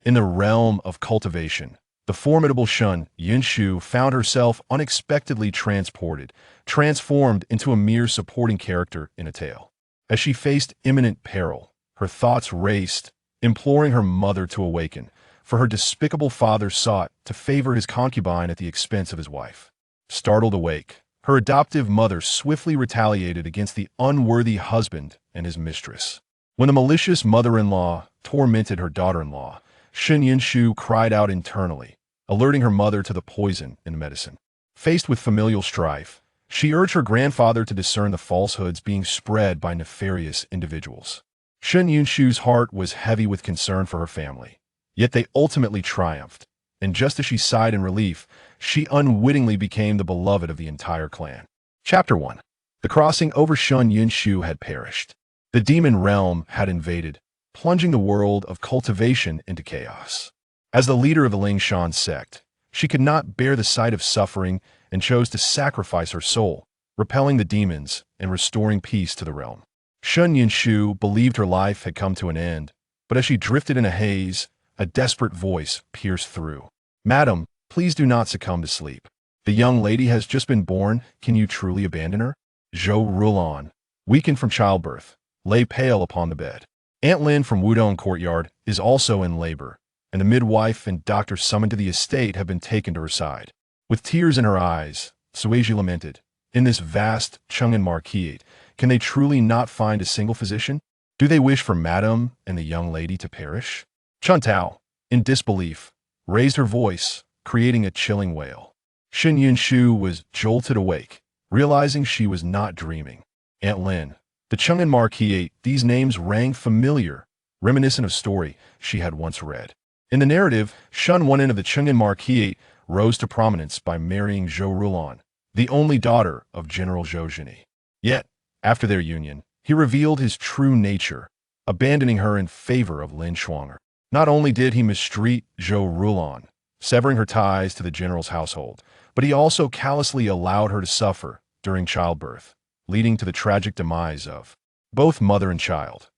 In the realm of cultivation, the formidable Shun Yunshu found herself unexpectedly transformed into a mere supporting character in a tale. As she faced imminent peril, her thoughts raced, imploring her mother to awaken, for her despicable father sought to favor his concubine at the expense of his wife. Startled awake, her adoptive mother swiftly retaliated against the unworthy husband and his mistress. When the malicious mother-in-law tormented her daughter-in-law, Shun Yunshu cried out internally, alerting her mother to the poison in the medicine. Faced with familial strife, she urged her grandfather to discern the falsehoods being spread by nefarious individuals. Shun Yunshu's heart was heavy with concern for her family, yet they ultimately triumphed, and just as she sighed in relief, she unwittingly became the beloved of the entire clan. Chapter 1. The crossing over Shun Yunshu had perished. The demon realm had invaded, plunging the world of cultivation into chaos. As the leader of the Lingshan sect, she could not bear the sight of suffering and chose to sacrifice her soul, repelling the demons and restoring peace to the realm. Shun Yunshu believed her life had come to an end, but as she drifted in a haze, a desperate voice pierced through. "Madam, please do not succumb to sleep. The young lady has just been born. Can you truly abandon her?" Zhou Rulan, weakened from childbirth, lay pale upon the bed. Aunt Lin from Wudong Courtyard is also in labor, and the midwife and doctor summoned to the estate have been taken to her side. With tears in her eyes, Suiji lamented, "In this vast Chang'an Marquise, can they truly not find a single physician? Do they wish for Madame and the young lady to perish?" Chuntao, in disbelief, raised her voice, creating a chilling wail. Shun Yunshu was jolted awake, realizing she was not dreaming. Aunt Lin, the Chang'an Marquise, these names rang familiar, reminiscent of story she had once read. In the narrative, Shun Wunen of the Chang'an Marquise rose to prominence by marrying Zhou Rulan, the only daughter of General Zhou Zhini. Yet, after their union, he revealed his true nature, abandoning her in favor of Lin Shuang'er. Not only did he mistreat Zhou Rulan, severing her ties to the general's household, but he also callously allowed her to suffer during childbirth, leading to the tragic demise of both mother and child.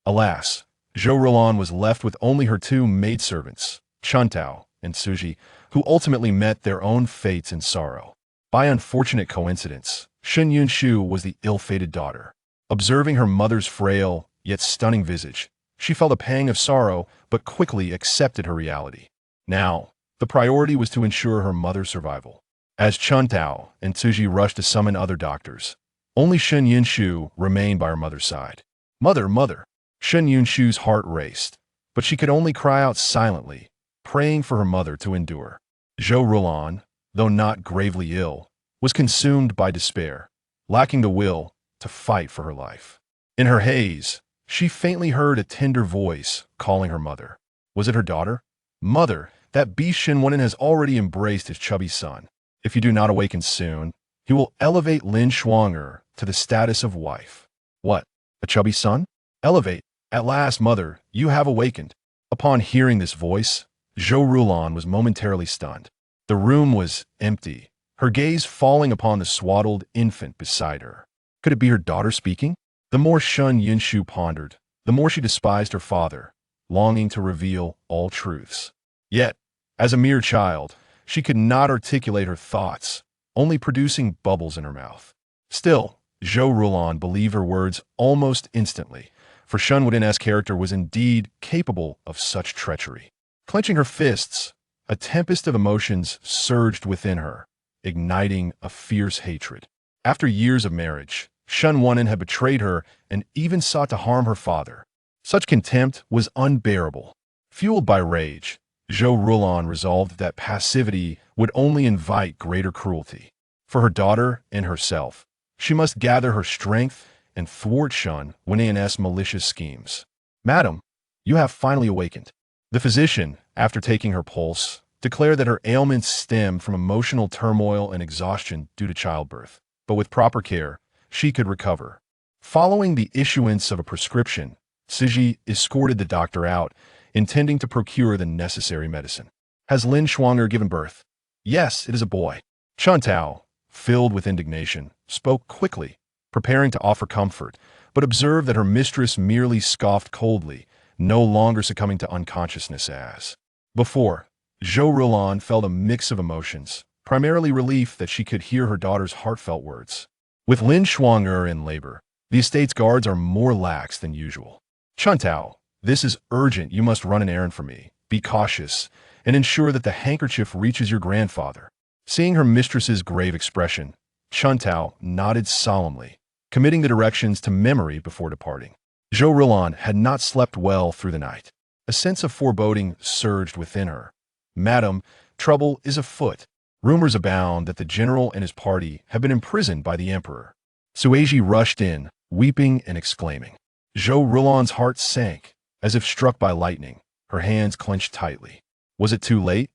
Alas, Zhou Rulan was left with only her two maidservants, Chuntao and Suji, who ultimately met their own fates in sorrow. By unfortunate coincidence, Shun Yunshu was the ill-fated daughter. Observing her mother's frail, yet stunning visage, she felt a pang of sorrow but quickly accepted her reality. Now, the priority was to ensure her mother's survival. As Chuntao and Suji rushed to summon other doctors, only Shun Yunshu remained by her mother's side. "Mother, mother!" Shun Yunshu's heart raced, but she could only cry out silently, praying for her mother to endure. Zhou Rulan, though not gravely ill, was consumed by despair, lacking the will to fight for her life. In her haze, she faintly heard a tender voice calling her mother. Was it her daughter? "Mother, that beast Shin Wunen has already embraced his chubby son. If you do not awaken soon, he will elevate Lin Shuang'er to the status of wife." "What? A chubby son? Elevate? At last, mother, you have awakened." Upon hearing this voice, Zhou Rulan was momentarily stunned. The room was empty, her gaze falling upon the swaddled infant beside her. Could it be her daughter speaking? The more Shun Yunshu pondered, the more she despised her father, longing to reveal all truths. Yet, as a mere child, she could not articulate her thoughts, only producing bubbles in her mouth. Still, Zhou Rulan believed her words almost instantly, for Shun Wuden's character was indeed capable of such treachery. Clenching her fists, a tempest of emotions surged within her, igniting a fierce hatred. After years of marriage, Shun Wunen had betrayed her and even sought to harm her father. Such contempt was unbearable. Fueled by rage, Zhou Rulan resolved that passivity would only invite greater cruelty. For her daughter and herself, she must gather her strength and thwart Shun Wunen's malicious schemes. "Madam, you have finally awakened." The physician, after taking her pulse, declared that her ailments stemmed from emotional turmoil and exhaustion due to childbirth, but with proper care, she could recover. Following the issuance of a prescription, Suji escorted the doctor out, intending to procure the necessary medicine. "Has Lin Shuang'er given birth?" "Yes, it is a boy." Chuntao, filled with indignation, spoke quickly, preparing to offer comfort, but observed that her mistress merely scoffed coldly, no longer succumbing to unconsciousness as before. Zhou Rulan felt a mix of emotions, primarily relief that she could hear her daughter's heartfelt words. With Lin Shuang'er in labor, the estate's guards are more lax than usual. Chuntao, this is urgent. You must run an errand for me. Be cautious, and ensure that the handkerchief reaches your grandfather. Seeing her mistress's grave expression, Chuntao nodded solemnly, committing the directions to memory before departing. Zhou Rulan had not slept well through the night. A sense of foreboding surged within her. Madam, trouble is afoot. Rumors abound that the general and his party have been imprisoned by the emperor. Sueji rushed in, weeping and exclaiming. Zhou Rulan's heart sank, as if struck by lightning. Her hands clenched tightly. Was it too late?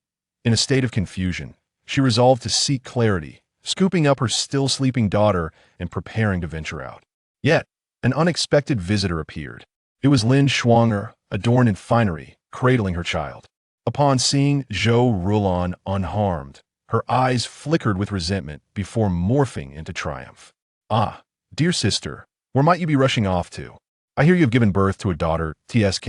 In a state of confusion, she resolved to seek clarity, scooping up her still sleeping daughter and preparing to venture out. Yet, an unexpected visitor appeared. It was Lin Shuang'er, adorned in finery, cradling her child. Upon seeing Zhou Rulan unharmed, her eyes flickered with resentment before morphing into triumph. Ah, dear sister, where might you be rushing off to? I hear you have given birth to a daughter, TSK.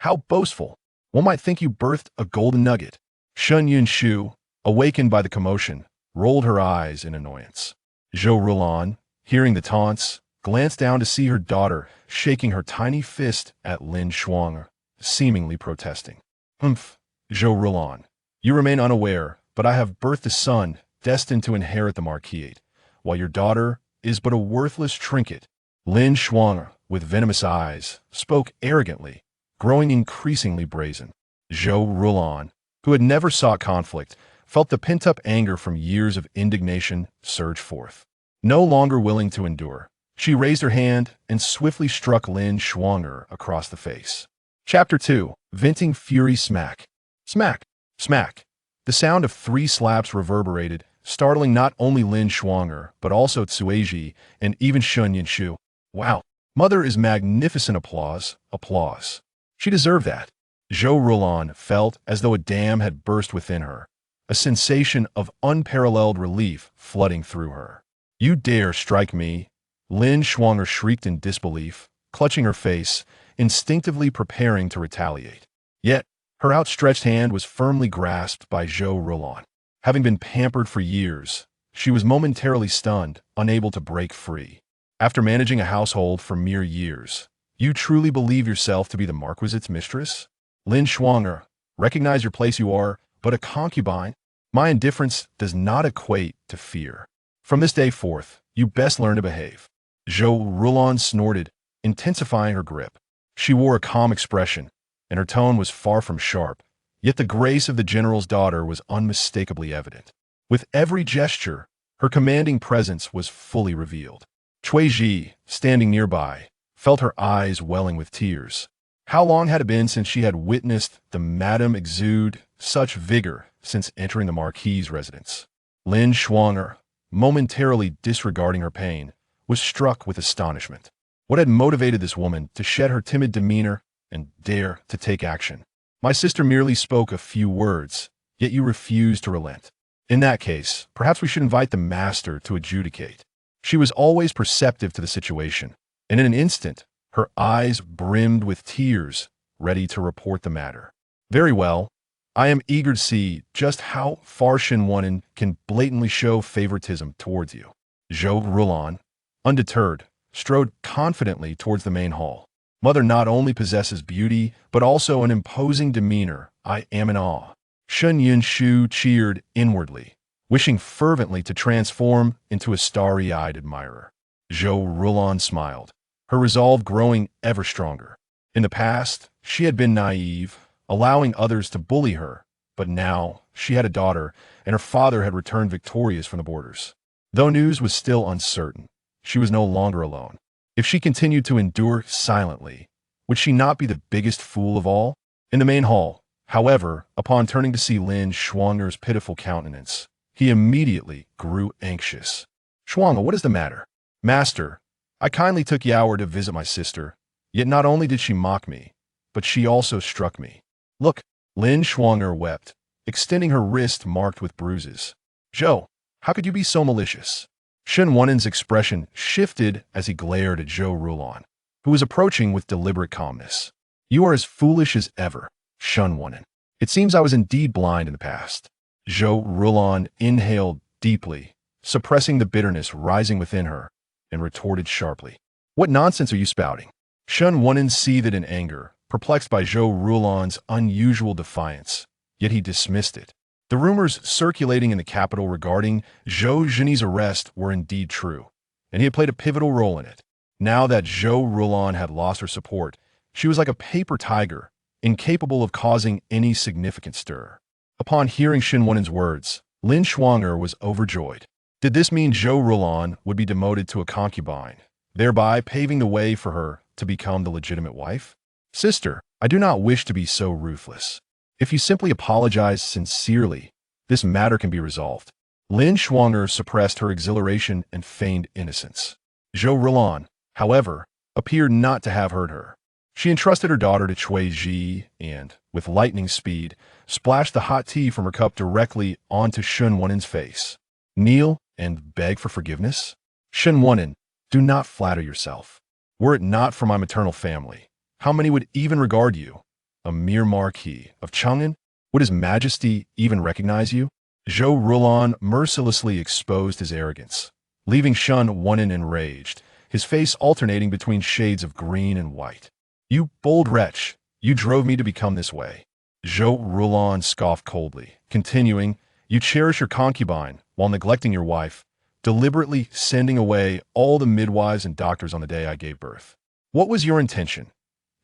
How boastful! One might think you birthed a golden nugget. Shun Yunshu, awakened by the commotion, rolled her eyes in annoyance. Zhou Rulan, hearing the taunts, glanced down to see her daughter shaking her tiny fist at Lin Shuang'er, seemingly protesting. Zhou Rulan, you remain unaware, but I have birthed a son destined to inherit the marquisate, while your daughter is but a worthless trinket. Lin Shuang'er, with venomous eyes, spoke arrogantly, growing increasingly brazen. Zhou Rulan, who had never sought conflict, felt the pent-up anger from years of indignation surge forth. No longer willing to endure, she raised her hand and swiftly struck Lin Shuang'er across the face. Chapter 2. Venting Fury. Smack. Smack. Smack. The sound of 3 slaps reverberated, startling not only Lin Shuang'er, but also Tsueji and even Shun Yunshu. Wow. Mother is magnificent. Applause. She deserved that. Zhou Rulan felt as though a dam had burst within her, a sensation of unparalleled relief flooding through her. You dare strike me? Lin Shuang'er shrieked in disbelief, clutching her face, instinctively preparing to retaliate. Yet, her outstretched hand was firmly grasped by Zhou Rulan. Having been pampered for years, she was momentarily stunned, unable to break free. After managing a household for mere years, you truly believe yourself to be the Marquisite's mistress? Lin Shuang'er, recognize your place. You are but a concubine. My indifference does not equate to fear. From this day forth, you best learn to behave. Zhou Rulan snorted, intensifying her grip. She wore a calm expression, and her tone was far from sharp, yet the grace of the general's daughter was unmistakably evident. With every gesture, her commanding presence was fully revealed. Cuiji, standing nearby, felt her eyes welling with tears. How long had it been since she had witnessed the madam exude such vigor since entering the Marquis's residence? Lin Shuang'er, momentarily disregarding her pain, was struck with astonishment. What had motivated this woman to shed her timid demeanor and dare to take action? My sister merely spoke a few words, yet you refused to relent. In that case, perhaps we should invite the master to adjudicate. She was always perceptive to the situation, and in an instant, her eyes brimmed with tears, ready to report the matter. Very well. I am eager to see just how far Shen Wunan can blatantly show favoritism towards you. Zhou Rulan, undeterred, strode confidently towards the main hall. Mother not only possesses beauty, but also an imposing demeanor. I am in awe. Shun Yunshu cheered inwardly, wishing fervently to transform into a starry-eyed admirer. Zhou Rulan smiled, her resolve growing ever stronger. In the past, she had been naive, allowing others to bully her, but now she had a daughter, and her father had returned victorious from the borders. Though news was still uncertain, she was no longer alone. If she continued to endure silently, would she not be the biggest fool of all? In the main hall, however, upon turning to see Lin Shuang'er's pitiful countenance, he immediately grew anxious. Shuang'er, what is the matter? Master, I kindly took Yaoer to visit my sister, yet not only did she mock me, but she also struck me. Look, Lin Shuang'er wept, extending her wrist marked with bruises. Zhou, how could you be so malicious? Shen Wunan's expression shifted as he glared at Zhou Rulan, who was approaching with deliberate calmness. You are as foolish as ever, Shun Wonin. It seems I was indeed blind in the past. Zhou Rulon inhaled deeply, suppressing the bitterness rising within her, and retorted sharply. What nonsense are you spouting? Shun Wonin seethed in anger, perplexed by Zhou Rulon's unusual defiance, yet he dismissed it. The rumors circulating in the capital regarding Zhou Zhenyi's arrest were indeed true, and he had played a pivotal role in it. Now that Zhou Rulon had lost her support, she was like a paper tiger, incapable of causing any significant stir. Upon hearing Shen Wonin's words, Lin Shuang'er was overjoyed. Did this mean Zhou Rulon would be demoted to a concubine, thereby paving the way for her to become the legitimate wife? Sister, I do not wish to be so ruthless. If you simply apologize sincerely, this matter can be resolved. Lin Shuang'er suppressed her exhilaration and feigned innocence. Zhou Rulon, however, appeared not to have heard her. She entrusted her daughter to Cui Ji and, with lightning speed, splashed the hot tea from her cup directly onto Shun Wonin's face. Kneel and beg for forgiveness? Shun Wonin, do not flatter yourself. Were it not for my maternal family, how many would even regard you? A mere marquis of Chang'an? Would his majesty even recognize you? Zhou Rulon mercilessly exposed his arrogance, leaving Shun Wonin enraged, his face alternating between shades of green and white. You bold wretch, you drove me to become this way. Zhou Rulon scoffed coldly, continuing, you cherish your concubine while neglecting your wife, deliberately sending away all the midwives and doctors on the day I gave birth. What was your intention?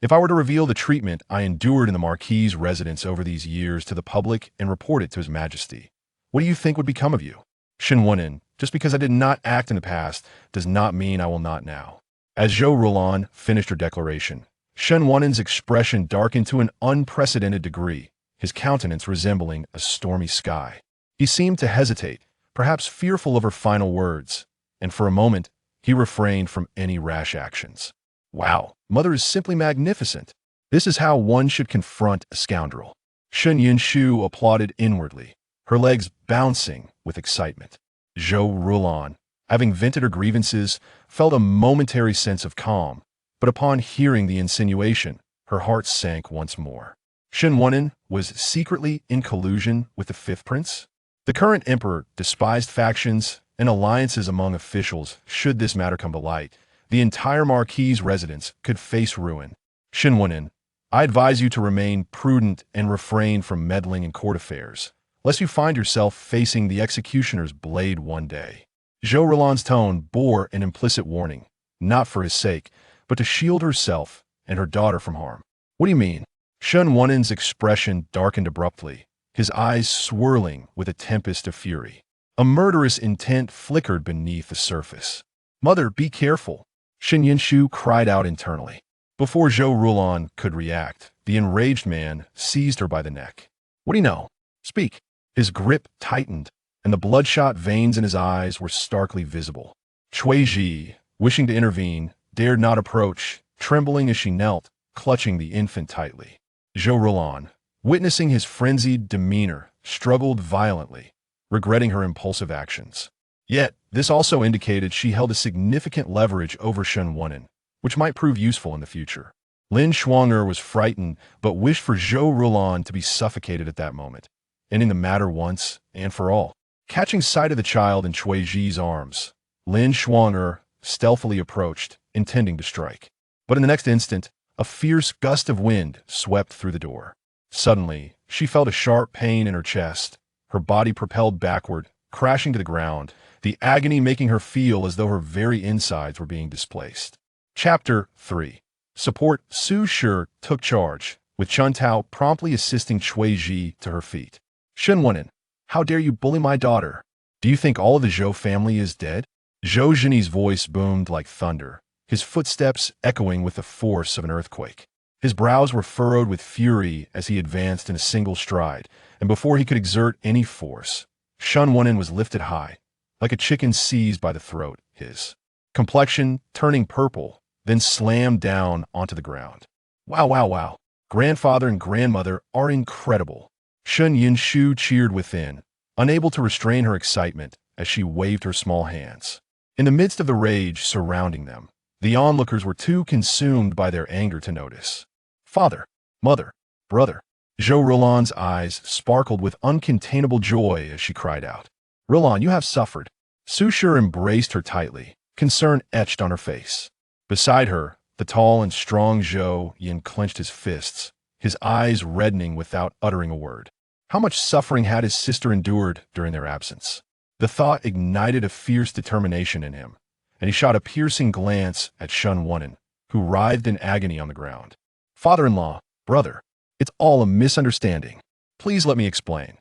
If I were to reveal the treatment I endured in the Marquis's residence over these years to the public and report it to His Majesty, what do you think would become of you? Shen Wonin, just because I did not act in the past does not mean I will not now. As Zhou Rulon finished her declaration, Shen Wonin's expression darkened to an unprecedented degree, his countenance resembling a stormy sky. He seemed to hesitate, perhaps fearful of her final words, and for a moment, he refrained from any rash actions. Wow, Mother is simply magnificent. This is how one should confront a scoundrel. Shen Yinshu applauded inwardly, her legs bouncing with excitement. Zhou Rulon, having vented her grievances, felt a momentary sense of calm, but upon hearing the insinuation, her heart sank once more. Shen Wonin was secretly in collusion with the fifth prince? The current emperor despised factions and alliances among officials. Should this matter come to light, the entire Marquis's residence could face ruin. Shen Wonin, I advise you to remain prudent and refrain from meddling in court affairs, lest you find yourself facing the executioner's blade one day. Zhou Rulon's tone bore an implicit warning, not for his sake, but to shield herself and her daughter from harm. What do you mean? Shen Wonin's expression darkened abruptly, his eyes swirling with a tempest of fury. A murderous intent flickered beneath the surface. Mother, be careful, Shen Yinshu cried out internally. Before Zhou Rulon could react, the enraged man seized her by the neck. What do you know? Speak. His grip tightened, and the bloodshot veins in his eyes were starkly visible. Cui Ji, wishing to intervene, dared not approach, trembling as she knelt, clutching the infant tightly. Zhou Rulon, witnessing his frenzied demeanor, struggled violently, regretting her impulsive actions. Yet, this also indicated she held a significant leverage over Shen Wonin, which might prove useful in the future. Lin Shuang'er was frightened, but wished for Zhou Rulon to be suffocated at that moment, ending the matter once and for all. Catching sight of the child in Cui Ji's arms, Lin Shuang'er stealthily approached, intending to strike. But in the next instant, a fierce gust of wind swept through the door. Suddenly, she felt a sharp pain in her chest, her body propelled backward, crashing to the ground, the agony making her feel as though her very insides were being displaced. Chapter 3. Support. Su Shi took charge, with Chun Tao promptly assisting Cui Ji to her feet. Shen Wonin, how dare you bully my daughter? Do you think all of the Zhou family is dead? Zhou Zhenyi's voice boomed like thunder, his footsteps echoing with the force of an earthquake. His brows were furrowed with fury as he advanced in a single stride, and before he could exert any force, Shen Wonin was lifted high, like a chicken seized by the throat, his complexion turning purple, then slammed down onto the ground. Wow, wow, wow. Grandfather and grandmother are incredible. Shen Yinshu cheered within, unable to restrain her excitement as she waved her small hands. In the midst of the rage surrounding them, The onlookers were too consumed by their anger to notice. Father, mother, brother. Zhou Rulan's eyes sparkled with uncontainable joy as she cried out. Rulan, you have suffered. Su Shi embraced her tightly, concern etched on her face. Beside her, the tall and strong Zhou Yin clenched his fists, his eyes reddening without uttering a word. How much suffering had his sister endured during their absence? The thought ignited a fierce determination in him, and he shot a piercing glance at Shun Wunen, who writhed in agony on the ground. Father-in-law, brother, it's all a misunderstanding. Please let me explain.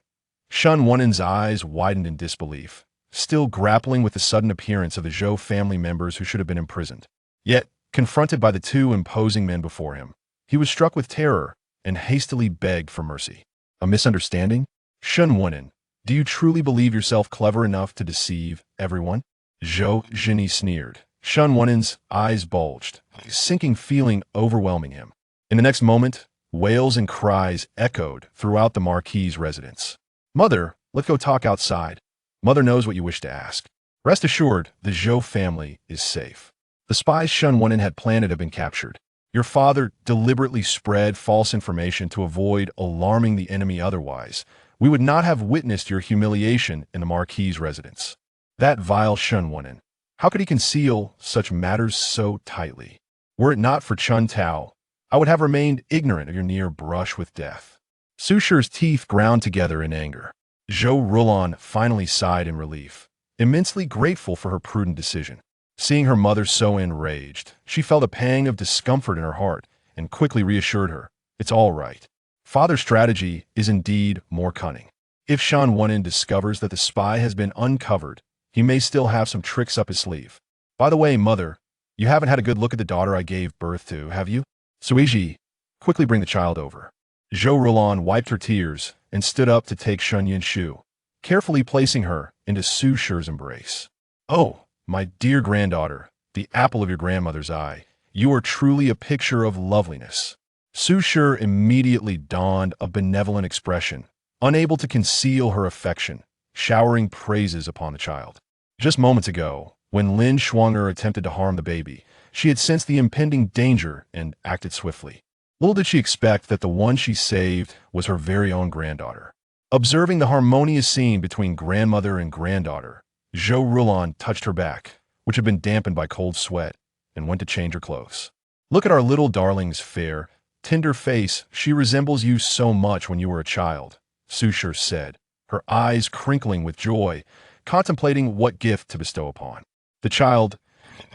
Shun Wunen's eyes widened in disbelief, still grappling with the sudden appearance of the Zhou family members who should have been imprisoned. Yet, confronted by the two imposing men before him, he was struck with terror and hastily begged for mercy. A misunderstanding? Shun Wunen, do you truly believe yourself clever enough to deceive everyone? Zhou Zhini sneered. Shun Wunen's eyes bulged, a sinking feeling overwhelming him. In the next moment, wails and cries echoed throughout the Marquis's residence. Mother, let's go talk outside. Mother knows what you wish to ask. Rest assured, the Zhou family is safe. The spies Shun Wunen had planted have been captured. Your father deliberately spread false information to avoid alarming the enemy otherwise. We would not have witnessed your humiliation in the Marquis's residence. That vile Shun Wunen. How could he conceal such matters so tightly? Were it not for Chun Tao, I would have remained ignorant of your near brush with death. Su Shi's teeth ground together in anger. Zhou Rulan finally sighed in relief, immensely grateful for her prudent decision. Seeing her mother so enraged, she felt a pang of discomfort in her heart and quickly reassured her, it's all right. Father's strategy is indeed more cunning. If Shun Wunen discovers that the spy has been uncovered, he may still have some tricks up his sleeve. By the way, mother, you haven't had a good look at the daughter I gave birth to, have you? Suiji, quickly bring the child over. Zhou Rulan wiped her tears and stood up to take Shun Yinshu, carefully placing her into Su Shi's embrace. Oh, my dear granddaughter, the apple of your grandmother's eye, you are truly a picture of loveliness. Su Shi immediately donned a benevolent expression, unable to conceal her affection, showering praises upon the child. Just moments ago, when Lin Shuang'er attempted to harm the baby, she had sensed the impending danger and acted swiftly. Little did she expect that the one she saved was her very own granddaughter. Observing the harmonious scene between grandmother and granddaughter, Zhou Rulan touched her back, which had been dampened by cold sweat, and went to change her clothes. Look at our little darling's fair, tender face. She resembles you so much when you were a child, Su Shi said, her eyes crinkling with joy, contemplating what gift to bestow upon. The child,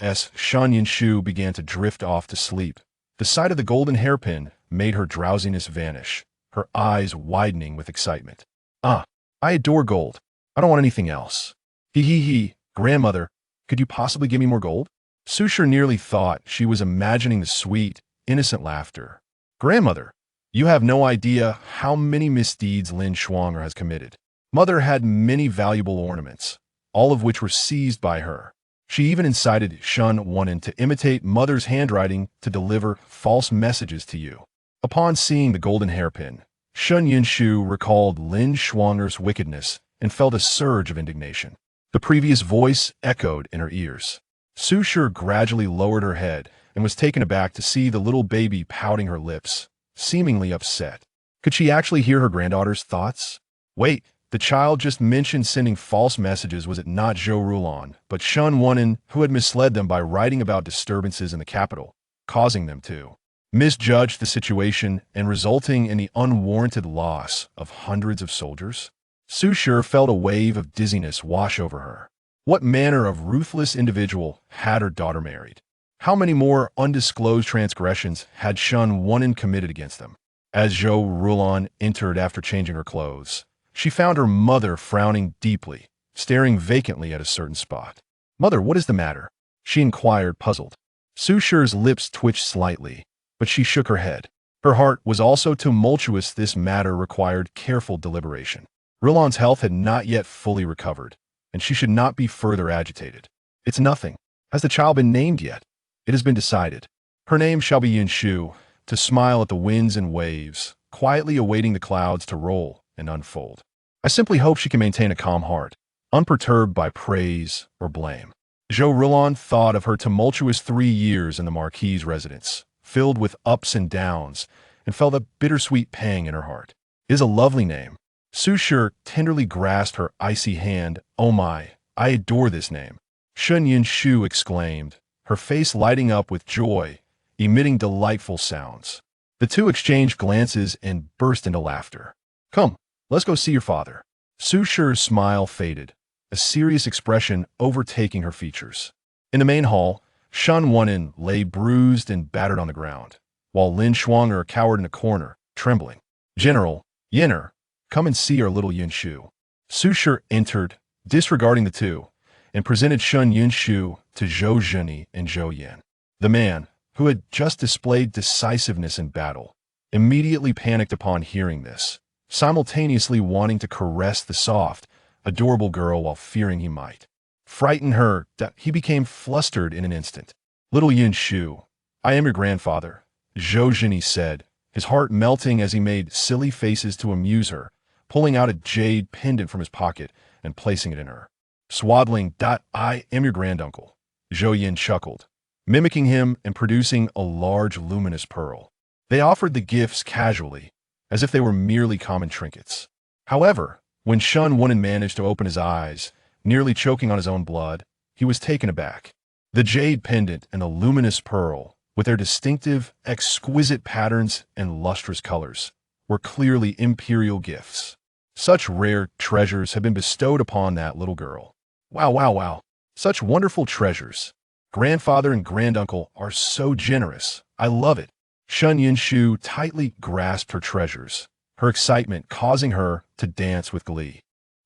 as Shun Yinshu began to drift off to sleep, the sight of the golden hairpin made her drowsiness vanish, her eyes widening with excitement. Ah, I adore gold. I don't want anything else. He, grandmother, could you possibly give me more gold? Su Shi nearly thought she was imagining the sweet, innocent laughter. Grandmother, you have no idea how many misdeeds Lin Shuang'er has committed. Mother had many valuable ornaments, all of which were seized by her. She even incited Shun Wunen to imitate mother's handwriting to deliver false messages to you. Upon seeing the golden hairpin, Shun Yinshu recalled Lin Shuang'er's wickedness and felt a surge of indignation. The previous voice echoed in her ears. Su Shi gradually lowered her head and was taken aback to see the little baby pouting her lips, seemingly upset. Could she actually hear her granddaughter's thoughts? Wait, the child just mentioned sending false messages. Was it not Zhou Rulan, but Shun Wunen, who had misled them by writing about disturbances in the capital, causing them to misjudge the situation and resulting in the unwarranted loss of hundreds of soldiers? Su Shi felt a wave of dizziness wash over her. What manner of ruthless individual had her daughter married? How many more undisclosed transgressions had Shun Wunen committed against them? As Zhou Rulan entered after changing her clothes, she found her mother frowning deeply, staring vacantly at a certain spot. Mother, what is the matter? She inquired, puzzled. Su Shi's lips twitched slightly, but she shook her head. Her heart was also tumultuous. This matter required careful deliberation. Rulan's health had not yet fully recovered, and she should not be further agitated. It's nothing. Has the child been named yet? It has been decided. Her name shall be Yinshu, to smile at the winds and waves, quietly awaiting the clouds to roll and unfold. I simply hope she can maintain a calm heart, unperturbed by praise or blame. Zhou Rilon thought of her tumultuous 3 years in the Marquis's residence, filled with ups and downs, and felt a bittersweet pang in her heart. It is a lovely name. Su Shi tenderly grasped her icy hand. Oh my, I adore this name. Shun Yin Shu exclaimed, her face lighting up with joy, emitting delightful sounds. The two exchanged glances and burst into laughter. Come, let's go see your father. Su Shi's smile faded, a serious expression overtaking her features. In the main hall, Shen Wunan lay bruised and battered on the ground, while Lin Shuang'er cowered in a corner, trembling. General, Yin'er, come and see our little Yin Shu. Su Shi entered, disregarding the two, and presented Shun Yin Shu to Zhou Zheni and Zhou Yan. The man, who had just displayed decisiveness in battle, immediately panicked upon hearing this, simultaneously wanting to caress the soft, adorable girl while fearing he might frighten her. He became flustered in an instant. Little Yin Shu, I am your grandfather, Zhou Zheni said, his heart melting as he made silly faces to amuse her, pulling out a jade pendant from his pocket and placing it in her. Swaddling. I am your granduncle, Zhou Yin chuckled, mimicking him and producing a large luminous pearl. They offered the gifts casually, as if they were merely common trinkets. However, when Shun Wunan managed to open his eyes, nearly choking on his own blood, he was taken aback. The jade pendant and the luminous pearl, with their distinctive, exquisite patterns and lustrous colors, were clearly imperial gifts. Such rare treasures had been bestowed upon that little girl. Wow, wow, wow. Such wonderful treasures. Grandfather and granduncle are so generous. I love it. Shun Yin Shu tightly grasped her treasures, her excitement causing her to dance with glee.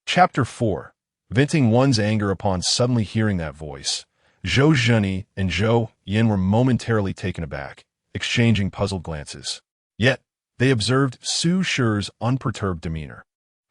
Chapter 4. Venting one's anger upon suddenly hearing that voice, Zhou Zheni and Zhou Yan were momentarily taken aback, exchanging puzzled glances. Yet, they observed Su Shi's unperturbed demeanor,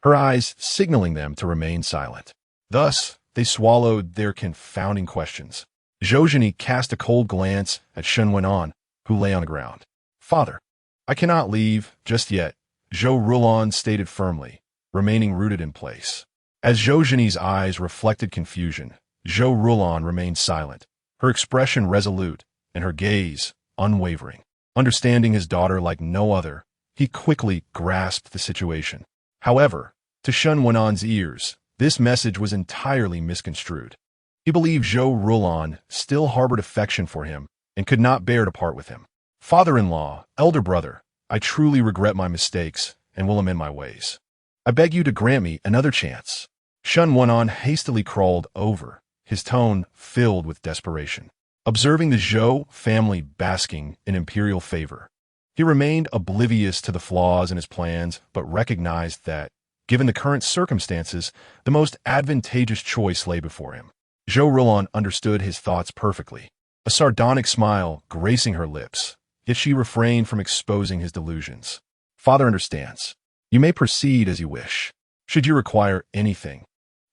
her eyes signaling them to remain silent. Thus, they swallowed their confounding questions. Zhou Zheni cast a cold glance at Shun Wunan, who lay on the ground. Father, I cannot leave just yet, Zhou Rilon stated firmly, remaining rooted in place. As Zhou Zheni's eyes reflected confusion, Zhou Rilon remained silent, her expression resolute and her gaze unwavering. Understanding his daughter like no other, he quickly grasped the situation. However, to Shun Wunan's ears, this message was entirely misconstrued. He believed Zhou Rilon still harbored affection for him and could not bear to part with him. Father-in-law, elder brother, I truly regret my mistakes and will amend my ways. I beg you to grant me another chance. Shun Wunan hastily crawled over, his tone filled with desperation. Observing the Zhou family basking in imperial favor, he remained oblivious to the flaws in his plans but recognized that, given the current circumstances, the most advantageous choice lay before him. Zhou Rilon understood his thoughts perfectly, a sardonic smile gracing her lips, yet she refrained from exposing his delusions. Father understands. You may proceed as you wish. Should you require anything,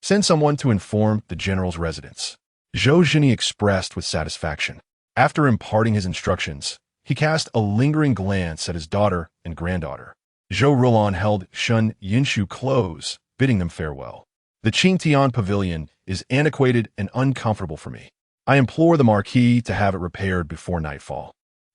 send someone to inform the general's residence. Zhou Zheni expressed with satisfaction. After imparting his instructions, he cast a lingering glance at his daughter and granddaughter. Zhou Rilon held Shun Yinshu close, bidding them farewell. The Qingtian pavilion is antiquated and uncomfortable for me. I implore the Marquis to have it repaired before nightfall.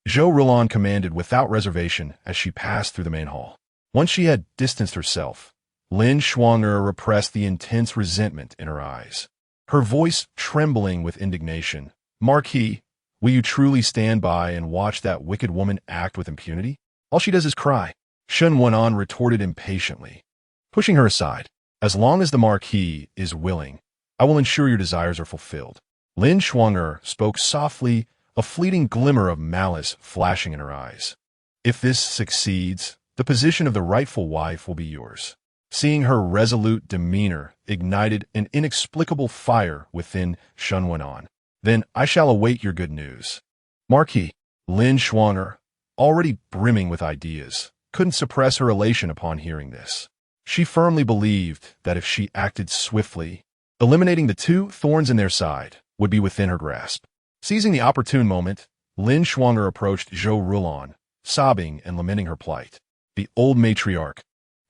Zhou Rilon commanded without reservation as she passed through the main hall. Once she had distanced herself, Lin Shuang'er repressed the intense resentment in her eyes, her voice trembling with indignation. Marquis, will you truly stand by and watch that wicked woman act with impunity? All she does is cry. Shun Wunan retorted impatiently, pushing her aside. As long as the Marquis is willing, I will ensure your desires are fulfilled. Lin Shuang'er spoke softly, a fleeting glimmer of malice flashing in her eyes. If this succeeds, the position of the rightful wife will be yours. Seeing her resolute demeanor ignited an inexplicable fire within Shun Wunan. Then I shall await your good news. Marquis, Lin Shuang'er, already brimming with ideas, couldn't suppress her elation upon hearing this. She firmly believed that if she acted swiftly, eliminating the two thorns in their side would be within her grasp. Seizing the opportune moment, Lin Shuang'er approached Zhou Rilon, sobbing and lamenting her plight. The old matriarch,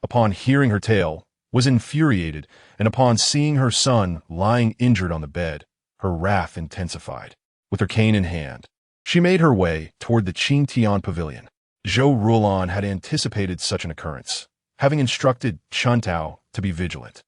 upon hearing her tale, was infuriated, and upon seeing her son lying injured on the bed, her wrath intensified. With her cane in hand, she made her way toward the Qingtian pavilion. Zhou Rulan had anticipated such an occurrence, having instructed Chuntao to be vigilant,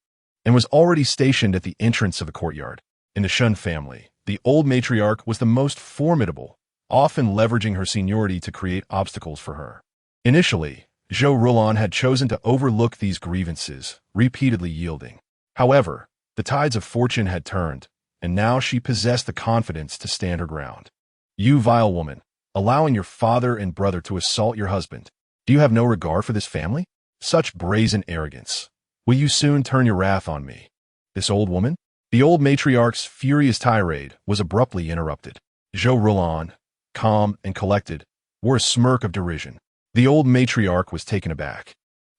and was already stationed at the entrance of the courtyard. In the Shun family, the old matriarch was the most formidable, often leveraging her seniority to create obstacles for her. Initially, Zhou Rulan had chosen to overlook these grievances, repeatedly yielding. However, the tides of fortune had turned, and now she possessed the confidence to stand her ground. You vile woman, allowing your father and brother to assault your husband. Do you have no regard for this family? Such brazen arrogance. Will you soon turn your wrath on me? This old woman? The old matriarch's furious tirade was abruptly interrupted. Zhou Rulan, calm and collected, wore a smirk of derision. The old matriarch was taken aback,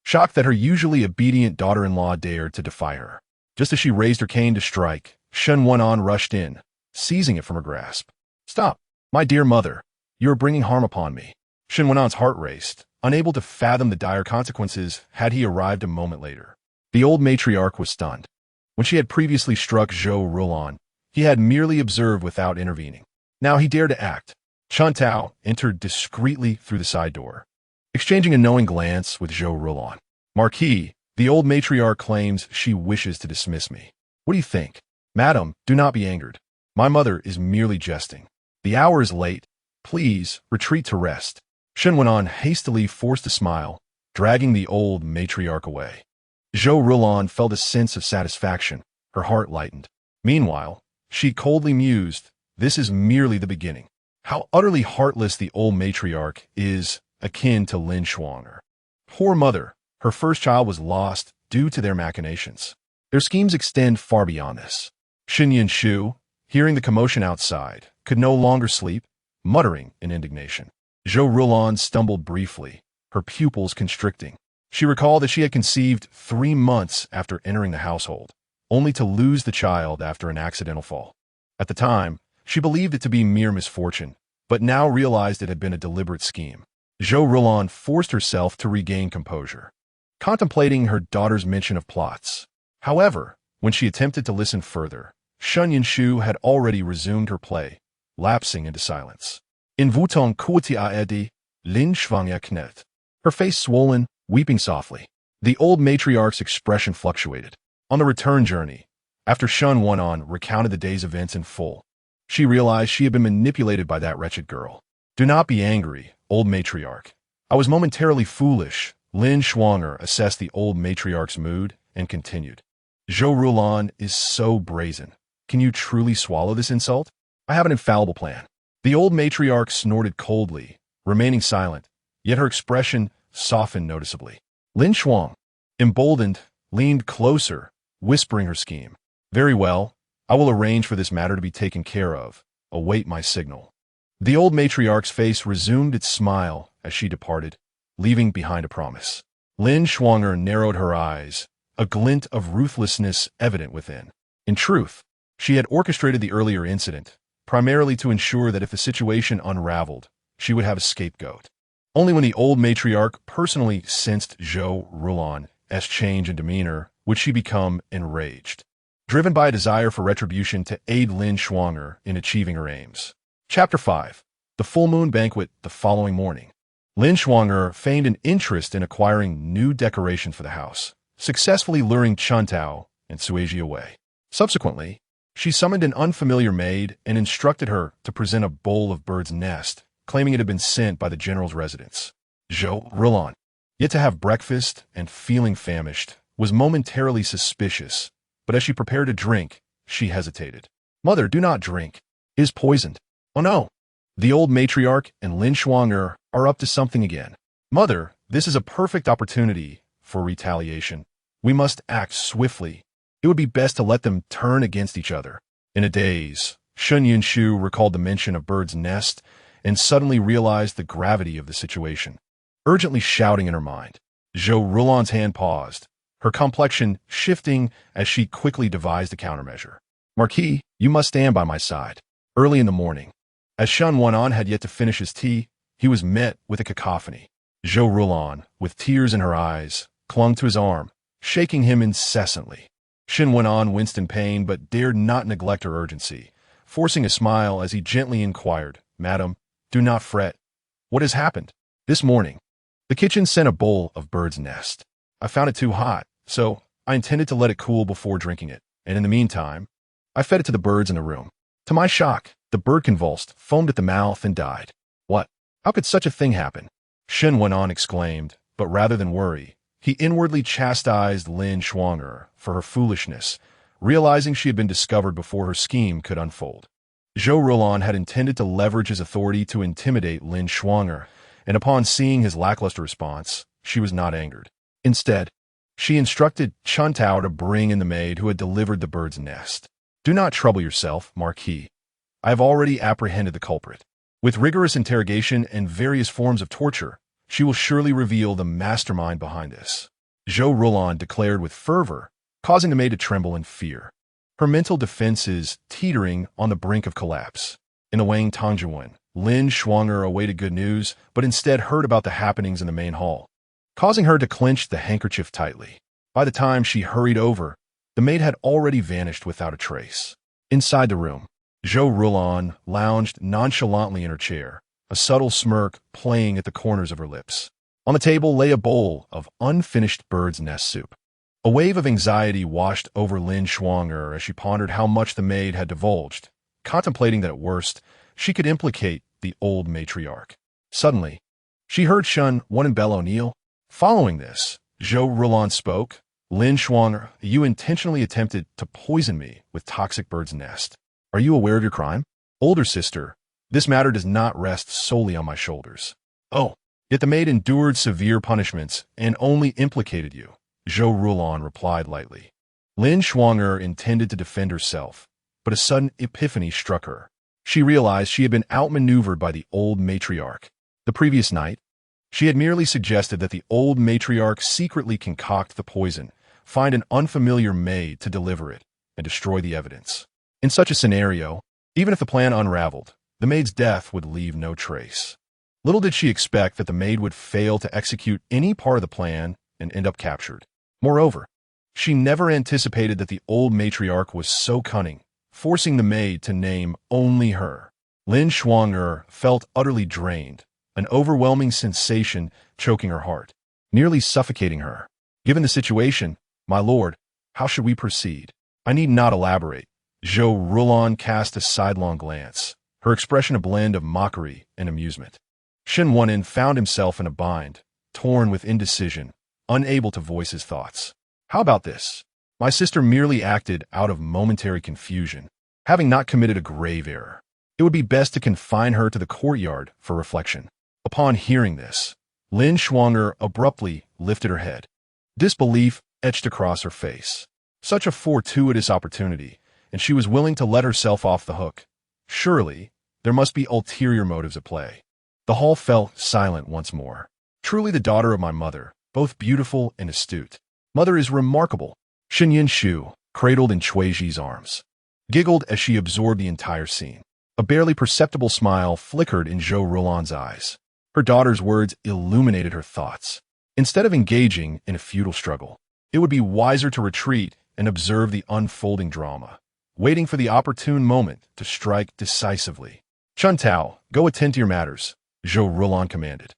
shocked that her usually obedient daughter-in-law dared to defy her. Just as she raised her cane to strike, Shen Wunan rushed in, seizing it from her grasp. Stop, my dear mother. You are bringing harm upon me. Shen Wunan's heart raced, unable to fathom the dire consequences had he arrived a moment later. The old matriarch was stunned. When she had previously struck Zhou Rulan, he had merely observed without intervening. Now he dared to act. Chuntao entered discreetly through the side door, exchanging a knowing glance with Zhou Rulan. Marquis, the old matriarch claims she wishes to dismiss me. What do you think? Madam, do not be angered. My mother is merely jesting. The hour is late. Please, retreat to rest. Shen Wunan hastily forced a smile, dragging the old matriarch away. Zhou Rulan felt a sense of satisfaction. Her heart lightened. Meanwhile, she coldly mused, this is merely the beginning. How utterly heartless the old matriarch is, akin to Lin Shuang'er. Poor mother, her first child was lost due to their machinations. Their schemes extend far beyond this. Xinyan Shu, hearing the commotion outside, could no longer sleep, muttering in indignation. Zhou Rulan stumbled briefly, her pupils constricting. She recalled that she had conceived 3 months after entering the household, only to lose the child after an accidental fall. At the time, she believed it to be mere misfortune, but now realized it had been a deliberate scheme. Zhou Rulan forced herself to regain composure, contemplating her daughter's mention of plots. However, when she attempted to listen further, Xinyan Shu had already resumed her play, lapsing into silence. In Wutong Kuati Aedi, Lin Schwangya Knet. Her face swollen, weeping softly. The old matriarch's expression fluctuated. On the return journey, after Shen Wunan recounted the day's events in full, she realized she had been manipulated by that wretched girl. Do not be angry, old matriarch. I was momentarily foolish. Lin Shuang'er assessed the old matriarch's mood and continued. Zhou Rulan is so brazen. Can you truly swallow this insult? I have an infallible plan. The old matriarch snorted coldly, remaining silent, yet her expression softened noticeably. Lin Shuang, emboldened, leaned closer, whispering her scheme. Very well, I will arrange for this matter to be taken care of. Await my signal. The old matriarch's face resumed its smile as she departed, leaving behind a promise. Lin Shuang'er narrowed her eyes, a glint of ruthlessness evident within. In truth, she had orchestrated the earlier incident, primarily to ensure that if the situation unraveled, she would have a scapegoat. Only when the old matriarch personally sensed Zhou Rulan's change in demeanor would she become enraged, driven by a desire for retribution to aid Lin Shuang'er in achieving her aims. Chapter 5. The Full Moon Banquet the following morning. Lin Shuang'er feigned an interest in acquiring new decoration for the house, successfully luring Chuntao and Suiji away. Subsequently, she summoned an unfamiliar maid and instructed her to present a bowl of bird's nest, claiming it had been sent by the general's residence. Zhou Rulan, yet to have breakfast and feeling famished, was momentarily suspicious, but as she prepared to drink, she hesitated. Mother, do not drink. It is poisoned. Oh no. The old matriarch and Lin Shuang'er are up to something again. Mother, this is a perfect opportunity for retaliation. We must act swiftly. It would be best to let them turn against each other. In a daze, Xinyan Shu recalled the mention of bird's nest and suddenly realized the gravity of the situation. Urgently shouting in her mind, Zhou Rulan's hand paused, her complexion shifting as she quickly devised a countermeasure. Marquis, you must stand by my side. Early in the morning, as Shen Wunan had yet to finish his tea, he was met with a cacophony. Zhou Rulan, with tears in her eyes, clung to his arm, shaking him incessantly. Shen Wunan winced in pain but dared not neglect her urgency, forcing a smile as he gently inquired, "Madam, do not fret. What has happened?" "This morning, the kitchen sent a bowl of bird's nest. I found it too hot, so I intended to let it cool before drinking it, and in the meantime, I fed it to the birds in the room. To my shock, the bird convulsed, foamed at the mouth, and died." "What? How could such a thing happen?" Shen went on exclaimed, but rather than worry, he inwardly chastised Lin Shuang'er for her foolishness, realizing she had been discovered before her scheme could unfold. Zhou Rulan had intended to leverage his authority to intimidate Lin Shuang'er, and upon seeing his lackluster response, she was not angered. Instead, she instructed Chun Tao to bring in the maid who had delivered the bird's nest. "Do not trouble yourself, Marquis. I have already apprehended the culprit. With rigorous interrogation and various forms of torture, she will surely reveal the mastermind behind this," Zhou Rulan declared with fervor, causing the maid to tremble in fear. Her mental defenses teetering on the brink of collapse. In the Wang Tongjuan, Lin Shuang'er awaited good news, but instead heard about the happenings in the main hall, causing her to clench the handkerchief tightly. By the time she hurried over, the maid had already vanished without a trace. Inside the room, Zhou Rulan lounged nonchalantly in her chair, a subtle smirk playing at the corners of her lips. On the table lay a bowl of unfinished bird's nest soup. A wave of anxiety washed over Lin Shuang'er as she pondered how much the maid had divulged, contemplating that at worst, she could implicate the old matriarch. Suddenly, she heard Shun Wan and Bell O'Neill. Following this, Zhou Rulan spoke. "Lin Shuang'er, you intentionally attempted to poison me with toxic bird's nest. Are you aware of your crime?" "Older sister, this matter does not rest solely on my shoulders." "Oh, yet the maid endured severe punishments and only implicated you," Zhou Rulan replied lightly. Lin Shuang'er intended to defend herself, but a sudden epiphany struck her. She realized she had been outmaneuvered by the old matriarch. The previous night, she had merely suggested that the old matriarch secretly concoct the poison, find an unfamiliar maid to deliver it, and destroy the evidence. In such a scenario, even if the plan unraveled, the maid's death would leave no trace. Little did she expect that the maid would fail to execute any part of the plan and end up captured. Moreover, she never anticipated that the old matriarch was so cunning, forcing the maid to name only her. Lin Shuang'er felt utterly drained, an overwhelming sensation choking her heart, nearly suffocating her. "Given the situation, my lord, how should we proceed?" "I need not elaborate." Zhou Rulan cast a sidelong glance, her expression a blend of mockery and amusement. Shen Wanin found himself in a bind, torn with indecision, unable to voice his thoughts. "How about this? My sister merely acted out of momentary confusion, having not committed a grave error. It would be best to confine her to the courtyard for reflection." Upon hearing this, Lin Shuang'er abruptly lifted her head. Disbelief etched across her face. Such a fortuitous opportunity, and she was willing to let herself off the hook. Surely, there must be ulterior motives at play. The hall fell silent once more. "Truly the daughter of my mother, both beautiful and astute. Mother is remarkable." Shen Shu, cradled in Chuiji's arms, giggled as she absorbed the entire scene. A barely perceptible smile flickered in Zhou Rulan's eyes. Her daughter's words illuminated her thoughts. Instead of engaging in a futile struggle, it would be wiser to retreat and observe the unfolding drama, waiting for the opportune moment to strike decisively. "Chun Tao, go attend to your matters," Zhou Rulan commanded.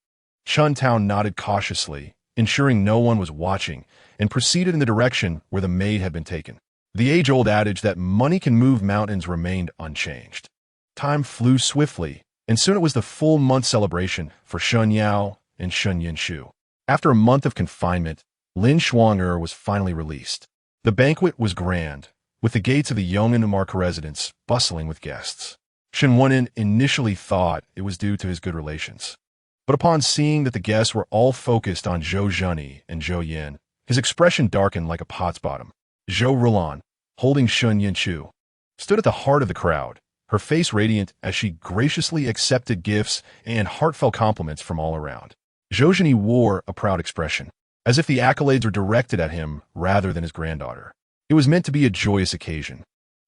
Chun Tao nodded cautiously, ensuring no one was watching, and proceeded in the direction where the maid had been taken. The age-old adage that money can move mountains remained unchanged. Time flew swiftly, and soon it was the full-month celebration for Shun Yao and Shun Shu. After a month of confinement, Lin Shuang'er was finally released. The banquet was grand, with the gates of the Yong'an Mark residence bustling with guests. Shen Wanin initially thought it was due to his good relations. But upon seeing that the guests were all focused on Zhou Zheni and Zhou Yin, his expression darkened like a pot's bottom. Zhou Rulan, holding Shun Shu, stood at the heart of the crowd, her face radiant as she graciously accepted gifts and heartfelt compliments from all around. Zhou Zheni wore a proud expression, as if the accolades were directed at him rather than his granddaughter. It was meant to be a joyous occasion.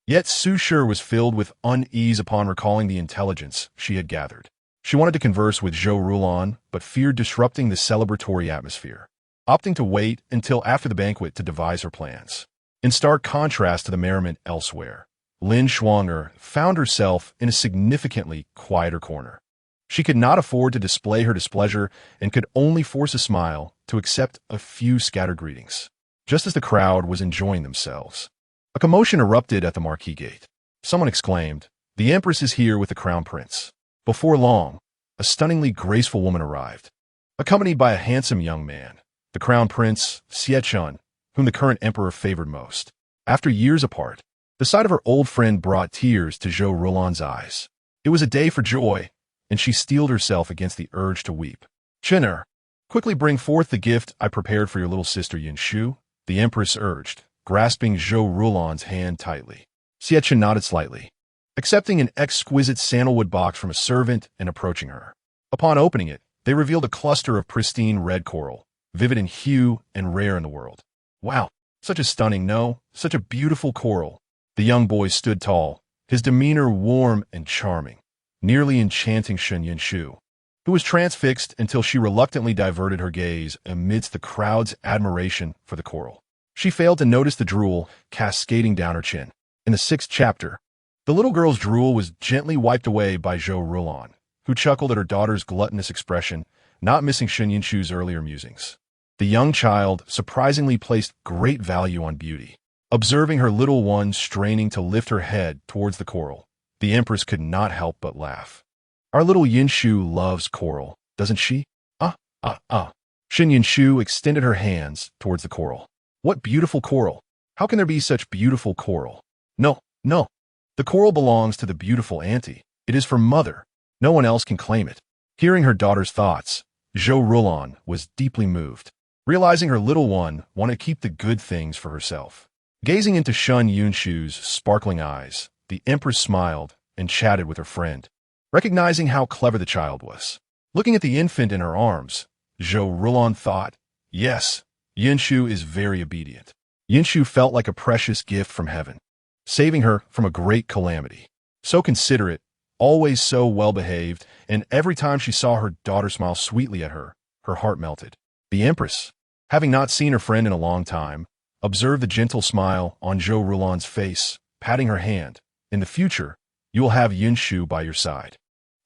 Yet Su Shi was filled with unease upon recalling the intelligence she had gathered. She wanted to converse with Zhou Rulan, but feared disrupting the celebratory atmosphere, opting to wait until after the banquet to devise her plans. In stark contrast to the merriment elsewhere, Lin Shuang'er found herself in a significantly quieter corner. She could not afford to display her displeasure and could only force a smile to accept a few scattered greetings. Just as the crowd was enjoying themselves, a commotion erupted at the marquee gate. Someone exclaimed, "The Empress is here with the Crown Prince." Before long, a stunningly graceful woman arrived, accompanied by a handsome young man, the Crown Prince, Xie, whom the current emperor favored most. After years apart, the sight of her old friend brought tears to Zhou Rulan's eyes. It was a day for joy, and she steeled herself against the urge to weep. "Chinner, quickly bring forth the gift I prepared for your little sister Yinshu," the Empress urged, grasping Zhou Rulan's hand tightly. Xie nodded slightly, accepting an exquisite sandalwood box from a servant and approaching her. Upon opening it, they revealed a cluster of pristine red coral, vivid in hue and rare in the world. "Wow, such a stunning, such a beautiful coral." The young boy stood tall, his demeanor warm and charming, nearly enchanting Shen Yinshu, who was transfixed until she reluctantly diverted her gaze amidst the crowd's admiration for the coral. She failed to notice the drool cascading down her chin. In the 6th chapter, the little girl's drool was gently wiped away by Zhou Rulan, who chuckled at her daughter's gluttonous expression, not missing Shen Yinshu's earlier musings. The young child surprisingly placed great value on beauty. Observing her little one straining to lift her head towards the coral, the Empress could not help but laugh. "Our little Yinshu loves coral, doesn't she?" Shen Yinshu extended her hands towards the coral. "What beautiful coral! How can there be such beautiful coral?" No. The coral belongs to the beautiful auntie. It is for mother. No one else can claim it." Hearing her daughter's thoughts, Zhou Rulan was deeply moved, realizing her little one wanted to keep the good things for herself. Gazing into Shen Yinshu's sparkling eyes, the Empress smiled and chatted with her friend, recognizing how clever the child was. Looking at the infant in her arms, Zhou Rulan thought, "Yes, Yinshu is very obedient." Yinshu felt like a precious gift from heaven, saving her from a great calamity. So considerate, always so well-behaved, and every time she saw her daughter smile sweetly at her, her heart melted. The Empress, having not seen her friend in a long time, observed the gentle smile on Zhou Rulan's face, patting her hand. "In the future, you will have Yinshu by your side."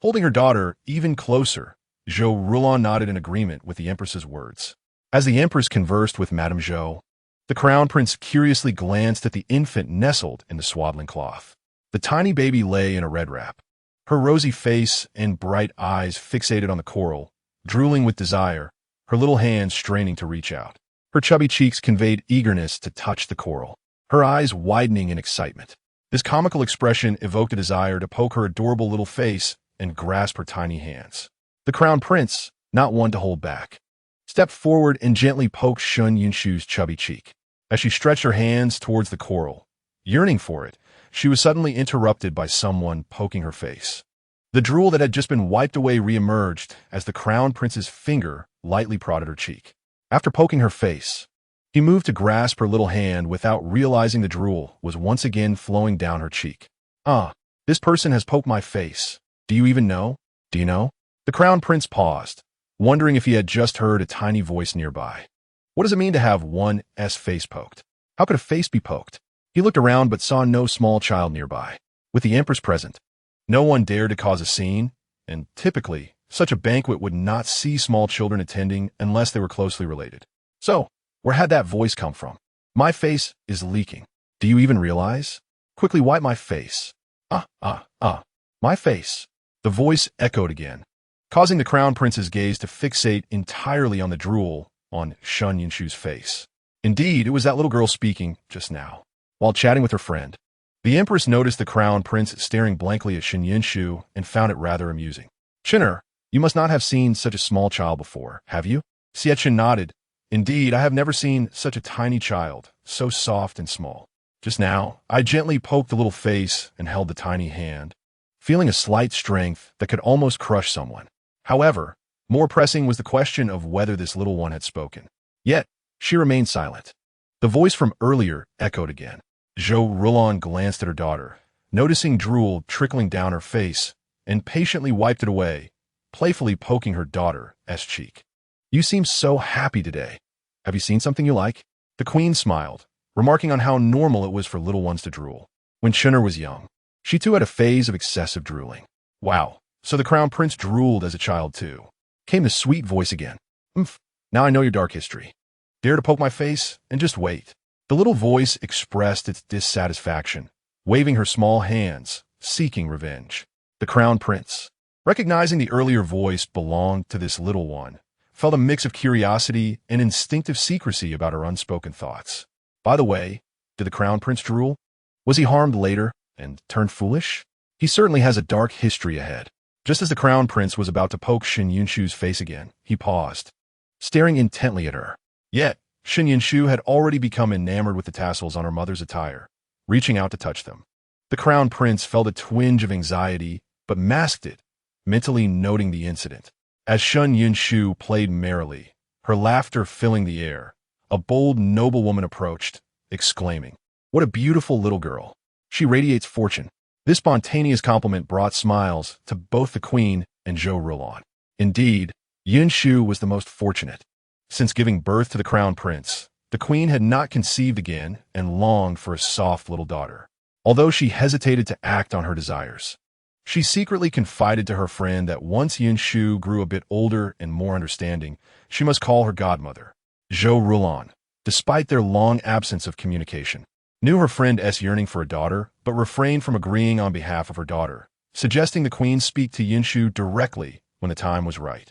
Holding her daughter even closer, Zhou Rulan nodded in agreement with the Empress's words. As the Empress conversed with Madame Zhou, the Crown Prince curiously glanced at the infant nestled in the swaddling cloth. The tiny baby lay in a red wrap, her rosy face and bright eyes fixated on the coral, drooling with desire, her little hands straining to reach out. Her chubby cheeks conveyed eagerness to touch the coral, her eyes widening in excitement. This comical expression evoked a desire to poke her adorable little face and grasp her tiny hands. The Crown Prince, not one to hold back, stepped forward and gently poked Shen Yinshu's chubby cheek. As she stretched her hands towards the coral, yearning for it, she was suddenly interrupted by someone poking her face. The drool that had just been wiped away reemerged as the Crown Prince's finger lightly prodded her cheek. After poking her face, he moved to grasp her little hand without realizing the drool was once again flowing down her cheek. This person has poked my face. Do you even know? Do you know?" The Crown Prince paused, wondering if he had just heard a tiny voice nearby. What does it mean to have one's face poked? How could a face be poked? He looked around but saw no small child nearby. With the Empress present, no one dared to cause a scene, and typically, such a banquet would not see small children attending unless they were closely related. So, where had that voice come from? "My face is leaking. Do you even realize? Quickly wipe my face." My face." The voice echoed again, causing the Crown Prince's gaze to fixate entirely on the drool on Shen Yinshu's face. Indeed, it was that little girl speaking just now. While chatting with her friend, the Empress noticed the Crown Prince staring blankly at Shen Yinshu and found it rather amusing. "Chinner, you must not have seen such a small child before, have you?" Xie nodded. "Indeed, I have never seen such a tiny child, so soft and small. Just now, I gently poked the little face and held the tiny hand, feeling a slight strength that could almost crush someone. However, more pressing was the question of whether this little one had spoken. Yet, she remained silent. The voice from earlier echoed again. Zhou Rulan glanced at her daughter, noticing drool trickling down her face, and patiently wiped it away, playfully poking her daughter's cheek. "You seem so happy today. Have you seen something you like?" The queen smiled, remarking on how normal it was for little ones to drool. when Shun'er was young. She too had a phase of excessive drooling. Wow, so the crown prince drooled as a child too. Came the sweet voice again. Umph, now I know your dark history. Dare to poke my face? And just wait. The little voice expressed its dissatisfaction, waving her small hands, seeking revenge. The crown prince, recognizing the earlier voice belonged to this little one, felt a mix of curiosity and instinctive secrecy about her unspoken thoughts. By the way, did the crown prince drool? Was he harmed later and turned foolish? He certainly has a dark history ahead. Just as the crown prince was about to poke Shin Yunshu's face again, he paused, staring intently at her. Yet, Shin Yunshu had already become enamored with the tassels on her mother's attire, reaching out to touch them. The crown prince felt a twinge of anxiety, but masked it, mentally noting the incident. As Shin Yunshu played merrily, her laughter filling the air, a bold noblewoman approached, exclaiming, "What a beautiful little girl. She radiates fortune." This spontaneous compliment brought smiles to both the queen and Zhou Rulon. Indeed, Yunshu was the most fortunate. Since giving birth to the crown prince, the queen had not conceived again and longed for a soft little daughter. Although she hesitated to act on her desires, she secretly confided to her friend that once Yunshu grew a bit older and more understanding, she must call her godmother. Zhou Rulon, despite their long absence of communication, knew her friend's yearning for a daughter, but refrained from agreeing on behalf of her daughter, suggesting the queen speak to Yunshu directly when the time was right.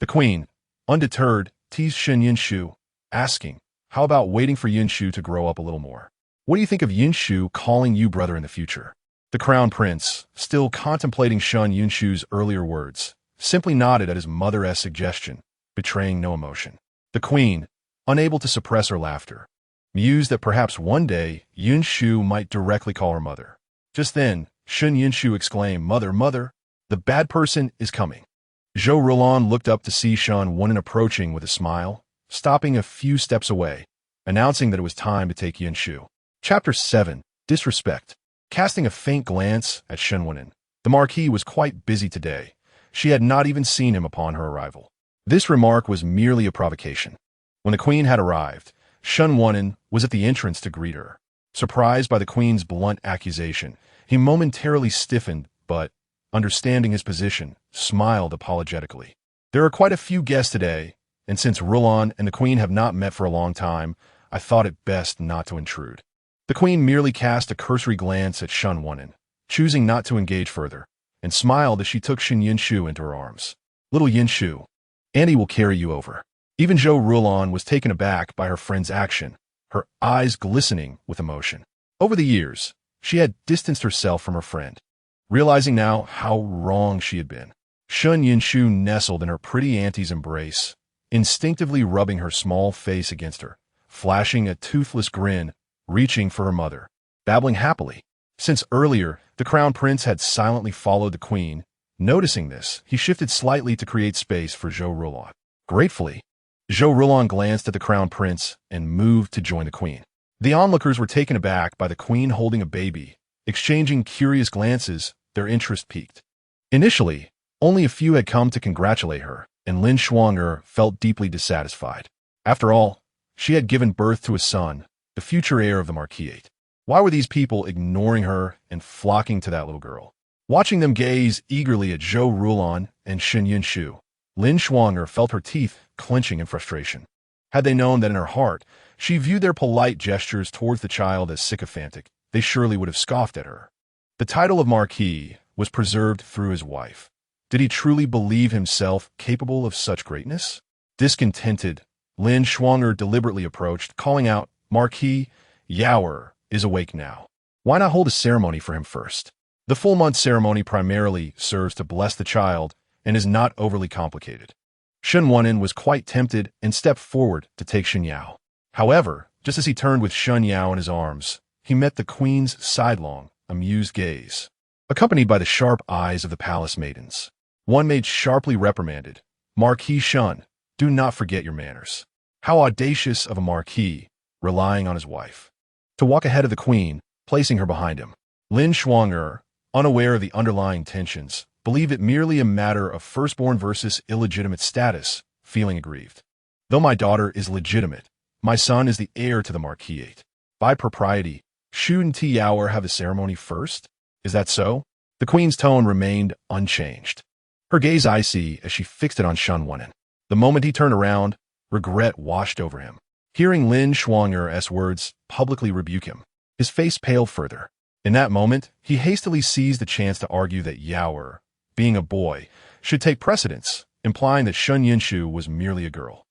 The queen, undeterred, teased Shin Yunshu, asking, "How about waiting for Yunshu to grow up a little more? What do you think of Yunshu calling you brother in the future?" The crown prince, still contemplating Shin Yunshu's earlier words, simply nodded at his mother's suggestion, betraying no emotion. The queen, unable to suppress her laughter, mused that perhaps one day Yunshu might directly call her mother. Just then, Shin Yunshu exclaimed, "Mother, mother, the bad person is coming." Zhou Rulon looked up to see Shan Wunen approaching with a smile, stopping a few steps away, announcing that it was time to take Yunshu. Chapter 7. Disrespect. Casting a faint glance at Shan Wunen, the Marquis was quite busy today. She had not even seen him upon her arrival. This remark was merely a provocation. When the queen had arrived, Shan Wunen was at the entrance to greet her. Surprised by the queen's blunt accusation, he momentarily stiffened, but, understanding his position, smiled apologetically. There are quite a few guests today, and since Rulon and the queen have not met for a long time, I thought it best not to intrude. The queen merely cast a cursory glance at Shan Wunen, choosing not to engage further, and smiled as she took Shin Yunshu into her arms. "Little Yunshu, Annie will carry you over." Even Zhou Rulon was taken aback by her friend's action, her eyes glistening with emotion. Over the years, she had distanced herself from her friend, realizing now how wrong she had been. Shin Yunshu nestled in her pretty auntie's embrace, instinctively rubbing her small face against her, flashing a toothless grin, reaching for her mother, babbling happily. Since earlier, the crown prince had silently followed the queen. Noticing this, he shifted slightly to create space for Zhou Rulon. Gratefully, Zhou Rulon glanced at the crown prince and moved to join the queen. The onlookers were taken aback by the queen holding a baby. Exchanging curious glances, their interest piqued. Initially, only a few had come to congratulate her, and Lin Shuang'er felt deeply dissatisfied. After all, she had given birth to a son, the future heir of the Marquis. Why were these people ignoring her and flocking to that little girl? Watching them gaze eagerly at Zhou Rulon and Shin Yunshu, Lin Shuang'er felt her teeth clenching in frustration. Had they known that in her heart, she viewed their polite gestures towards the child as sycophantic, they surely would have scoffed at her. The title of Marquis was preserved through his wife. Did he truly believe himself capable of such greatness? Discontented, Lin Shuang'er deliberately approached, calling out, "Marquis, Yaoer is awake now. Why not hold a ceremony for him first?" The full-month ceremony primarily serves to bless the child and is not overly complicated. Shen Wunen was quite tempted and stepped forward to take Shen Yao. However, just as he turned with Shen Yao in his arms, he met the queen's sidelong, amused gaze, accompanied by the sharp eyes of the palace maidens. One maid sharply reprimanded, "Marquis Shun, do not forget your manners." How audacious of a marquis, relying on his wife to walk ahead of the queen, placing her behind him. Lin Shuang'er, unaware of the underlying tensions, believed it merely a matter of firstborn versus illegitimate status, feeling aggrieved. Though my daughter is legitimate, my son is the heir to the marquisate. By propriety, Shouldn't Tiaoer have the ceremony first? Is that so? The queen's tone remained unchanged. Her gaze icy as she fixed it on Shen Wunen. The moment he turned around, regret washed over him. Hearing Lin Shuang'er's words publicly rebuke him, his face paled further. In that moment, he hastily seized the chance to argue that Yaoer, being a boy, should take precedence, implying that Shen Yunshu was merely a girl.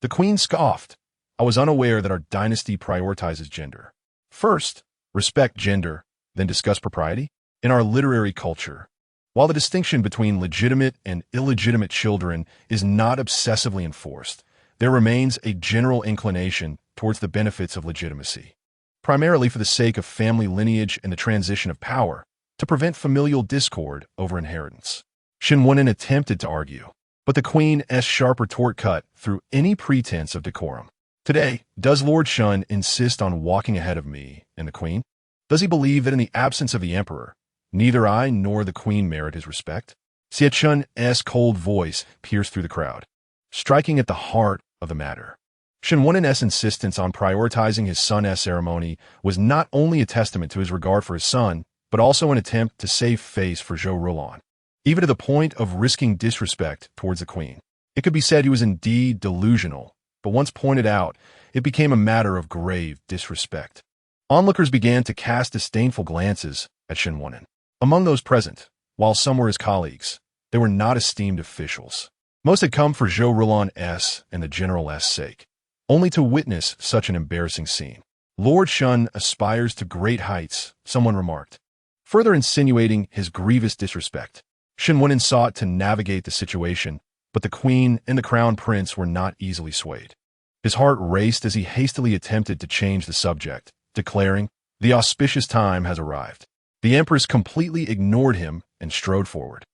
The queen scoffed. I was unaware that our dynasty prioritizes gender. First, respect gender, then discuss propriety. In our literary culture, while the distinction between legitimate and illegitimate children is not obsessively enforced, there remains a general inclination towards the benefits of legitimacy, primarily for the sake of family lineage and the transition of power, to prevent familial discord over inheritance. Shen Wunen attempted to argue, but the queen's sharp retort cut through any pretense of decorum. Today, does Lord Shen insist on walking ahead of me and the queen? Does he believe that in the absence of the emperor, neither I nor the queen merit his respect? Xie Chun's cold voice pierced through the crowd, striking at the heart of the matter. Shen Wunen's insistence on prioritizing his son's ceremony was not only a testament to his regard for his son, but also an attempt to save face for Zhou Rulan, even to the point of risking disrespect towards the queen. It could be said he was indeed delusional, but once pointed out, it became a matter of grave disrespect. Onlookers began to cast disdainful glances at Shen Wunen. Among those present, while some were his colleagues, they were not esteemed officials. Most had come for Zhou Rulan's and the general's sake, only to witness such an embarrassing scene. Lord Shen aspires to great heights, someone remarked, further insinuating his grievous disrespect. Shen Wunen sought to navigate the situation, but the queen and the crown prince were not easily swayed. His heart raced as he hastily attempted to change the subject, declaring, "The auspicious time has arrived." The Empress completely ignored him and strode forward.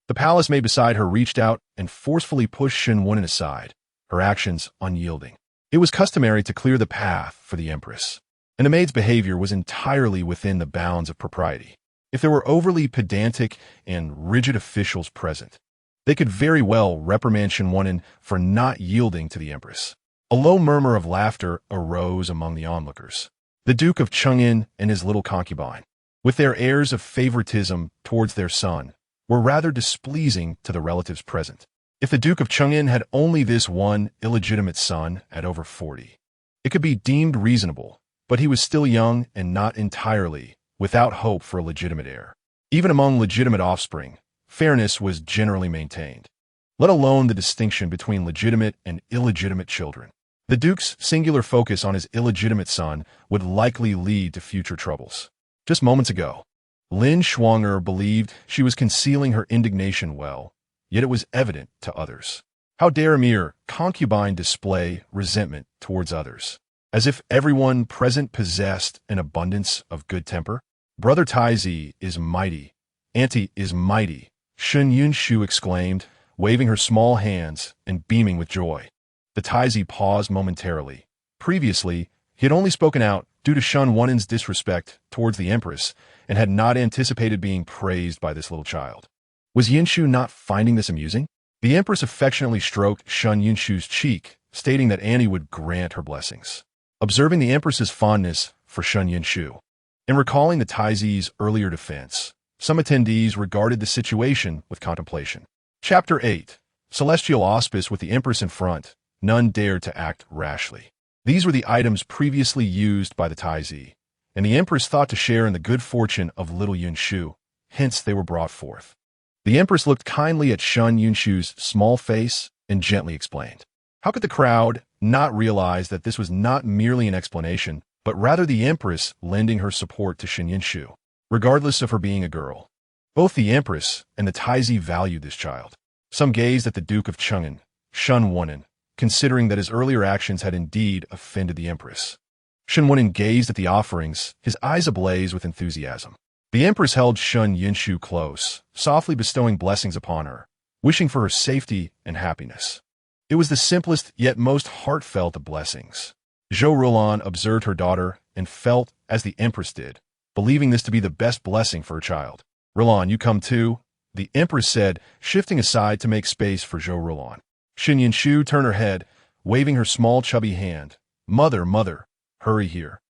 The palace maid beside her reached out and forcefully pushed Shen Wunen aside, her actions unyielding. It was customary to clear the path for the Empress, and the maid's behavior was entirely within the bounds of propriety. If there were overly pedantic and rigid officials present, they could very well reprimand Shen Wunen for not yielding to the Empress. A low murmur of laughter arose among the onlookers. The Duke of Cheng'an and his little concubine, with their airs of favoritism towards their son, were rather displeasing to the relatives present. If the Duke of Cheng'an had only this one illegitimate son at over 40, it could be deemed reasonable, but he was still young and not entirely without hope for a legitimate heir. Even among legitimate offspring, fairness was generally maintained, let alone the distinction between legitimate and illegitimate children. The Duke's singular focus on his illegitimate son would likely lead to future troubles. Just moments ago, Lin Shuang'er believed she was concealing her indignation well, yet it was evident to others. How dare a mere concubine display resentment towards others, as if everyone present possessed an abundance of good temper? Brother Taizi is mighty, Auntie is mighty, Shen Yunshu exclaimed, waving her small hands and beaming with joy. The Taizi paused momentarily. Previously, he had only spoken out due to Shen Wunen's disrespect towards the Empress and had not anticipated being praised by this little child. Was Yunshu not finding this amusing? The Empress affectionately stroked Shen Yunshu's cheek, stating that Annie would grant her blessings. Observing the Empress's fondness for Shen Yunshu, and recalling the Taizi's earlier defense, some attendees regarded the situation with contemplation. Chapter 8. Celestial Auspice. With the Empress in front, none dared to act rashly. These were the items previously used by the Taizi, and the Empress thought to share in the good fortune of little Yunshu, hence they were brought forth. The Empress looked kindly at Shen Yunshu's small face and gently explained. How could the crowd not realize that this was not merely an explanation, but rather the Empress lending her support to Shen Yunshu, regardless of her being a girl? Both the Empress and the Taizi valued this child. Some gazed at the Duke of Cheng'an, Shen Wunen, considering that his earlier actions had indeed offended the Empress. Shen Wunen gazed at the offerings, his eyes ablaze with enthusiasm. The Empress held Shen Yunshu close, softly bestowing blessings upon her, wishing for her safety and happiness. It was the simplest yet most heartfelt of blessings. Zhou Rulan observed her daughter and felt as the Empress did, believing this to be the best blessing for her child. "Rulan, you come too?" the Empress said, shifting aside to make space for Zhou Rulan. Shen Yunshu turned her head, waving her small chubby hand. Mother, hurry here."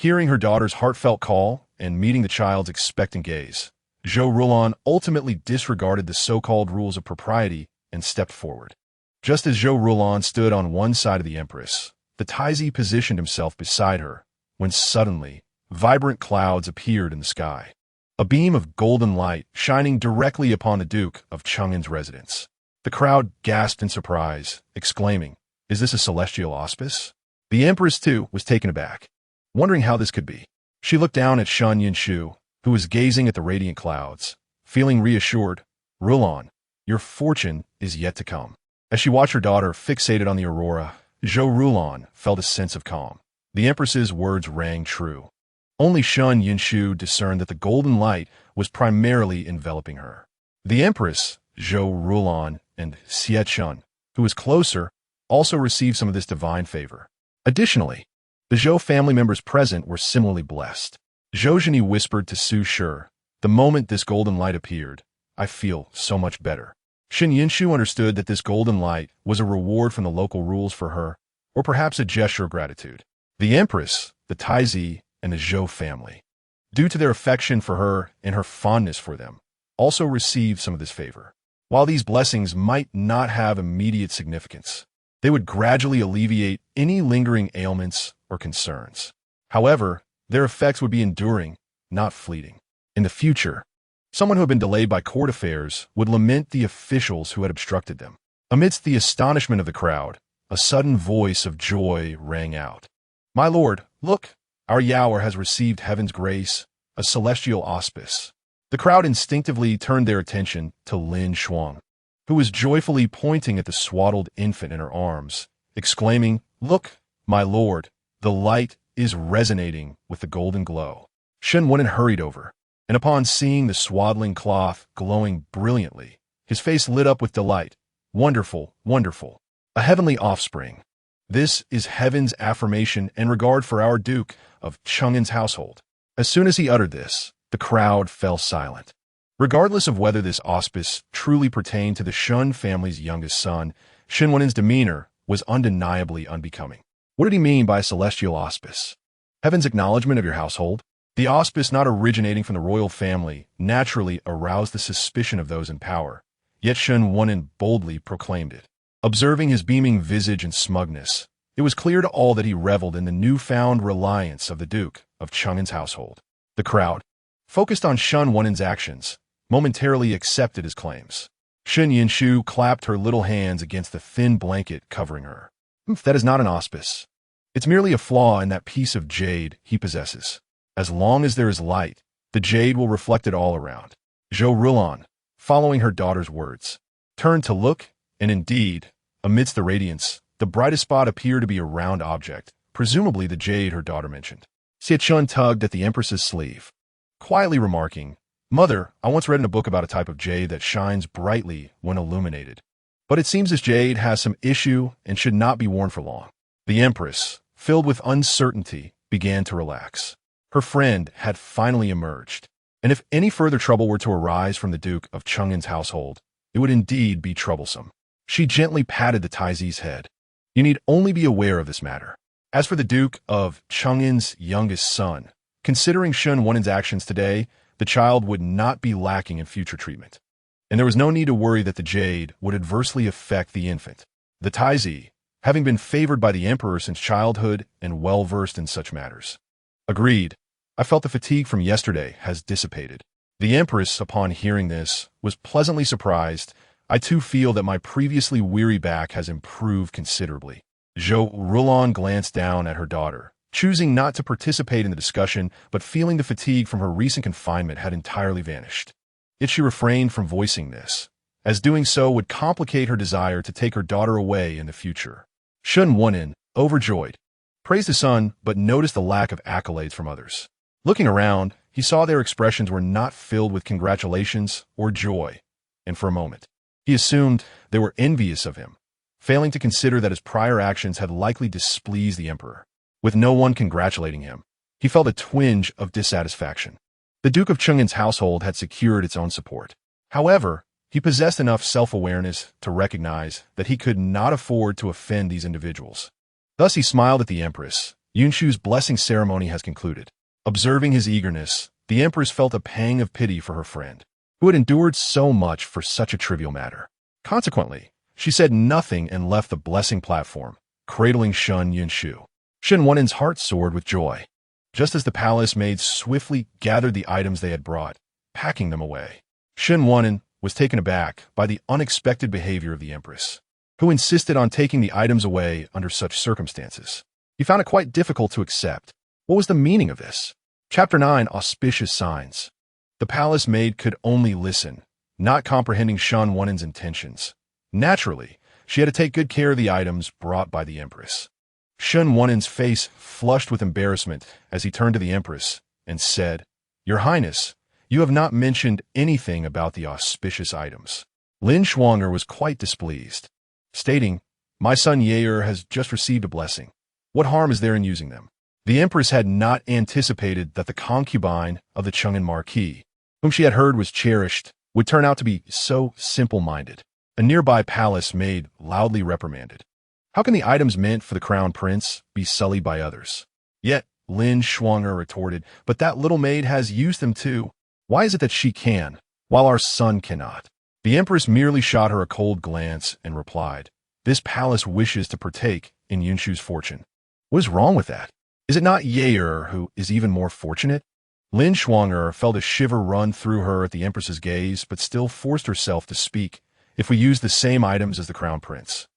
Hearing her daughter's heartfelt call and meeting the child's expectant gaze, Zhou Rulon ultimately disregarded the so-called rules of propriety and stepped forward. Just as Zhou Rulon stood on one side of the Empress, the Taizi positioned himself beside her, when suddenly, vibrant clouds appeared in the sky. A beam of golden light shining directly upon the Duke of Chang'an's residence. The crowd gasped in surprise, exclaiming, "Is this a celestial auspice?" The Empress, too, was taken aback, wondering how this could be. She looked down at Shun Yinshu, who was gazing at the radiant clouds, feeling reassured. "Rulon, your fortune is yet to come." As she watched her daughter fixated on the aurora, Zhou Rulon felt a sense of calm. The Empress's words rang true. Only Shun Yinshu discerned that the golden light was primarily enveloping her. The Empress, Zhou Rulon, and Xie Chun, who was closer, also received some of this divine favor. Additionally, the Zhou family members present were similarly blessed. Zhou Zhini whispered to Su Shi, "The moment this golden light appeared, I feel so much better." Shin Yinshu understood that this golden light was a reward from the local rules for her, or perhaps a gesture of gratitude. The Empress, the Taizi, and the Zhou family, due to their affection for her and her fondness for them, also received some of this favor. While these blessings might not have immediate significance, they would gradually alleviate any lingering ailments or concerns. However, their effects would be enduring, not fleeting. In the future, someone who had been delayed by court affairs would lament the officials who had obstructed them. Amidst the astonishment of the crowd, a sudden voice of joy rang out. "My lord, look! Our Yaoer has received heaven's grace, a celestial auspice." The crowd instinctively turned their attention to Lin Shuang, who was joyfully pointing at the swaddled infant in her arms, exclaiming, "Look, my lord, the light is resonating with the golden glow." Shen Wunen hurried over, and upon seeing the swaddling cloth glowing brilliantly, his face lit up with delight. "Wonderful, wonderful. A heavenly offspring. This is heaven's affirmation and regard for our Duke of Chang'an's household." As soon as he uttered this, the crowd fell silent. Regardless of whether this auspice truly pertained to the Shun family's youngest son, Shen Wunen's demeanor was undeniably unbecoming. What did he mean by a celestial auspice? Heaven's acknowledgement of your household? The auspice not originating from the royal family naturally aroused the suspicion of those in power, yet Shen Wunen boldly proclaimed it. Observing his beaming visage and smugness, it was clear to all that he reveled in the newfound reliance of the Duke of Chang'an's household. The crowd, focused on Shen Wunen's actions, momentarily accepted his claims. Shen Yinshu clapped her little hands against the thin blanket covering her. "That is not an auspice. It's merely a flaw in that piece of jade he possesses. As long as there is light, the jade will reflect it all around." Zhou Rulon, following her daughter's words, turned to look, and indeed, amidst the radiance, the brightest spot appeared to be a round object, presumably the jade her daughter mentioned. Xie Chun tugged at the Empress's sleeve, quietly remarking, "Mother, I once read in a book about a type of jade that shines brightly when illuminated. But it seems this jade has some issue and should not be worn for long." The Empress, filled with uncertainty, began to relax. Her friend had finally emerged, and if any further trouble were to arise from the Duke of Chang'an's household, it would indeed be troublesome. She gently patted the Taizi's head. "You need only be aware of this matter. As for the Duke of Chang'an's youngest son, considering Shen Wunen's actions today, the child would not be lacking in future treatment. And there was no need to worry that the jade would adversely affect the infant. The Taizi, having been favored by the Emperor since childhood and well-versed in such matters." "Agreed. I felt the fatigue from yesterday has dissipated." The Empress, upon hearing this, was pleasantly surprised. "I too feel that my previously weary back has improved considerably." Zhou Rulon glanced down at her daughter, choosing not to participate in the discussion, but feeling the fatigue from her recent confinement had entirely vanished. Yet she refrained from voicing this, as doing so would complicate her desire to take her daughter away in the future. Shen Wunen, overjoyed, praised his son, but noticed the lack of accolades from others. Looking around, he saw their expressions were not filled with congratulations or joy, and for a moment, he assumed they were envious of him, failing to consider that his prior actions had likely displeased the Emperor. With no one congratulating him, he felt a twinge of dissatisfaction. The Duke of Chang'an's household had secured its own support. However, he possessed enough self-awareness to recognize that he could not afford to offend these individuals. Thus he smiled at the Empress, Yunshu's blessing ceremony has concluded. Observing his eagerness, the Empress felt a pang of pity for her friend, who had endured so much for such a trivial matter. Consequently, she said nothing and left the blessing platform, cradling Shun Yunshu. Shen Wunin's heart soared with joy. Just as the palace maids swiftly gathered the items they had brought, packing them away, Shen Wunin was taken aback by the unexpected behavior of the Empress, who insisted on taking the items away under such circumstances. He found it quite difficult to accept. What was the meaning of this? Chapter 9, Auspicious Signs. The palace maid could only listen, not comprehending Shen Wunin's intentions. Naturally, she had to take good care of the items brought by the Empress. Shen Wunin's face flushed with embarrassment as he turned to the Empress and said, "Your Highness, you have not mentioned anything about the auspicious items." Lin Shuang'er was quite displeased, stating, "My son Yair has just received a blessing. What harm is there in using them?" The Empress had not anticipated that the concubine of the Chang'an Marquis, whom she had heard was cherished, would turn out to be so simple-minded. A nearby palace maid loudly reprimanded, "How can the items meant for the crown prince be sullied by others?" Yet, Lin Shuang'er retorted, "But that little maid has used them too. Why is it that she can, while our son cannot?" The Empress merely shot her a cold glance and replied, "This palace wishes to partake in Yunshu's fortune." What is wrong with that? Is it not Yair who is even more fortunate? Lin Shuang'er felt a shiver run through her at the Empress's gaze, but still forced herself to speak. "If we use the same items as the crown prince,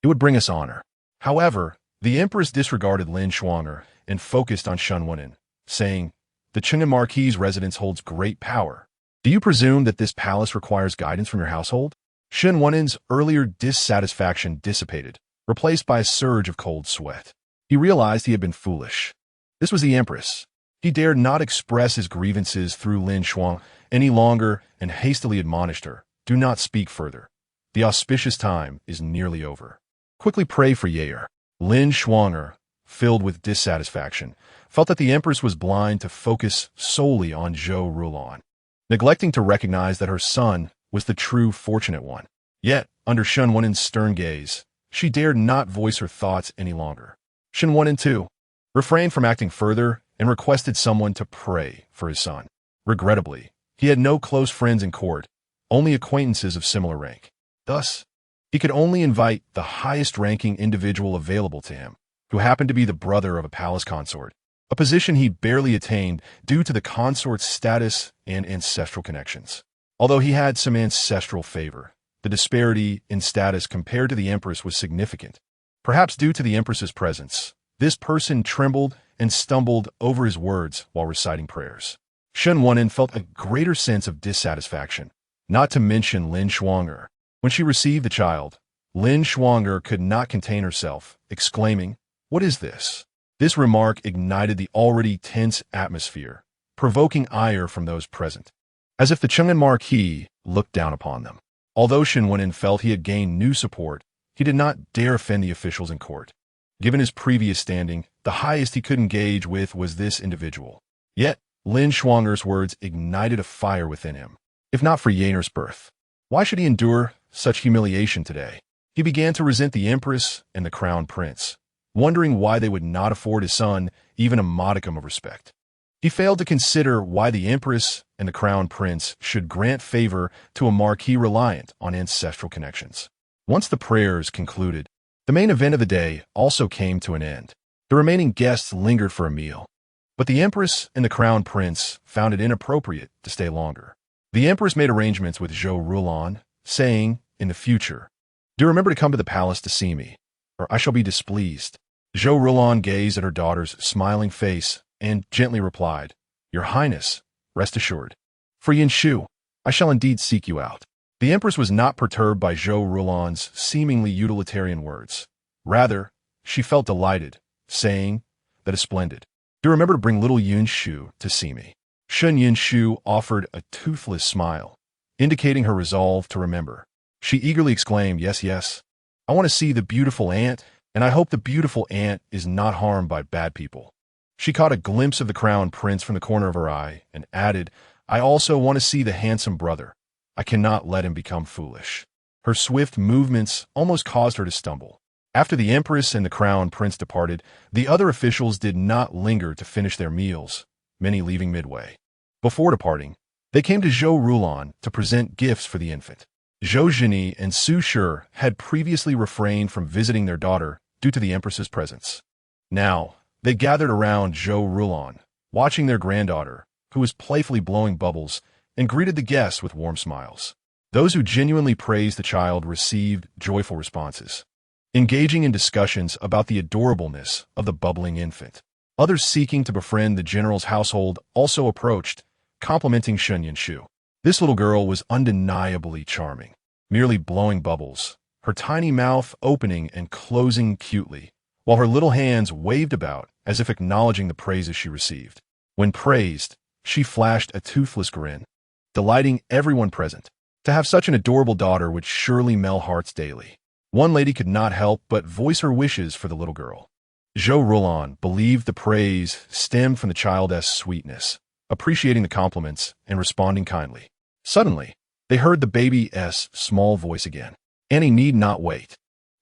it would bring us honor." However, the Empress disregarded Lin Shuang'er and focused on Shen Wunin, saying, "The Chang'an Marquis' residence holds great power. Do you presume that this palace requires guidance from your household?" Shen Wunin's earlier dissatisfaction dissipated, replaced by a surge of cold sweat. He realized he had been foolish. This was the Empress. He dared not express his grievances through Lin Shuang any longer and hastily admonished her, "Do not speak further. The auspicious time is nearly over. Quickly pray for Yair." Lin Shuang'er, filled with dissatisfaction, felt that the Empress was blind to focus solely on Zhou Rulon, neglecting to recognize that her son was the true fortunate one. Yet, under Shen Wunin's stern gaze, she dared not voice her thoughts any longer. Shen Wunin, too, refrained from acting further and requested someone to pray for his son. Regrettably, he had no close friends in court, only acquaintances of similar rank. Thus, he could only invite the highest-ranking individual available to him, who happened to be the brother of a palace consort, a position he barely attained due to the consort's status and ancestral connections. Although he had some ancestral favor, the disparity in status compared to the Empress was significant. Perhaps due to the Empress's presence, this person trembled and stumbled over his words while reciting prayers. Shen Wunin felt a greater sense of dissatisfaction, not to mention Lin Shuang'er. When she received the child, Lin Shuang'er could not contain herself, exclaiming, "What is this?" This remark ignited the already tense atmosphere, provoking ire from those present, as if the Chang'an Marquis looked down upon them. Although Shen Wunin felt he had gained new support, he did not dare offend the officials in court. Given his previous standing, the highest he could engage with was this individual. Yet, Lin Shuang'er's words ignited a fire within him. If not for Yair's birth, why should he endure such humiliation today? He began to resent the Empress and the Crown Prince, wondering why they would not afford his son even a modicum of respect. He failed to consider why the Empress and the Crown Prince should grant favor to a marquis reliant on ancestral connections. Once the prayers concluded, the main event of the day also came to an end. The remaining guests lingered for a meal, but the Empress and the Crown Prince found it inappropriate to stay longer. The Empress made arrangements with Zhou Rulon, saying, in the future, "Do remember to come to the palace to see me, or I shall be displeased." Zhou Rulon gazed at her daughter's smiling face and gently replied, "Your Highness, rest assured. For Yunshu, I shall indeed seek you out." The Empress was not perturbed by Zhou Rulon's seemingly utilitarian words. Rather, she felt delighted, saying, "That is splendid. Do remember to bring little Yunshu to see me." Shen Yunshu offered a toothless smile, indicating her resolve to remember. She eagerly exclaimed, "Yes, yes. I want to see the beautiful aunt, and I hope the beautiful aunt is not harmed by bad people." She caught a glimpse of the Crown Prince from the corner of her eye and added, "I also want to see the handsome brother. I cannot let him become foolish." Her swift movements almost caused her to stumble. After the Empress and the Crown Prince departed, the other officials did not linger to finish their meals, many leaving midway. Before departing, they came to Zhou Rulan to present gifts for the infant. Zhou Zhini and Su Shi had previously refrained from visiting their daughter due to the Empress's presence. Now, they gathered around Zhou Rulan, watching their granddaughter, who was playfully blowing bubbles, and greeted the guests with warm smiles. Those who genuinely praised the child received joyful responses, engaging in discussions about the adorableness of the bubbling infant. Others seeking to befriend the general's household also approached, complimenting Shen Yanshu. This little girl was undeniably charming, merely blowing bubbles, her tiny mouth opening and closing cutely, while her little hands waved about as if acknowledging the praises she received. When praised, she flashed a toothless grin, delighting everyone present. To have such an adorable daughter would surely melt hearts daily. One lady could not help but voice her wishes for the little girl. Zhou Rulan believed the praise stemmed from the child's sweetness, appreciating the compliments and responding kindly. Suddenly, they heard the baby's small voice again. Annie need not wait.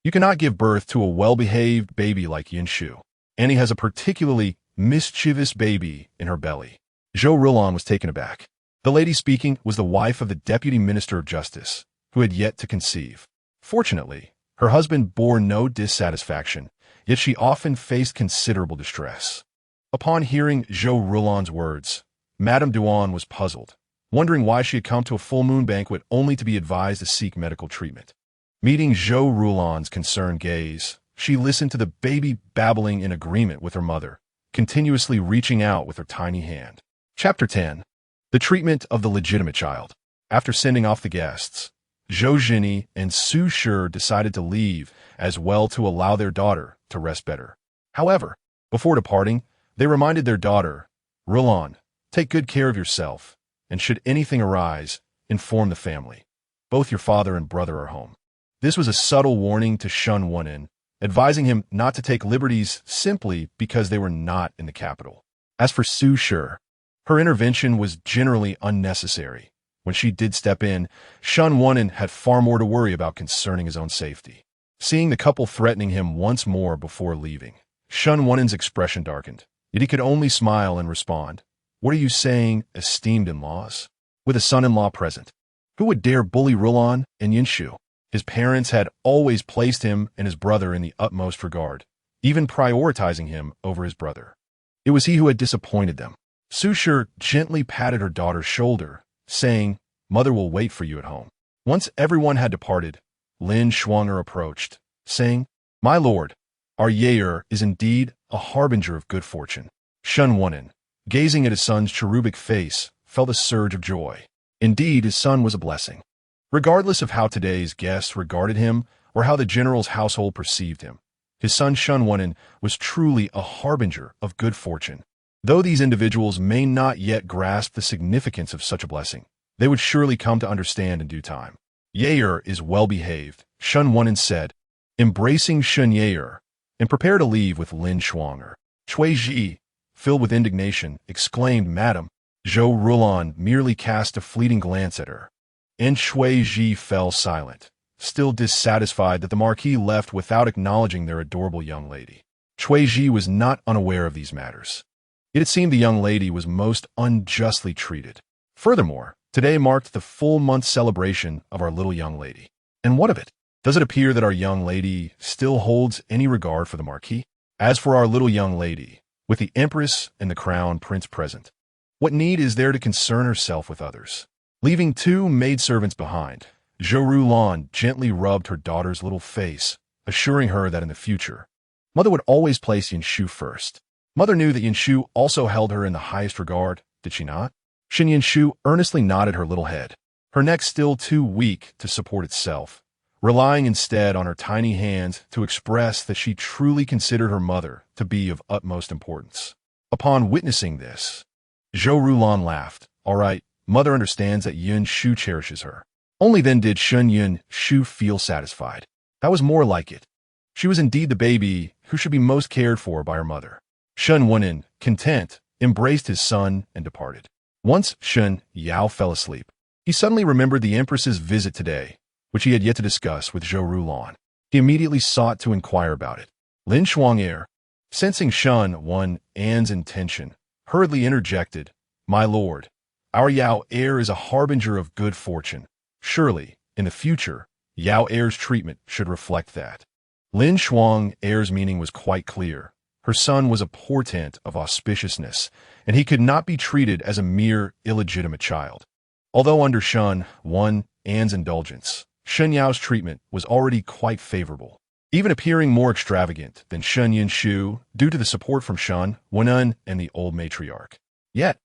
You cannot give birth to a well-behaved baby like Yanshu. Annie has a particularly mischievous baby in her belly. Zhou Rulan was taken aback. The lady speaking was the wife of the Deputy Minister of Justice, who had yet to conceive. Fortunately, her husband bore no dissatisfaction, yet she often faced considerable distress. Upon hearing Zhou Rulan's words, Madame Duan was puzzled, wondering why she had come to a full moon banquet only to be advised to seek medical treatment. Meeting Zhou Rulan's concerned gaze, she listened to the baby babbling in agreement with her mother, continuously reaching out with her tiny hand. Chapter 10. The Treatment of the Legitimate Child. After sending off the guests, Zhou Zhini and Su Shi decided to leave as well to allow their daughter to rest better. However, before departing, they reminded their daughter, Rulan, take good care of yourself, and should anything arise, inform the family. Both your father and brother are home. This was a subtle warning to Shen Wunen, advising him not to take liberties simply because they were not in the capital. As for Su Shi, her intervention was generally unnecessary. When she did step in, Shen Wunen had far more to worry about concerning his own safety. Seeing the couple threatening him once more before leaving, Shen Wunen's expression darkened, yet he could only smile and respond, "What are you saying, esteemed in-laws?" With a son-in-law present, who would dare bully Rulan and Yanshu? His parents had always placed him and his brother in the utmost regard, even prioritizing him over his brother. It was he who had disappointed them. Su Shi gently patted her daughter's shoulder, saying, "Mother will wait for you at home." Once everyone had departed, Lin Shuang'er approached, saying, "My lord, our Yair is indeed a harbinger of good fortune." Shen Wunen, gazing at his son's cherubic face, felt a surge of joy. Indeed, his son was a blessing. Regardless of how today's guests regarded him or how the general's household perceived him, his son Shen Wunen was truly a harbinger of good fortune. Though these individuals may not yet grasp the significance of such a blessing, they would surely come to understand in due time. Yair is well-behaved, Shen Wunen said, embracing Shen Yair, and prepared to leave with Lin Shuang'er. Cui Ji, filled with indignation, exclaimed, "Madam." Zhou Rulan merely cast a fleeting glance at her, and Cui Ji fell silent, still dissatisfied that the Marquis left without acknowledging their adorable young lady. Cui Ji was not unaware of these matters. It seemed the young lady was most unjustly treated. Furthermore, today marked the full-month celebration of our little young lady. And what of it? Does it appear that our young lady still holds any regard for the Marquis? As for our little young lady, with the Empress and the Crown Prince present, what need is there to concern herself with others? Leaving 2 maidservants behind, Zhou Rulan gently rubbed her daughter's little face, assuring her that in the future, Mother would always place Yanshu first. Mother knew that Yanshu also held her in the highest regard, did she not? Shen Yanshu earnestly nodded her little head, her neck still too weak to support itself, relying instead on her tiny hands to express that she truly considered her mother to be of utmost importance. Upon witnessing this, Zhou Rulan laughed. All right, Mother understands that Yanshu cherishes her. Only then did Shen Yanshu feel satisfied. That was more like it. She was indeed the baby who should be most cared for by her mother. Shen Wunen, content, embraced his son and departed. Once Shen Yao fell asleep, he suddenly remembered the Empress's visit today, which he had yet to discuss with Zhou Rulan. He immediately sought to inquire about it. Lin Shuang, sensing Shun Wan An's intention, hurriedly interjected, "My lord, our Yao heir is a harbinger of good fortune. Surely, in the future, Yao heir's treatment should reflect that." Lin Shuang heir's meaning was quite clear. Her son was a portent of auspiciousness, and he could not be treated as a mere illegitimate child. Although under Shun Wan An's indulgence, Shen Yao's treatment was already quite favorable, even appearing more extravagant than Shen Yinshu due to the support from Shun Wanan and the old matriarch. Yet,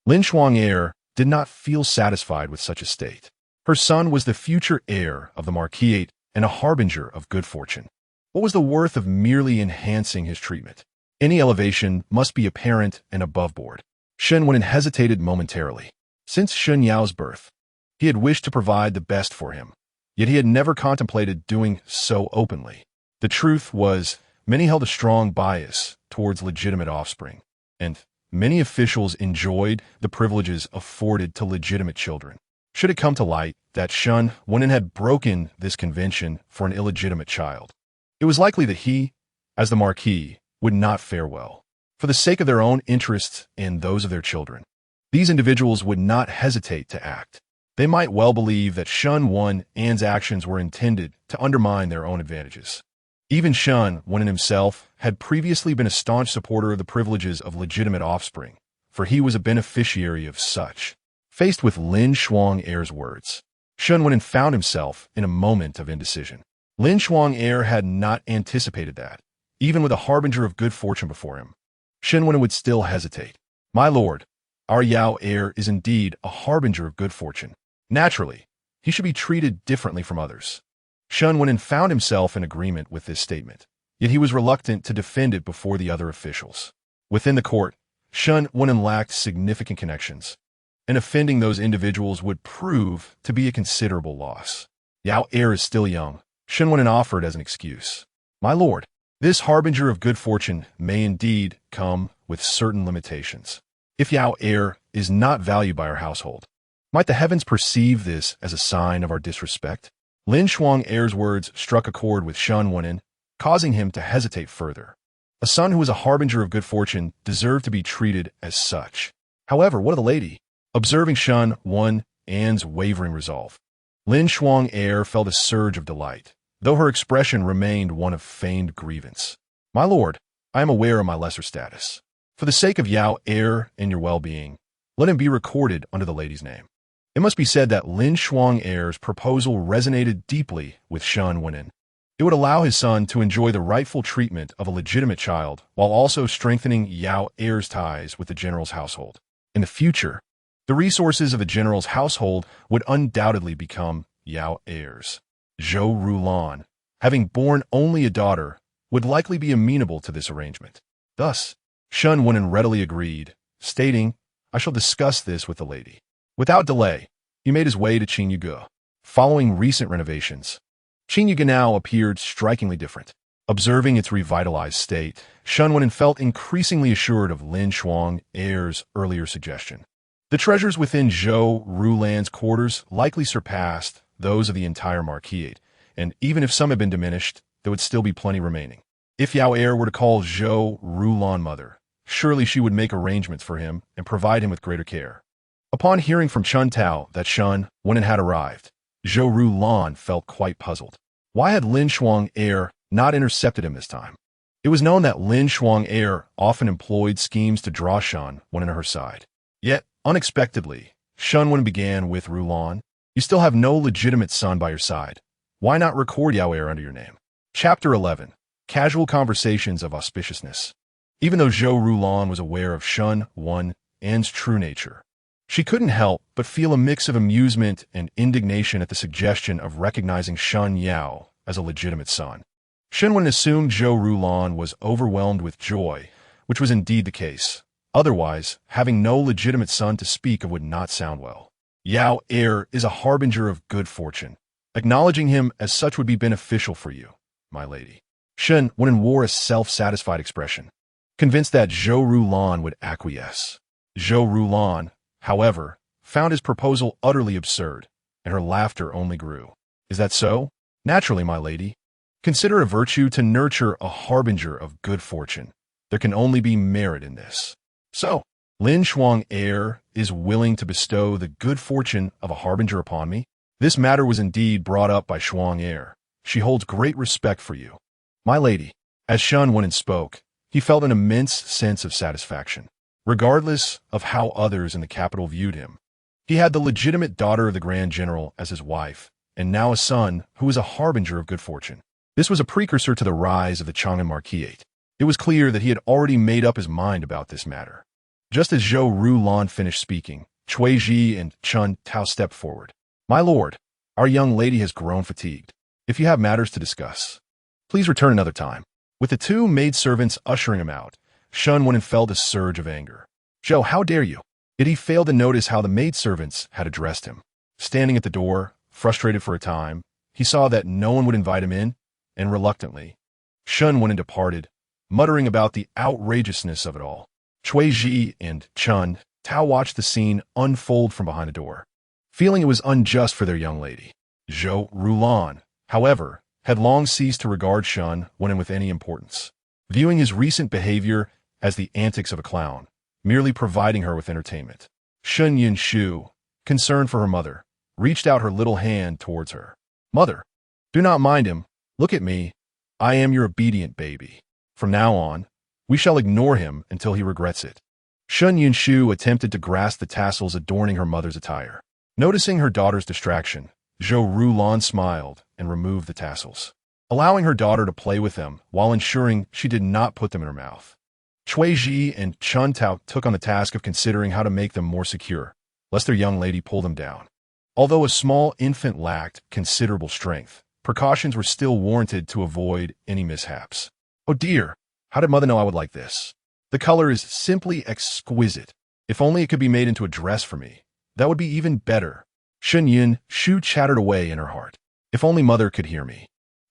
Lin Shuang did not feel satisfied with such a state. Her son was the future heir of the marquisate and a harbinger of good fortune. What was the worth of merely enhancing his treatment? Any elevation must be apparent and above board. Shen Wan hesitated momentarily. Since Shen Yao's birth, he had wished to provide the best for him, yet he had never contemplated doing so openly. The truth was, many held a strong bias towards legitimate offspring, and many officials enjoyed the privileges afforded to legitimate children. Should it come to light that Shun Wan had broken this convention for an illegitimate child, it was likely that he, as the Marquis, would not fare well. For the sake of their own interests and those of their children, these individuals would not hesitate to act. They might well believe that Shun Wan An's actions were intended to undermine their own advantages. Even Shun Wan himself had previously been a staunch supporter of the privileges of legitimate offspring, for he was a beneficiary of such. Faced with Lin Shuang words, Shun Wan found himself in a moment of indecision. Lin Shuang had not anticipated that, even with a harbinger of good fortune before him, Shen Wan would still hesitate. "My lord, our Yao heir is indeed a harbinger of good fortune. Naturally, he should be treated differently from others." Shen Wan found himself in agreement with this statement, yet he was reluctant to defend it before the other officials. Within the court, Shen Wan lacked significant connections, and offending those individuals would prove to be a considerable loss. Yao heir is still young, Shen Wan offered as an excuse. "My lord, this harbinger of good fortune may indeed come with certain limitations. If Yao heir is not valued by our household, might the heavens perceive this as a sign of our disrespect?" Lin Shuang words struck a chord with Shun Wan, causing him to hesitate further. A son who was a harbinger of good fortune deserved to be treated as such. However, what of the lady? Observing Shun Wan's wavering resolve, Lin Shuang felt a surge of delight, though her expression remained one of feigned grievance. "My lord, I am aware of my lesser status. For the sake of Yao heir and your well-being, let him be recorded under the lady's name." It must be said that Lin Shuang's proposal resonated deeply with Shun Wan. It would allow his son to enjoy the rightful treatment of a legitimate child while also strengthening Yao heir's ties with the general's household. In the future, the resources of the general's household would undoubtedly become Yao heir's. Zhou Rulan, having borne only a daughter, would likely be amenable to this arrangement. Thus, Shun Wan readily agreed, stating, "I shall discuss this with the lady." Without delay, he made his way to Qingyuge. Following recent renovations, Qingyuge now appeared strikingly different. Observing its revitalized state, Shun Wan felt increasingly assured of Lin Shuang's earlier suggestion. The treasures within Zhou Rulan's quarters likely surpassed those of the entire marquisate, and even if some had been diminished, there would still be plenty remaining. If Yao heir were to call Zhou Rulan mother, surely she would make arrangements for him and provide him with greater care. Upon hearing from Chun Tao that Shun Wan had arrived, Zhou Rulan felt quite puzzled. Why had Lin Shuang not intercepted him this time? It was known that Lin Shuang often employed schemes to draw Shun Wan to her side. Yet, unexpectedly, Shun Wan began with Rulan. "You still have no legitimate son by your side. Why not record Yao heir under your name?" Chapter 11. Casual Conversations of Auspiciousness. Even though Zhou Rulan was aware of Shun Wan's true nature, she couldn't help but feel a mix of amusement and indignation at the suggestion of recognizing Shun Yao as a legitimate son. Shen Wan assumed Zhou Rulan was overwhelmed with joy, which was indeed the case. Otherwise, having no legitimate son to speak of would not sound well. "Yao heir is a harbinger of good fortune. Acknowledging him as such would be beneficial for you, my lady." Shen Wan wore a self-satisfied expression, convinced that Zhou Rulan would acquiesce. Zhou Rulan, however, found his proposal utterly absurd, and her laughter only grew. "Is that so?" "Naturally, my lady. Consider a virtue to nurture a harbinger of good fortune. There can only be merit in this. So, Lin Shuang heir is willing to bestow the good fortune of a harbinger upon me? This matter was indeed brought up by Shuang heir. She holds great respect for you. My lady. As Shun went and spoke, he felt an immense sense of satisfaction. Regardless of how others in the capital viewed him, he had the legitimate daughter of the Grand General as his wife, and now a son who was a harbinger of good fortune. This was a precursor to the rise of the Chang'an Marquisate. It was clear that he had already made up his mind about this matter. Just as Zhou Rulan finished speaking, Cui Ji and Chun Tao stepped forward. My lord, our young lady has grown fatigued. If you have matters to discuss, please return another time. With the two maidservants ushering him out, Shun went and felt a surge of anger. Zhou, how dare you? Yet he failed to notice how the maidservants had addressed him. Standing at the door, frustrated for a time, he saw that no one would invite him in, and reluctantly, Shun went and departed, muttering about the outrageousness of it all. Cui Ji and Chun Tao watched the scene unfold from behind the door, feeling it was unjust for their young lady. Zhou Rulan, however, had long ceased to regard Shun when with any importance, viewing his recent behavior as the antics of a clown, merely providing her with entertainment. Shun Yunshu, concerned for her mother, reached out her little hand towards her. Mother, do not mind him. Look at me. I am your obedient baby. From now on, we shall ignore him until he regrets it. Shun Yunshu attempted to grasp the tassels adorning her mother's attire. Noticing her daughter's distraction, Zhou Rulan smiled and removed the tassels, allowing her daughter to play with them while ensuring she did not put them in her mouth. Cui Ji and Chun Tao took on the task of considering how to make them more secure, lest their young lady pull them down. Although a small infant lacked considerable strength, precautions were still warranted to avoid any mishaps. Oh dear, how did mother know I would like this? The color is simply exquisite. If only it could be made into a dress for me, that would be even better. Shun Yin Shu chattered away in her heart. If only mother could hear me.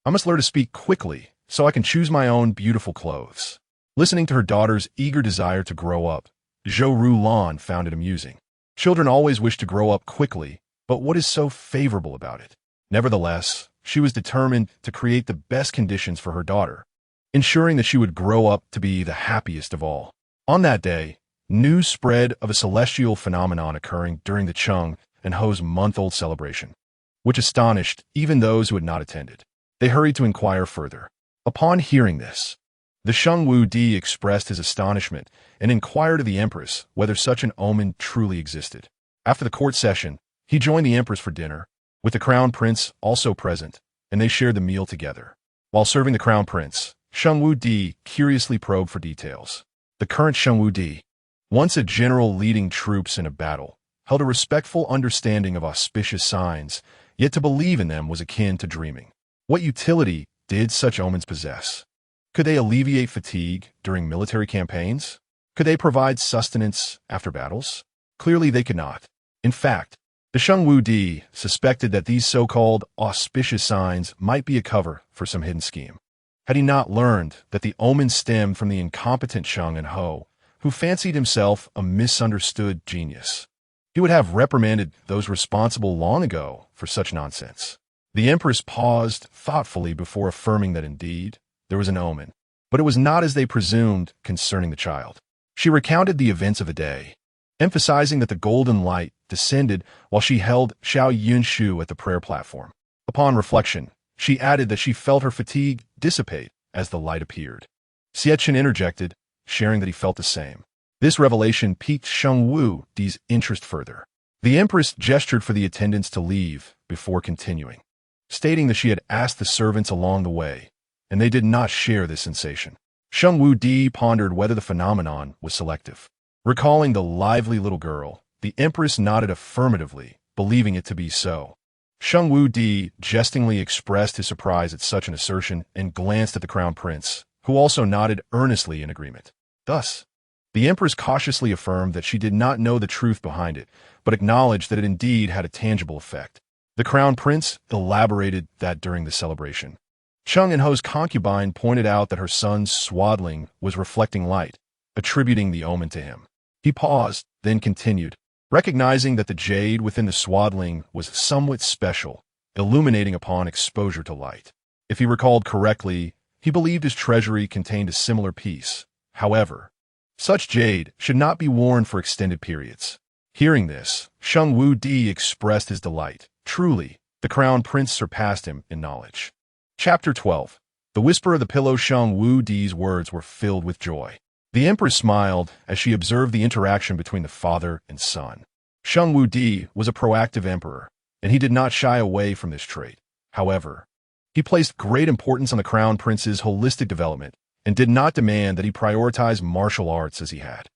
I must learn to speak quickly so I can choose my own beautiful clothes. Listening to her daughter's eager desire to grow up, Zhou Rulan found it amusing. Children always wish to grow up quickly, but what is so favorable about it? Nevertheless, she was determined to create the best conditions for her daughter, ensuring that she would grow up to be the happiest of all. On that day, news spread of a celestial phenomenon occurring during the Cheng and Ho's month-old celebration, which astonished even those who had not attended. They hurried to inquire further. Upon hearing this, the Sheng Wu Di expressed his astonishment and inquired of the Empress whether such an omen truly existed. After the court session, he joined the Empress for dinner, with the Crown Prince also present, and they shared the meal together. While serving the Crown Prince, Sheng Wu Di curiously probed for details. The current Sheng Wu Di, once a general leading troops in a battle, held a respectful understanding of auspicious signs, yet to believe in them was akin to dreaming. What utility did such omens possess? Could they alleviate fatigue during military campaigns? Could they provide sustenance after battles? Clearly they could not. In fact, the Sheng Wu Di suspected that these so-called auspicious signs might be a cover for some hidden scheme. Had he not learned that the omens stemmed from the incompetent Sheng and Ho, who fancied himself a misunderstood genius? He would have reprimanded those responsible long ago for such nonsense. The Empress paused thoughtfully before affirming that indeed there was an omen, but it was not as they presumed concerning the child. She recounted the events of the day, emphasizing that the golden light descended while she held Xiao Yunshu at the prayer platform. Upon reflection, she added that she felt her fatigue dissipate as the light appeared. Xietchen interjected, sharing that he felt the same. This revelation piqued Sheng Wu Di's interest further. The Empress gestured for the attendants to leave before continuing, stating that she had asked the servants along the way, and they did not share this sensation. Sheng Wu Di pondered whether the phenomenon was selective. Recalling the lively little girl, the Empress nodded affirmatively, believing it to be so. Sheng Wu Di jestingly expressed his surprise at such an assertion and glanced at the Crown Prince, who also nodded earnestly in agreement. Thus, the Empress cautiously affirmed that she did not know the truth behind it, but acknowledged that it indeed had a tangible effect. The Crown Prince elaborated that during the celebration, Cheng and Ho's concubine pointed out that her son's swaddling was reflecting light, attributing the omen to him. He paused, then continued, recognizing that the jade within the swaddling was somewhat special, illuminating upon exposure to light. If he recalled correctly, he believed his treasury contained a similar piece. However, such jade should not be worn for extended periods. Hearing this, Sheng Wu-Di expressed his delight. Truly, the crown prince surpassed him in knowledge. Chapter 12. The whisper of the pillow. Sheng Wu-Di's words were filled with joy. The Empress smiled as she observed the interaction between the father and son. Sheng Wu-Di was a proactive emperor, and he did not shy away from this trait. However, he placed great importance on the crown prince's holistic development and did not demand that he prioritize martial arts as he had.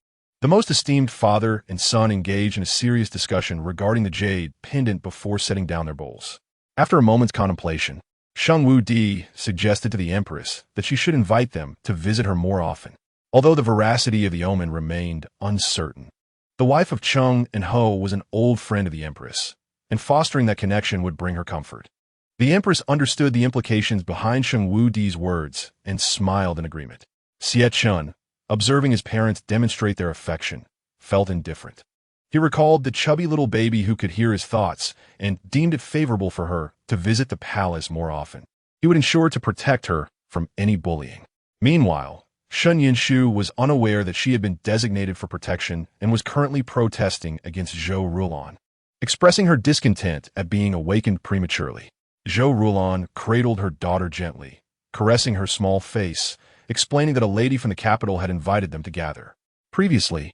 The most esteemed father and son engaged in a serious discussion regarding the jade pendant before setting down their bowls. After a moment's contemplation, Sheng Wu-Di suggested to the Empress that she should invite them to visit her more often. Although the veracity of the omen remained uncertain, the wife of Cheng and Ho was an old friend of the Empress, and fostering that connection would bring her comfort. The Empress understood the implications behind Sheng Wu-Di's words and smiled in agreement. Xie Chun, observing his parents demonstrate their affection, felt indifferent. He recalled the chubby little baby who could hear his thoughts and deemed it favorable for her to visit the palace more often. He would ensure to protect her from any bullying. Meanwhile, Shen Yinshu was unaware that she had been designated for protection and was currently protesting against Zhou Rulan, expressing her discontent at being awakened prematurely. Zhou Rulan cradled her daughter gently, caressing her small face, explaining that a lady from the capital had invited them to gather. Previously,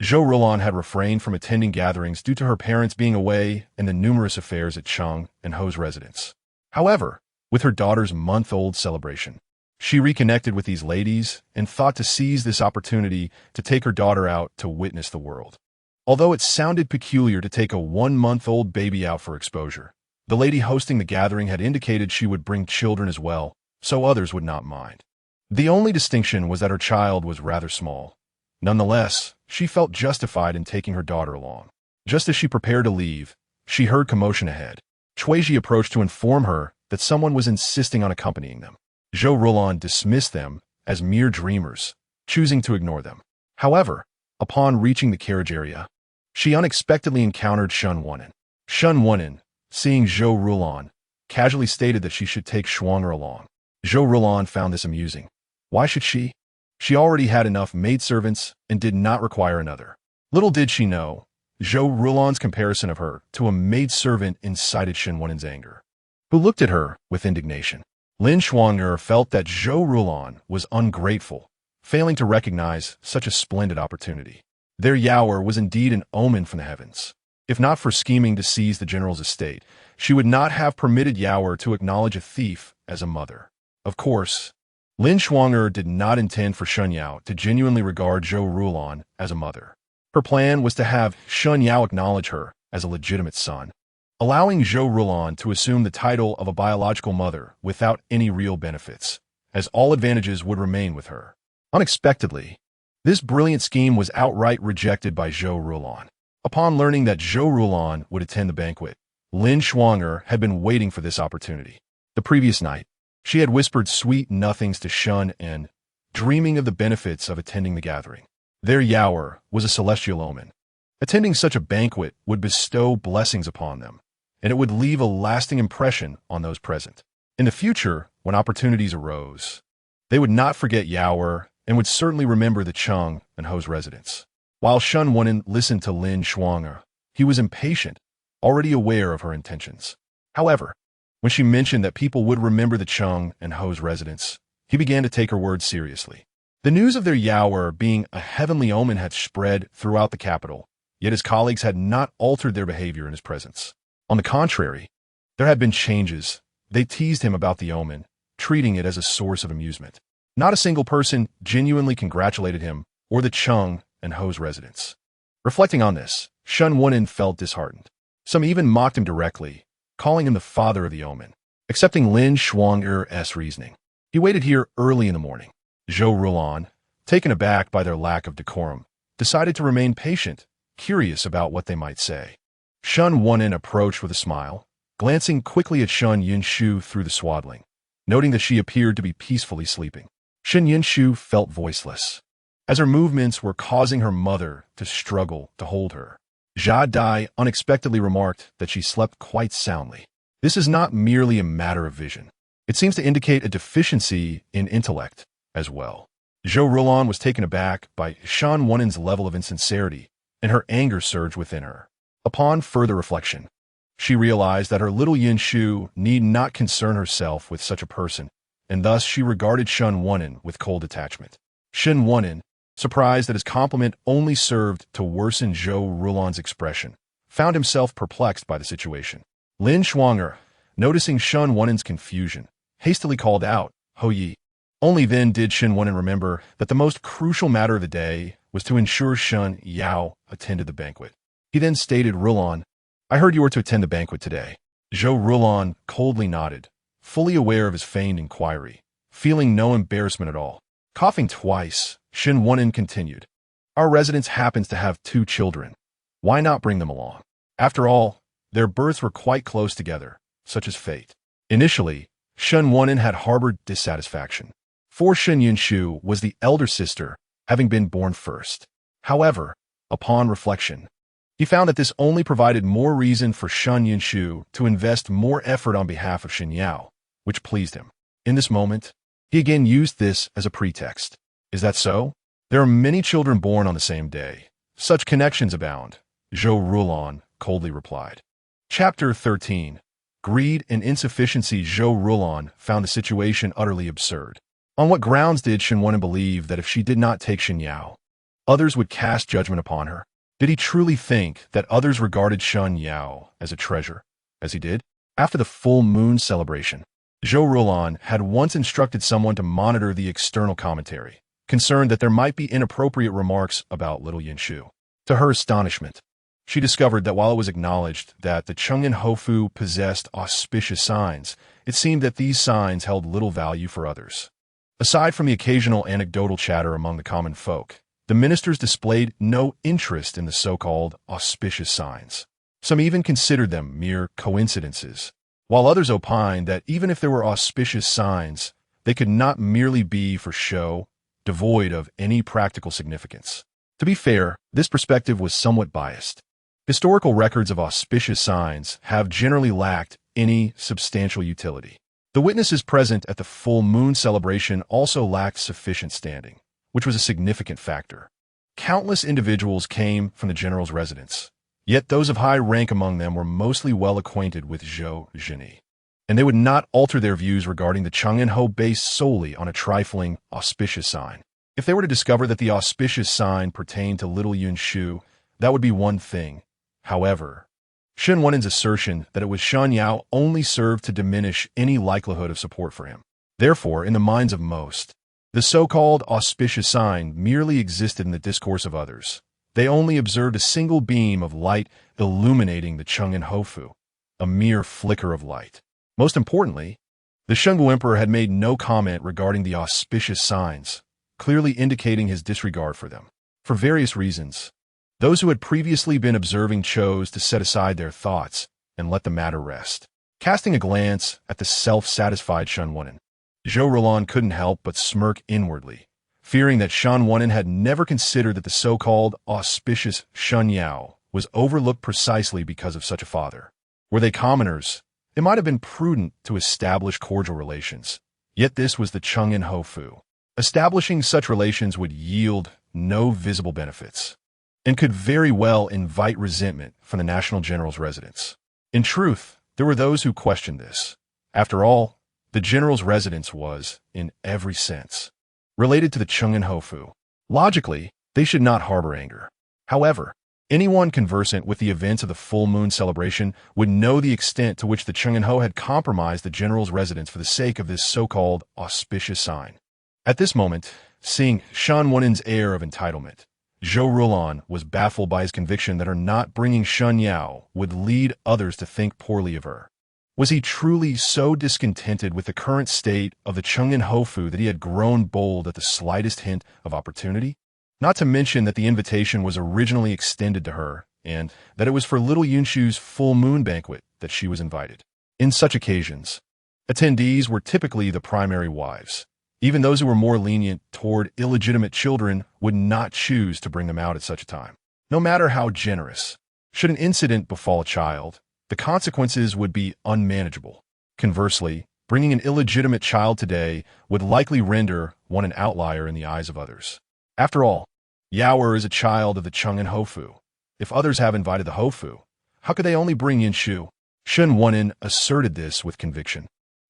Zhou Rulan had refrained from attending gatherings due to her parents being away and the numerous affairs at Cheng and Ho's residence. However, with her daughter's month-old celebration, she reconnected with these ladies and thought to seize this opportunity to take her daughter out to witness the world. Although it sounded peculiar to take a 1-month-old baby out for exposure, the lady hosting the gathering had indicated she would bring children as well, so others would not mind. The only distinction was that her child was rather small. Nonetheless, she felt justified in taking her daughter along. Just as she prepared to leave, she heard commotion ahead. Chuiji approached to inform her that someone was insisting on accompanying them. Zhou Rulan dismissed them as mere dreamers, choosing to ignore them. However, upon reaching the carriage area, she unexpectedly encountered Shen Wunen. Shen Wunen, seeing Zhou Rulan, casually stated that she should take Shuanger along. Zhou Rulan found this amusing. Why should she? She already had enough maidservants and did not require another. Little did she know, Zhou Rulan's comparison of her to a maidservant incited Shen Wunen's anger, who looked at her with indignation. Lin Shuanger felt that Zhou Rulan was ungrateful, failing to recognize such a splendid opportunity. Their Yaoer was indeed an omen from the heavens. If not for scheming to seize the general's estate, she would not have permitted Yaoer to acknowledge a thief as a mother. Of course, Lin Shuanger did not intend for Shen Yao to genuinely regard Zhou Rulan as a mother. Her plan was to have Shen Yao acknowledge her as a legitimate son, allowing Zhou Rulan to assume the title of a biological mother without any real benefits, as all advantages would remain with her. Unexpectedly, this brilliant scheme was outright rejected by Zhou Rulan. Upon learning that Zhou Rulan would attend the banquet, Lin Shuanger had been waiting for this opportunity. The previous night, she had whispered sweet nothings to Shun and, dreaming of the benefits of attending the gathering. Their Yaoer was a celestial omen. Attending such a banquet would bestow blessings upon them, and it would leave a lasting impression on those present. In the future, when opportunities arose, they would not forget Yaoer and would certainly remember the Cheng and Ho's residence. While Shen Wunen listened to Lin Shuanger, he was impatient, already aware of her intentions. However, when she mentioned that people would remember the Cheng and Ho's residence, he began to take her words seriously. The news of their Yaoer being a heavenly omen had spread throughout the capital, yet his colleagues had not altered their behavior in his presence. On the contrary, there had been changes. They teased him about the omen, treating it as a source of amusement. Not a single person genuinely congratulated him or the Cheng and Ho's residence. Reflecting on this, Shen Wunen felt disheartened. Some even mocked him directly, calling him the father of the omen. Accepting Lin Shuanger's reasoning, he waited here early in the morning. Zhou Rulan, taken aback by their lack of decorum, decided to remain patient, curious about what they might say. Shen Wunen approached with a smile, glancing quickly at Shen Yinshu through the swaddling, noting that she appeared to be peacefully sleeping. Shen Yinshu felt voiceless, as her movements were causing her mother to struggle to hold her. Jia Dai unexpectedly remarked that she slept quite soundly. This is not merely a matter of vision. It seems to indicate a deficiency in intellect as well. Zhou Rulon was taken aback by Shan Wunin's level of insincerity, and her anger surged within her. Upon further reflection, she realized that her little Yin Shu need not concern herself with such a person, and thus she regarded Shan Wunin with cold detachment. Shan Wunin, surprised that his compliment only served to worsen Zhou Rulon's expression, found himself perplexed by the situation. Lin Shuanger, noticing Shan Wunin's confusion, hastily called out, "Ho Yi." Only then did Shan Wunin remember that the most crucial matter of the day was to ensure Shan Yao attended the banquet. He then stated, "Rulon, I heard you were to attend the banquet today." Zhou Rulon coldly nodded, fully aware of his feigned inquiry, feeling no embarrassment at all. Coughing twice, Shan Wunin continued, "Our residence happens to have 2 children. Why not bring them along? After all, their births were quite close together, such as fate." Initially, Shan Wunin had harbored dissatisfaction, for Shen Yunshu was the elder sister, having been born first. However, upon reflection, he found that this only provided more reason for Shen Yunshu to invest more effort on behalf of Shen Yao, which pleased him. In this moment, he again used this as a pretext. "Is that so? There are many children born on the same day. Such connections abound," Zhou Rulon coldly replied. Chapter 13. Greed and insufficiency. Zhou Rulon found the situation utterly absurd. On what grounds did Shen Wunin believe that if she did not take Shen Yao, others would cast judgment upon her? Did he truly think that others regarded Shen Yao as a treasure, as he did? After the full moon celebration, Zhou Rulon had once instructed someone to monitor the external commentary, concerned that there might be inappropriate remarks about little Yin Shu. To her astonishment, she discovered that while it was acknowledged that the Chengyan Hofu possessed auspicious signs, it seemed that these signs held little value for others. Aside from the occasional anecdotal chatter among the common folk, the ministers displayed no interest in the so-called auspicious signs. Some even considered them mere coincidences, while others opined that even if there were auspicious signs, they could not merely be for show, devoid of any practical significance. To be fair, this perspective was somewhat biased. Historical records of auspicious signs have generally lacked any substantial utility. The witnesses present at the full moon celebration also lacked sufficient standing, which was a significant factor. Countless individuals came from the general's residence, yet those of high rank among them were mostly well acquainted with Zhou Zhini, and they would not alter their views regarding the Chengyan Ho based solely on a trifling, auspicious sign. If they were to discover that the auspicious sign pertained to little Yun Shu, that would be one thing. However, Shen Wunin's assertion that it was Shan Yao only served to diminish any likelihood of support for him. Therefore, in the minds of most, the so-called auspicious sign merely existed in the discourse of others. They only observed a single beam of light illuminating the Chengyan Hofu, a mere flicker of light. Most importantly, the Shungu Emperor had made no comment regarding the auspicious signs, clearly indicating his disregard for them. For various reasons, those who had previously been observing chose to set aside their thoughts and let the matter rest. Casting a glance at the self-satisfied Shen Wunin, Zhou Rulon couldn't help but smirk inwardly, fearing that Shen Wunin had never considered that the so-called auspicious Shen Yao was overlooked precisely because of such a father. Were they commoners, it might have been prudent to establish cordial relations. Yet this was the Chengyan Hofu. Establishing such relations would yield no visible benefits, and could very well invite resentment from the national general's residence. In truth, there were those who questioned this. After all, the general's residence was, in every sense, related to the Chengyan Hofu. Logically, they should not harbor anger. However, anyone conversant with the events of the full moon celebration would know the extent to which the Chengyan Ho had compromised the general's residence for the sake of this so-called auspicious sign. At this moment, seeing Shen Wunin's air of entitlement, Zhou Rulon was baffled by his conviction that her not bringing Shen Yao would lead others to think poorly of her. Was he truly so discontented with the current state of the Chengyan Hofu that he had grown bold at the slightest hint of opportunity? Not to mention that the invitation was originally extended to her, and that it was for little Yunshu's full moon banquet that she was invited. In such occasions, attendees were typically the primary wives. Even those who were more lenient toward illegitimate children would not choose to bring them out at such a time. No matter how generous, should an incident befall a child, the consequences would be unmanageable. Conversely, Bringing an illegitimate child today would likely render one an outlier in the eyes of others. After all, Yaoer is a child of the Chang'an Hofu. If others have invited the Hofu, how could they only bring Yinshu? Shen Wunen asserted this with conviction,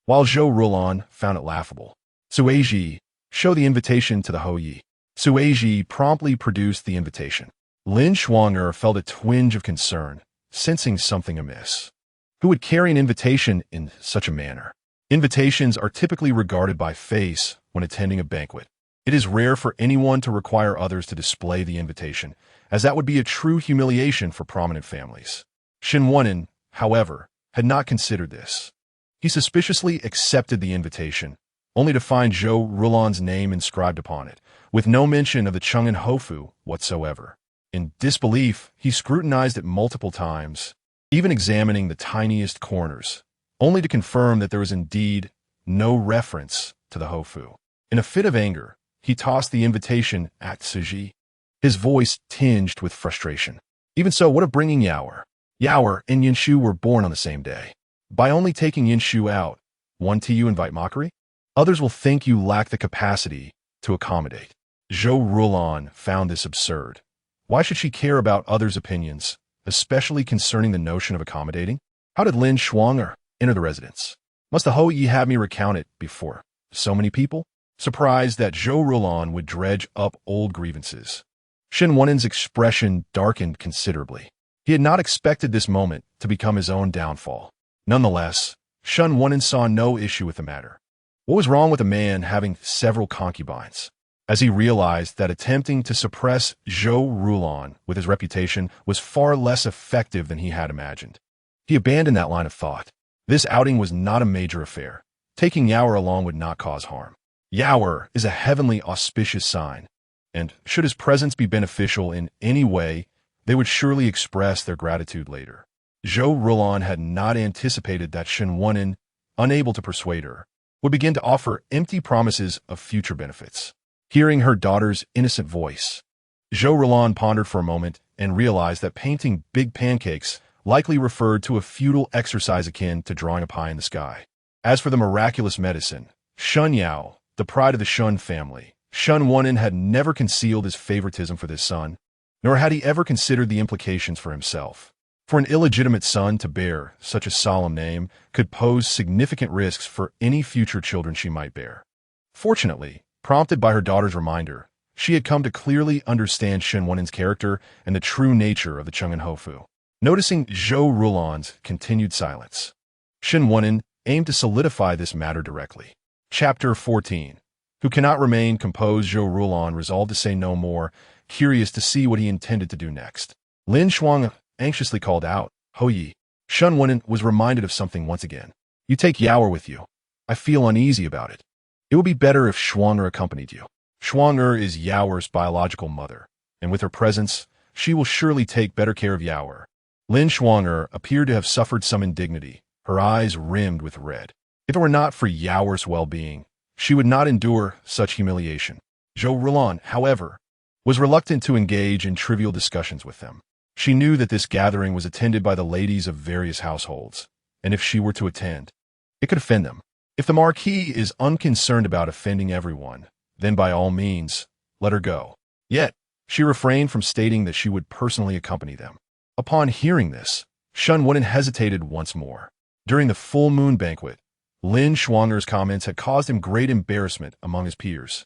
while Zhou Rulan found it laughable. Sueji, show the invitation to the Houyi. Sueji promptly produced the invitation. Lin Shuang'er felt a twinge of concern, sensing something amiss. Who would carry an invitation in such a manner? Invitations are typically regarded by face when attending a banquet. It is rare for anyone to require others to display the invitation, as that would be a true humiliation for prominent families. Shen Wunen, however, had not considered this. He suspiciously accepted the invitation, only to find Zhou Rulan's name inscribed upon it, with no mention of the Chang'an Hofu whatsoever. In disbelief, he scrutinized it multiple times, even examining the tiniest corners, only to confirm that there was indeed no reference to the Hofu. In a fit of anger, he tossed the invitation at Suji, his voice tinged with frustration. Even so, what of bringing Yaoer? Yaoer and Yinshu were born on the same day. By only taking Yinshu out, won't you invite mockery? Others will think you lack the capacity to accommodate. Zhou Rulan found this absurd. Why should she care about others' opinions, especially concerning the notion of accommodating? How did Lin Shuang'er enter the residence? Must the Houyi have me recount it before so many people? Surprised that Zhou Rulan would dredge up old grievances, Shen Wunen's expression darkened considerably. He had not expected this moment to become his own downfall. Nonetheless, Shen Wunen saw no issue with the matter. What was wrong with a man having several concubines? As he realized that attempting to suppress Zhou Rulan with his reputation was far less effective than he had imagined, he abandoned that line of thought. This outing was not a major affair. Taking Yaoer along would not cause harm. Yaoer is a heavenly auspicious sign, and should his presence be beneficial in any way, they would surely express their gratitude later. Zhou Rulan had not anticipated that Shen Wunen, unable to persuade her, would begin to offer empty promises of future benefits. Hearing her daughter's innocent voice, Zhou Rulan pondered for a moment and realized that painting big pancakes likely referred to a futile exercise akin to drawing a pie in the sky. As for the miraculous medicine, Shun Yao, the pride of the Shun family, Shen Wunen had never concealed his favoritism for this son, nor had he ever considered the implications for himself. For an illegitimate son to bear such a solemn name could pose significant risks for any future children she might bear. Fortunately, prompted by her daughter's reminder, she had come to clearly understand Shen Wunen's character and the true nature of the Chang'an Hofu. Noticing Zhou Rulan's continued silence, Shen Wunen aimed to solidify this matter directly. Chapter 14. Who cannot remain composed, Zhou Rulan resolved to say no more, curious to see what he intended to do next. Lin Shuang anxiously called out, Houyi. Shen Wunen was reminded of something once again. You take Yaoer with you. I feel uneasy about it. It would be better if Shuang'er accompanied you. Shuang'er is Yaoer's biological mother, and with her presence, she will surely take better care of Yaoer. Lin Shuang'er appeared to have suffered some indignity, her eyes rimmed with red. If it were not for Yaoer's well-being, she would not endure such humiliation. Zhou Rulan, however, was reluctant to engage in trivial discussions with them. She knew that this gathering was attended by the ladies of various households, and if she were to attend, it could offend them. If the Marquis is unconcerned about offending everyone, then by all means, let her go. Yet, she refrained from stating that she would personally accompany them. Upon hearing this, Shen Wunen hesitated once more. During the full moon banquet, Lin Shuang'er's comments had caused him great embarrassment among his peers,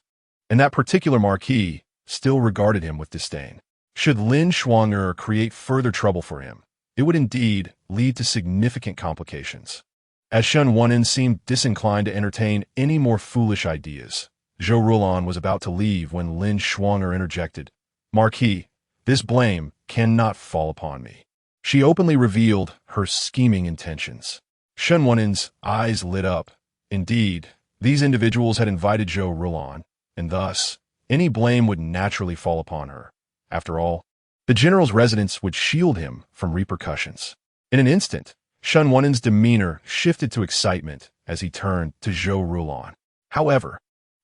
and that particular Marquis still regarded him with disdain. Should Lin Shuang'er create further trouble for him, it would indeed lead to significant complications. As Shen Wunen seemed disinclined to entertain any more foolish ideas, Zhou Rulan was about to leave when Lin Shuang'er interjected, Marquis, this blame cannot fall upon me. She openly revealed her scheming intentions. Shen Wunen's eyes lit up. Indeed, these individuals had invited Zhou Rulan, and thus, any blame would naturally fall upon her. After all, the general's residence would shield him from repercussions. In an instant, Shen Wunen's demeanor shifted to excitement as he turned to Zhou Rulan. However,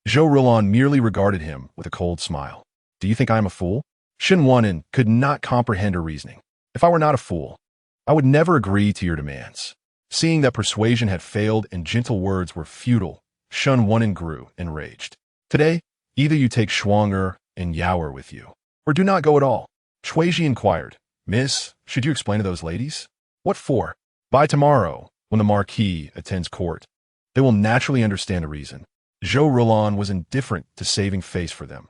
Zhou Rulan merely regarded him with a cold smile. Do you think I am a fool? Shen Wunen could not comprehend her reasoning. If I were not a fool, I would never agree to your demands. Seeing that persuasion had failed and gentle words were futile, Shun Wunen grew enraged. Today, either you take Shuang'er and Yao'er with you, or do not go at all. Shuiji inquired, Miss, should you explain to those ladies? What for? By tomorrow, when the Marquis attends court, they will naturally understand the reason. Zhou Rulan was indifferent to saving face for them.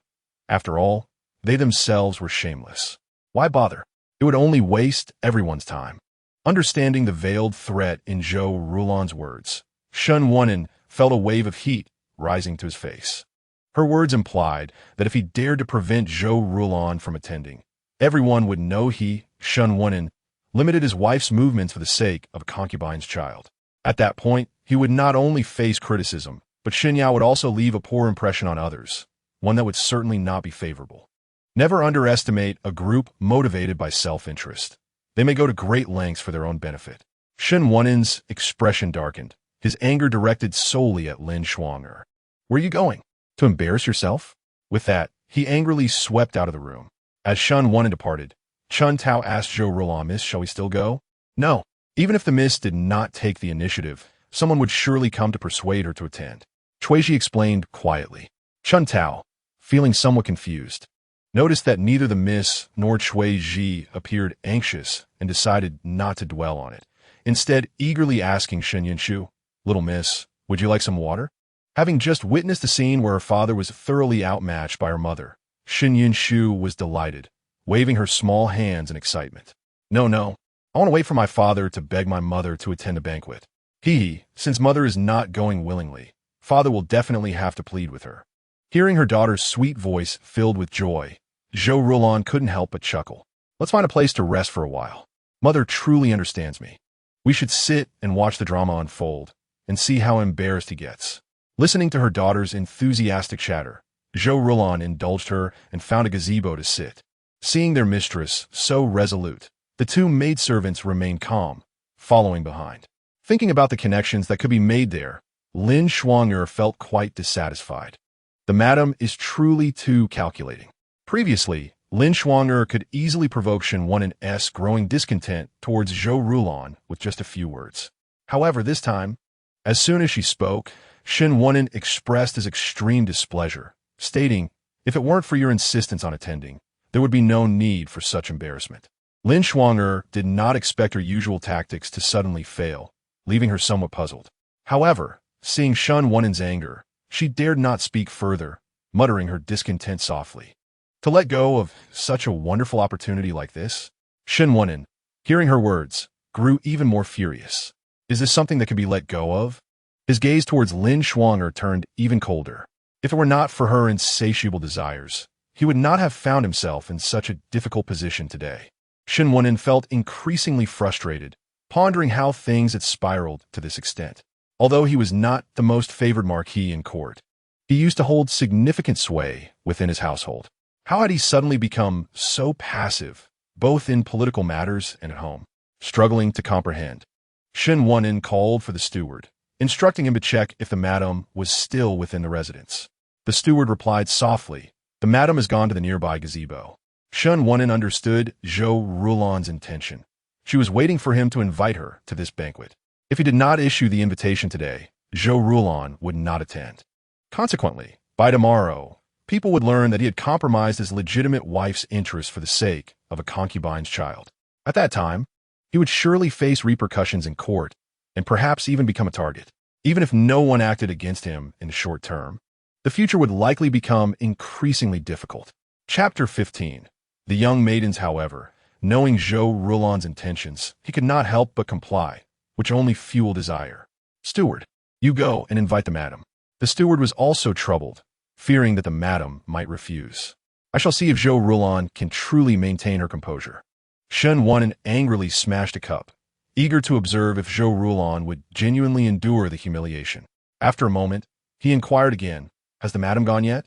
After all, they themselves were shameless. Why bother? It would only waste everyone's time. Understanding the veiled threat in Zhou Rulan's words, Shun Wunen felt a wave of heat rising to his face. Her words implied that if he dared to prevent Zhou Rulan from attending, everyone would know he, Shun Wunen, limited his wife's movements for the sake of a concubine's child. At that point, he would not only face criticism, but Xin Yao would also leave a poor impression on others, one that would certainly not be favorable. Never underestimate a group motivated by self-interest. They may go to great lengths for their own benefit. Shun Wunen's expression darkened, his anger directed solely at Lin Shuang'er. Where are you going? To embarrass yourself? With that, he angrily swept out of the room. As Shun Wunen departed, Chun Tao asked Zhou Rulan, Miss, shall we still go? No. Even if the miss did not take the initiative, someone would surely come to persuade her to attend. Chuiji explained quietly. Chun Tao, feeling somewhat confused, noticed that neither the miss nor Chuiji appeared anxious and decided not to dwell on it, instead eagerly asking Shen Yinshu, Little miss, would you like some water? Having just witnessed a scene where her father was thoroughly outmatched by her mother, Shen Yinshu was delighted, waving her small hands in excitement. No, I want to wait for my father to beg my mother to attend the banquet. Since mother is not going willingly, father will definitely have to plead with her. Hearing her daughter's sweet voice filled with joy, Zhou Rulan couldn't help but chuckle. Let's find a place to rest for a while. Mother truly understands me. We should sit and watch the drama unfold and see how embarrassed he gets. Listening to her daughter's enthusiastic chatter, Zhou Rulan indulged her and found a gazebo to sit. Seeing their mistress so resolute, the two maidservants remained calm, following behind. Thinking about the connections that could be made there, Lin Shuang'er felt quite dissatisfied. The madam is truly too calculating. Previously, Lin Shuang'er could easily provoke Shen Wunen's growing discontent towards Zhou Rulan with just a few words. However, this time, as soon as she spoke, Shen Wunen expressed his extreme displeasure, stating, if it weren't for your insistence on attending, there would be no need for such embarrassment. Lin Shuang'er did not expect her usual tactics to suddenly fail, leaving her somewhat puzzled. However, seeing Shun Wunen's anger, she dared not speak further, muttering her discontent softly. To let go of such a wonderful opportunity like this? Shen Wunen, hearing her words, grew even more furious. Is this something that can be let go of? His gaze towards Lin Shuang'er turned even colder. If it were not for her insatiable desires, he would not have found himself in such a difficult position today. Shen Wunen felt increasingly frustrated, pondering how things had spiraled to this extent. Although he was not the most favored marquis in court, he used to hold significant sway within his household. How had he suddenly become so passive, both in political matters and at home? Struggling to comprehend, Shen Wunen called for the steward, instructing him to check if the madam was still within the residence. The steward replied softly, the madam has gone to the nearby gazebo. Shen Wunen understood Zhou Rulan's intention. She was waiting for him to invite her to this banquet. If he did not issue the invitation today, Zhou Rulan would not attend. Consequently, by tomorrow, people would learn that he had compromised his legitimate wife's interests for the sake of a concubine's child. At that time, he would surely face repercussions in court and perhaps even become a target. Even if no one acted against him in the short term, the future would likely become increasingly difficult. Chapter 15. The young maidens, however, knowing Zhou Rulan's intentions, he could not help but comply, which only fueled his ire. Steward, you go and invite the madam. The steward was also troubled, fearing that the madam might refuse. I shall see if Zhou Rulan can truly maintain her composure. Shen Wunen angrily smashed a cup, eager to observe if Zhou Rulan would genuinely endure the humiliation. After a moment, he inquired again, has the madam gone yet?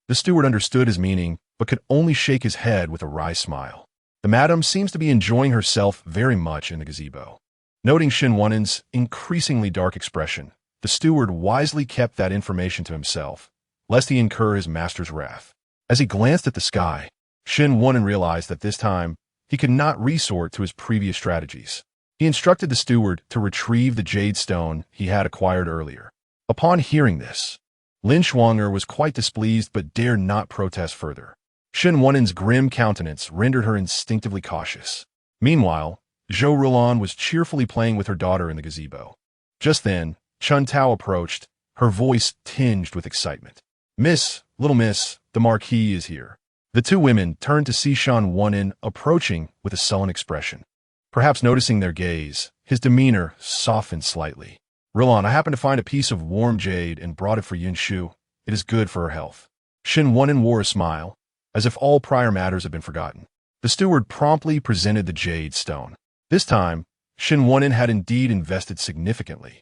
The steward understood his meaning, but could only shake his head with a wry smile. The madam seems to be enjoying herself very much in the gazebo. Noting Shen Wunen's increasingly dark expression, the steward wisely kept that information to himself, lest he incur his master's wrath. As he glanced at the sky, Shen Wunen realized that this time he could not resort to his previous strategies. He instructed the steward to retrieve the jade stone he had acquired earlier. Upon hearing this, Lin Shuang'er was quite displeased but dared not protest further. Shen Wunen's grim countenance rendered her instinctively cautious. Meanwhile, Zhou Rulan was cheerfully playing with her daughter in the gazebo. Just then, Chun Tao approached, her voice tinged with excitement. "Miss, little miss, the Marquis is here." The two women turned to see Shen Wunen approaching with a sullen expression. Perhaps noticing their gaze, his demeanor softened slightly. "Rulan, I happened to find a piece of warm jade and brought it for Yin Shu. It is good for her health." Shen Wunen wore a smile, as if all prior matters had been forgotten. The steward promptly presented the jade stone. This time, Shen Wunen had indeed invested significantly.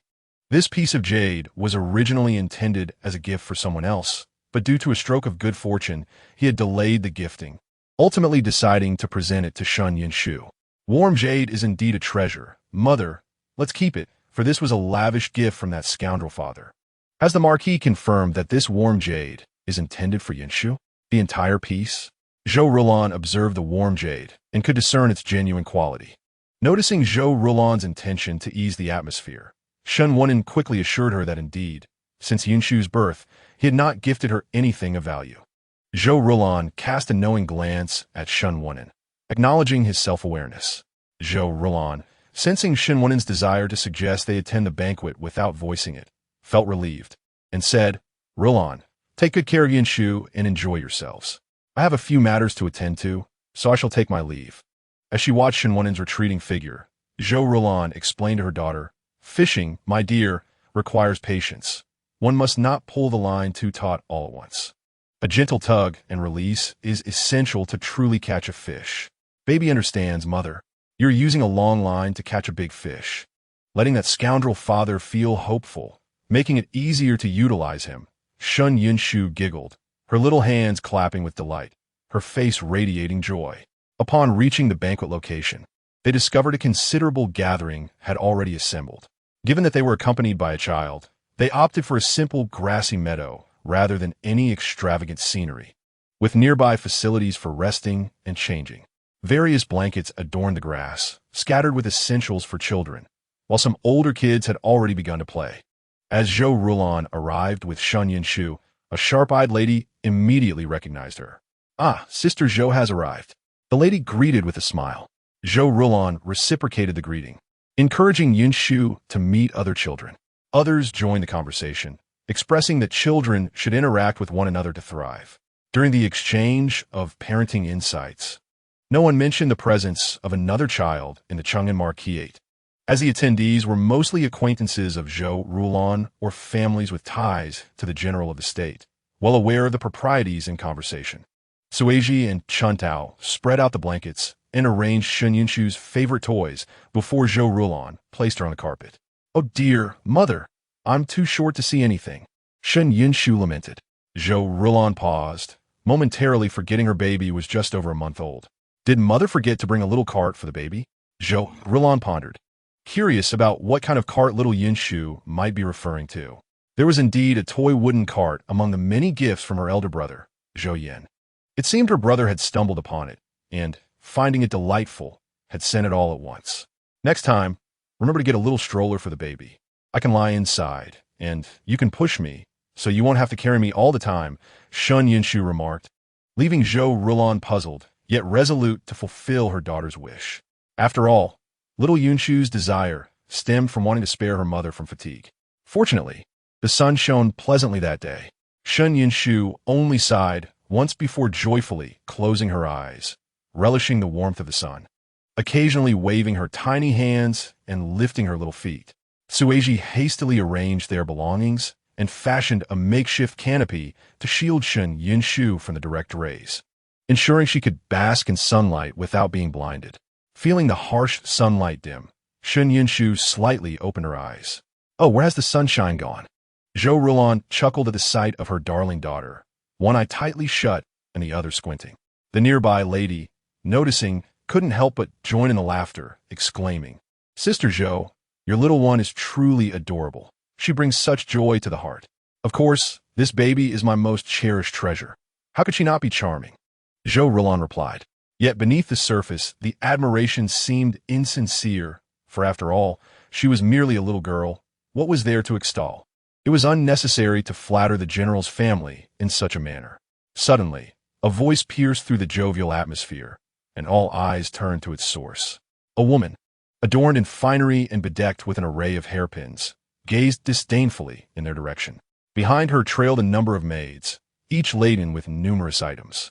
This piece of jade was originally intended as a gift for someone else, but due to a stroke of good fortune, he had delayed the gifting, ultimately deciding to present it to Shen Yinshu. "Warm jade is indeed a treasure. Mother, let's keep it, for this was a lavish gift from that scoundrel father." Has the Marquis confirmed that this warm jade is intended for Yinshu? The entire piece? Zhou Rulan observed the warm jade and could discern its genuine quality. Noticing Zhou Rulan's intention to ease the atmosphere, Shen Wunen quickly assured her that indeed, since Yinshu's birth, he had not gifted her anything of value. Zhou Rulan cast a knowing glance at Shen Wunen, acknowledging his self-awareness. Zhou Rulan, sensing Shen Wunen's desire to suggest they attend the banquet without voicing it, felt relieved, and said, "Rulan, take good care of Yinshu and enjoy yourselves. I have a few matters to attend to, so I shall take my leave." As she watched Shen Wunen's retreating figure, Zhou Rulan explained to her daughter, "Fishing, my dear, requires patience. One must not pull the line too taut all at once. A gentle tug and release is essential to truly catch a fish. Baby understands, mother. You're using a long line to catch a big fish." Letting that scoundrel father feel hopeful, making it easier to utilize him, Shen Yinshu giggled, her little hands clapping with delight, her face radiating joy. Upon reaching the banquet location, they discovered a considerable gathering had already assembled. Given that they were accompanied by a child, they opted for a simple grassy meadow rather than any extravagant scenery, with nearby facilities for resting and changing. Various blankets adorned the grass, scattered with essentials for children, while some older kids had already begun to play. As Zhou Rulan arrived with Shen Yinshu, a sharp-eyed lady immediately recognized her. "Ah, Sister Zhou has arrived." The lady greeted with a smile. Zhou Rulan reciprocated the greeting, encouraging Yinshu to meet other children. Others joined the conversation, expressing that children should interact with one another to thrive. During the exchange of parenting insights, no one mentioned the presence of another child in the Chang'an Marquis, as the attendees were mostly acquaintances of Zhou Rulan or families with ties to the general of the state, well aware of the proprieties in conversation. Sueji and Chun Tao spread out the blankets and arranged Shen Yinshu's favorite toys before Zhou Rulan placed her on the carpet. "Oh dear, mother, I'm too short to see anything," Shen Yinshu lamented. Zhou Rulan paused, momentarily forgetting her baby was just over a month old. Did mother forget to bring a little cart for the baby? Zhou Rulan pondered, curious about what kind of cart little Yinshu might be referring to. There was indeed a toy wooden cart among the many gifts from her elder brother, Zhou Yan. It seemed her brother had stumbled upon it, and, finding it delightful, had sent it all at once. "Next time, remember to get a little stroller for the baby. I can lie inside, and you can push me, so you won't have to carry me all the time," Shen Yinshu remarked, leaving Zhou Rulan puzzled, yet resolute to fulfill her daughter's wish. After all, little Yinshu's desire stemmed from wanting to spare her mother from fatigue. Fortunately, the sun shone pleasantly that day. Shen Yinshu only sighed once before joyfully closing her eyes, relishing the warmth of the sun, occasionally waving her tiny hands and lifting her little feet. Sueji hastily arranged their belongings and fashioned a makeshift canopy to shield Shen Yinshu from the direct rays, ensuring she could bask in sunlight without being blinded. Feeling the harsh sunlight dim, Shen Yinshu slightly opened her eyes. "Oh, where has the sunshine gone?" Zhou Rulan chuckled at the sight of her darling daughter, one eye tightly shut and the other squinting. The nearby lady, noticing, couldn't help but join in the laughter, exclaiming, "Sister Zhou, your little one is truly adorable. She brings such joy to the heart. Of course, this baby is my most cherished treasure. How could she not be charming?" Zhou Rulan replied. Yet beneath the surface, the admiration seemed insincere, for after all, she was merely a little girl. What was there to extol? It was unnecessary to flatter the general's family in such a manner. Suddenly, a voice pierced through the jovial atmosphere, and all eyes turned to its source. A woman, adorned in finery and bedecked with an array of hairpins, gazed disdainfully in their direction. Behind her trailed a number of maids, each laden with numerous items.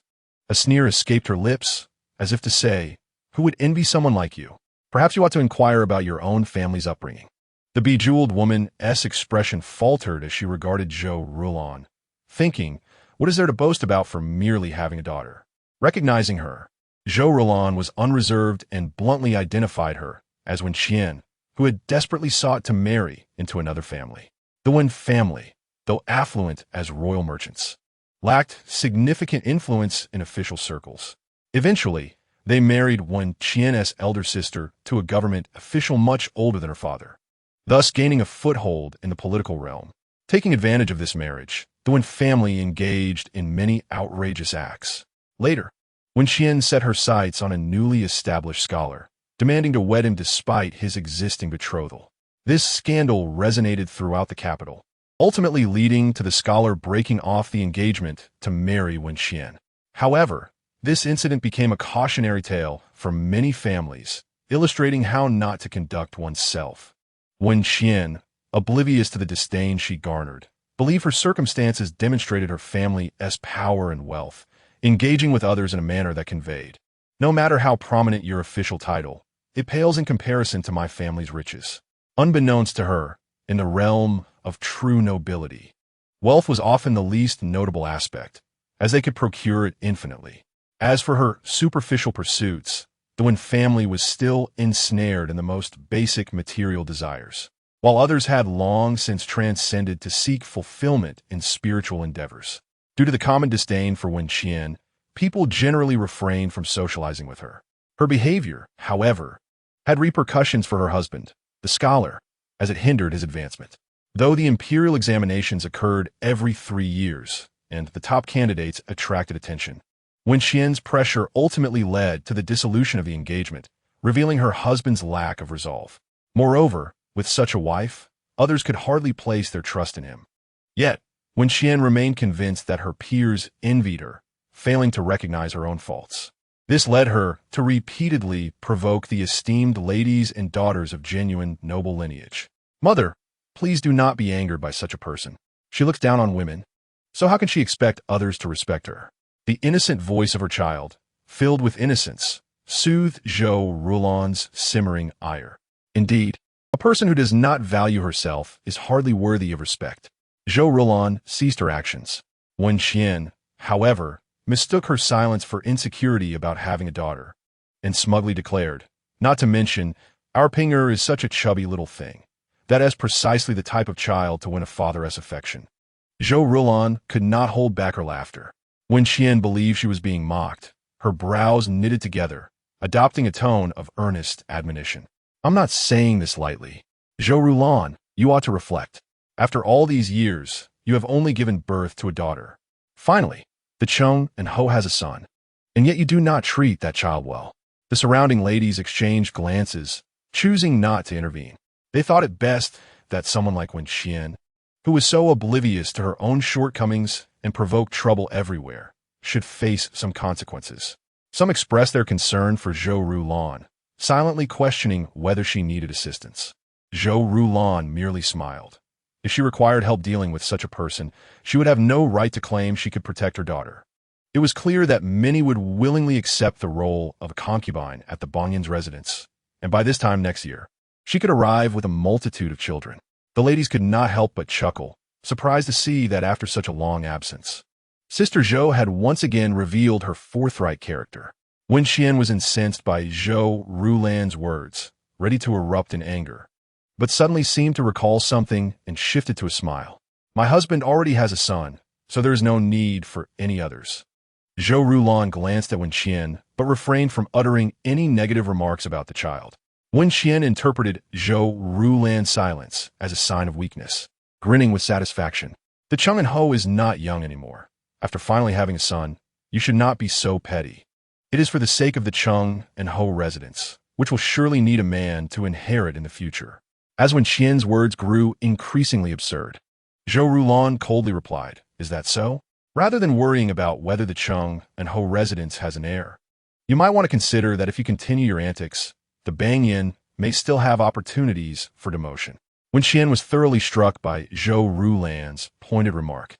A sneer escaped her lips, as if to say, "Who would envy someone like you? Perhaps you ought to inquire about your own family's upbringing." The bejeweled woman's expression faltered as she regarded Zhou Rulon, thinking, what is there to boast about for merely having a daughter? Recognizing her, Zhou Rulon was unreserved and bluntly identified her as Wen Qian, who had desperately sought to marry into another family. The Wen family, though affluent as royal merchants, lacked significant influence in official circles. Eventually, they married Wen Qian's elder sister to a government official much older than her father, thus gaining a foothold in the political realm. Taking advantage of this marriage, the Wen family engaged in many outrageous acts. Later, Wen Qian set her sights on a newly established scholar, demanding to wed him despite his existing betrothal. This scandal resonated throughout the capital, ultimately leading to the scholar breaking off the engagement to marry Wen Qian. However, this incident became a cautionary tale for many families, illustrating how not to conduct oneself. Wen Qian, oblivious to the disdain she garnered, believed her circumstances demonstrated her family's power and wealth, engaging with others in a manner that conveyed, "No matter how prominent your official title, it pales in comparison to my family's riches." Unbeknownst to her, in the realm of true nobility, wealth was often the least notable aspect, as they could procure it infinitely. As for her superficial pursuits, the Wen family was still ensnared in the most basic material desires, while others had long since transcended to seek fulfillment in spiritual endeavors. Due to the common disdain for Wen Qian, people generally refrained from socializing with her. Her behavior, however, had repercussions for her husband, the scholar, as it hindered his advancement. Though the imperial examinations occurred every 3 years, and the top candidates attracted attention, Wen Qian's pressure ultimately led to the dissolution of the engagement, revealing her husband's lack of resolve. Moreover, with such a wife, others could hardly place their trust in him. Yet, Wen Qian remained convinced that her peers envied her, failing to recognize her own faults. This led her to repeatedly provoke the esteemed ladies and daughters of genuine noble lineage. "Mother, please do not be angered by such a person. She looks down on women, so how can she expect others to respect her?" The innocent voice of her child, filled with innocence, soothed Zhou Rulon's simmering ire. Indeed, a person who does not value herself is hardly worthy of respect. Zhou Rulon ceased her actions. Wen Qian, however, mistook her silence for insecurity about having a daughter, and smugly declared, "Not to mention, our Pinger is such a chubby little thing. That is precisely the type of child to win a father's affection." Zhou Rulon could not hold back her laughter. Wen Qian believed she was being mocked, her brows knitted together, adopting a tone of earnest admonition. "I'm not saying this lightly. Zhou Rulon, you ought to reflect. After all these years, you have only given birth to a daughter. Finally, the Cheng and Ho has a son, and yet you do not treat that child well." The surrounding ladies exchanged glances, choosing not to intervene. They thought it best that someone like Wen Qian, who was so oblivious to her own shortcomings and provoked trouble everywhere, should face some consequences. Some expressed their concern for Zhou Rulon, silently questioning whether she needed assistance. Zhou Rulon merely smiled. If she required help dealing with such a person, she would have no right to claim she could protect her daughter. It was clear that many would willingly accept the role of a concubine at the Bonyan's residence, and by this time next year, she could arrive with a multitude of children. The ladies could not help but chuckle, surprised to see that after such a long absence, Sister Zhou had once again revealed her forthright character. Wen Qian was incensed by Zhou Rulon's words, ready to erupt in anger, but suddenly seemed to recall something and shifted to a smile. "My husband already has a son, so there is no need for any others." Zhou Rulon glanced at Wen Qian, but refrained from uttering any negative remarks about the child. Wen Qian interpreted Zhou Rulon's silence as a sign of weakness, grinning with satisfaction. "The Cheng and Ho is not young anymore. After finally having a son, you should not be so petty. It is for the sake of the Cheng and Ho residents, which will surely need a man to inherit in the future. As Wen Qian's words grew increasingly absurd, Zhou Rulan coldly replied, "Is that so? Rather than worrying about whether the Cheng and Hou residence has an heir, you might want to consider that if you continue your antics, the Bangyan may still have opportunities for demotion." Wen Qian was thoroughly struck by Zhou Rulan's pointed remark,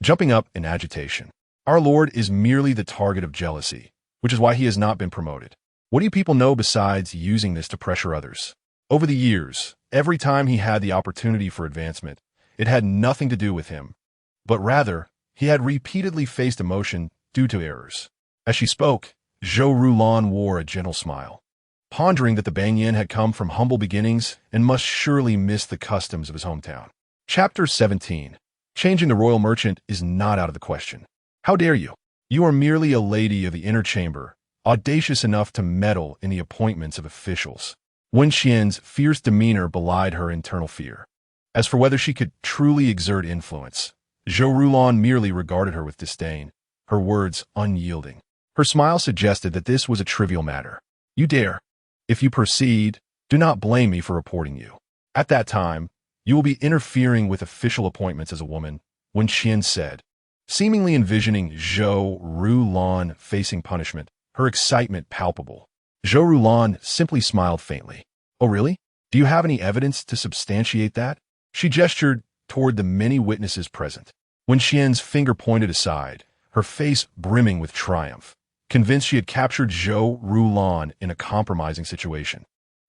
jumping up in agitation. "Our lord is merely the target of jealousy, which is why he has not been promoted. What do you people know besides using this to pressure others? Over the years, every time he had the opportunity for advancement, it had nothing to do with him, but rather, he had repeatedly faced emotion due to errors." As she spoke, Zhou Rulan wore a gentle smile, pondering that the Bangyan had come from humble beginnings and must surely miss the customs of his hometown. Chapter 17. Changing the royal merchant is not out of the question. How dare you? You are merely a lady of the inner chamber, audacious enough to meddle in the appointments of officials. Wen Qian's fierce demeanor belied her internal fear. As for whether she could truly exert influence, Zhou Rulan merely regarded her with disdain, her words unyielding. Her smile suggested that this was a trivial matter. "You dare. If you proceed, do not blame me for reporting you. At that time, you will be interfering with official appointments as a woman," Wen Qian said, seemingly envisioning Zhou Rulan facing punishment, her excitement palpable. Zhou Rulan simply smiled faintly. "Oh really? Do you have any evidence to substantiate that?" She gestured toward the many witnesses present. Wen Qian's finger pointed aside, her face brimming with triumph, convinced she had captured Zhou Rulan in a compromising situation.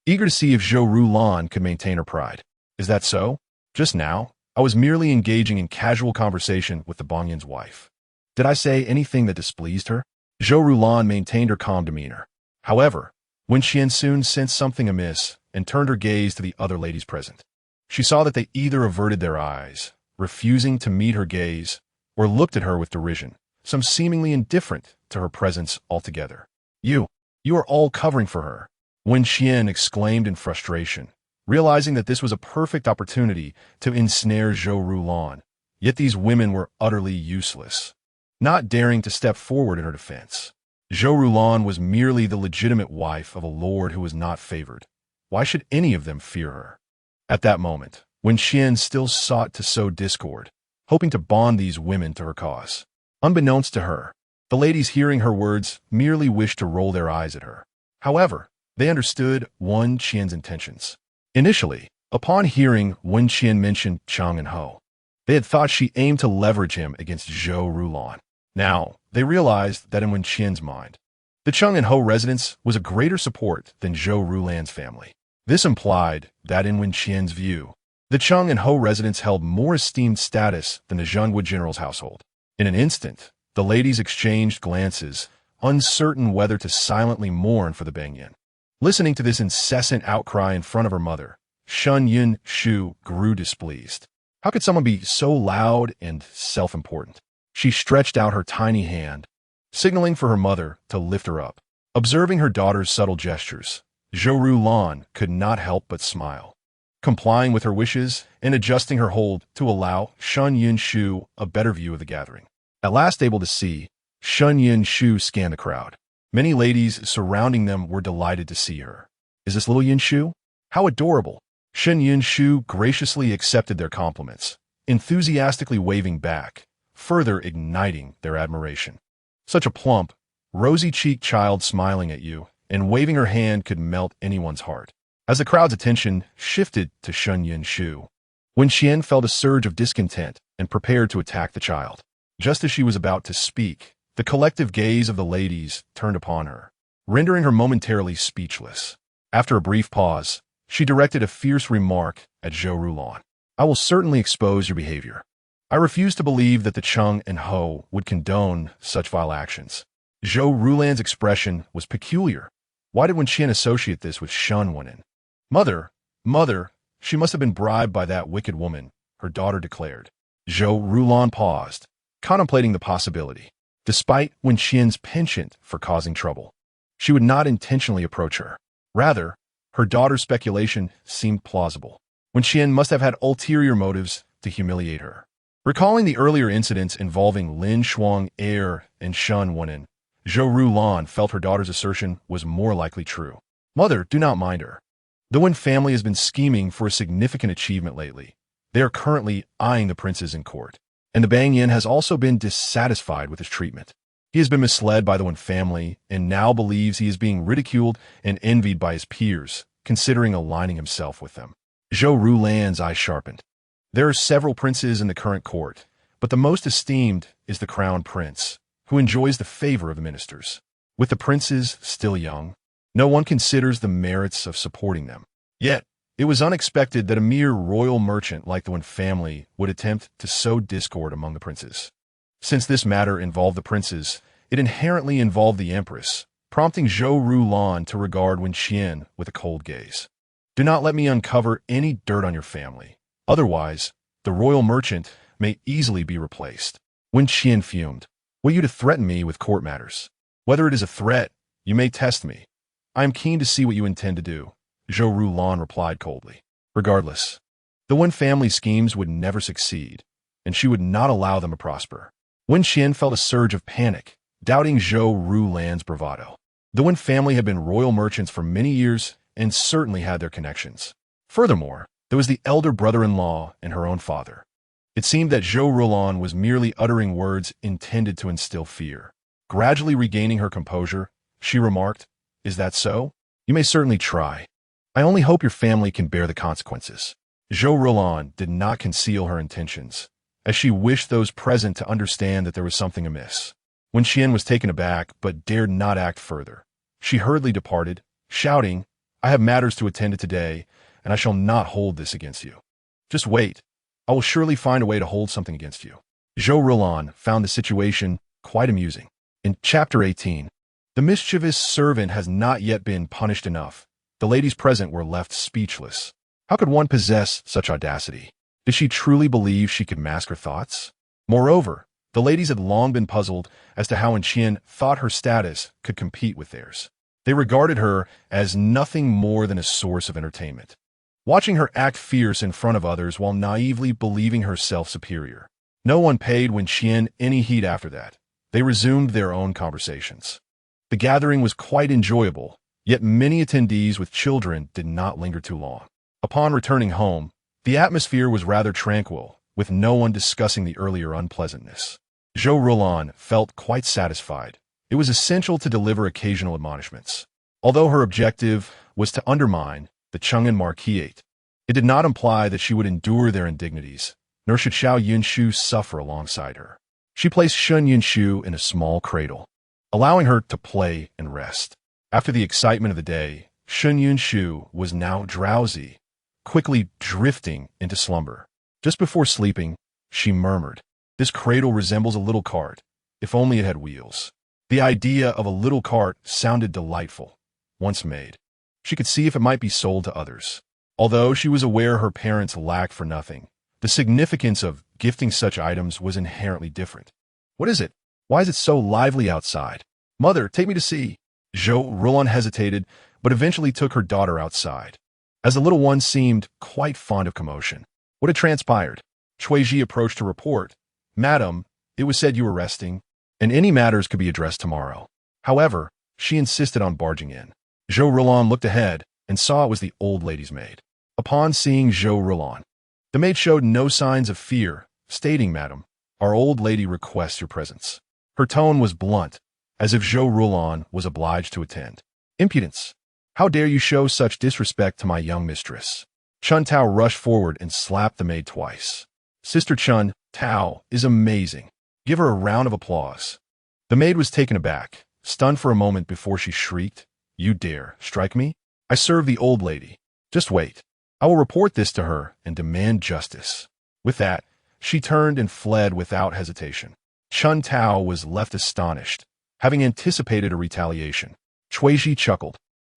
Eager to see if Zhou Rulan could maintain her pride. "Is that so? Just now, I was merely engaging in casual conversation with the Bangyan's wife. Did I say anything that displeased her?" Zhou Rulan maintained her calm demeanor. However, Wen Qian soon sensed something amiss and turned her gaze to the other ladies present. She saw that they either averted their eyes, refusing to meet her gaze, or looked at her with derision, some seemingly indifferent to her presence altogether. You are all covering for her," Wen Qian exclaimed in frustration, realizing that this was a perfect opportunity to ensnare Zhou Rulan, yet these women were utterly useless. Not daring to step forward in her defense, Zhou Rulan was merely the legitimate wife of a lord who was not favored. Why should any of them fear her? At that moment, Wen Qian still sought to sow discord, hoping to bond these women to her cause. Unbeknownst to her, the ladies hearing her words merely wished to roll their eyes at her. However, they understood Wen Qian's intentions. Initially, upon hearing Wen Qian mention Cheng and Hou, they had thought she aimed to leverage him against Zhou Rulan. Now, they realized that in Wen Qian's mind, the Cheng and Hou residence was a greater support than Zhou Rulan's family. This implied that in Wen Qian's view, the Cheng and Hou residence held more esteemed status than the Zhengwu general's household. In an instant, the ladies exchanged glances, uncertain whether to silently mourn for the Bangyan. Listening to this incessant outcry in front of her mother, Shun Yun Shu grew displeased. How could someone be so loud and self-important? She stretched out her tiny hand, signaling for her mother to lift her up. Observing her daughter's subtle gestures, Zhou Rulan could not help but smile, complying with her wishes and adjusting her hold to allow Shun Yun Shu a better view of the gathering. At last able to see, Shun Yun Shu scanned the crowd. Many ladies surrounding them were delighted to see her. "Is this little Yun Shu? How adorable!" Shun Yun Shu graciously accepted their compliments, enthusiastically waving back, further igniting their admiration. Such a plump, rosy-cheeked child smiling at you and waving her hand could melt anyone's heart. As the crowd's attention shifted to Shun Yun Shu, Wen Qian felt a surge of discontent and prepared to attack the child. Just as she was about to speak, the collective gaze of the ladies turned upon her, rendering her momentarily speechless. After a brief pause, she directed a fierce remark at Zhou Rulan. "I will certainly expose your behavior. I refuse to believe that the Cheng and Hou would condone such vile actions." Zhou Rulan's expression was peculiar. Why did Wen Qian associate this with Shun Wenin? Mother, she must have been bribed by that wicked woman," her daughter declared. Zhou Rulan paused, contemplating the possibility. Despite Wen Qian's penchant for causing trouble, she would not intentionally approach her. Rather, her daughter's speculation seemed plausible. Wen Qian must have had ulterior motives to humiliate her. Recalling the earlier incidents involving Lin Shuang Heir and Shun Wenin, Zhou Rulan felt her daughter's assertion was more likely true. Mother, do not mind her. The Wen family has been scheming for a significant achievement lately. They are currently eyeing the princes in court, and the Bang Yin has also been dissatisfied with his treatment. He has been misled by the Wen family and now believes he is being ridiculed and envied by his peers, considering aligning himself with them. Zhou Rulan's eyes sharpened. There are several princes in the current court, but the most esteemed is the crown prince, who enjoys the favor of the ministers. With the princes still young, no one considers the merits of supporting them. Yet, it was unexpected that a mere royal merchant like the Wen family would attempt to sow discord among the princes. Since this matter involved the princes, it inherently involved the Empress, prompting Zhou Rulan to regard Wen Qian with a cold gaze. Do not let me uncover any dirt on your family. Otherwise, the royal merchant may easily be replaced. Wen Qian fumed. Want you to threaten me with court matters? Whether it is a threat, you may test me. I am keen to see what you intend to do, Zhou Rulan replied coldly. Regardless, the Wen family's schemes would never succeed, and she would not allow them to prosper. Wen Qian felt a surge of panic, doubting Zhou Rulan's bravado. The Wen family had been royal merchants for many years and certainly had their connections. Furthermore, there was the elder brother-in-law and her own father. It seemed that Zhou Rulan was merely uttering words intended to instill fear. Gradually regaining her composure, she remarked, Is that so? You may certainly try. I only hope your family can bear the consequences. Zhou Rulan did not conceal her intentions, as she wished those present to understand that there was something amiss. Wen Qian was taken aback but dared not act further. She hurriedly departed, shouting, I have matters to attend to today, and I shall not hold this against you. Just wait. I will surely find a way to hold something against you. Zhou Rulan found the situation quite amusing. In Chapter 18, the mischievous servant has not yet been punished enough. The ladies present were left speechless. How could one possess such audacity? Did she truly believe she could mask her thoughts? Moreover, the ladies had long been puzzled as to how Wen Qian thought her status could compete with theirs. They regarded her as nothing more than a source of entertainment, watching her act fierce in front of others while naively believing herself superior. No one paid Wen Qian any heed after that. They resumed their own conversations. The gathering was quite enjoyable, yet many attendees with children did not linger too long. Upon returning home, the atmosphere was rather tranquil, with no one discussing the earlier unpleasantness. Zhou Rulan felt quite satisfied. It was essential to deliver occasional admonishments. Although her objective was to undermine the Chang'an Marquisate, it did not imply that she would endure their indignities, nor should Xiao Yunshu suffer alongside her. She placed Shun Yunshu in a small cradle, allowing her to play and rest. After the excitement of the day, Shun Yunshu was now drowsy, quickly drifting into slumber. Just before sleeping, she murmured, This cradle resembles a little cart, if only it had wheels. The idea of a little cart sounded delightful. Once made, she could see if it might be sold to others. Although she was aware her parents lacked for nothing, the significance of gifting such items was inherently different. What is it? Why is it so lively outside? Mother, take me to see. Zhou Rulan hesitated, but eventually took her daughter outside, as the little one seemed quite fond of commotion. What had transpired? Chuiji approached to report. Madam, it was said you were resting, and any matters could be addressed tomorrow. However, she insisted on barging in. Zhou Rulan looked ahead and saw it was the old lady's maid. Upon seeing Zhou Rulan, the maid showed no signs of fear, stating, Madam, our old lady requests your presence. Her tone was blunt, as if Zhou Rulan was obliged to attend. Impudence! How dare you show such disrespect to my young mistress? Chun Tao rushed forward and slapped the maid twice. Sister Chun Tao is amazing. Give her a round of applause. The maid was taken aback, stunned for a moment before she shrieked, You dare strike me? I serve the old lady. Just wait. I will report this to her and demand justice. With that, she turned and fled without hesitation. Chun Tao was left astonished, having anticipated a retaliation. Chuiji chuckled.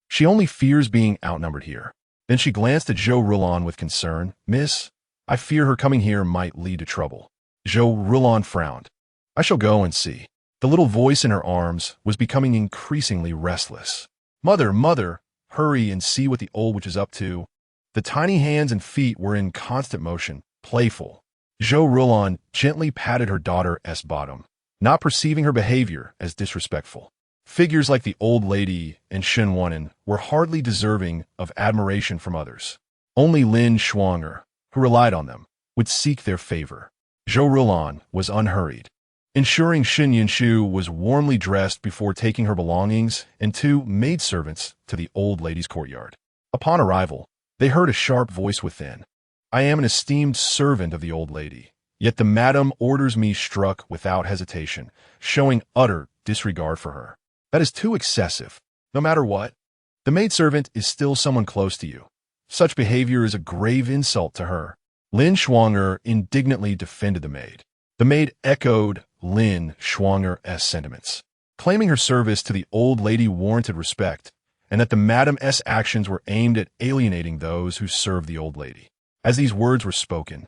She only fears being outnumbered here. Then she glanced at Zhou Rulan with concern. Miss, I fear her coming here might lead to trouble. Zhou Rulan frowned. I shall go and see. The little voice in her arms was becoming increasingly restless. Mother, hurry and see what the old witch is up to. The tiny hands and feet were in constant motion, playful. Zhou Rulan gently patted her daughter's bottom, not perceiving her behavior as disrespectful. Figures like the old lady and Shen Wunen were hardly deserving of admiration from others. Only Lin Shuang'er, who relied on them, would seek their favor. Zhou Rulan was unhurried, ensuring Xin Yanshu was warmly dressed before taking her belongings and 2 maidservants to the old lady's courtyard. Upon arrival, they heard a sharp voice within. "I am an esteemed servant of the old lady, yet the madam orders me struck without hesitation, showing utter disregard for her. That is too excessive. No matter what, the maidservant is still someone close to you. Such behavior is a grave insult to her." Lin Shuang'er indignantly defended the maid. The maid echoed Lin Shuang'er's sentiments, claiming her service to the old lady warranted respect, and that the madam's actions were aimed at alienating those who served the old lady. As these words were spoken,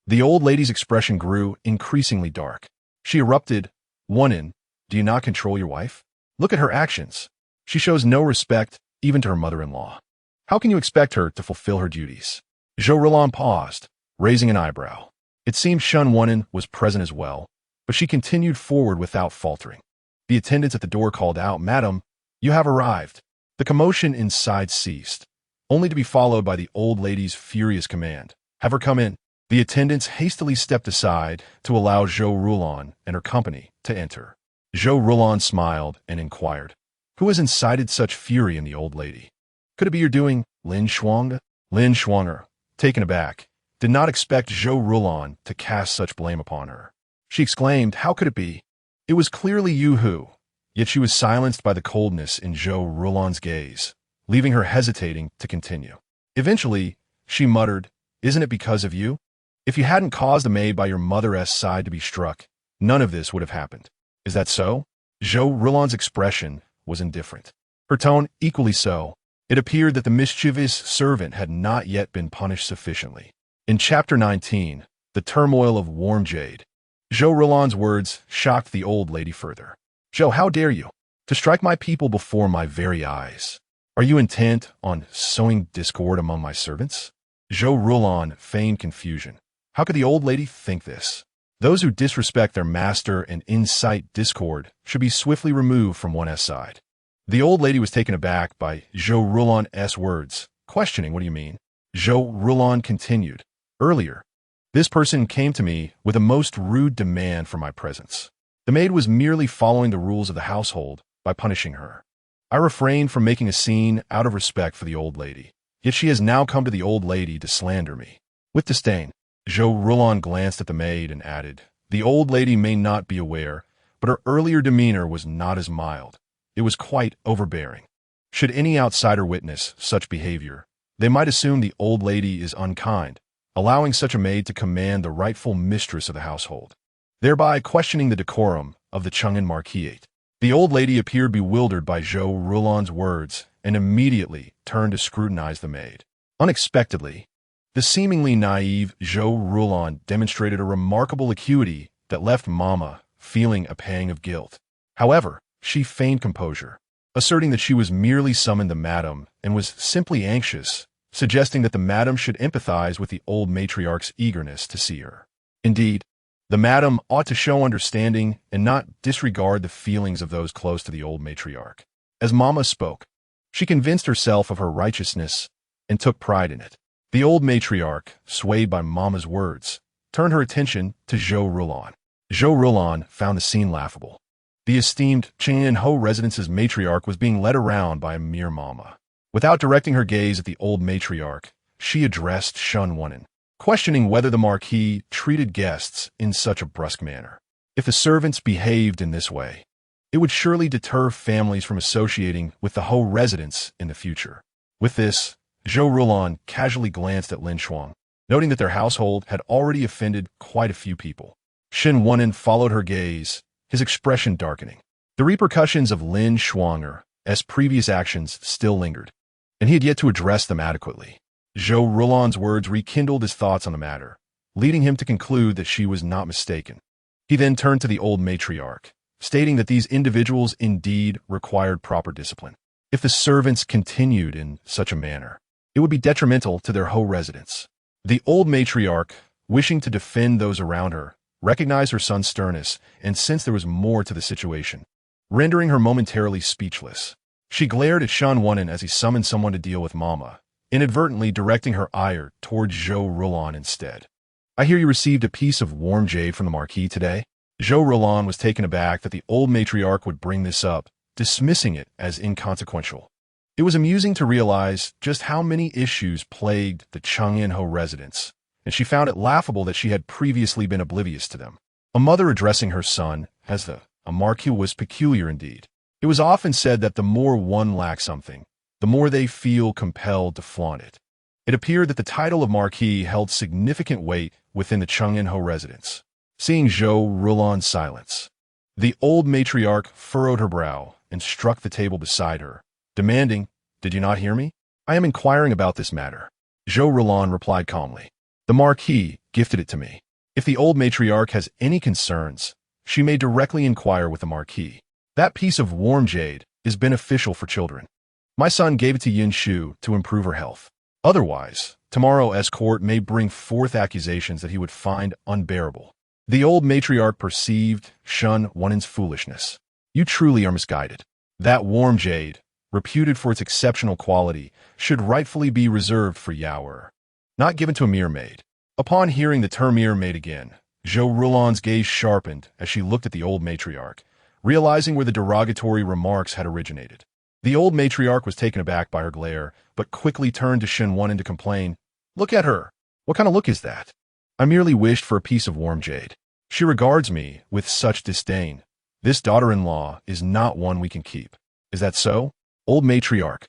the old lady's expression grew increasingly dark. She erupted, "Wunen, do you not control your wife? Look at her actions. She shows no respect even to her mother-in-law. How can you expect her to fulfill her duties?" Zhou Rulan paused, raising an eyebrow. It seemed Shen Wunen was present as well, but she continued forward without faltering. The attendants at the door called out, "Madam, you have arrived." The commotion inside ceased, only to be followed by the old lady's furious command, "Have her come in." The attendants hastily stepped aside to allow Zhou Rulan and her company to enter. Zhou Rulan smiled and inquired, "Who has incited such fury in the old lady? Could it be your doing, Lin Shuang'er?" Lin Shuang'er, taken aback, did not expect Zhou Rulan to cast such blame upon her. She exclaimed, "How could it be? It was clearly you who—" Yet she was silenced by the coldness in Zhou Rulan's gaze, leaving her hesitating to continue. Eventually, she muttered, "Isn't it because of you? If you hadn't caused the maid by your mother's side to be struck, none of this would have happened. Is that so?" Zhou Rulan's expression was indifferent, her tone equally so. It appeared that the mischievous servant had not yet been punished sufficiently. In Chapter 19, The Turmoil of Warm Jade, Zhou Rulan's words shocked the old lady further. "Zhou, how dare you, to strike my people before my very eyes? Are you intent on sowing discord among my servants?" Zhou Rulan feigned confusion. How could the old lady think this? Those who disrespect their master and incite discord should be swiftly removed from one's side. The old lady was taken aback by Zhou Rulan's words, questioning, "What do you mean?" Zhou Rulan continued, "Earlier, this person came to me with a most rude demand for my presence. The maid was merely following the rules of the household by punishing her. I refrained from making a scene out of respect for the old lady, yet she has now come to the old lady to slander me." With disdain, Zhou Rulan glanced at the maid and added, "The old lady may not be aware, but her earlier demeanor was not as mild. It was quite overbearing. Should any outsider witness such behavior, they might assume the old lady is unkind, allowing such a maid to command the rightful mistress of the household, thereby questioning the decorum of the Chang'an Marquisate." The old lady appeared bewildered by Zhou Rulan's words and immediately turned to scrutinize the maid. Unexpectedly, the seemingly naive Zhou Rulan demonstrated a remarkable acuity that left Mama feeling a pang of guilt. However, she feigned composure, asserting that she was merely summoned the madam and was simply anxious, suggesting that the madam should empathize with the old matriarch's eagerness to see her. Indeed, the madam ought to show understanding and not disregard the feelings of those close to the old matriarch. As Mama spoke, she convinced herself of her righteousness and took pride in it. The old matriarch, swayed by Mama's words, turned her attention to Zhou Rulan. Zhou Rulan found the scene laughable. The esteemed Chang'an Ho residence's matriarch was being led around by a mere Mama. Without directing her gaze at the old matriarch, she addressed Shen Wunen, questioning whether the Marquis treated guests in such a brusque manner. If the servants behaved in this way, it would surely deter families from associating with the Ho residents in the future. With this, Zhou Rulan casually glanced at Lin Shuang, noting that their household had already offended quite a few people. Shen Wunen followed her gaze, his expression darkening. The repercussions of Lin Shuang'er's previous actions still lingered, and he had yet to address them adequately. Zhou Rulan's words rekindled his thoughts on the matter, leading him to conclude that she was not mistaken. He then turned to the old matriarch, stating that these individuals indeed required proper discipline. If the servants continued in such a manner, it would be detrimental to their Ho residence. The old matriarch, wishing to defend those around her, recognized her son's sternness and sensed there was more to the situation. rendering her momentarily speechless. She glared at Shen Wunen as he summoned someone to deal with Mama, inadvertently directing her ire towards Zhou Rulon instead. I hear you received a piece of warm jade from the Marquis today? Zhou Rulon was taken aback that the old matriarch would bring this up, dismissing it as inconsequential. It was amusing to realize just how many issues plagued the Chang'an-ho residents, and she found it laughable that she had previously been oblivious to them. A mother addressing her son as a Marquis was peculiar indeed. It was often said that the more one lacks something, the more they feel compelled to flaunt it. It appeared that the title of Marquis held significant weight within the Chang'an-ho residence. Seeing Zhou Rulon's silence, the old matriarch furrowed her brow and struck the table beside her, demanding, "Did you not hear me? I am inquiring about this matter." Zhou Rulon replied calmly, "The Marquis gifted it to me. If the old matriarch has any concerns, she may directly inquire with the Marquis. That piece of warm jade is beneficial for children. My son gave it to Yin Shu to improve her health. Otherwise, tomorrow's court may bring forth accusations that he would find unbearable." The old matriarch perceived Shen Wunen's foolishness. "You truly are misguided. That warm jade, reputed for its exceptional quality, should rightfully be reserved for Yaoer, not given to a mere maid." Upon hearing the term mere maid again, Zhou Rulon's gaze sharpened as she looked at the old matriarch, realizing where the derogatory remarks had originated. The old matriarch was taken aback by her glare, but quickly turned to Shen Wunen to complain, "Look at her! What kind of look is that? I merely wished for a piece of warm jade. She regards me with such disdain. This daughter-in-law is not one we can keep. Is that so? Old matriarch,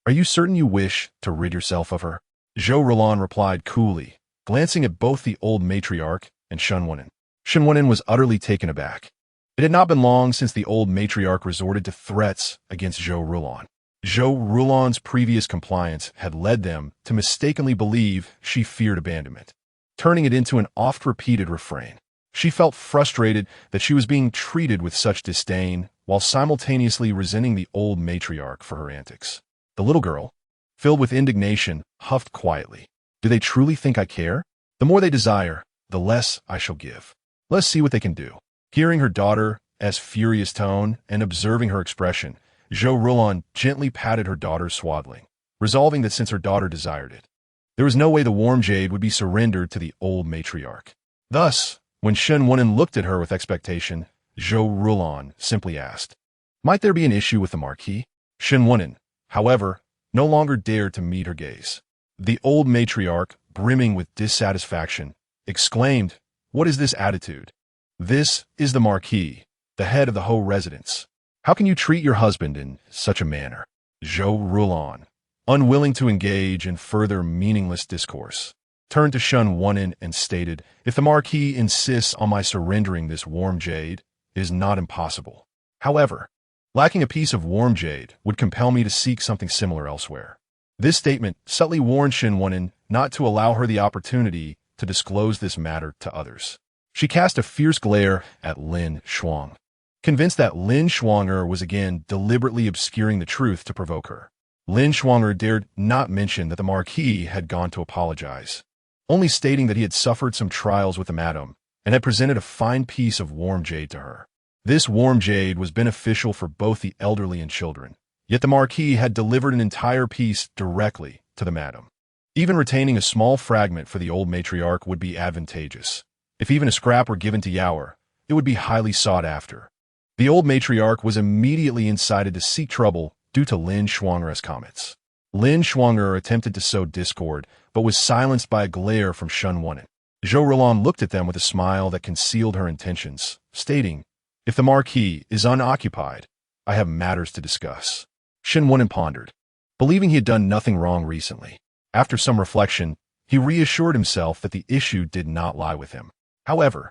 are you certain you wish to rid yourself of her?" Zhou Rulon replied coolly, glancing at both the old matriarch and Shen Wunen. Shen Wunen was utterly taken aback. It had not been long since the old matriarch resorted to threats against Zhou Rulon. Zhou Rulon's previous compliance had led them to mistakenly believe she feared abandonment, turning it into an oft-repeated refrain. She felt frustrated that she was being treated with such disdain while simultaneously resenting the old matriarch for her antics. The little girl, filled with indignation, huffed quietly. "Do they truly think I care? The more they desire, the less I shall give. Let's see what they can do." Hearing her daughter's furious tone and observing her expression, Zhou Rulon gently patted her daughter's swaddling, resolving that since her daughter desired it, there was no way the warm jade would be surrendered to the old matriarch. Thus, when Shen Wunen looked at her with expectation, Zhou Rulon simply asked, "Might there be an issue with the Marquis?" Shen Wunen, however, no longer dared to meet her gaze. The old matriarch, brimming with dissatisfaction, exclaimed, "What is this attitude? This is the Marquis, the head of the Ho residence. How can you treat your husband in such a manner?" Zhou Rulon, unwilling to engage in further meaningless discourse, turned to Shen Wunen and stated, "If the Marquis insists on my surrendering this warm jade, it is not impossible. However, lacking a piece of warm jade would compel me to seek something similar elsewhere." This statement subtly warned Shen Wunen not to allow her the opportunity to disclose this matter to others. She cast a fierce glare at Lin Shuang, convinced that Lin Shuanger was again deliberately obscuring the truth to provoke her. Lin Shuanger dared not mention that the Marquis had gone to apologize, only stating that he had suffered some trials with the madam and had presented a fine piece of warm jade to her. This warm jade was beneficial for both the elderly and children, yet the Marquis had delivered an entire piece directly to the madam. Even retaining a small fragment for the old matriarch would be advantageous. If even a scrap were given to Yaoer, it would be highly sought after. The old matriarch was immediately incited to seek trouble due to Lin Shuanger's comments. Lin Shuanger attempted to sow discord, but was silenced by a glare from Shen Wunen. Zhou Rulon looked at them with a smile that concealed her intentions, stating, "If the Marquis is unoccupied, I have matters to discuss." Shen Wunen pondered, believing he had done nothing wrong recently. After some reflection, he reassured himself that the issue did not lie with him. However,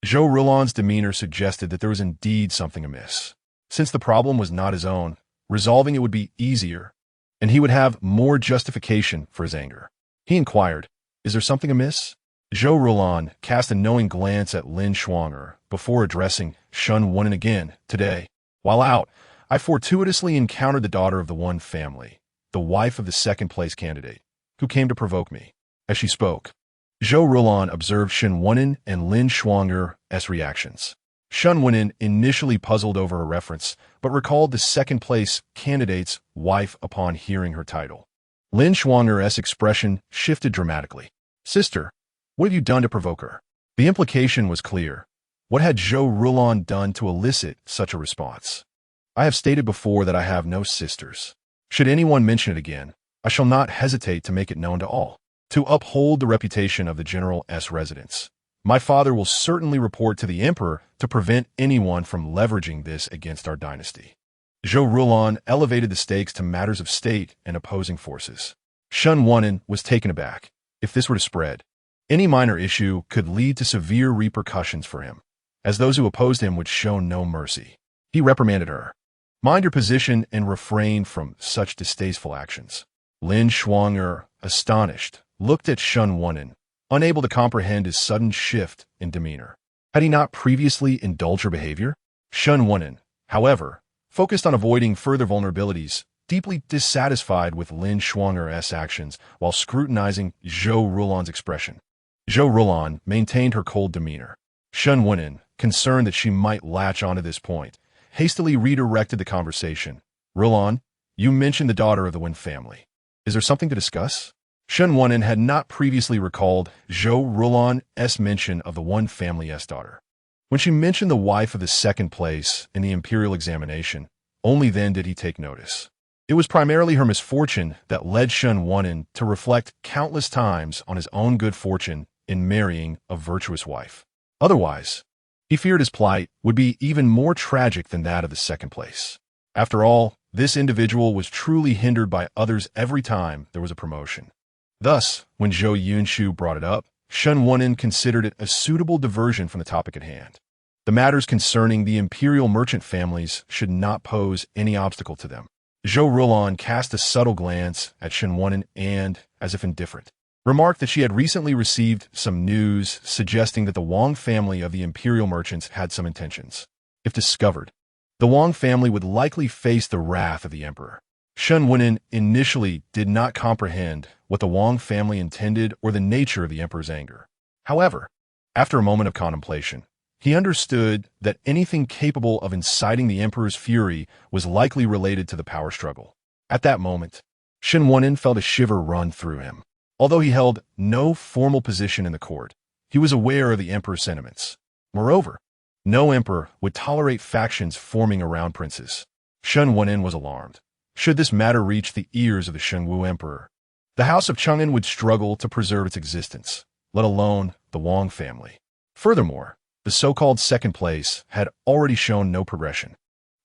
Zhou Rulon's demeanor suggested that there was indeed something amiss. Since the problem was not his own, resolving it would be easier, and he would have more justification for his anger. He inquired, "Is there something amiss?" Zhou Rulon cast a knowing glance at Lin Shuanger before addressing Shen Wunen again. "Today, while out, I fortuitously encountered the daughter of the one family, the wife of the second-place candidate, who came to provoke me." As she spoke, Zhou Rulon observed Shen Wunen and Lin Shuanger's reactions. Shun Wenin initially puzzled over a reference, but recalled the second-place candidate's wife upon hearing her title. Lin Shuang'er's expression shifted dramatically. "Sister, what have you done to provoke her?" The implication was clear. What had Zhou Rulon done to elicit such a response? "I have stated before that I have no sisters. Should anyone mention it again, I shall not hesitate to make it known to all. To uphold the reputation of the General's residence, my father will certainly report to the Emperor to prevent anyone from leveraging this against our dynasty." Zhou Rulon elevated the stakes to matters of state and opposing forces. Shun Wenin was taken aback. If this were to spread, any minor issue could lead to severe repercussions for him, as those who opposed him would show no mercy. He reprimanded her. "Mind your position and refrain from such distasteful actions." Lin Shuang'er, astonished, looked at Shun Wenin, unable to comprehend his sudden shift in demeanor. Had he not previously indulged her behavior? Shun Wenin, however, focused on avoiding further vulnerabilities, deeply dissatisfied with Lin Shuang'er's actions while scrutinizing Zhou Rulon's expression. Zhou Rulon maintained her cold demeanor. Shun Wenin, concerned that she might latch onto this point, hastily redirected the conversation. "Rulon, you mentioned the daughter of the Wen family. Is there something to discuss?" Shun Wenin had not previously recalled Zhou Rulon's mention of the Wen family's daughter. When she mentioned the wife of the second place in the imperial examination, only then did he take notice. It was primarily her misfortune that led Shun Wenin to reflect countless times on his own good fortune in marrying a virtuous wife. Otherwise, he feared his plight would be even more tragic than that of the second place. After all, this individual was truly hindered by others every time there was a promotion. Thus, when Zhou Yunshu brought it up, Shun Wenin considered it a suitable diversion from the topic at hand. The matters concerning the imperial merchant families should not pose any obstacle to them. Zhou Rulon cast a subtle glance at Shun Wenin and, as if indifferent, remarked that she had recently received some news suggesting that the Wang family of the imperial merchants had some intentions. If discovered, the Wang family would likely face the wrath of the emperor. Shun Wenin initially did not comprehend what the Wang family intended or the nature of the emperor's anger. However, after a moment of contemplation, he understood that anything capable of inciting the emperor's fury was likely related to the power struggle. At that moment, Shun Wenin felt a shiver run through him. Although he held no formal position in the court, he was aware of the emperor's sentiments. Moreover, no emperor would tolerate factions forming around princes. Shun Wenin was alarmed. Should this matter reach the ears of the Shengwu emperor, the house of Chang'an would struggle to preserve its existence, let alone the Wang family. Furthermore, the so-called second place had already shown no progression.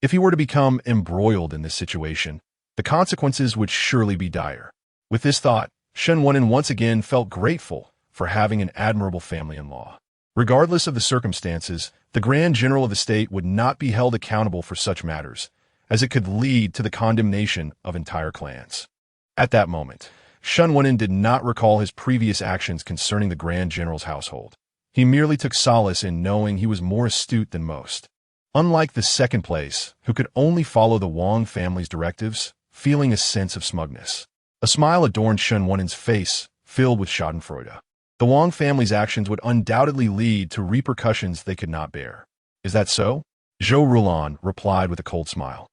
If he were to become embroiled in this situation, the consequences would surely be dire. With this thought, Shun Wenin once again felt grateful for having an admirable family-in-law. Regardless of the circumstances, the Grand General of the state would not be held accountable for such matters, as it could lead to the condemnation of entire clans. At that moment, Shun Wenin did not recall his previous actions concerning the Grand General's household. He merely took solace in knowing he was more astute than most. Unlike the second place, who could only follow the Wang family's directives, feeling a sense of smugness. A smile adorned Shun Wenin's face, filled with schadenfreude. The Wang family's actions would undoubtedly lead to repercussions they could not bear. "Is that so?" Zhou Rulon replied with a cold smile,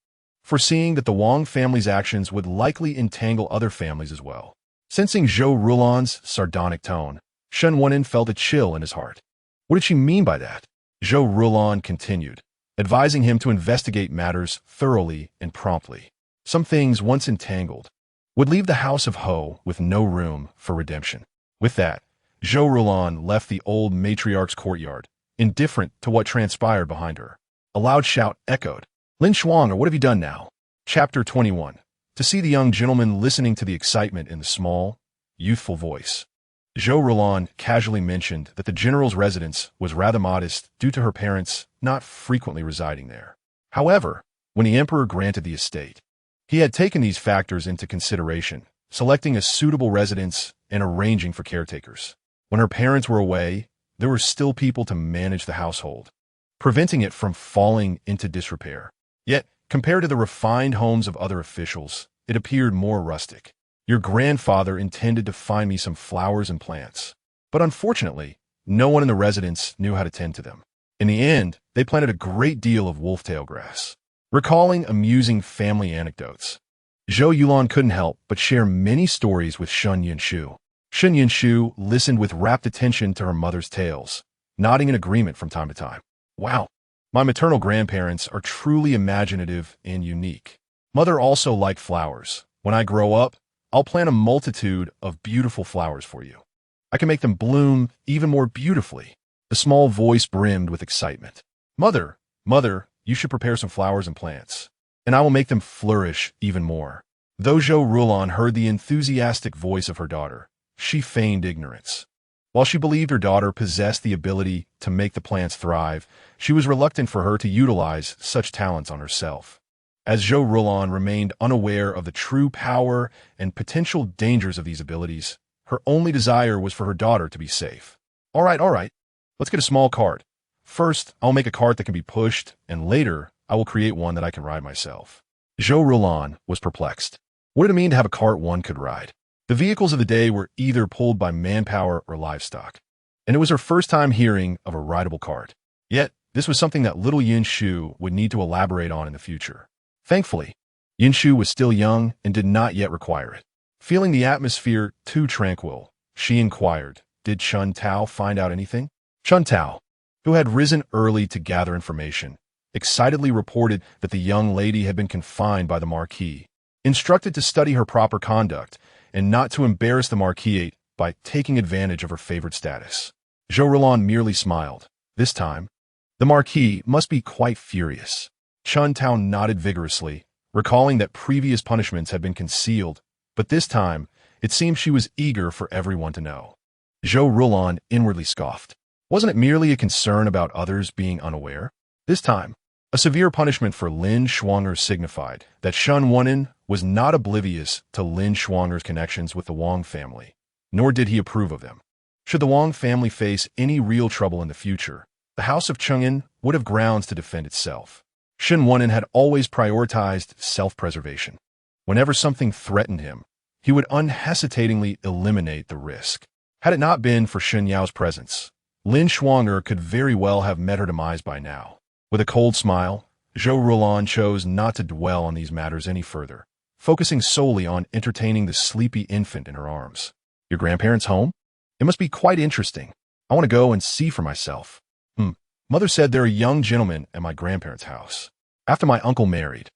foreseeing that the Wang family's actions would likely entangle other families as well. Sensing Zhou Rulon's sardonic tone, Shun Wenin felt a chill in his heart. What did she mean by that? Zhou Rulon continued, advising him to investigate matters thoroughly and promptly. Some things, once entangled, would leave the house of Ho with no room for redemption. With that, Zhou Rulon left the old matriarch's courtyard, indifferent to what transpired behind her. A loud shout echoed. "Lin Shuang'er, what have you done now?" Chapter 21. To see the young gentleman listening to the excitement in the small, youthful voice. Zhou Rulon casually mentioned that the general's residence was rather modest due to her parents not frequently residing there. However, when the emperor granted the estate, he had taken these factors into consideration, selecting a suitable residence and arranging for caretakers. When her parents were away, there were still people to manage the household, preventing it from falling into disrepair. Yet, compared to the refined homes of other officials, it appeared more rustic. "Your grandfather intended to find me some flowers and plants, but unfortunately, no one in the residence knew how to tend to them. In the end, they planted a great deal of wolf-tail grass. Recalling amusing family anecdotes, Zhou Yulan couldn't help but share many stories with Shun Yinshu. Shun Yinshu listened with rapt attention to her mother's tales, nodding in agreement from time to time. Wow, my maternal grandparents are truly imaginative and unique. Mother also liked flowers. When I grow up, I'll plant a multitude of beautiful flowers for you. I can make them bloom even more beautifully. The small voice brimmed with excitement. Mother, you should prepare some flowers and plants, and I will make them flourish even more. Though Zhou Rulan heard the enthusiastic voice of her daughter, she feigned ignorance. While she believed her daughter possessed the ability to make the plants thrive, she was reluctant for her to utilize such talents on herself. As Zhou Rulan remained unaware of the true power and potential dangers of these abilities, her only desire was for her daughter to be safe. All right, let's get a small cart. First, I'll make a cart that can be pushed, and later, I will create one that I can ride myself. Zhou Rulan was perplexed. What did it mean to have a cart one could ride? The vehicles of the day were either pulled by manpower or livestock, and it was her first time hearing of a rideable cart. Yet, this was something that little Yinshu would need to elaborate on in the future. Thankfully, Yinshu was still young and did not yet require it. Feeling the atmosphere too tranquil, she inquired, did Chun Tao find out anything? Chun Tao, who had risen early to gather information, excitedly reported that the young lady had been confined by the Marquis, instructed to study her proper conduct and not to embarrass the Marquis by taking advantage of her favored status. Zhou Rulan merely smiled. This time, the Marquis must be quite furious. Chun Tao nodded vigorously, recalling that previous punishments had been concealed, but this time, it seemed she was eager for everyone to know. Zhou Rulan inwardly scoffed. Wasn't it merely a concern about others being unaware? This time, a severe punishment for Lin Shuang'er signified that Shun Wunen was not oblivious to Lin Shuang'er's connections with the Wang family, nor did he approve of them. Should the Wang family face any real trouble in the future, the House of Cheng'an would have grounds to defend itself. Shun Wunen had always prioritized self-preservation. Whenever something threatened him, he would unhesitatingly eliminate the risk. Had it not been for Shun Yao's presence, Lin Shuang'er could very well have met her demise by now. With a cold smile, Zhou Rulan chose not to dwell on these matters any further, focusing solely on entertaining the sleepy infant in her arms. Your grandparents home? It must be quite interesting. I want to go and see for myself. Mother said there are young gentlemen at my grandparents' house. After my uncle married,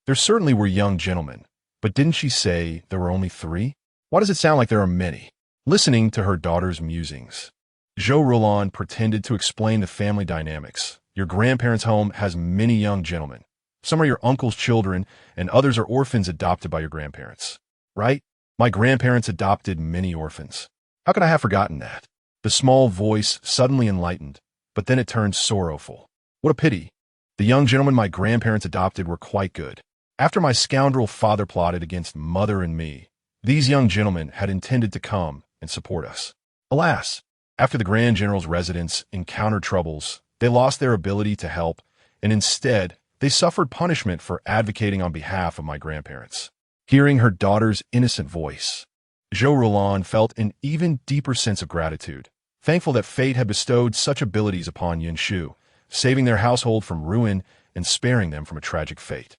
there certainly were young gentlemen, but didn't she say there were only 3? Why does it sound like there are many? Listening to her daughter's musings, Zhou Rulan pretended to explain the family dynamics. Your grandparents' home has many young gentlemen. Some are your uncle's children, and others are orphans adopted by your grandparents. Right? My grandparents adopted many orphans. How could I have forgotten that? The small voice suddenly enlightened, but then it turned sorrowful. What a pity. The young gentlemen my grandparents adopted were quite good. After my scoundrel father plotted against mother and me, these young gentlemen had intended to come and support us. Alas, after the Grand General's residents encountered troubles, they lost their ability to help, and instead, they suffered punishment for advocating on behalf of my grandparents. Hearing her daughter's innocent voice, Zhou Rulan felt an even deeper sense of gratitude, thankful that fate had bestowed such abilities upon Yinshu, saving their household from ruin and sparing them from a tragic fate.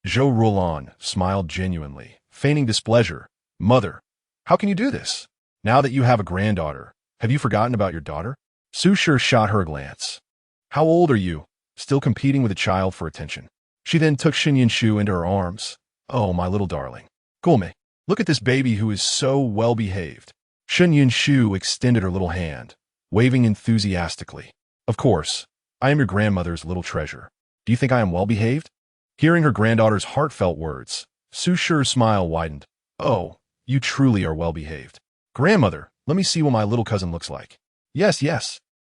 Zhou Rulan smiled genuinely, feigning displeasure. Mother, how can you do this? Now that you have a granddaughter, have you forgotten about your daughter? Su Shi shot her a glance. How old are you? Still competing with a child for attention. She then took Xin Yinshu into her arms. Oh, my little darling. Gulme, look at this baby who is so well-behaved. Xin Yinshu extended her little hand, waving enthusiastically. Of course, I am your grandmother's little treasure. Do you think I am well-behaved? Hearing her granddaughter's heartfelt words, Su Shi's smile widened. Oh, you truly are well-behaved. Grandmother, let me see what my little cousin looks like. Yes.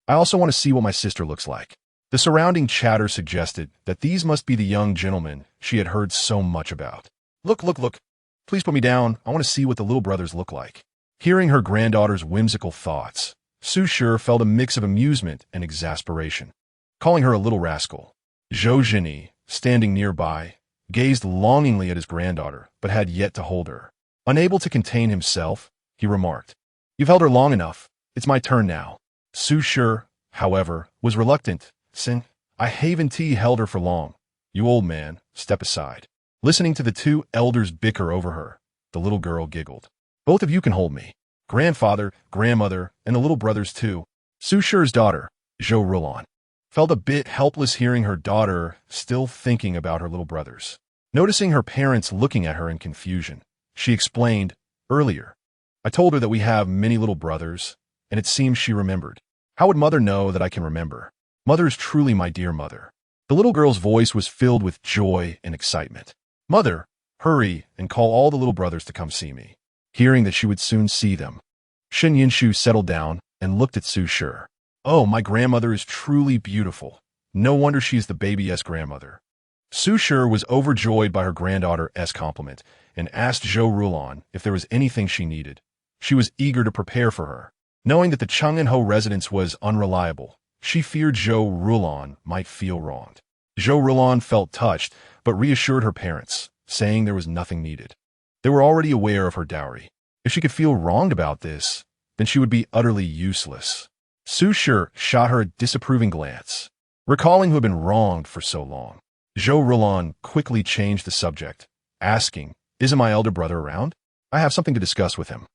I also want to see what my sister looks like. The surrounding chatter suggested that these must be the young gentlemen she had heard so much about. Look. Please put me down. I want to see what the little brothers look like. Hearing her granddaughter's whimsical thoughts, Su Shi felt a mix of amusement and exasperation. Calling her a little rascal, Zhou Zhini, standing nearby, gazed longingly at his granddaughter, but had yet to hold her. Unable to contain himself, he remarked, "You've held her long enough. It's my turn now." Su Shi, however, was reluctant, saying, I haven't held her for long. You old man, step aside. Listening to the two elders bicker over her, the little girl giggled. Both of you can hold me. Grandfather, grandmother, and the little brothers too. Su Shi's daughter, Zhou Rulan, felt a bit helpless hearing her daughter still thinking about her little brothers. Noticing her parents looking at her in confusion, she explained, earlier, I told her that we have many little brothers, and it seems she remembered. How would mother know that I can remember? Mother is truly my dear mother. The little girl's voice was filled with joy and excitement. Mother, hurry and call all the little brothers to come see me. Hearing that she would soon see them, Shen Yinshu settled down and looked at Su Shi. Oh, my grandmother is truly beautiful. No wonder she's the baby-esque grandmother. Su Shi was overjoyed by her granddaughter's compliment and asked Zhou Rulan if there was anything she needed. She was eager to prepare for her. Knowing that the Chang'anhou residence was unreliable, she feared Zhou Rulan might feel wronged. Zhou Rulan felt touched, but reassured her parents, saying there was nothing needed. They were already aware of her dowry. If she could feel wronged about this, then she would be utterly useless. Su Shi shot her a disapproving glance, recalling who had been wronged for so long. Zhou Rulan quickly changed the subject, asking, Isn't my elder brother around? I have something to discuss with him.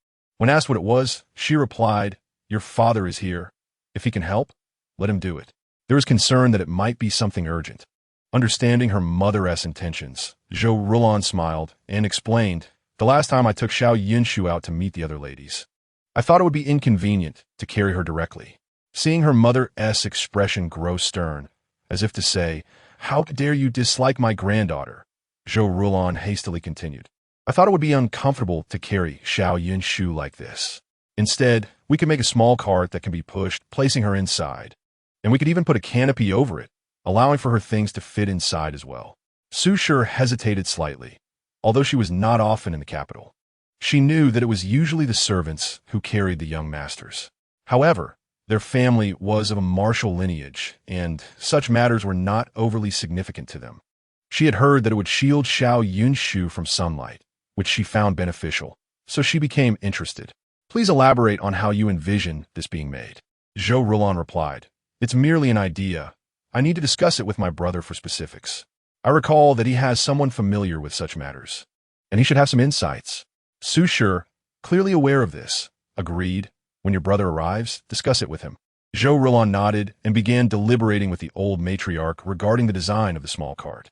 When asked what it was, she replied, Your father is here. If he can help, let him do it. There was concern that it might be something urgent. Understanding her mother's intentions, Zhou Rulan smiled and explained, The last time I took Xiao Yinshu out to meet the other ladies, I thought it would be inconvenient to carry her directly. Seeing her mother's expression grow stern, as if to say, How dare you dislike my granddaughter? Zhou Rulan hastily continued, I thought it would be uncomfortable to carry Xiao Yinshu like this. Instead, we could make a small cart that can be pushed, placing her inside. And we could even put a canopy over it, allowing for her things to fit inside as well. Su Shi hesitated slightly, although she was not often in the capital. She knew that it was usually the servants who carried the young masters. However, their family was of a martial lineage, and such matters were not overly significant to them. She had heard that it would shield Xiao Yinshu from sunlight, which she found beneficial, so she became interested. Please elaborate on how you envision this being made. Zhou Rulan replied, It's merely an idea. I need to discuss it with my brother for specifics. I recall that he has someone familiar with such matters, and he should have some insights. Su Shi, clearly aware of this, agreed. When your brother arrives, discuss it with him. Zhou Rulan nodded and began deliberating with the old matriarch regarding the design of the small cart.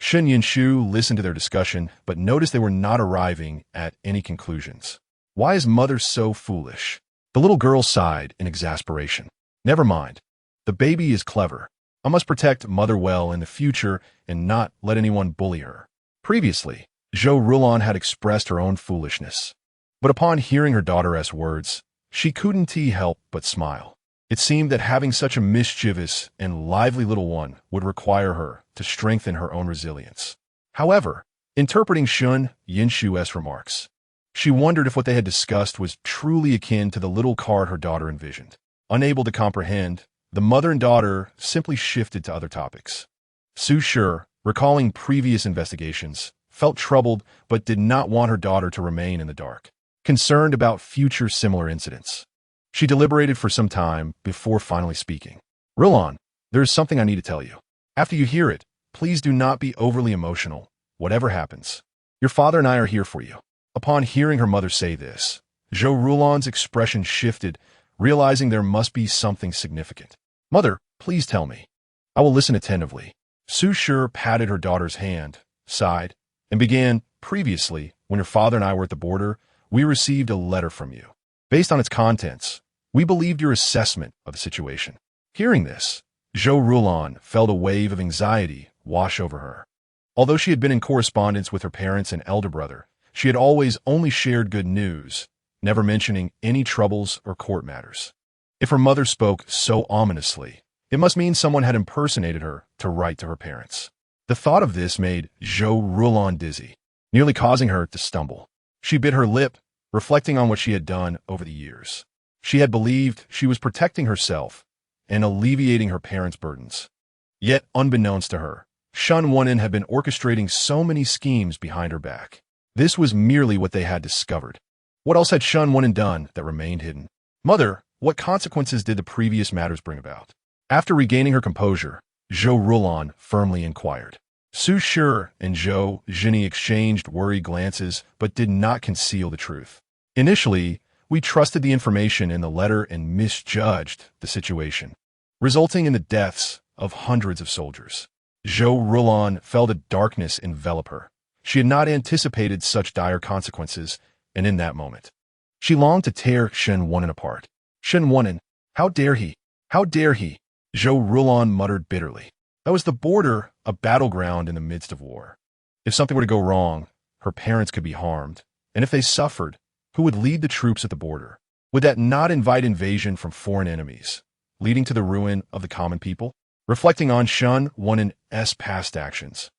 Shen Yinshu listened to their discussion, but noticed they were not arriving at any conclusions. Why is mother so foolish? The little girl sighed in exasperation. Never mind. The baby is clever. I must protect mother well in the future and not let anyone bully her. Previously, Zhou Rulan had expressed her own foolishness. But upon hearing her daughter's words, she couldn't help but smile. It seemed that having such a mischievous and lively little one would require her to strengthen her own resilience. However, interpreting Shen Yinshu's remarks, she wondered if what they had discussed was truly akin to the little cart her daughter envisioned. Unable to comprehend, the mother and daughter simply shifted to other topics. Su Shi, recalling previous investigations, felt troubled but did not want her daughter to remain in the dark, concerned about future similar incidents. She deliberated for some time before finally speaking. Rulan, there is something I need to tell you. After you hear it, please do not be overly emotional, whatever happens. Your father and I are here for you. Upon hearing her mother say this, Zhou Rulan's expression shifted, realizing there must be something significant. Mother, please tell me. I will listen attentively. Su Shi patted her daughter's hand, sighed, and began, Previously, when your father and I were at the border, we received a letter from you. Based on its contents, we believed your assessment of the situation. Hearing this, Zhou Rulan felt a wave of anxiety wash over her. Although she had been in correspondence with her parents and elder brother, she had always only shared good news, never mentioning any troubles or court matters. If her mother spoke so ominously, it must mean someone had impersonated her to write to her parents. The thought of this made Zhou Rulan dizzy, nearly causing her to stumble. She bit her lip, reflecting on what she had done over the years. She had believed she was protecting herself and alleviating her parents' burdens. Yet, unbeknownst to her, Shen Wunen had been orchestrating so many schemes behind her back. This was merely what they had discovered. What else had Shen Wunen done that remained hidden? Mother, what consequences did the previous matters bring about? After regaining her composure, Zhou Rulon firmly inquired. Su Shi and Zhou Zhini exchanged worried glances but did not conceal the truth. Initially, we trusted the information in the letter and misjudged the situation, resulting in the deaths of hundreds of soldiers. Zhou Rulon felt a darkness envelop her. She had not anticipated such dire consequences, and in that moment, she longed to tear Shen Wunen apart. Shen Wunen, how dare he? How dare he? Zhou Rulon muttered bitterly. That was the border, a battleground in the midst of war. If something were to go wrong, her parents could be harmed, and if they suffered, who would lead the troops at the border? Would that not invite invasion from foreign enemies, leading to the ruin of the common people? Reflecting on Shen Wunen's past actions,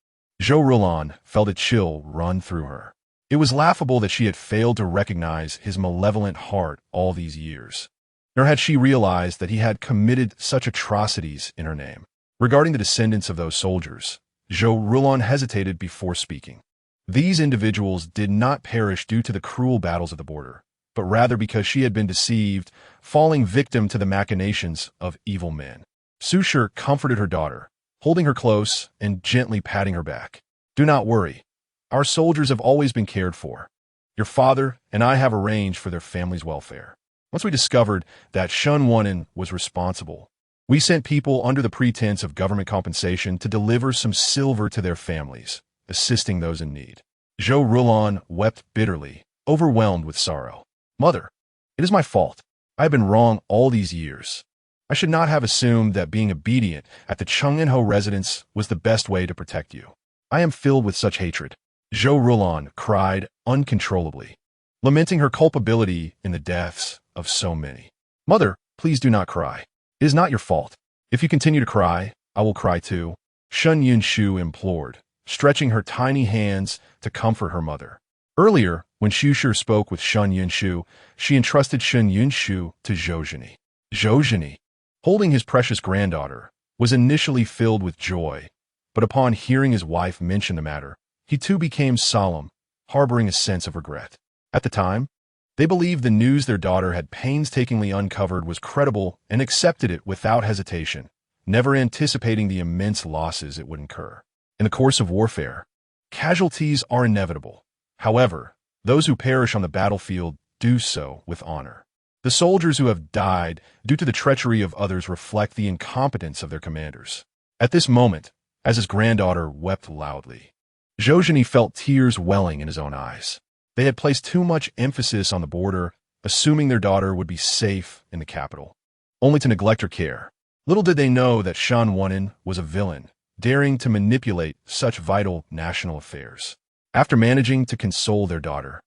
Zhou Rulon felt a chill run through her. It was laughable that she had failed to recognize his malevolent heart all these years, nor had she realized that he had committed such atrocities in her name. Regarding the descendants of those soldiers, Zhou Rulon hesitated before speaking. These individuals did not perish due to the cruel battles of the border, but rather because she had been deceived, falling victim to the machinations of evil men. Su Shi comforted her daughter, holding her close and gently patting her back. Do not worry. Our soldiers have always been cared for. Your father and I have arranged for their family's welfare. Once we discovered that Shen Wunen was responsible, we sent people under the pretense of government compensation to deliver some silver to their families, assisting those in need. Zhou Rulon wept bitterly, overwhelmed with sorrow. Mother, it is my fault. I have been wrong all these years. I should not have assumed that being obedient at the Cheng'enho residence was the best way to protect you. I am filled with such hatred. Zhou Rulon cried uncontrollably, lamenting her culpability in the deaths of so many. Mother, please do not cry. It is not your fault. If you continue to cry, I will cry too, Shen Yunshu implored, stretching her tiny hands to comfort her mother. Earlier, when Xu Shi spoke with Shen Yunshu, she entrusted Shen Yunshu to Zhou Zhini. Zhou Zhini, holding his precious granddaughter, was initially filled with joy, but upon hearing his wife mention the matter, he too became solemn, harboring a sense of regret. At the time, they believed the news their daughter had painstakingly uncovered was credible and accepted it without hesitation, never anticipating the immense losses it would incur. In the course of warfare, casualties are inevitable. However, those who perish on the battlefield do so with honor. The soldiers who have died due to the treachery of others reflect the incompetence of their commanders. At this moment, as his granddaughter wept loudly, Zhou Zhini felt tears welling in his own eyes. They had placed too much emphasis on the border, assuming their daughter would be safe in the capital, only to neglect her care. Little did they know that Shen Wunen was a villain, daring to manipulate such vital national affairs. After managing to console their daughter,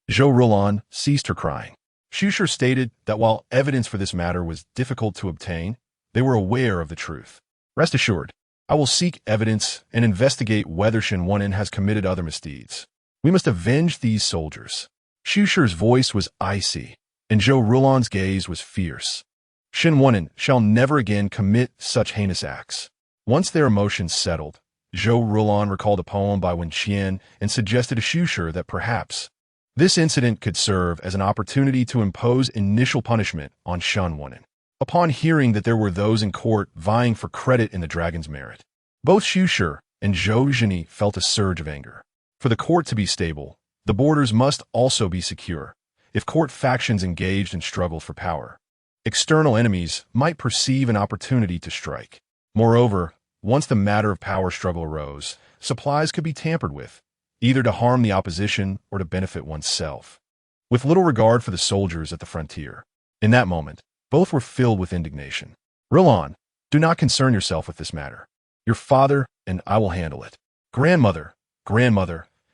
Zhou Rulon ceased her crying. Xu Shi stated that while evidence for this matter was difficult to obtain, they were aware of the truth. Rest assured, I will seek evidence and investigate whether Shen Wunen has committed other misdeeds. We must avenge these soldiers. Xu Shi's voice was icy, and Zhou Rulon's gaze was fierce. Shen Wunen shall never again commit such heinous acts. Once their emotions settled, Zhou Rulon recalled a poem by Wen Qian and suggested to Xu Shi that perhaps this incident could serve as an opportunity to impose initial punishment on Shen Wunen. Upon hearing that there were those in court vying for credit in the dragon's merit, both Xu Shi and Zhou Zhini felt a surge of anger. For the court to be stable, the borders must also be secure. If court factions engaged in struggle for power, external enemies might perceive an opportunity to strike. Moreover, once the matter of power struggle arose, supplies could be tampered with, either to harm the opposition or to benefit oneself, with little regard for the soldiers at the frontier. In that moment, both were filled with indignation. Rulon, do not concern yourself with this matter. Your father and I will handle it. Grandmother,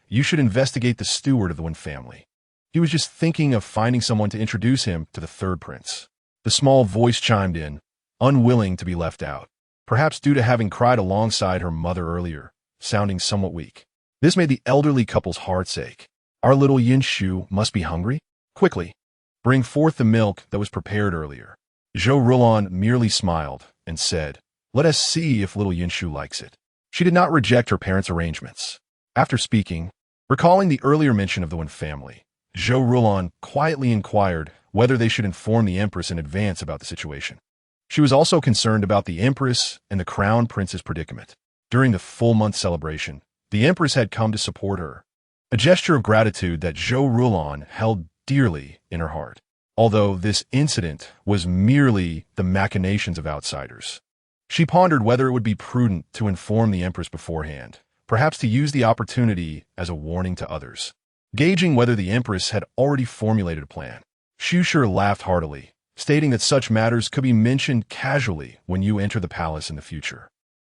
you should investigate the steward of the Wen family. He was just thinking of finding someone to introduce him to the third prince. The small voice chimed in, unwilling to be left out, perhaps due to having cried alongside her mother earlier, sounding somewhat weak. This made the elderly couple's hearts ache. Our little Yinshu must be hungry? Quickly, bring forth the milk that was prepared earlier. Zhou Rulon merely smiled and said, let us see if little Yinshu likes it. She did not reject her parents' arrangements. After speaking, recalling the earlier mention of the Wen family, Zhou Rulon quietly inquired whether they should inform the Empress in advance about the situation. She was also concerned about the Empress and the Crown Prince's predicament. During the full-month celebration, the Empress had come to support her, a gesture of gratitude that Zhou Rulon held dearly in her heart. Although this incident was merely the machinations of outsiders, she pondered whether it would be prudent to inform the Empress beforehand, perhaps to use the opportunity as a warning to others. Gauging whether the Empress had already formulated a plan, Shu laughed heartily, stating that such matters could be mentioned casually when you enter the palace in the future.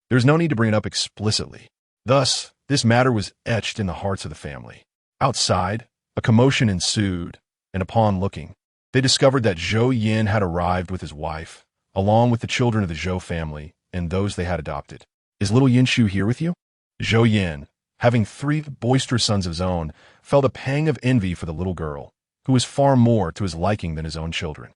There's no need to bring it up explicitly. Thus, this matter was etched in the hearts of the family. Outside, a commotion ensued, and upon looking, they discovered that Zhou Yin had arrived with his wife, along with the children of the Zhou family and those they had adopted. "Is little Yinshu here with you?" Zhou Yin, having 3 boisterous sons of his own, felt a pang of envy for the little girl, who was far more to his liking than his own children.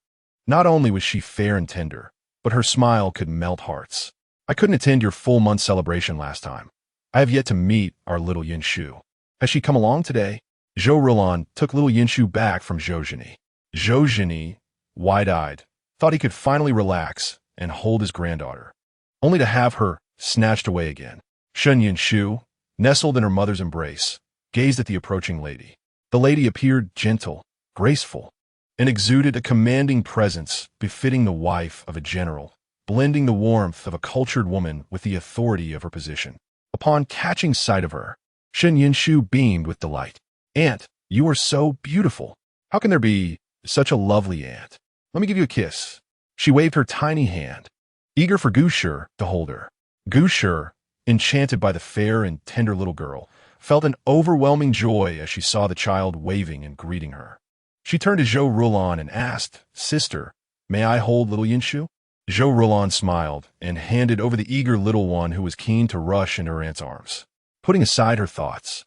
Not only was she fair and tender, but her smile could melt hearts. "I couldn't attend your full-month celebration last time. I have yet to meet our little Yinshu. Has she come along today?" Zhou Rulon took little Yinshu back from Zhou Zhini. Zhou Zhini, wide-eyed, thought he could finally relax and hold his granddaughter, only to have her snatched away again. Shen Yinshu, nestled in her mother's embrace, gazed at the approaching lady. The lady appeared gentle, graceful, and exuded a commanding presence befitting the wife of a general, blending the warmth of a cultured woman with the authority of her position. Upon catching sight of her, Shen Yinshu beamed with delight. "Aunt, you are so beautiful. How can there be such a lovely aunt? Let me give you a kiss." She waved her tiny hand, eager for gouges to hold her. Gouges, enchanted by the fair and tender little girl, felt an overwhelming joy as she saw the child waving and greeting her. She turned to Zhou Rulon and asked, "Sister, may I hold little Yinshu?" Zhou Rulon smiled and handed over the eager little one who was keen to rush into her aunt's arms. Putting aside her thoughts,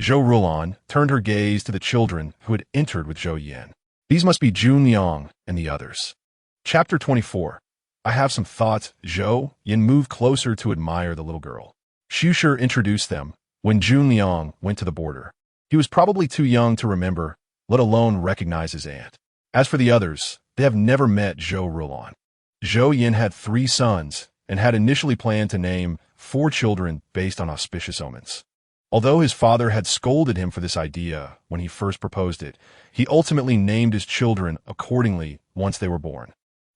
Zhou Rulon turned her gaze to the children who had entered with Zhou Yan. These must be Jun Liang and the others. Chapter 24. I have some thoughts. Zhou Yan moved closer to admire the little girl. Shu introduced them when Jun Liang went to the border. He was probably too young to remember, let alone recognize his aunt. As for the others, they have never met Zhou Rulon. Zhou Yin had 3 sons and had initially planned to name 4 children based on auspicious omens. Although his father had scolded him for this idea when he first proposed it, he ultimately named his children accordingly once they were born.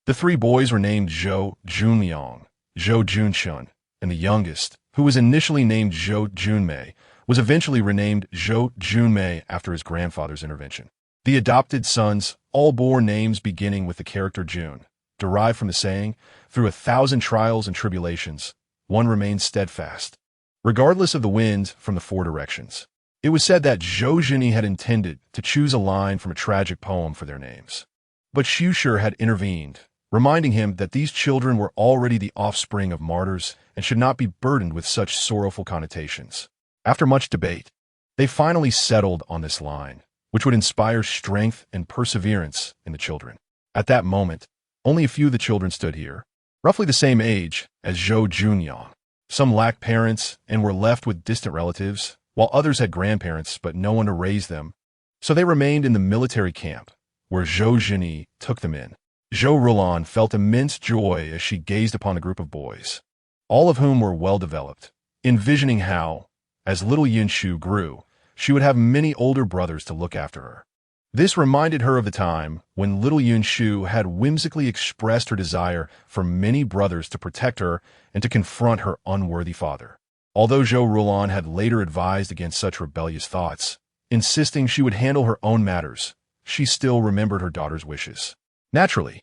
The 3 boys were named Zhou Junliang, Zhou Junshun, and the youngest, who was initially named Zhou Junmei, was eventually renamed Zhou Junmei after his grandfather's intervention. The adopted sons all bore names beginning with the character Jun, derived from the saying, "Through 1,000 trials and tribulations, one remains steadfast, regardless of the wind from the 4 directions." It was said that Zhou Zhini had intended to choose a line from a tragic poem for their names. But Shu had intervened, reminding him that these children were already the offspring of martyrs and should not be burdened with such sorrowful connotations. After much debate, they finally settled on this line, which would inspire strength and perseverance in the children. At that moment, only a few of the children stood here, roughly the same age as Zhou Junyang. Some lacked parents and were left with distant relatives, while others had grandparents but no one to raise them, so they remained in the military camp, where Zhou Zhini took them in. Zhou Rulon felt immense joy as she gazed upon the group of boys, all of whom were well-developed, envisioning how, as little Yinshu grew, she would have many older brothers to look after her. This reminded her of the time when little Yinshu had whimsically expressed her desire for many brothers to protect her and to confront her unworthy father. Although Zhou Rulon had later advised against such rebellious thoughts, insisting she would handle her own matters, she still remembered her daughter's wishes. Naturally,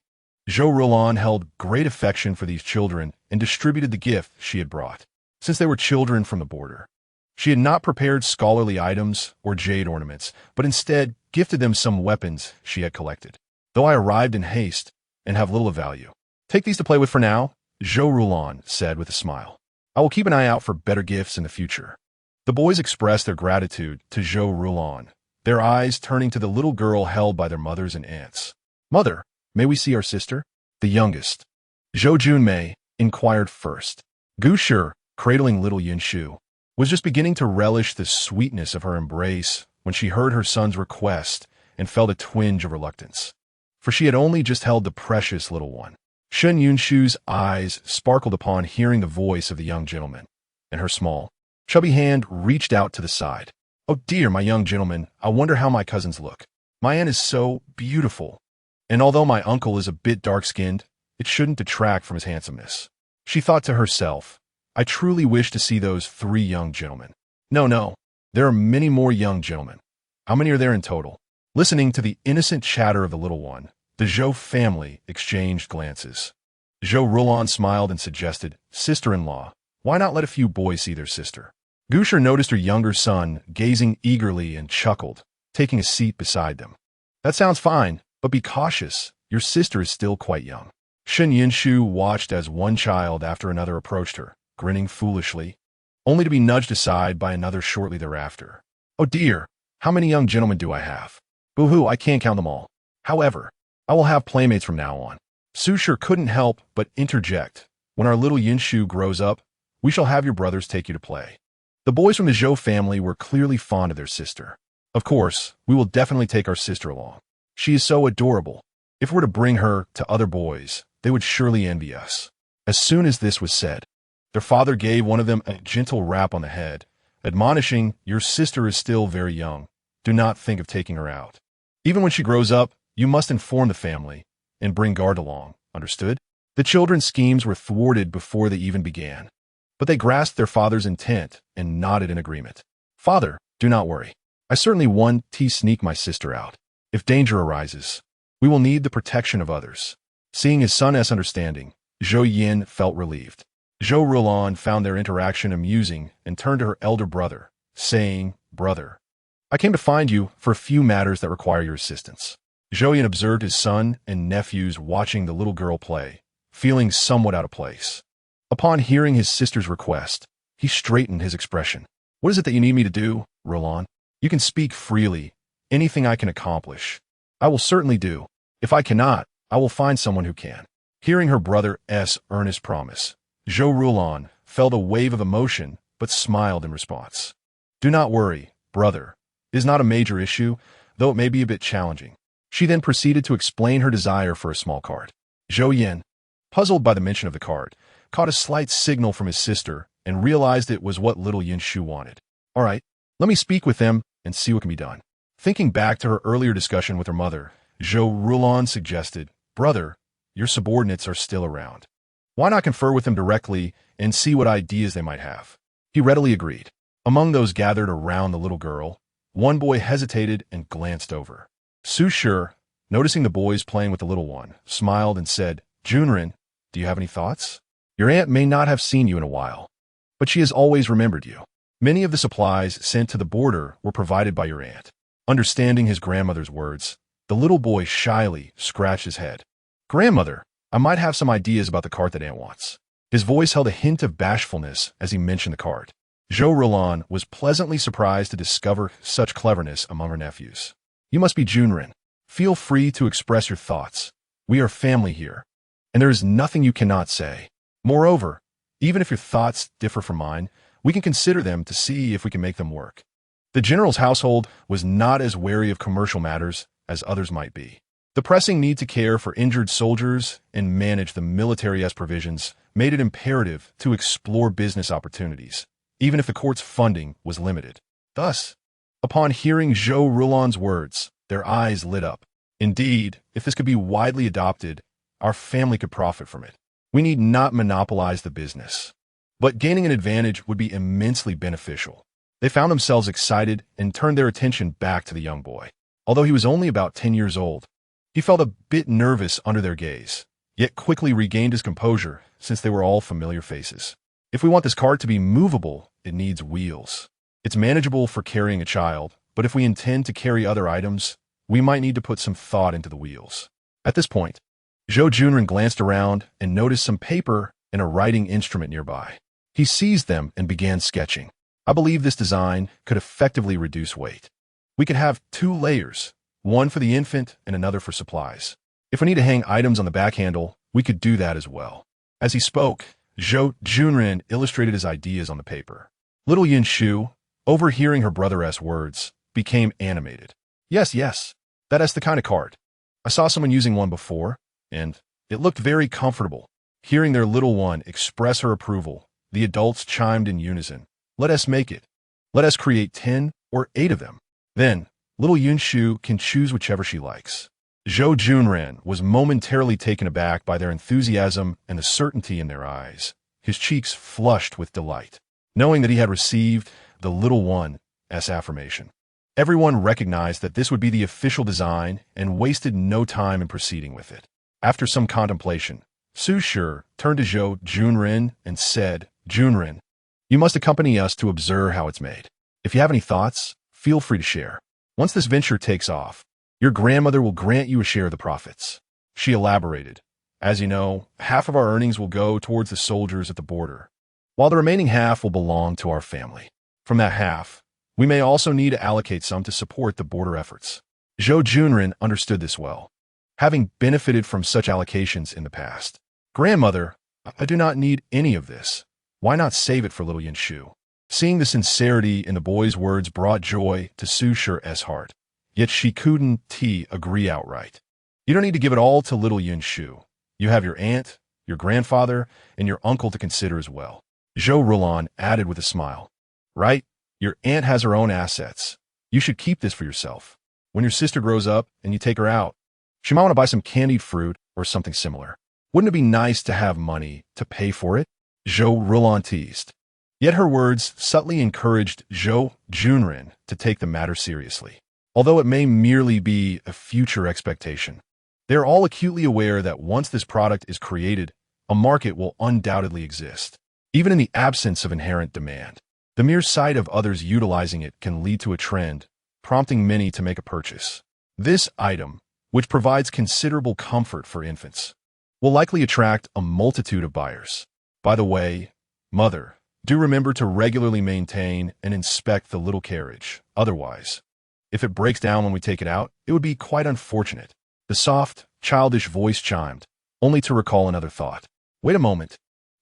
Zhou Rulon held great affection for these children and distributed the gift she had brought, since they were children from the border. She had not prepared scholarly items or jade ornaments, but instead gifted them some weapons she had collected. "Though I arrived in haste and have little of value, take these to play with for now," Zhou Rulon said with a smile. "I will keep an eye out for better gifts in the future." The boys expressed their gratitude to Zhou Rulon, their eyes turning to the little girl held by their mothers and aunts. "Mother, may we see our sister?" The youngest, Zhou Junmei, inquired first. Gouges, cradling little Yinshu, was just beginning to relish the sweetness of her embrace when she heard her son's request and felt a twinge of reluctance, for she had only just held the precious little one. Shen Yunshu's eyes sparkled upon hearing the voice of the young gentleman, and her small, chubby hand reached out to the side. "Oh dear, my young gentleman, I wonder how my cousins look. My aunt is so beautiful, and although my uncle is a bit dark-skinned, it shouldn't detract from his handsomeness." She thought to herself, "I truly wish to see those 3 young gentlemen. No, there are many more young gentlemen. How many are there in total?" Listening to the innocent chatter of the little one, the Zhou family exchanged glances. Zhou Rulon smiled and suggested, "Sister-in-law, why not let a few boys see their sister?" Gusher noticed her younger son gazing eagerly and chuckled, taking a seat beside them. "That sounds fine, but be cautious. Your sister is still quite young." Shen Yinshu watched as one child after another approached her, grinning foolishly, only to be nudged aside by another shortly thereafter. "Oh dear, how many young gentlemen do I have? Boo-hoo, I can't count them all. However, I will have playmates from now on." Susher couldn't help but interject, "When our little Yinshu grows up, we shall have your brothers take you to play." The boys from the Zhou family were clearly fond of their sister. "Of course, we will definitely take our sister along. She is so adorable. If we were to bring her to other boys, they would surely envy us." As soon as this was said, their father gave one of them a gentle rap on the head, admonishing, "Your sister is still very young. Do not think of taking her out. Even when she grows up, you must inform the family and bring guard along, understood?" The children's schemes were thwarted before they even began, but they grasped their father's intent and nodded in agreement. "Father, do not worry. I certainly want to sneak my sister out. If danger arises, we will need the protection of others." Seeing his son's understanding, Zhou Yin felt relieved. Zhou Rulon found their interaction amusing and turned to her elder brother, saying, "Brother, I came to find you for a few matters that require your assistance." Zhou Yin observed his son and nephews watching the little girl play, feeling somewhat out of place. Upon hearing his sister's request, he straightened his expression. "What is it that you need me to do, Rulon? You can speak freely. Anything I can accomplish, I will certainly do. If I cannot, I will find someone who can." Hearing her brother's earnest promise, Zhou Rulon felt a wave of emotion but smiled in response. "Do not worry, brother. It is not a major issue, though it may be a bit challenging." She then proceeded to explain her desire for a small card. Zhou Yin, puzzled by the mention of the card, caught a slight signal from his sister and realized it was what little Yinshu wanted. "All right, let me speak with them and see what can be done." Thinking back to her earlier discussion with her mother, Zhou Rulon suggested, "Brother, your subordinates are still around. Why not confer with them directly and see what ideas they might have?" He readily agreed. Among those gathered around the little girl, one boy hesitated and glanced over. Su Shi, noticing the boys playing with the little one, smiled and said, "Junren, do you have any thoughts? Your aunt may not have seen you in a while, but she has always remembered you. Many of the supplies sent to the border were provided by your aunt." Understanding his grandmother's words, the little boy shyly scratched his head. "Grandmother, I might have some ideas about the cart that aunt wants." His voice held a hint of bashfulness as he mentioned the cart. Zhou Rulon was pleasantly surprised to discover such cleverness among her nephews. "You must be Junren. Feel free to express your thoughts. We are family here, and there is nothing you cannot say. Moreover, even if your thoughts differ from mine, we can consider them to see if we can make them work." The general's household was not as wary of commercial matters as others might be. The pressing need to care for injured soldiers and manage the military's provisions made it imperative to explore business opportunities, even if the court's funding was limited. Thus, upon hearing Zhou Rulon's words, their eyes lit up. "Indeed, if this could be widely adopted, our family could profit from it. We need not monopolize the business, but gaining an advantage would be immensely beneficial." They found themselves excited and turned their attention back to the young boy. Although he was only about 10 years old, he felt a bit nervous under their gaze, yet quickly regained his composure since they were all familiar faces. "If we want this cart to be movable, it needs wheels. It's manageable for carrying a child, but if we intend to carry other items, we might need to put some thought into the wheels." At this point, Zhou Junren glanced around and noticed some paper and a writing instrument nearby. He seized them and began sketching. "I believe this design could effectively reduce weight. We could have 2 layers, one for the infant and another for supplies. If we need to hang items on the back handle, we could do that as well." As he spoke, Zhou Junren illustrated his ideas on the paper. Little Yinshu, overhearing her brother's words, became animated. Yes, that is the kind of cart. I saw someone using one before, and It looked very comfortable. Hearing their little one express her approval, the adults chimed in unison. Let us make it. Let us create 10 or 8 of them. Then, little Yunshu can choose whichever she likes. Zhou Junren was momentarily taken aback by their enthusiasm and the certainty in their eyes. His cheeks flushed with delight, knowing that he had received the little one's affirmation. Everyone recognized that this would be the official design and wasted no time in proceeding with it. After some contemplation, Su Shi turned to Zhou Junren and said, Junren, you must accompany us to observe how it's made. If you have any thoughts, feel free to share. Once this venture takes off, your grandmother will grant you a share of the profits. She elaborated. As you know, half of our earnings will go towards the soldiers at the border, while the remaining half will belong to our family. From that half, we may also need to allocate some to support the border efforts. Zhou Junren understood this well, having benefited from such allocations in the past. Grandmother, I do not need any of this. Why not save it for little Yunshu? Seeing the sincerity in the boy's words brought joy to Su Shi's heart. Yet she couldn't agree outright. You don't need to give it all to little Yunshu. You have your aunt, your grandfather, and your uncle to consider as well. Zhou Rulan added with a smile. Right? Your aunt has her own assets. You should keep this for yourself. When your sister grows up and you take her out, she might want to buy some candied fruit or something similar. Wouldn't it be nice to have money to pay for it? Zhou Rulan teased. Yet her words subtly encouraged Zhou Junren to take the matter seriously. Although it may merely be a future expectation, they are all acutely aware that once this product is created, a market will undoubtedly exist. Even in the absence of inherent demand, the mere sight of others utilizing it can lead to a trend, prompting many to make a purchase. This item, which provides considerable comfort for infants, will likely attract a multitude of buyers. By the way, mother, do remember to regularly maintain and inspect the little carriage. Otherwise, if it breaks down when we take it out, it would be quite unfortunate. The soft, childish voice chimed, only to recall another thought. Wait a moment.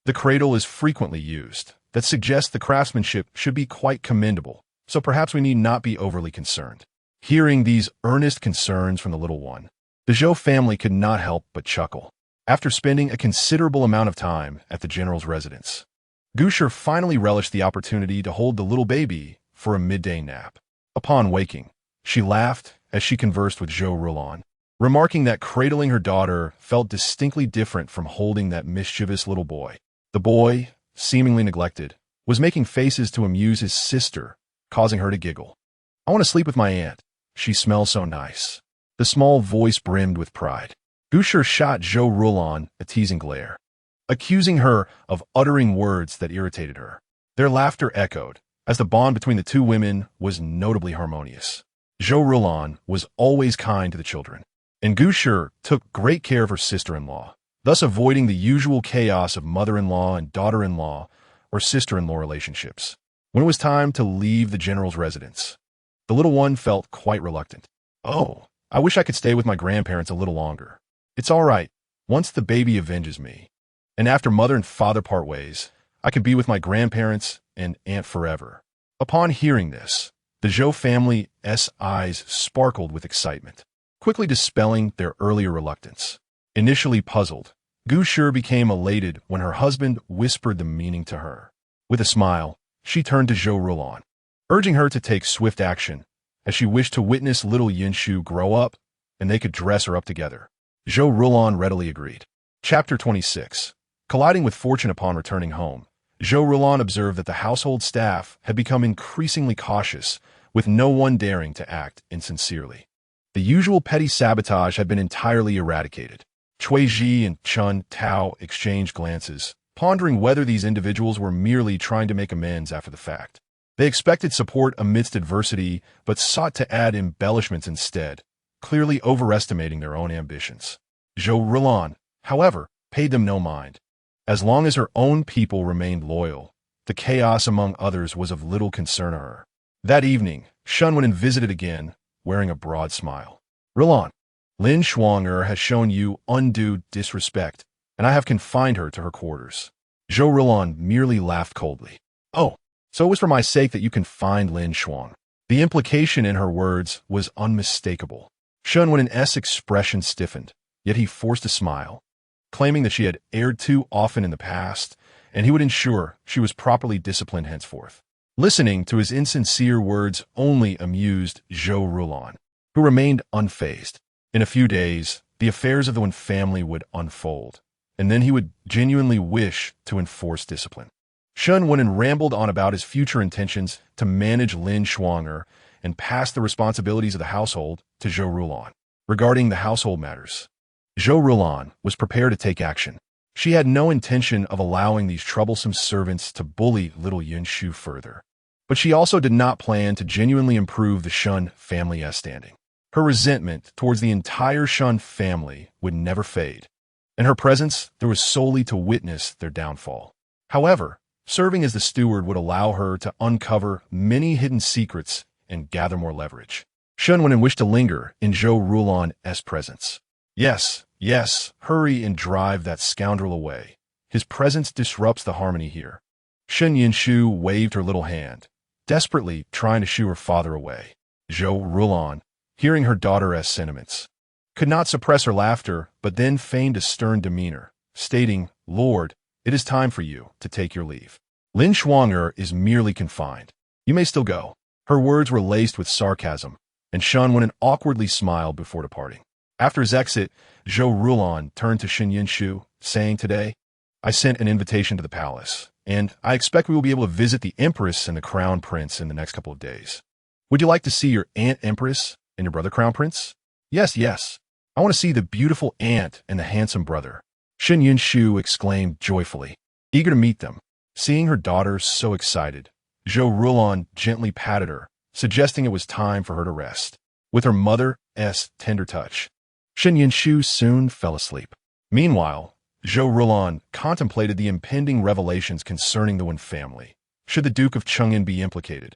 The cradle is frequently used. That suggests the craftsmanship should be quite commendable, so perhaps we need not be overly concerned. Hearing these earnest concerns from the little one, the Zhou family could not help but chuckle. After spending a considerable amount of time at the general's residence, Gouges finally relished the opportunity to hold the little baby for a midday nap. Upon waking, she laughed as she conversed with Zhou Rulan, remarking that cradling her daughter felt distinctly different from holding that mischievous little boy. The boy, seemingly neglected, was making faces to amuse his sister, causing her to giggle. I want to sleep with my aunt. She smells so nice. The small voice brimmed with pride. Gouges shot Zhou Rulan a teasing glare, accusing her of uttering words that irritated her. Their laughter echoed, as the bond between the two women was notably harmonious. Zhou Rulan was always kind to the children, and Gouges took great care of her sister-in-law, thus avoiding the usual chaos of mother-in-law and daughter-in-law or sister-in-law relationships. When it was time to leave the general's residence, the little one felt quite reluctant. Oh, I wish I could stay with my grandparents a little longer. It's all right, once the baby avenges me, and after mother and father part ways, I can be with my grandparents and aunt forever. Upon hearing this, the Zhou family's eyes sparkled with excitement, quickly dispelling their earlier reluctance. Initially puzzled, Gouges became elated when her husband whispered the meaning to her. With a smile, she turned to Zhou Rulan, urging her to take swift action, as she wished to witness little Yunshu grow up and they could dress her up together. Zhou Rulan readily agreed. Chapter 26. Colliding with fortune upon returning home, Zhou Rulan observed that the household staff had become increasingly cautious, with no one daring to act insincerely. The usual petty sabotage had been entirely eradicated. Cui Ji and Chun Tao exchanged glances, pondering whether these individuals were merely trying to make amends after the fact. They expected support amidst adversity, but sought to add embellishments instead, clearly overestimating their own ambitions. Zhou Rulan, however, paid them no mind. As long as her own people remained loyal, the chaos among others was of little concern to her. That evening, Shun went and visited again, wearing a broad smile. Rulan, Lin Shuanger has shown you undue disrespect, and I have confined her to her quarters. Zhou Rulan merely laughed coldly. Oh, so it was for my sake that you confined Lin Shuang. The implication in her words was unmistakable. Shun Wen's expression stiffened, yet he forced a smile. claiming that she had erred too often in the past, and he would ensure she was properly disciplined henceforth. Listening to his insincere words only amused Zhou Rulon, who remained unfazed. In a few days, the affairs of the Wen family would unfold, and then he would genuinely wish to enforce discipline. Shun went and rambled on about his future intentions to manage Lin Shuang'er and pass the responsibilities of the household to Zhou Rulon. Regarding the household matters, Zhou Rulon was prepared to take action. She had no intention of allowing these troublesome servants to bully little Yunshu further. But she also did not plan to genuinely improve the Shun family's standing. Her resentment towards the entire Shun family would never fade. In her presence, there was solely to witness their downfall. However, serving as the steward would allow her to uncover many hidden secrets and gather more leverage. Shun went and wished to linger in Zhou Rulon's presence. Yes, hurry and drive that scoundrel away. His presence disrupts the harmony here. Shen Yinshu waved her little hand, desperately trying to shoo her father away. Zhou Rulon, hearing her daughter's sentiments, could not suppress her laughter, but then feigned a stern demeanor, stating, "Lord, it is time for you to take your leave. Lin Shuang'er is merely confined. You may still go." Her words were laced with sarcasm, and Shun went and awkwardly smiled before departing. After his exit, Zhou Rulon turned to Shen Yinshu, saying, "Today, I sent an invitation to the palace, and I expect we will be able to visit the Empress and the Crown Prince in the next couple of days. Would you like to see your Aunt Empress and your brother Crown Prince?" Yes. I want to see the beautiful aunt and the handsome brother." Shen Yinshu exclaimed joyfully, eager to meet them. Seeing her daughter so excited, Zhou Rulon gently patted her, suggesting it was time for her to rest. With her mother's tender touch, Shen Yinshu soon fell asleep. Meanwhile, Zhou Rulon contemplated the impending revelations concerning the Wen family. Should the Duke of Cheng'an be implicated,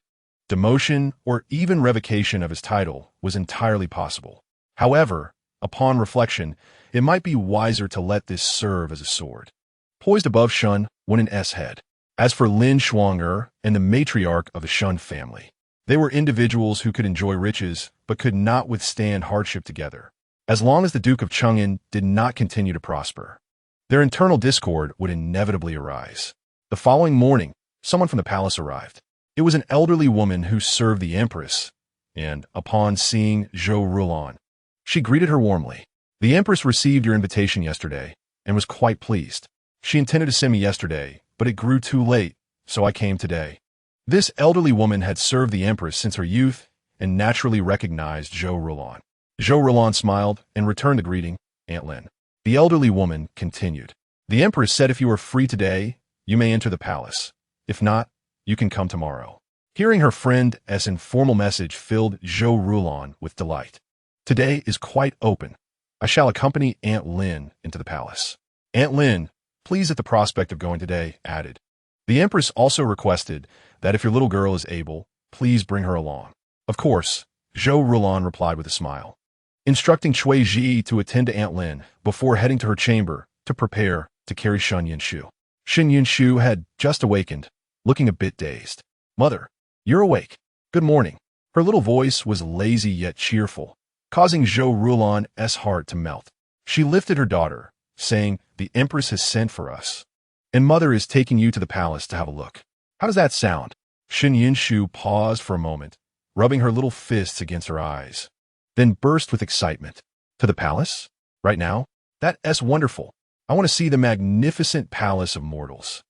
demotion or even revocation of his title was entirely possible. However, upon reflection, it might be wiser to let this serve as a sword poised above Shun Wen's head. As for Lin Shuang'er and the matriarch of the Shun family, they were individuals who could enjoy riches but could not withstand hardship together. As long as the Duke of Cheng'an did not continue to prosper, their internal discord would inevitably arise. The following morning, someone from the palace arrived. It was an elderly woman who served the Empress, and upon seeing Zhou Rulon, she greeted her warmly. "The Empress received your invitation yesterday and was quite pleased. She intended to send me yesterday, but it grew too late, so I came today." This elderly woman had served the Empress since her youth and naturally recognized Zhou Rulon. Zhou Rulon smiled and returned the greeting, "Aunt Lin." The elderly woman continued, "The Empress said if you are free today, you may enter the palace. If not, you can come tomorrow." Hearing her friend's informal message filled Zhou Rulon with delight. "Today is quite open. I shall accompany Aunt Lin into the palace." Aunt Lin, pleased at the prospect of going today, added, "The Empress also requested that if your little girl is able, please bring her along." "Of course," Zhou Rulon replied with a smile, instructing Cui Ji to attend to Aunt Lin before heading to her chamber to prepare to carry Shen Yinshu. Shen Yinshu had just awakened, looking a bit dazed. "Mother, you're awake. Good morning." Her little voice was lazy yet cheerful, causing Zhou Rulon's heart to melt. She lifted her daughter, saying, "The Empress has sent for us, and Mother is taking you to the palace to have a look. How does that sound?" Shen Yinshu paused for a moment, rubbing her little fists against her eyes, then burst with excitement. "To the palace? Right now? That's wonderful. I want to see the magnificent Palace of Mortals."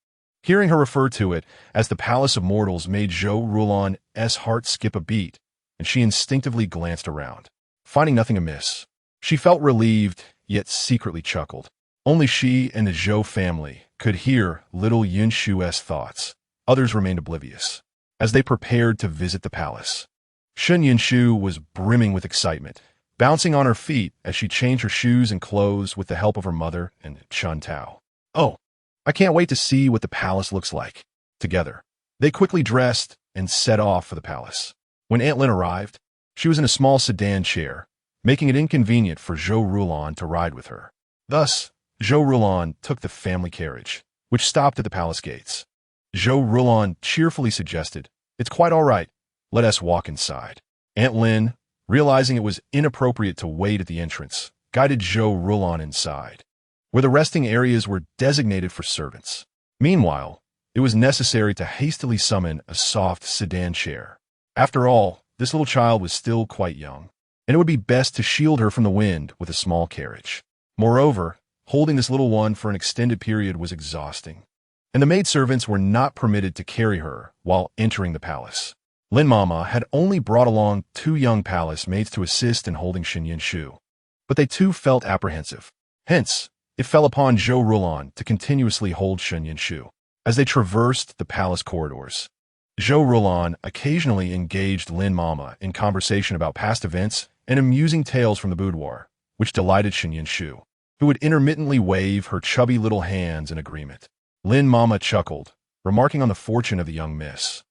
Hearing her refer to it as the Palace of Mortals made Zhou Rulon's heart skip a beat, and she instinctively glanced around. Finding nothing amiss, she felt relieved, yet secretly chuckled. Only she and the Zhou family could hear little Yunshu's thoughts. Others remained oblivious as they prepared to visit the palace. Shen Yinshu was brimming with excitement, bouncing on her feet as she changed her shoes and clothes with the help of her mother and Chun Tao. "Oh, I can't wait to see what the palace looks like." Together, they quickly dressed and set off for the palace. When Aunt Lin arrived, she was in a small sedan chair, making it inconvenient for Zhou Rulon to ride with her. Thus, Zhou Rulon took the family carriage, which stopped at the palace gates. Zhou Rulon cheerfully suggested, "It's quite all right. Let us walk inside." Aunt Lin, realizing it was inappropriate to wait at the entrance, guided Zhou Rulon inside. where the resting areas were designated for servants. Meanwhile, it was necessary to hastily summon a soft sedan chair. After all, this little child was still quite young, and it would be best to shield her from the wind with a small carriage. Moreover, holding this little one for an extended period was exhausting, and the maidservants were not permitted to carry her while entering the palace. Lin Mama had only brought along 2 young palace maids to assist in holding Shu, but they too felt apprehensive. Hence, it fell upon Zhou Rulan to continuously hold Shu as they traversed the palace corridors. Zhou Rulan occasionally engaged Lin Mama in conversation about past events and amusing tales from the boudoir, which delighted Shu, who would intermittently wave her chubby little hands in agreement. Lin Mama chuckled, remarking on the fortune of the young miss.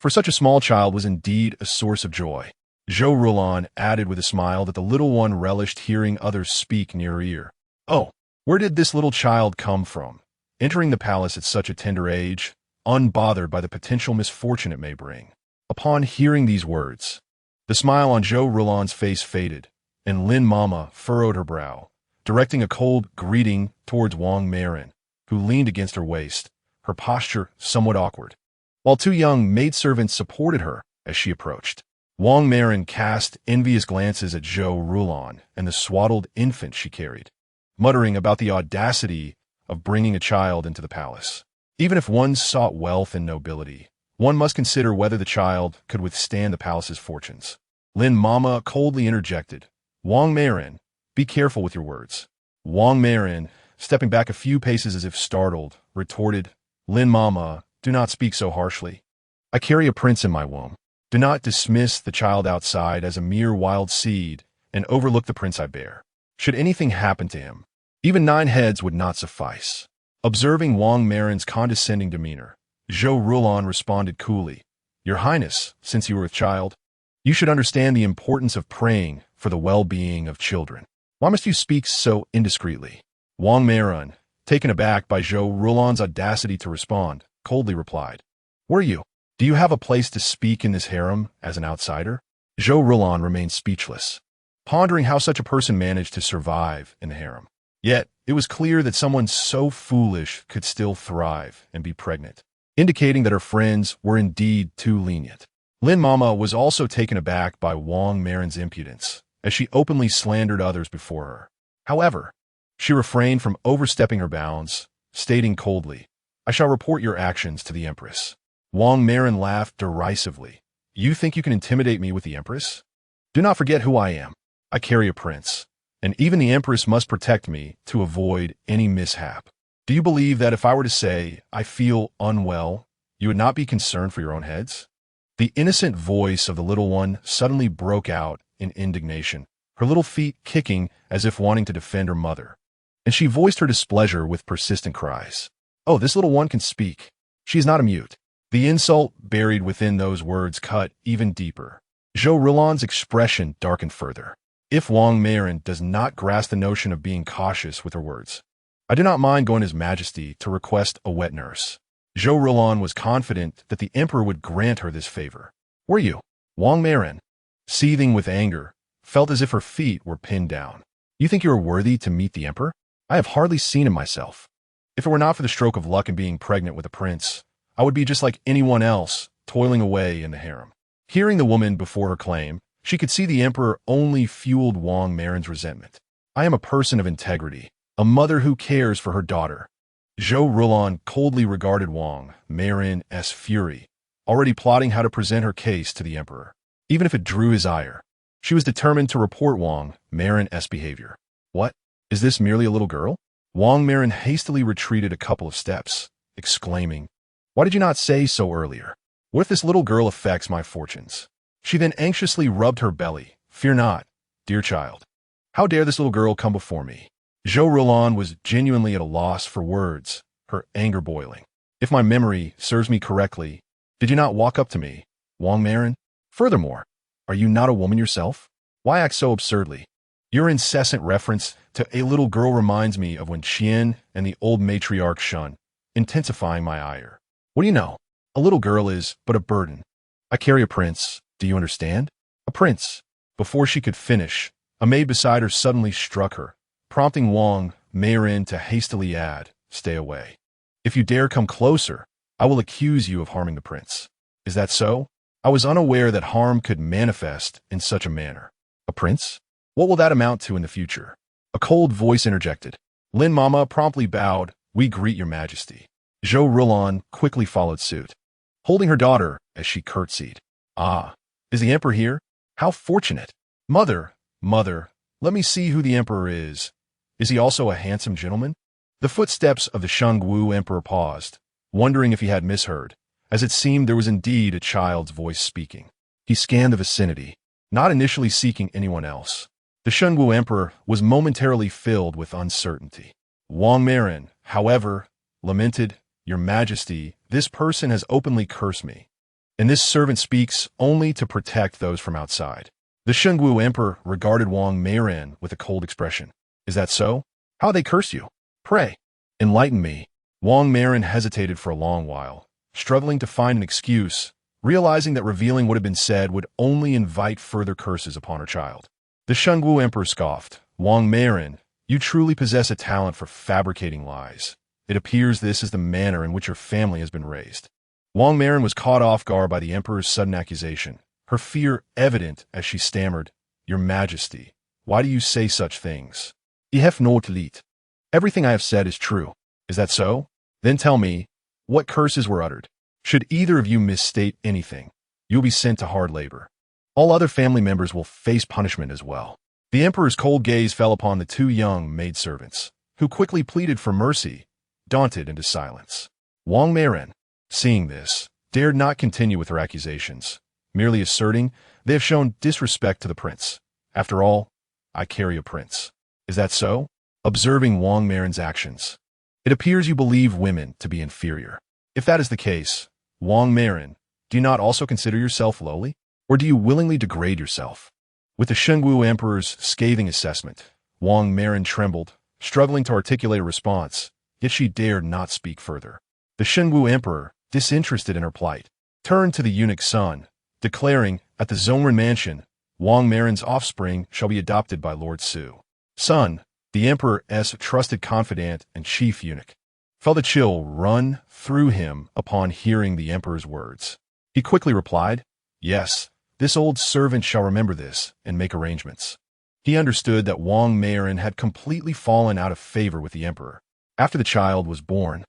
For such a small child was indeed a source of joy. Zhou Rulan added with a smile that the little one relished hearing others speak near her ear. Oh, where did this little child come from, entering the palace at such a tender age, unbothered by the potential misfortune it may bring? Upon hearing these words, the smile on Zhou Rulan's face faded, and Lin Mama furrowed her brow, directing a cold greeting towards Wang Marin, who leaned against her waist, her posture somewhat awkward, while 2 young maidservants supported her as she approached. Wang Marin cast envious glances at Zhou Rulan and the swaddled infant she carried, muttering about the audacity of bringing a child into the palace. Even if one sought wealth and nobility, one must consider whether the child could withstand the palace's fortunes. Lin Mama coldly interjected, "Wang Marin, be careful with your words." Wang Marin, stepping back a few paces as if startled, retorted, "Lin Mama, do not speak so harshly. I carry a prince in my womb. Do not dismiss the child outside as a mere wild seed and overlook the prince I bear. Should anything happen to him, even 9 heads would not suffice." Observing Wang Marin's condescending demeanor, Zhou Rulan responded coolly, "Your Highness, since you are a child, you should understand the importance of praying for the well-being of children. Why must you speak so indiscreetly?" Wang Marin, taken aback by Zhou Rulan's audacity to respond, coldly replied, "Were you? Do you have a place to speak in this harem as an outsider?" Zhou Rulan remained speechless, pondering how such a person managed to survive in the harem. Yet, it was clear that someone so foolish could still thrive and be pregnant, indicating that her friends were indeed too lenient. Lin Mama was also taken aback by Wang Marin's impudence, as she openly slandered others before her. However, she refrained from overstepping her bounds, stating coldly, "I shall report your actions to the Empress." Wang Marin laughed derisively. "You think you can intimidate me with the Empress? Do not forget who I am. I carry a prince, and even the Empress must protect me to avoid any mishap. Do you believe that if I were to say I feel unwell, you would not be concerned for your own heads?" The innocent voice of the little one suddenly broke out in indignation, her little feet kicking as if wanting to defend her mother, and she voiced her displeasure with persistent cries. "Oh, this little one can speak. She is not a mute." The insult buried within those words cut even deeper. Zhou Rulan's expression darkened further. If Wang Marin does not grasp the notion of being cautious with her words, I do not mind going to His Majesty to request a wet nurse. Zhou Rulan was confident that the emperor would grant her this favor. "Were you?" Wang Marin, seething with anger, felt as if her feet were pinned down. "You think you are worthy to meet the emperor? I have hardly seen him myself. If it were not for the stroke of luck in being pregnant with a prince, I would be just like anyone else, toiling away in the harem." Hearing the woman before her claim, she could see the emperor only fueled Wang Marin's resentment. "I am a person of integrity, a mother who cares for her daughter." Zhou Rulan coldly regarded Wang Marin's fury, already plotting how to present her case to the emperor. Even if it drew his ire, she was determined to report Wang Marin's behavior. "What? Is this merely a little girl?" Wang Marin hastily retreated a couple of steps, exclaiming, "Why did you not say so earlier? What if this little girl affects my fortunes?" She then anxiously rubbed her belly. "Fear not, dear child. How dare this little girl come before me?" Zhou Rulan was genuinely at a loss for words, her anger boiling. "If my memory serves me correctly, did you not walk up to me, Wang Marin? Furthermore, are you not a woman yourself? Why act so absurdly? Your incessant reference to a little girl reminds me of when Qian and the old matriarch Shun, intensifying my ire. What do you know? A little girl is but a burden. I carry a prince, do you understand? A prince." Before she could finish, a maid beside her suddenly struck her, prompting Wang Mayrin to hastily add, "Stay away. If you dare come closer, I will accuse you of harming the prince." "Is that so? I was unaware that harm could manifest in such a manner." "A prince? What will that amount to in the future?" A cold voice interjected. Lin Mama promptly bowed, "We greet your majesty." Zhou Rulon quickly followed suit, holding her daughter as she curtsied. "Ah, is the emperor here? How fortunate! Mother, let me see who the emperor is. Is he also a handsome gentleman?" The footsteps of the Shangwu emperor paused, wondering if he had misheard, as it seemed there was indeed a child's voice speaking. He scanned the vicinity, not initially seeking anyone else. The Shangwu emperor was momentarily filled with uncertainty. Wang Mayrin, however, lamented, "Your Majesty, this person has openly cursed me, and this servant speaks only to protect those from outside." The Shangwu emperor regarded Wang Mayrin with a cold expression. "Is that so? How they curse you? Pray, enlighten me." Wang Mayrin hesitated for a long while, struggling to find an excuse, realizing that revealing what had been said would only invite further curses upon her child. The Shangwu emperor scoffed. "Wang Mayrin, you truly possess a talent for fabricating lies. It appears this is the manner in which your family has been raised." Wang Mayrin was caught off guard by the emperor's sudden accusation, her fear evident as she stammered, "Your Majesty, why do you say such things?" "I have not lied. Everything I have said is true." "Is that so? Then tell me, what curses were uttered? Should either of you misstate anything, you will be sent to hard labor. All other family members will face punishment as well." The emperor's cold gaze fell upon the two young maidservants, who quickly pleaded for mercy, daunted into silence. Wang Mayrin, seeing this, dared not continue with her accusations, merely asserting, "They have shown disrespect to the prince. After all, I carry a prince." "Is that so?" Observing Wang Mayrin's actions, "It appears you believe women to be inferior. If that is the case, Wang Mayrin, do you not also consider yourself lowly? Or do you willingly degrade yourself?" With the Shangwu emperor's scathing assessment, Wang Mayrin trembled, struggling to articulate a response, yet she dared not speak further. The Shangwu emperor, disinterested in her plight, turned to the eunuch son, declaring, "At the Zhongren mansion, Wang Mayrin's offspring shall be adopted by Lord Su." Son, the emperor's trusted confidant and chief eunuch, felt a chill run through him upon hearing the emperor's words. He quickly replied, "Yes, this old servant shall remember this and make arrangements." He understood that Wang Mayrin had completely fallen out of favor with the emperor. After the child was born,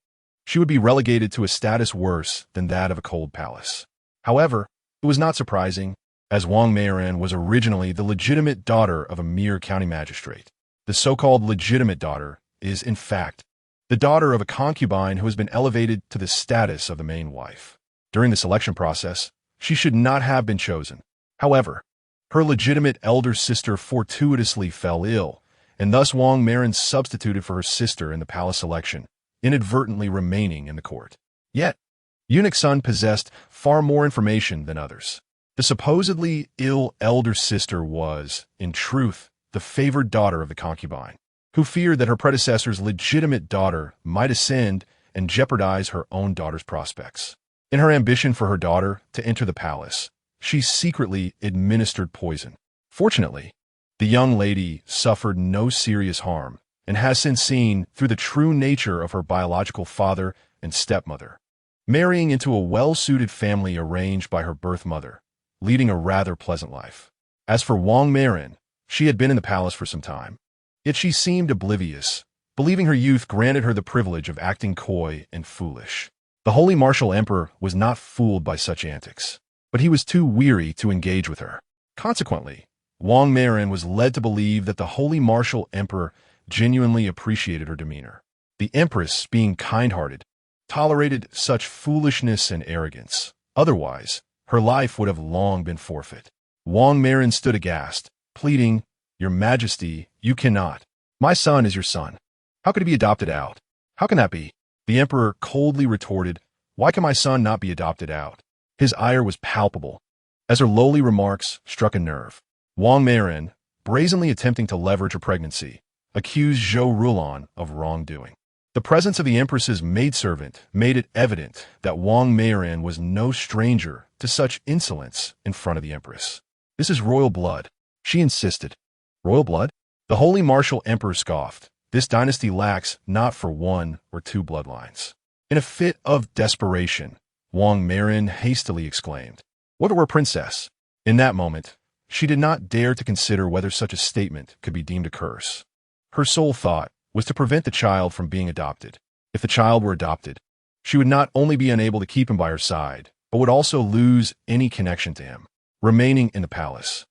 she would be relegated to a status worse than that of a cold palace. However, it was not surprising, as Wang Mayrin was originally the legitimate daughter of a mere county magistrate. The so-called legitimate daughter is, in fact, the daughter of a concubine who has been elevated to the status of the main wife. During the selection process, she should not have been chosen. However, her legitimate elder sister fortuitously fell ill, and thus Wang Mayrin substituted for her sister in the palace selection, inadvertently remaining in the court. Yet, eunuch son possessed far more information than others. The supposedly ill elder sister was, in truth, the favored daughter of the concubine, who feared that her predecessor's legitimate daughter might ascend and jeopardize her own daughter's prospects. In her ambition for her daughter to enter the palace, she secretly administered poison. Fortunately, the young lady suffered no serious harm and has since seen through the true nature of her biological father and stepmother, marrying into a well-suited family arranged by her birth mother, leading a rather pleasant life. As for Wang Mayrin, she had been in the palace for some time, yet she seemed oblivious, believing her youth granted her the privilege of acting coy and foolish. The holy martial emperor was not fooled by such antics, but he was too weary to engage with her. Consequently, Wang Mayrin was led to believe that the holy martial emperor genuinely appreciated her demeanor. The empress, being kind-hearted, tolerated such foolishness and arrogance. Otherwise, her life would have long been forfeit. Wang Mayrin stood aghast, pleading, "Your Majesty, you cannot. My son is your son. How could he be adopted out? How can that be?" The emperor coldly retorted, "Why can my son not be adopted out?" His ire was palpable, as her lowly remarks struck a nerve. Wang Mayrin, brazenly attempting to leverage her pregnancy, accused Zhou Rulon of wrongdoing. The presence of the empress's maidservant made it evident that Wang Mayrin was no stranger to such insolence in front of the empress. "This is royal blood," she insisted. "Royal blood?" The holy martial emperor scoffed, This dynasty lacks not for one or two bloodlines. In a fit of desperation, Wang Marin hastily exclaimed, "What were a princess?" In that moment, she did not dare to consider whether such a statement could be deemed a curse. Her sole thought was to prevent the child from being adopted. If the child were adopted, she would not only be unable to keep him by her side, but would also lose any connection to him. Remaining in the palace,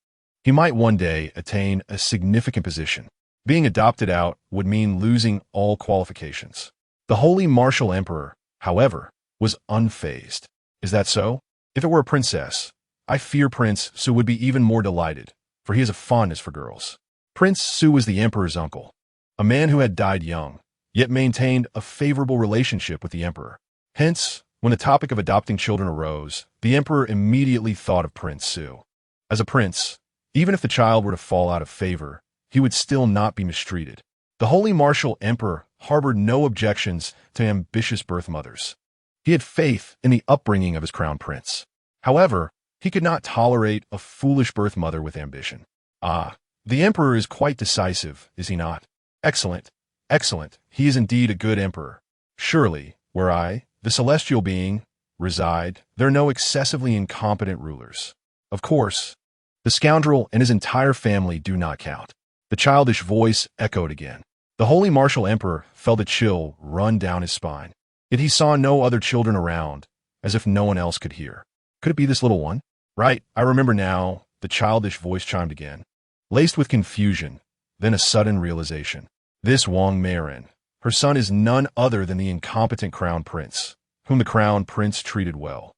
he might one day attain a significant position. Being adopted out would mean losing all qualifications. The holy martial emperor, however, was unfazed. Is that so? If it were a princess, I fear Prince Shu would be even more delighted, for he has a fondness for girls. Prince Shu was the emperor's uncle, a man who had died young, yet maintained a favorable relationship with the emperor. Hence, when the topic of adopting children arose, the emperor immediately thought of Prince Shu. As a prince, even if the child were to fall out of favor, he would still not be mistreated. The holy martial emperor harbored no objections to ambitious birth mothers. He had faith in the upbringing of his crown prince. However, he could not tolerate a foolish birth mother with ambition. Ah, the emperor is quite decisive, is he not? Excellent, excellent, he is indeed a good emperor. Surely, where I, the celestial being, reside, there are no excessively incompetent rulers. Of course, the scoundrel and his entire family do not count. The childish voice echoed again. The holy martial emperor felt a chill run down his spine. Yet he saw no other children around, as if no one else could hear. Could it be this little one? Right, I remember now, the childish voice chimed again, laced with confusion, then a sudden realization. This Wang Marin, her son, is none other than the incompetent crown prince, whom the crown prince treated well.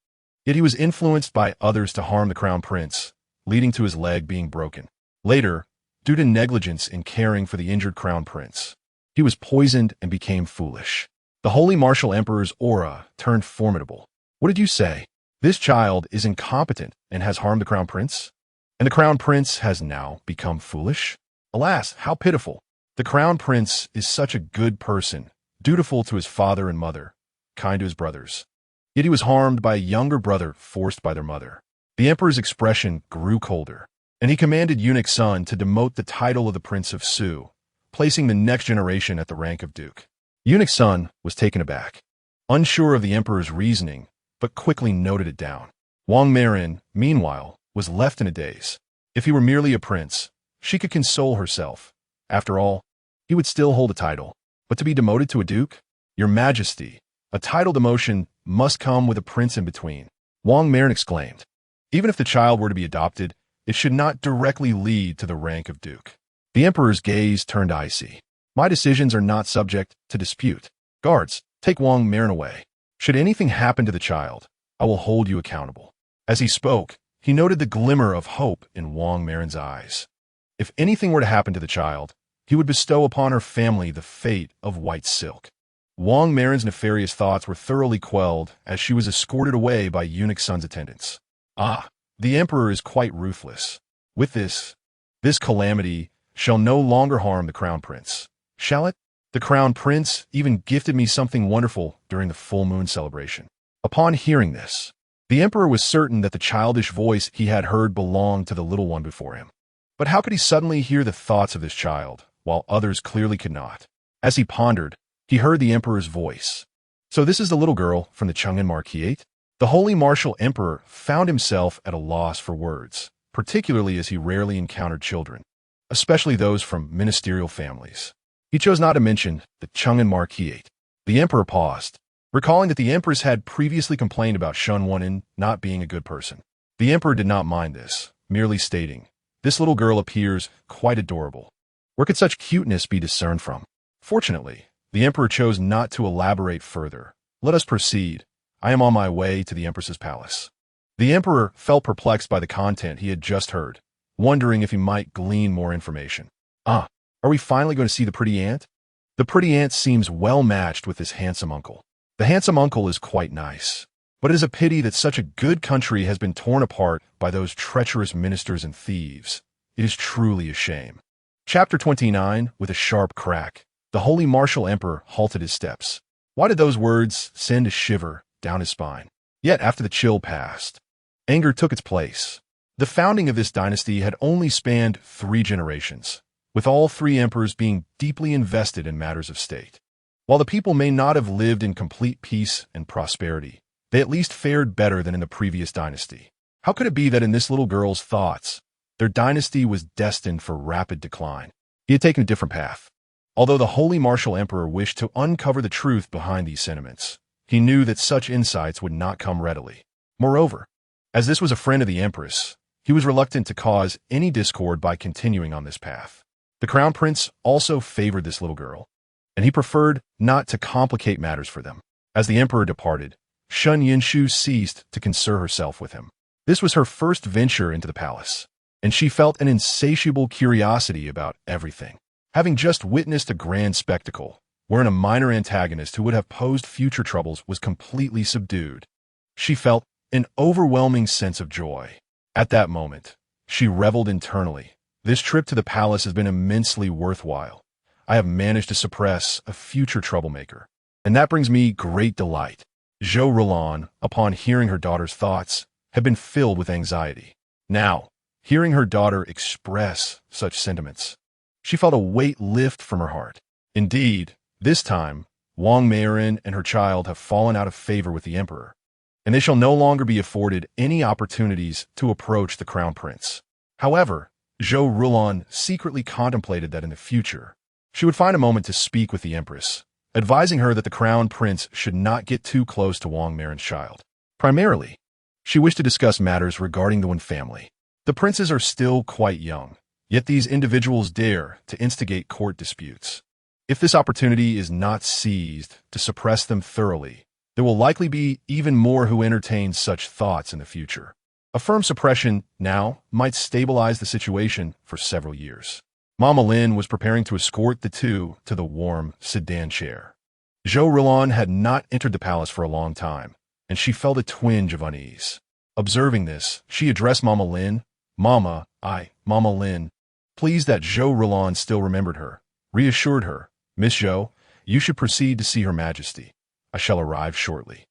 Yet he was influenced by others to harm the crown prince, leading to his leg being broken. Later, due to negligence in caring for the injured crown prince, he was poisoned and became foolish. The holy martial emperor's aura turned formidable. What did you say? This child is incompetent and has harmed the crown prince? And the crown prince has now become foolish? Alas, how pitiful! The crown prince is such a good person, dutiful to his father and mother, kind to his brothers. Yet he was harmed by a younger brother forced by their mother. The emperor's expression grew colder, and he commanded eunuch Sun to demote the title of the Prince of Shu, placing the next generation at the rank of duke. Eunuch Sun was taken aback, unsure of the emperor's reasoning, but quickly noted it down. Wang Marin, meanwhile, was left in a daze. If he were merely a prince, she could console herself. After all, he would still hold a title. But to be demoted to a duke? Your Majesty, a title demotion must come with a prince in between. Wang Marin exclaimed. Even if the child were to be adopted, it should not directly lead to the rank of duke. The emperor's gaze turned icy. My decisions are not subject to dispute. Guards, take Wang Marin away. Should anything happen to the child, I will hold you accountable. As he spoke, he noted the glimmer of hope in Wang Marin's eyes. If anything were to happen to the child, he would bestow upon her family the fate of white silk. Wang Marin's nefarious thoughts were thoroughly quelled as she was escorted away by eunuch Sun's attendants. Ah, the emperor is quite ruthless. With this calamity shall no longer harm the crown prince. Shall it? The crown prince even gifted me something wonderful during the full moon celebration. Upon hearing this, the emperor was certain that the childish voice he had heard belonged to the little one before him. But how could he suddenly hear the thoughts of this child, while others clearly could not? As he pondered, he heard the emperor's voice. So this is the little girl from the Chang'an Marquisate? The holy martial emperor found himself at a loss for words, particularly as he rarely encountered children, especially those from ministerial families. He chose not to mention the Chang'an Marquisate. The emperor paused, recalling that the empress had previously complained about Shun Wunin not being a good person. The emperor did not mind this, merely stating, "This little girl appears quite adorable. Where could such cuteness be discerned from?" Fortunately, the emperor chose not to elaborate further. Let us proceed. I am on my way to the empress's palace. The emperor felt perplexed by the content he had just heard, wondering if he might glean more information. Are we finally going to see the pretty aunt? The pretty aunt seems well matched with this handsome uncle. The handsome uncle is quite nice, but it is a pity that such a good country has been torn apart by those treacherous ministers and thieves. It is truly a shame. Chapter 29, with a sharp crack, the holy martial emperor halted his steps. Why did those words send a shiver down his spine? Yet after the chill passed, anger took its place. The founding of this dynasty had only spanned 3 generations. with all three emperors being deeply invested in matters of state. While the people may not have lived in complete peace and prosperity, they at least fared better than in the previous dynasty. How could it be that in this little girl's thoughts, their dynasty was destined for rapid decline? He had taken a different path. Although the holy martial emperor wished to uncover the truth behind these sentiments, he knew that such insights would not come readily. Moreover, as this was a friend of the Empress, he was reluctant to cause any discord by continuing on this path. The crown prince also favored this little girl, and he preferred not to complicate matters for them. As the emperor departed, Sun Yinshu ceased to concern herself with him. This was her first venture into the palace, and she felt an insatiable curiosity about everything. Having just witnessed a grand spectacle, wherein a minor antagonist who would have posed future troubles was completely subdued, she felt an overwhelming sense of joy. At that moment, she reveled internally. This trip to the palace has been immensely worthwhile. I have managed to suppress a future troublemaker, and that brings me great delight. Zhou Rulan, upon hearing her daughter's thoughts, had been filled with anxiety. Now, hearing her daughter express such sentiments, she felt a weight lift from her heart. Indeed, this time, Wang Meiren and her child have fallen out of favor with the emperor, and they shall no longer be afforded any opportunities to approach the crown prince. However, Zhou Rulan secretly contemplated that in the future, she would find a moment to speak with the empress, advising her that the crown prince should not get too close to Wang Meiren's child. Primarily, she wished to discuss matters regarding the Wen family. The princes are still quite young, yet these individuals dare to instigate court disputes. If this opportunity is not seized to suppress them thoroughly, there will likely be even more who entertain such thoughts in the future. A firm suppression now might stabilize the situation for several years. Mama Lin was preparing to escort the two to the warm sedan chair. Zhou Rulan had not entered the palace for a long time, and she felt a twinge of unease. Observing this, she addressed Mama Lin. Mama Lin, pleased that Zhou Rulan still remembered her, reassured her, Miss Zhou, you should proceed to see Her Majesty. I shall arrive shortly.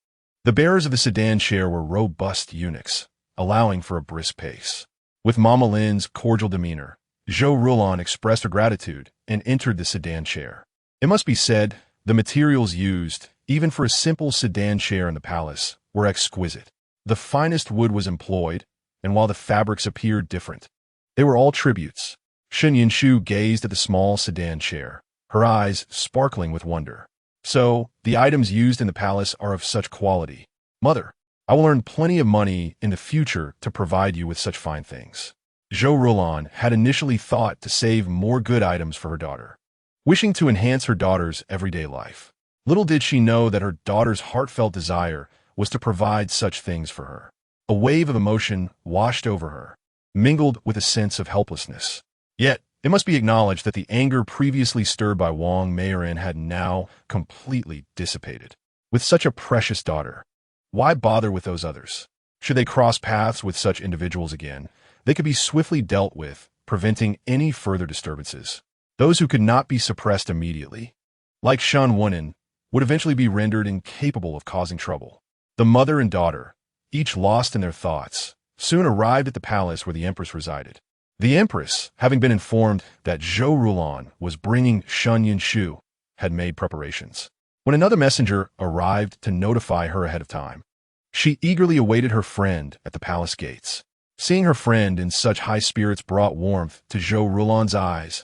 The bearers of the sedan chair were robust eunuchs, allowing for a brisk pace. With Mama Lin's cordial demeanor, Zhou Rulan expressed her gratitude and entered the sedan chair. It must be said, the materials used, even for a simple sedan chair in the palace, were exquisite. The finest wood was employed, and while the fabrics appeared different, they were all tributes. Sun Yinshu gazed at the small sedan chair, her eyes sparkling with wonder. So, the items used in the palace are of such quality. Mother, I will earn plenty of money in the future to provide you with such fine things. Zhou Rulan had initially thought to save more good items for her daughter, wishing to enhance her daughter's everyday life. Little did she know that her daughter's heartfelt desire was to provide such things for her. A wave of emotion washed over her, mingled with a sense of helplessness. Yet, it must be acknowledged that the anger previously stirred by Wang Meiren had now completely dissipated. With such a precious daughter, why bother with those others? Should they cross paths with such individuals again, they could be swiftly dealt with, preventing any further disturbances. Those who could not be suppressed immediately, like Shan Wunen, would eventually be rendered incapable of causing trouble. The mother and daughter, each lost in their thoughts, soon arrived at the palace where the Empress resided. The Empress, having been informed that Zhou Rulan was bringing Sun Yinshu, had made preparations. When another messenger arrived to notify her ahead of time, she eagerly awaited her friend at the palace gates. Seeing her friend in such high spirits brought warmth to Zhou Rulan's eyes,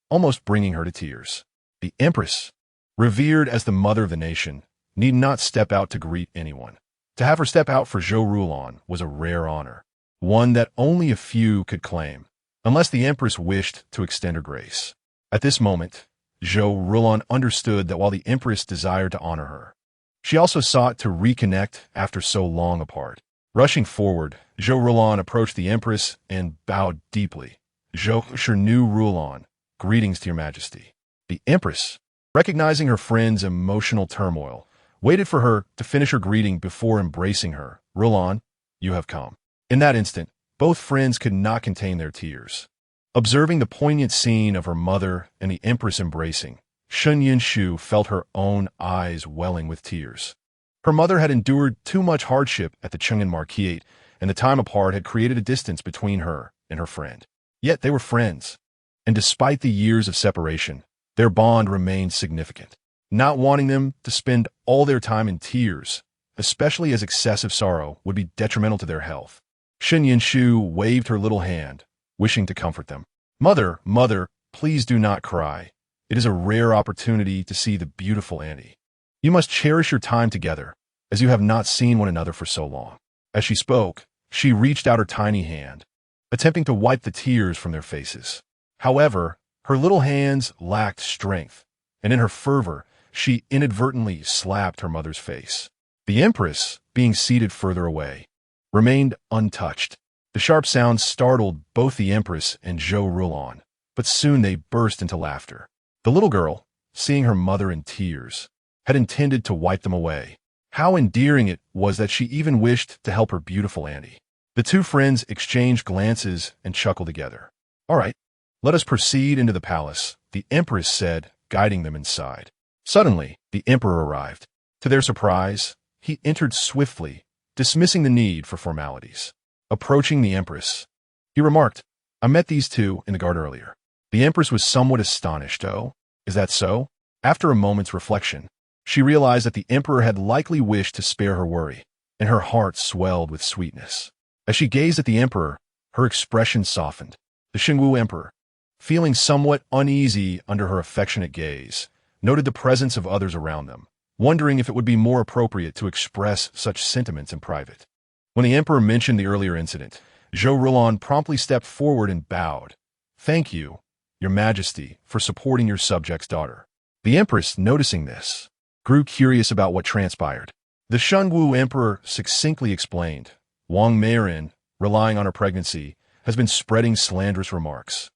almost bringing her to tears. The Empress, revered as the mother of the nation, need not step out to greet anyone. To have her step out for Zhou Rulan was a rare honor, one that only a few could claim, unless the Empress wished to extend her grace. At this moment, Zhou Rulan understood that while the Empress desired to honor her, she also sought to reconnect after so long apart. Rushing forward, Zhou Rulan approached the Empress and bowed deeply. Zhou Rulan, greetings to Your Majesty. The Empress, recognizing her friend's emotional turmoil, waited for her to finish her greeting before embracing her. Rulan, you have come. In that instant, both friends could not contain their tears. Observing the poignant scene of her mother and the Empress embracing, Sun Yinshu felt her own eyes welling with tears. Her mother had endured too much hardship at the Cheng'an Marquisate, and the time apart had created a distance between her and her friend. Yet they were friends. and despite the years of separation, their bond remained significant. Not wanting them to spend all their time in tears, especially as excessive sorrow would be detrimental to their health, Yin Shu waved her little hand, wishing to comfort them. Mother, mother, please do not cry. It is a rare opportunity to see the beautiful auntie. You must cherish your time together, as you have not seen one another for so long. As she spoke, she reached out her tiny hand, attempting to wipe the tears from their faces. However, her little hands lacked strength, and in her fervor, she inadvertently slapped her mother's face. The Empress, being seated further away, remained untouched. The sharp sound startled both the Empress and Zhou Rulon, but soon they burst into laughter. The little girl, seeing her mother in tears, had intended to wipe them away. How endearing it was that she even wished to help her beautiful auntie. The two friends exchanged glances and chuckled together. All right, let us proceed into the palace, the Empress said, guiding them inside. Suddenly, the Emperor arrived. To their surprise, he entered swiftly, dismissing the need for formalities. Approaching the Empress, he remarked, I met these two in the guard earlier. The Empress was somewhat astonished. Oh, is that so? After a moment's reflection, she realized that the Emperor had likely wished to spare her worry, and her heart swelled with sweetness. As she gazed at the Emperor, her expression softened. The Xingwu Emperor, feeling somewhat uneasy under her affectionate gaze, noted the presence of others around them, wondering if it would be more appropriate to express such sentiments in private. When the Emperor mentioned the earlier incident, Zhou Rulon promptly stepped forward and bowed. Thank you, Your Majesty, for supporting your subject's daughter. The Empress, noticing this, grew curious about what transpired. The Xingwu Emperor succinctly explained, Wang Meiren, relying on her pregnancy, has been spreading slanderous remarks,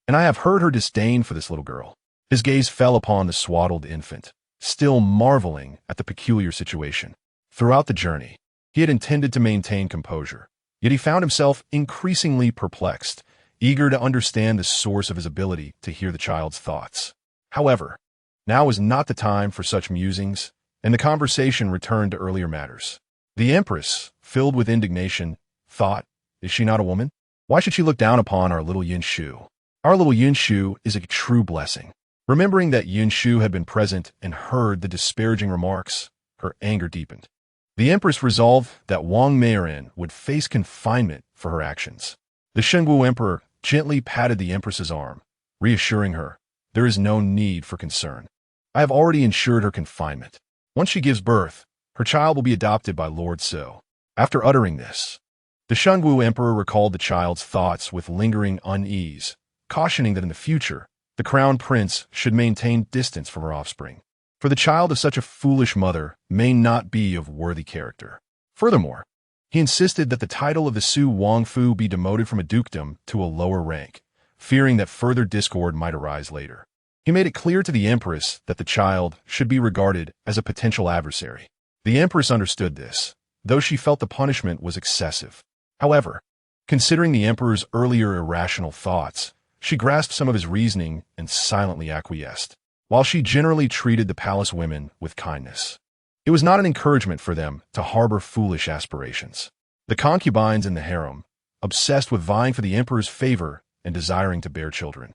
and I have heard her disdain for this little girl. His gaze fell upon the swaddled infant, still marveling at the peculiar situation. Throughout the journey, he had intended to maintain composure, yet he found himself increasingly perplexed, eager to understand the source of his ability to hear the child's thoughts. However, now was not the time for such musings, and the conversation returned to earlier matters. The Empress, filled with indignation, thought, is she not a woman? Why should she look down upon our little Yin Shu? Our little Yin Shu is a true blessing. Remembering that Yin Shu had been present and heard the disparaging remarks, her anger deepened. The Empress resolved that Wang Meiren would face confinement for her actions. The Xingwu Emperor gently patted the Empress's arm, reassuring her, there is no need for concern. I have already ensured her confinement. Once she gives birth, her child will be adopted by Lord So. After uttering this, the Xingwu Emperor recalled the child's thoughts with lingering unease, cautioning that in the future, the crown prince should maintain distance from her offspring, for the child of such a foolish mother may not be of worthy character. Furthermore, he insisted that the title of the Su Wangfu be demoted from a dukedom to a lower rank, fearing that further discord might arise later. He made it clear to the Empress that the child should be regarded as a potential adversary. The Empress understood this, though she felt the punishment was excessive. However, considering the Emperor's earlier irrational thoughts, she grasped some of his reasoning and silently acquiesced, while she generally treated the palace women with kindness. It was not an encouragement for them to harbor foolish aspirations. The concubines in the harem, obsessed with vying for the Emperor's favor and desiring to bear children,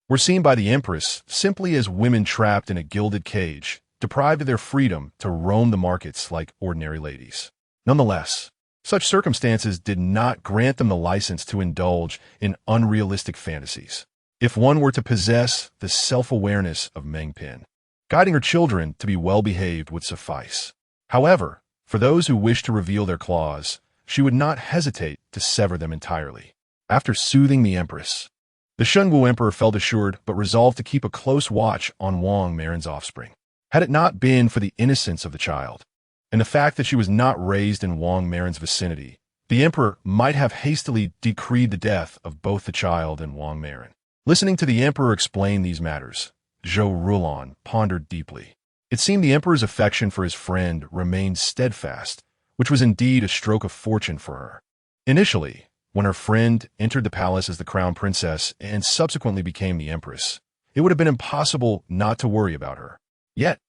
were seen by the Empress simply as women trapped in a gilded cage, deprived of their freedom to roam the markets like ordinary ladies. Nonetheless, such circumstances did not grant them the license to indulge in unrealistic fantasies. If one were to possess the self-awareness of Meng Pin, guiding her children to be well-behaved would suffice. However, for those who wished to reveal their claws, she would not hesitate to sever them entirely. After soothing the Empress, the Xingwu Emperor felt assured but resolved to keep a close watch on Wang Meiren's offspring. Had it not been for the innocence of the child, and the fact that she was not raised in Wang Meiren's vicinity, the Emperor might have hastily decreed the death of both the child and Wang Meiren. Listening to the Emperor explain these matters, Zhou Rulon pondered deeply. It seemed the Emperor's affection for his friend remained steadfast, which was indeed a stroke of fortune for her. Initially, when her friend entered the palace as the crown princess and subsequently became the Empress, it would have been impossible not to worry about her. Yet,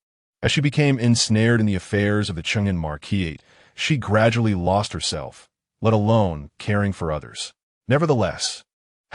as she became ensnared in the affairs of the Cheng'an Marquisate, she gradually lost herself, let alone caring for others. Nevertheless,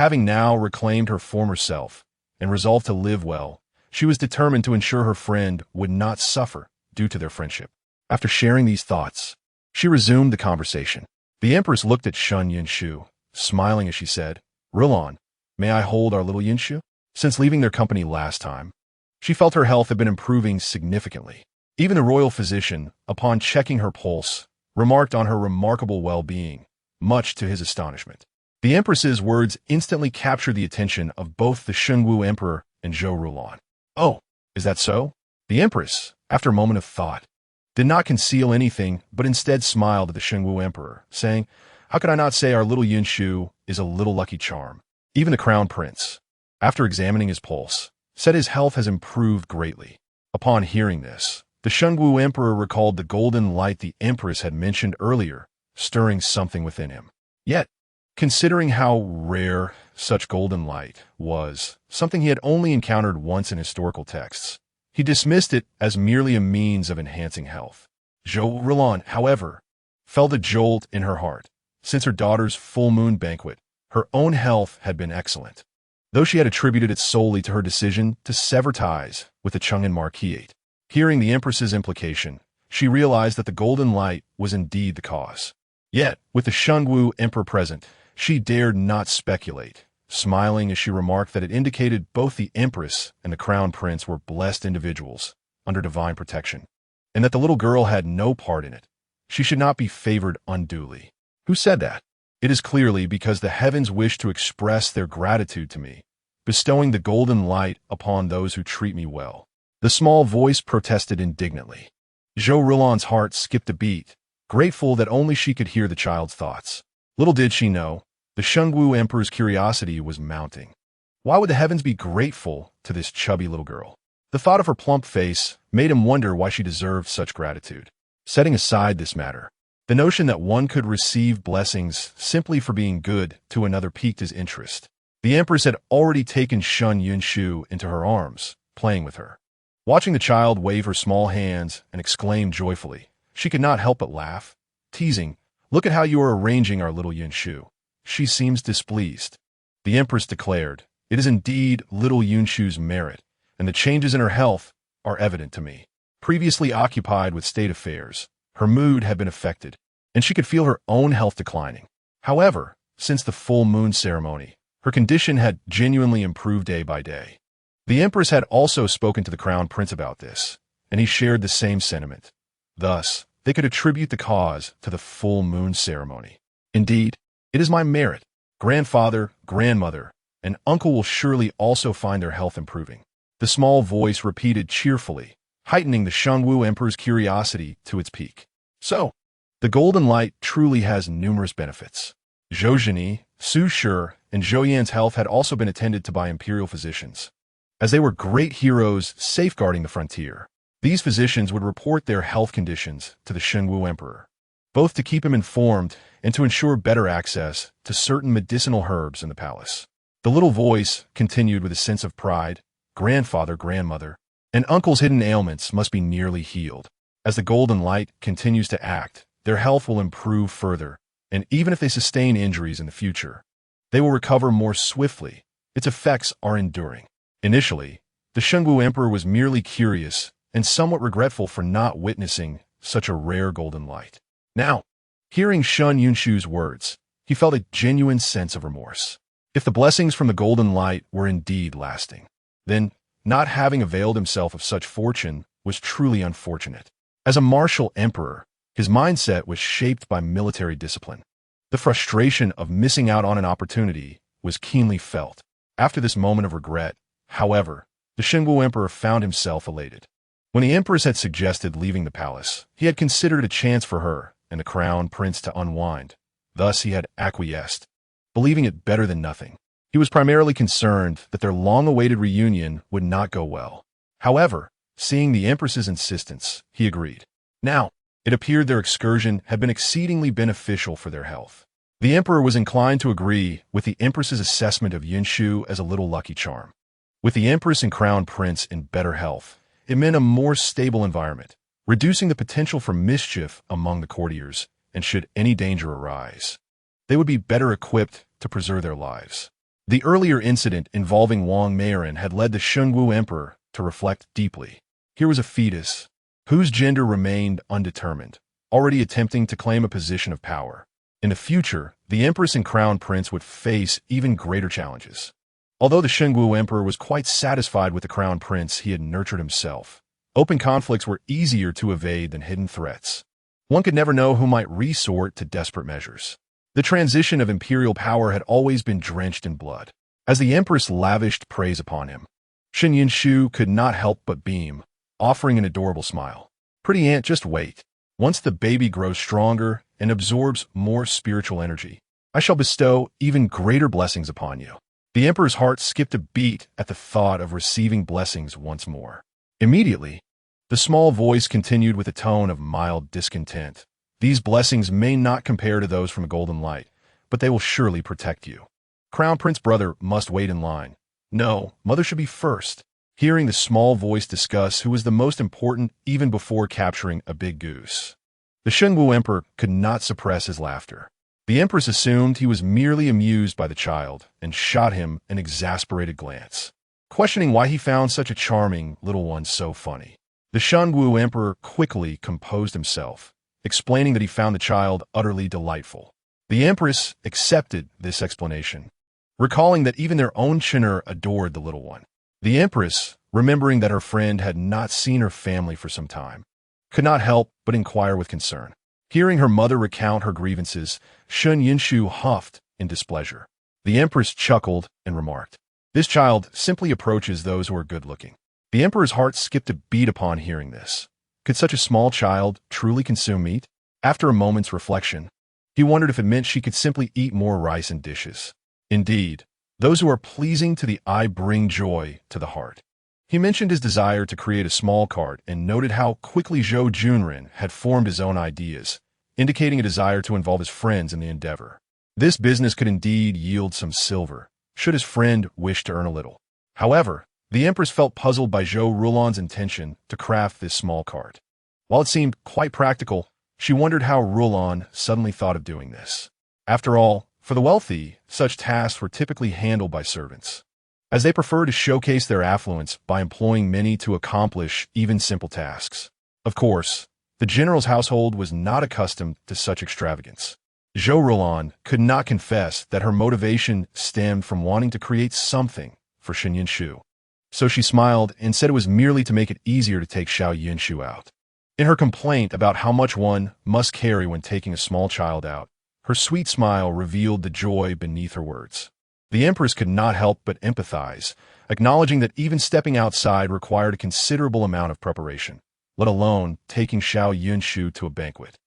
Having now reclaimed her former self and resolved to live well, she was determined to ensure her friend would not suffer due to their friendship. After sharing these thoughts, she resumed the conversation. The Empress looked at Shun Yunshu, smiling as she said, "Rilon, may I hold our little Yunshu?" Since leaving their company last time, she felt her health had been improving significantly. Even the royal physician, upon checking her pulse, remarked on her remarkable well-being, much to his astonishment. The Empress's words instantly captured the attention of both the Shunwu Emperor and Zhou Rulon. "Oh, is that so?" The Empress, after a moment of thought, did not conceal anything but instead smiled at the Shunwu Emperor, saying, "How could I not say our little Yunshu is a little lucky charm?" Even the Crown Prince, after examining his pulse, said his health has improved greatly. Upon hearing this, the Shunwu Emperor recalled the golden light the Empress had mentioned earlier, stirring something within him. Yet, considering how rare such golden light was, something he had only encountered once in historical texts, he dismissed it as merely a means of enhancing health. Zhou Rulon, however, felt a jolt in her heart. Since her daughter's full moon banquet, her own health had been excellent, though she had attributed it solely to her decision to sever ties with the Chang'an Marquisate. Hearing the Empress's implication, she realized that the golden light was indeed the cause. Yet, with the Shunwu Emperor present, she dared not speculate, smiling as she remarked that it indicated both the Empress and the Crown Prince were blessed individuals under divine protection, and that the little girl had no part in it. She should not be favored unduly. Who said that? It is clearly because the heavens wish to express their gratitude to me, bestowing the golden light upon those who treat me well. The small voice protested indignantly. Zhou Rulon's heart skipped a beat, grateful that only she could hear the child's thoughts. Little did she know, the Shunwu Emperor's curiosity was mounting. Why would the heavens be grateful to this chubby little girl? The thought of her plump face made him wonder why she deserved such gratitude. Setting aside this matter, the notion that one could receive blessings simply for being good to another piqued his interest. The Empress had already taken Shun Yunshu into her arms, playing with her. Watching the child wave her small hands and exclaim joyfully, she could not help but laugh, teasing, "Look at how you are arranging our little Yunshu. She seems displeased." The Empress declared, "It is indeed little Yunshu's merit, and the changes in her health are evident to me." Previously occupied with state affairs, her mood had been affected, and she could feel her own health declining. However, since the full moon ceremony, her condition had genuinely improved day by day. The Empress had also spoken to the Crown Prince about this, and he shared the same sentiment. Thus, they could attribute the cause to the full moon ceremony. "Indeed, it is my merit. Grandfather, grandmother, and uncle will surely also find their health improving," the small voice repeated cheerfully, heightening the Shunwu Emperor's curiosity to its peak. So, the golden light truly has numerous benefits. Zhou Zhini, Su Shi, and Zhou Yan's health had also been attended to by imperial physicians. As they were great heroes safeguarding the frontier, these physicians would report their health conditions to the Shunwu Emperor, both to keep him informed and to ensure better access to certain medicinal herbs in the palace. The little voice continued with a sense of pride. "Grandfather, grandmother, and uncle's hidden ailments must be nearly healed. As the golden light continues to act, their health will improve further, and even if they sustain injuries in the future, they will recover more swiftly. Its effects are enduring." Initially, the Shunwu Emperor was merely curious and somewhat regretful for not witnessing such a rare golden light. Now, hearing Shun Yunshu's words, he felt a genuine sense of remorse. If the blessings from the golden light were indeed lasting, then not having availed himself of such fortune was truly unfortunate. As a martial emperor, his mindset was shaped by military discipline. The frustration of missing out on an opportunity was keenly felt. After this moment of regret, however, the Shunwu Emperor found himself elated. When the Empress had suggested leaving the palace, he had considered a chance for her and the Crown Prince to unwind. Thus he had acquiesced, believing it better than nothing. He was primarily concerned that their long-awaited reunion would not go well. However, seeing the Empress's insistence, he agreed. Now, it appeared their excursion had been exceedingly beneficial for their health. The Emperor was inclined to agree with the Empress's assessment of Yunshu as a little lucky charm. With the Empress and Crown Prince in better health, it meant a more stable environment, reducing the potential for mischief among the courtiers, and should any danger arise, they would be better equipped to preserve their lives. The earlier incident involving Wang Meiren had led the Shungu Emperor to reflect deeply. Here was a fetus, whose gender remained undetermined, already attempting to claim a position of power. In the future, the Empress and Crown Prince would face even greater challenges. Although the Shungu Emperor was quite satisfied with the Crown Prince he had nurtured himself, open conflicts were easier to evade than hidden threats. One could never know who might resort to desperate measures. The transition of imperial power had always been drenched in blood. As the Empress lavished praise upon him, Shen Shu could not help but beam, offering an adorable smile. Pretty aunt, just wait. Once the baby grows stronger and absorbs more spiritual energy, I shall bestow even greater blessings upon you. The Emperor's heart skipped a beat at the thought of receiving blessings once more. Immediately, the small voice continued with a tone of mild discontent. These blessings may not compare to those from a golden light, but they will surely protect you. Crown Prince brother must wait in line. No, mother should be first. Hearing the small voice discuss who was the most important even before capturing a big goose, the Shungu Emperor could not suppress his laughter. The Empress assumed he was merely amused by the child and shot him an exasperated glance, questioning why he found such a charming little one so funny. The Shungu Emperor quickly composed himself, explaining that he found the child utterly delightful. The Empress accepted this explanation, recalling that even their own Chinur adored the little one. The Empress, remembering that her friend had not seen her family for some time, could not help but inquire with concern. Hearing her mother recount her grievances, Shun Yinshu huffed in displeasure. The Empress chuckled and remarked, "This child simply approaches those who are good-looking." The Emperor's heart skipped a beat upon hearing this. Could such a small child truly consume meat? After a moment's reflection, he wondered if it meant she could simply eat more rice and dishes. Indeed, those who are pleasing to the eye bring joy to the heart. He mentioned his desire to create a small cart and noted how quickly Zhou Junren had formed his own ideas, indicating a desire to involve his friends in the endeavor. This business could indeed yield some silver, should his friend wish to earn a little. However, the Empress felt puzzled by Zhou Rulan's intention to craft this small cart. While it seemed quite practical, she wondered how Rulan suddenly thought of doing this. After all, for the wealthy, such tasks were typically handled by servants, as they prefer to showcase their affluence by employing many to accomplish even simple tasks. Of course, the general's household was not accustomed to such extravagance. Zhou Rulan could not confess that her motivation stemmed from wanting to create something for Shen Yinshu. So she smiled and said it was merely to make it easier to take Xiao Yinshu out. In her complaint about how much one must carry when taking a small child out, her sweet smile revealed the joy beneath her words. The Empress could not help but empathize, acknowledging that even stepping outside required a considerable amount of preparation, let alone taking Xiao Yinshu to a banquet.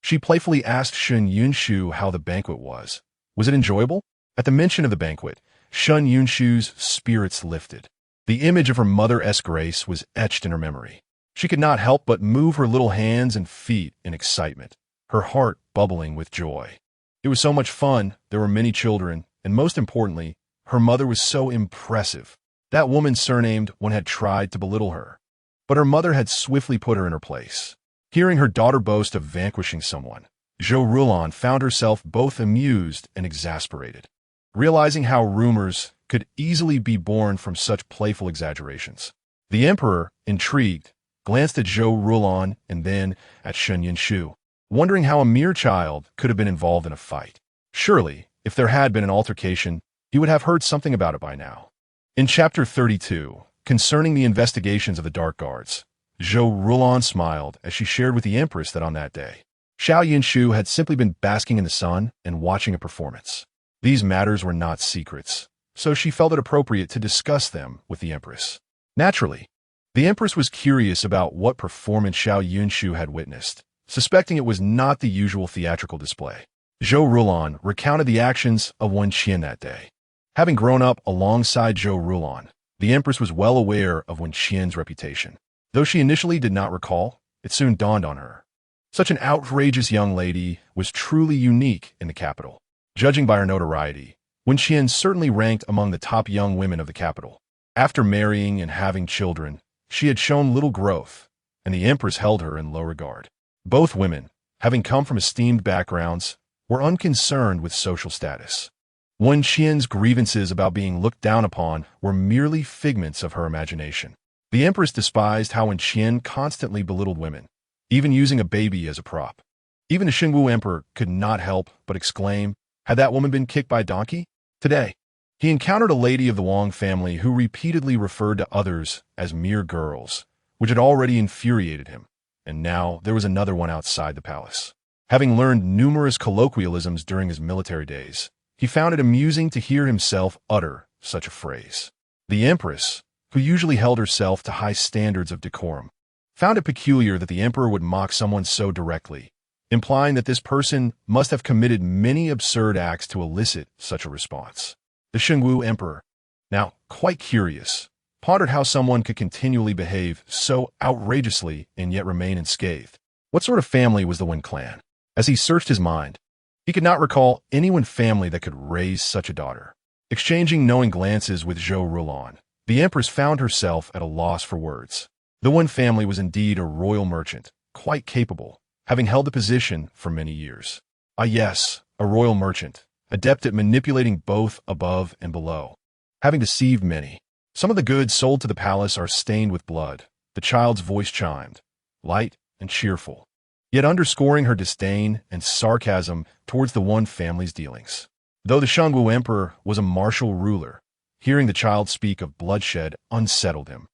She playfully asked Shun Yinshu how the banquet was. Was it enjoyable? At the mention of the banquet, Shun Yinshu's spirits lifted. The image of her mother-esque grace was etched in her memory. She could not help but move her little hands and feet in excitement, her heart bubbling with joy. It was so much fun, there were many children, and most importantly, her mother was so impressive. That woman surnamed one had tried to belittle her, but her mother had swiftly put her in her place. Hearing her daughter boast of vanquishing someone, Zhou Rulan found herself both amused and exasperated, realizing how rumors could easily be born from such playful exaggerations. The Emperor, intrigued, glanced at Zhou Rulan and then at Shen Yinshu, wondering how a mere child could have been involved in a fight. Surely, if there had been an altercation, he would have heard something about it by now. In Chapter 32, concerning the investigations of the Dark Guards, Zhou Rulan smiled as she shared with the Empress that on that day, Xiao Yinshu had simply been basking in the sun and watching a performance. These matters were not secrets, so she felt it appropriate to discuss them with the Empress. Naturally, the Empress was curious about what performance Xiao Yinshu had witnessed, suspecting it was not the usual theatrical display. Zhou Rulan recounted the actions of Wen Qian that day. Having grown up alongside Zhou Rulan, the Empress was well aware of Wen Qian's reputation. Though she initially did not recall, it soon dawned on her. Such an outrageous young lady was truly unique in the capital. Judging by her notoriety, Wen Qian certainly ranked among the top young women of the capital. After marrying and having children, she had shown little growth, and the Empress held her in low regard. Both women, having come from esteemed backgrounds, were unconcerned with social status. Wen Qian's grievances about being looked down upon were merely figments of her imagination. The Empress despised how Wen Qian constantly belittled women, even using a baby as a prop. Even the Xingwu Emperor could not help but exclaim, had that woman been kicked by a donkey? Today, he encountered a lady of the Wang family who repeatedly referred to others as mere girls, which had already infuriated him, and now there was another one outside the palace. Having learned numerous colloquialisms during his military days, he found it amusing to hear himself utter such a phrase. The Empress, who usually held herself to high standards of decorum, found it peculiar that the Emperor would mock someone so directly, implying that this person must have committed many absurd acts to elicit such a response. The Xingwu Emperor, now quite curious, pondered how someone could continually behave so outrageously and yet remain unscathed. What sort of family was the Wen clan? As he searched his mind, he could not recall any Wen family that could raise such a daughter. Exchanging knowing glances with Zhou Rulan, the Empress found herself at a loss for words. The Wen family was indeed a royal merchant, quite capable, having held the position for many years. Ah yes, a royal merchant, adept at manipulating both above and below, having deceived many. Some of the goods sold to the palace are stained with blood, the child's voice chimed, light and cheerful, yet underscoring her disdain and sarcasm towards the Wen family's dealings. Though the Xingwu Emperor was a martial ruler, hearing the child speak of bloodshed unsettled him,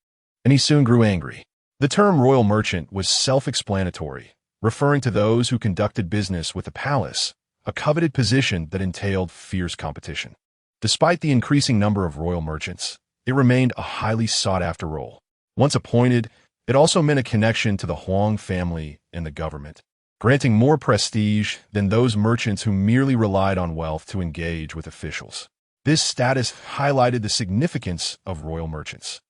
and he soon grew angry. The term royal merchant was self-explanatory, referring to those who conducted business with the palace, a coveted position that entailed fierce competition. Despite the increasing number of royal merchants, it remained a highly sought-after role. Once appointed, it also meant a connection to the Huang family and the government, granting more prestige than those merchants who merely relied on wealth to engage with officials. This status highlighted the significance of royal merchants,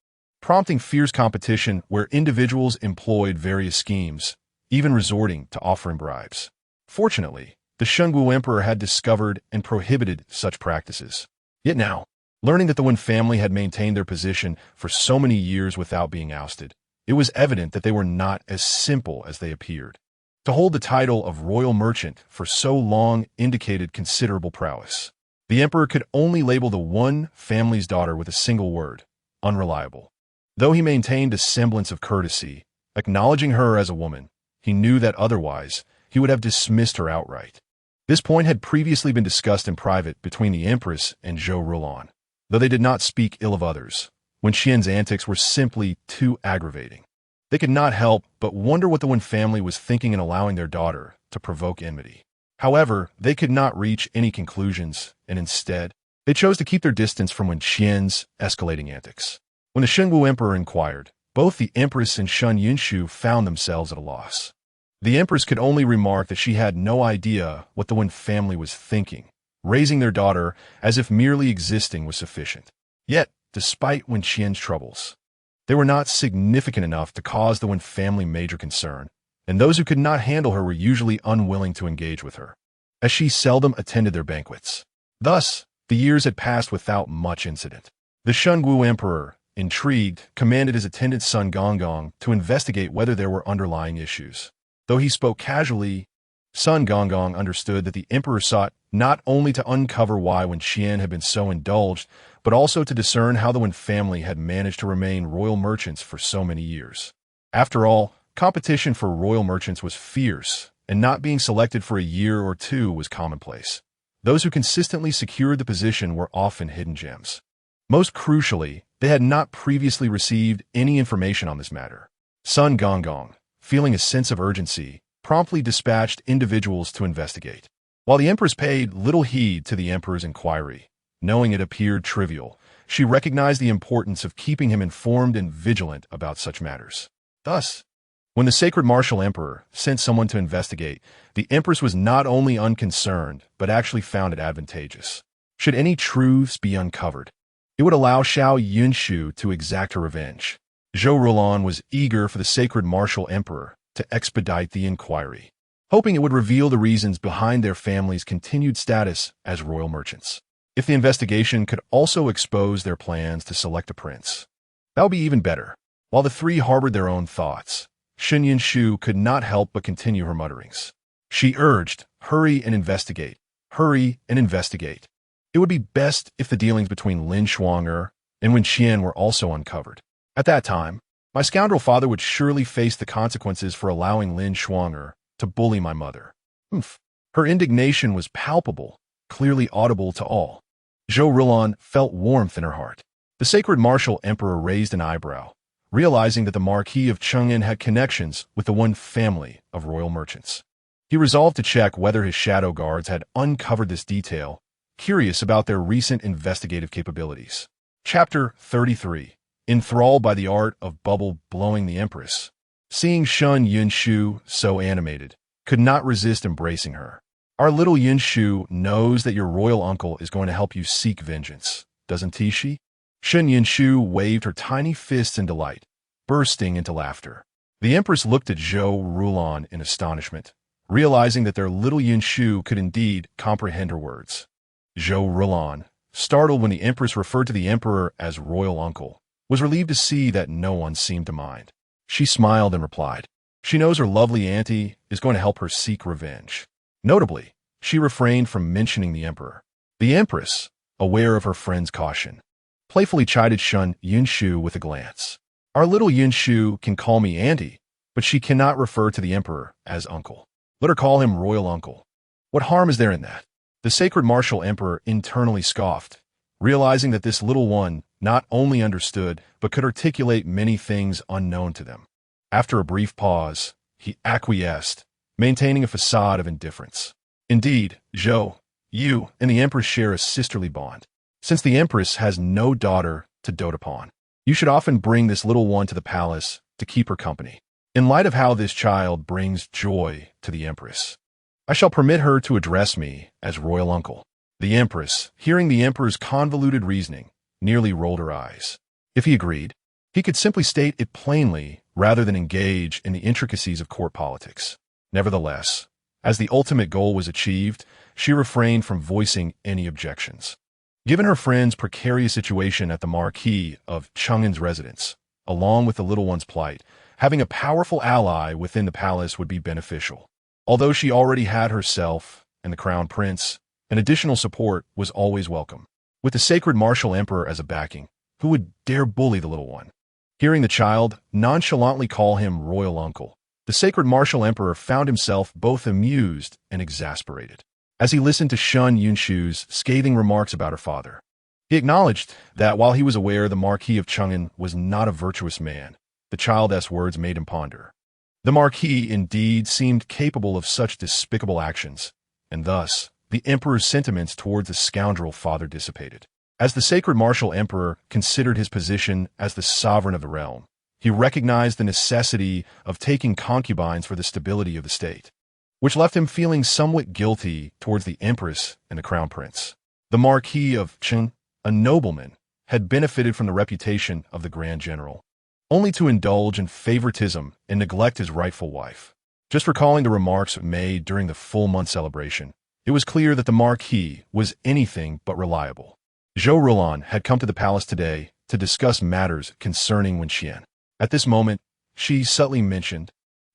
prompting fierce competition where individuals employed various schemes, even resorting to offering bribes. Fortunately, the Xingwu Emperor had discovered and prohibited such practices. Yet now, learning that the Wen family had maintained their position for so many years without being ousted, it was evident that they were not as simple as they appeared. To hold the title of royal merchant for so long indicated considerable prowess. The Emperor could only label the Wen family's daughter with a single word: unreliable. Though he maintained a semblance of courtesy, acknowledging her as a woman, he knew that otherwise he would have dismissed her outright. This point had previously been discussed in private between the Empress and Zhou Rulan, though they did not speak ill of others. Wen Qian's antics were simply too aggravating. They could not help but wonder what the Wen family was thinking in allowing their daughter to provoke enmity. However, they could not reach any conclusions, and instead, they chose to keep their distance from Wen Qian's escalating antics. When the Xingwu Emperor inquired, both the Empress and Sun Yunshu found themselves at a loss. The Empress could only remark that she had no idea what the Wen family was thinking, raising their daughter as if merely existing was sufficient. Yet, despite Wen Qian's troubles, they were not significant enough to cause the Wen family major concern, and those who could not handle her were usually unwilling to engage with her, as she seldom attended their banquets. Thus, the years had passed without much incident. The Xingwu Emperor, intrigued, commanded his attendant son Gonggong to investigate whether there were underlying issues. Though he spoke casually, Sun Gonggong understood that the Emperor sought not only to uncover why Wen Qian had been so indulged, but also to discern how the Wen family had managed to remain royal merchants for so many years. After all, competition for royal merchants was fierce, and not being selected for a year or two was commonplace. Those who consistently secured the position were often hidden gems. Most crucially, they had not previously received any information on this matter. Sun Gonggong, feeling a sense of urgency, promptly dispatched individuals to investigate. While the Empress paid little heed to the Emperor's inquiry, knowing it appeared trivial, she recognized the importance of keeping him informed and vigilant about such matters. Thus, when the Sacred Martial Emperor sent someone to investigate, the Empress was not only unconcerned, but actually found it advantageous. Should any truths be uncovered, it would allow Xiao Yunshu to exact her revenge. Zhou Rulan was eager for the Sacred Martial Emperor to expedite the inquiry, hoping it would reveal the reasons behind their family's continued status as royal merchants. If the investigation could also expose their plans to select a prince, that would be even better. While the three harbored their own thoughts, Sun Yunshu could not help but continue her mutterings. She urged, "Hurry and investigate. Hurry and investigate." It would be best if the dealings between Lin Shuang'er and Wen Qian were also uncovered. At that time, my scoundrel father would surely face the consequences for allowing Lin Shuang'er to bully my mother. Humph. Her indignation was palpable, clearly audible to all. Zhou Rilon felt warmth in her heart. The sacred martial emperor raised an eyebrow, realizing that the Marquis of Cheng'an had connections with the one family of royal merchants. He resolved to check whether his shadow guards had uncovered this detail, curious about their recent investigative capabilities. Chapter 33. Enthralled by the art of bubble blowing, the Empress, seeing Shun Yunshu so animated, could not resist embracing her. Our little Yunshu knows that your royal uncle is going to help you seek vengeance, doesn't she? Shun Yunshu waved her tiny fists in delight, bursting into laughter. The Empress looked at Zhou Rilon in astonishment, realizing that their little Yunshu could indeed comprehend her words. Zhou Rilon, startled when the Empress referred to the Emperor as royal uncle, was relieved to see that no one seemed to mind. She smiled and replied, she knows her lovely auntie is going to help her seek revenge. Notably, she refrained from mentioning the Emperor. The Empress, aware of her friend's caution, playfully chided Shun Yunshu with a glance. Our little Yunshu can call me auntie, but she cannot refer to the Emperor as uncle. Let her call him royal uncle. What harm is there in that? The sacred martial emperor internally scoffed, realizing that this little one not only understood, but could articulate many things unknown to them. After a brief pause, he acquiesced, maintaining a facade of indifference. Indeed, Zhou, you and the Empress share a sisterly bond. Since the Empress has no daughter to dote upon, you should often bring this little one to the palace to keep her company. In light of how this child brings joy to the Empress, I shall permit her to address me as royal uncle. The Empress, hearing the Emperor's convoluted reasoning, nearly rolled her eyes. If he agreed, he could simply state it plainly rather than engage in the intricacies of court politics. Nevertheless, as the ultimate goal was achieved, she refrained from voicing any objections. Given her friend's precarious situation at the Marquis of Cheng'an's residence, along with the little one's plight, having a powerful ally within the palace would be beneficial. Although she already had herself and the crown prince, an additional support was always welcome. With the sacred martial emperor as a backing, who would dare bully the little one? Hearing the child nonchalantly call him royal uncle, the sacred martial emperor found himself both amused and exasperated. As he listened to Shun Yunshu's scathing remarks about her father, he acknowledged that while he was aware the Marquis of Cheng'an was not a virtuous man, the child's words made him ponder. The Marquis indeed seemed capable of such despicable actions, and thus the emperor's sentiments towards the scoundrel father dissipated. As the sacred martial emperor considered his position as the sovereign of the realm, he recognized the necessity of taking concubines for the stability of the state, which left him feeling somewhat guilty towards the Empress and the crown prince. The Marquis of Cheng'an, a nobleman, had benefited from the reputation of the Grand General, only to indulge in favoritism and neglect his rightful wife. Just recalling the remarks made during the full-month celebration, it was clear that the Marquis was anything but reliable. Zhou Rilon had come to the palace today to discuss matters concerning Wen Qian. At this moment, she subtly mentioned,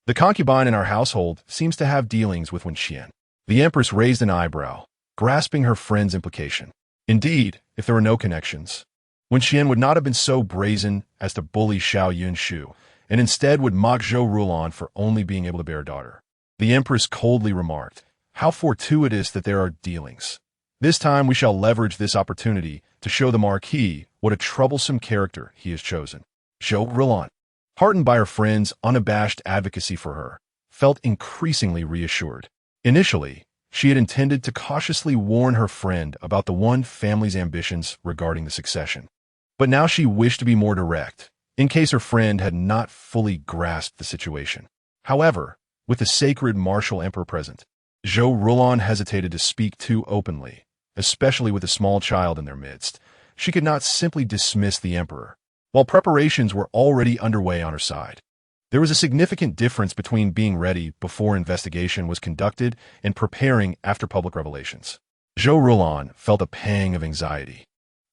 the concubine in our household seems to have dealings with Wen Qian. The Empress raised an eyebrow, grasping her friend's implication. Indeed, if there were no connections, Wen Qian would not have been so brazen as to bully Xiao Yunshu, and instead would mock Zhou Rilon for only being able to bear a daughter. The Empress coldly remarked, how fortuitous that there are dealings. This time we shall leverage this opportunity to show the Marquis what a troublesome character he has chosen. Zhou Rilon, heartened by her friend's unabashed advocacy for her, felt increasingly reassured. Initially, she had intended to cautiously warn her friend about the one family's ambitions regarding the succession. But now she wished to be more direct, in case her friend had not fully grasped the situation. However, with the sacred martial emperor present, Zhou Rilon hesitated to speak too openly, especially with a small child in their midst. She could not simply dismiss the emperor, while preparations were already underway on her side. There was a significant difference between being ready before investigation was conducted and preparing after public revelations. Zhou Rilon felt a pang of anxiety,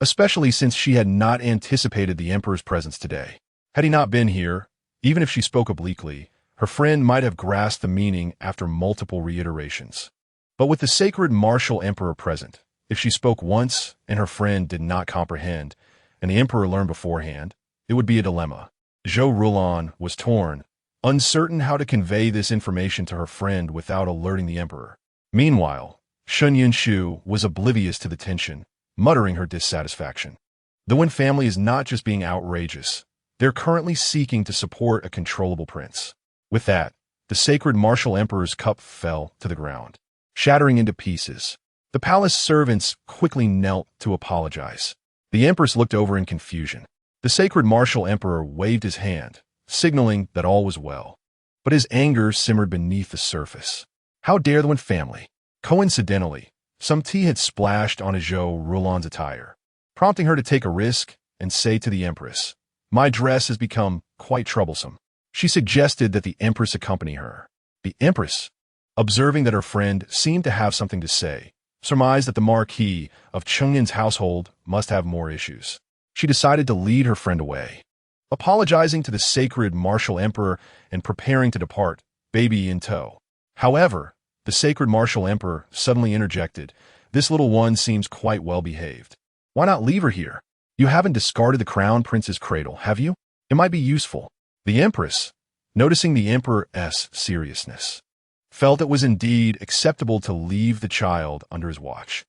especially since she had not anticipated the emperor's presence today. Had he not been here, even if she spoke obliquely, her friend might have grasped the meaning after multiple reiterations. But with the sacred martial emperor present, If she spoke once and her friend did not comprehend, and the emperor learned beforehand, it would be a dilemma. Zhou Rulan was torn, uncertain how to convey this information to her friend without alerting the emperor. Meanwhile, Shun Yunshu was oblivious to the tension, muttering her dissatisfaction. The Wen family is not just being outrageous. They're currently seeking to support a controllable prince. With that, the sacred martial emperor's cup fell to the ground, shattering into pieces. The palace servants quickly knelt to apologize. The empress looked over in confusion. The sacred martial emperor waved his hand, signaling that all was well. But his anger simmered beneath the surface. How dare the Wen family? Coincidentally, some tea had splashed on Zhou Rulan's attire, prompting her to take a risk and say to the empress, "My dress has become quite troublesome." She suggested that the empress accompany her. The empress, observing that her friend seemed to have something to say, surmised that the marquis of Chengyan's household must have more issues. She decided to lead her friend away. Apologizing to the sacred martial emperor and preparing to depart, baby in tow. However, the sacred martial emperor suddenly interjected, "This little one seems quite well behaved. Why not leave her here? You haven't discarded the crown prince's cradle, have you? It might be useful." The empress, noticing the emperor's seriousness, felt it was indeed acceptable to leave the child under his watch,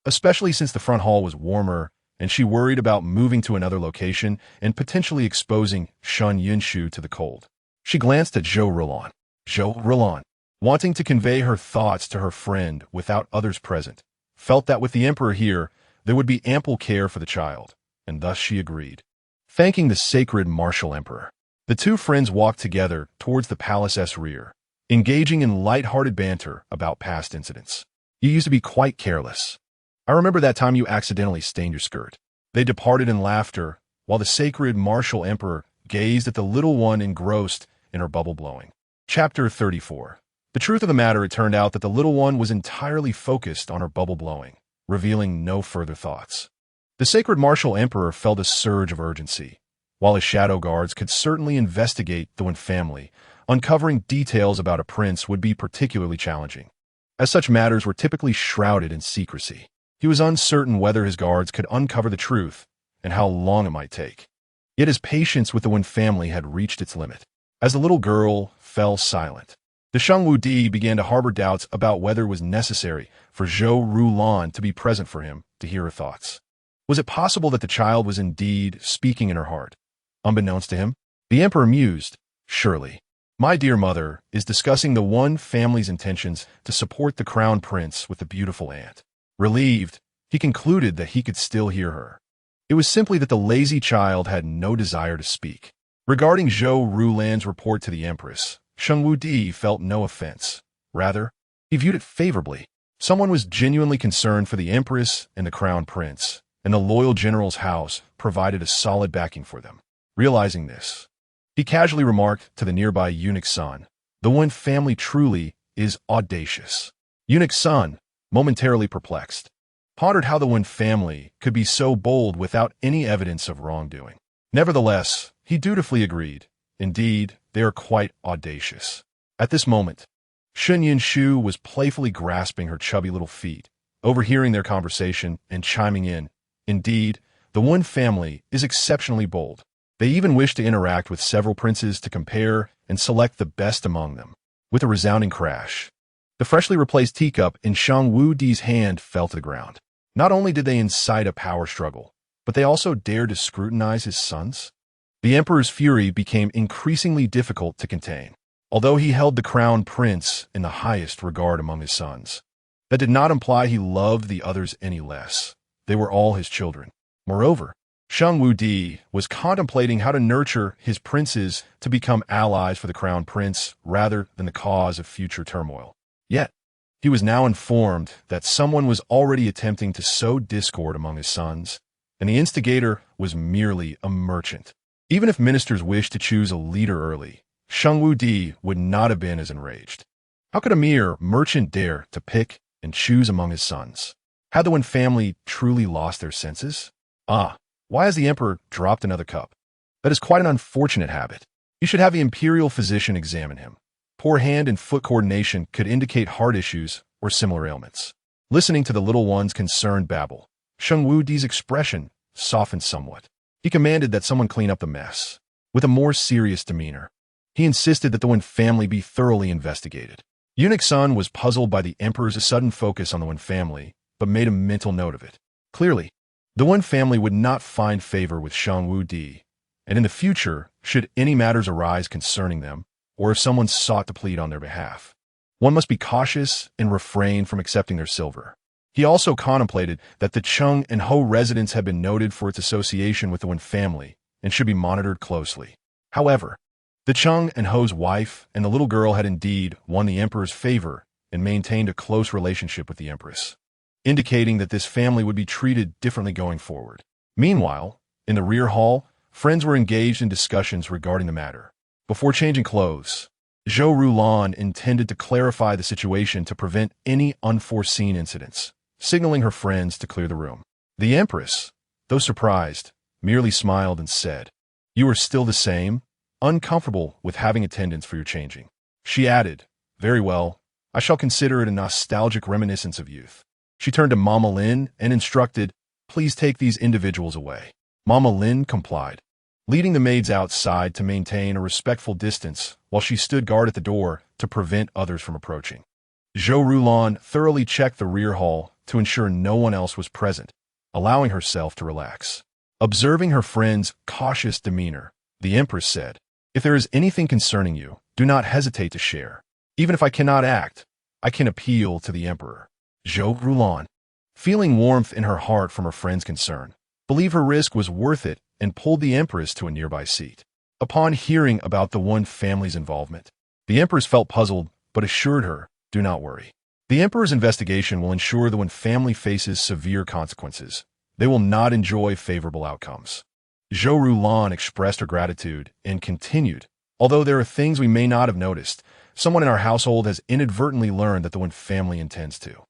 especially since the front hall was warmer and she worried about moving to another location and potentially exposing Shun Yunshu to the cold. She glanced at Zhou Rulan. Zhou Rulan, wanting to convey her thoughts to her friend without others present, felt that with the emperor here, there would be ample care for the child, and thus she agreed. Thanking the sacred martial emperor, the two friends walked together towards the palace's rear, engaging in light-hearted banter about past incidents. "You used to be quite careless. I remember that time you accidentally stained your skirt." They departed in laughter, while the sacred martial emperor gazed at the little one engrossed in her bubble blowing. Chapter 34. The truth of the matter, it turned out that the little one was entirely focused on her bubble blowing, revealing no further thoughts. The sacred martial emperor felt a surge of urgency. While his shadow guards could certainly investigate the Wen family, uncovering details about a prince would be particularly challenging, as such matters were typically shrouded in secrecy. He was uncertain whether his guards could uncover the truth and how long it might take. Yet his patience with the Wen family had reached its limit. As the little girl fell silent, the Shangwu Di began to harbor doubts about whether it was necessary for Zhou Rulan to be present for him to hear her thoughts. Was it possible that the child was indeed speaking in her heart, unbeknownst to him? The emperor mused, "Surely, my dear mother is discussing the Wen family's intentions to support the crown prince with the beautiful aunt." Relieved, he concluded that he could still hear her. It was simply that the lazy child had no desire to speak. Regarding Zhou Rulan's report to the empress, Shangwu Di felt no offense. Rather, he viewed it favorably. Someone was genuinely concerned for the empress and the crown prince, and the loyal general's house provided a solid backing for them. Realizing this, he casually remarked to the nearby eunuch's son, "The Wen family truly is audacious." Eunuch's son, momentarily perplexed, pondered how the Wen family could be so bold without any evidence of wrongdoing. Nevertheless, he dutifully agreed. Indeed, they are quite audacious. At this moment, Shun Yunshu was playfully grasping her chubby little feet, overhearing their conversation and chiming in. Indeed, the Wen family is exceptionally bold. They even wish to interact with several princes to compare and select the best among them. With a resounding crash, the freshly replaced teacup in Shangwu Di's hand fell to the ground. Not only did they incite a power struggle, but they also dared to scrutinize his sons. The emperor's fury became increasingly difficult to contain. Although he held the crown prince in the highest regard among his sons, that did not imply he loved the others any less. They were all his children. Moreover, Shangwu Di was contemplating how to nurture his princes to become allies for the crown prince rather than the cause of future turmoil. Yet, he was now informed that someone was already attempting to sow discord among his sons, and the instigator was merely a merchant. Even if ministers wished to choose a leader early, Shangwu Di would not have been as enraged. How could a mere merchant dare to pick and choose among his sons? Had the Wen family truly lost their senses? Why has the emperor dropped another cup? That is quite an unfortunate habit. You should have the imperial physician examine him. Poor hand and foot coordination could indicate heart issues or similar ailments. Listening to the little one's concerned babble, Sheng Wudi's expression softened somewhat. He commanded that someone clean up the mess. With a more serious demeanor, he insisted that the Wen family be thoroughly investigated. Eunuch Sun was puzzled by the Emperor's sudden focus on the Wen family, but made a mental note of it. Clearly, the Wen family would not find favor with Sheng Wudi, and in the future, should any matters arise concerning them, or if someone sought to plead on their behalf, one must be cautious and refrain from accepting their silver. He also contemplated that the Chung and Ho residence had been noted for its association with the Wen family and should be monitored closely. However, the Chung and Ho's wife and the little girl had indeed won the Emperor's favor and maintained a close relationship with the Empress, indicating that this family would be treated differently going forward. Meanwhile, in the rear hall, friends were engaged in discussions regarding the matter. Before changing clothes, Zhou Rulan intended to clarify the situation to prevent any unforeseen incidents, signaling her friends to clear the room. The Empress, though surprised, merely smiled and said, "You are still the same, uncomfortable with having attendance for your changing." She added, "Very well, I shall consider it a nostalgic reminiscence of youth." She turned to Mama Lin and instructed, "Please take these individuals away." Mama Lin complied, leading the maids outside to maintain a respectful distance while she stood guard at the door to prevent others from approaching. Zhou Rulan thoroughly checked the rear hall to ensure no one else was present, allowing herself to relax. Observing her friend's cautious demeanor, the Empress said, "If there is anything concerning you, do not hesitate to share. Even if I cannot act, I can appeal to the Emperor." Zhou Rulan, feeling warmth in her heart from her friend's concern, believed her risk was worth it and pulled the Empress to a nearby seat. Upon hearing about the Wen family's involvement, the Empress felt puzzled but assured her, "Do not worry. The Emperor's investigation will ensure that when family faces severe consequences, they will not enjoy favorable outcomes." Zhou Rulan expressed her gratitude and continued, "Although there are things we may not have noticed, someone in our household has inadvertently learned that the Wen family intends to."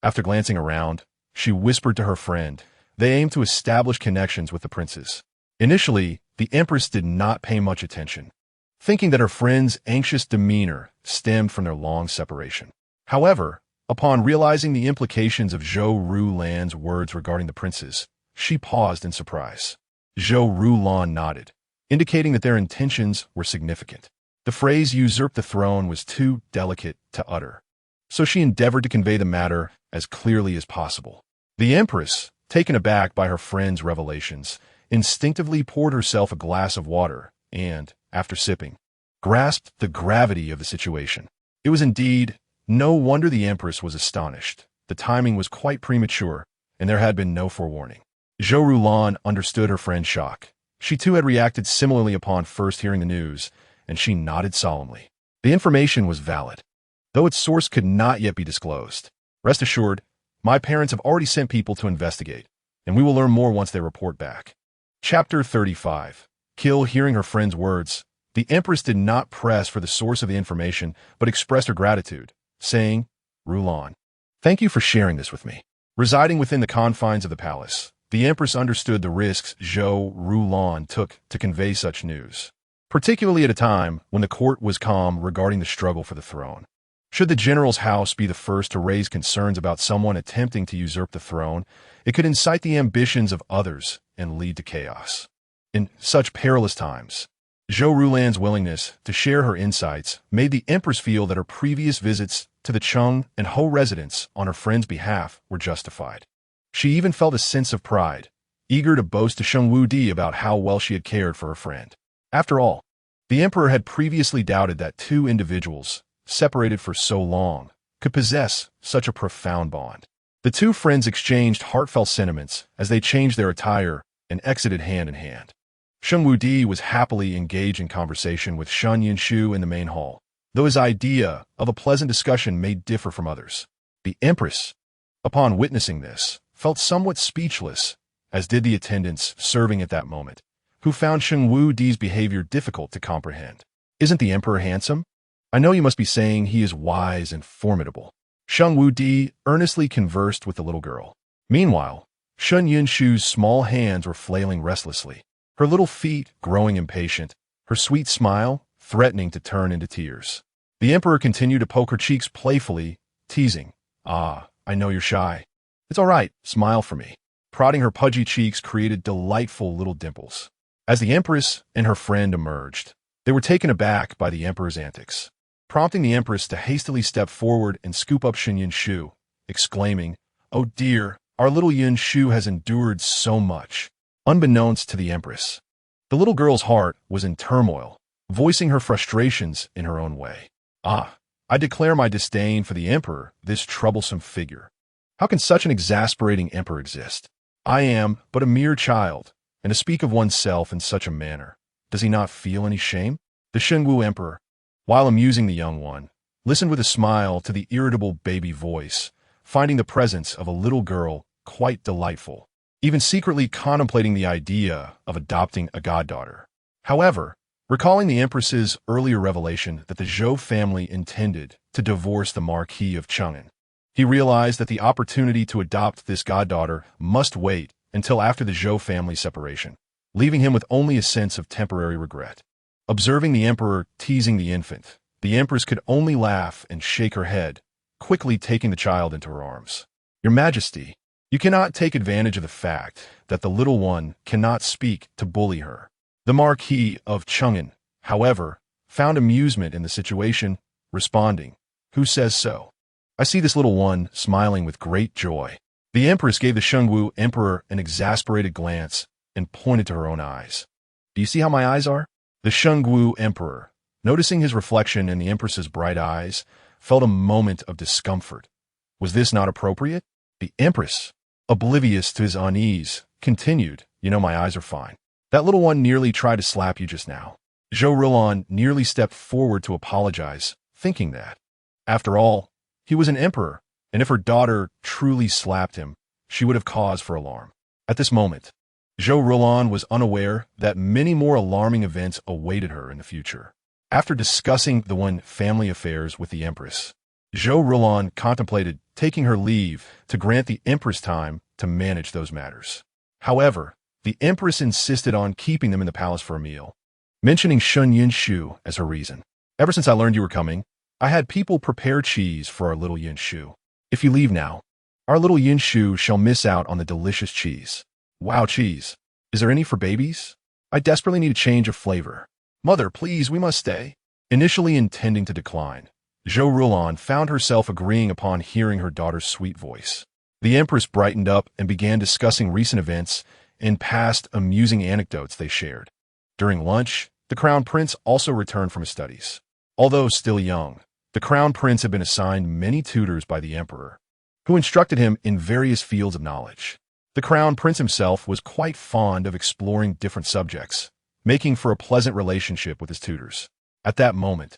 After glancing around, she whispered to her friend, "They aim to establish connections with the princes." Initially, the Empress did not pay much attention, thinking that her friend's anxious demeanor stemmed from their long separation. However, upon realizing the implications of Zhou Rulan's words regarding the princes, she paused in surprise. Zhou Rulan nodded, indicating that their intentions were significant. The phrase "usurp the throne" was too delicate to utter, so she endeavored to convey the matter as clearly as possible. The Empress, taken aback by her friend's revelations, instinctively poured herself a glass of water and, after sipping, grasped the gravity of the situation. It was indeed no wonder the Empress was astonished. The timing was quite premature, and there had been no forewarning. Zhou Rulan understood her friend's shock. She too had reacted similarly upon first hearing the news, and she nodded solemnly. The information was valid, though its source could not yet be disclosed. "Rest assured, my parents have already sent people to investigate, and we will learn more once they report back." Chapter 35. Kill. Hearing her friend's words, the Empress did not press for the source of the information, but expressed her gratitude, saying, "Rulan, thank you for sharing this with me." Residing within the confines of the palace, the Empress understood the risks Zhou Rulan took to convey such news, particularly at a time when the court was calm regarding the struggle for the throne. Should the general's house be the first to raise concerns about someone attempting to usurp the throne, it could incite the ambitions of others and lead to chaos. In such perilous times, Zhou Rulan's willingness to share her insights made the Empress feel that her previous visits to the Chung and Ho residence on her friend's behalf were justified. She even felt a sense of pride, eager to boast to Sheng Wudi about how well she had cared for her friend. After all, the Emperor had previously doubted that two individuals, separated for so long, could possess such a profound bond. The two friends exchanged heartfelt sentiments as they changed their attire and exited hand in hand. Sheng Wudi was happily engaged in conversation with Shun Yinshu in the main hall, though his idea of a pleasant discussion may differ from others. The Empress, upon witnessing this, felt somewhat speechless, as did the attendants serving at that moment, who found Sheng Wudi's behavior difficult to comprehend. "Isn't the Emperor handsome? I know you must be saying he is wise and formidable." Sheng Wudi earnestly conversed with the little girl. Meanwhile, Shun Yinshu's small hands were flailing restlessly, her little feet growing impatient, her sweet smile threatening to turn into tears. The Emperor continued to poke her cheeks playfully, teasing, "Ah, I know you're shy. It's all right, smile for me. Prodding her pudgy cheeks created delightful little dimples. As the Empress and her friend emerged, they were taken aback by the Emperor's antics, prompting the Empress to hastily step forward and scoop up Yin Shu, exclaiming, "Oh dear, our little Yin Shu has endured so much." Unbeknownst to the Empress, the little girl's heart was in turmoil, voicing her frustrations in her own way. "Ah, I declare my disdain for the Emperor, this troublesome figure. How can such an exasperating Emperor exist? I am but a mere child, and to speak of oneself in such a manner, does he not feel any shame?" The Shengwu Emperor, while amusing the young one, listened with a smile to the irritable baby voice, finding the presence of a little girl quite delightful, even secretly contemplating the idea of adopting a goddaughter. However, recalling the Empress's earlier revelation that the Zhou family intended to divorce the Marquis of Chang'an, he realized that the opportunity to adopt this goddaughter must wait until after the Zhou family separation, leaving him with only a sense of temporary regret. Observing the Emperor teasing the infant, the Empress could only laugh and shake her head, quickly taking the child into her arms. "Your Majesty, you cannot take advantage of the fact that the little one cannot speak to bully her." The Marquis of Chang'an, however, found amusement in the situation, responding, "Who says so? I see this little one smiling with great joy." The Empress gave the Shengwu Emperor an exasperated glance and pointed to her own eyes. "Do you see how my eyes are?" The Shengwu Emperor, noticing his reflection in the Empress's bright eyes, felt a moment of discomfort. Was this not appropriate? The Empress, oblivious to his unease, continued, "You know my eyes are fine. That little one nearly tried to slap you just now." Zhou Rilon nearly stepped forward to apologize, thinking that, after all, he was an emperor, and if her daughter truly slapped him, she would have cause for alarm. At this moment, Zhou Rilon was unaware that many more alarming events awaited her in the future. After discussing the one family affairs with the Empress, Zhou Rilon contemplated taking her leave to grant the Empress time to manage those matters. However, the Empress insisted on keeping them in the palace for a meal, mentioning Yin Shu as her reason. "Ever since I learned you were coming, I had people prepare cheese for our little Yin Shu. If you leave now, our little Yin Shu shall miss out on the delicious cheese." "Wow, cheese. Is there any for babies? I desperately need a change of flavor." "Mother, please, we must stay." Initially intending to decline, Zhou Rilon found herself agreeing upon hearing her daughter's sweet voice. The Empress brightened up and began discussing recent events and past amusing anecdotes they shared. During lunch, the Crown Prince also returned from his studies. Although still young, the Crown Prince had been assigned many tutors by the Emperor, who instructed him in various fields of knowledge. The Crown Prince himself was quite fond of exploring different subjects, making for a pleasant relationship with his tutors. At that moment,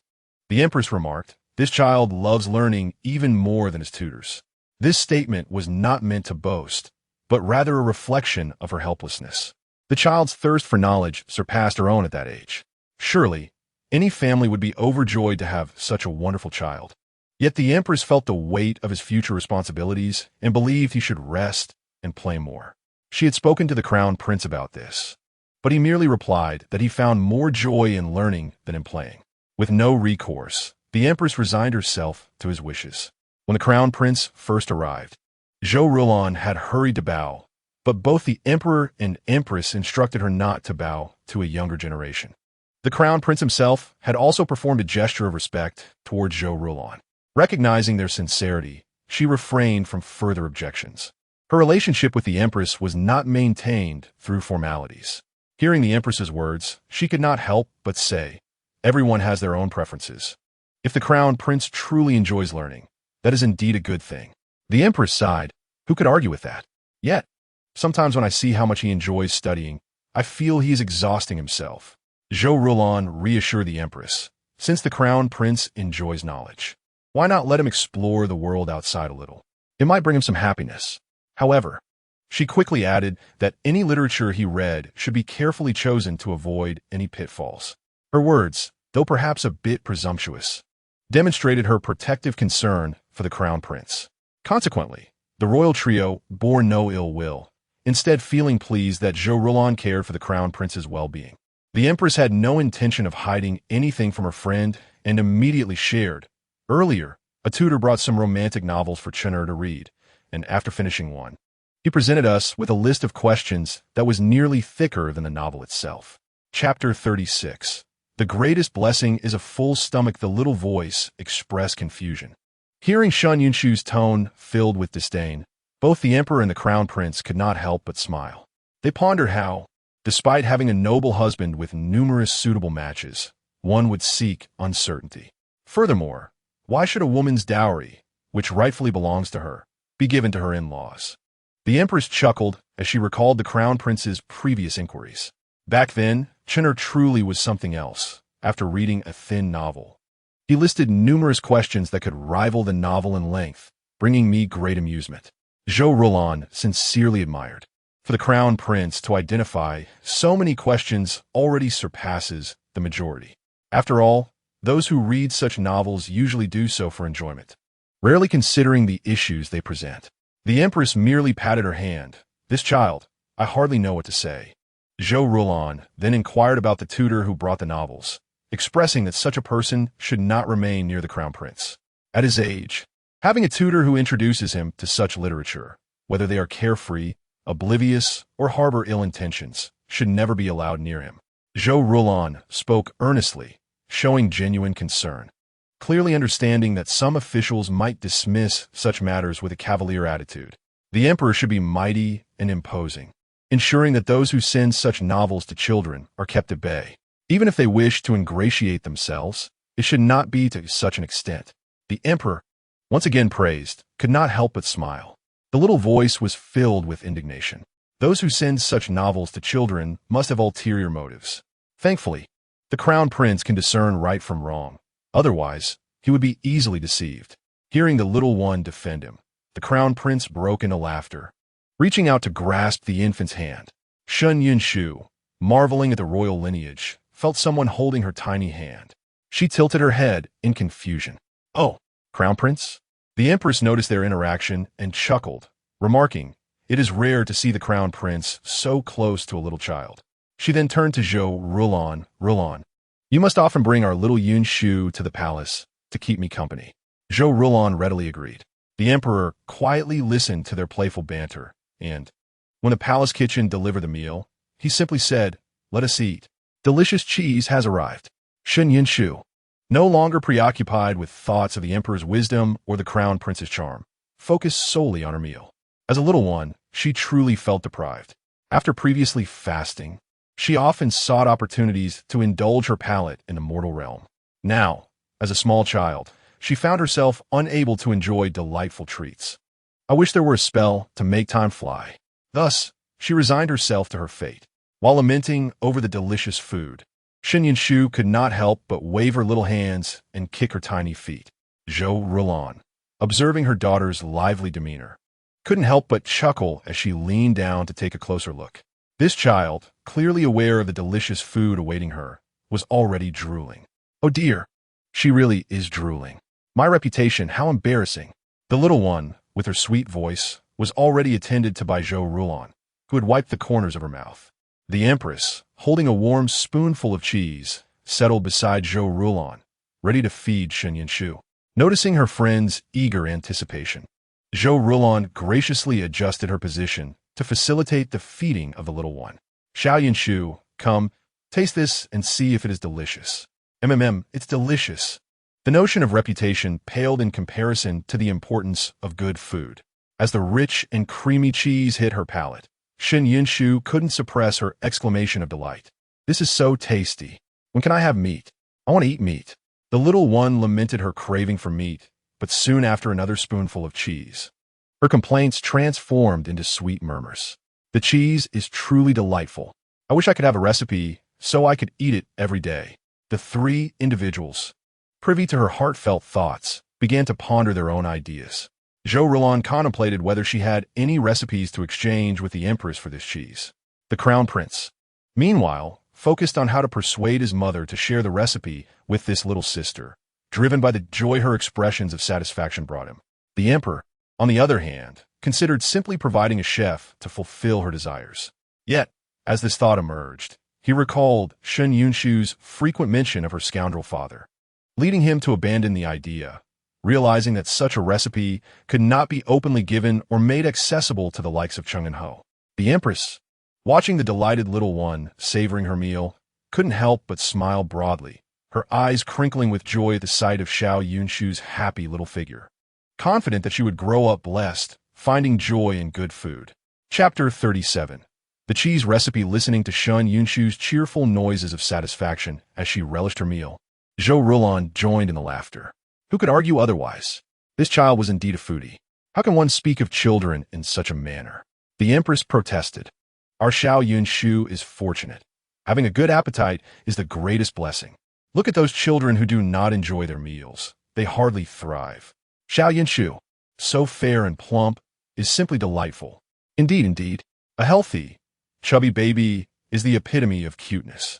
the Empress remarked, "This child loves learning even more than his tutors." This statement was not meant to boast, but rather a reflection of her helplessness. The child's thirst for knowledge surpassed her own at that age. Surely, any family would be overjoyed to have such a wonderful child. Yet the Empress felt the weight of his future responsibilities and believed he should rest and play more. She had spoken to the Crown Prince about this, but he merely replied that he found more joy in learning than in playing. With no recourse, the Empress resigned herself to his wishes. When the Crown Prince first arrived, Zhou Rilon had hurried to bow, but both the Emperor and Empress instructed her not to bow to a younger generation. The Crown Prince himself had also performed a gesture of respect towards Zhou Rilon. Recognizing their sincerity, she refrained from further objections. Her relationship with the Empress was not maintained through formalities. Hearing the Empress's words, she could not help but say, "Everyone has their own preferences. If the Crown Prince truly enjoys learning, that is indeed a good thing." The Empress sighed. Who could argue with that? Yet, sometimes when I see how much he enjoys studying, I feel he is exhausting himself. Zhou Rilon reassured the Empress, since the Crown Prince enjoys knowledge, why not let him explore the world outside a little? It might bring him some happiness. However, she quickly added that any literature he read should be carefully chosen to avoid any pitfalls. Her words, though perhaps a bit presumptuous, demonstrated her protective concern for the Crown Prince. Consequently, the royal trio bore no ill will, instead feeling pleased that Zhou Rilon cared for the Crown Prince's well-being. The Empress had no intention of hiding anything from her friend and immediately shared, earlier, A tutor brought some romantic novels for Chun'er to read, and after finishing one, he presented us with a list of questions that was nearly thicker than the novel itself. Chapter 36. The greatest blessing is a full stomach. The little voice expressed confusion. Hearing Sun Yunshu's tone filled with disdain, both the emperor and the crown prince could not help but smile. They pondered how, despite having a noble husband with numerous suitable matches, one would seek uncertainty. Furthermore, why should a woman's dowry, which rightfully belongs to her, be given to her in-laws? The empress chuckled as she recalled the crown prince's previous inquiries. Back then, Chun'er truly was something else. After reading a thin novel, he listed numerous questions that could rival the novel in length, bringing me great amusement. Zhou Rulan sincerely admired. For the crown prince to identify so many questions already surpasses the majority. After all, those who read such novels usually do so for enjoyment, rarely considering the issues they present. The empress merely patted her hand. This child, I hardly know what to say. Zhou Rulan then inquired about the tutor who brought the novels, expressing that such a person should not remain near the crown prince. At his age, having a tutor who introduces him to such literature, whether they are carefree, oblivious, or harbor ill intentions, should never be allowed near him. Zhou Rulan spoke earnestly, showing genuine concern, clearly understanding that some officials might dismiss such matters with a cavalier attitude. The emperor should be mighty and imposing, ensuring that those who send such novels to children are kept at bay. Even if they wish to ingratiate themselves, it should not be to such an extent. The emperor, once again praised, could not help but smile. The little voice was filled with indignation. Those who send such novels to children must have ulterior motives. Thankfully, the crown prince can discern right from wrong. Otherwise, he would be easily deceived. Hearing the little one defend him, the crown prince broke into laughter. Reaching out to grasp the infant's hand, Sun Yunshu, marveling at the royal lineage, felt someone holding her tiny hand. She tilted her head in confusion. Oh, crown prince? The empress noticed their interaction and chuckled, remarking, "It is rare to see the crown prince so close to a little child." She then turned to Zhou Rulan. "Rulan, you must often bring our little Yunshu to the palace to keep me company." Zhou Rulan readily agreed. The emperor quietly listened to their playful banter, and, when the palace kitchen delivered the meal, he simply said, "Let us eat. Delicious cheese has arrived." Sun Yunshu, no longer preoccupied with thoughts of the emperor's wisdom or the crown prince's charm, focused solely on her meal. As a little one, she truly felt deprived. After previously fasting, she often sought opportunities to indulge her palate in the mortal realm. Now, as a small child, she found herself unable to enjoy delightful treats. I wish there were a spell to make time fly. Thus, she resigned herself to her fate. While lamenting over the delicious food, Sun Yunshu could not help but wave her little hands and kick her tiny feet. Zhou Rulan, observing her daughter's lively demeanor, couldn't help but chuckle as she leaned down to take a closer look. This child, clearly aware of the delicious food awaiting her, was already drooling. Oh dear, she really is drooling. My reputation, how embarrassing. The little one, with her sweet voice, was already attended to by Zhou Rulan, who had wiped the corners of her mouth. The empress, holding a warm spoonful of cheese, settled beside Zhou Rulan, ready to feed Sun Yunshu. Noticing her friend's eager anticipation, Zhou Rulan graciously adjusted her position to facilitate the feeding of the little one. Xiao Yunshu, come, taste this and see if it is delicious. It's delicious. The notion of reputation paled in comparison to the importance of good food. As the rich and creamy cheese hit her palate, Sun Yunshu couldn't suppress her exclamation of delight. This is so tasty. When can I have meat? I want to eat meat. The little one lamented her craving for meat, but soon after another spoonful of cheese, her complaints transformed into sweet murmurs. The cheese is truly delightful. I wish I could have a recipe so I could eat it every day. The three individuals, privy to her heartfelt thoughts, began to ponder their own ideas. Zhou Rulan contemplated whether she had any recipes to exchange with the empress for this cheese. The crown prince, meanwhile, focused on how to persuade his mother to share the recipe with this little sister, driven by the joy her expressions of satisfaction brought him. The emperor, on the other hand, considered simply providing a chef to fulfill her desires. Yet, as this thought emerged, he recalled Sun Yunshu's frequent mention of her scoundrel father, leading him to abandon the idea. realizing that such a recipe could not be openly given or made accessible to the likes of Chung and Ho. The Empress, watching the delighted little one savoring her meal, couldn't help but smile broadly, her eyes crinkling with joy at the sight of Xiao Yunshu's happy little figure. Confident that she would grow up blessed, finding joy in good food. Chapter 37. The cheese recipe. Listening to Shun Yunshu's cheerful noises of satisfaction as she relished her meal, Zhou Rulon joined in the laughter. Who could argue otherwise? This child was indeed a foodie. How can one speak of children in such a manner? The Empress protested. Our Xiao Yunshu is fortunate. Having a good appetite is the greatest blessing. Look at those children who do not enjoy their meals. They hardly thrive. Xiao Yunshu, so fair and plump, is simply delightful. Indeed, a healthy, chubby baby is the epitome of cuteness.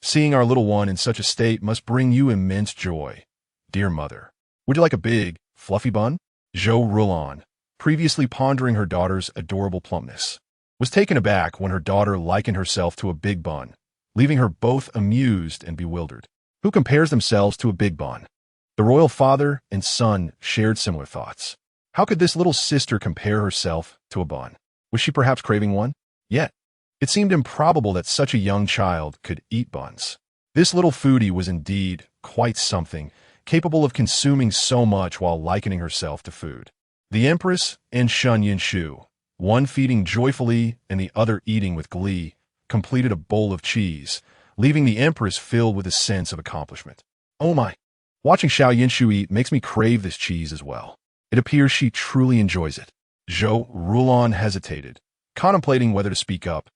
Seeing our little one in such a state must bring you immense joy. Dear mother, would you like a big, fluffy bun? Zhou Rulon, previously pondering her daughter's adorable plumpness, was taken aback when her daughter likened herself to a big bun, leaving her both amused and bewildered. Who compares themselves to a big bun? The royal father and son shared similar thoughts. How could this little sister compare herself to a bun? Was she perhaps craving one? Yet, it seemed improbable that such a young child could eat buns. This little foodie was indeed quite something, capable of consuming so much while likening herself to food. The Empress and Shun Yunshu, one feeding joyfully and the other eating with glee, completed a bowl of cheese, leaving the Empress filled with a sense of accomplishment. Oh my! Watching Xiao Yunshu eat makes me crave this cheese as well. It appears she truly enjoys it. Zhou Rulon hesitated, contemplating whether to speak up,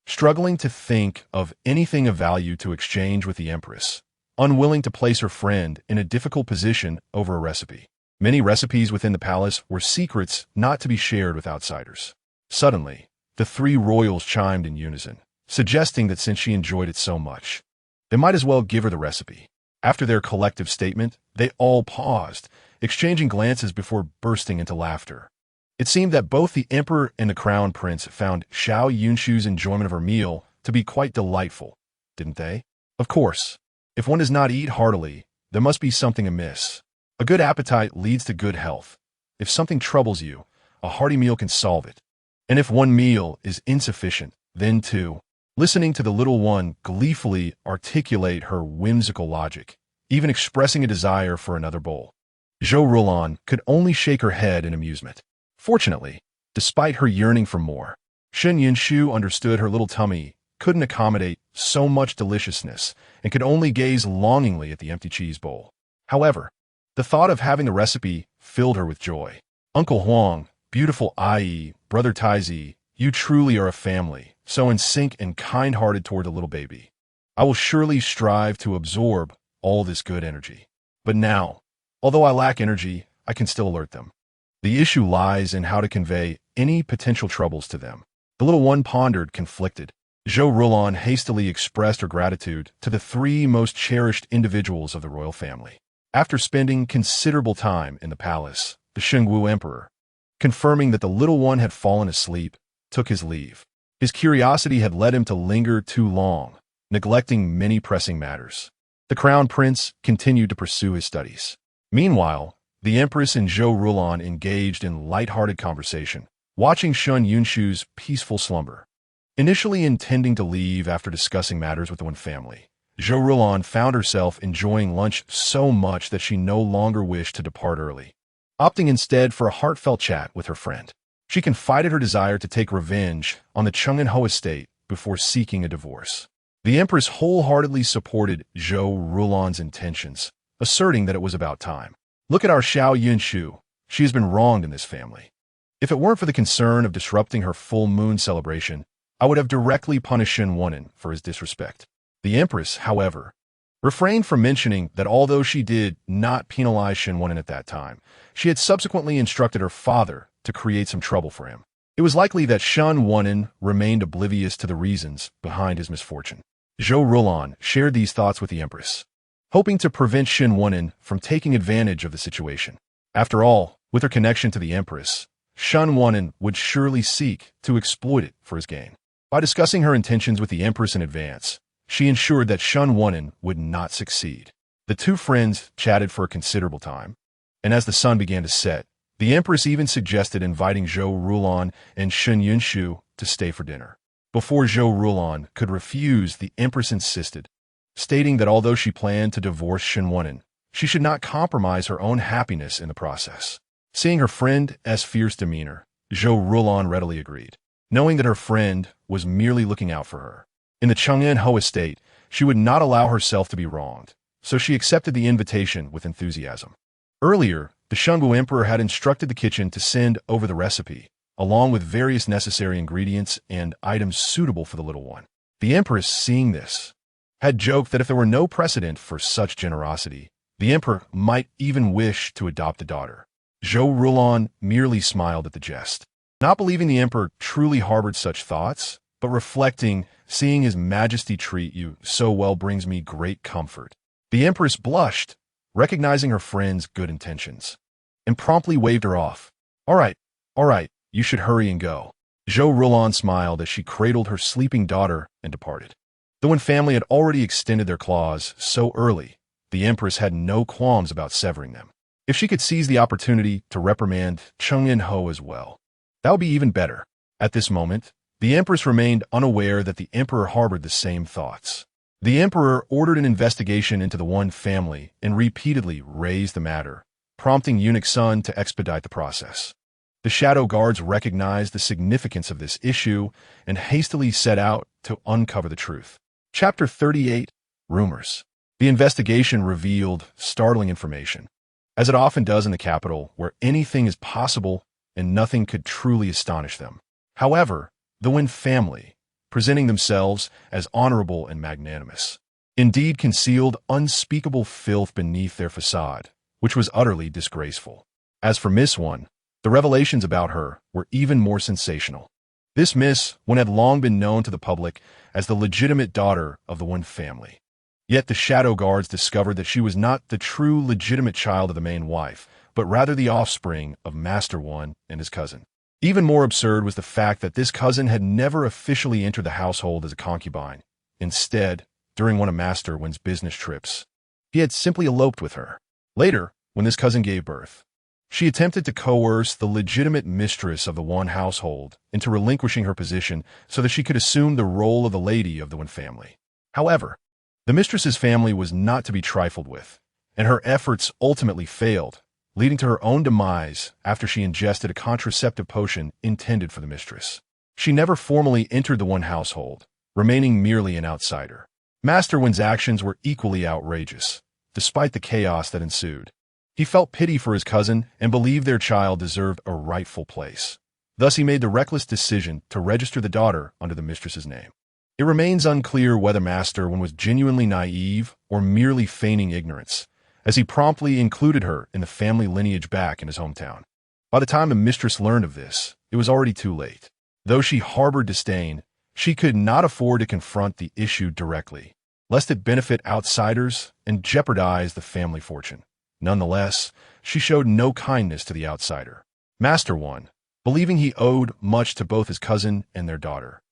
struggling to think of anything of value to exchange with the Empress, unwilling to place her friend in a difficult position over a recipe. Many recipes within the palace were secrets not to be shared with outsiders. Suddenly, the three royals chimed in unison, suggesting that since she enjoyed it so much, they might as well give her the recipe. After their collective statement, they all paused, exchanging glances before bursting into laughter. It seemed that both the emperor and the crown prince found Xiao Yunshu's enjoyment of her meal to be quite delightful, didn't they? Of course, if one does not eat heartily, there must be something amiss. A good appetite leads to good health. If something troubles you, a hearty meal can solve it. And if one meal is insufficient, then too. Listening to the little one gleefully articulate her whimsical logic, even expressing a desire for another bowl, Zhou Rulon could only shake her head in amusement. Fortunately, despite her yearning for more, Shun Yunshu understood her little tummy couldn't accommodate so much deliciousness and could only gaze longingly at the empty cheese bowl. However, the thought of having the recipe filled her with joy. Uncle Huang, beautiful Ai, Brother Taizi, you truly are a family, so in sync and kind-hearted toward the little baby. I will surely strive to absorb all this good energy. But now, although I lack energy, I can still alert them. The issue lies in how to convey any potential troubles to them. The little one pondered, conflicted. Zhou Rulon hastily expressed her gratitude to the three most cherished individuals of the royal family. After spending considerable time in the palace, the Shengwu emperor, confirming that the little one had fallen asleep, took his leave. His curiosity had led him to linger too long, neglecting many pressing matters. The crown prince continued to pursue his studies. Meanwhile, the Empress and Zhou Rulon engaged in light-hearted conversation, watching Shun Yunshu's peaceful slumber. Initially intending to leave after discussing matters with one family, Zhou Rulon found herself enjoying lunch so much that she no longer wished to depart early, opting instead for a heartfelt chat with her friend. She confided her desire to take revenge on the Chung and Ho estate before seeking a divorce. The Empress wholeheartedly supported Zhou Rulon's intentions, asserting that it was about time. Look at our Xiao Yunshu. She has been wronged in this family. If it weren't for the concern of disrupting her full moon celebration, I would have directly punished Shen Wunen for his disrespect. The Empress, however, refrained from mentioning that although she did not penalize Shen Wunen at that time, she had subsequently instructed her father to create some trouble for him. It was likely that Shen Wunen remained oblivious to the reasons behind his misfortune. Zhou Rulon shared these thoughts with the Empress, hoping to prevent Shen Wunen from taking advantage of the situation. After all, with her connection to the Empress, Shen Wunen would surely seek to exploit it for his gain. By discussing her intentions with the Empress in advance, she ensured that Shen Wunen would not succeed. The two friends chatted for a considerable time, and as the sun began to set, the Empress even suggested inviting Zhou Rulon and Shen Yunshu to stay for dinner. Before Zhou Rulon could refuse, the Empress insisted, stating that although she planned to divorce Shen Wunen, she should not compromise her own happiness in the process. Seeing her friend's fierce demeanor, Zhou Rulon readily agreed, knowing that her friend was merely looking out for her. In the Chang'an Ho estate, she would not allow herself to be wronged, so she accepted the invitation with enthusiasm. Earlier, the Shungu Emperor had instructed the kitchen to send over the recipe, along with various necessary ingredients and items suitable for the little one. The Empress, seeing this, had joked that if there were no precedent for such generosity, the Emperor might even wish to adopt a daughter. Zhou Rulon merely smiled at the jest, not believing the Emperor truly harbored such thoughts, but reflecting, seeing His Majesty treat you so well brings me great comfort. The Empress blushed, recognizing her friend's good intentions, and promptly waved her off. All right, you should hurry and go. Zhou Rulon smiled as she cradled her sleeping daughter and departed. Though when family had already extended their claws so early, the Empress had no qualms about severing them. If she could seize the opportunity to reprimand Chang'an Ho as well, that would be even better. At this moment, the Empress remained unaware that the Emperor harbored the same thoughts. The Emperor ordered an investigation into the One family and repeatedly raised the matter, prompting Eunuch Sun to expedite the process. The Shadow Guards recognized the significance of this issue and hastily set out to uncover the truth. Chapter 38, Rumors. The investigation revealed startling information, as it often does in the capital, where anything is possible and nothing could truly astonish them. However, the Wen family, presenting themselves as honorable and magnanimous, indeed concealed unspeakable filth beneath their facade, which was utterly disgraceful. As for Miss Wen, the revelations about her were even more sensational. This Miss Wen had long been known to the public as the legitimate daughter of the Wen family. Yet the Shadow Guards discovered that she was not the true legitimate child of the main wife, but rather the offspring of Master Wen and his cousin. Even more absurd was the fact that this cousin had never officially entered the household as a concubine. Instead, during one of Master Wen's business trips, he had simply eloped with her. Later, when this cousin gave birth, she attempted to coerce the legitimate mistress of the Wen household into relinquishing her position so that she could assume the role of the lady of the Wen family. However, the mistress's family was not to be trifled with, and her efforts ultimately failed, leading to her own demise after she ingested a contraceptive potion intended for the mistress. She never formally entered the Wen household, remaining merely an outsider. Master Wen's actions were equally outrageous, despite the chaos that ensued. He felt pity for his cousin and believed their child deserved a rightful place. Thus, he made the reckless decision to register the daughter under the mistress's name. It remains unclear whether Master Wen was genuinely naive or merely feigning ignorance, as he promptly included her in the family lineage back in his hometown. By the time the mistress learned of this, it was already too late. Though she harbored disdain, she could not afford to confront the issue directly, lest it benefit outsiders and jeopardize the family fortune. Nonetheless, she showed no kindness to the outsider. Master Wen, believing he owed much to both his cousin and their daughter,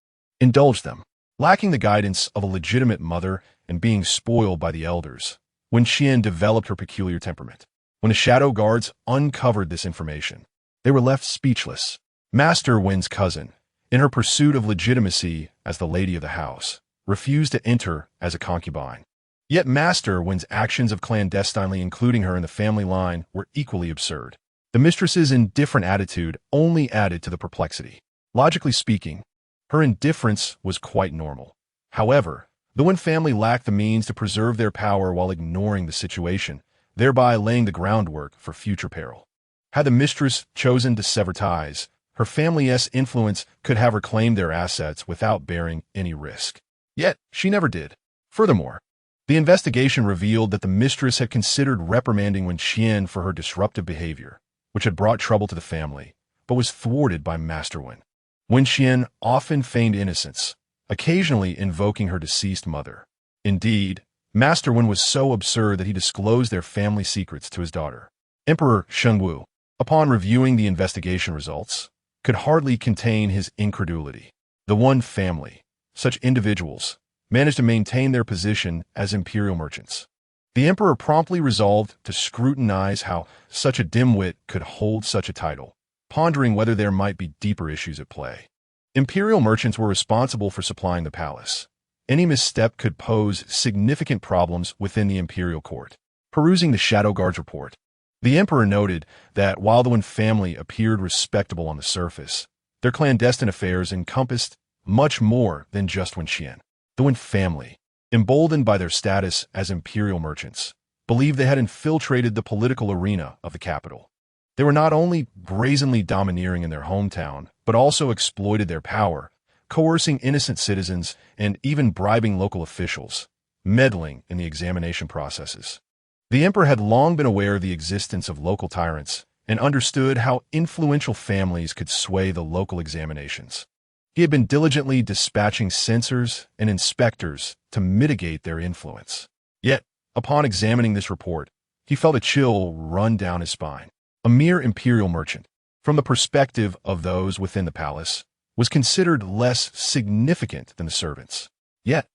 indulged them. Lacking the guidance of a legitimate mother and being spoiled by the elders, Wen Qian developed her peculiar temperament. When the Shadow Guards uncovered this information, they were left speechless. Master Wen's cousin, in her pursuit of legitimacy as the lady of the house, refused to enter as a concubine. Yet Master Wen's actions of clandestinely including her in the family line were equally absurd. The mistress's indifferent attitude only added to the perplexity. Logically speaking, her indifference was quite normal. However, the Wen family lacked the means to preserve their power while ignoring the situation, thereby laying the groundwork for future peril. Had the mistress chosen to sever ties, her family's influence could have reclaimed their assets without bearing any risk. Yet, she never did. Furthermore, the investigation revealed that the mistress had considered reprimanding Wen Qian for her disruptive behavior, which had brought trouble to the family, but was thwarted by Master Wen. Wen Qian often feigned innocence, occasionally invoking her deceased mother. Indeed, Master Wen was so absurd that he disclosed their family secrets to his daughter. Emperor Shengwu, upon reviewing the investigation results, could hardly contain his incredulity. The Wen family, such individuals, managed to maintain their position as imperial merchants. The emperor promptly resolved to scrutinize how such a dimwit could hold such a title, pondering whether there might be deeper issues at play. Imperial merchants were responsible for supplying the palace. Any misstep could pose significant problems within the imperial court. Perusing the Shadow Guard's report, the emperor noted that while the Wen family appeared respectable on the surface, their clandestine affairs encompassed much more than just Wen Qian. The Wen family, emboldened by their status as imperial merchants, believed they had infiltrated the political arena of the capital. They were not only brazenly domineering in their hometown, but also exploited their power, coercing innocent citizens and even bribing local officials, meddling in the examination processes. The emperor had long been aware of the existence of local tyrants and understood how influential families could sway the local examinations. He had been diligently dispatching censors and inspectors to mitigate their influence. Yet, upon examining this report, he felt a chill run down his spine. A mere imperial merchant, from the perspective of those within the palace, was considered less significant than the servants. Yet,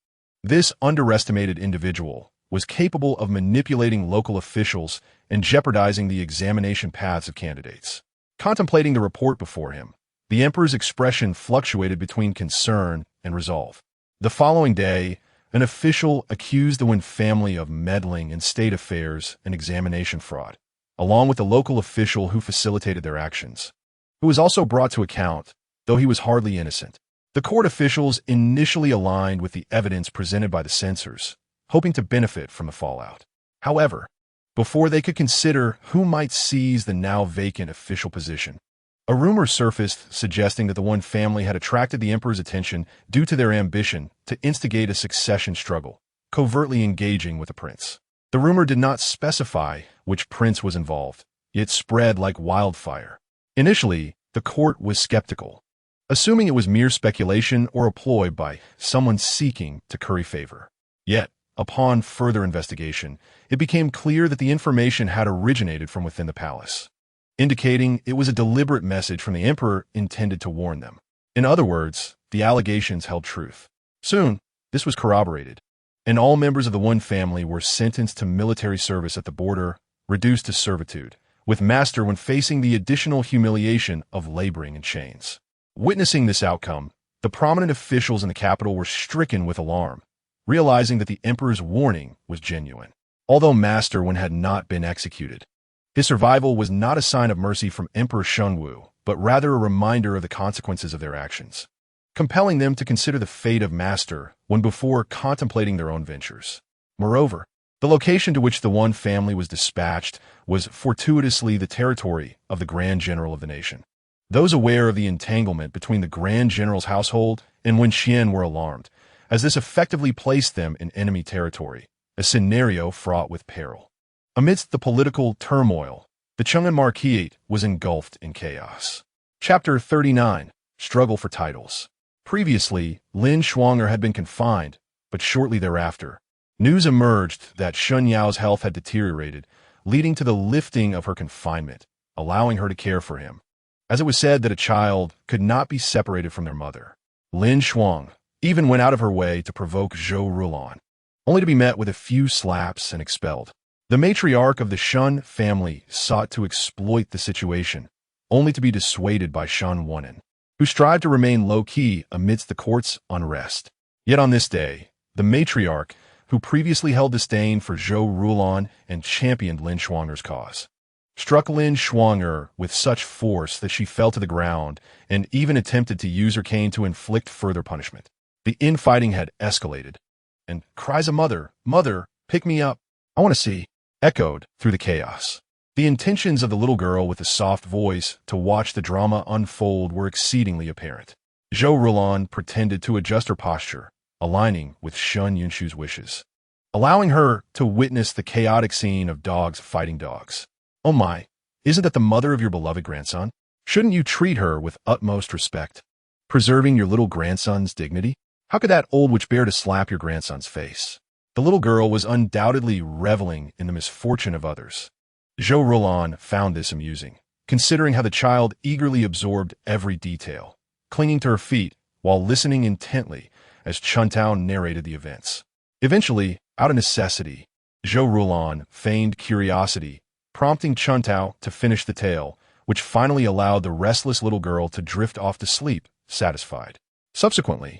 this underestimated individual was capable of manipulating local officials and jeopardizing the examination paths of candidates. Contemplating the report before him, the emperor's expression fluctuated between concern and resolve. The following day, an official accused the Wen family of meddling in state affairs and examination fraud, along with the local official who facilitated their actions, who was also brought to account, though he was hardly innocent. The court officials initially aligned with the evidence presented by the censors, hoping to benefit from the fallout. However, before they could consider who might seize the now vacant official position, a rumor surfaced suggesting that the Wen family had attracted the emperor's attention due to their ambition to instigate a succession struggle, covertly engaging with the prince. The rumor did not specify which prince was involved, yet spread like wildfire. Initially, the court was skeptical, assuming it was mere speculation or a ploy by someone seeking to curry favor. Yet, upon further investigation, it became clear that the information had originated from within the palace, indicating it was a deliberate message from the emperor intended to warn them. In other words, the allegations held truth. Soon, this was corroborated, and all members of the Wen family were sentenced to military service at the border, reduced to servitude, with Master when facing the additional humiliation of laboring in chains. Witnessing this outcome, the prominent officials in the capital were stricken with alarm, realizing that the emperor's warning was genuine. Although Master Wen had not been executed, his survival was not a sign of mercy from Emperor Shunwu, but rather a reminder of the consequences of their actions, compelling them to consider the fate of Master Wen before contemplating their own ventures. Moreover, the location to which the Wen family was dispatched was fortuitously the territory of the Grand General of the nation. Those aware of the entanglement between the Grand General's household and Wen Qian were alarmed, as this effectively placed them in enemy territory, a scenario fraught with peril. Amidst the political turmoil, the Chang'an Marquisate was engulfed in chaos. Chapter 39. Struggle for Titles. Previously, Lin Shuang'er had been confined, but shortly thereafter, news emerged that Shun Yao's health had deteriorated, leading to the lifting of her confinement, allowing her to care for him. As it was said that a child could not be separated from their mother, Lin Shuang even went out of her way to provoke Zhou Rulan, only to be met with a few slaps and expelled. The matriarch of the Shun family sought to exploit the situation, only to be dissuaded by Shun Wunen, who strived to remain low-key amidst the court's unrest. Yet on this day, the matriarch, who previously held disdain for Zhou Rulan and championed Lin Shuang'er's cause, struck Lin Shuang'er with such force that she fell to the ground and even attempted to use her cane to inflict further punishment. The infighting had escalated, and cries of "Mother, Mother, pick me up, I want to see," echoed through the chaos. The intentions of the little girl with the soft voice to watch the drama unfold were exceedingly apparent. Zhou Rulan pretended to adjust her posture, aligning with Shun Yunshu's wishes, allowing her to witness the chaotic scene of dogs fighting dogs. "Oh my, isn't that the mother of your beloved grandson? Shouldn't you treat her with utmost respect, preserving your little grandson's dignity? How could that old witch bear to slap your grandson's face?" The little girl was undoubtedly reveling in the misfortune of others. Zhou Rulan found this amusing, considering how the child eagerly absorbed every detail, clinging to her feet while listening intently as Chuntao narrated the events. Eventually, out of necessity, Zhou Rulan feigned curiosity, prompting Chuntao to finish the tale, which finally allowed the restless little girl to drift off to sleep, satisfied. Subsequently,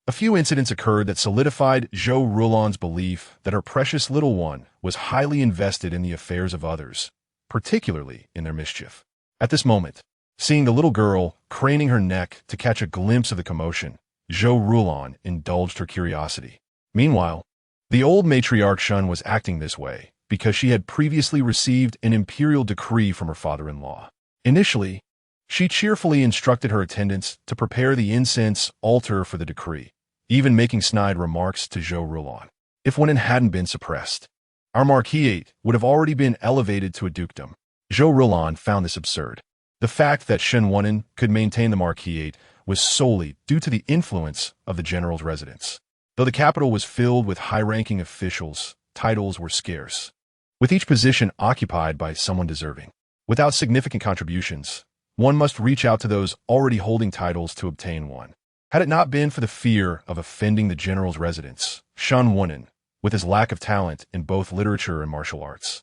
a few incidents occurred that solidified Zhou Rulan's belief that her precious little one was highly invested in the affairs of others, particularly in their mischief. At this moment, seeing the little girl craning her neck to catch a glimpse of the commotion, Zhou Rulan indulged her curiosity. Meanwhile, the old matriarch Shun was acting this way because she had previously received an imperial decree from her father-in-law. Initially, she cheerfully instructed her attendants to prepare the incense altar for the decree, even making snide remarks to Zhou Rulan. If Wenin hadn't been suppressed, our marquisate would have already been elevated to a dukedom. Zhou Rulan found this absurd. The fact that Shen Wenin could maintain the marquisate was solely due to the influence of the general's residence. Though the capital was filled with high-ranking officials, titles were scarce, with each position occupied by someone deserving. Without significant contributions, one must reach out to those already holding titles to obtain one. Had it not been for the fear of offending the general's residence, Shen Wenin, with his lack of talent in both literature and martial arts,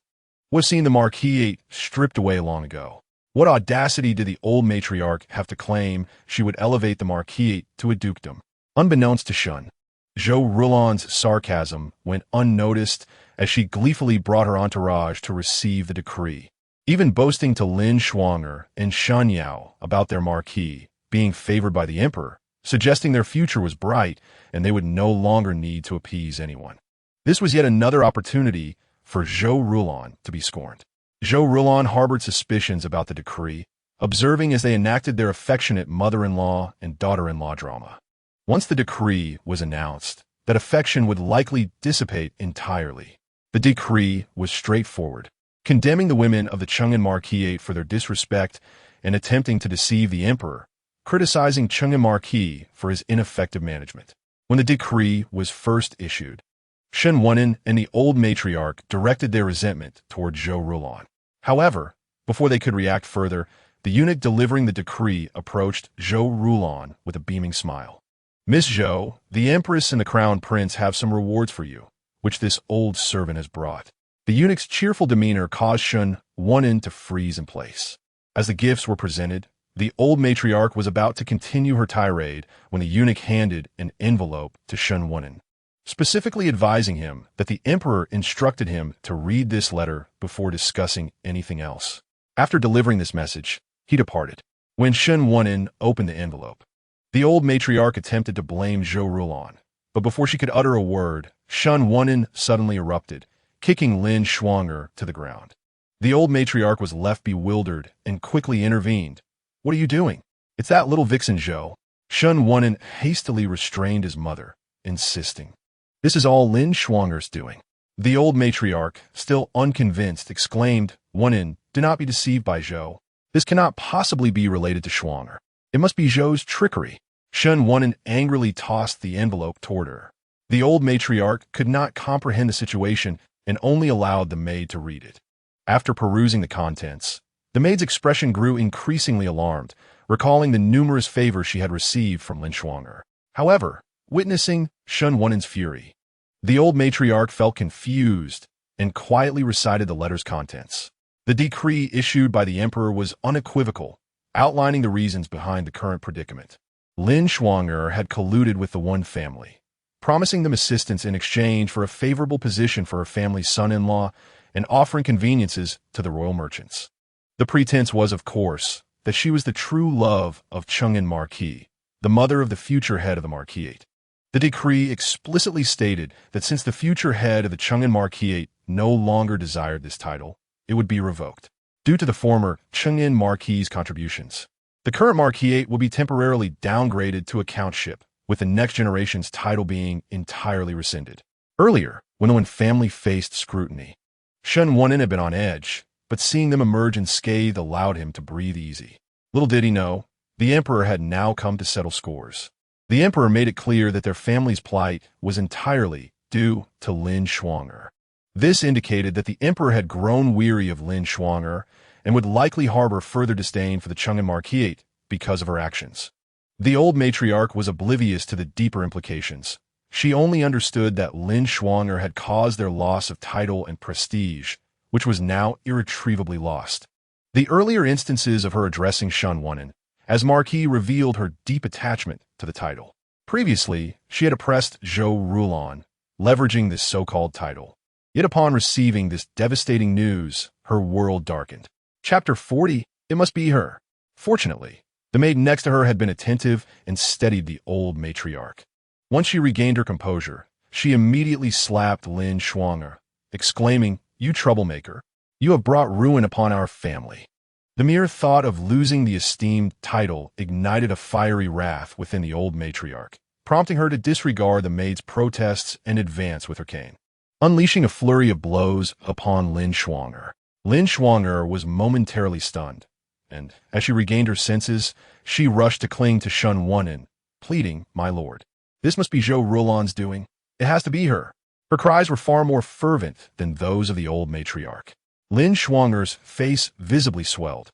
was seen the marquisate stripped away long ago. What audacity did the old matriarch have to claim she would elevate the marquisate to a dukedom? Unbeknownst to Shun, Zhou Rulan's sarcasm went unnoticed as she gleefully brought her entourage to receive the decree, even boasting to Lin Shuang'er and Shan Yao about their marquis being favored by the emperor, suggesting their future was bright and they would no longer need to appease anyone. This was yet another opportunity for Zhou Rulan to be scorned. Zhou Rulan harbored suspicions about the decree, observing as they enacted their affectionate mother-in-law and daughter-in-law drama. Once the decree was announced, that affection would likely dissipate entirely. The decree was straightforward, condemning the women of the Cheng'an marquisate for their disrespect and attempting to deceive the emperor, criticizing Cheng'an marquis for his ineffective management. When the decree was first issued, Shen Wenin and the old matriarch directed their resentment toward Zhou Rulan. However, before they could react further, the eunuch delivering the decree approached Zhou Rulan with a beaming smile. "Miss Zhou, the Empress and the Crown Prince have some rewards for you, which this old servant has brought." The eunuch's cheerful demeanor caused Shen Wenin to freeze in place. As the gifts were presented, the old matriarch was about to continue her tirade when the eunuch handed an envelope to Shen Wenin, specifically advising him that the emperor instructed him to read this letter before discussing anything else. After delivering this message, he departed. When Shen Wenin opened the envelope, the old matriarch attempted to blame Zhou Rulan, but before she could utter a word, Shen Wenin suddenly erupted, kicking Lin Shuang'er to the ground. The old matriarch was left bewildered and quickly intervened. "What are you doing? It's that little vixen Zhou." Shen Wenin hastily restrained his mother, insisting, "This is all Lin Shuang'er's doing." The old matriarch, still unconvinced, exclaimed, "Wenin, do not be deceived by Zhou. This cannot possibly be related to Shuang'er. It must be Zhou's trickery." Shen Wenin angrily tossed the envelope toward her. The old matriarch could not comprehend the situation and only allowed the maid to read it. After perusing the contents, the maid's expression grew increasingly alarmed, recalling the numerous favors she had received from Lin Shuang'er. However, witnessing Shen Wenin's fury, the old matriarch felt confused and quietly recited the letter's contents. The decree issued by the emperor was unequivocal, outlining the reasons behind the current predicament. Lin Shuang'er had colluded with the One family, promising them assistance in exchange for a favorable position for her family's son-in-law and offering conveniences to the royal merchants. The pretense was, of course, that she was the true love of Cheng'an Marquis, the mother of the future head of the marquisate. The decree explicitly stated that since the future head of the Cheng'an Marquisate no longer desired this title, it would be revoked. Due to the former Cheng'an Marquis's contributions, the current marquisate will be temporarily downgraded to a countship, with the next generation's title being entirely rescinded. Earlier, when the Wen family faced scrutiny, Shen Wenin had been on edge, but seeing them emerge unscathed allowed him to breathe easy. Little did he know, the emperor had now come to settle scores. The emperor made it clear that their family's plight was entirely due to Lin Shuang'er. This indicated that the emperor had grown weary of Lin Shuang'er and would likely harbor further disdain for the Cheng'an Marquisate because of her actions. The old matriarch was oblivious to the deeper implications, She only understood that Lin Shuang'er had caused their loss of title and prestige, which was now irretrievably lost. The earlier instances of her addressing Shen Wunen as Marquis revealed her deep attachment to the title. Previously, she had oppressed Zhou Rulon, leveraging this so-called title. Yet upon receiving this devastating news, her world darkened. Chapter 40, it must be her. Fortunately, the maid next to her had been attentive and steadied the old matriarch. Once she regained her composure, she immediately slapped Lin Shuang'er, exclaiming, "You troublemaker! You have brought ruin upon our family." The mere thought of losing the esteemed title ignited a fiery wrath within the old matriarch, prompting her to disregard the maid's protests and advance with her cane. Unleashing a flurry of blows upon Lin Shuang'er was momentarily stunned, and as she regained her senses, she rushed to cling to Shen Wunen, pleading, "My lord, this must be Zhou Rulon's doing. It has to be her." Her cries were far more fervent than those of the old matriarch. Lin Shuang'er's face visibly swelled,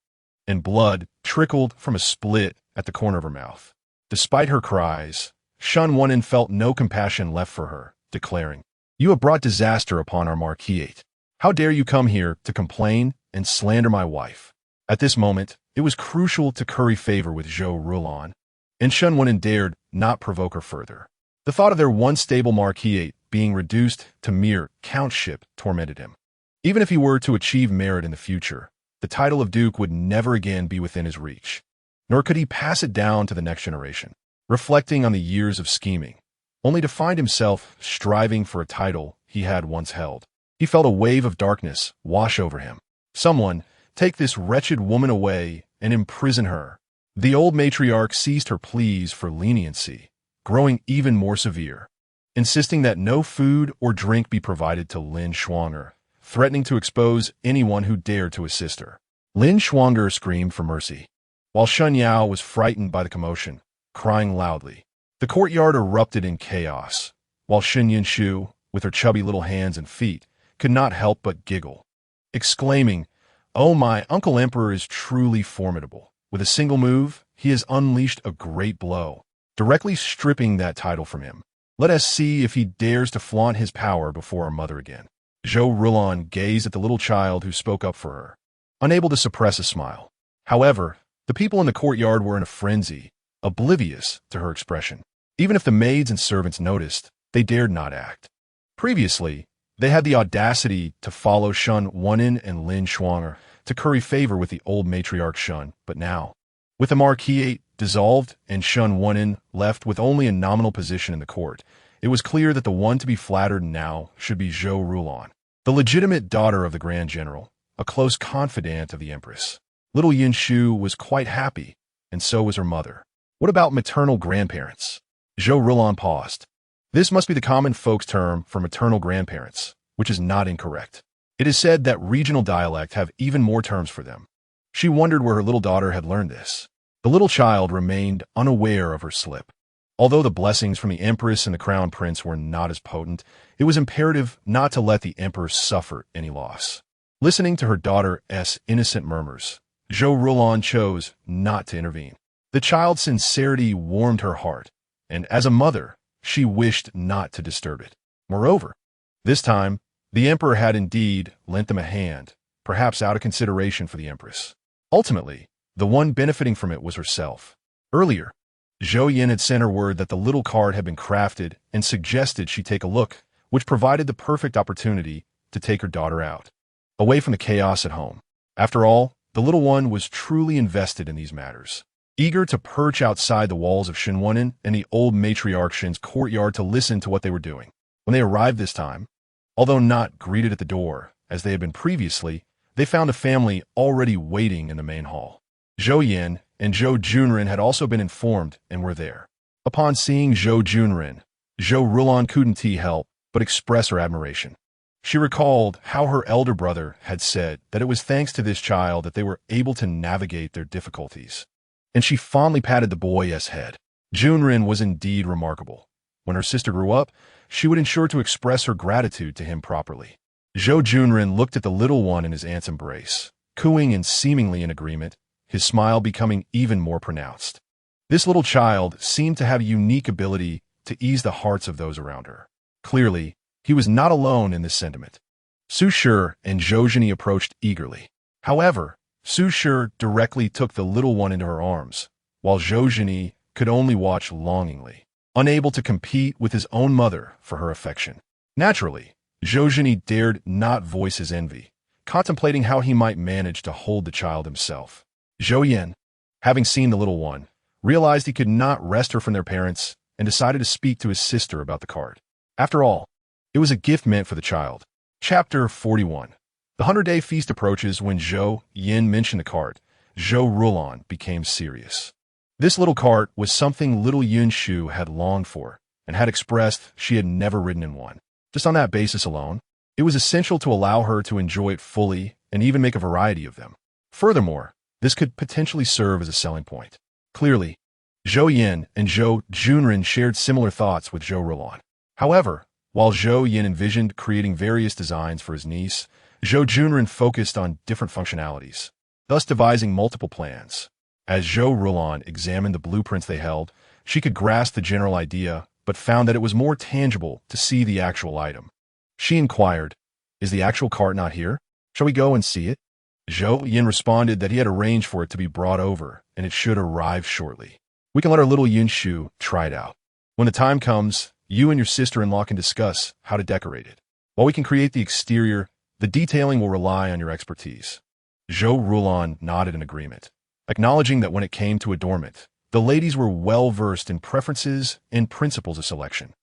and blood trickled from a split at the corner of her mouth. Despite her cries, Shen Wunen felt no compassion left for her, declaring, "You have brought disaster upon our marquisate. How dare you come here to complain and slander my wife?" At this moment, it was crucial to curry favor with Zhou Rulon, and Shen Wunen dared not provoke her further. The thought of their once stable marquisate being reduced to mere countship tormented him. Even if he were to achieve merit in the future, the title of duke would never again be within his reach, nor could he pass it down to the next generation. Reflecting on the years of scheming, only to find himself striving for a title he had once held, he felt a wave of darkness wash over him. Someone, take this wretched woman away and imprison her. The old matriarch ceased her pleas for leniency, growing even more severe, insisting that no food or drink be provided to Lin Shuang'er, threatening to expose anyone who dared to assist her. Lin Shuang'er screamed for mercy, while Shen Yao was frightened by the commotion, crying loudly. The courtyard erupted in chaos, while Xin Yinshu, with her chubby little hands and feet, could not help but giggle, exclaiming, "Oh, my Uncle Emperor is truly formidable. With a single move, he has unleashed a great blow, directly stripping that title from him. Let us see if he dares to flaunt his power before our mother again." Zhou Rulon gazed at the little child who spoke up for her, unable to suppress a smile. However, the people in the courtyard were in a frenzy, oblivious to her expression. Even if the maids and servants noticed, they dared not act. Previously, they had the audacity to follow Shen Wunen and Lin Shuang'er to curry favor with the old matriarch Shen, but now, with the marquisate dissolved and Shen Wunen left with only a nominal position in the court, it was clear that the one to be flattered now should be Zhou Rulon, the legitimate daughter of the Grand General, a close confidant of the Empress. Little Yinshu was quite happy, and so was her mother. What about maternal grandparents? Zhou Rulon paused. This must be the common folks term for maternal grandparents, which is not incorrect. It is said that regional dialect have even more terms for them. She wondered where her little daughter had learned this. The little child remained unaware of her slip. Although the blessings from the Empress and the Crown Prince were not as potent, it was imperative not to let the Emperor suffer any loss. Listening to her daughter's innocent murmurs, Zhou Rulon chose not to intervene. The child's sincerity warmed her heart, and as a mother, she wished not to disturb it. Moreover, this time, the Emperor had indeed lent them a hand, perhaps out of consideration for the Empress. Ultimately, the one benefiting from it was herself. Earlier, Zhou Yin had sent her word that the little card had been crafted and suggested she take a look, which provided the perfect opportunity to take her daughter out, away from the chaos at home. After all, the little one was truly invested in these matters, eager to perch outside the walls of Shen Wunen and the old matriarch Shen's courtyard to listen to what they were doing. When they arrived this time, although not greeted at the door, as they had been previously, they found a family already waiting in the main hall. Zhou Yin and Zhou Junren had also been informed and were there. Upon seeing Zhou Junren, Zhou Rulon couldn't help but express her admiration. She recalled how her elder brother had said that it was thanks to this child that they were able to navigate their difficulties, and she fondly patted the boy's head. Junren was indeed remarkable. When her sister grew up, she would ensure to express her gratitude to him properly. Zhou Junren looked at the little one in his aunt's embrace, cooing and seemingly in agreement, his smile becoming even more pronounced. This little child seemed to have a unique ability to ease the hearts of those around her. Clearly, he was not alone in this sentiment. Su Shi and Zhou Zhini approached eagerly. However, Su Shi directly took the little one into her arms, while Zhou Zhini could only watch longingly, unable to compete with his own mother for her affection. Naturally, Zhou Zhini dared not voice his envy, contemplating how he might manage to hold the child himself. Zhou Yan, having seen the little one, realized he could not wrest her from their parents and decided to speak to his sister about the card. After all, it was a gift meant for the child. Chapter 41. The 100-day feast approaches when Zhou Yan mentioned the cart. Zhou Rulan became serious. This little cart was something little Yun Shu had longed for and had expressed she had never ridden in one. Just on that basis alone, it was essential to allow her to enjoy it fully and even make a variety of them. Furthermore, this could potentially serve as a selling point. Clearly, Zhou Yan and Zhou Junren shared similar thoughts with Zhou Rulan. However, while Zhou Yan envisioned creating various designs for his niece, Zhou Junren focused on different functionalities, thus devising multiple plans. As Zhou Rulan examined the blueprints they held, she could grasp the general idea, but found that it was more tangible to see the actual item. She inquired, "Is the actual cart not here? Shall we go and see it?" Zhou Yan responded that he had arranged for it to be brought over, and it should arrive shortly. "We can let our little Yun Shu try it out. When the time comes, you and your sister-in-law can discuss how to decorate it. While we can create the exterior, the detailing will rely on your expertise." Zhou Rulan nodded in agreement, acknowledging that when it came to adornment, the ladies were well-versed in preferences and principles of selection.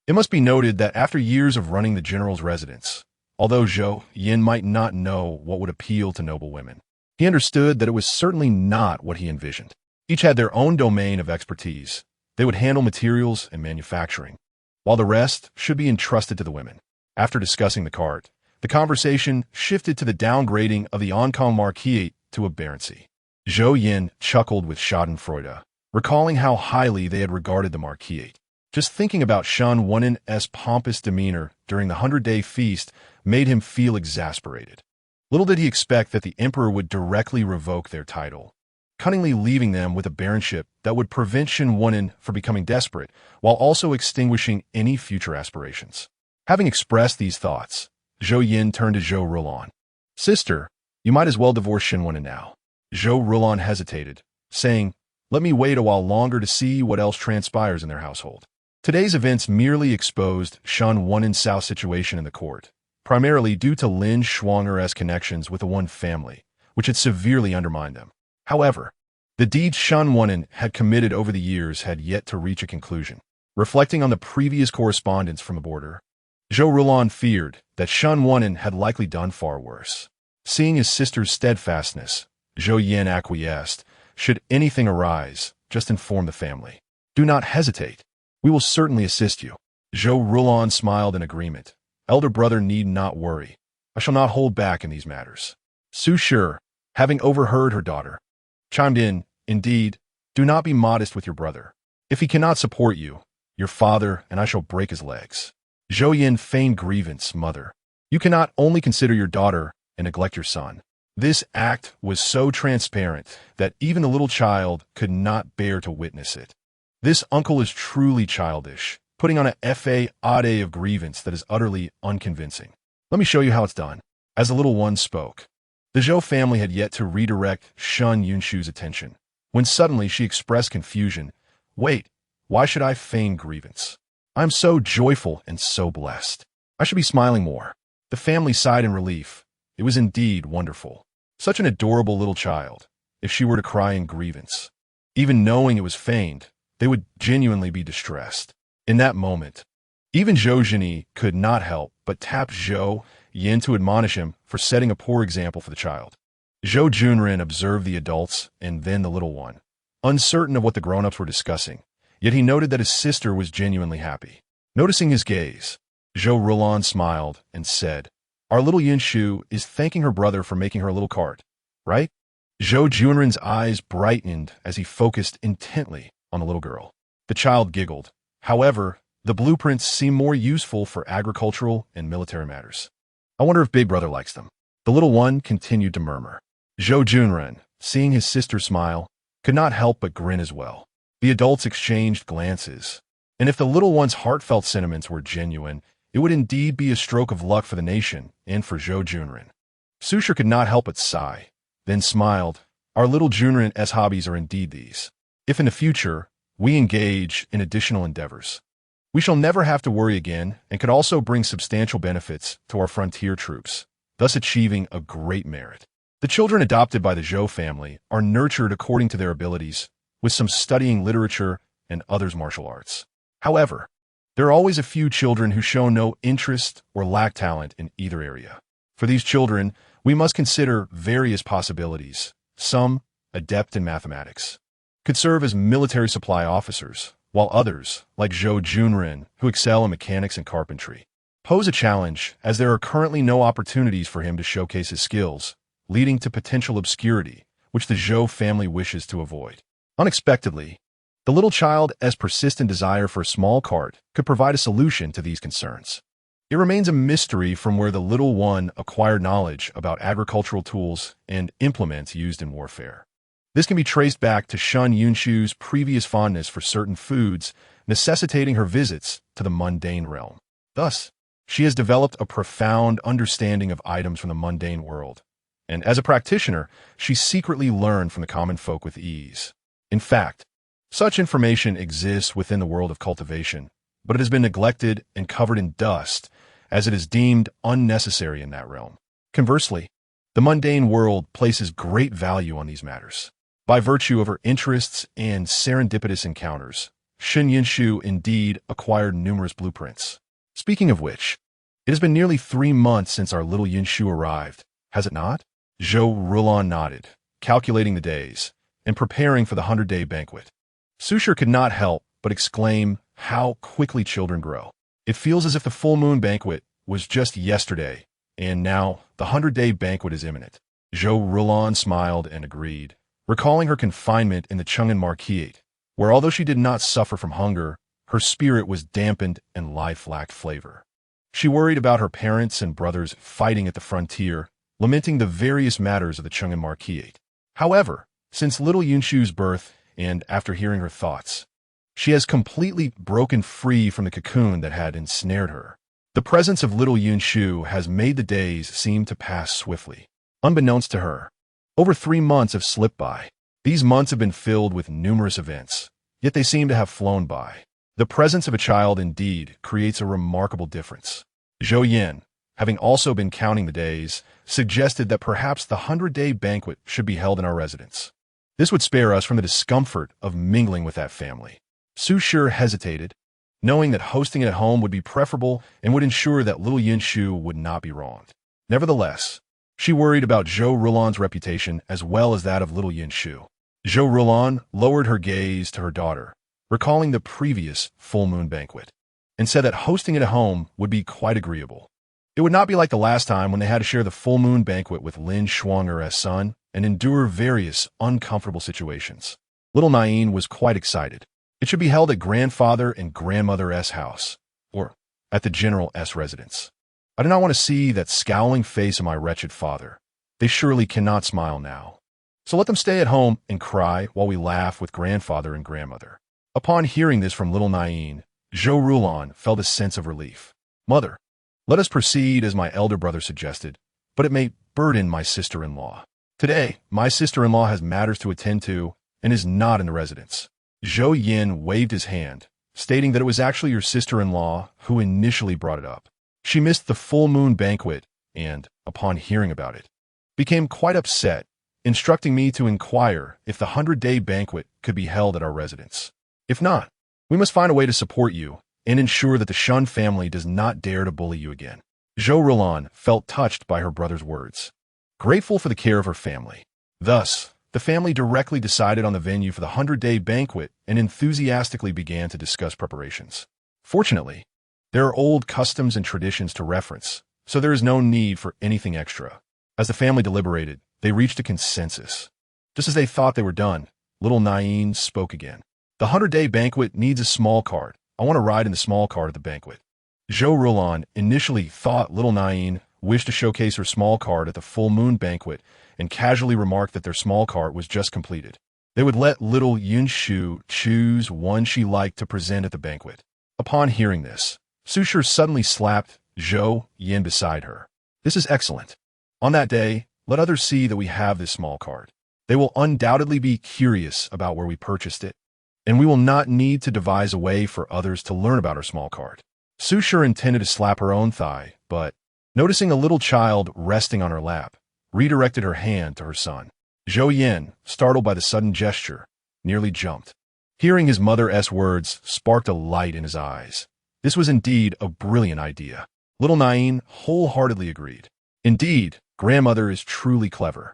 It must be noted that after years of running the general's residence, although Zhou Yan might not know what would appeal to noble women, he understood that it was certainly not what he envisioned. Each had their own domain of expertise. They would handle materials and manufacturing, while the rest should be entrusted to the women. After discussing the cart, the conversation shifted to the downgrading of the Oncom Marquis to a baroncy. Zhou Yan chuckled with schadenfreude, recalling how highly they had regarded the Marquis. Just thinking about Shen Wenen's pompous demeanor during the 100-day feast made him feel exasperated. Little did he expect that the emperor would directly revoke their title, cunningly leaving them with a baronship that would prevent Shen Wenen from becoming desperate, while also extinguishing any future aspirations. Having expressed these thoughts, Zhou Yan turned to Zhou Rulan. "Sister, you might as well divorce Shen Wenen now." Zhou Rulan hesitated, saying, "Let me wait a while longer to see what else transpires in their household." Today's events merely exposed Shen Wenen's situation in the court, primarily due to Lin Shuang'er's connections with the One family, which had severely undermined them. However, the deeds Shen Wenen had committed over the years had yet to reach a conclusion. Reflecting on the previous correspondence from the border, Zhou Rulan feared that Shen Wenen had likely done far worse. Seeing his sister's steadfastness, Zhou Yan acquiesced. "Should anything arise, just inform the family. Do not hesitate. We will certainly assist you." Zhou Rulan smiled in agreement. "Elder brother need not worry. I shall not hold back in these matters." Su Shi, having overheard her daughter, chimed in, "Indeed, do not be modest with your brother. If he cannot support you, your father and I shall break his legs." Zhou Yan feigned grievance, "Mother, you cannot only consider your daughter and neglect your son." This act was so transparent that even the little child could not bear to witness it. This uncle is truly childish, putting on a fa-ade of grievance that is utterly unconvincing. "Let me show you how it's done." As the little one spoke, the Zhou family had yet to redirect Shen Yunshu's attention, when suddenly she expressed confusion. "Wait, why should I feign grievance? I am so joyful and so blessed. I should be smiling more." The family sighed in relief. It was indeed wonderful. Such an adorable little child. If she were to cry in grievance, even knowing it was feigned, they would genuinely be distressed. In that moment, even Zhou Zhini could not help but tap Zhou Yan to admonish him for setting a poor example for the child. Zhou Junren observed the adults and then the little one, uncertain of what the grown-ups were discussing, yet he noted that his sister was genuinely happy. Noticing his gaze, Zhou Rulan smiled and said, "Our little Yun Shu is thanking her brother for making her a little cart, right?" Zhou Junren's eyes brightened as he focused intently on the little girl. The child giggled. However, the blueprints seem more useful for agricultural and military matters. "I wonder if Big Brother likes them." The little one continued to murmur. Zhou Junren, seeing his sister smile, could not help but grin as well. The adults exchanged glances. And if the little one's heartfelt sentiments were genuine, it would indeed be a stroke of luck for the nation and for Zhou Junren. Shu could not help but sigh, then smiled. Our little Junren's hobbies are indeed these. If in the future, we engage in additional endeavors, we shall never have to worry again and could also bring substantial benefits to our frontier troops, thus achieving a great merit. The children adopted by the Zhou family are nurtured according to their abilities, with some studying literature and others martial arts. However, there are always a few children who show no interest or lack talent in either area. For these children, we must consider various possibilities. Some, adept in mathematics, could serve as military supply officers, while others, like Zhou Junren, who excel in mechanics and carpentry, pose a challenge as there are currently no opportunities for him to showcase his skills, leading to potential obscurity, which the Zhou family wishes to avoid. Unexpectedly, the little child's persistent desire for a small cart could provide a solution to these concerns. It remains a mystery from where the little one acquired knowledge about agricultural tools and implements used in warfare. This can be traced back to Shun Yunshu's previous fondness for certain foods, necessitating her visits to the mundane realm. Thus, she has developed a profound understanding of items from the mundane world, and as a practitioner, she secretly learned from the common folk with ease. In fact, such information exists within the world of cultivation, but it has been neglected and covered in dust, as it is deemed unnecessary in that realm. Conversely, the mundane world places great value on these matters. By virtue of her interests and serendipitous encounters, Shun Yunshu indeed acquired numerous blueprints. Speaking of which, it has been nearly 3 months since our little Yunshu arrived, has it not? Zhou Rulon nodded, calculating the days, and preparing for the 100-day banquet. Shu could not help but exclaim, how quickly children grow. It feels as if the full moon banquet was just yesterday, and now the 100-day banquet is imminent. Zhou Rulon smiled and agreed, recalling her confinement in the Chang'an Marquise, where although she did not suffer from hunger, her spirit was dampened and life lacked flavor. She worried about her parents and brothers fighting at the frontier, lamenting the various matters of the Chang'an Marquise. However, since little Yunshu's birth, and after hearing her thoughts, she has completely broken free from the cocoon that had ensnared her. The presence of little Yunshu has made the days seem to pass swiftly. Unbeknownst to her, over 3 months have slipped by. These months have been filled with numerous events, yet they seem to have flown by. The presence of a child indeed creates a remarkable difference. Zhou Yin, having also been counting the days, suggested that perhaps the 100-day banquet should be held in our residence. This would spare us from the discomfort of mingling with that family. Shu hesitated, knowing that hosting it at home would be preferable and would ensure that little Yunshu would not be wronged. Nevertheless, she worried about Zhou Rulon's reputation as well as that of little Yunshu. Zhou Rulon lowered her gaze to her daughter, recalling the previous full moon banquet, and said that hosting it at home would be quite agreeable. It would not be like the last time when they had to share the full moon banquet with Lin Shuang'er's son and endure various uncomfortable situations. Little Nain was quite excited. It should be held at grandfather and grandmother's house, or at the general's residence. I do not want to see that scowling face of my wretched father. They surely cannot smile now. So let them stay at home and cry while we laugh with grandfather and grandmother. Upon hearing this from little Nain, Zhou Rulon felt a sense of relief. Mother, let us proceed as my elder brother suggested, but it may burden my sister-in-law. Today, my sister-in-law has matters to attend to and is not in the residence. Zhou Yin waved his hand, stating that it was actually your sister-in-law who initially brought it up. She missed the full moon banquet and, upon hearing about it, became quite upset, instructing me to inquire if the 100-day banquet could be held at our residence. If not, we must find a way to support you and ensure that the Shun family does not dare to bully you again. Zhou Rulon felt touched by her brother's words, grateful for the care of her family. Thus, the family directly decided on the venue for the 100-day banquet and enthusiastically began to discuss preparations. Fortunately, there are old customs and traditions to reference, so there is no need for anything extra. As the family deliberated, they reached a consensus. Just as they thought they were done, little Nain spoke again. The 100-day banquet needs a small cart. I want to ride in the small cart at the banquet. Zhou Rulon initially thought little Nain wished to showcase her small cart at the full moon banquet and casually remarked that their small cart was just completed. They would let little Yunshu choose one she liked to present at the banquet. Upon hearing this, Su Shi suddenly slapped Zhou Yin beside her. This is excellent. On that day, let others see that we have this small cart. They will undoubtedly be curious about where we purchased it, and we will not need to devise a way for others to learn about our small cart. Su Shi intended to slap her own thigh, but, noticing a little child resting on her lap, redirected her hand to her son. Zhou Yin, startled by the sudden gesture, nearly jumped. Hearing his mother's words sparked a light in his eyes. This was indeed a brilliant idea. Little Nain wholeheartedly agreed. Indeed, grandmother is truly clever.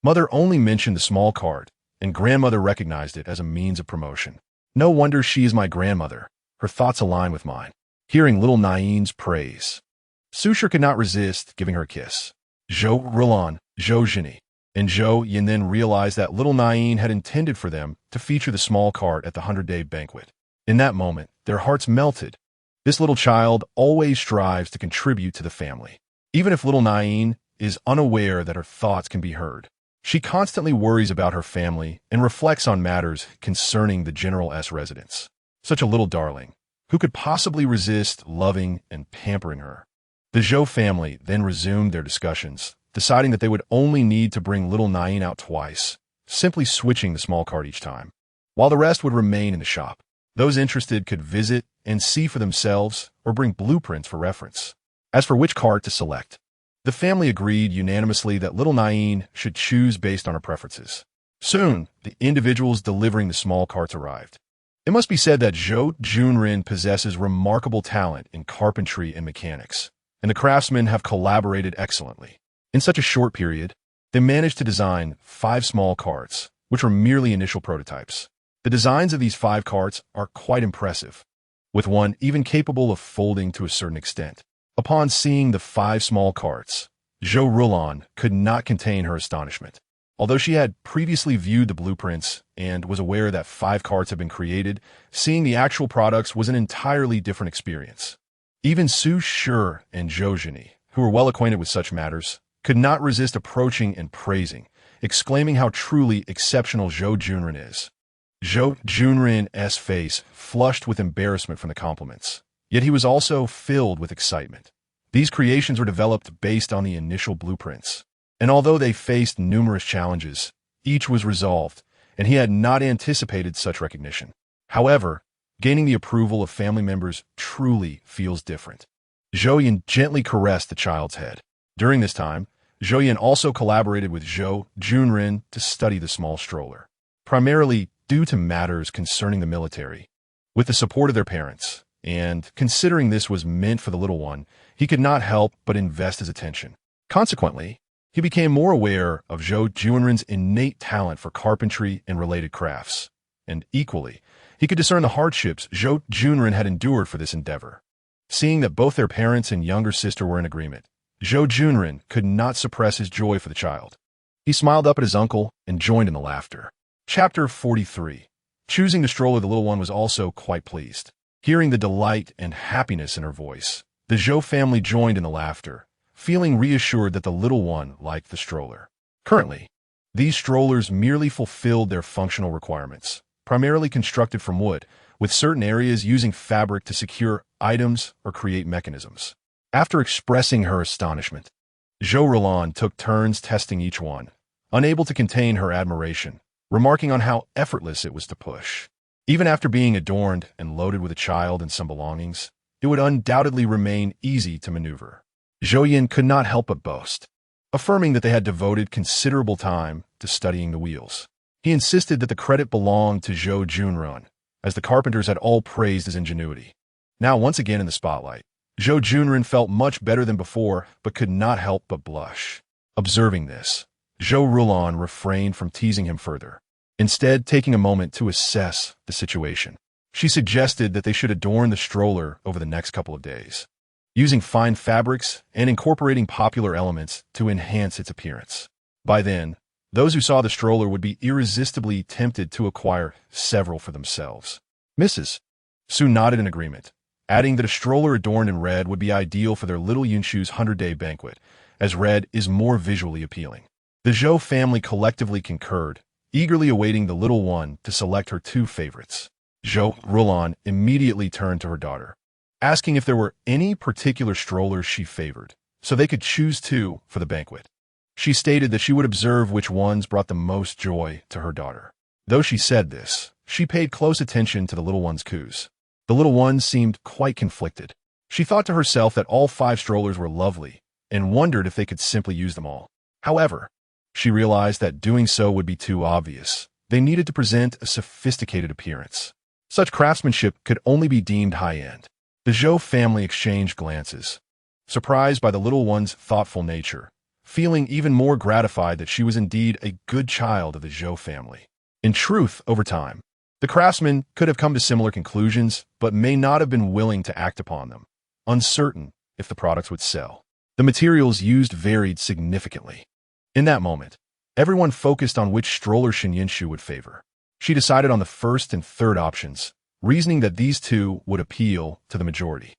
Mother only mentioned the small cart, and grandmother recognized it as a means of promotion. No wonder she is my grandmother. Her thoughts align with mine. Hearing little Nain's praise, Su Shi could not resist giving her a kiss. Zhou Rulan, Zhou Zhini, and Zhou Yin then realized that little Nain had intended for them to feature the small cart at the 100-day banquet. In that moment, their hearts melted. This little child always strives to contribute to the family. Even if little Nain is unaware that her thoughts can be heard, she constantly worries about her family and reflects on matters concerning the General's residence. Such a little darling. Who could possibly resist loving and pampering her? The Zhou family then resumed their discussions, deciding that they would only need to bring little Nain out twice, simply switching the small cart each time, while the rest would remain in the shop. Those interested could visit and see for themselves or bring blueprints for reference. As for which cart to select, the family agreed unanimously that little Nain should choose based on her preferences. Soon, the individuals delivering the small carts arrived. It must be said that Zhou Junren possesses remarkable talent in carpentry and mechanics, and the craftsmen have collaborated excellently. In such a short period, they managed to design 5 small carts, which were merely initial prototypes. The designs of these 5 carts are quite impressive, with one even capable of folding to a certain extent. Upon seeing the 5 small carts, Zhou Rulan could not contain her astonishment. Although she had previously viewed the blueprints and was aware that 5 carts had been created, seeing the actual products was an entirely different experience. Even Su Shi and Zhou Zhini, who were well acquainted with such matters, could not resist approaching and praising, exclaiming how truly exceptional Zhou Junren is. Zhou Junren's face flushed with embarrassment from the compliments, yet he was also filled with excitement. These creations were developed based on the initial blueprints, and although they faced numerous challenges, each was resolved, and he had not anticipated such recognition. However, gaining the approval of family members truly feels different. Zhou Yin gently caressed the child's head. During this time, Zhou Yin also collaborated with Zhou Junren to study the small stroller, primarily due to matters concerning the military. With the support of their parents, and considering this was meant for the little one, he could not help but invest his attention. Consequently, he became more aware of Zhou Junren's innate talent for carpentry and related crafts, and equally, he could discern the hardships Zhou Junren had endured for this endeavor. Seeing that both their parents and younger sister were in agreement, Zhou Junren could not suppress his joy for the child. He smiled up at his uncle and joined in the laughter. Chapter 43. Choosing to stroller, the little one was also quite pleased. Hearing the delight and happiness in her voice, the Zhou family joined in the laughter, feeling reassured that the little one liked the stroller. Currently, these strollers merely fulfilled their functional requirements, primarily constructed from wood, with certain areas using fabric to secure items or create mechanisms. After expressing her astonishment, Zhou Rulan took turns testing each one, unable to contain her admiration, remarking on how effortless it was to push. Even after being adorned and loaded with a child and some belongings, it would undoubtedly remain easy to maneuver. Zhou Yin could not help but boast, affirming that they had devoted considerable time to studying the wheels. He insisted that the credit belonged to Zhou Junren, as the carpenters had all praised his ingenuity. Now once again in the spotlight, Zhou Junren felt much better than before, but could not help but blush. Observing this, Zhou Rulan refrained from teasing him further, instead taking a moment to assess the situation. She suggested that they should adorn the stroller over the next couple of days, using fine fabrics and incorporating popular elements to enhance its appearance. By then, those who saw the stroller would be irresistibly tempted to acquire several for themselves. Mrs. Su nodded in agreement, adding that a stroller adorned in red would be ideal for their little Yunshu's 100-day banquet, as red is more visually appealing. The Zhou family collectively concurred, eagerly awaiting the little one to select her 2 favorites. Zhou Rulan immediately turned to her daughter, asking if there were any particular strollers she favored, so they could choose two for the banquet. She stated that she would observe which ones brought the most joy to her daughter. Though she said this, she paid close attention to the little one's coos. The little one seemed quite conflicted. She thought to herself that all 5 strollers were lovely and wondered if they could simply use them all. However, she realized that doing so would be too obvious. They needed to present a sophisticated appearance. Such craftsmanship could only be deemed high-end. The Zhou family exchanged glances, surprised by the little one's thoughtful nature, feeling even more gratified that she was indeed a good child of the Zhou family. In truth, over time, the craftsmen could have come to similar conclusions, but may not have been willing to act upon them, uncertain if the products would sell. The materials used varied significantly. In that moment, everyone focused on which stroller Yin would favor. She decided on the first and third options, reasoning that these 2 would appeal to the majority.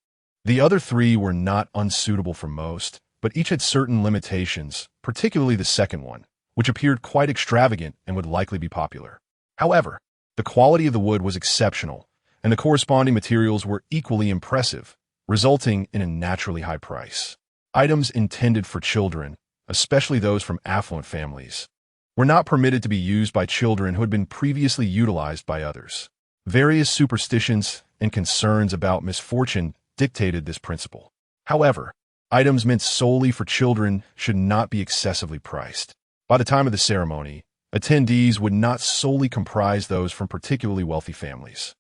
The other 3 were not unsuitable for most, but each had certain limitations, particularly the second one, which appeared quite extravagant and would likely be popular. However, the quality of the wood was exceptional, and the corresponding materials were equally impressive, resulting in a naturally high price. Items intended for children, especially those from affluent families, were not permitted to be used by children who had been previously utilized by others. Various superstitions and concerns about misfortune dictated this principle. However, items meant solely for children should not be excessively priced. By the time of the ceremony, attendees would not solely comprise those from particularly wealthy families.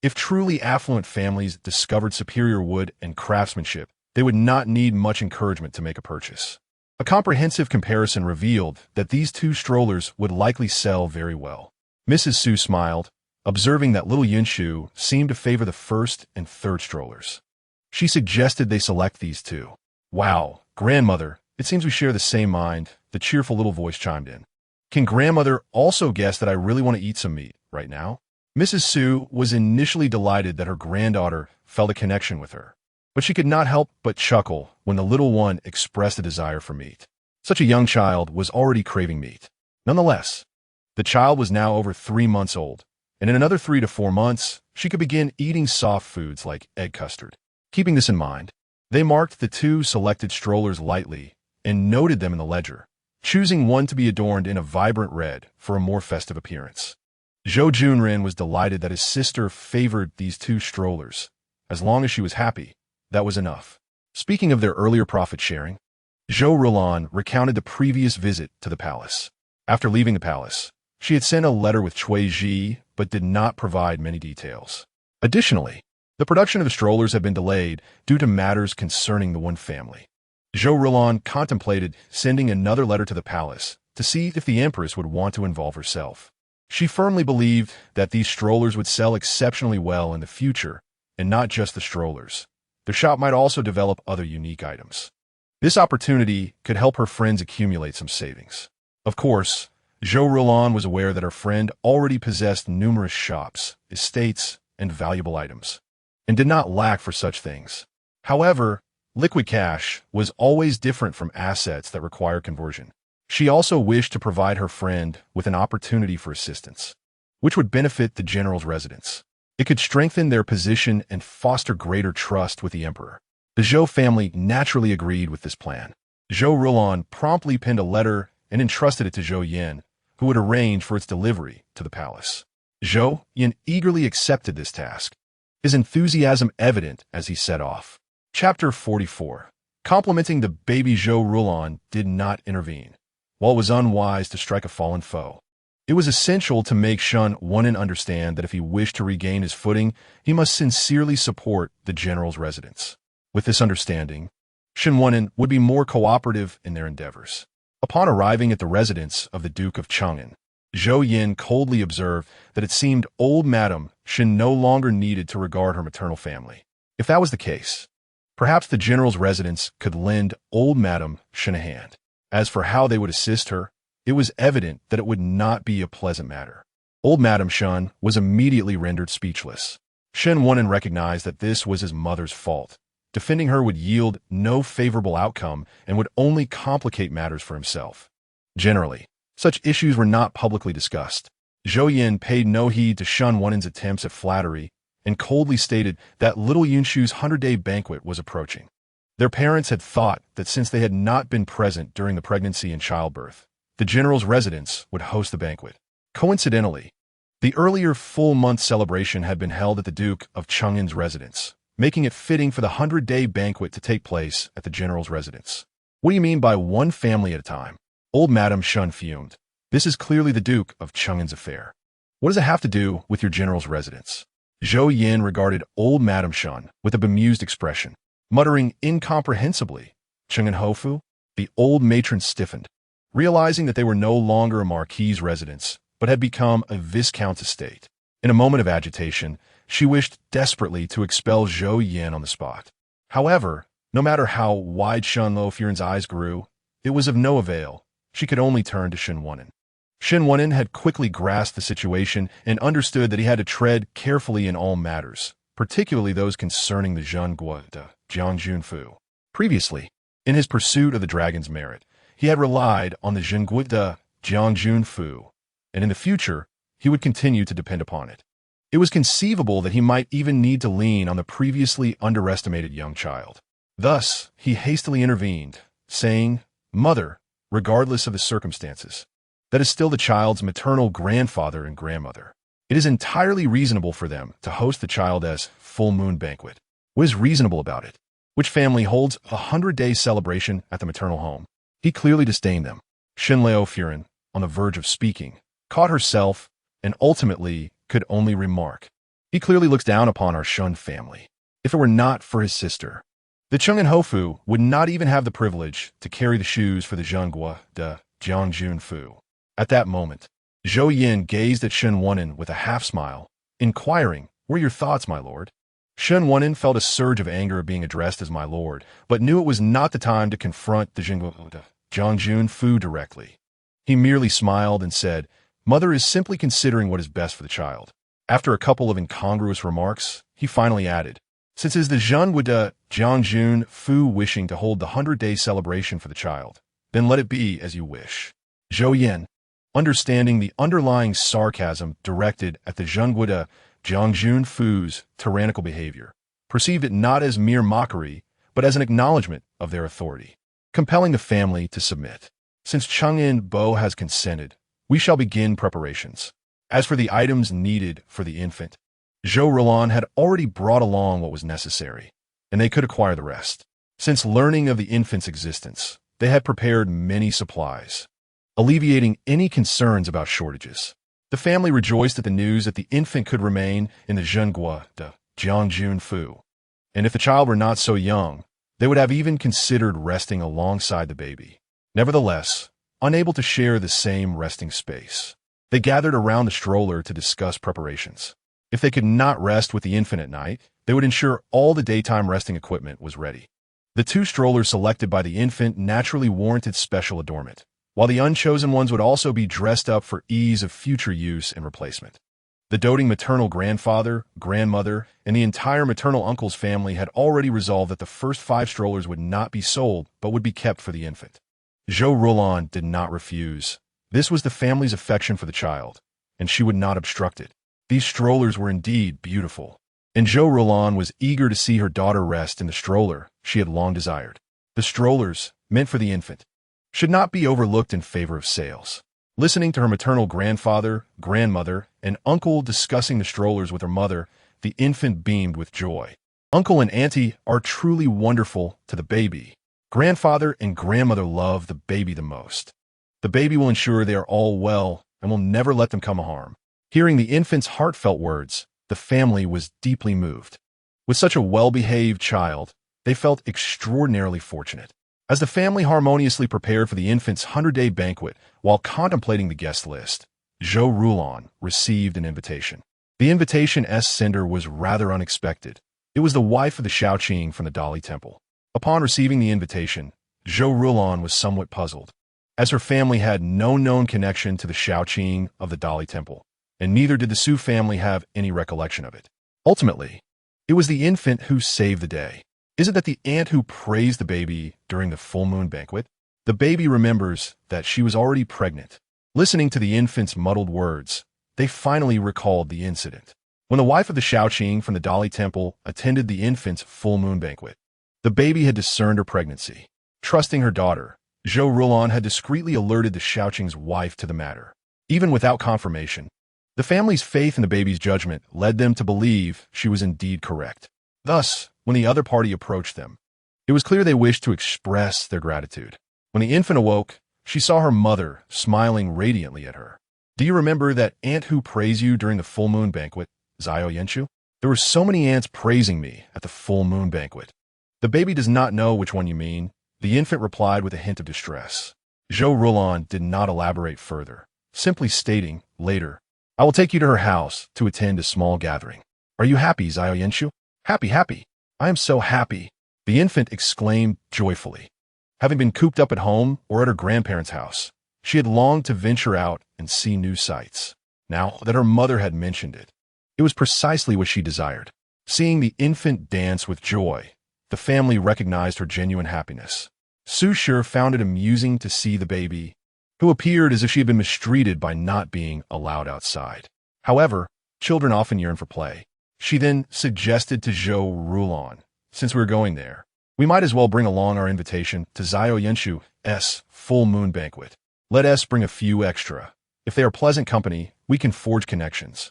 If truly affluent families discovered superior wood and craftsmanship, they would not need much encouragement to make a purchase. A comprehensive comparison revealed that these 2 strollers would likely sell very well. Mrs. Su smiled, observing that little Yinshu seemed to favor the first and third strollers. She suggested they select these 2. Wow, grandmother, it seems we share the same mind, the cheerful little voice chimed in. Can grandmother also guess that I really want to eat some meat right now? Mrs. Su was initially delighted that her granddaughter felt a connection with her, but she could not help but chuckle when the little one expressed a desire for meat. Such a young child was already craving meat. Nonetheless, the child was now over 3 months old, and in another 3 to 4 months, she could begin eating soft foods like egg custard. Keeping this in mind, they marked the 2 selected strollers lightly and noted them in the ledger, choosing one to be adorned in a vibrant red for a more festive appearance. Zhou Junren was delighted that his sister favored these 2 strollers. As long as she was happy, that was enough. Speaking of their earlier profit sharing, Zhou Rulan recounted the previous visit to the palace. After leaving the palace, she had sent a letter with Cui Ji, but did not provide many details. Additionally, the production of the strollers had been delayed due to matters concerning the one family. Zhou Rulan contemplated sending another letter to the palace to see if the Empress would want to involve herself. She firmly believed that these strollers would sell exceptionally well in the future, and not just the strollers. The shop might also develop other unique items. This opportunity could help her friends accumulate some savings. Of course, Zhou Rulan was aware that her friend already possessed numerous shops, estates, and valuable items, and did not lack for such things. However, liquid cash was always different from assets that require conversion. She also wished to provide her friend with an opportunity for assistance, which would benefit the general's residence. It could strengthen their position and foster greater trust with the emperor. The Zhou family naturally agreed with this plan. Zhou Rulan promptly penned a letter and entrusted it to Zhou Yin, who would arrange for its delivery to the palace. Zhou Yin eagerly accepted this task, his enthusiasm evident as he set off. Chapter 44. Complimenting the baby Zhou Rulan did not intervene. While it was unwise to strike a fallen foe, it was essential to make Shen Wunen understand that if he wished to regain his footing, he must sincerely support the general's residence. With this understanding, Shen Wunen would be more cooperative in their endeavors. Upon arriving at the residence of the Duke of Chang'an, Zhou Yin coldly observed that it seemed old Madame Shen no longer needed to regard her maternal family. If that was the case, perhaps the general's residence could lend old Madame Shen a hand. As for how they would assist her, it was evident that it would not be a pleasant matter. Old Madame Shen was immediately rendered speechless. Shen Wunen recognized that this was his mother's fault. Defending her would yield no favorable outcome and would only complicate matters for himself. Generally, such issues were not publicly discussed. Zhou Yin paid no heed to Shun Wenen's attempts at flattery and coldly stated that little Yunshu's 100-day banquet was approaching. Their parents had thought that since they had not been present during the pregnancy and childbirth, the general's residence would host the banquet. Coincidentally, the earlier full-month celebration had been held at the Duke of Cheng'an's residence, making it fitting for the 100-day banquet to take place at the general's residence. What do you mean by one family at a time? Old Madame Shun fumed. This is clearly the Duke of Cheng'an's affair. What does it have to do with your general's residence? Zhou Yin regarded old Madame Shun with a bemused expression, muttering incomprehensibly, Cheng'an Hofu? The old matron stiffened, realizing that they were no longer a marquis's residence, but had become a viscount's estate. In a moment of agitation, she wished desperately to expel Zhou Yin on the spot. However, no matter how wide Shun Luofuren's eyes grew, it was of no avail. She could only turn to Shen Wenen. Shen Wenen had quickly grasped the situation and understood that he had to tread carefully in all matters, particularly those concerning the Zhenguo de Jiangjunfu. Previously, in his pursuit of the dragon's merit, he had relied on the Zhenguo de Jiangjunfu, and in the future, he would continue to depend upon it. It was conceivable that he might even need to lean on the previously underestimated young child. Thus, he hastily intervened, saying, "Mother, regardless of the circumstances, that is still the child's maternal grandfather and grandmother. It is entirely reasonable for them to host the child as full moon banquet. What is reasonable about it? Which family holds a 100-day celebration at the maternal home?" He clearly disdained them. Shen Luofuren, on the verge of speaking, caught herself and ultimately could only remark, "He clearly looks down upon our Shun family. If it were not for his sister, the Cheng'an Hofu would not even have the privilege to carry the shoes for the Zhenguo de Jiangjunfu." At that moment, Zhou Yin gazed at Shen Wenen with a half-smile, inquiring, "What are your thoughts, my lord?" Shen Wenen felt a surge of anger at being addressed as my lord, but knew it was not the time to confront the Zhenguo de Jiangjunfu directly. He merely smiled and said, "Mother is simply considering what is best for the child." After a couple of incongruous remarks, he finally added, "Since it is the Zhenguo de Jiangjunfu wishing to hold the 100-day celebration for the child, then let it be as you wish." Zhou Yin, understanding the underlying sarcasm directed at the Zhenguo de Jiangjunfu's tyrannical behavior, perceived it not as mere mockery, but as an acknowledgement of their authority, compelling the family to submit. "Since Cheng'an Bo has consented, we shall begin preparations. As for the items needed for the infant, Zhou Rulan had already brought along what was necessary, and they could acquire the rest. Since learning of the infant's existence, they had prepared many supplies, alleviating any concerns about shortages. The family rejoiced at the news that the infant could remain in the Zhenguo de Jiangjunfu, and if the child were not so young, they would have even considered resting alongside the baby. Nevertheless, unable to share the same resting space, they gathered around the stroller to discuss preparations. If they could not rest with the infant at night, they would ensure all the daytime resting equipment was ready. The two strollers selected by the infant naturally warranted special adornment, while the unchosen ones would also be dressed up for ease of future use and replacement. The doting maternal grandfather, grandmother, and the entire maternal uncle's family had already resolved that the first 5 strollers would not be sold but would be kept for the infant. Zhou Rulan did not refuse. This was the family's affection for the child, and she would not obstruct it. These strollers were indeed beautiful, and Zhou Rulan was eager to see her daughter rest in the stroller she had long desired. The strollers, meant for the infant, should not be overlooked in favor of sales. Listening to her maternal grandfather, grandmother, and uncle discussing the strollers with her mother, the infant beamed with joy. "Uncle and auntie are truly wonderful to the baby. Grandfather and grandmother love the baby the most. The baby will ensure they are all well and will never let them come harm." Hearing the infant's heartfelt words, the family was deeply moved. With such a well-behaved child, they felt extraordinarily fortunate. As the family harmoniously prepared for the infant's 100-day banquet while contemplating the guest list, Zhou Rulan received an invitation. The invitation's sender was rather unexpected. It was the wife of the Shaoqing from the Dali Temple. Upon receiving the invitation, Zhou Rulan was somewhat puzzled, as her family had no known connection to the Shaoqing of the Dali Temple, and neither did the Su family have any recollection of it. Ultimately, it was the infant who saved the day. Is it that the aunt who praised the baby during the full moon banquet? The baby remembers that she was already pregnant. Listening to the infant's muddled words, they finally recalled the incident. When the wife of the Shaoqing from the Dali Temple attended the infant's full moon banquet, the baby had discerned her pregnancy. Trusting her daughter, Zhou Rulan had discreetly alerted the Shaoqing's wife to the matter. Even without confirmation, the family's faith in the baby's judgment led them to believe she was indeed correct. Thus, when the other party approached them, it was clear they wished to express their gratitude. When the infant awoke, she saw her mother smiling radiantly at her. Do you remember that aunt who praised you during the full moon banquet, Zhao Yenshu? There were so many aunts praising me at the full moon banquet. The baby does not know which one you mean, the infant replied with a hint of distress. Zhou Rulan did not elaborate further, simply stating, later, I will take you to her house to attend a small gathering. Are you happy, Zhao Yenshu? Happy, happy. I am so happy, the infant exclaimed joyfully. Having been cooped up at home or at her grandparents' house, she had longed to venture out and see new sights. Now that her mother had mentioned it, it was precisely what she desired. Seeing the infant dance with joy, the family recognized her genuine happiness. Su Shi found it amusing to see the baby, who appeared as if she had been mistreated by not being allowed outside. However, children often yearn for play. She then suggested to Zhou Rulan, since we were going there, we might as well bring along our invitation to Zhao Yenshu's full moon banquet. Let us bring a few extra. If they are pleasant company, we can forge connections.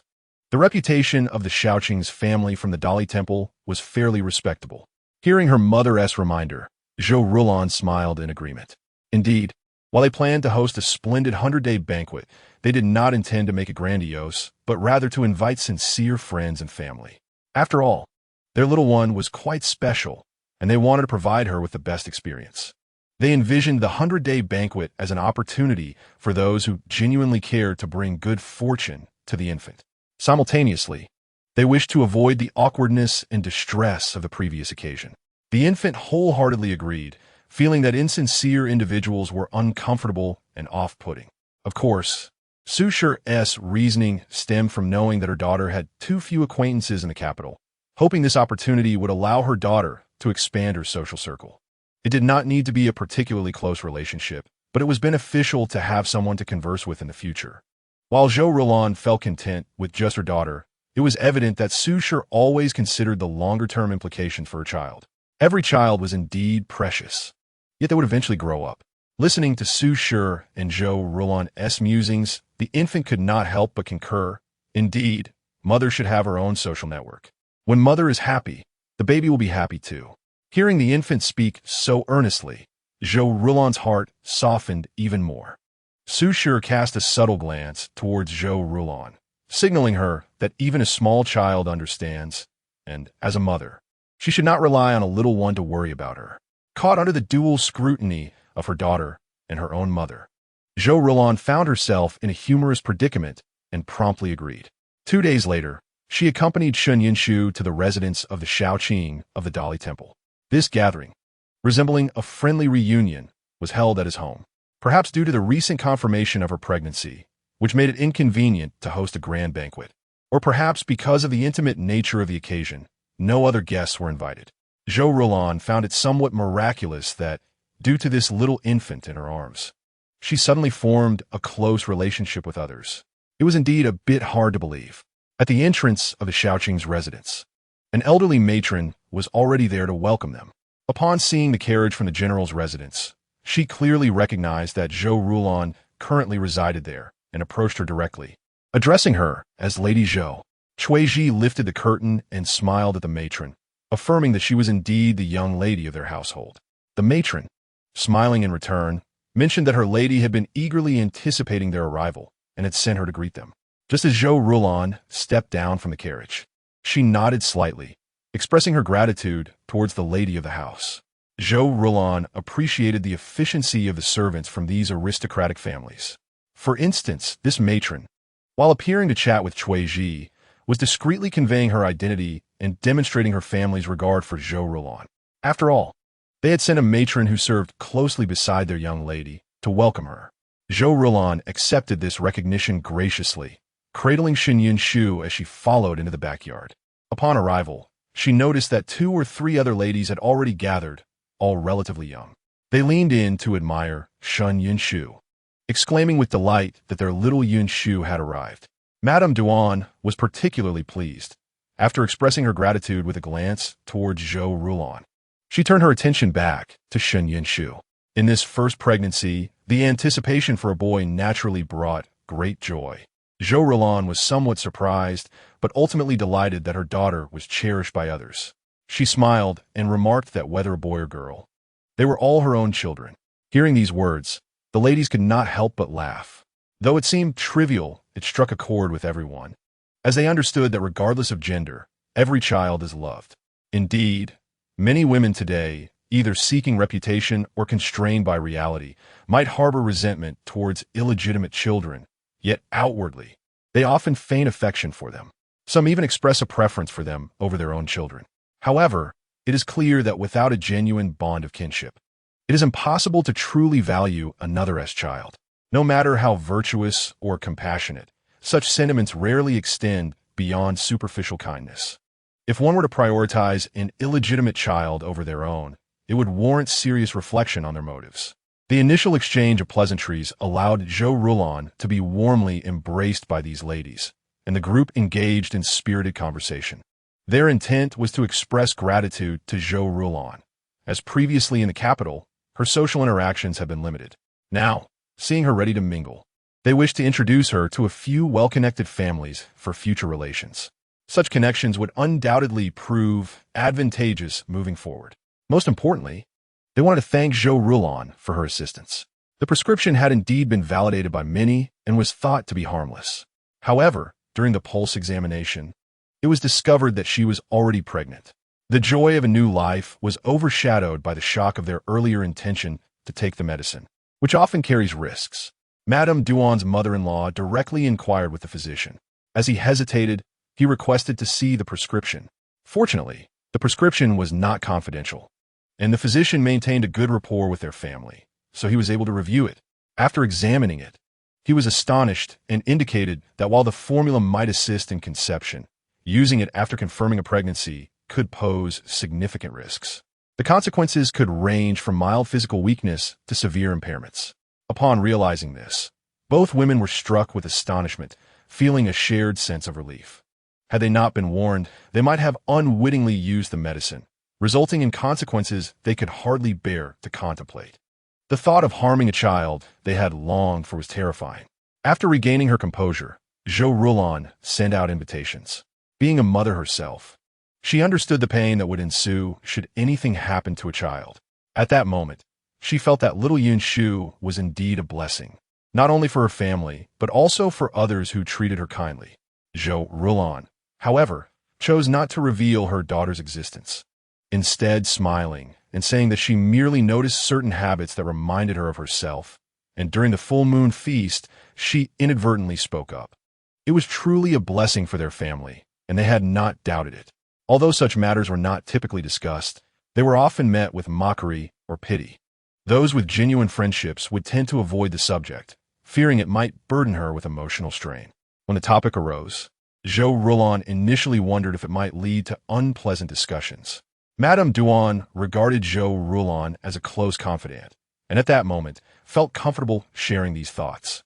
The reputation of the Shaoqing's family from the Dali Temple was fairly respectable. Hearing her mother's reminder, Zhou Rulan smiled in agreement. Indeed, while they planned to host a splendid 100-day banquet, they did not intend to make it grandiose, but rather to invite sincere friends and family. After all, their little one was quite special, and they wanted to provide her with the best experience. They envisioned the 100-day banquet as an opportunity for those who genuinely cared to bring good fortune to the infant. Simultaneously, they wished to avoid the awkwardness and distress of the previous occasion. The infant wholeheartedly agreed, feeling that insincere individuals were uncomfortable and off-putting. Of course, Su Shi's reasoning stemmed from knowing that her daughter had too few acquaintances in the capital, hoping this opportunity would allow her daughter to expand her social circle. It did not need to be a particularly close relationship, but it was beneficial to have someone to converse with in the future. While Zhou Rulan felt content with just her daughter, it was evident that Su Shi always considered the longer-term implications for her child. Every child was indeed precious, yet they would eventually grow up. Listening to Su Shi and Zhou Rulan's musings, the infant could not help but concur. Indeed, mother should have her own social network. When mother is happy, the baby will be happy too. Hearing the infant speak so earnestly, Zhou Rulan's heart softened even more. Su Shi cast a subtle glance towards Zhou Rulan, signaling her that even a small child understands, and, as a mother, she should not rely on a little one to worry about her. Caught under the dual scrutiny of her daughter and her own mother, Zhou Rulan found herself in a humorous predicament and promptly agreed. 2 days later, she accompanied Shun Yinshu to the residence of the Shaoqing of the Dali Temple. This gathering, resembling a friendly reunion, was held at his home. Perhaps due to the recent confirmation of her pregnancy, which made it inconvenient to host a grand banquet, or perhaps because of the intimate nature of the occasion, no other guests were invited. Zhou Rulan found it somewhat miraculous that, due to this little infant in her arms, she suddenly formed a close relationship with others. It was indeed a bit hard to believe. At the entrance of the Shaoqing's residence, an elderly matron was already there to welcome them. Upon seeing the carriage from the general's residence, she clearly recognized that Zhou Rulan currently resided there and approached her directly. Addressing her as Lady Zhou, Chuiji lifted the curtain and smiled at the matron, affirming that she was indeed the young lady of their household. The matron, smiling in return, mentioned that her lady had been eagerly anticipating their arrival and had sent her to greet them. Just as Zhou Rulan stepped down from the carriage, she nodded slightly, expressing her gratitude towards the lady of the house. Zhou Rulan appreciated the efficiency of the servants from these aristocratic families. For instance, this matron, while appearing to chat with Chuiji, was discreetly conveying her identity and demonstrating her family's regard for Zhou Rulan. After all, they had sent a matron who served closely beside their young lady to welcome her. Zhou Rulan accepted this recognition graciously, cradling Shun Yinshu as she followed into the backyard. Upon arrival, she noticed that 2 or 3 other ladies had already gathered, all relatively young. They leaned in to admire Shun Yinshu, exclaiming with delight that their little Yinshu had arrived. Madame Duan was particularly pleased. After expressing her gratitude with a glance towards Zhou Rulon, she turned her attention back to Shen Yinshu. In this first pregnancy, the anticipation for a boy naturally brought great joy. Zhou Rulon was somewhat surprised, but ultimately delighted that her daughter was cherished by others. She smiled and remarked that whether a boy or girl, they were all her own children. Hearing these words, the ladies could not help but laugh. Though it seemed trivial, it struck a chord with everyone, as they understood that regardless of gender, every child is loved. Indeed, many women today, either seeking reputation or constrained by reality, might harbor resentment towards illegitimate children, yet outwardly, they often feign affection for them. Some even express a preference for them over their own children. However, it is clear that without a genuine bond of kinship, it is impossible to truly value another's child. No matter how virtuous or compassionate, such sentiments rarely extend beyond superficial kindness. If one were to prioritize an illegitimate child over their own, it would warrant serious reflection on their motives. The initial exchange of pleasantries allowed Zhou Rulon to be warmly embraced by these ladies, and the group engaged in spirited conversation. Their intent was to express gratitude to Zhou Rulon, as previously in the capital, her social interactions had been limited. Now, seeing her ready to mingle, they wished to introduce her to a few well-connected families for future relations. Such connections would undoubtedly prove advantageous moving forward. Most importantly, they wanted to thank Zhou Rulon for her assistance. The prescription had indeed been validated by many and was thought to be harmless. However, during the pulse examination, it was discovered that she was already pregnant. The joy of a new life was overshadowed by the shock of their earlier intention to take the medicine, which often carries risks. Madame Duan's mother-in-law directly inquired with the physician. As he hesitated, he requested to see the prescription. Fortunately, the prescription was not confidential, and the physician maintained a good rapport with their family, so he was able to review it. After examining it, he was astonished and indicated that while the formula might assist in conception, using it after confirming a pregnancy could pose significant risks. The consequences could range from mild physical weakness to severe impairments. Upon realizing this, both women were struck with astonishment, feeling a shared sense of relief. Had they not been warned, they might have unwittingly used the medicine, resulting in consequences they could hardly bear to contemplate. The thought of harming a child they had longed for was terrifying. After regaining her composure, Zhou Rulon sent out invitations. Being a mother herself, she understood the pain that would ensue should anything happen to a child. At that moment, she felt that little Yinshu was indeed a blessing, not only for her family, but also for others who treated her kindly. Zhou Rulon, however, chose not to reveal her daughter's existence, instead smiling and saying that she merely noticed certain habits that reminded her of herself, and during the full moon feast, she inadvertently spoke up. It was truly a blessing for their family, and they had not doubted it. Although such matters were not typically discussed, they were often met with mockery or pity. Those with genuine friendships would tend to avoid the subject, fearing it might burden her with emotional strain. When the topic arose, Zhou Rulon initially wondered if it might lead to unpleasant discussions. Madame Duan regarded Zhou Rulon as a close confidant, and at that moment felt comfortable sharing these thoughts.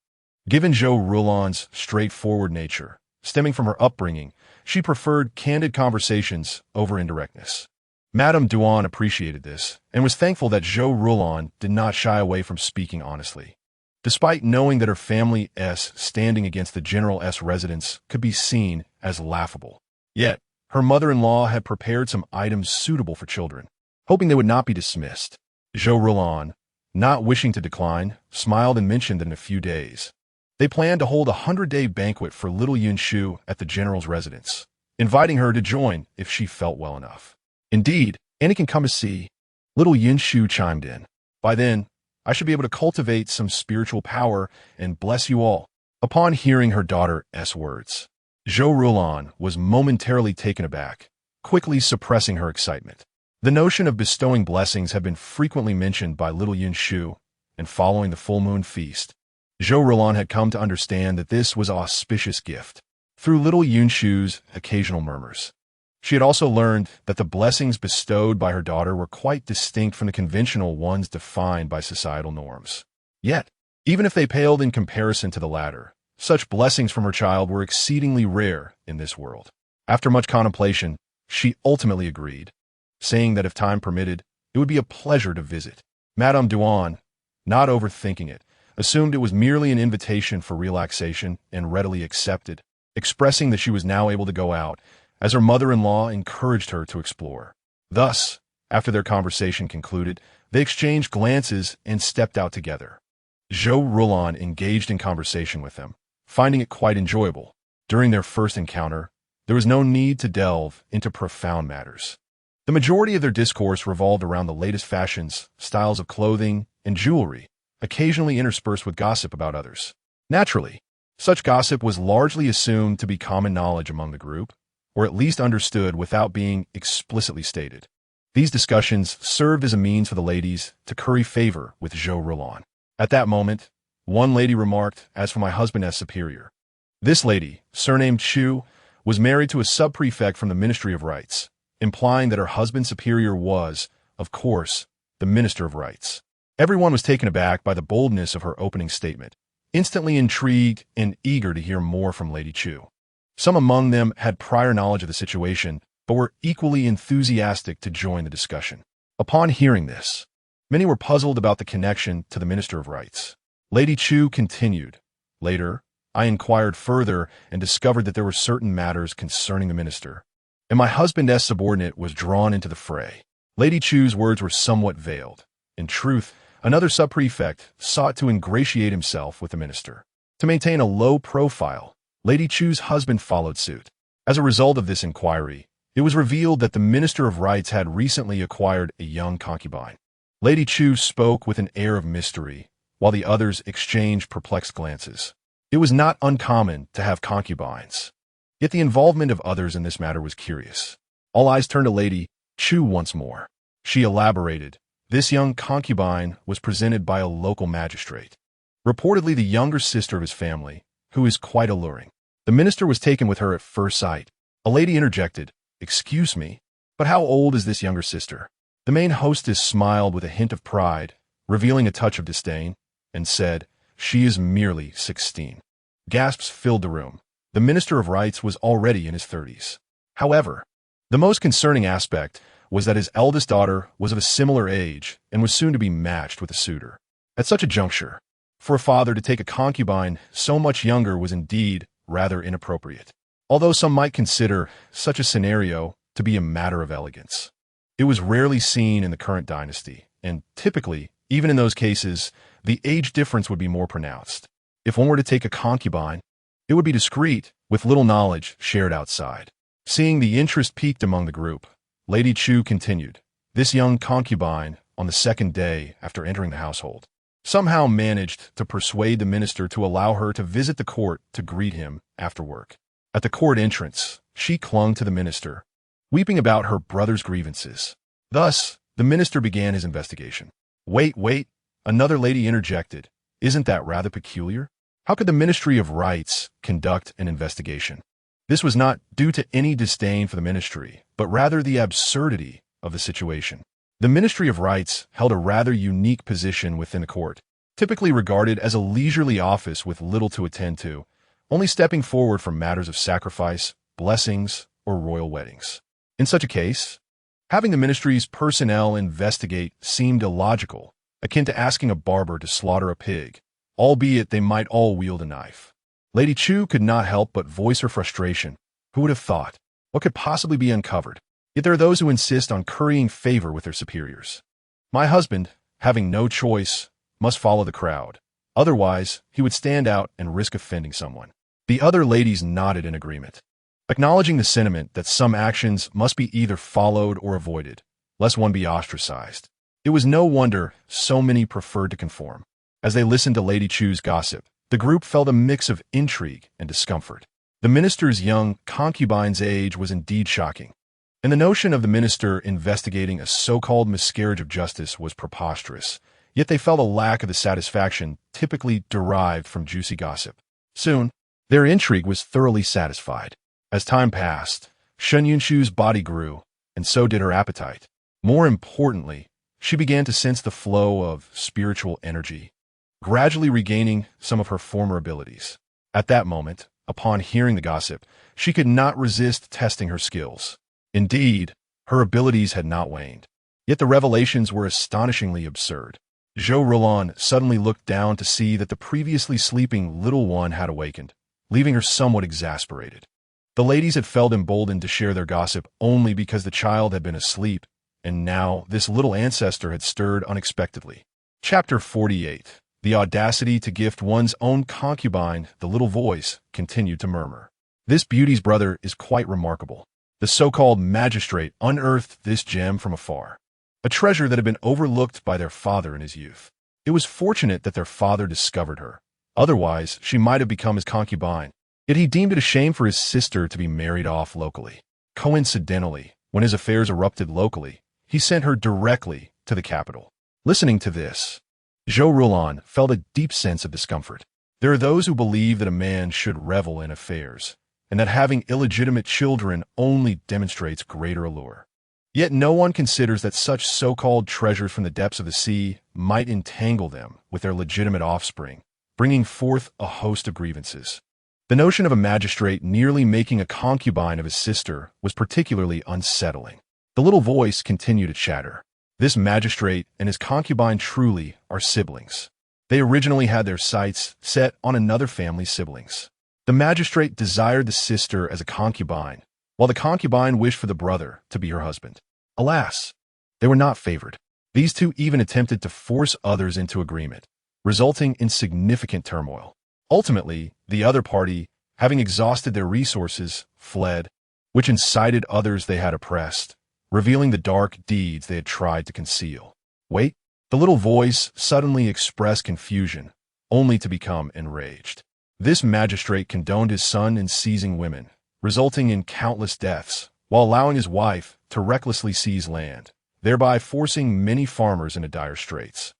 Given Zhou Rulon's straightforward nature, stemming from her upbringing, she preferred candid conversations over indirectness. Madame Duan appreciated this and was thankful that Zhou Rulon did not shy away from speaking honestly. Despite knowing that her family's standing against the General's residence could be seen as laughable, yet her mother-in-law had prepared some items suitable for children, hoping they would not be dismissed. Zhou Rulon, not wishing to decline, smiled and mentioned that in a few days, they planned to hold a 100-day banquet for little Yinshu at the general's residence, inviting her to join if she felt well enough. Indeed, Annie can come to see, little Yinshu chimed in. By then, I should be able to cultivate some spiritual power and bless you all. Upon hearing her daughter's words, Zhou Rulon was momentarily taken aback, quickly suppressing her excitement. The notion of bestowing blessings had been frequently mentioned by little Yinshu, and following the full moon feast, Zhou Rulon had come to understand that this was an auspicious gift. Through little Yinshu's occasional murmurs, she had also learned that the blessings bestowed by her daughter were quite distinct from the conventional ones defined by societal norms. Yet, even if they paled in comparison to the latter, Such blessings from her child were exceedingly rare in this world. After much contemplation, she ultimately agreed, saying that if time permitted, it would be a pleasure to visit. Madame Duan, not overthinking it, assumed it was merely an invitation for relaxation and readily accepted, expressing that she was now able to go out, as her mother-in-law encouraged her to explore. Thus, after their conversation concluded, they exchanged glances and stepped out together. Zhou Rulon engaged in conversation with them, finding it quite enjoyable. During their first encounter, there was no need to delve into profound matters. The majority of their discourse revolved around the latest fashions, styles of clothing, and jewelry, occasionally interspersed with gossip about others. Naturally, such gossip was largely assumed to be common knowledge among the group, or at least understood without being explicitly stated. These discussions served as a means for the ladies to curry favor with Zhou Rulon. At that moment, one lady remarked, "As for my husband as superior." This lady, surnamed Shu, was married to a sub-prefect from the Ministry of Rites, implying that her husband's superior was, of course, the Minister of Rites. Everyone was taken aback by the boldness of her opening statement, instantly intrigued and eager to hear more from Lady Chu. Some among them had prior knowledge of the situation, but were equally enthusiastic to join the discussion. Upon hearing this, many were puzzled about the connection to the Minister of Rites. Lady Chu continued, "Later, I inquired further and discovered that there were certain matters concerning the minister, and my husband's subordinate was drawn into the fray." Lady Chu's words were somewhat veiled. In truth, another sub-prefect sought to ingratiate himself with the minister. To maintain a low profile, Lady Chu's husband followed suit. As a result of this inquiry, it was revealed that the Minister of Rites had recently acquired a young concubine. Lady Chu spoke with an air of mystery, while the others exchanged perplexed glances. It was not uncommon to have concubines, yet the involvement of others in this matter was curious. All eyes turned to Lady Chu once more. She elaborated, "This young concubine was presented by a local magistrate, reportedly the younger sister of his family, who is quite alluring. The minister was taken with her at first sight." A lady interjected, "Excuse me, but how old is this younger sister?" The main hostess smiled with a hint of pride, revealing a touch of disdain, and said, "She is merely 16. Gasps filled the room. The Minister of Rites was already in his 30s. However, the most concerning aspect was that his eldest daughter was of a similar age and was soon to be matched with a suitor. At such a juncture, for a father to take a concubine so much younger was indeed rather inappropriate, although some might consider such a scenario to be a matter of elegance. It was rarely seen in the current dynasty, and typically, even in those cases, the age difference would be more pronounced. If one were to take a concubine, it would be discreet, with little knowledge shared outside. Seeing the interest piqued among the group, Lady Chu continued, "This young concubine, on the second day after entering the household, somehow managed to persuade the minister to allow her to visit the court to greet him after work. At the court entrance, she clung to the minister, weeping about her brother's grievances. Thus, the minister began his investigation." Wait, another lady interjected. "Isn't that rather peculiar? How could the Ministry of Rites conduct an investigation?" This was not due to any disdain for the ministry, but rather the absurdity of the situation. The Ministry of Rites held a rather unique position within the court, typically regarded as a leisurely office with little to attend to, only stepping forward for matters of sacrifice, blessings, or royal weddings. In such a case, having the ministry's personnel investigate seemed illogical, akin to asking a barber to slaughter a pig, albeit they might all wield a knife. Lady Chu could not help but voice her frustration. Who would have thought? What could possibly be uncovered? Yet there are those who insist on currying favor with their superiors. My husband, having no choice, must follow the crowd. Otherwise, he would stand out and risk offending someone. The other ladies nodded in agreement, acknowledging the sentiment that some actions must be either followed or avoided, lest one be ostracized. It was no wonder so many preferred to conform. As they listened to Lady Chu's gossip, the group felt a mix of intrigue and discomfort. The minister's young concubine's age was indeed shocking, and the notion of the minister investigating a so-called miscarriage of justice was preposterous, yet they felt a lack of the satisfaction typically derived from juicy gossip. Soon, their intrigue was thoroughly satisfied. As time passed, Shen Yunshu's body grew, and so did her appetite. More importantly, she began to sense the flow of spiritual energy, gradually regaining some of her former abilities. At that moment, upon hearing the gossip, she could not resist testing her skills. Indeed, her abilities had not waned. Yet the revelations were astonishingly absurd. Zhou Rulan suddenly looked down to see that the previously sleeping little one had awakened, leaving her somewhat exasperated. The ladies had felt emboldened to share their gossip only because the child had been asleep, and now this little ancestor had stirred unexpectedly. Chapter 48. The audacity to gift one's own concubine, the little voice continued to murmur. This beauty's brother is quite remarkable. The so-called magistrate unearthed this gem from afar, a treasure that had been overlooked by their father in his youth. It was fortunate that their father discovered her. Otherwise, she might have become his concubine. Yet he deemed it a shame for his sister to be married off locally. Coincidentally, when his affairs erupted locally, he sent her directly to the capital. Listening to this, Zhou Rulan felt a deep sense of discomfort. There are those who believe that a man should revel in affairs, and that having illegitimate children only demonstrates greater allure. Yet no one considers that such so-called treasures from the depths of the sea might entangle them with their legitimate offspring, bringing forth a host of grievances. The notion of a magistrate nearly making a concubine of his sister was particularly unsettling. The little voice continued to chatter. This magistrate and his concubine truly are siblings. They originally had their sights set on another family's siblings. The magistrate desired the sister as a concubine, while the concubine wished for the brother to be her husband. Alas, they were not favored. These two even attempted to force others into agreement, resulting in significant turmoil. Ultimately, the other party, having exhausted their resources, fled, which incited others they had oppressed, revealing the dark deeds they had tried to conceal. Wait, the little voice suddenly expressed confusion, only to become enraged. This magistrate condoned his son in seizing women, resulting in countless deaths, while allowing his wife to recklessly seize land, thereby forcing many farmers into dire straits,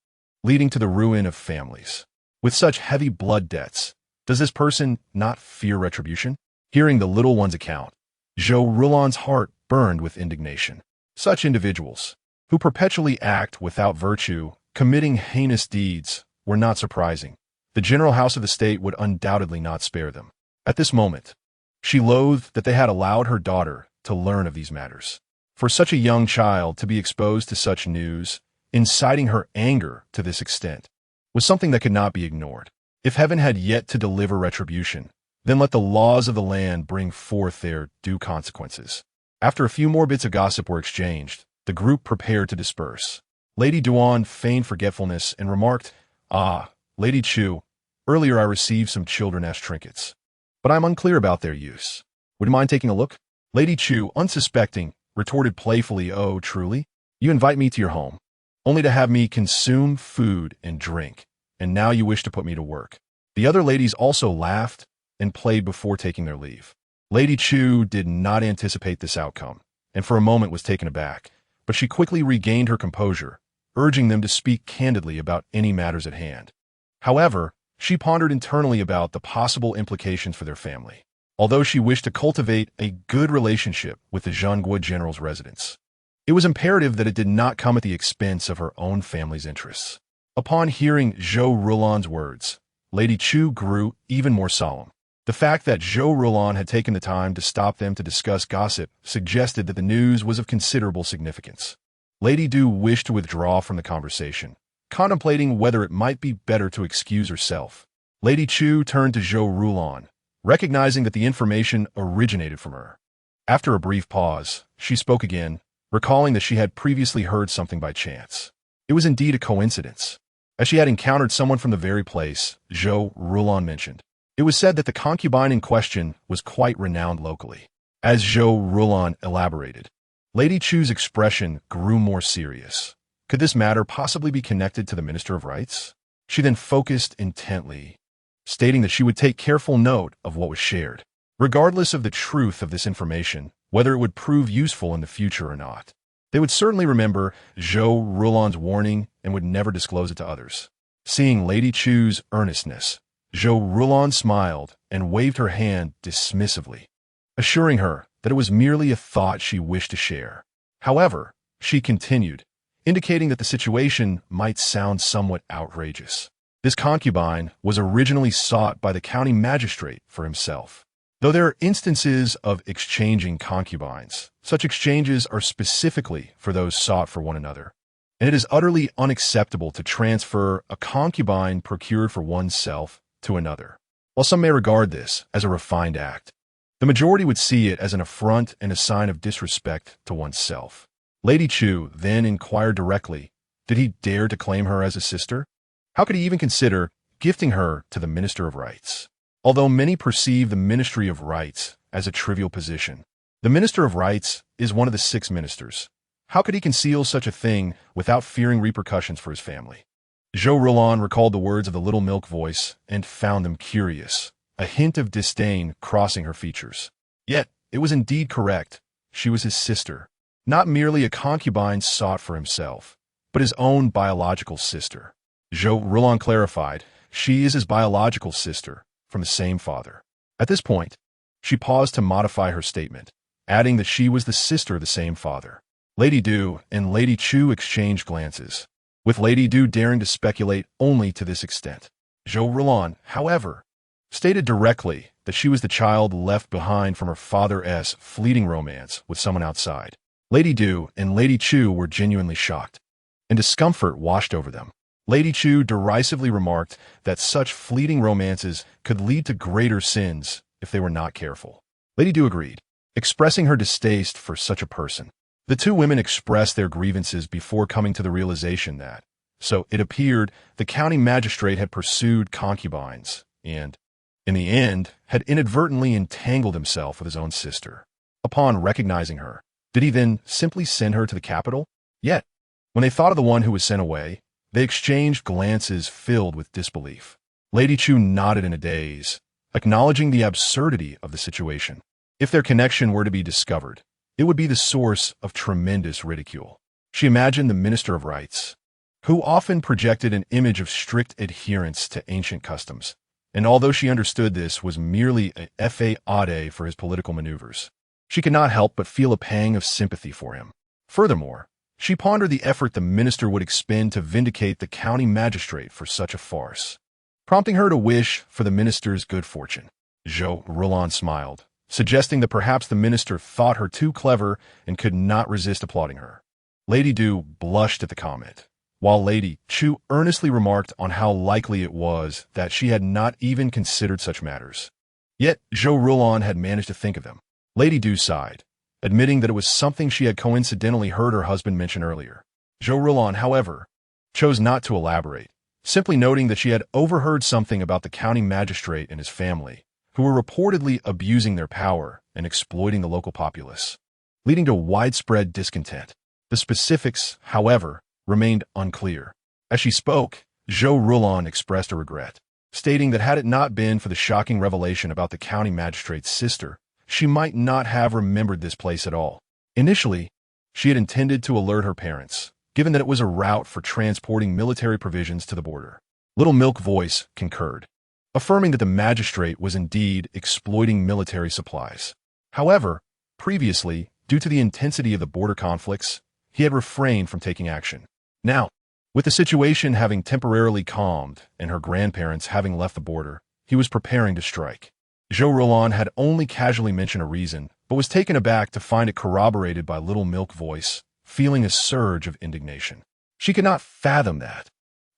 leading to the ruin of families. With such heavy blood debts, does this person not fear retribution? Hearing the little one's account, Zhou Rulan's heart burned with indignation. Such individuals, who perpetually act without virtue, committing heinous deeds, were not surprising. The general house of the state would undoubtedly not spare them. At this moment, she loathed that they had allowed her daughter to learn of these matters. For such a young child to be exposed to such news, inciting her anger to this extent, was something that could not be ignored. If heaven had yet to deliver retribution, then let the laws of the land bring forth their due consequences. After a few more bits of gossip were exchanged, the group prepared to disperse. Lady Duan feigned forgetfulness and remarked, "Ah, Lady Chu, earlier I received some children-esque trinkets, but I'm unclear about their use. Would you mind taking a look?" Lady Chu, unsuspecting, retorted playfully, "Oh, truly? You invite me to your home, only to have me consume food and drink, and now you wish to put me to work." The other ladies also laughed and played before taking their leave. Lady Chu did not anticipate this outcome, and for a moment was taken aback, but she quickly regained her composure, urging them to speak candidly about any matters at hand. However, she pondered internally about the possible implications for their family, although she wished to cultivate a good relationship with the Zhangguo general's residence. It was imperative that it did not come at the expense of her own family's interests. Upon hearing Zhou Rulan's words, Lady Chu grew even more solemn. The fact that Zhou Rulan had taken the time to stop them to discuss gossip suggested that the news was of considerable significance. Lady Du wished to withdraw from the conversation, contemplating whether it might be better to excuse herself. Lady Chu turned to Zhou Rulan, recognizing that the information originated from her. After a brief pause, she spoke again, recalling that she had previously heard something by chance. It was indeed a coincidence, as she had encountered someone from the very place Zhou Rulan mentioned. It was said that the concubine in question was quite renowned locally. As Zhou Rulan elaborated, Lady Chu's expression grew more serious. Could this matter possibly be connected to the Minister of Rights? She then focused intently, stating that she would take careful note of what was shared, regardless of the truth of this information, whether it would prove useful in the future or not. They would certainly remember Zhou Rulan's warning and would never disclose it to others. Seeing Lady Chu's earnestness, Zhou Rulan smiled and waved her hand dismissively, assuring her that it was merely a thought she wished to share. However, she continued, indicating that the situation might sound somewhat outrageous. This concubine was originally sought by the county magistrate for himself. Though there are instances of exchanging concubines, such exchanges are specifically for those sought for one another, and it is utterly unacceptable to transfer a concubine procured for oneself to another. While some may regard this as a refined act, the majority would see it as an affront and a sign of disrespect to oneself. Lady Chu then inquired directly, did he dare to claim her as a sister? How could he even consider gifting her to the Minister of Rights? Although many perceive the Ministry of Rights as a trivial position, the Minister of Rights is one of the 6 ministers. How could he conceal such a thing without fearing repercussions for his family? Zhou Rulan recalled the words of the little milk voice and found them curious, a hint of disdain crossing her features. Yet, it was indeed correct. She was his sister, not merely a concubine sought for himself, but his own biological sister. Zhou Rulan clarified, she is his biological sister, from the same father. At this point, she paused to modify her statement, adding that she was the sister of the same father. Lady Du and Lady Chu exchanged glances, with Lady Du daring to speculate only to this extent. Zhou Rulan, however, stated directly that she was the child left behind from her father's fleeting romance with someone outside. Lady Du and Lady Chu were genuinely shocked, and discomfort washed over them. Lady Chu derisively remarked that such fleeting romances could lead to greater sins if they were not careful. Lady Du agreed, expressing her distaste for such a person. The 2 women expressed their grievances before coming to the realization that, so it appeared, the county magistrate had pursued concubines and, in the end, had inadvertently entangled himself with his own sister. Upon recognizing her, did he then simply send her to the capital? Yet, when they thought of the one who was sent away, they exchanged glances filled with disbelief. Lady Chu nodded in a daze, acknowledging the absurdity of the situation. If their connection were to be discovered, it would be the source of tremendous ridicule. She imagined the Minister of Rights, who often projected an image of strict adherence to ancient customs, and although she understood this was merely a fade for his political maneuvers, she could not help but feel a pang of sympathy for him. Furthermore, she pondered the effort the minister would expend to vindicate the county magistrate for such a farce, prompting her to wish for the minister's good fortune. Zhou Rulan smiled, suggesting that perhaps the minister thought her too clever and could not resist applauding her. Lady Du blushed at the comment, while Lady Chu earnestly remarked on how likely it was that she had not even considered such matters. Yet Zhou Rulan had managed to think of them. Lady Du sighed, admitting that it was something she had coincidentally heard her husband mention earlier. Zhou Rulan, however, chose not to elaborate, simply noting that she had overheard something about the county magistrate and his family, who were reportedly abusing their power and exploiting the local populace, leading to widespread discontent. The specifics, however, remained unclear. As she spoke, Zhou Rulan expressed a regret, stating that had it not been for the shocking revelation about the county magistrate's sister, she might not have remembered this place at all. Initially, she had intended to alert her parents, given that it was a route for transporting military provisions to the border. Little Milk Voice concurred, affirming that the magistrate was indeed exploiting military supplies. However, previously, due to the intensity of the border conflicts, he had refrained from taking action. Now, with the situation having temporarily calmed and her grandparents having left the border, he was preparing to strike. Zhou Rulan had only casually mentioned a reason, but was taken aback to find it corroborated by Little Milk Voice, feeling a surge of indignation. She could not fathom that,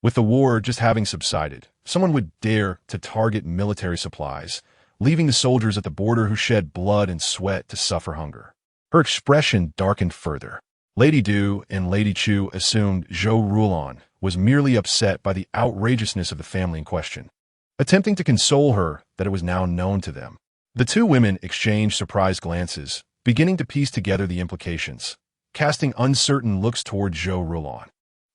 with the war just having subsided, someone would dare to target military supplies, leaving the soldiers at the border who shed blood and sweat to suffer hunger. Her expression darkened further. Lady Du and Lady Chu assumed Zhou Rulan was merely upset by the outrageousness of the family in question, attempting to console her that it was now known to them. The 2 women exchanged surprised glances, beginning to piece together the implications, casting uncertain looks toward Zhou Rulan.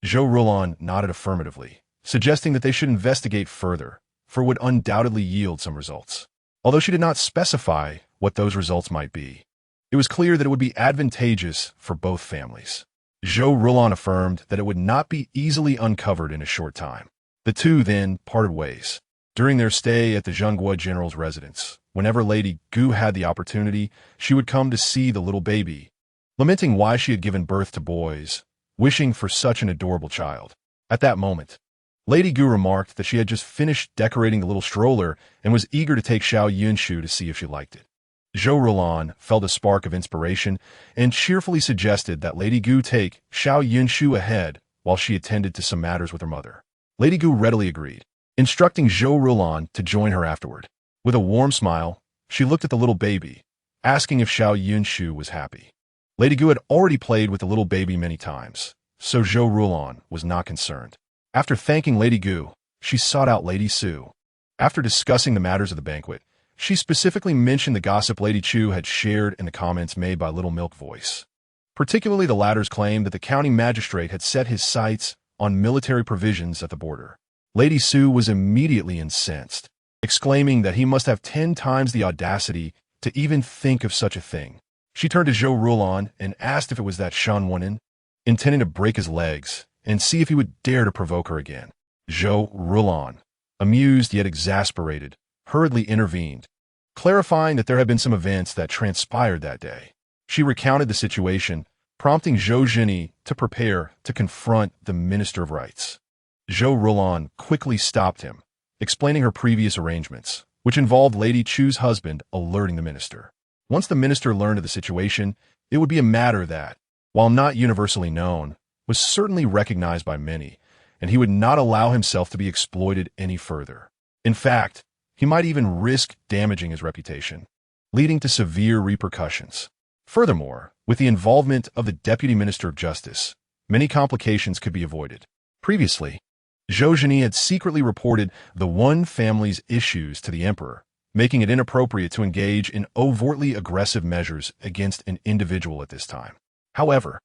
Zhou Rulan nodded affirmatively, suggesting that they should investigate further, for it would undoubtedly yield some results. Although she did not specify what those results might be, it was clear that it would be advantageous for both families. Zhou Rulan affirmed that it would not be easily uncovered in a short time. The 2 then parted ways. During their stay at the Zhenghua general's residence, whenever Lady Gu had the opportunity, she would come to see the little baby, lamenting why she had given birth to boys, wishing for such an adorable child. At that moment, Lady Gu remarked that she had just finished decorating the little stroller and was eager to take Xiao Yunshu to see if she liked it. Zhou Rulan felt a spark of inspiration and cheerfully suggested that Lady Gu take Xiao Yunshu ahead while she attended to some matters with her mother. Lady Gu readily agreed, instructing Zhou Rulan to join her afterward. With a warm smile, she looked at the little baby, asking if Xiao Yunshu was happy. Lady Gu had already played with the little baby many times, so Zhou Rulan was not concerned. After thanking Lady Gu, she sought out Lady Su. After discussing the matters of the banquet, she specifically mentioned the gossip Lady Chu had shared in the comments made by Little Milk Voice. Particularly the latter's claim that the county magistrate had set his sights on military provisions at the border. Lady Su was immediately incensed, exclaiming that he must have 10 times the audacity to even think of such a thing. She turned to Zhou Rulan and asked if it was that Shan Wunin, intending to break his legs and see if he would dare to provoke her again. Zhou Rulan, amused yet exasperated, hurriedly intervened, clarifying that there had been some events that transpired that day. She recounted the situation, prompting Zhou Zhini to prepare to confront the Minister of Rights. Zhou Rulan quickly stopped him, explaining her previous arrangements, which involved Lady Chu's husband alerting the minister. Once the minister learned of the situation, it would be a matter that, while not universally known, was certainly recognized by many, and he would not allow himself to be exploited any further. In fact, he might even risk damaging his reputation, leading to severe repercussions. Furthermore, with the involvement of the Deputy Minister of Justice, many complications could be avoided. Previously, Zhou Zhini had secretly reported the one family's issues to the emperor, making it inappropriate to engage in overtly aggressive measures against an individual at this time. However,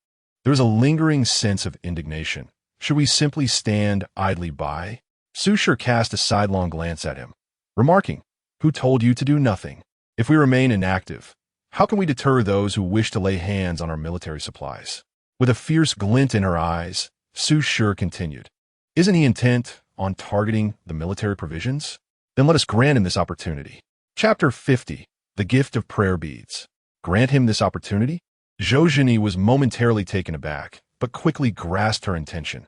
there was a lingering sense of indignation. Should we simply stand idly by? Su Shi cast a sidelong glance at him, remarking, "Who told you to do nothing? If we remain inactive, how can we deter those who wish to lay hands on our military supplies?" With a fierce glint in her eyes, Su Shi continued, "Isn't he intent on targeting the military provisions? Then let us grant him this opportunity." Chapter 50, The Gift of Prayer Beads. Grant him this opportunity? Zhou Zhini was momentarily taken aback, but quickly grasped her intention.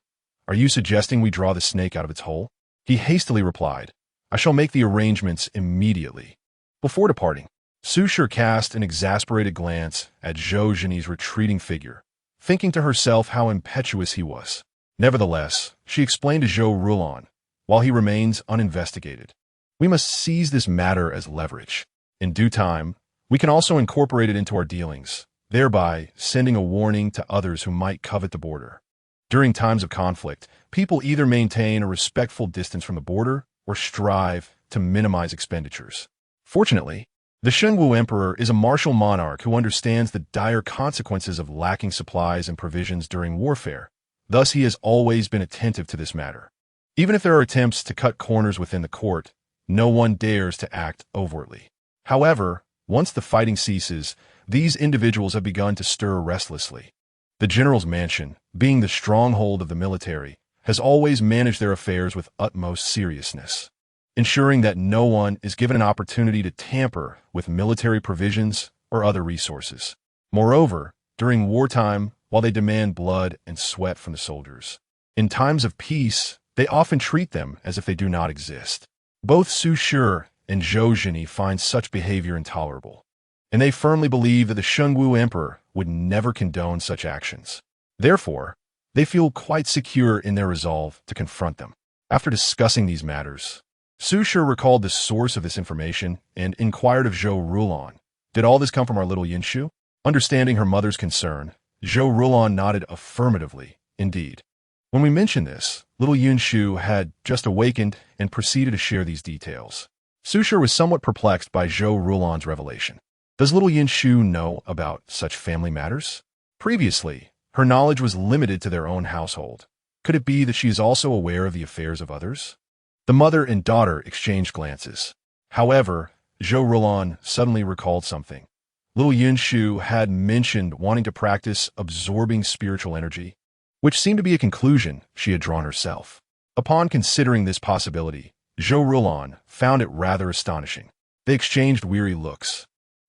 "Are you suggesting we draw the snake out of its hole?" He hastily replied, "I shall make the arrangements immediately." Before departing, Su Shi cast an exasperated glance at Zhou Zhini's retreating figure, thinking to herself how impetuous he was. Nevertheless, she explained to Zhou Rulan, "While he remains uninvestigated, we must seize this matter as leverage. In due time, we can also incorporate it into our dealings, thereby sending a warning to others who might covet the border. During times of conflict, people either maintain a respectful distance from the border or strive to minimize expenditures. Fortunately, the Shengwu Emperor is a martial monarch who understands the dire consequences of lacking supplies and provisions during warfare. Thus, he has always been attentive to this matter. Even if there are attempts to cut corners within the court, no one dares to act overtly. However, once the fighting ceases, these individuals have begun to stir restlessly. The general's mansion, being the stronghold of the military, has always managed their affairs with utmost seriousness, ensuring that no one is given an opportunity to tamper with military provisions or other resources. Moreover, during wartime, while they demand blood and sweat from the soldiers, in times of peace, they often treat them as if they do not exist. Both Su Shi and Zhou Zhini find such behavior intolerable, and they firmly believe that the Shengwu Emperor would never condone such actions. Therefore, they feel quite secure in their resolve to confront them. After discussing these matters, Su Shi recalled the source of this information and inquired of Zhou Rulan, "Did all this come from our little Yinshu?" Understanding her mother's concern, Zhou Rulan nodded affirmatively. "Indeed. When we mentioned this, little Yunshu had just awakened and proceeded to share these details." Su Shi was somewhat perplexed by Zhou Rulan's revelation. Does little Yunshu know about such family matters? Previously, her knowledge was limited to their own household. Could it be that she is also aware of the affairs of others? The mother and daughter exchanged glances. However, Zhou Rulan suddenly recalled something. Little Yunshu had mentioned wanting to practice absorbing spiritual energy, which seemed to be a conclusion she had drawn herself. Upon considering this possibility, Zhou Rulan found it rather astonishing. They exchanged weary looks,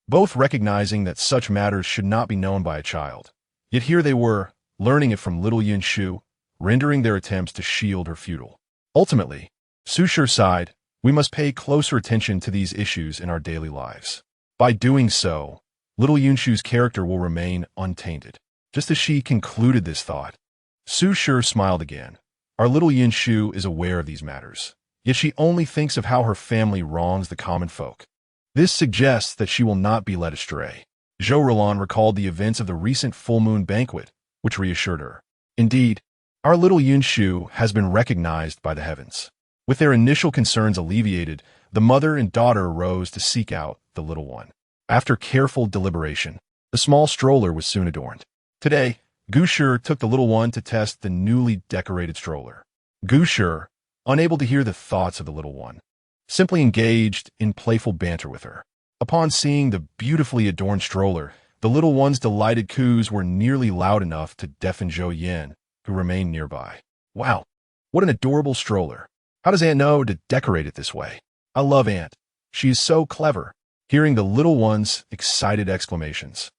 both recognizing that such matters should not be known by a child. Yet here they were, learning it from little Yunshu, rendering their attempts to shield her futile. Ultimately, Su Shi sighed, we must pay closer attention to these issues in our daily lives. By doing so, little Yunshu's character will remain untainted. Just as she concluded this thought, Su Shi smiled again. Our little Yunshu is aware of these matters, yet she only thinks of how her family wrongs the common folk. This suggests that she will not be led astray. Zhou Roland recalled the events of the recent full moon banquet, which reassured her. Indeed, our little Yunshu has been recognized by the heavens. With their initial concerns alleviated, the mother and daughter arose to seek out the little one. After careful deliberation, the small stroller was soon adorned. Today, Gouges took the little one to test the newly decorated stroller. Gouges, unable to hear the thoughts of the little one, simply engaged in playful banter with her. Upon seeing the beautifully adorned stroller, the little one's delighted coos were nearly loud enough to deafen Zhou Yan, who remained nearby. Wow, what an adorable stroller. How does Aunt know to decorate it this way? I love Aunt. She is so clever. Hearing the little one's excited exclamations,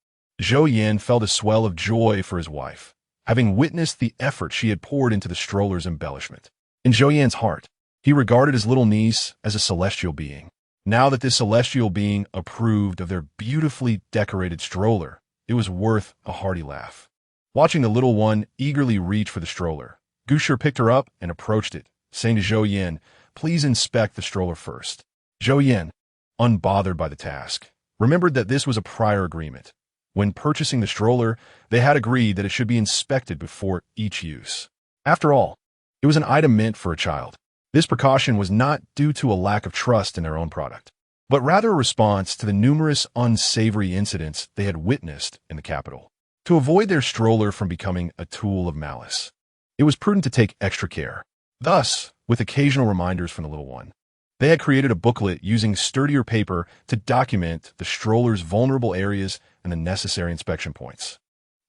Zhou Yan felt a swell of joy for his wife, having witnessed the effort she had poured into the stroller's embellishment. In Zhou Yan's heart, he regarded his little niece as a celestial being. Now that this celestial being approved of their beautifully decorated stroller, it was worth a hearty laugh. Watching the little one eagerly reach for the stroller, Gouges picked her up and approached it, saying to Zhou Yan, please inspect the stroller first. Zhou Yan, unbothered by the task, remembered that this was a prior agreement. When purchasing the stroller, they had agreed that it should be inspected before each use. After all, it was an item meant for a child. This precaution was not due to a lack of trust in their own product, but rather a response to the numerous unsavory incidents they had witnessed in the capital. To avoid their stroller from becoming a tool of malice, it was prudent to take extra care. Thus, with occasional reminders from the little one, they had created a booklet using sturdier paper to document the stroller's vulnerable areas and the necessary inspection points.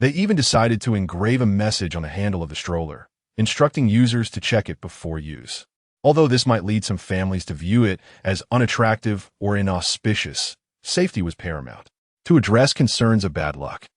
They even decided to engrave a message on the handle of the stroller, instructing users to check it before use. Although this might lead some families to view it as unattractive or inauspicious, safety was paramount. To address concerns of bad luck,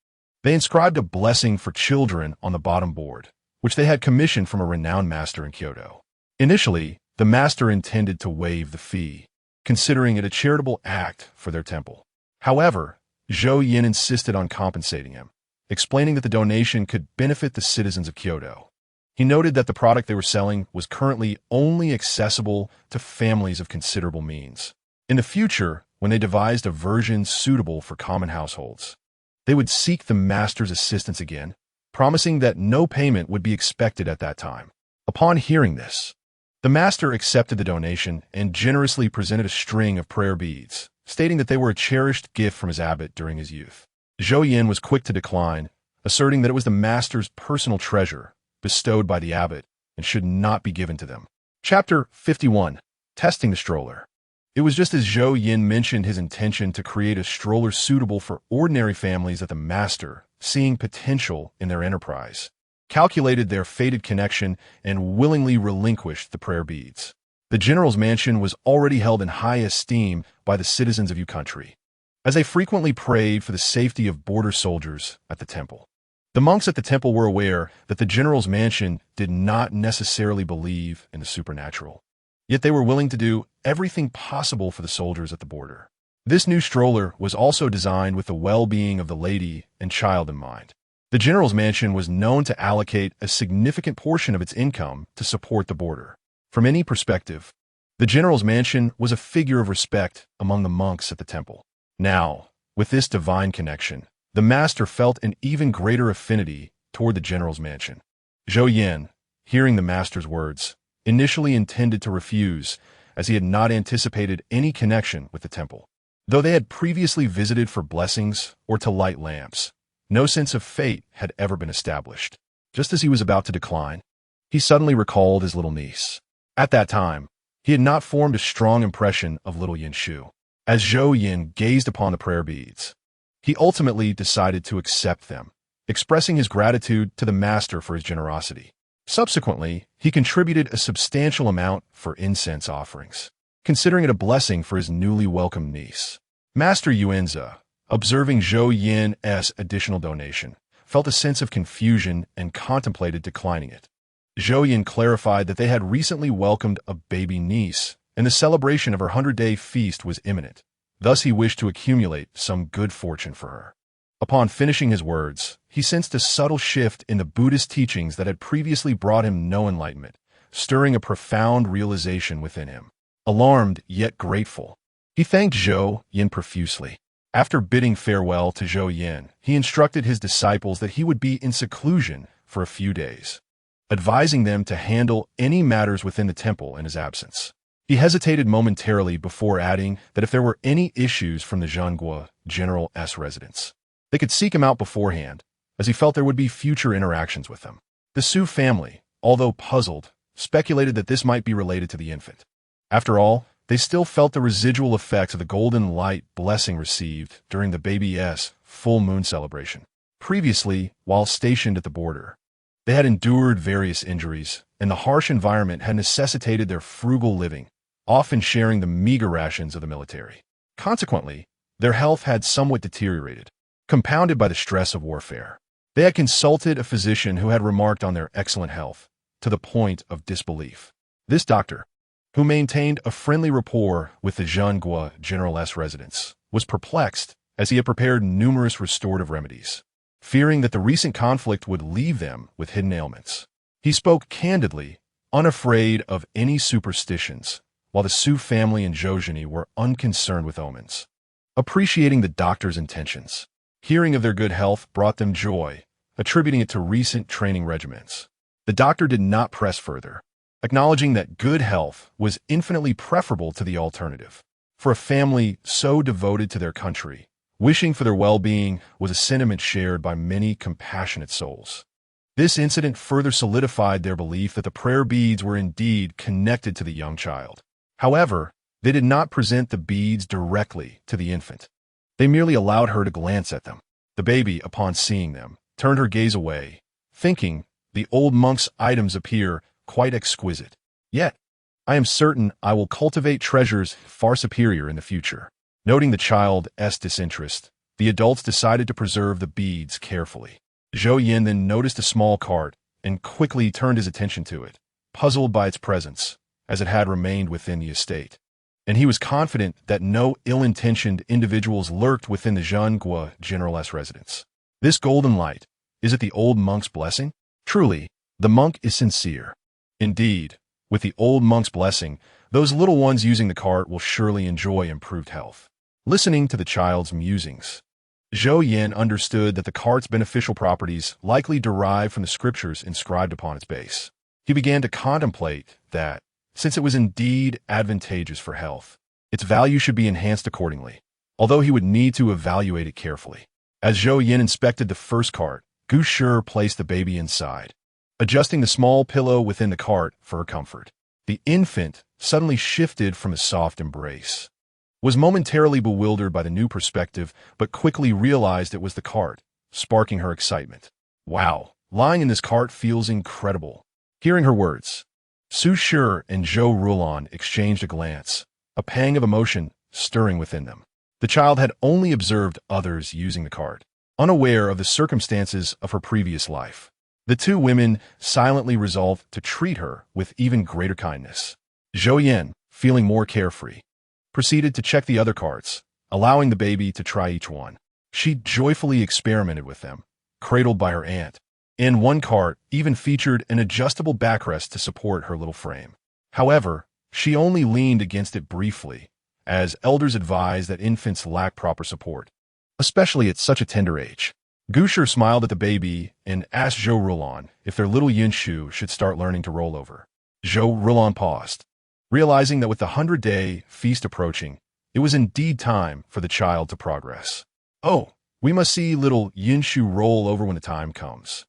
they inscribed a blessing for children on the bottom board, which they had commissioned from a renowned master in Kyoto. Initially, the master intended to waive the fee, considering it a charitable act for their temple. However, Zhou Yan insisted on compensating him, explaining that the donation could benefit the citizens of Kyoto. He noted that the product they were selling was currently only accessible to families of considerable means. In the future, when they devised a version suitable for common households, they would seek the master's assistance again, promising that no payment would be expected at that time. Upon hearing this, the master accepted the donation and generously presented a string of prayer beads, stating that they were a cherished gift from his abbot during his youth. Zhou Yan was quick to decline, asserting that it was the master's personal treasure, bestowed by the abbot, and should not be given to them. Chapter 51. Testing the Stroller. It was just as Zhou Yan mentioned his intention to create a stroller suitable for ordinary families that the master, seeing potential in their enterprise, calculated their fated connection and willingly relinquished the prayer beads. The general's mansion was already held in high esteem by the citizens of Yu country, as they frequently prayed for the safety of border soldiers at the temple. The monks at the temple were aware that the general's mansion did not necessarily believe in the supernatural, yet they were willing to do everything possible for the soldiers at the border. This new stroller was also designed with the well-being of the lady and child in mind. The general's mansion was known to allocate a significant portion of its income to support the border. From any perspective, the general's mansion was a figure of respect among the monks at the temple. Now, with this divine connection, the master felt an even greater affinity toward the general's mansion. Zhou Yan, hearing the master's words, initially intended to refuse, as he had not anticipated any connection with the temple. Though they had previously visited for blessings or to light lamps, no sense of fate had ever been established. Just as he was about to decline, he suddenly recalled his little niece. At that time, he had not formed a strong impression of little Yunshu. As Zhou Yan gazed upon the prayer beads, he ultimately decided to accept them, expressing his gratitude to the master for his generosity. Subsequently, he contributed a substantial amount for incense offerings, considering it a blessing for his newly welcomed niece. Master Yuanzi, observing Zhou Yan's additional donation, felt a sense of confusion and contemplated declining it. Zhou Yin clarified that they had recently welcomed a baby niece, and the celebration of her 100-day feast was imminent. Thus he wished to accumulate some good fortune for her. Upon finishing his words, he sensed a subtle shift in the Buddhist teachings that had previously brought him no enlightenment, stirring a profound realization within him. Alarmed yet grateful, he thanked Zhou Yin profusely. After bidding farewell to Zhou Yin, he instructed his disciples that he would be in seclusion for a few days, advising them to handle any matters within the temple in his absence. He hesitated momentarily before adding that if there were any issues from the Zhangue General's residence, they could seek him out beforehand, as he felt there would be future interactions with them. The Shu family, although puzzled, speculated that this might be related to the infant. After all, they still felt the residual effects of the golden light blessing received during the baby's full moon celebration. Previously, while stationed at the border, they had endured various injuries, and the harsh environment had necessitated their frugal living, often sharing the meager rations of the military. Consequently, their health had somewhat deteriorated, compounded by the stress of warfare. They had consulted a physician who had remarked on their excellent health, to the point of disbelief. This doctor, who maintained a friendly rapport with the Zhangue General's residence, was perplexed as he had prepared numerous restorative remedies, fearing that the recent conflict would leave them with hidden ailments. He spoke candidly, unafraid of any superstitions, while the Shu family and Zhou were unconcerned with omens. Appreciating the doctor's intentions, hearing of their good health brought them joy, attributing it to recent training regimens. The doctor did not press further, acknowledging that good health was infinitely preferable to the alternative. For a family so devoted to their country, wishing for their well-being was a sentiment shared by many compassionate souls. This incident further solidified their belief that the prayer beads were indeed connected to the young child. However, they did not present the beads directly to the infant. They merely allowed her to glance at them. The baby, upon seeing them, turned her gaze away, thinking, "The old monk's items appear quite exquisite. Yet, I am certain I will cultivate treasures far superior in the future." Noting the child's disinterest, the adults decided to preserve the beads carefully. Zhou Yin then noticed a small cart and quickly turned his attention to it, puzzled by its presence, as it had remained within the estate. And he was confident that no ill-intentioned individuals lurked within the Zhangue General's residence. This golden light, is it the old monk's blessing? Truly, the monk is sincere. Indeed, with the old monk's blessing, those little ones using the cart will surely enjoy improved health. Listening to the child's musings, Zhou Yin understood that the cart's beneficial properties likely derive from the scriptures inscribed upon its base. He began to contemplate that, since it was indeed advantageous for health, its value should be enhanced accordingly, although he would need to evaluate it carefully. As Zhou Yin inspected the first cart, gouges placed the baby inside, adjusting the small pillow within the cart for her comfort. The infant suddenly shifted from a soft embrace, was momentarily bewildered by the new perspective, but quickly realized it was the cart, sparking her excitement. "Wow, lying in this cart feels incredible." Hearing her words, Su Shi and Zhou Rulan exchanged a glance, a pang of emotion stirring within them. The child had only observed others using the cart, unaware of the circumstances of her previous life. The two women silently resolved to treat her with even greater kindness. Zhou Yin, feeling more carefree, proceeded to check the other carts, allowing the baby to try each one. She joyfully experimented with them, cradled by her aunt. And one cart even featured an adjustable backrest to support her little frame. However, she only leaned against it briefly, as elders advise that infants lack proper support, especially at such a tender age. Gouges smiled at the baby and asked Zhou Rulan if their little Yinshu should start learning to roll over. Zhou Rulan paused, realizing that with the 100-day feast approaching, it was indeed time for the child to progress. "Oh, we must see little Yinshu roll over when the time comes."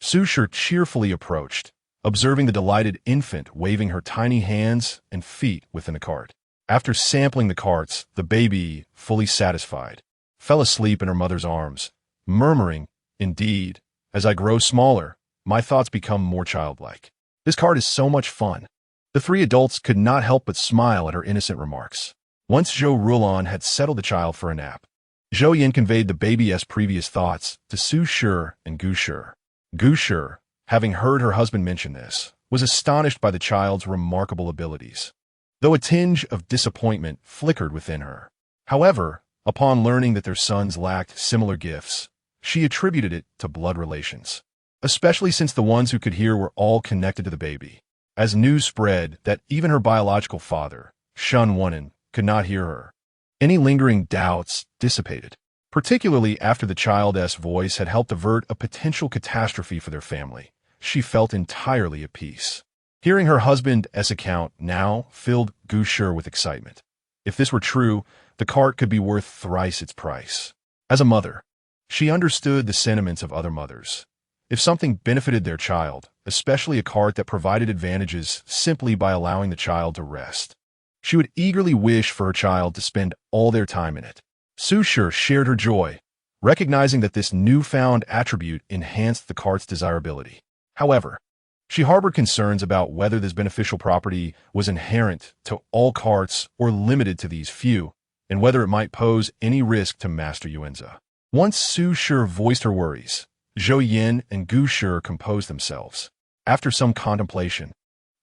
Su Shi cheerfully approached, observing the delighted infant waving her tiny hands and feet within the cart. After sampling the carts, the baby, fully satisfied, fell asleep in her mother's arms, murmuring, "Indeed, as I grow smaller, my thoughts become more childlike. This cart is so much fun." The three adults could not help but smile at her innocent remarks. Once Zhou Rulan had settled the child for a nap, Zhou Yin conveyed the baby's previous thoughts to Su Shi and Gouges. Gouges, having heard her husband mention this, was astonished by the child's remarkable abilities, though a tinge of disappointment flickered within her. However, upon learning that their sons lacked similar gifts, she attributed it to blood relations, especially since the ones who could hear were all connected to the baby. As news spread that even her biological father, Shun Wonin, could not hear her, any lingering doubts dissipated, particularly after the child's voice had helped avert a potential catastrophe for their family. She felt entirely at peace. Hearing her husband's account now filled gouges with excitement. If this were true, the cart could be worth thrice its price. As a mother, she understood the sentiments of other mothers. If something benefited their child, especially a cart that provided advantages simply by allowing the child to rest, she would eagerly wish for her child to spend all their time in it. Shu shared her joy, recognizing that this newfound attribute enhanced the cart's desirability. However, she harbored concerns about whether this beneficial property was inherent to all carts or limited to these few, and whether it might pose any risk to Master Yuanza. Once Shu voiced her worries, Zhou Yin and gouges composed themselves. After some contemplation,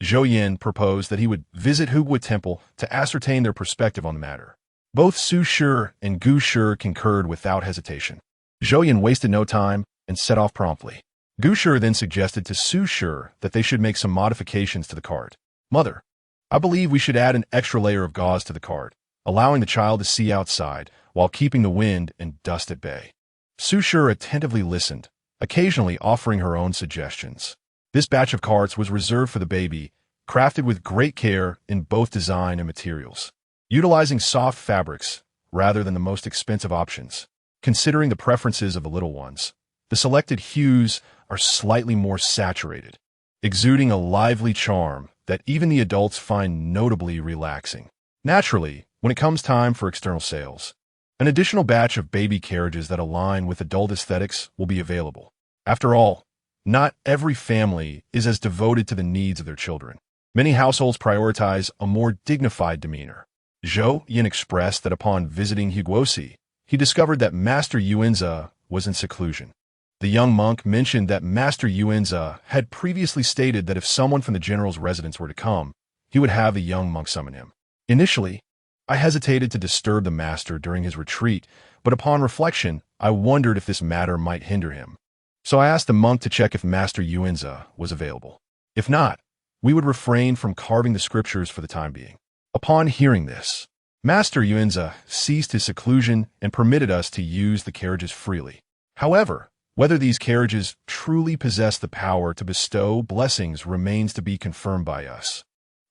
Zhou Yin proposed that he would visit Hugua Temple to ascertain their perspective on the matter. Both Shu and gouges concurred without hesitation. Zhou Yin wasted no time and set off promptly. Gouges then suggested to Shu that they should make some modifications to the cart. "Mother, I believe we should add an extra layer of gauze to the cart, allowing the child to see outside while keeping the wind and dust at bay." Shu attentively listened, occasionally offering her own suggestions. This batch of carts was reserved for the baby, crafted with great care in both design and materials, utilizing soft fabrics rather than the most expensive options. Considering the preferences of the little ones, the selected hues are slightly more saturated, exuding a lively charm that even the adults find notably relaxing. Naturally, when it comes time for external sales, an additional batch of baby carriages that align with adult aesthetics will be available. After all, not every family is as devoted to the needs of their children. Many households prioritize a more dignified demeanor. Zhou Yin expressed that upon visiting Higuosi, he discovered that Master Yuanza was in seclusion. The young monk mentioned that Master Yuanza had previously stated that if someone from the general's residence were to come, he would have the young monk summon him. Initially, I hesitated to disturb the master during his retreat, but upon reflection, I wondered if this matter might hinder him. So I asked the monk to check if Master Yuanza was available. If not, we would refrain from carving the scriptures for the time being. Upon hearing this, Master Yuanza ceased his seclusion and permitted us to use the carriages freely. However, whether these carriages truly possess the power to bestow blessings remains to be confirmed by us.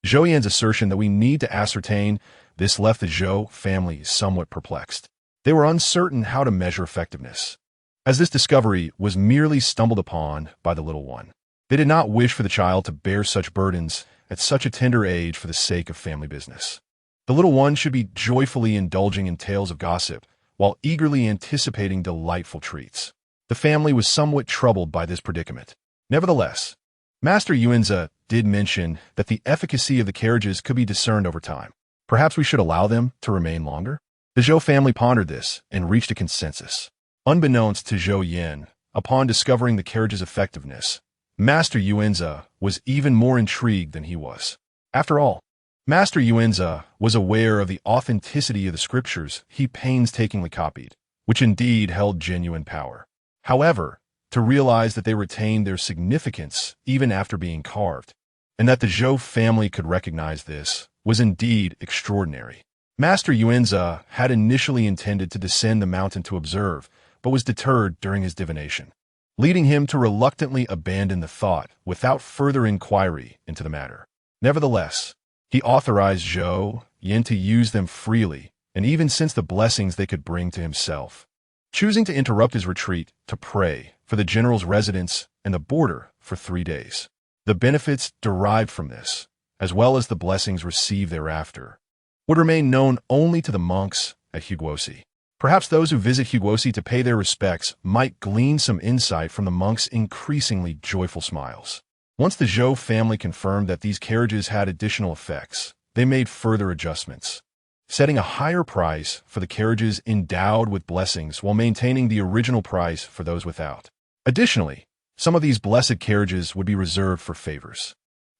Zhou Yan's assertion that we need to ascertain this left the Zhou family somewhat perplexed. They were uncertain how to measure effectiveness, as this discovery was merely stumbled upon by the little one. They did not wish for the child to bear such burdens at such a tender age for the sake of family business. The little one should be joyfully indulging in tales of gossip while eagerly anticipating delightful treats. The family was somewhat troubled by this predicament. Nevertheless, Master Yuanza did mention that the efficacy of the carriages could be discerned over time. Perhaps we should allow them to remain longer? The Zhou family pondered this and reached a consensus. Unbeknownst to Zhou Yin, upon discovering the carriage's effectiveness, Master Yuanza was even more intrigued than he was. After all, Master Yuanza was aware of the authenticity of the scriptures he painstakingly copied, which indeed held genuine power. However, to realize that they retained their significance even after being carved, and that the Zhou family could recognize this, was indeed extraordinary. Master Yuanza had initially intended to descend the mountain to observe, but was deterred during his divination, leading him to reluctantly abandon the thought without further inquiry into the matter. Nevertheless, he authorized Zhou Yin to use them freely, and even since the blessings they could bring to himself, choosing to interrupt his retreat to pray for the general's residence and the border for 3 days. The benefits derived from this, as well as the blessings received thereafter, would remain known only to the monks at Higuosi. Perhaps those who visit Higuosi to pay their respects might glean some insight from the monks' increasingly joyful smiles. Once the Zhou family confirmed that these carriages had additional effects, they made further adjustments, setting a higher price for the carriages endowed with blessings while maintaining the original price for those without. Additionally, some of these blessed carriages would be reserved for favors.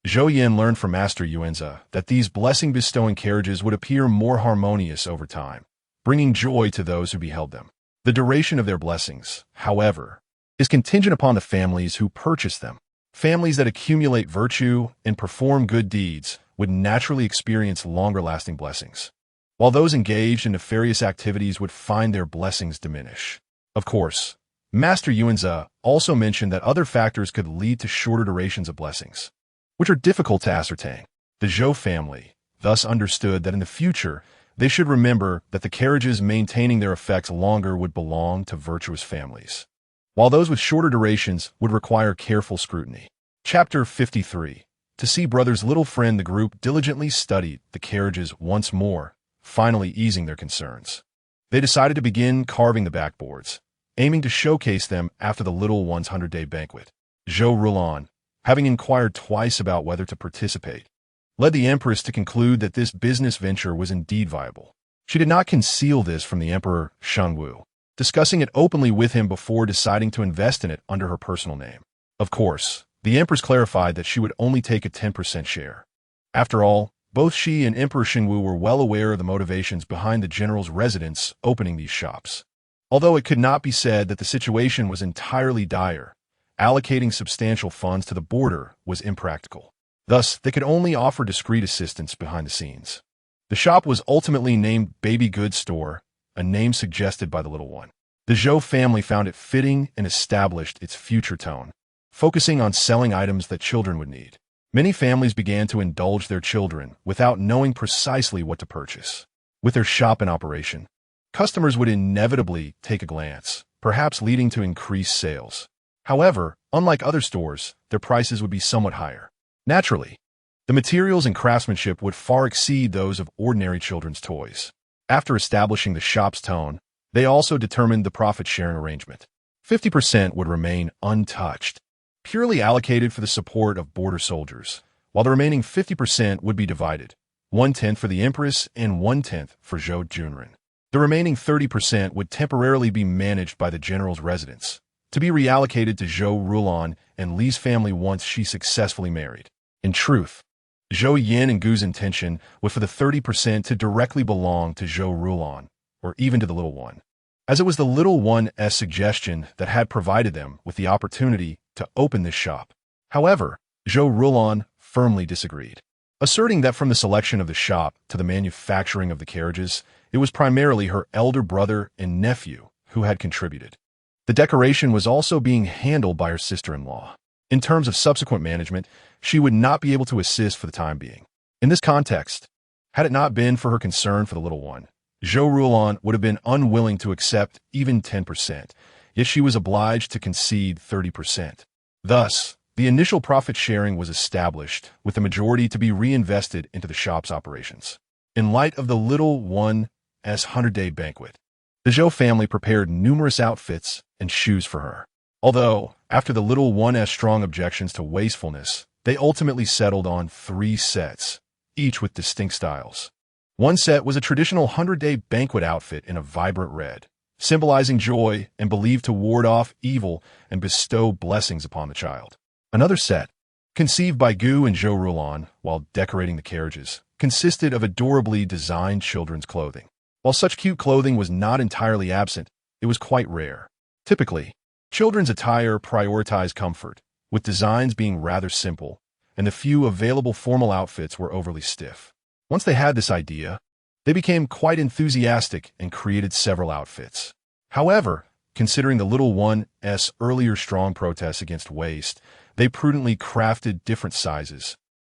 Zhou Yin learned from Master Yuanzi that these blessing-bestowing carriages would appear more harmonious over time, bringing joy to those who beheld them. The duration of their blessings, however, is contingent upon the families who purchase them. Families that accumulate virtue and perform good deeds would naturally experience longer-lasting blessings, while those engaged in nefarious activities would find their blessings diminish. Of course, Master Yuanzi also mentioned that other factors could lead to shorter durations of blessings, which are difficult to ascertain. The Zhou family thus understood that in the future, they should remember that the carriages maintaining their effects longer would belong to virtuous families, while those with shorter durations would require careful scrutiny. Chapter 53. To see brother's little friend, the group diligently studied the carriages once more, finally easing their concerns. They decided to begin carving the backboards, aiming to showcase them after the little one's 100-day banquet. Zhou Rulan, having inquired twice about whether to participate, led the Empress to conclude that this business venture was indeed viable. She did not conceal this from the Emperor Shangwu, discussing it openly with him before deciding to invest in it under her personal name. Of course, the Empress clarified that she would only take a 10% share. After all, both she and Emperor Shangwu were well aware of the motivations behind the general's residence opening these shops. Although it could not be said that the situation was entirely dire, allocating substantial funds to the border was impractical. Thus, they could only offer discreet assistance behind the scenes. The shop was ultimately named Baby Goods Store, a name suggested by the little one. The Zhou family found it fitting and established its future tone, focusing on selling items that children would need. Many families began to indulge their children without knowing precisely what to purchase. With their shop in operation, customers would inevitably take a glance, perhaps leading to increased sales. However, unlike other stores, their prices would be somewhat higher. Naturally, the materials and craftsmanship would far exceed those of ordinary children's toys. After establishing the shop's tone, they also determined the profit-sharing arrangement. 50% would remain untouched, purely allocated for the support of border soldiers, while the remaining 50% would be divided, 1/10 for the Empress and 1/10 for Zhou Junren. The remaining 30% would temporarily be managed by the general's residence, to be reallocated to Zhou Rulan and Li's family once she successfully married. In truth, Zhou Yin and Gu's intention was for the 30% to directly belong to Zhou Rulan, or even to the little one, as it was the little one's suggestion that had provided them with the opportunity to open this shop. However, Zhou Rulan firmly disagreed, asserting that from the selection of the shop to the manufacturing of the carriages, it was primarily her elder brother and nephew who had contributed. The decoration was also being handled by her sister-in-law. In terms of subsequent management, she would not be able to assist for the time being. In this context, had it not been for her concern for the little one, Zhou Rulan would have been unwilling to accept even 10%, yet she was obliged to concede 30%. Thus, the initial profit sharing was established, with the majority to be reinvested into the shop's operations. In light of the little one's 100-day banquet, the Zhou family prepared numerous outfits and shoes for her. Although, after the little one's strong objections to wastefulness, they ultimately settled on 3 sets, each with distinct styles. One set was a traditional 100-day banquet outfit in a vibrant red, symbolizing joy and believed to ward off evil and bestow blessings upon the child. Another set, conceived by Gu and Zhou Rulan while decorating the carriages, consisted of adorably designed children's clothing. While such cute clothing was not entirely absent, it was quite rare. Typically, children's attire prioritized comfort, with designs being rather simple, and the few available formal outfits were overly stiff. Once they had this idea, they became quite enthusiastic and created several outfits. However, considering the little one's earlier strong protests against waste, they prudently crafted different sizes,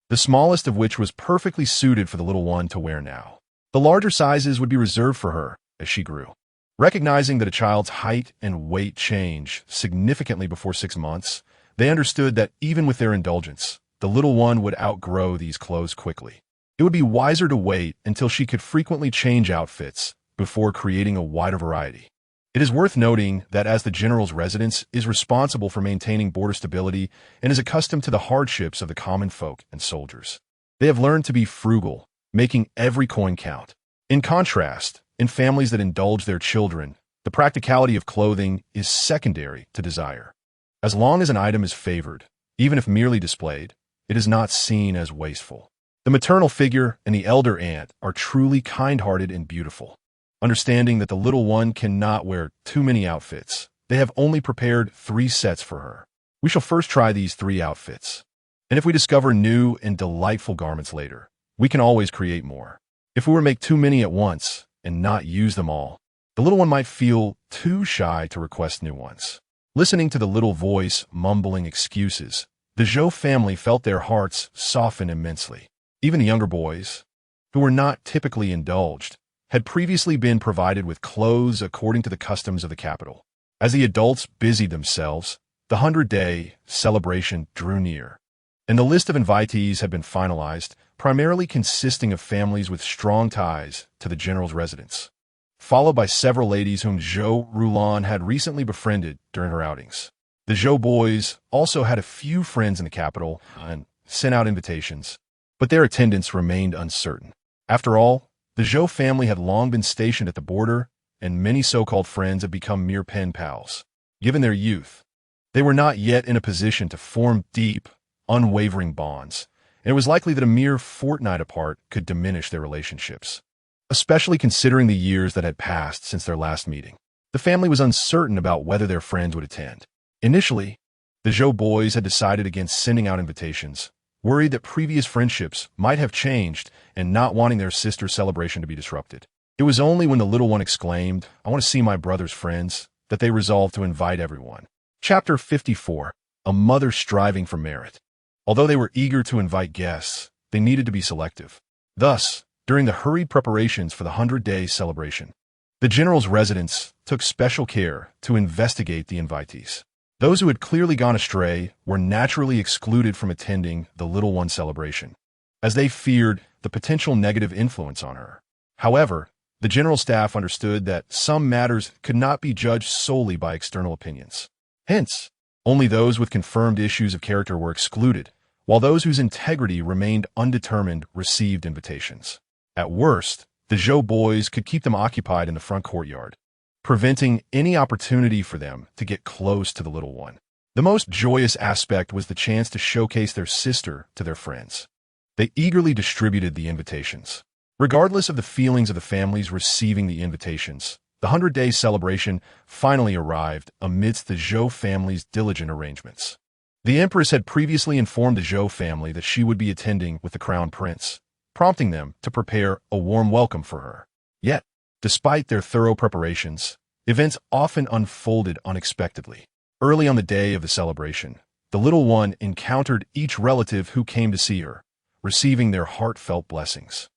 the smallest of which was perfectly suited for the little one to wear now. The larger sizes would be reserved for her as she grew. Recognizing that a child's height and weight change significantly before 6 months, they understood that even with their indulgence, the little one would outgrow these clothes quickly. It would be wiser to wait until she could frequently change outfits before creating a wider variety. It is worth noting that as the general's residence is responsible for maintaining border stability and is accustomed to the hardships of the common folk and soldiers, they have learned to be frugal, making every coin count. In contrast, in families that indulge their children, the practicality of clothing is secondary to desire. As long as an item is favored, even if merely displayed, it is not seen as wasteful. The maternal figure and the elder aunt are truly kind-hearted and beautiful. Understanding that the little one cannot wear too many outfits, they have only prepared 3 sets for her. We shall first try these 3 outfits. And if we discover new and delightful garments later, we can always create more. If we were to make too many at once and not use them all, the little one might feel too shy to request new ones. Listening to the little voice mumbling excuses, the Zhou family felt their hearts soften immensely. Even the younger boys, who were not typically indulged, had previously been provided with clothes according to the customs of the capital. As the adults busied themselves, the 100-day celebration drew near, and the list of invitees had been finalized, primarily consisting of families with strong ties to the general's residence, followed by several ladies whom Zhou Rulan had recently befriended during her outings. The Zhou boys also had a few friends in the capital and sent out invitations, but their attendance remained uncertain. After all, the Zhou family had long been stationed at the border, and many so-called friends had become mere pen pals. Given their youth, they were not yet in a position to form deep, unwavering bonds, and it was likely that a mere fortnight apart could diminish their relationships, especially considering the years that had passed since their last meeting. The family was uncertain about whether their friends would attend. Initially, the Zhou boys had decided against sending out invitations, worried that previous friendships might have changed and not wanting their sister's celebration to be disrupted. It was only when the little one exclaimed, "I want to see my brother's friends," that they resolved to invite everyone. Chapter 54. A Mother Striving for Merit. Although they were eager to invite guests, they needed to be selective. Thus, during the hurried preparations for the 100-day celebration, the general's residence took special care to investigate the invitees. Those who had clearly gone astray were naturally excluded from attending the little one's celebration, as they feared the potential negative influence on her. However, the general staff understood that some matters could not be judged solely by external opinions. Hence, only those with confirmed issues of character were excluded, while those whose integrity remained undetermined received invitations. At worst, the Zhou boys could keep them occupied in the front courtyard, preventing any opportunity for them to get close to the little one. The most joyous aspect was the chance to showcase their sister to their friends. They eagerly distributed the invitations. Regardless of the feelings of the families receiving the invitations, the 100-day celebration finally arrived amidst the Zhou family's diligent arrangements. The Empress had previously informed the Zhou family that she would be attending with the Crown Prince, prompting them to prepare a warm welcome for her. Yet, despite their thorough preparations, events often unfolded unexpectedly. Early on the day of the celebration, the little one encountered each relative who came to see her, receiving their heartfelt blessings,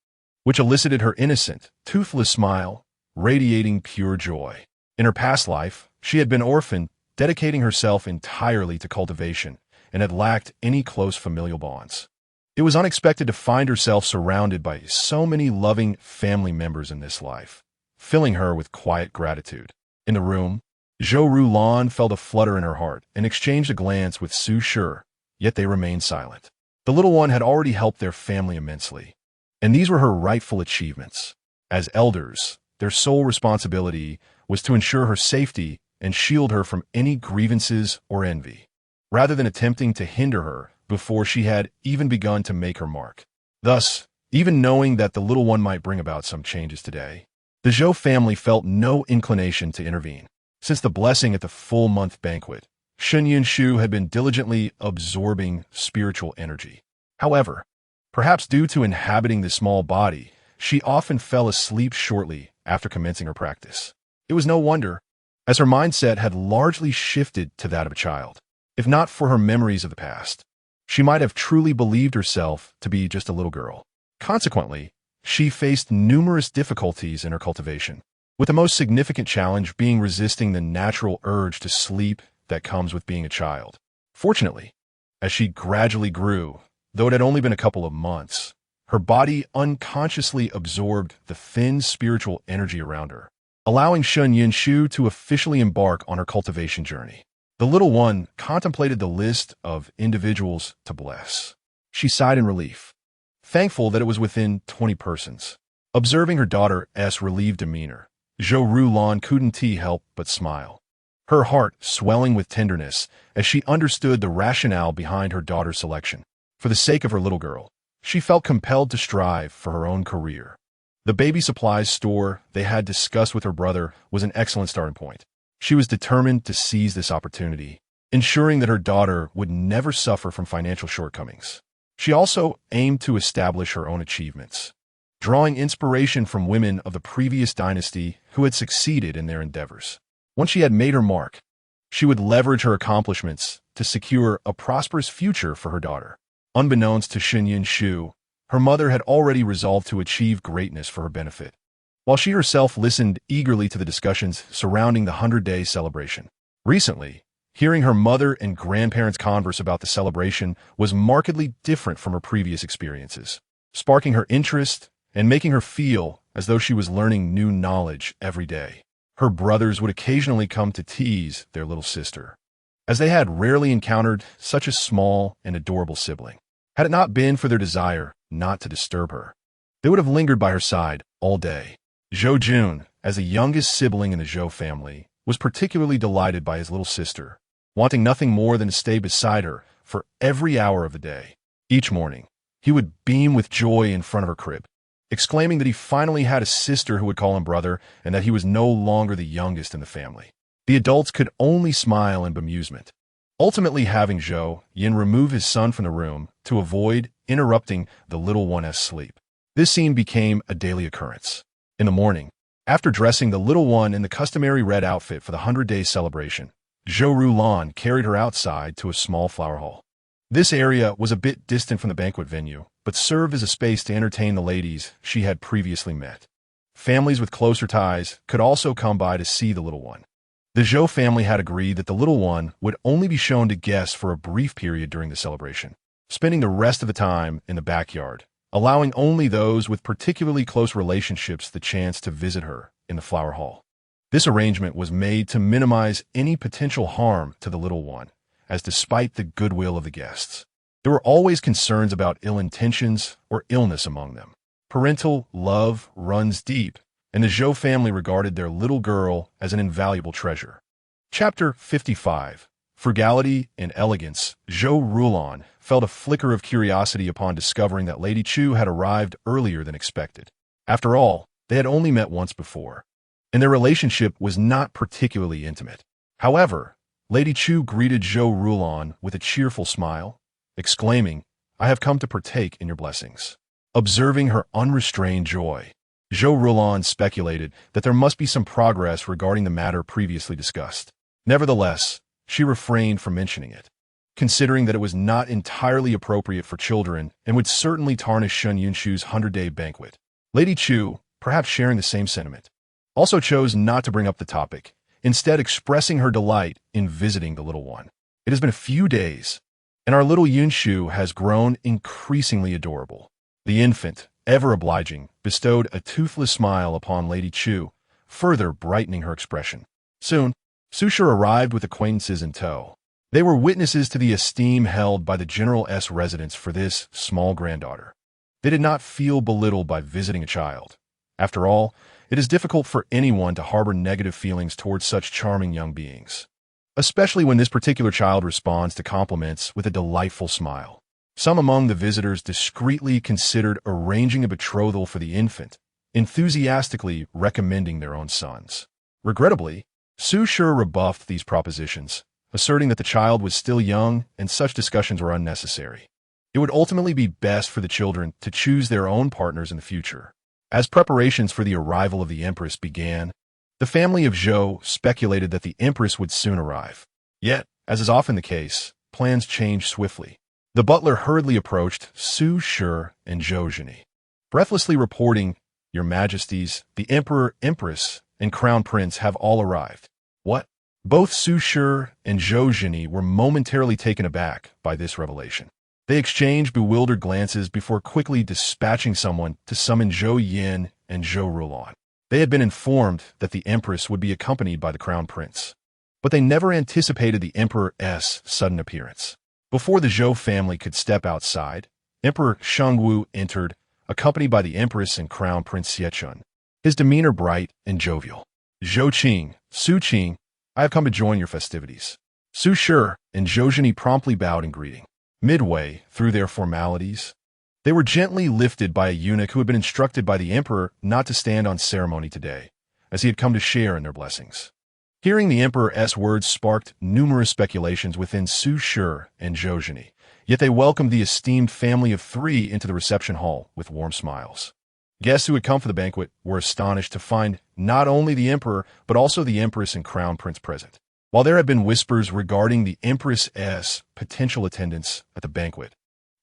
which elicited her innocent, toothless smile, radiating pure joy. In her past life, she had been orphaned, dedicating herself entirely to cultivation, and had lacked any close familial bonds. It was unexpected to find herself surrounded by so many loving family members in this life, filling her with quiet gratitude. In the room, Zhou Rulan felt a flutter in her heart and exchanged a glance with Su Shi, yet they remained silent. The little one had already helped their family immensely, and these were her rightful achievements. As elders, their sole responsibility was to ensure her safety and shield her from any grievances or envy, rather than attempting to hinder her before she had even begun to make her mark. Thus, even knowing that the little one might bring about some changes today, the Zhou family felt no inclination to intervene. Since the blessing at the full-month banquet, Shen Shu had been diligently absorbing spiritual energy. However, perhaps due to inhabiting the small body, she often fell asleep shortly after commencing her practice. It was no wonder, as her mindset had largely shifted to that of a child. If not for her memories of the past, she might have truly believed herself to be just a little girl. Consequently, she faced numerous difficulties in her cultivation, with the most significant challenge being resisting the natural urge to sleep that comes with being a child. Fortunately, as she gradually grew, though it had only been a couple of months, her body unconsciously absorbed the thin spiritual energy around her, allowing Shen Shu to officially embark on her cultivation journey. The little one contemplated the list of individuals to bless. She sighed in relief, thankful that it was within 20 persons. Observing her daughter's relieved demeanor, Zhou Rulan couldn't help but smile, her heart swelling with tenderness as she understood the rationale behind her daughter's selection. For the sake of her little girl, she felt compelled to strive for her own career. The baby supplies store they had discussed with her brother was an excellent starting point. She was determined to seize this opportunity, ensuring that her daughter would never suffer from financial shortcomings. She also aimed to establish her own achievements, drawing inspiration from women of the previous dynasty who had succeeded in their endeavors. Once she had made her mark, she would leverage her accomplishments to secure a prosperous future for her daughter. Unbeknownst to Shu, her mother had already resolved to achieve greatness for her benefit, while she herself listened eagerly to the discussions surrounding the 100-day celebration. Recently, hearing her mother and grandparents converse about the celebration was markedly different from her previous experiences, sparking her interest and making her feel as though she was learning new knowledge every day. Her brothers would occasionally come to tease their little sister, as they had rarely encountered such a small and adorable sibling. Had it not been for their desire not to disturb her, they would have lingered by her side all day. Zhou Jun, as the youngest sibling in the Zhou family, was particularly delighted by his little sister, wanting nothing more than to stay beside her for every hour of the day. Each morning, he would beam with joy in front of her crib, exclaiming that he finally had a sister who would call him brother and that he was no longer the youngest in the family. The adults could only smile in bemusement, ultimately having Zhou Yin remove his son from the room to avoid interrupting the little one's sleep. This scene became a daily occurrence. In the morning, after dressing the little one in the customary red outfit for the 100-day celebration, Zhou Rulan carried her outside to a small flower hall. This area was a bit distant from the banquet venue, but served as a space to entertain the ladies she had previously met. Families with closer ties could also come by to see the little one. The Zhou family had agreed that the little one would only be shown to guests for a brief period during the celebration, spending the rest of the time in the backyard, allowing only those with particularly close relationships the chance to visit her in the flower hall. This arrangement was made to minimize any potential harm to the little one, as despite the goodwill of the guests, there were always concerns about ill intentions or illness among them. Parental love runs deep, and the Zhou family regarded their little girl as an invaluable treasure. Chapter 55. Frugality and Elegance. Zhou Rulan felt a flicker of curiosity upon discovering that Lady Chu had arrived earlier than expected. After all, they had only met once before, and their relationship was not particularly intimate. However, Lady Chu greeted Zhou Rulan with a cheerful smile, exclaiming, "I have come to partake in your blessings." Observing her unrestrained joy, Zhou Rulan speculated that there must be some progress regarding the matter previously discussed. Nevertheless, she refrained from mentioning it, considering that it was not entirely appropriate for children and would certainly tarnish Shun Yunshu's 100-day banquet. Lady Chu, perhaps sharing the same sentiment, also chose not to bring up the topic, instead expressing her delight in visiting the little one. "It has been a few days, and our little Yunshu has grown increasingly adorable." The infant, ever obliging, bestowed a toothless smile upon Lady Chu, further brightening her expression. Soon, Susher arrived with acquaintances in tow. They were witnesses to the esteem held by the General's residence for this small granddaughter. They did not feel belittled by visiting a child. After all, it is difficult for anyone to harbor negative feelings towards such charming young beings, especially when this particular child responds to compliments with a delightful smile. Some among the visitors discreetly considered arranging a betrothal for the infant, enthusiastically recommending their own sons. Regrettably, Susher rebuffed these propositions, asserting that the child was still young and such discussions were unnecessary. It would ultimately be best for the children to choose their own partners in the future. As preparations for the arrival of the Empress began, the family of Zhou speculated that the Empress would soon arrive. Yet, as is often the case, plans changed swiftly. The butler hurriedly approached Su Shi and Zhou Zhini, breathlessly reporting, "Your Majesties, the Emperor, Empress, and Crown Prince have all arrived." What? Both Su Shi and Zhou Zhini were momentarily taken aback by this revelation. They exchanged bewildered glances before quickly dispatching someone to summon Zhou Yin and Zhou Rulan. They had been informed that the Empress would be accompanied by the Crown Prince, but they never anticipated the Emperor's sudden appearance. Before the Zhou family could step outside, Emperor Shengwu entered, accompanied by the Empress and Crown Prince Xiechun, his demeanor bright and jovial. "Zhou Qing, Su Qing, I have come to join your festivities." Su Shi and Zhou Zhini promptly bowed in greeting. Midway through their formalities, they were gently lifted by a eunuch who had been instructed by the emperor not to stand on ceremony today, as he had come to share in their blessings. Hearing the emperor's words sparked numerous speculations within Su Shi and Zhou Zhini, yet they welcomed the esteemed family of three into the reception hall with warm smiles. Guests who had come for the banquet were astonished to find not only the emperor, but also the empress and crown prince present. While there had been whispers regarding the empress's potential attendance at the banquet,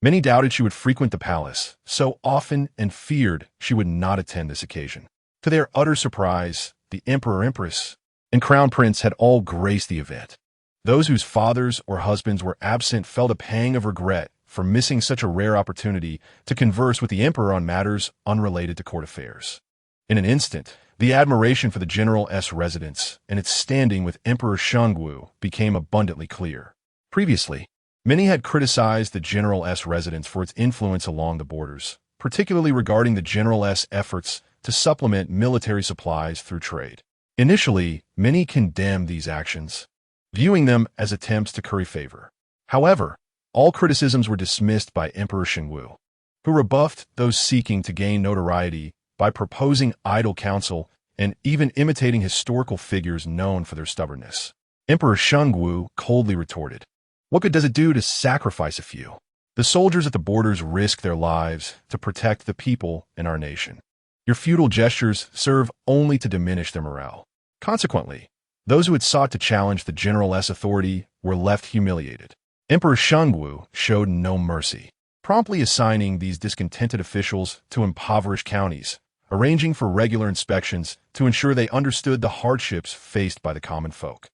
many doubted she would frequent the palace so often and feared she would not attend this occasion. To their utter surprise, the emperor, empress, and crown prince had all graced the event. Those whose fathers or husbands were absent felt a pang of regret for missing such a rare opportunity to converse with the emperor on matters unrelated to court affairs. In an instant, the admiration for the general's residence and its standing with Emperor Shangwu became abundantly clear. Previously, many had criticized the general's residence for its influence along the borders, particularly regarding the general's efforts to supplement military supplies through trade. Initially, many condemned these actions, viewing them as attempts to curry favor. However, all criticisms were dismissed by Emperor Shangwu, who rebuffed those seeking to gain notoriety by proposing idle counsel and even imitating historical figures known for their stubbornness. Emperor Shangwu coldly retorted, "What good does it do to sacrifice a few? The soldiers at the borders risk their lives to protect the people in our nation. Your futile gestures serve only to diminish their morale." Consequently, those who had sought to challenge the general's authority were left humiliated. Emperor Shangwu showed no mercy, promptly assigning these discontented officials to impoverished counties, arranging for regular inspections to ensure they understood the hardships faced by the common folk.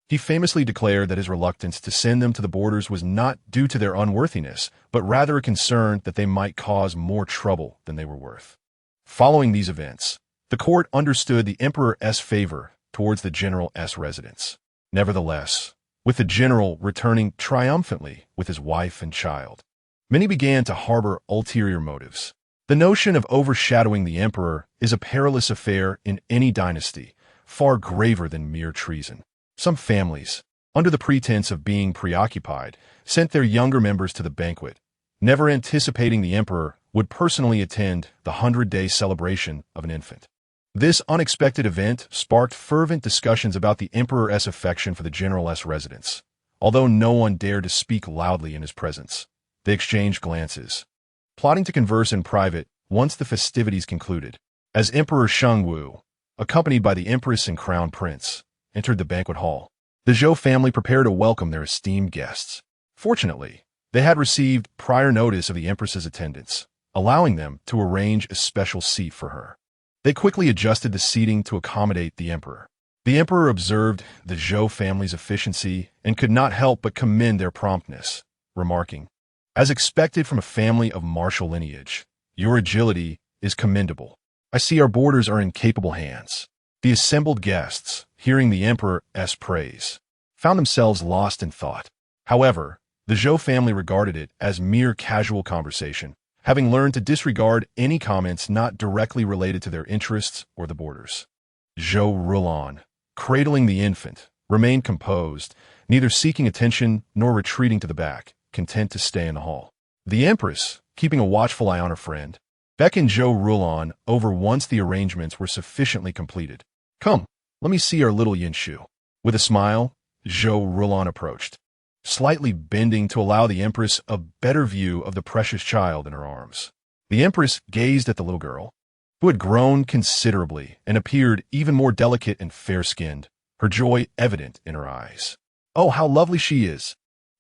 He famously declared that his reluctance to send them to the borders was not due to their unworthiness, but rather a concern that they might cause more trouble than they were worth. Following these events, the court understood the emperor's favor towards the general's residence. Nevertheless, with the general returning triumphantly with his wife and child, many began to harbor ulterior motives. The notion of overshadowing the emperor is a perilous affair in any dynasty, far graver than mere treason. Some families, under the pretense of being preoccupied, sent their younger members to the banquet, never anticipating the emperor would personally attend the 100-day celebration of an infant. This unexpected event sparked fervent discussions about the emperor's affection for the general's residence. Although no one dared to speak loudly in his presence, they exchanged glances, plotting to converse in private once the festivities concluded. As Emperor Shangwu, accompanied by the empress and crown prince, entered the banquet hall, the Zhou family prepared to welcome their esteemed guests. Fortunately, they had received prior notice of the empress's attendance, allowing them to arrange a special seat for her. They quickly adjusted the seating to accommodate the emperor. The emperor observed the Zhou family's efficiency and could not help but commend their promptness, remarking, "As expected from a family of martial lineage, your agility is commendable. I see our borders are in capable hands." The assembled guests, hearing the emperor's praise, found themselves lost in thought. However, the Zhou family regarded it as mere casual conversation, having learned to disregard any comments not directly related to their interests or the borders. Zhou Rulan, cradling the infant, remained composed, neither seeking attention nor retreating to the back, content to stay in the hall. The empress, keeping a watchful eye on her friend, beckoned Zhou Rulan over once the arrangements were sufficiently completed. "Come, let me see our little Yinshu." With a smile, Zhou Rulan approached, slightly bending to allow the empress a better view of the precious child in her arms. The empress gazed at the little girl, who had grown considerably and appeared even more delicate and fair-skinned, her joy evident in her eyes. "Oh, how lovely she is!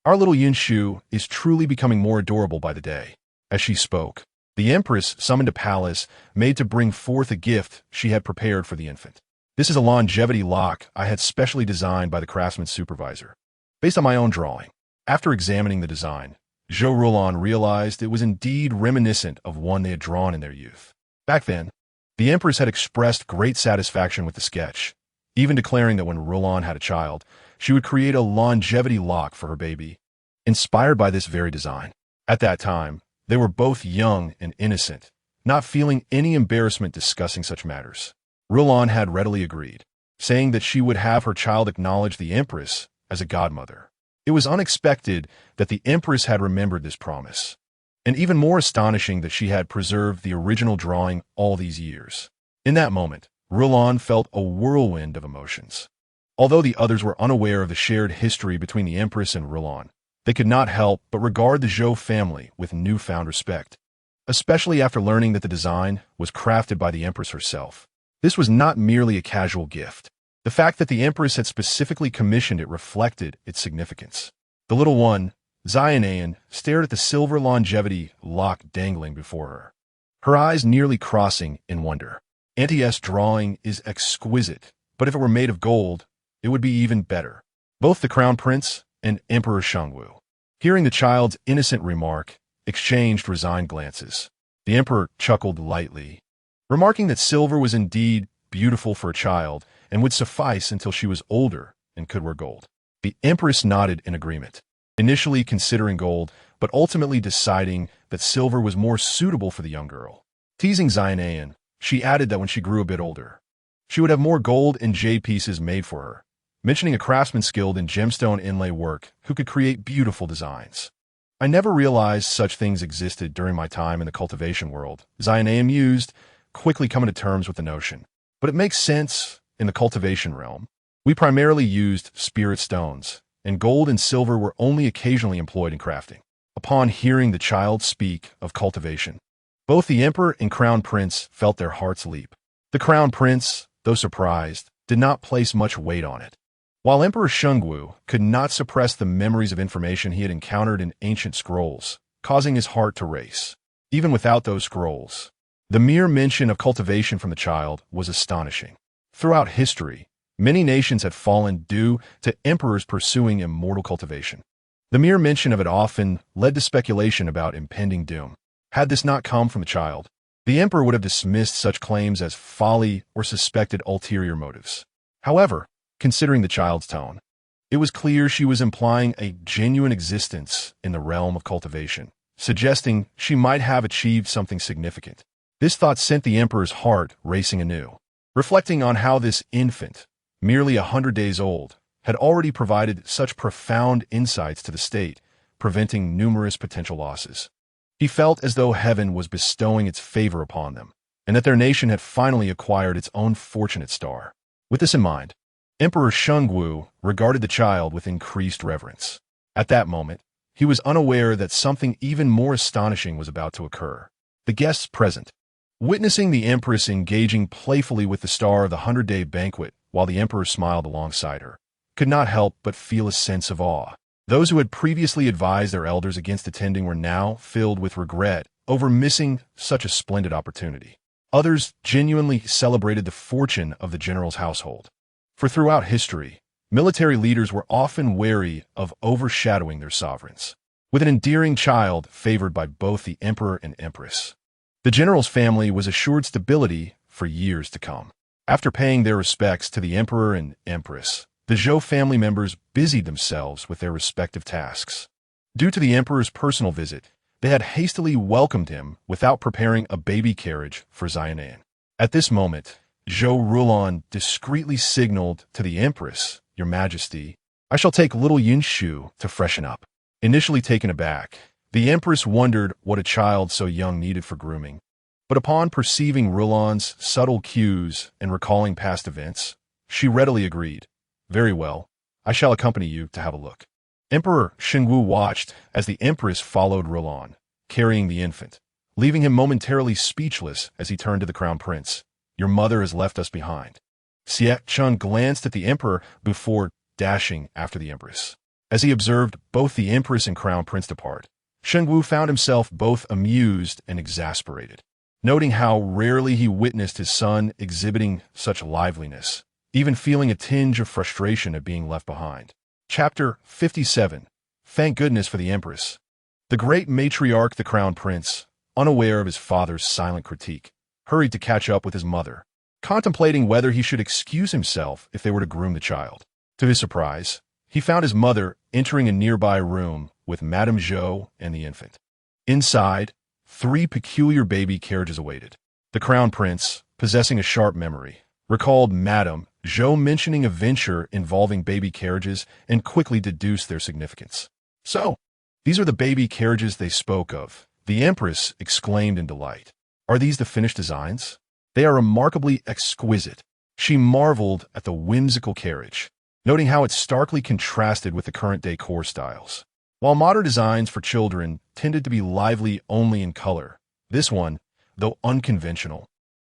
Our little Yinshu is truly becoming more adorable by the day." As she spoke, the empress summoned a palace made to bring forth a gift she had prepared for the infant. "This is a longevity lock I had specially designed by the craftsman's supervisor, based on my own drawing." After examining the design, Zhou Rulan realized it was indeed reminiscent of one they had drawn in their youth. Back then, the empress had expressed great satisfaction with the sketch, even declaring that when Rulan had a child, she would create a longevity lock for her baby, inspired by this very design. At that time, they were both young and innocent, not feeling any embarrassment discussing such matters. Rulan had readily agreed, saying that she would have her child acknowledge the empress as a godmother. It was unexpected that the Empress had remembered this promise, and even more astonishing that she had preserved the original drawing all these years. In that moment, Rulon felt a whirlwind of emotions. Although the others were unaware of the shared history between the Empress and Rulon, they could not help but regard the Zhou family with newfound respect, especially after learning that the design was crafted by the Empress herself. This was not merely a casual gift. The fact that the Empress had specifically commissioned it reflected its significance. The little one, Xianayan, stared at the silver longevity lock dangling before her, her eyes nearly crossing in wonder. Auntie's drawing is exquisite, but if it were made of gold, it would be even better. Both the Crown Prince and Emperor Shengwu, hearing the child's innocent remark, exchanged resigned glances. The Emperor chuckled lightly, remarking that silver was indeed beautiful for a child and would suffice until she was older and could wear gold. The Empress nodded in agreement, initially considering gold, but ultimately deciding that silver was more suitable for the young girl. Teasing Xianayan, she added that when she grew a bit older, she would have more gold and jade pieces made for her, mentioning a craftsman skilled in gemstone inlay work who could create beautiful designs. I never realized such things existed during my time in the cultivation world, Xianayan mused, quickly coming to terms with the notion. But it makes sense in the cultivation realm. We primarily used spirit stones, and gold and silver were only occasionally employed in crafting. Upon hearing the child speak of cultivation, both the Emperor and Crown Prince felt their hearts leap. The Crown Prince, though surprised, did not place much weight on it, while Emperor Shengwu could not suppress the memories of information he had encountered in ancient scrolls, causing his heart to race. Even without those scrolls, the mere mention of cultivation from the child was astonishing. Throughout history, many nations had fallen due to emperors pursuing immortal cultivation. The mere mention of it often led to speculation about impending doom. Had this not come from the child, the emperor would have dismissed such claims as folly or suspected ulterior motives. However, considering the child's tone, it was clear she was implying a genuine existence in the realm of cultivation, suggesting she might have achieved something significant. This thought sent the emperor's heart racing anew, reflecting on how this infant, merely 100 days old, had already provided such profound insights to the state, preventing numerous potential losses. He felt as though heaven was bestowing its favor upon them, and that their nation had finally acquired its own fortunate star. With this in mind, Emperor Shengwu regarded the child with increased reverence. At that moment, he was unaware that something even more astonishing was about to occur. The guests present, witnessing the Empress engaging playfully with the star of the 100-day banquet while the Emperor smiled alongside her, could not help but feel a sense of awe. Those who had previously advised their elders against attending were now filled with regret over missing such a splendid opportunity. Others genuinely celebrated the fortune of the general's household. For throughout history, military leaders were often wary of overshadowing their sovereigns, with an endearing child favored by both the Emperor and Empress. The general's family was assured stability for years to come. After paying their respects to the Emperor and Empress, the Zhou family members busied themselves with their respective tasks. Due to the Emperor's personal visit, they had hastily welcomed him without preparing a baby carriage for Xianayan. At this moment, Zhou Rulon discreetly signaled to the Empress, "Your Majesty, I shall take little Yunshu to freshen up." Initially taken aback, the Empress wondered what a child so young needed for grooming. But upon perceiving Rulon's subtle cues and recalling past events, she readily agreed. "Very well, I shall accompany you to have a look." Emperor Shengwu watched as the Empress followed Rulon, carrying the infant, leaving him momentarily speechless as he turned to the Crown Prince. "Your mother has left us behind." Xie Chun glanced at the Emperor before dashing after the Empress. As he observed both the Empress and Crown Prince depart, Shengwu found himself both amused and exasperated, noting how rarely he witnessed his son exhibiting such liveliness, even feeling a tinge of frustration at being left behind. Chapter 57. Thank goodness for the Empress. The great matriarch, the Crown Prince, unaware of his father's silent critique, hurried to catch up with his mother, contemplating whether he should excuse himself if they were to groom the child. To his surprise, he found his mother entering a nearby room with Madame Zhou and the infant. Inside, 3 peculiar baby carriages awaited. The Crown Prince, possessing a sharp memory, recalled Madame Zhou mentioning a venture involving baby carriages and quickly deduced their significance. So, these are the baby carriages they spoke of, the Empress exclaimed in delight. Are these the finished designs? They are remarkably exquisite. She marveled at the whimsical carriage, noting how it starkly contrasted with the current decor styles. While modern designs for children tended to be lively only in color, this one, though unconventional,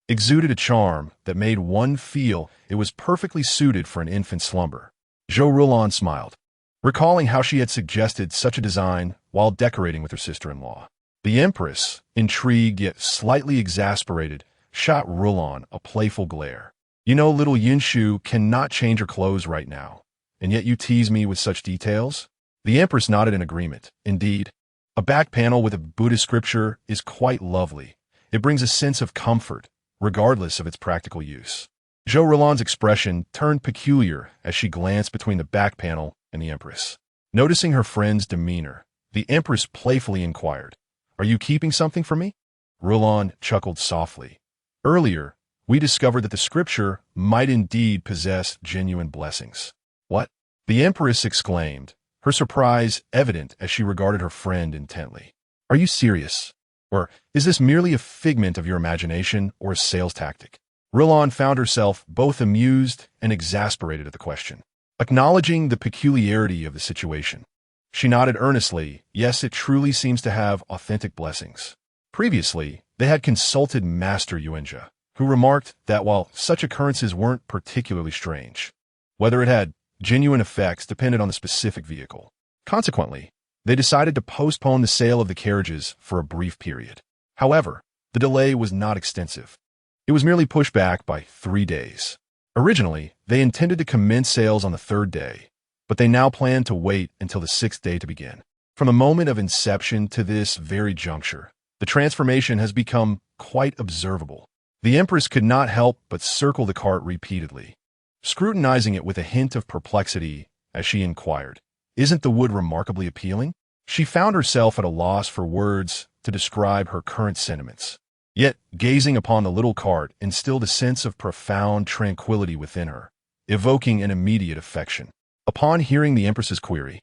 exuded a charm that made one feel it was perfectly suited for an infant slumber. Zhou Rulan smiled, recalling how she had suggested such a design while decorating with her sister-in-law. The Empress, intrigued yet slightly exasperated, shot Rulan a playful glare. You know little Yinshu cannot change her clothes right now, and yet you tease me with such details? The Empress nodded in agreement. Indeed, a back panel with a Buddhist scripture is quite lovely. It brings a sense of comfort, regardless of its practical use. Zhou Rulan's expression turned peculiar as she glanced between the back panel and the Empress. Noticing her friend's demeanor, the Empress playfully inquired, "Are you keeping something for me?" Rulan chuckled softly. Earlier, we discovered that the scripture might indeed possess genuine blessings. What? The Empress exclaimed, her surprise evident as she regarded her friend intently. Are you serious? Or is this merely a figment of your imagination or a sales tactic? Rulan found herself both amused and exasperated at the question. Acknowledging the peculiarity of the situation, she nodded earnestly. Yes, it truly seems to have authentic blessings. Previously, they had consulted Master Yuanjia, who remarked that while such occurrences weren't particularly strange, whether it had genuine effects depended on the specific vehicle. Consequently, they decided to postpone the sale of the carriages for a brief period. However, the delay was not extensive. It was merely pushed back by 3 days. Originally, they intended to commence sales on the 3rd day, but they now plan to wait until the 6th day to begin. From the moment of inception to this very juncture, the transformation has become quite observable. The Empress could not help but circle the cart repeatedly, scrutinizing it with a hint of perplexity as she inquired, "Isn't the wood remarkably appealing?" She found herself at a loss for words to describe her current sentiments. Yet, gazing upon the little cart instilled a sense of profound tranquility within her, evoking an immediate affection. Upon hearing the Empress's query,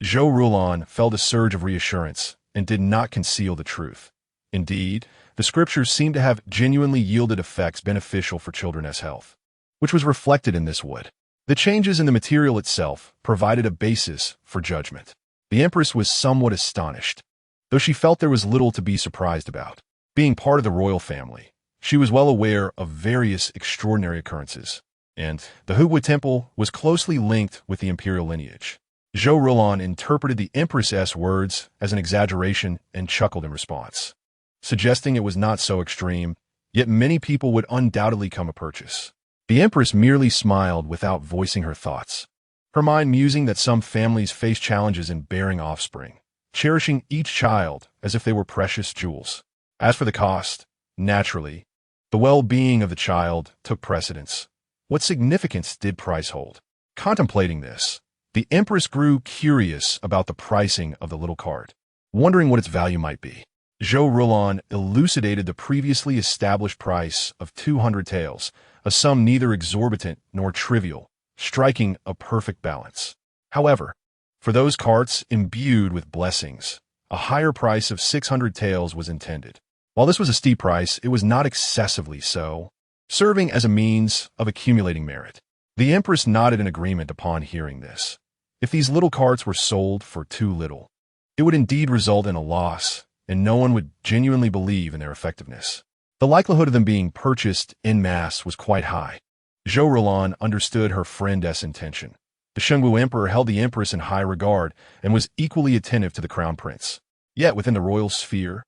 Zhou Rulan felt a surge of reassurance and did not conceal the truth. Indeed, the scriptures seemed to have genuinely yielded effects beneficial for children's health, which was reflected in this wood. The changes in the material itself provided a basis for judgment. The Empress was somewhat astonished, though she felt there was little to be surprised about. Being part of the royal family, she was well aware of various extraordinary occurrences, and the Hugui Temple was closely linked with the imperial lineage. Zhou Rulan interpreted the Empress's words as an exaggeration and chuckled in response, suggesting it was not so extreme, yet many people would undoubtedly come to purchase. The Empress merely smiled without voicing her thoughts, her mind musing that some families face challenges in bearing offspring, cherishing each child as if they were precious jewels. As for the cost, naturally, the well-being of the child took precedence. What significance did price hold? Contemplating this, the Empress grew curious about the pricing of the little cart, wondering what its value might be. Zhou Rulan elucidated the previously established price of 200 taels, a sum neither exorbitant nor trivial, striking a perfect balance. However, for those carts imbued with blessings, a higher price of 600 taels was intended. While this was a steep price, it was not excessively so, serving as a means of accumulating merit. The Empress nodded in agreement upon hearing this. If these little carts were sold for too little, it would indeed result in a loss, and no one would genuinely believe in their effectiveness. The likelihood of them being purchased en masse was quite high. Zhou Rulan understood her friend's intention. The Shengwu Emperor held the Empress in high regard and was equally attentive to the Crown Prince. Yet within the royal sphere,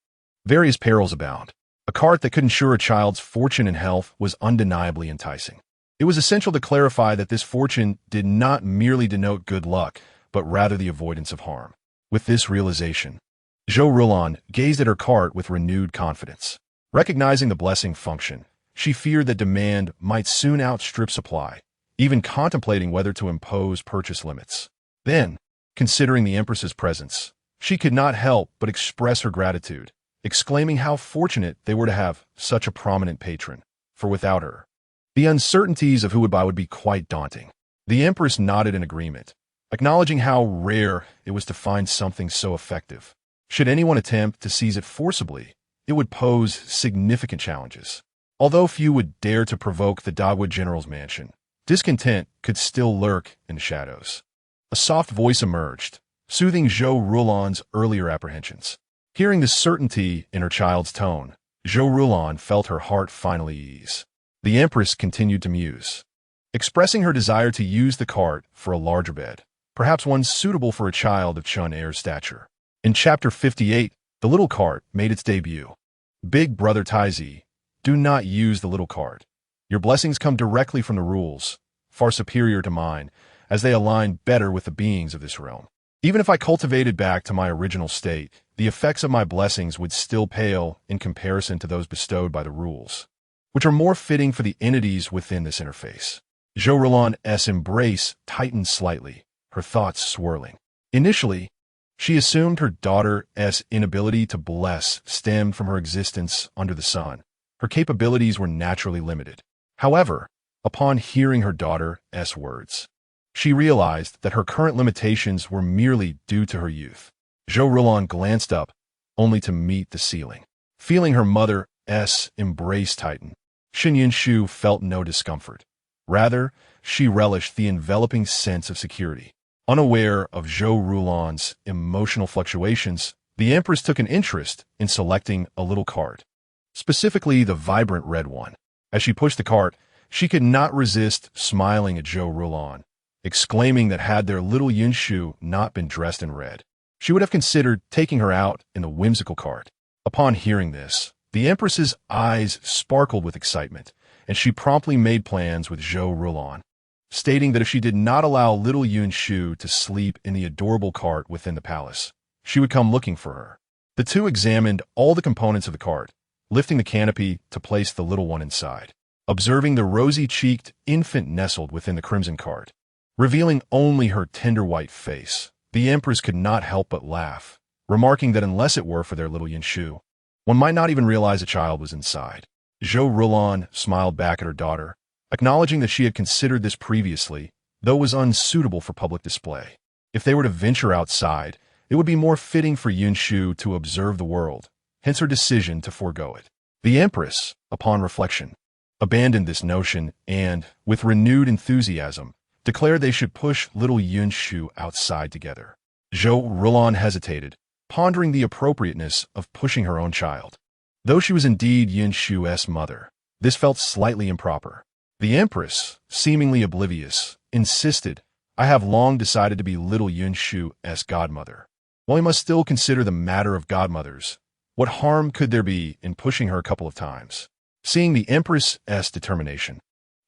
various perils abound. A cart that could ensure a child's fortune and health was undeniably enticing. It was essential to clarify that this fortune did not merely denote good luck, but rather the avoidance of harm. With this realization, Zhou Rulan gazed at her cart with renewed confidence. Recognizing the blessing function, she feared that demand might soon outstrip supply, even contemplating whether to impose purchase limits. Then, considering the Empress's presence, she could not help but express her gratitude, exclaiming how fortunate they were to have such a prominent patron, for without her, The uncertainties of who would buy would be quite daunting. The Empress nodded in agreement, acknowledging how rare it was to find something so effective. Should anyone attempt to seize it forcibly, it would pose significant challenges. Although few would dare to provoke the Dogwood General's mansion, discontent could still lurk in the shadows. A soft voice emerged, soothing Zhou Rulan's earlier apprehensions. Hearing the certainty in her child's tone, Zhou Rulan felt her heart finally ease. The Empress continued to muse, expressing her desire to use the cart for a larger bed, perhaps one suitable for a child of Chun Er's stature. In Chapter 58, the little cart made its debut. Big Brother Taizi, do not use the little cart. Your blessings come directly from the rules, far superior to mine, as they align better with the beings of this realm. Even if I cultivated back to my original state, the effects of my blessings would still pale in comparison to those bestowed by the rules, which are more fitting for the entities within this interface. Zhou Rulan's embrace tightened slightly, her thoughts swirling. Initially, she assumed her daughter's inability to bless stemmed from her existence under the sun. Her capabilities were naturally limited. However, upon hearing her daughter's words, she realized that her current limitations were merely due to her youth. Zhou Rulan glanced up, only to meet the ceiling. Feeling her mother's embrace tighten, Xinyan Shu felt no discomfort. Rather, she relished the enveloping sense of security. Unaware of Zhou Rulan's emotional fluctuations, the Empress took an interest in selecting a little cart, specifically the vibrant red one. As she pushed the cart, she could not resist smiling at Zhou Rulan, exclaiming that had their little Yunshu not been dressed in red, she would have considered taking her out in the whimsical cart. Upon hearing this, the Empress's eyes sparkled with excitement, and she promptly made plans with Zhou Rulan, stating that if she did not allow little Yunshu to sleep in the adorable cart within the palace, she would come looking for her. The two examined all the components of the cart, lifting the canopy to place the little one inside. Observing the rosy-cheeked infant nestled within the crimson cart, revealing only her tender white face, the Empress could not help but laugh, remarking that unless it were for their little Yunshu, one might not even realize a child was inside. Zhou Rulan smiled back at her daughter, acknowledging that she had considered this previously, though it was unsuitable for public display. If they were to venture outside, it would be more fitting for Yunshu to observe the world, hence her decision to forego it. The Empress, upon reflection, abandoned this notion and, with renewed enthusiasm, declared they should push little Yunshu outside together. Zhou Rulan hesitated, pondering the appropriateness of pushing her own child. Though she was indeed Yunshu's mother, this felt slightly improper. The Empress, seemingly oblivious, insisted, I have long decided to be little Yunshu's godmother. While we must still consider the matter of godmothers, what harm could there be in pushing her a couple of times? Seeing the Empress's determination,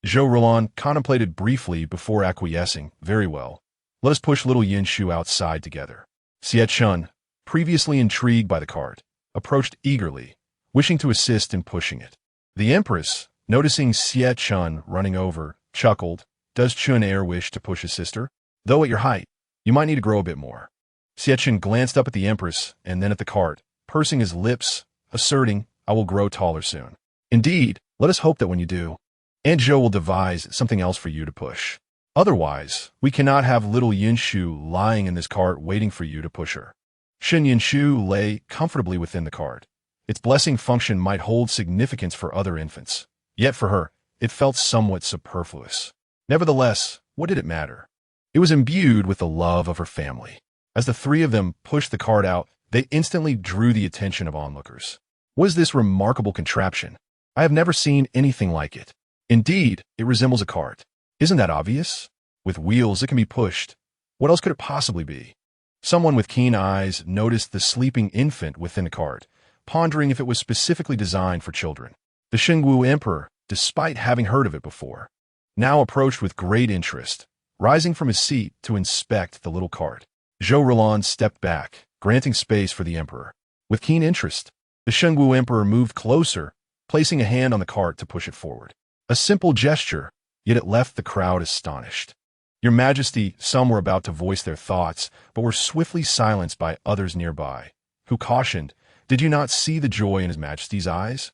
Zhou Rulan contemplated briefly before acquiescing. Very well, let us push little Yunshu outside together. Xie Chun, previously intrigued by the cart, approached eagerly, wishing to assist in pushing it. The Empress, noticing Xie Chun running over, chuckled, Does Chun Er wish to push his sister? Though at your height, you might need to grow a bit more. Xie Chun glanced up at the Empress and then at the cart, pursing his lips, asserting, I will grow taller soon. Indeed, let us hope that when you do, Aunt Zhou will devise something else for you to push. Otherwise, we cannot have little Yunshu lying in this cart waiting for you to push her. Shin Yunshu lay comfortably within the cart. Its blessing function might hold significance for other infants. Yet for her, it felt somewhat superfluous. Nevertheless, what did it matter? It was imbued with the love of her family. As the three of them pushed the cart out, they instantly drew the attention of onlookers. What is this remarkable contraption? I have never seen anything like it. Indeed, it resembles a cart. Isn't that obvious? With wheels, it can be pushed. What else could it possibly be? Someone with keen eyes noticed the sleeping infant within the cart, pondering if it was specifically designed for children. The Xingwu Emperor, despite having heard of it before, now approached with great interest, rising from his seat to inspect the little cart. Zhou Rulan stepped back, granting space for the Emperor. With keen interest, the Xingwu Emperor moved closer, placing a hand on the cart to push it forward. A simple gesture, yet it left the crowd astonished. Your Majesty, some were about to voice their thoughts, but were swiftly silenced by others nearby, who cautioned, Did you not see the joy in His Majesty's eyes?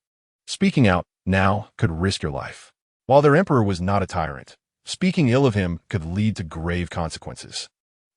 Speaking out now could risk your life. While their emperor was not a tyrant, speaking ill of him could lead to grave consequences.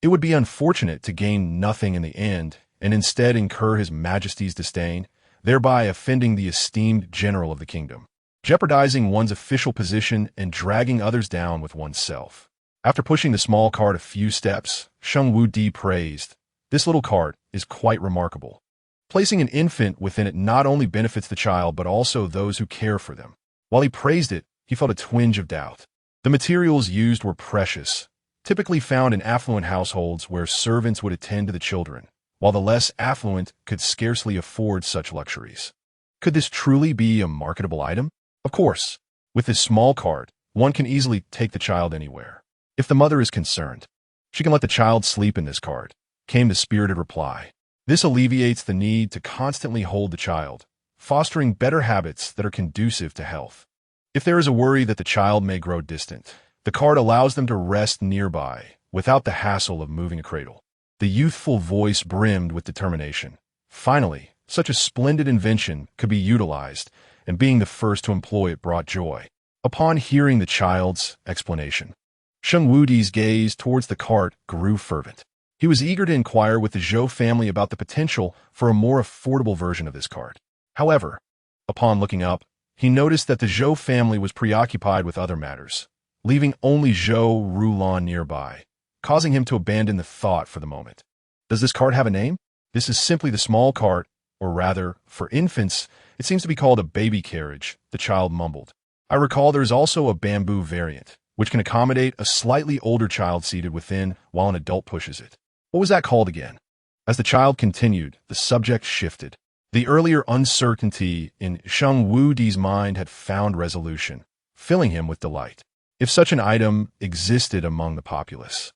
It would be unfortunate to gain nothing in the end and instead incur his majesty's disdain, thereby offending the esteemed general of the kingdom, jeopardizing one's official position and dragging others down with oneself. After pushing the small cart a few steps, Sheng Wudi praised, "This little cart is quite remarkable. Placing an infant within it not only benefits the child but also those who care for them." While he praised it, he felt a twinge of doubt. The materials used were precious, typically found in affluent households where servants would attend to the children, while the less affluent could scarcely afford such luxuries. Could this truly be a marketable item? Of course. With this small cart, one can easily take the child anywhere. If the mother is concerned, she can let the child sleep in this cart, came the spirited reply. This alleviates the need to constantly hold the child, fostering better habits that are conducive to health. If there is a worry that the child may grow distant, the cart allows them to rest nearby without the hassle of moving a cradle. The youthful voice brimmed with determination. Finally, such a splendid invention could be utilized, and being the first to employ it brought joy. Upon hearing the child's explanation, Sheng Wudi's gaze towards the cart grew fervent. He was eager to inquire with the Zhou family about the potential for a more affordable version of this cart. However, upon looking up, he noticed that the Zhou family was preoccupied with other matters, leaving only Zhou Rulan nearby, causing him to abandon the thought for the moment. Does this cart have a name? This is simply the small cart, or rather, for infants, it seems to be called a baby carriage, the child mumbled. I recall there is also a bamboo variant, which can accommodate a slightly older child seated within while an adult pushes it. What was that called again? As the child continued, the subject shifted. The earlier uncertainty in Sheng Wudi's mind had found resolution, filling him with delight. If such an item existed among the populace,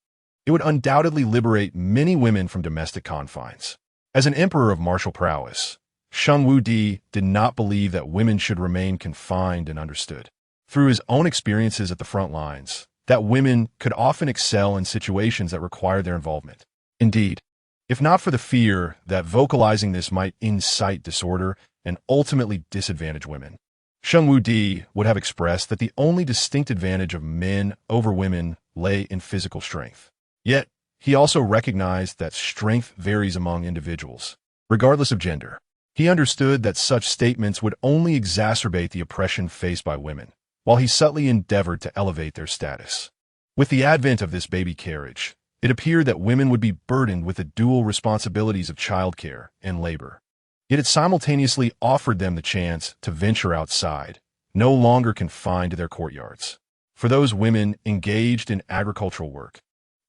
it would undoubtedly liberate many women from domestic confines. As an emperor of martial prowess, Sheng Wudi did not believe that women should remain confined and understood. Through his own experiences at the front lines, that women could often excel in situations that required their involvement. Indeed, if not for the fear that vocalizing this might incite disorder and ultimately disadvantage women, Sheng Wudi would have expressed that the only distinct advantage of men over women lay in physical strength. Yet, he also recognized that strength varies among individuals, regardless of gender. He understood that such statements would only exacerbate the oppression faced by women, while he subtly endeavored to elevate their status. With the advent of this baby carriage, it appeared that women would be burdened with the dual responsibilities of childcare and labor. Yet it simultaneously offered them the chance to venture outside, no longer confined to their courtyards. For those women engaged in agricultural work,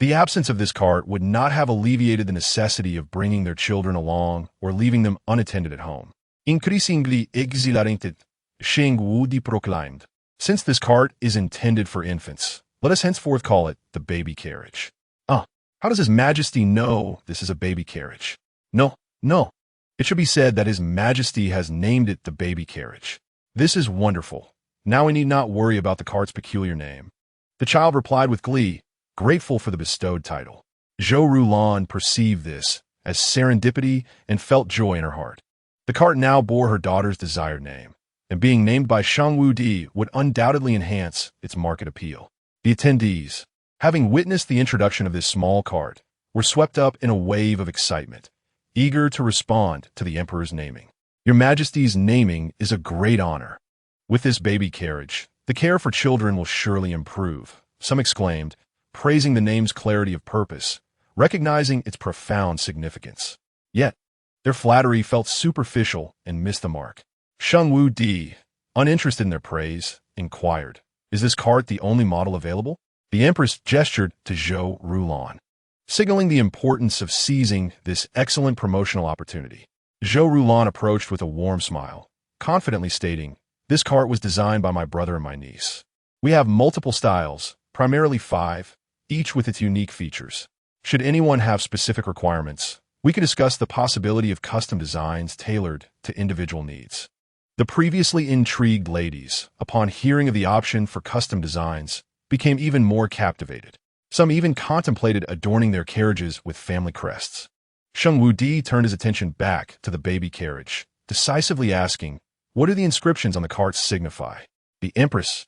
the absence of this cart would not have alleviated the necessity of bringing their children along or leaving them unattended at home. Increasingly exhilarated, Sheng Wudi proclaimed, "Since this cart is intended for infants, let us henceforth call it the baby carriage." How does His Majesty know this is a baby carriage? No. It should be said that His Majesty has named it the baby carriage. This is wonderful. Now we need not worry about the cart's peculiar name. The child replied with glee, grateful for the bestowed title. Zhou Rulan perceived this as serendipity and felt joy in her heart. The cart now bore her daughter's desired name, and being named by Sheng Wudi would undoubtedly enhance its market appeal. The attendees, having witnessed the introduction of this small cart, were swept up in a wave of excitement, eager to respond to the emperor's naming. Your Majesty's naming is a great honor. With this baby carriage, the care for children will surely improve, some exclaimed, praising the name's clarity of purpose, recognizing its profound significance. Yet, their flattery felt superficial and missed the mark. Sheng Wudi, uninterested in their praise, inquired, "Is this cart the only model available?" The Empress gestured to Zhou Rulan, signaling the importance of seizing this excellent promotional opportunity. Zhou Rulan approached with a warm smile, confidently stating, "This cart was designed by my brother and my niece. We have multiple styles, primarily 5, each with its unique features. Should anyone have specific requirements, we could discuss the possibility of custom designs tailored to individual needs." The previously intrigued ladies, upon hearing of the option for custom designs, became even more captivated. Some even contemplated adorning their carriages with family crests. Sheng Wudi turned his attention back to the baby carriage, decisively asking, "What do the inscriptions on the cart signify?" The Empress,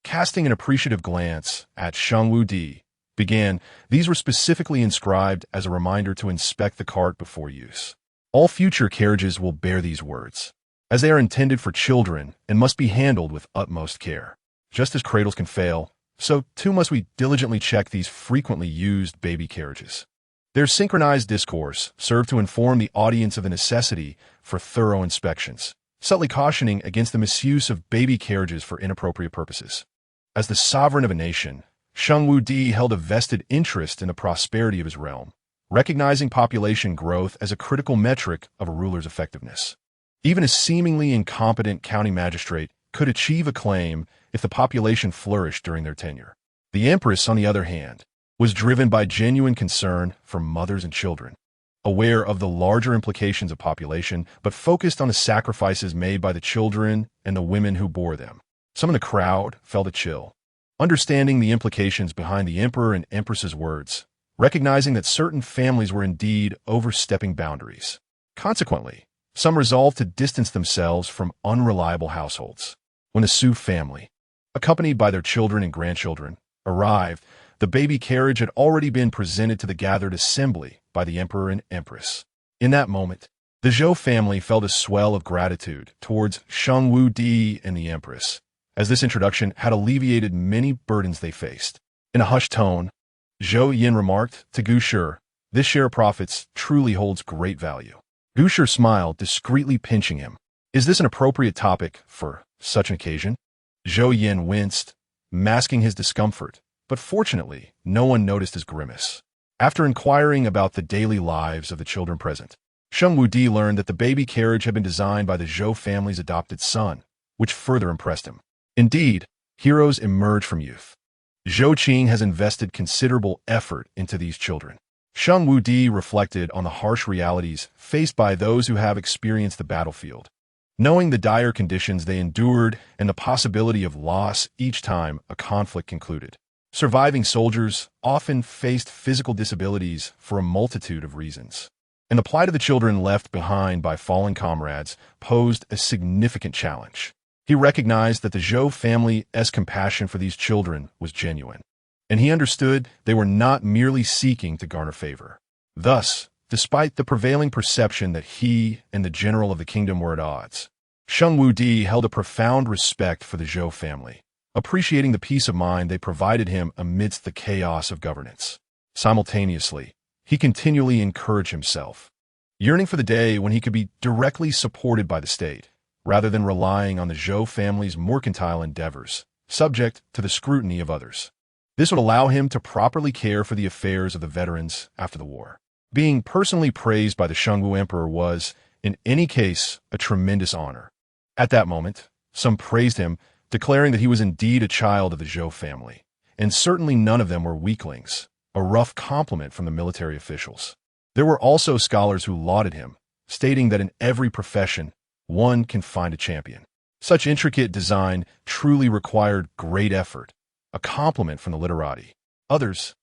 Casting an appreciative glance at Shang Wu Di, began, these were specifically inscribed as a reminder to inspect the cart before use. All future carriages will bear these words, as they are intended for children and must be handled with utmost care. Just as cradles can fail, so too must we diligently check these frequently used baby carriages. Their synchronized discourse served to inform the audience of the necessity for thorough inspections, subtly cautioning against the misuse of baby carriages for inappropriate purposes. As the sovereign of a nation, Shang Wu Di held a vested interest in the prosperity of his realm, recognizing population growth as a critical metric of a ruler's effectiveness. Even a seemingly incompetent county magistrate could achieve acclaim if the population flourished during their tenure. The Empress, on the other hand, was driven by genuine concern for mothers and children, aware of the larger implications of population, but focused on the sacrifices made by the children and the women who bore them. Some in the crowd felt a chill, understanding the implications behind the Emperor and Empress's words, recognizing that certain families were indeed overstepping boundaries. Consequently, some resolved to distance themselves from unreliable households. When the Shu family, accompanied by their children and grandchildren, arrived, the baby carriage had already been presented to the gathered assembly by the Emperor and Empress. In that moment, the Zhou family felt a swell of gratitude towards Shang Wu Di and the Empress, as this introduction had alleviated many burdens they faced. In a hushed tone, Zhou Yin remarked to Gu Shi, "This share of profits truly holds great value." Gu Shi smiled, discreetly pinching him. "Is this an appropriate topic for such an occasion?" Zhou Yin winced, masking his discomfort, but fortunately, no one noticed his grimace. After inquiring about the daily lives of the children present, Shang Wu Di learned that the baby carriage had been designed by the Zhou family's adopted son, which further impressed him. Indeed, heroes emerge from youth. Zhou Qing has invested considerable effort into these children. Shang Wu Di reflected on the harsh realities faced by those who have experienced the battlefield, knowing the dire conditions they endured and the possibility of loss each time a conflict concluded. Surviving soldiers often faced physical disabilities for a multitude of reasons, and the plight of the children left behind by fallen comrades posed a significant challenge. He recognized that the Zhou family's compassion for these children was genuine, and he understood they were not merely seeking to garner favor. Thus, despite the prevailing perception that he and the general of the kingdom were at odds, Shang Wu Di held a profound respect for the Zhou family, appreciating the peace of mind they provided him amidst the chaos of governance. Simultaneously, he continually encouraged himself, yearning for the day when he could be directly supported by the state, rather than relying on the Zhou family's mercantile endeavors, subject to the scrutiny of others. This would allow him to properly care for the affairs of the veterans after the war. Being personally praised by the Shangwu Emperor was, in any case, a tremendous honor. At that moment, some praised him, declaring that he was indeed a child of the Zhou family, and certainly none of them were weaklings, a rough compliment from the military officials. There were also scholars who lauded him, stating that in every profession, one can find a champion. Such intricate design truly required great effort, a compliment from the literati. Others,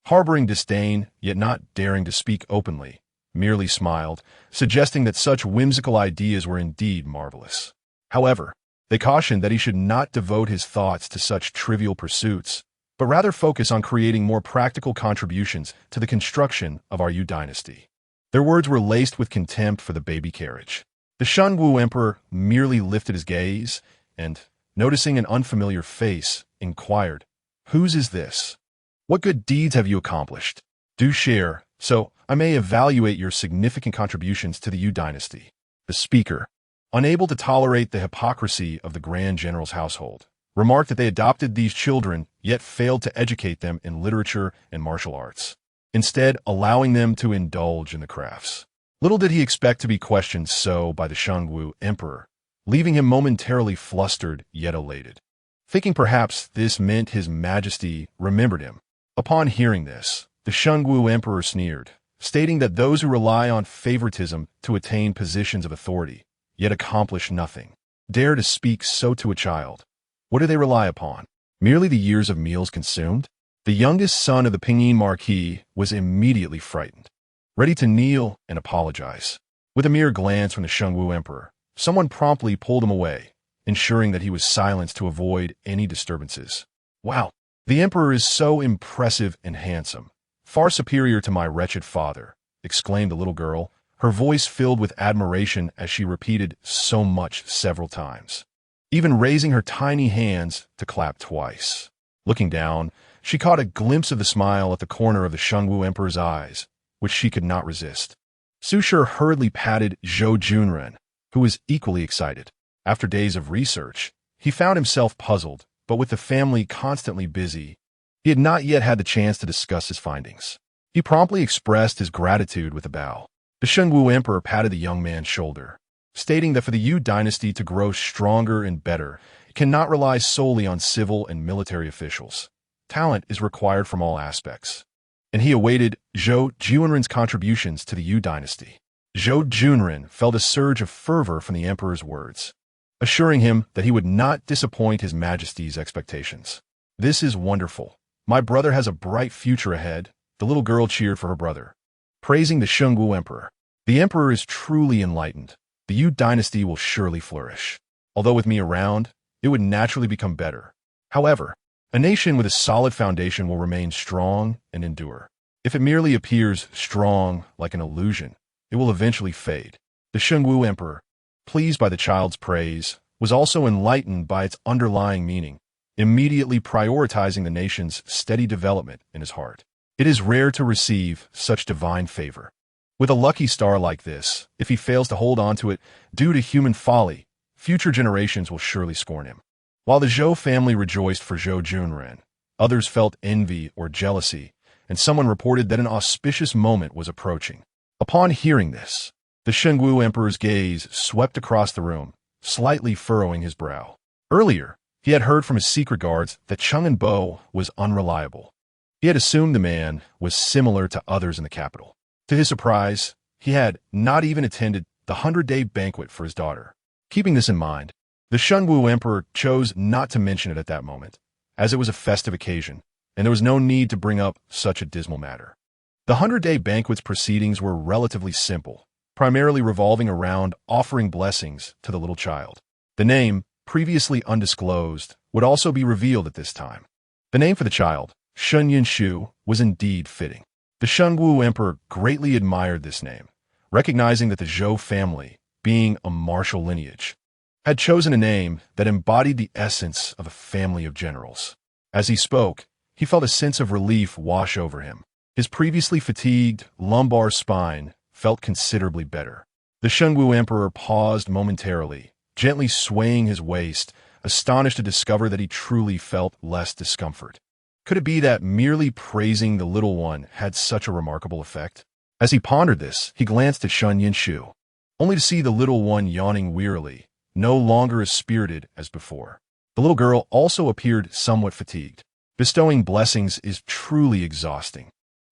harboring disdain, yet not daring to speak openly, merely smiled, suggesting that such whimsical ideas were indeed marvelous. However, they cautioned that he should not devote his thoughts to such trivial pursuits, but rather focus on creating more practical contributions to the construction of our Dynasty. Their words were laced with contempt for the baby carriage. The Shangwu Emperor merely lifted his gaze and, noticing an unfamiliar face, inquired, "Whose is this? What good deeds have you accomplished? Do share, so I may evaluate your significant contributions to the Dynasty." The speaker, unable to tolerate the hypocrisy of the Grand General's household, remarked that they adopted these children yet failed to educate them in literature and martial arts, instead allowing them to indulge in the crafts. Little did he expect to be questioned so by the Shangwu Emperor, leaving him momentarily flustered yet elated. Thinking perhaps this meant his majesty remembered him. Upon hearing this, the Shangwu Emperor sneered, stating that those who rely on favoritism to attain positions of authority, yet accomplish nothing, dare to speak so to a child. What do they rely upon? Merely the years of meals consumed? The youngest son of the Pinyin Marquis was immediately frightened, ready to kneel and apologize. With a mere glance from the Shangwu Emperor, someone promptly pulled him away, ensuring that he was silenced to avoid any disturbances. Wow, the Emperor is so impressive and handsome, far superior to my wretched father, exclaimed the little girl, her voice filled with admiration as she repeated so much several times, even raising her tiny hands to clap twice. Looking down, she caught a glimpse of the smile at the corner of the Shungwu Emperor's eyes, which she could not resist. Su Shi hurriedly patted Zhou Junren, who was equally excited. After days of research, he found himself puzzled, but with the family constantly busy, he had not yet had the chance to discuss his findings. He promptly expressed his gratitude with a bow. The Shungwu Emperor patted the young man's shoulder, stating that for the Yu Dynasty to grow stronger and better, it cannot rely solely on civil and military officials. Talent is required from all aspects. And he awaited Zhou Junren's contributions to the Yu Dynasty. Zhou Junren felt a surge of fervor from the Emperor's words, assuring him that he would not disappoint His Majesty's expectations. "This is wonderful. My brother has a bright future ahead," the little girl cheered for her brother, praising the Shungwu Emperor. "The Emperor is truly enlightened. The Yu Dynasty will surely flourish. Although with me around, it would naturally become better. However, a nation with a solid foundation will remain strong and endure. If it merely appears strong like an illusion, it will eventually fade." The Shungwu Emperor, pleased by the child's praise, was also enlightened by its underlying meaning, immediately prioritizing the nation's steady development in his heart. It is rare to receive such divine favor. With a lucky star like this, if he fails to hold on to it due to human folly, future generations will surely scorn him. While the Zhou family rejoiced for Zhou Junren, others felt envy or jealousy, and someone reported that an auspicious moment was approaching. Upon hearing this, the Shungwu Emperor's gaze swept across the room, slightly furrowing his brow. Earlier, he had heard from his secret guards that Chang'an Bo was unreliable. He had assumed the man was similar to others in the capital. To his surprise, he had not even attended the 100-day banquet for his daughter. Keeping this in mind, the Shungwu Emperor chose not to mention it at that moment, as it was a festive occasion, and there was no need to bring up such a dismal matter. The 100-day banquet's proceedings were relatively simple, primarily revolving around offering blessings to the little child. The name, previously undisclosed, would also be revealed at this time. The name for the child, Shunyan Shu, was indeed fitting. The Shungwu Emperor greatly admired this name, recognizing that the Zhou family, being a martial lineage, had chosen a name that embodied the essence of a family of generals. As he spoke, he felt a sense of relief wash over him. His previously fatigued lumbar spine felt considerably better. The Shungwu Emperor paused momentarily, gently swaying his waist, astonished to discover that he truly felt less discomfort. Could it be that merely praising the little one had such a remarkable effect? As he pondered this, he glanced at Shunyan Shu, only to see the little one yawning wearily, no longer as spirited as before. The little girl also appeared somewhat fatigued. Bestowing blessings is truly exhausting.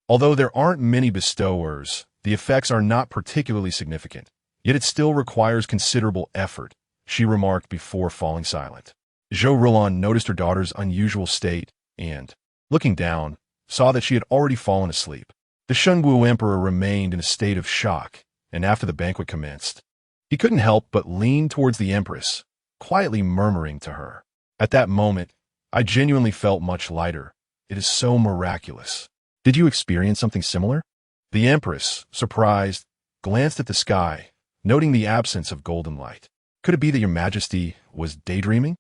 Although there aren't many bestowers, the effects are not particularly significant, yet it still requires considerable effort, she remarked before falling silent. Zhou Rulan noticed her daughter's unusual state and, looking down, saw that she had already fallen asleep. The Shungwu Emperor remained in a state of shock, and after the banquet commenced, he couldn't help but lean towards the Empress, quietly murmuring to her. At that moment, I genuinely felt much lighter. It is so miraculous. Did you experience something similar? The Empress, surprised, glanced at the sky, noting the absence of golden light. Could it be that Your Majesty was daydreaming?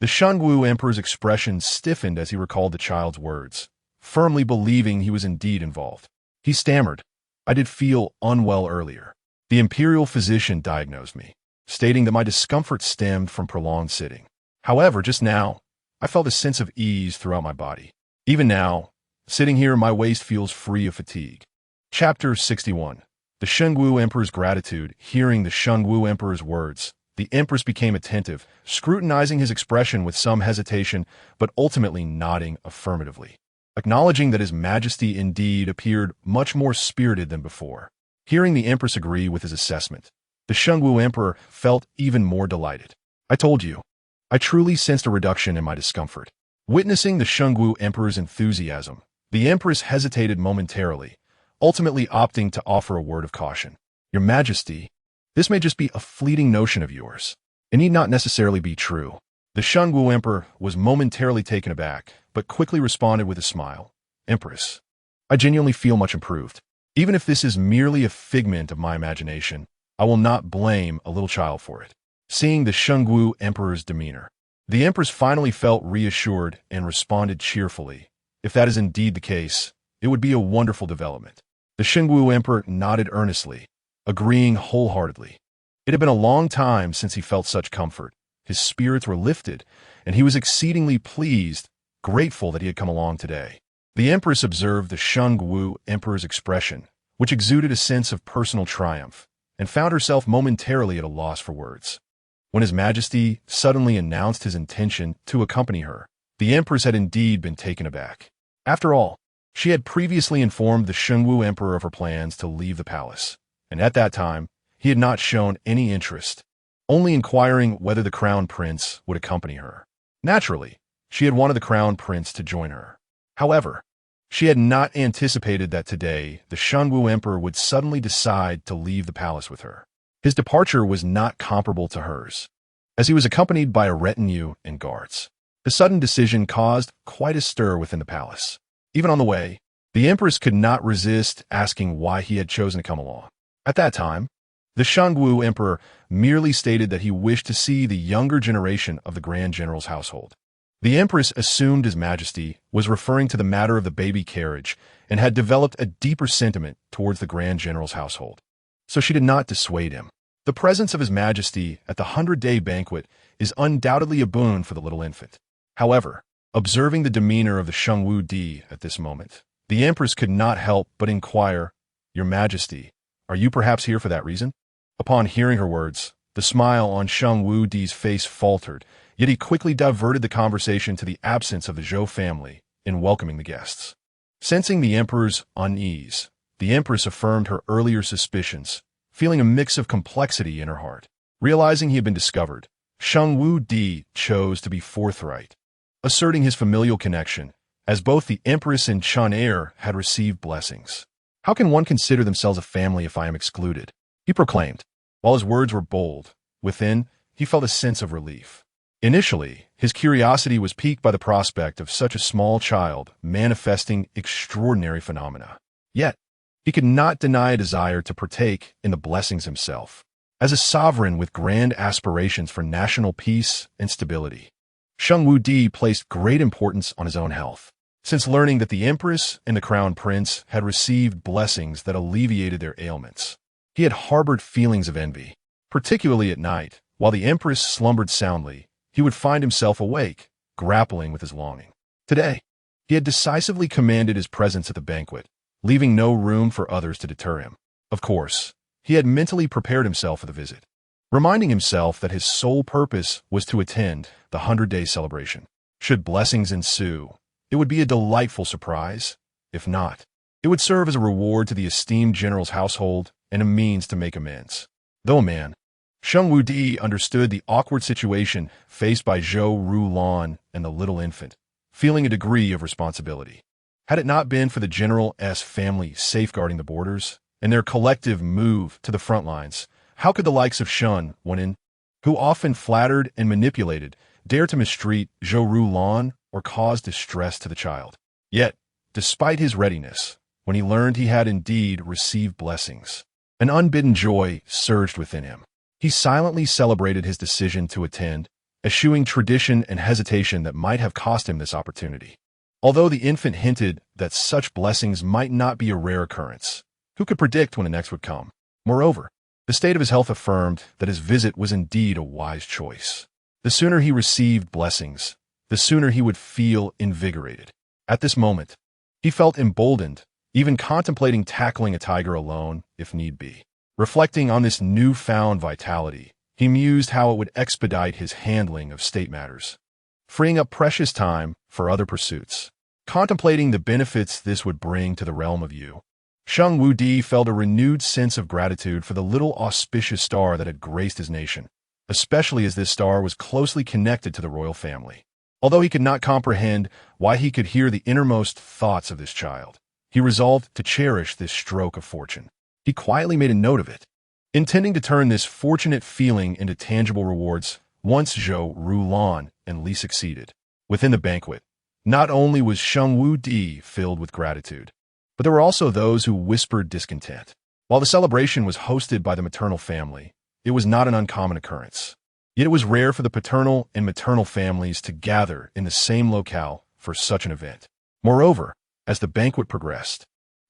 The Shungwu Emperor's expression stiffened as he recalled the child's words, firmly believing he was indeed involved. He stammered, "I did feel unwell earlier. The imperial physician diagnosed me, stating that my discomfort stemmed from prolonged sitting. However, just now, I felt a sense of ease throughout my body. Even now, sitting here, my waist feels free of fatigue." Chapter 61. The Shungwu Emperor's gratitude. Hearing the Shungwu Emperor's words, the Empress became attentive, scrutinizing his expression with some hesitation, but ultimately nodding affirmatively, acknowledging that His Majesty indeed appeared much more spirited than before. Hearing the Empress agree with his assessment, the Shungwu Emperor felt even more delighted. "I told you, I truly sensed a reduction in my discomfort." Witnessing the Shungwu Emperor's enthusiasm, the Empress hesitated momentarily, ultimately opting to offer a word of caution. "Your Majesty, this may just be a fleeting notion of yours. It need not necessarily be true. The Shungwu Emperor was momentarily taken aback, but quickly responded with a smile. Empress, I genuinely feel much improved. Even if this is merely a figment of my imagination, I will not blame a little child for it. Seeing the Shungwu Emperor's demeanor, the Empress finally felt reassured and responded cheerfully. If that is indeed the case, it would be a wonderful development. The Shungwu Emperor nodded earnestly, agreeing wholeheartedly. It had been a long time since he felt such comfort. His spirits were lifted, and he was exceedingly pleased, grateful that he had come along today. The Empress observed the Shungwu Emperor's expression, which exuded a sense of personal triumph, and found herself momentarily at a loss for words. When His Majesty suddenly announced his intention to accompany her, the Empress had indeed been taken aback. After all, she had previously informed the Shungwu Emperor of her plans to leave the palace, and at that time, he had not shown any interest, only inquiring whether the Crown Prince would accompany her. Naturally, she had wanted the Crown Prince to join her. However, she had not anticipated that today the Shungwu Emperor would suddenly decide to leave the palace with her. His departure was not comparable to hers, as he was accompanied by a retinue and guards. The sudden decision caused quite a stir within the palace. Even on the way, the Empress could not resist asking why he had chosen to come along. At that time, the Shungwu Emperor merely stated that he wished to see the younger generation of the Grand General's household. The Empress assumed His Majesty was referring to the matter of the baby carriage and had developed a deeper sentiment towards the Grand General's household. So she did not dissuade him. The presence of His Majesty at the 100-day banquet is undoubtedly a boon for the little infant. However, observing the demeanor of the Shungwu Di at this moment, the Empress could not help but inquire, Your Majesty, are you perhaps here for that reason? Upon hearing her words, the smile on Shungwu Di's face faltered, yet he quickly diverted the conversation to the absence of the Zhou family in welcoming the guests. Sensing the Emperor's unease, the Empress affirmed her earlier suspicions, feeling a mix of complexity in her heart. Realizing he had been discovered, Shungwu Di chose to be forthright, asserting his familial connection, as both the Empress and Chun heir had received blessings. How can one consider themselves a family if I am excluded? He proclaimed. While his words were bold, within, he felt a sense of relief. Initially, his curiosity was piqued by the prospect of such a small child manifesting extraordinary phenomena. Yet, he could not deny a desire to partake in the blessings himself. As a sovereign with grand aspirations for national peace and stability, Shungwu Di placed great importance on his own health. Since learning that the Empress and the Crown Prince had received blessings that alleviated their ailments, he had harbored feelings of envy. Particularly at night, while the Empress slumbered soundly, he would find himself awake, grappling with his longing. Today, he had decisively commanded his presence at the banquet, leaving no room for others to deter him. Of course, he had mentally prepared himself for the visit, reminding himself that his sole purpose was to attend the 100-day celebration. Should blessings ensue, it would be a delightful surprise. If not, it would serve as a reward to the esteemed general's household and a means to make amends. Though a man, Shungwu Di understood the awkward situation faced by Zhou Rulan and the little infant, feeling a degree of responsibility. Had it not been for the general's family safeguarding the borders and their collective move to the front lines, how could the likes of Shun, who often flattered and manipulated, dare to mistreat Zhou Rulan or cause distress to the child? Yet, despite his readiness, when he learned he had indeed received blessings, an unbidden joy surged within him. He silently celebrated his decision to attend, eschewing tradition and hesitation that might have cost him this opportunity. Although the infant hinted that such blessings might not be a rare occurrence, who could predict when the next would come? Moreover, the state of his health affirmed that his visit was indeed a wise choice. The sooner he received blessings, the sooner he would feel invigorated. At this moment, he felt emboldened, even contemplating tackling a tiger alone, if need be. Reflecting on this newfound vitality, he mused how it would expedite his handling of state matters, freeing up precious time for other pursuits. Contemplating the benefits this would bring to the realm of Yu, Shungwu Di felt a renewed sense of gratitude for the little auspicious star that had graced his nation, especially as this star was closely connected to the royal family. Although he could not comprehend why he could hear the innermost thoughts of this child, he resolved to cherish this stroke of fortune. He quietly made a note of it, Intending to turn this fortunate feeling into tangible rewards, once Zhou Rulan and Li succeeded. Within the banquet, not only was Sheng Wu Di filled with gratitude, but there were also those who whispered discontent. While the celebration was hosted by the maternal family, it was not an uncommon occurrence. Yet it was rare for the paternal and maternal families to gather in the same locale for such an event. Moreover, as the banquet progressed,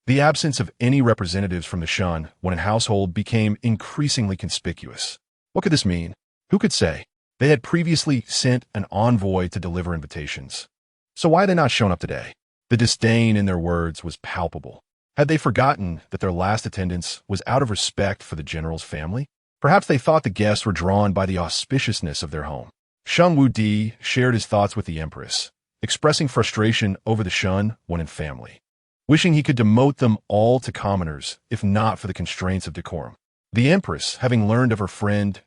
the absence of any representatives from the Shun Wen household became increasingly conspicuous. What could this mean? Who could say? They had previously sent an envoy to deliver invitations. So why had they not shown up today? The disdain in their words was palpable. Had they forgotten that their last attendance was out of respect for the general's family? Perhaps they thought the guests were drawn by the auspiciousness of their home. Sheng Wu Di shared his thoughts with the Empress, expressing frustration over the Shun Wen family, wishing he could demote them all to commoners, if not for the constraints of decorum. The Empress, having learned of her friend's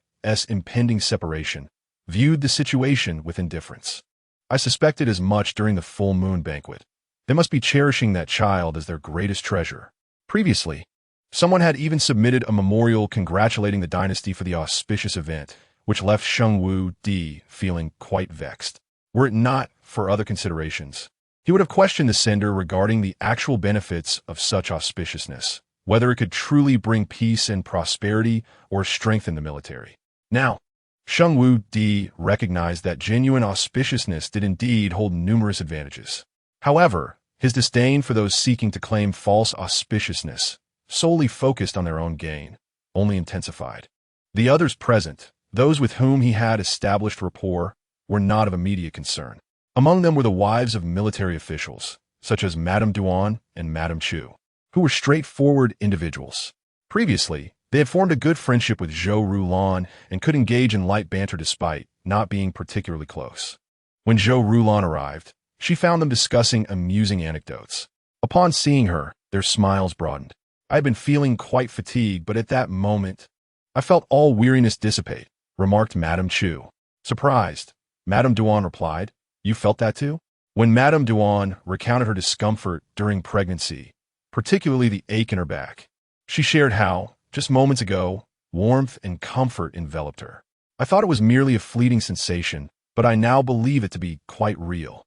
impending separation, viewed the situation with indifference. I suspected as much during the full moon banquet. They must be cherishing that child as their greatest treasure. Previously, someone had even submitted a memorial congratulating the dynasty for the auspicious event, which left Sheng Wu Di feeling quite vexed. Were it not for other considerations, he would have questioned the sender regarding the actual benefits of such auspiciousness, whether it could truly bring peace and prosperity or strengthen the military. Now, Sheng Wu Di recognized that genuine auspiciousness did indeed hold numerous advantages. However, his disdain for those seeking to claim false auspiciousness, solely focused on their own gain, only intensified. The others present, those with whom he had established rapport, were not of immediate concern. Among them were the wives of military officials, such as Madame Duan and Madame Chu, who were straightforward individuals. Previously, they had formed a good friendship with Zhou Rulan and could engage in light banter despite not being particularly close. When Zhou Rulan arrived, she found them discussing amusing anecdotes. Upon seeing her, their smiles broadened. I had been feeling quite fatigued, but at that moment, I felt all weariness dissipate, remarked Madame Chu. Surprised, Madame Duan replied, "You felt that too?" When Madame Duan recounted her discomfort during pregnancy, particularly the ache in her back, she shared how, just moments ago, warmth and comfort enveloped her. I thought it was merely a fleeting sensation, but I now believe it to be quite real.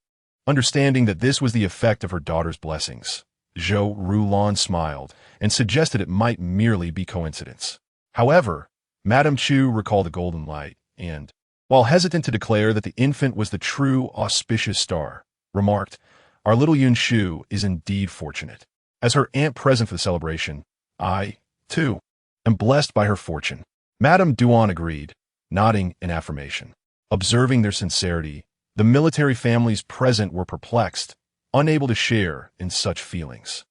Understanding that this was the effect of her daughter's blessings, Zhou Rulan smiled and suggested it might merely be coincidence. However, Madame Chu recalled the golden light and, while hesitant to declare that the infant was the true auspicious star, remarked, "Our little Yun Shu is indeed fortunate. As her aunt present for the celebration, I, too, am blessed by her fortune." Madame Duan agreed, nodding in affirmation. Observing their sincerity, the military families present were perplexed, unable to share in such feelings.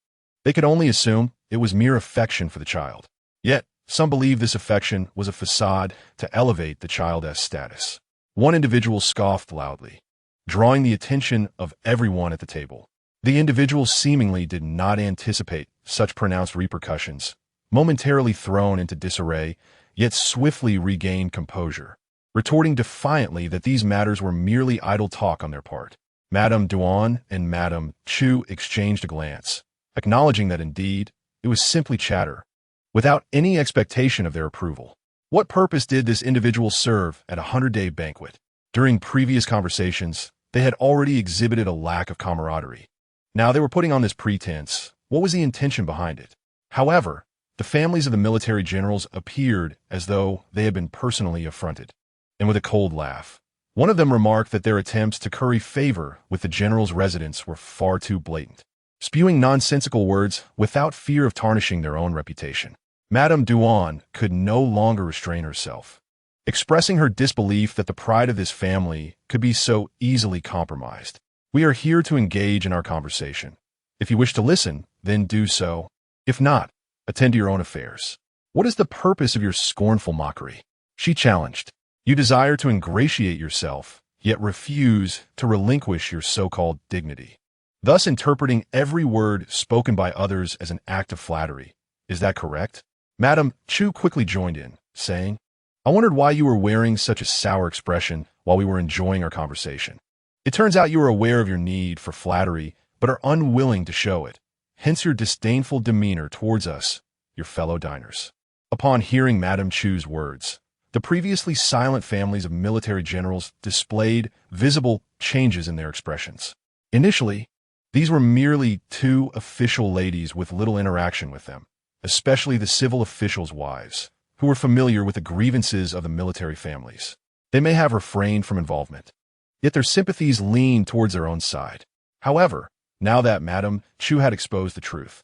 They could only assume it was mere affection for the child. Yet, some believed this affection was a facade to elevate the child's status. One individual scoffed loudly, drawing the attention of everyone at the table. The individual seemingly did not anticipate such pronounced repercussions, momentarily thrown into disarray, yet swiftly regained composure, retorting defiantly that these matters were merely idle talk on their part. Madame Duan and Madame Chu exchanged a glance, acknowledging that indeed, it was simply chatter, without any expectation of their approval. What purpose did this individual serve at a 100-day banquet? During previous conversations, they had already exhibited a lack of camaraderie. Now they were putting on this pretense. What was the intention behind it? However, the families of the military generals appeared as though they had been personally affronted. And with a cold laugh, one of them remarked that their attempts to curry favor with the general's residence were far too blatant, spewing nonsensical words without fear of tarnishing their own reputation. Madame Duan could no longer restrain herself, expressing her disbelief that the pride of this family could be so easily compromised. "We are here to engage in our conversation. If you wish to listen, then do so. If not, attend to your own affairs. What is the purpose of your scornful mockery?" She challenged. "You desire to ingratiate yourself, yet refuse to relinquish your so-called dignity, thus interpreting every word spoken by others as an act of flattery. Is that correct?" Madame Chu quickly joined in, saying, "I wondered why you were wearing such a sour expression while we were enjoying our conversation. It turns out you are aware of your need for flattery, but are unwilling to show it. Hence your disdainful demeanor towards us, your fellow diners." Upon hearing Madame Chu's words, the previously silent families of military generals displayed visible changes in their expressions. Initially, these were merely two official ladies with little interaction with them, especially the civil officials' wives, who were familiar with the grievances of the military families. They may have refrained from involvement, yet their sympathies leaned towards their own side. However, now that Madame Chu had exposed the truth,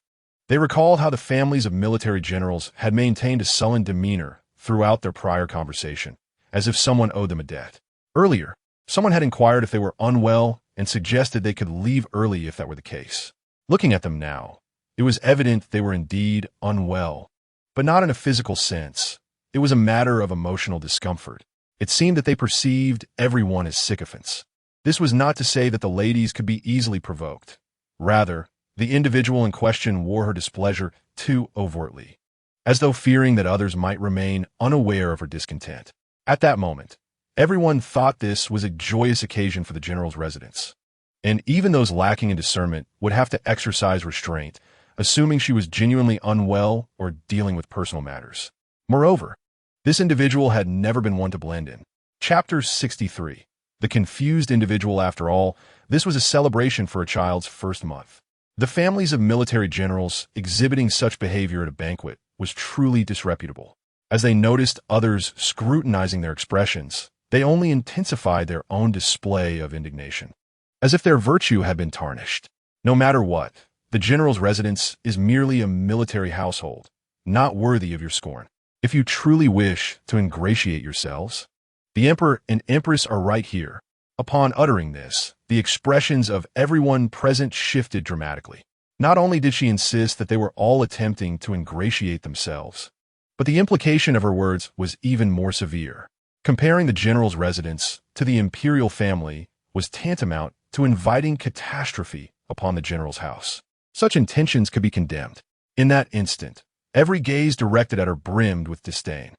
they recalled how the families of military generals had maintained a sullen demeanor throughout their prior conversation, as if someone owed them a debt. Earlier, someone had inquired if they were unwell and suggested they could leave early if that were the case. Looking at them now, it was evident they were indeed unwell, but not in a physical sense. It was a matter of emotional discomfort. It seemed that they perceived everyone as sycophants. This was not to say that the ladies could be easily provoked. Rather, the individual in question wore her displeasure too overtly, as though fearing that others might remain unaware of her discontent. At that moment, everyone thought this was a joyous occasion for the general's residence, and even those lacking in discernment would have to exercise restraint, assuming she was genuinely unwell or dealing with personal matters. Moreover, this individual had never been one to blend in. Chapter 63. The confused individual. After all, this was a celebration for a child's first month. The families of military generals exhibiting such behavior at a banquet was truly disreputable. As they noticed others scrutinizing their expressions, they only intensified their own display of indignation, as if their virtue had been tarnished. No matter what, the general's residence is merely a military household, not worthy of your scorn. If you truly wish to ingratiate yourselves, the Emperor and Empress are right here. Upon uttering this, the expressions of everyone present shifted dramatically. Not only did she insist that they were all attempting to ingratiate themselves, but the implication of her words was even more severe. Comparing the general's residence to the imperial family was tantamount to inviting catastrophe upon the general's house. Such intentions could be condemned. In that instant, every gaze directed at her brimmed with disdain.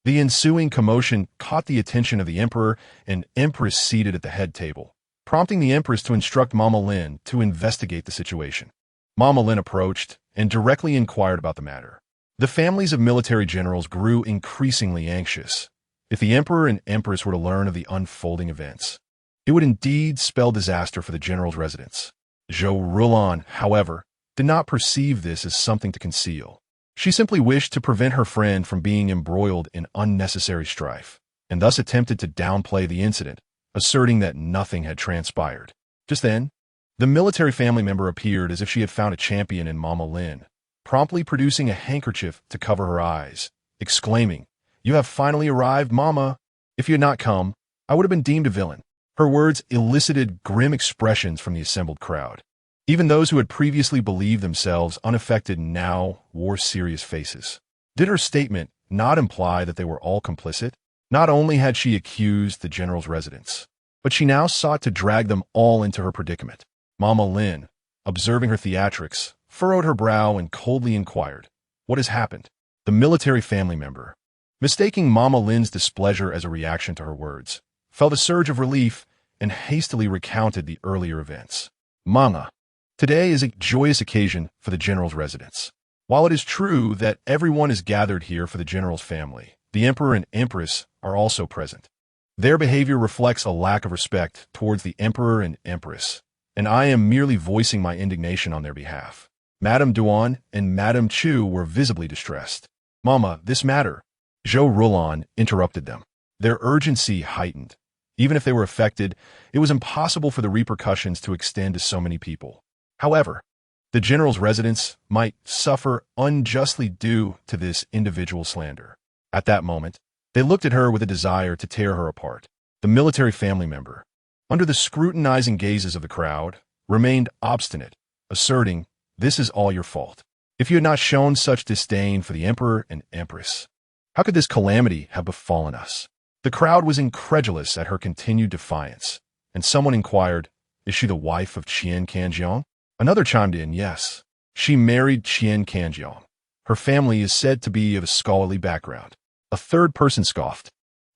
The ensuing commotion caught the attention of the Emperor and Empress seated at the head table, prompting the Empress to instruct Mama Lin to investigate the situation. Mama Lin approached and directly inquired about the matter. The families of military generals grew increasingly anxious. If the Emperor and Empress were to learn of the unfolding events, it would indeed spell disaster for the general's residence. Zhou Rulan, however, did not perceive this as something to conceal. She simply wished to prevent her friend from being embroiled in unnecessary strife, and thus attempted to downplay the incident, asserting that nothing had transpired. Just then, the military family member appeared as if she had found a champion in Mama Lin, promptly producing a handkerchief to cover her eyes, exclaiming, "You have finally arrived, Mama. If you had not come, I would have been deemed a villain." Her words elicited grim expressions from the assembled crowd. Even those who had previously believed themselves unaffected now wore serious faces. Did her statement not imply that they were all complicit? Not only had she accused the general's residence, but she now sought to drag them all into her predicament. Mama Lin, observing her theatrics, furrowed her brow and coldly inquired, "What has happened?" The military family member, mistaking Mama Lin's displeasure as a reaction to her words, felt a surge of relief and hastily recounted the earlier events. "Mama, today is a joyous occasion for the general's residence. While it is true that everyone is gathered here for the general's family, the Emperor and Empress are also present. Their behavior reflects a lack of respect towards the Emperor and Empress, and I am merely voicing my indignation on their behalf." Madame Duan and Madame Chu were visibly distressed. "Mama, this matter," Zhou Rulan interrupted them. Their urgency heightened. Even if they were affected, it was impossible for the repercussions to extend to so many people. However, the general's residence might suffer unjustly due to this individual slander. At that moment, they looked at her with a desire to tear her apart. The military family member, under the scrutinizing gazes of the crowd, remained obstinate, asserting, "This is all your fault. If you had not shown such disdain for the Emperor and Empress, how could this calamity have befallen us?" The crowd was incredulous at her continued defiance, and someone inquired, "Is she the wife of Qian Kanjiong?" Another chimed in, "Yes, she married Qian Kanjiong. Her family is said to be of a scholarly background." A third person scoffed,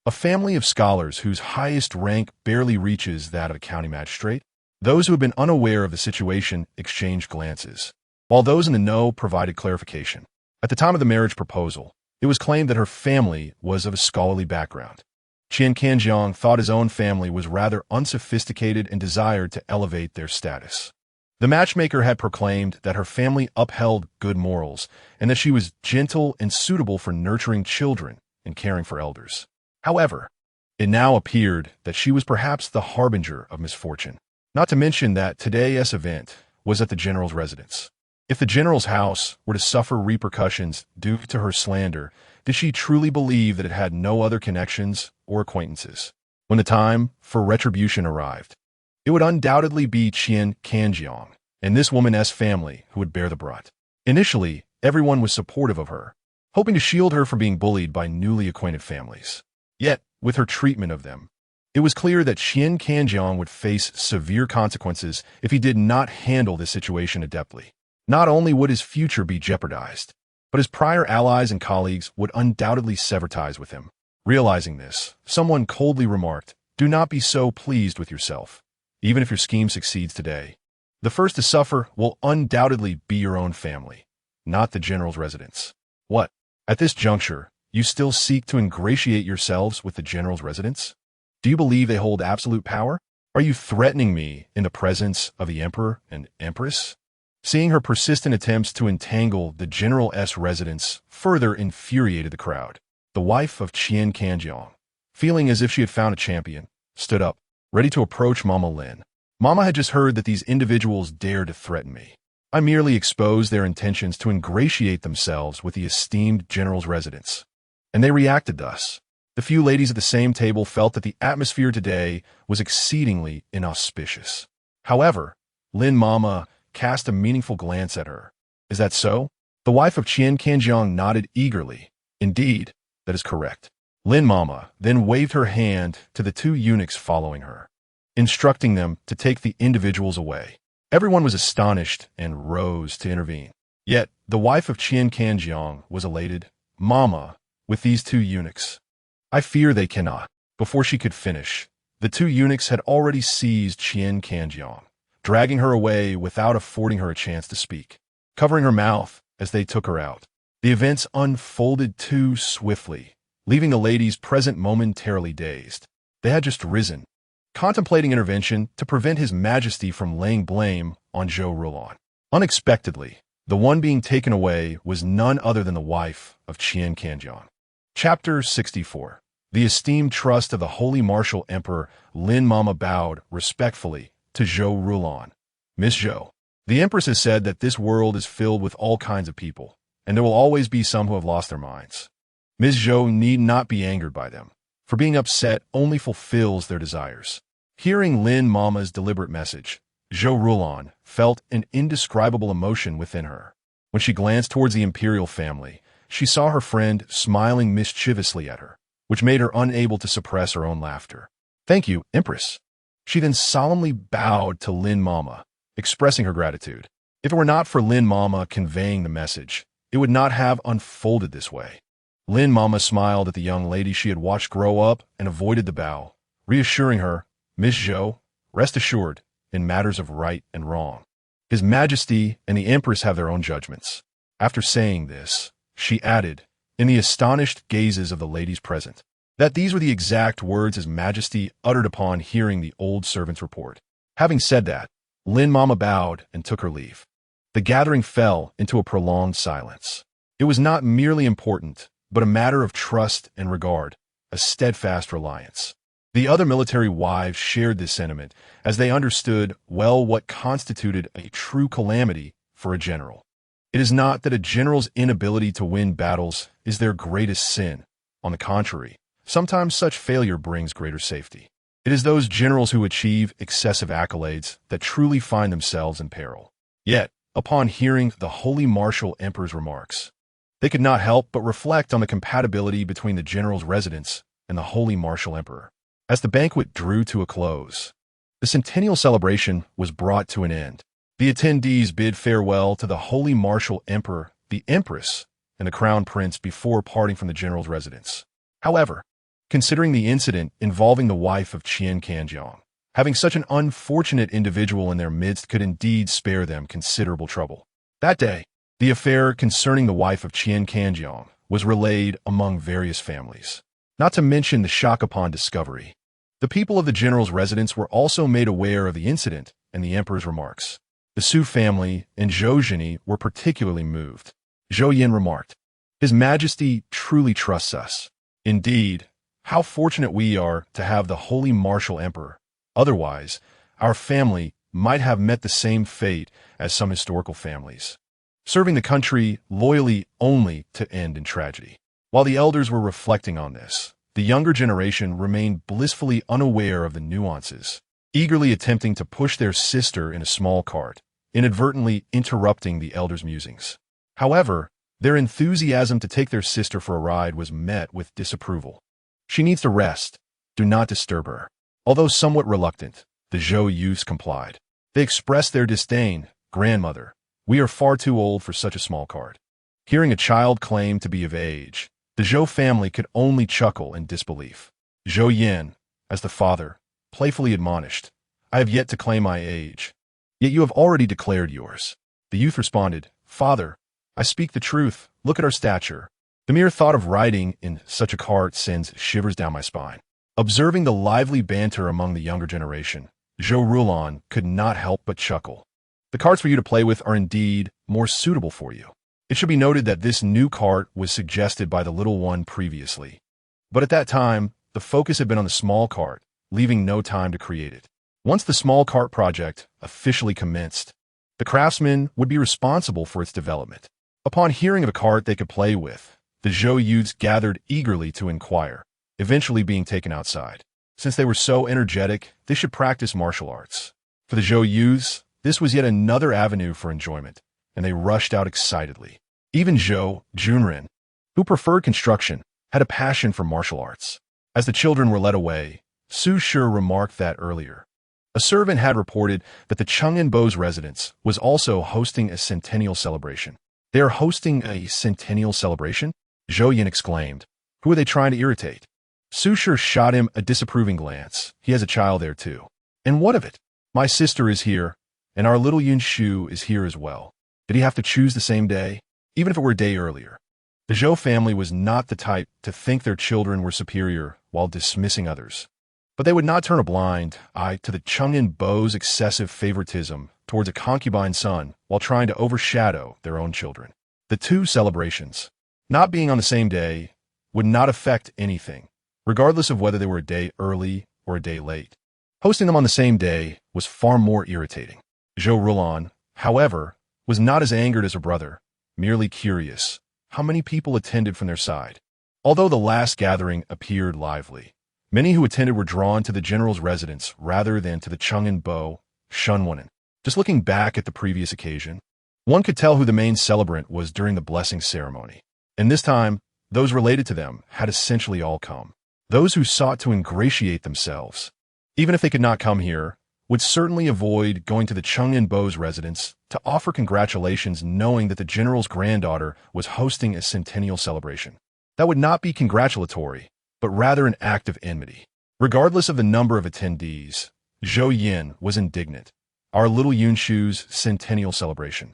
"A family of scholars whose highest rank barely reaches that of a county magistrate?" Those who had been unaware of the situation exchanged glances, while those in the know provided clarification. At the time of the marriage proposal, It was claimed that her family was of a scholarly background. Qian Kanjiang thought his own family was rather unsophisticated and desired to elevate their status. The matchmaker had proclaimed that her family upheld good morals and that she was gentle and suitable for nurturing children and caring for elders. However, it now appeared that she was perhaps the harbinger of misfortune. Not to mention that today's event was at the general's residence. If the general's house were to suffer repercussions due to her slander, did she truly believe that it had no other connections or acquaintances? When the time for retribution arrived, it would undoubtedly be Qian Kanjiang and this woman's family who would bear the brunt. Initially, everyone was supportive of her, hoping to shield her from being bullied by newly acquainted families. Yet, with her treatment of them, it was clear that Qian Kanjiang would face severe consequences if he did not handle this situation adeptly. Not only would his future be jeopardized, but his prior allies and colleagues would undoubtedly sever ties with him. Realizing this, someone coldly remarked, "Do not be so pleased with yourself, even if your scheme succeeds today. The first to suffer will undoubtedly be your own family, not the general's residence." What? At this juncture, you still seek to ingratiate yourselves with the general's residence? Do you believe they hold absolute power? Are you threatening me in the presence of the emperor and empress? Seeing her persistent attempts to entangle the general's residence further infuriated the crowd. The wife of Qian Kanjiang, feeling as if she had found a champion, stood up, ready to approach Mama Lin. Mama had just heard that these individuals dared to threaten me. I merely exposed their intentions to ingratiate themselves with the esteemed general's residence, and they reacted thus. The few ladies at the same table felt that the atmosphere today was exceedingly inauspicious. However, Lin Mama cast a meaningful glance at her. "Is that so?" The wife of Qian Kanjiang nodded eagerly. "Indeed, that is correct." Lin Mama then waved her hand to the two eunuchs following her, instructing them to take the individuals away. Everyone was astonished and rose to intervene. Yet, the wife of Qian Kanjiang was elated. "Mama, with these two eunuchs, I fear they cannot." Before she could finish, the two eunuchs had already seized Qian Kanjiang, dragging her away without affording her a chance to speak, covering her mouth as they took her out. The events unfolded too swiftly, leaving the ladies present momentarily dazed. They had just risen, contemplating intervention to prevent His Majesty from laying blame on Zhou Rulon. Unexpectedly, the one being taken away was none other than the wife of Qian Kanjiang. Chapter 64. The esteemed trust of the Holy Martial Emperor Lin Mama bowed respectfully to Zhou Rulon. "Miss Zhou, the Empress has said that this world is filled with all kinds of people, and there will always be some who have lost their minds. Ms. Zhou need not be angered by them, for being upset only fulfills their desires." Hearing Lin Mama's deliberate message, Zhou Rulon felt an indescribable emotion within her. When she glanced towards the imperial family, she saw her friend smiling mischievously at her, which made her unable to suppress her own laughter. "Thank you, Empress." She then solemnly bowed to Lin Mama, expressing her gratitude. If it were not for Lin Mama conveying the message, it would not have unfolded this way. Lin Mama smiled at the young lady she had watched grow up and avoided the bow, reassuring her, "Miss Zhou, rest assured, in matters of right and wrong, His Majesty and the Empress have their own judgments." After saying this, she added, in the astonished gazes of the ladies present, that these were the exact words His Majesty uttered upon hearing the old servant's report. Having said that, Lin Mama bowed and took her leave. The gathering fell into a prolonged silence. It was not merely important, but a matter of trust and regard, a steadfast reliance. The other military wives shared this sentiment, as they understood well what constituted a true calamity for a general. It is not that a general's inability to win battles is their greatest sin. On the contrary, sometimes such failure brings greater safety. It is those generals who achieve excessive accolades that truly find themselves in peril. Yet, upon hearing the Holy Martial Emperor's remarks, they could not help but reflect on the compatibility between the general's residence and the Holy Martial Emperor. As the banquet drew to a close, the centennial celebration was brought to an end. The attendees bid farewell to the Holy Martial Emperor, the Empress, and the Crown Prince before parting from the general's residence. However, considering the incident involving the wife of Qian Kanjiang, having such an unfortunate individual in their midst could indeed spare them considerable trouble. That day, the affair concerning the wife of Qian Kanjiang was relayed among various families. Not to mention the shock upon discovery. The people of the general's residence were also made aware of the incident and the emperor's remarks. The Shu family and Zhou were particularly moved. Zhou Yin remarked, "His Majesty truly trusts us. Indeed, how fortunate we are to have the holy martial emperor. Otherwise, our family might have met the same fate as some historical families, serving the country loyally only to end in tragedy." While the elders were reflecting on this, the younger generation remained blissfully unaware of the nuances, eagerly attempting to push their sister in a small cart, inadvertently interrupting the elders' musings. However, their enthusiasm to take their sister for a ride was met with disapproval. "She needs to rest. Do not disturb her." Although somewhat reluctant, the Zhou youths complied. They expressed their disdain. "Grandmother, we are far too old for such a small cart." Hearing a child claim to be of age, the Zhou family could only chuckle in disbelief. Zhou Yin, as the father, playfully admonished, "I have yet to claim my age. Yet you have already declared yours." The youth responded, "Father, I speak the truth. Look at our stature. The mere thought of riding in such a cart sends shivers down my spine." Observing the lively banter among the younger generation, Zhou Rulon could not help but chuckle. "The carts for you to play with are indeed more suitable for you." It should be noted that this new cart was suggested by the little one previously. But at that time, the focus had been on the small cart, leaving no time to create it. Once the small cart project officially commenced, the craftsmen would be responsible for its development. Upon hearing of a cart they could play with, the Zhou youths gathered eagerly to inquire, eventually being taken outside. Since they were so energetic, they should practice martial arts. For the Zhou youths, this was yet another avenue for enjoyment, and they rushed out excitedly. Even Zhou Junren, who preferred construction, had a passion for martial arts. As the children were led away, Su Shi remarked that earlier, a servant had reported that the Chang'anbo's residence was also hosting a centennial celebration. "They are hosting a centennial celebration?" Zhou Yin exclaimed. "Who are they trying to irritate?" Su Shi shot him a disapproving glance. He has a child there too. "And what of it? My sister is here, and our little Yun Shu is here as well. Did he have to choose the same day, even if it were a day earlier?" The Zhou family was not the type to think their children were superior while dismissing others. But they would not turn a blind eye to the Chang'anbo's excessive favoritism towards a concubine son while trying to overshadow their own children. The two celebrations, not being on the same day, would not affect anything, regardless of whether they were a day early or a day late. Hosting them on the same day was far more irritating. Zhou Rulon, however, was not as angered as her brother, merely curious how many people attended from their side. Although the last gathering appeared lively, many who attended were drawn to the general's residence rather than to the Chang'anbo Shunwanen. Just looking back at the previous occasion, one could tell who the main celebrant was during the blessing ceremony. And this time, those related to them had essentially all come. Those who sought to ingratiate themselves, even if they could not come here, would certainly avoid going to the Chang'anbo's residence to offer congratulations knowing that the general's granddaughter was hosting a centennial celebration. That would not be congratulatory, but rather an act of enmity. Regardless of the number of attendees, Zhou Yin was indignant. Our little Yun Shu's centennial celebration.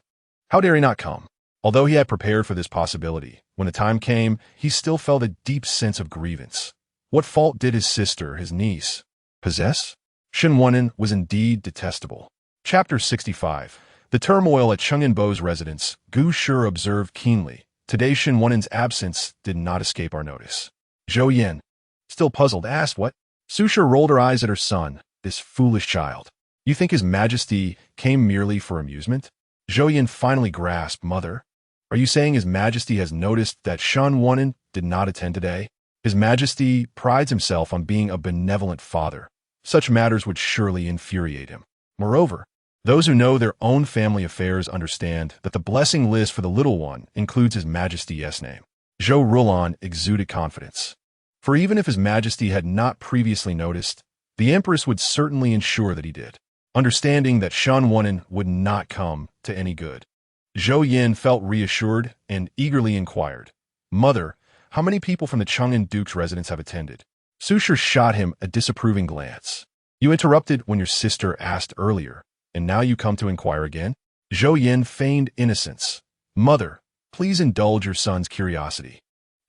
How dare he not come? Although he had prepared for this possibility, when the time came, he still felt a deep sense of grievance. What fault did his sister, his niece, possess? Shenwanen was indeed detestable. Chapter 65. The turmoil at Chang'anbo's residence, Gu Shi observed keenly. Today Shenwanen's absence did not escape our notice. Zhou Yin, still puzzled, asked what? Su Shi rolled her eyes at her son. This foolish child. You think His Majesty came merely for amusement? Zhou Yin finally grasped, Mother, are you saying His Majesty has noticed that Shenwanen did not attend today? His Majesty prides himself on being a benevolent father. Such matters would surely infuriate him. Moreover, those who know their own family affairs understand that the blessing list for the little one includes His Majesty's name. Zhou Rulon exuded confidence. For even if His Majesty had not previously noticed, the Empress would certainly ensure that he did, understanding that Shenwanen would not come to any good. Zhou Yin felt reassured and eagerly inquired, Mother, how many people from the Chang'an Duke's residence have attended? Su Shi shot him a disapproving glance. You interrupted when your sister asked earlier, and now you come to inquire again? Zhou Yin feigned innocence. Mother, please indulge your son's curiosity.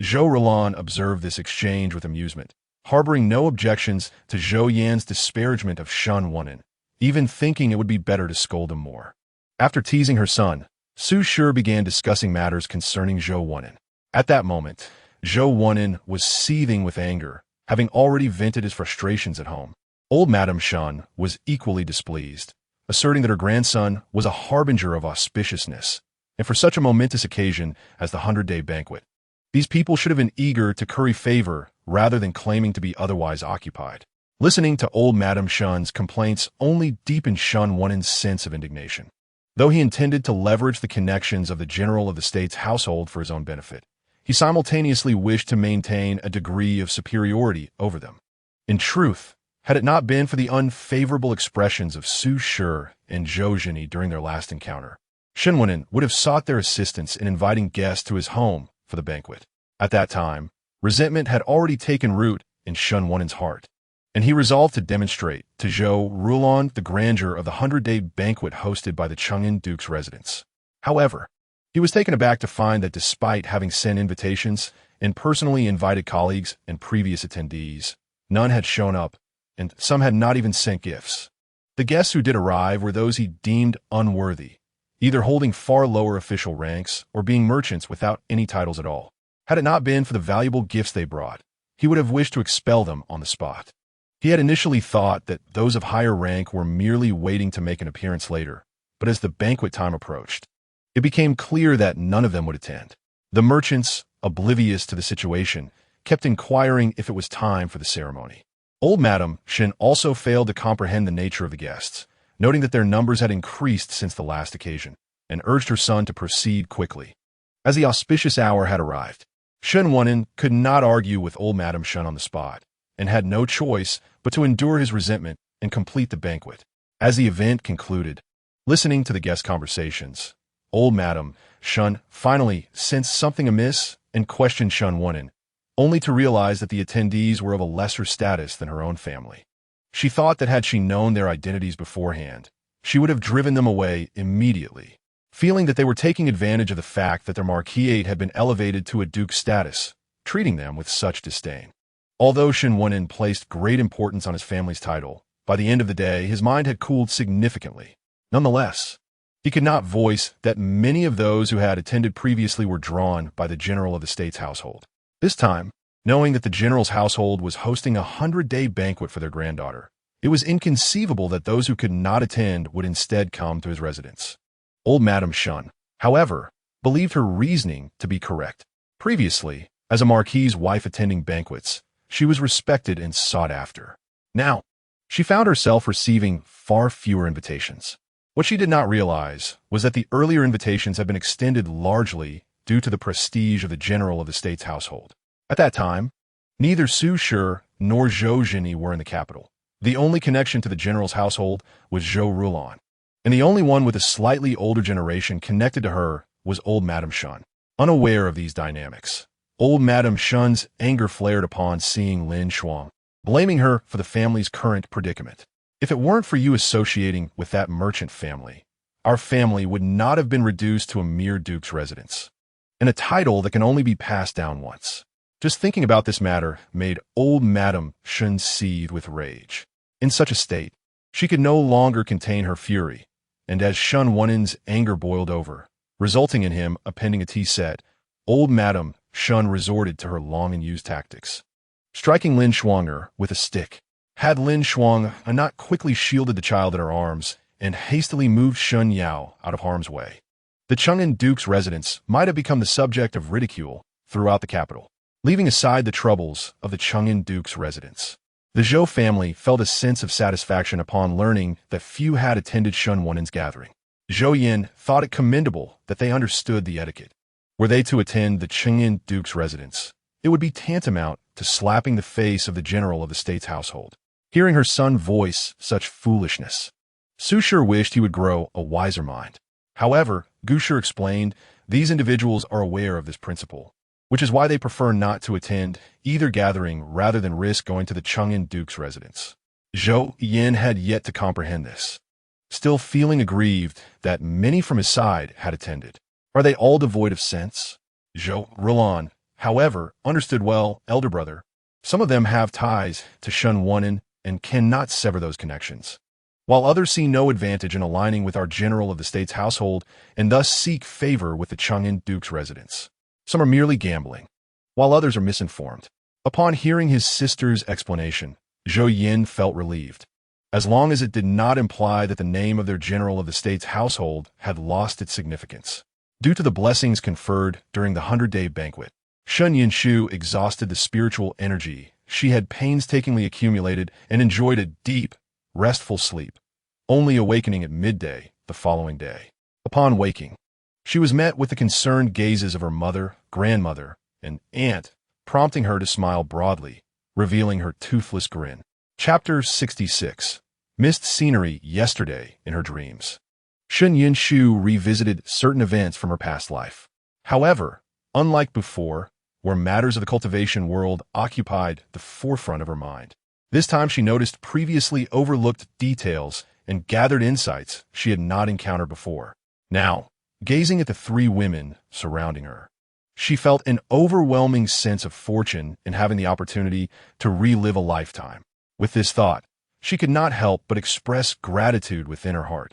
Zhou Rulan observed this exchange with amusement, harboring no objections to Zhou Yan's disparagement of Shun Wunen, even thinking it would be better to scold him more. After teasing her son, Su Shi began discussing matters concerning Zhou Wunen. At that moment, Zhou Wunen was seething with anger, having already vented his frustrations at home. Old Madame Shun was equally displeased, asserting that her grandson was a harbinger of auspiciousness, and for such a momentous occasion as the 100-day banquet. These people should have been eager to curry favor rather than claiming to be otherwise occupied. Listening to old Madame Shun's complaints only deepened Shun Wunen's sense of indignation. Though he intended to leverage the connections of the general of the state's household for his own benefit, he simultaneously wished to maintain a degree of superiority over them. In truth, had it not been for the unfavorable expressions of Su Shi and Zhou Zhini during their last encounter, Shen Wunen would have sought their assistance in inviting guests to his home for the banquet. At that time, resentment had already taken root in Shen Wunen's heart, and he resolved to demonstrate to Zhou Rulan the grandeur of the 100-day banquet hosted by the Cheng'an Duke's residence. However, he was taken aback to find that despite having sent invitations and personally invited colleagues and previous attendees, none had shown up, and some had not even sent gifts. The guests who did arrive were those he deemed unworthy, either holding far lower official ranks or being merchants without any titles at all. Had it not been for the valuable gifts they brought, he would have wished to expel them on the spot. He had initially thought that those of higher rank were merely waiting to make an appearance later, but as the banquet time approached, it became clear that none of them would attend. The merchants, oblivious to the situation, kept inquiring if it was time for the ceremony. Old Madame Shen also failed to comprehend the nature of the guests, noting that their numbers had increased since the last occasion, and urged her son to proceed quickly. As the auspicious hour had arrived, Shen Wunen could not argue with old Madame Shen on the spot, and had no choice but to endure his resentment and complete the banquet. As the event concluded, listening to the guest conversations, old Madame Shen finally sensed something amiss and questioned Shen Wunen, only to realize that the attendees were of a lesser status than her own family. She thought that had she known their identities beforehand, she would have driven them away immediately, feeling that they were taking advantage of the fact that their marquisate had been elevated to a duke's status, treating them with such disdain. Although Shen Wunen placed great importance on his family's title, by the end of the day his mind had cooled significantly. Nonetheless, he could not voice that many of those who had attended previously were drawn by the general of the state's household. This time, knowing that the general's household was hosting a 100-day banquet for their granddaughter, it was inconceivable that those who could not attend would instead come to his residence. Old Madame Shen, however, believed her reasoning to be correct. Previously, as a marquis's wife attending banquets, she was respected and sought after. Now, she found herself receiving far fewer invitations. What she did not realize was that the earlier invitations had been extended largely due to the prestige of the general of the state's household. At that time, neither Su Shi nor Zhou Zhini were in the capital. The only connection to the general's household was Zhou Rulan, and the only one with a slightly older generation connected to her was old Madame Shen. Unaware of these dynamics, old Madame Shen's anger flared upon seeing Lin Shuang, blaming her for the family's current predicament. If it weren't for you associating with that merchant family, our family would not have been reduced to a mere duke's residence, and a title that can only be passed down once. Just thinking about this matter made old Madame Shen seethe with rage. In such a state, she could no longer contain her fury, and as Shen Wunen's anger boiled over, resulting in him appending a tea set, old Madame Shen resorted to her long-and-used tactics. Striking Lin Shuang with a stick, had Lin Shuang not quickly shielded the child in her arms and hastily moved Shen Yao out of harm's way, the Cheng'an Duke's residence might have become the subject of ridicule throughout the capital. Leaving aside the troubles of the Cheng'an Duke's residence, the Zhou family felt a sense of satisfaction upon learning that few had attended Shen Wunen's gathering. Zhou Yin thought it commendable that they understood the etiquette. Were they to attend the Cheng'an Duke's residence, it would be tantamount to slapping the face of the general of the state's household. Hearing her son voice such foolishness, Su Shi wished he would grow a wiser mind. However, Gouges explained, these individuals are aware of this principle, which is why they prefer not to attend either gathering rather than risk going to the Cheng'an Duke's residence. Zhou Yin had yet to comprehend this, still feeling aggrieved that many from his side had attended. Are they all devoid of sense? Zhou Rulan, however, understood well, elder brother. Some of them have ties to Shun Wonin and cannot sever those connections, while others see no advantage in aligning with our general of the state's household and thus seek favor with the Chang'an Duke's residence. Some are merely gambling, while others are misinformed. Upon hearing his sister's explanation, Zhou Yin felt relieved, as long as it did not imply that the name of their general of the state's household had lost its significance. Due to the blessings conferred during the 100-day banquet, Shun Yinshu exhausted the spiritual energy she had painstakingly accumulated and enjoyed a deep, restful sleep, only awakening at midday the following day. Upon waking, she was met with the concerned gazes of her mother, grandmother, and aunt, prompting her to smile broadly, revealing her toothless grin. Chapter 66. Missed scenery yesterday in her dreams. Shun Yinshu revisited certain events from her past life. However, unlike before, where matters of the cultivation world occupied the forefront of her mind, this time she noticed previously overlooked details and gathered insights she had not encountered before. Now, gazing at the three women surrounding her, she felt an overwhelming sense of fortune in having the opportunity to relive a lifetime. With this thought, she could not help but express gratitude within her heart.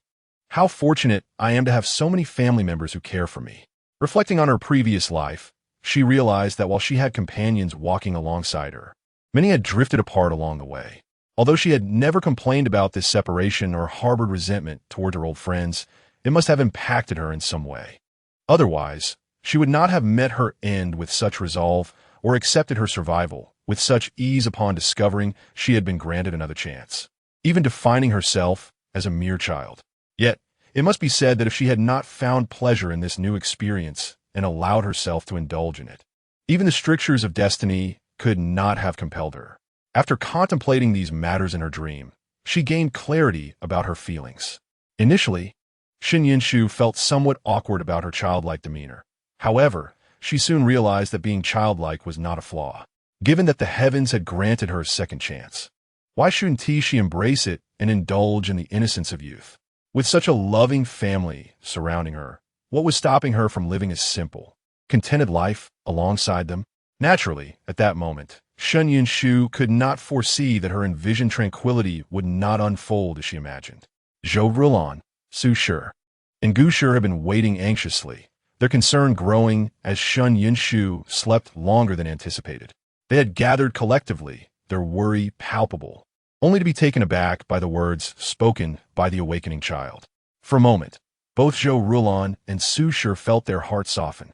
How fortunate I am to have so many family members who care for me. Reflecting on her previous life, she realized that while she had companions walking alongside her, many had drifted apart along the way. Although she had never complained about this separation or harbored resentment toward her old friends, it must have impacted her in some way. Otherwise, she would not have met her end with such resolve or accepted her survival with such ease upon discovering she had been granted another chance, even defining herself as a mere child. Yet, it must be said that if she had not found pleasure in this new experience and allowed herself to indulge in it, even the strictures of destiny could not have compelled her. After contemplating these matters in her dream, she gained clarity about her feelings. Initially, Shun Yinshu felt somewhat awkward about her childlike demeanor. However, she soon realized that being childlike was not a flaw, given that the heavens had granted her a second chance. Why shouldn't she embrace it and indulge in the innocence of youth? With such a loving family surrounding her, what was stopping her from living a simple, contented life alongside them? Naturally, at that moment, Shun Yinshu could not foresee that her envisioned tranquility would not unfold as she imagined. Zhou Rulan, Su Shi, and Gu Shi had been waiting anxiously, their concern growing as Shun Yinshu slept longer than anticipated. They had gathered collectively, their worry palpable, only to be taken aback by the words spoken by the awakening child. For a moment, both Zhou Rulan and Su Shi felt their hearts soften.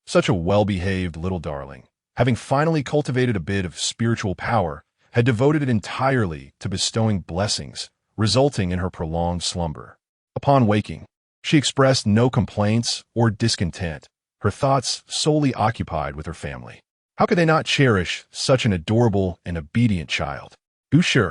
Such a well-behaved little darling, having finally cultivated a bit of spiritual power, had devoted it entirely to bestowing blessings, resulting in her prolonged slumber. Upon waking, she expressed no complaints or discontent, her thoughts solely occupied with her family. How could they not cherish such an adorable and obedient child? Gu Shi,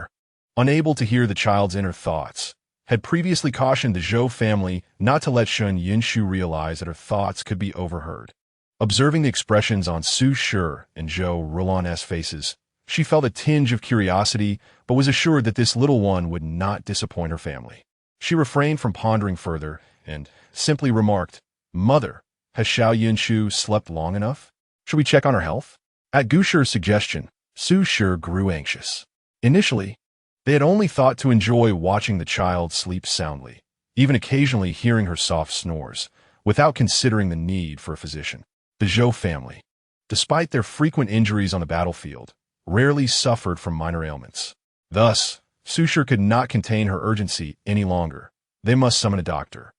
unable to hear the child's inner thoughts, had previously cautioned the Zhou family not to let Shun Yinshu realize that her thoughts could be overheard. Observing the expressions on Su Shi and Zhou Rulan's faces, she felt a tinge of curiosity, but was assured that this little one would not disappoint her family. She refrained from pondering further and simply remarked, "Mother, has Xiao Yinshu slept long enough? Should we check on her health?" At Gu Shi's suggestion, Su Shi grew anxious. Initially, they had only thought to enjoy watching the child sleep soundly, even occasionally hearing her soft snores, without considering the need for a physician. The Zhou family, despite their frequent injuries on the battlefield, rarely suffered from minor ailments. Thus, Su Shi could not contain her urgency any longer. They must summon a doctor.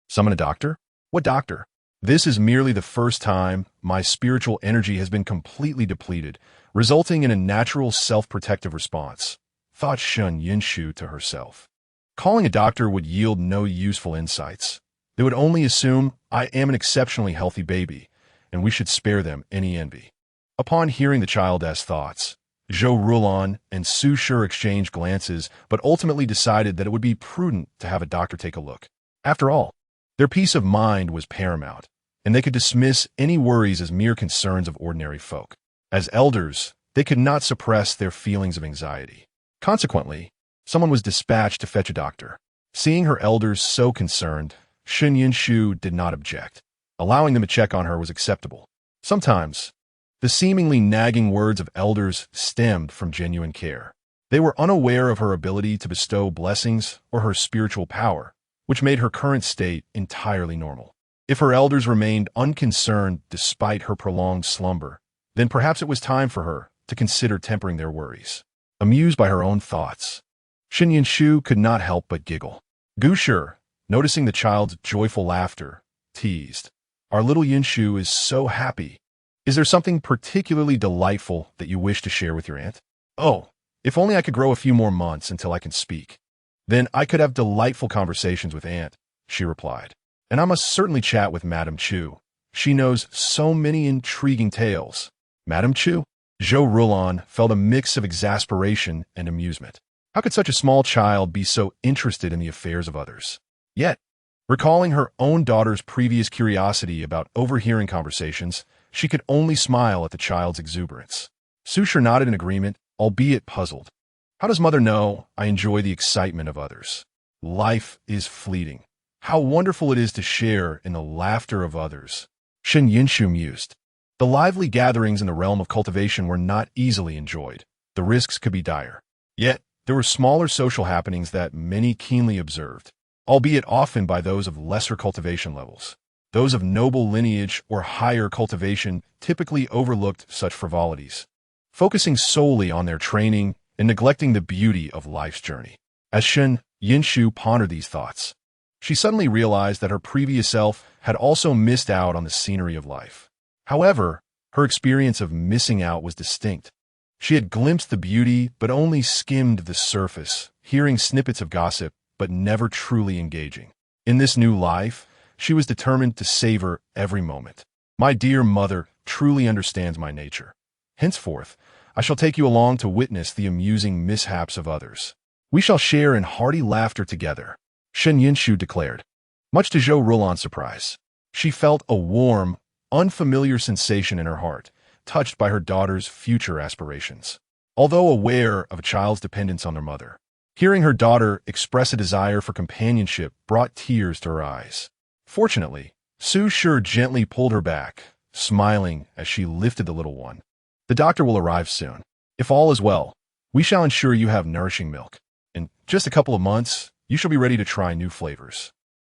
Summon a doctor? What doctor? This is merely the first time my spiritual energy has been completely depleted, resulting in a natural self-protective response, thought Shun Yinshu to herself. Calling a doctor would yield no useful insights. They would only assume I am an exceptionally healthy baby, and we should spare them any envy. Upon hearing the child's thoughts, Zhou Rulan and Su Shi exchanged glances, but ultimately decided that it would be prudent to have a doctor take a look. After all, their peace of mind was paramount, and they could dismiss any worries as mere concerns of ordinary folk. As elders, they could not suppress their feelings of anxiety. Consequently, someone was dispatched to fetch a doctor. Seeing her elders so concerned, Shun Yinshu did not object. Allowing them to check on her was acceptable. Sometimes, The seemingly nagging words of elders stemmed from genuine care. They were unaware of her ability to bestow blessings or her spiritual power, which made her current state entirely normal. If her elders remained unconcerned despite her prolonged slumber, then perhaps it was time for her to consider tempering their worries. Amused by her own thoughts, Shu Shu could not help but giggle. Gouges, noticing the child's joyful laughter, teased, "Our little Shu is so happy. Is there something particularly delightful that you wish to share with your aunt?" "Oh, if only I could grow a few more months until I can speak. Then I could have delightful conversations with Aunt," she replied. "And I must certainly chat with Madame Chu. She knows so many intriguing tales." "Madame Chu?" Zhou Rulon felt a mix of exasperation and amusement. How could such a small child be so interested in the affairs of others? Yet, recalling her own daughter's previous curiosity about overhearing conversations, she could only smile at the child's exuberance. Su Shi nodded in agreement, albeit puzzled. "How does mother know I enjoy the excitement of others? Life is fleeting. How wonderful it is to share in the laughter of others." Shen Shu mused. The lively gatherings in the realm of cultivation were not easily enjoyed. The risks could be dire. Yet, there were smaller social happenings that many keenly observed, albeit often by those of lesser cultivation levels. Those of noble lineage or higher cultivation typically overlooked such frivolities, focusing solely on their training and neglecting the beauty of life's journey. As Shen Shu pondered these thoughts, she suddenly realized that her previous self had also missed out on the scenery of life. However, her experience of missing out was distinct. She had glimpsed the beauty but only skimmed the surface, hearing snippets of gossip but never truly engaging. In this new life, she was determined to savor every moment. "My dear mother truly understands my nature. Henceforth, I shall take you along to witness the amusing mishaps of others. We shall share in hearty laughter together," Shen Shu declared. Much to Zhou Rulon's surprise, she felt a warm, unfamiliar sensation in her heart, touched by her daughter's future aspirations. Although aware of a child's dependence on their mother, hearing her daughter express a desire for companionship brought tears to her eyes. Fortunately, Su Shi gently pulled her back, smiling as she lifted the little one. "The doctor will arrive soon. If all is well, we shall ensure you have nourishing milk. In just a couple of months, you shall be ready to try new flavors."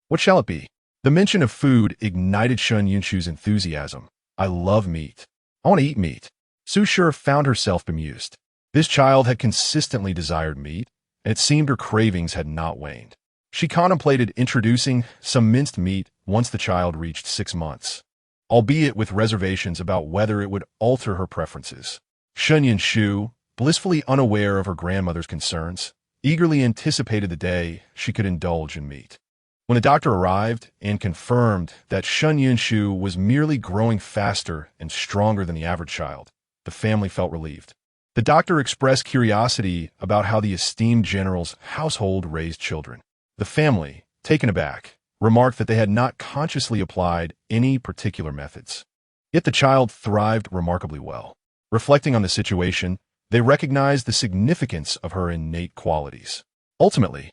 "What shall it be?" The mention of food ignited Shen Shu's enthusiasm. "I love meat. I want to eat meat." Su Shi found herself bemused. This child had consistently desired meat, and it seemed her cravings had not waned. She contemplated introducing some minced meat once the child reached 6 months, albeit with reservations about whether it would alter her preferences. Shen Shu, blissfully unaware of her grandmother's concerns, eagerly anticipated the day she could indulge in meat. When the doctor arrived and confirmed that Shen Shu was merely growing faster and stronger than the average child, the family felt relieved. The doctor expressed curiosity about how the esteemed general's household raised children. The family, taken aback, remarked that they had not consciously applied any particular methods. Yet the child thrived remarkably well. Reflecting on the situation, they recognized the significance of her innate qualities. Ultimately,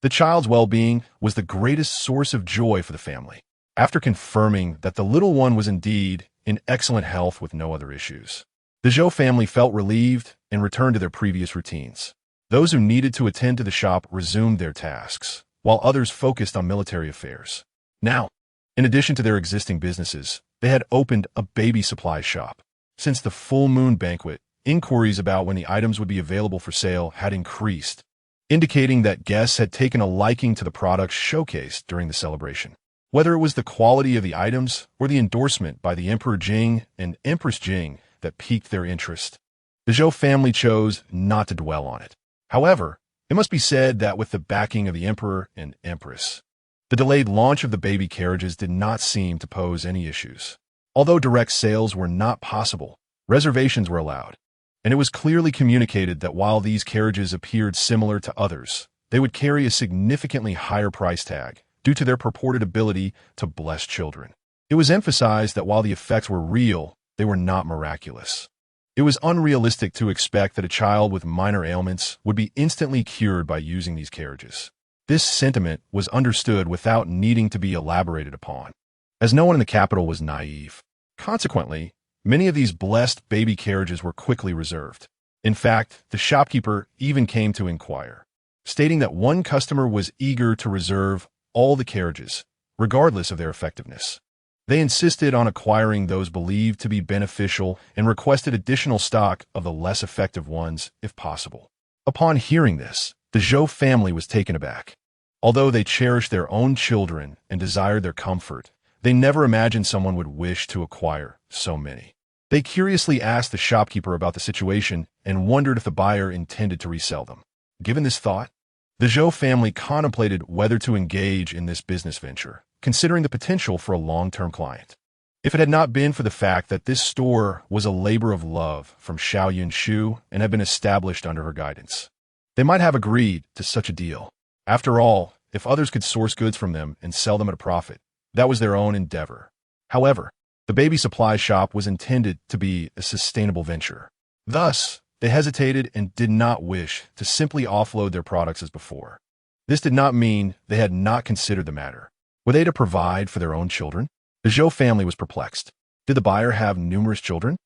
the child's well-being was the greatest source of joy for the family. After confirming that the little one was indeed in excellent health with no other issues, the Zhou family felt relieved and returned to their previous routines. Those who needed to attend to the shop resumed their tasks, while others focused on military affairs. Now, in addition to their existing businesses, they had opened a baby supply shop. Since the full moon banquet, inquiries about when the items would be available for sale had increased, indicating that guests had taken a liking to the products showcased during the celebration. Whether it was the quality of the items or the endorsement by the Emperor Jing and Empress Jing that piqued their interest, the Zhou family chose not to dwell on it. However, it must be said that with the backing of the Emperor and Empress, the delayed launch of the baby carriages did not seem to pose any issues. Although direct sales were not possible, reservations were allowed, and it was clearly communicated that while these carriages appeared similar to others, they would carry a significantly higher price tag due to their purported ability to bless children. It was emphasized that while the effects were real, they were not miraculous. It was unrealistic to expect that a child with minor ailments would be instantly cured by using these carriages. This sentiment was understood without needing to be elaborated upon, as no one in the capital was naive. Consequently, Many of these blessed baby carriages were quickly reserved. In fact, the shopkeeper even came to inquire, stating that one customer was eager to reserve all the carriages, regardless of their effectiveness. They insisted on acquiring those believed to be beneficial and requested additional stock of the less effective ones, if possible. Upon hearing this, the Zhou family was taken aback. Although they cherished their own children and desired their comfort, they never imagined someone would wish to acquire so many. They curiously asked the shopkeeper about the situation and wondered if the buyer intended to resell them. Given this thought, the Zhou family contemplated whether to engage in this business venture, considering the potential for a long-term client. If it had not been for the fact that this store was a labor of love from Consort Shu and had been established under her guidance, they might have agreed to such a deal. After all, if others could source goods from them and sell them at a profit, that was their own endeavor. However, the baby supply shop was intended to be a sustainable venture. Thus, they hesitated and did not wish to simply offload their products as before. This did not mean they had not considered the matter. Were they to provide for their own children? The Zhou family was perplexed. Did the buyer have numerous children?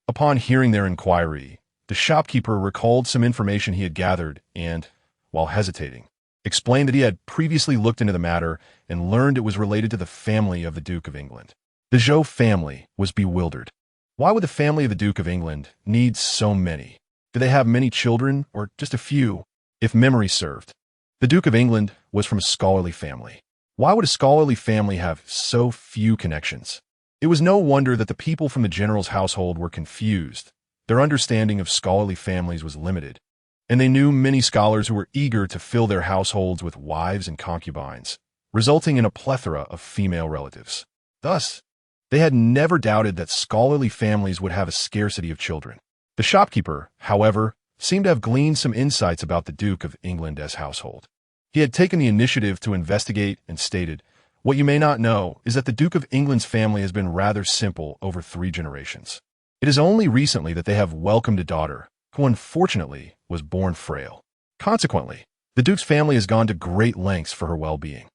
Upon hearing their inquiry, the shopkeeper recalled some information he had gathered and, while hesitating, explained that he had previously looked into the matter and learned it was related to the family of the Duke of England. The Zhou family was bewildered. Why would the family of the Duke of England need so many? Do they have many children, or just a few? If memory served, the Duke of England was from a scholarly family. Why would a scholarly family have so few connections? It was no wonder that the people from the general's household were confused. Their understanding of scholarly families was limited, and they knew many scholars who were eager to fill their households with wives and concubines, resulting in a plethora of female relatives. Thus, they had never doubted that scholarly families would have a scarcity of children. The shopkeeper, however, seemed to have gleaned some insights about the Duke of England's household. He had taken the initiative to investigate and stated, "What you may not know is that the Duke of England's family has been rather simple over 3 generations. It is only recently that they have welcomed a daughter, who unfortunately was born frail. Consequently, the Duke's family has gone to great lengths for her well-being.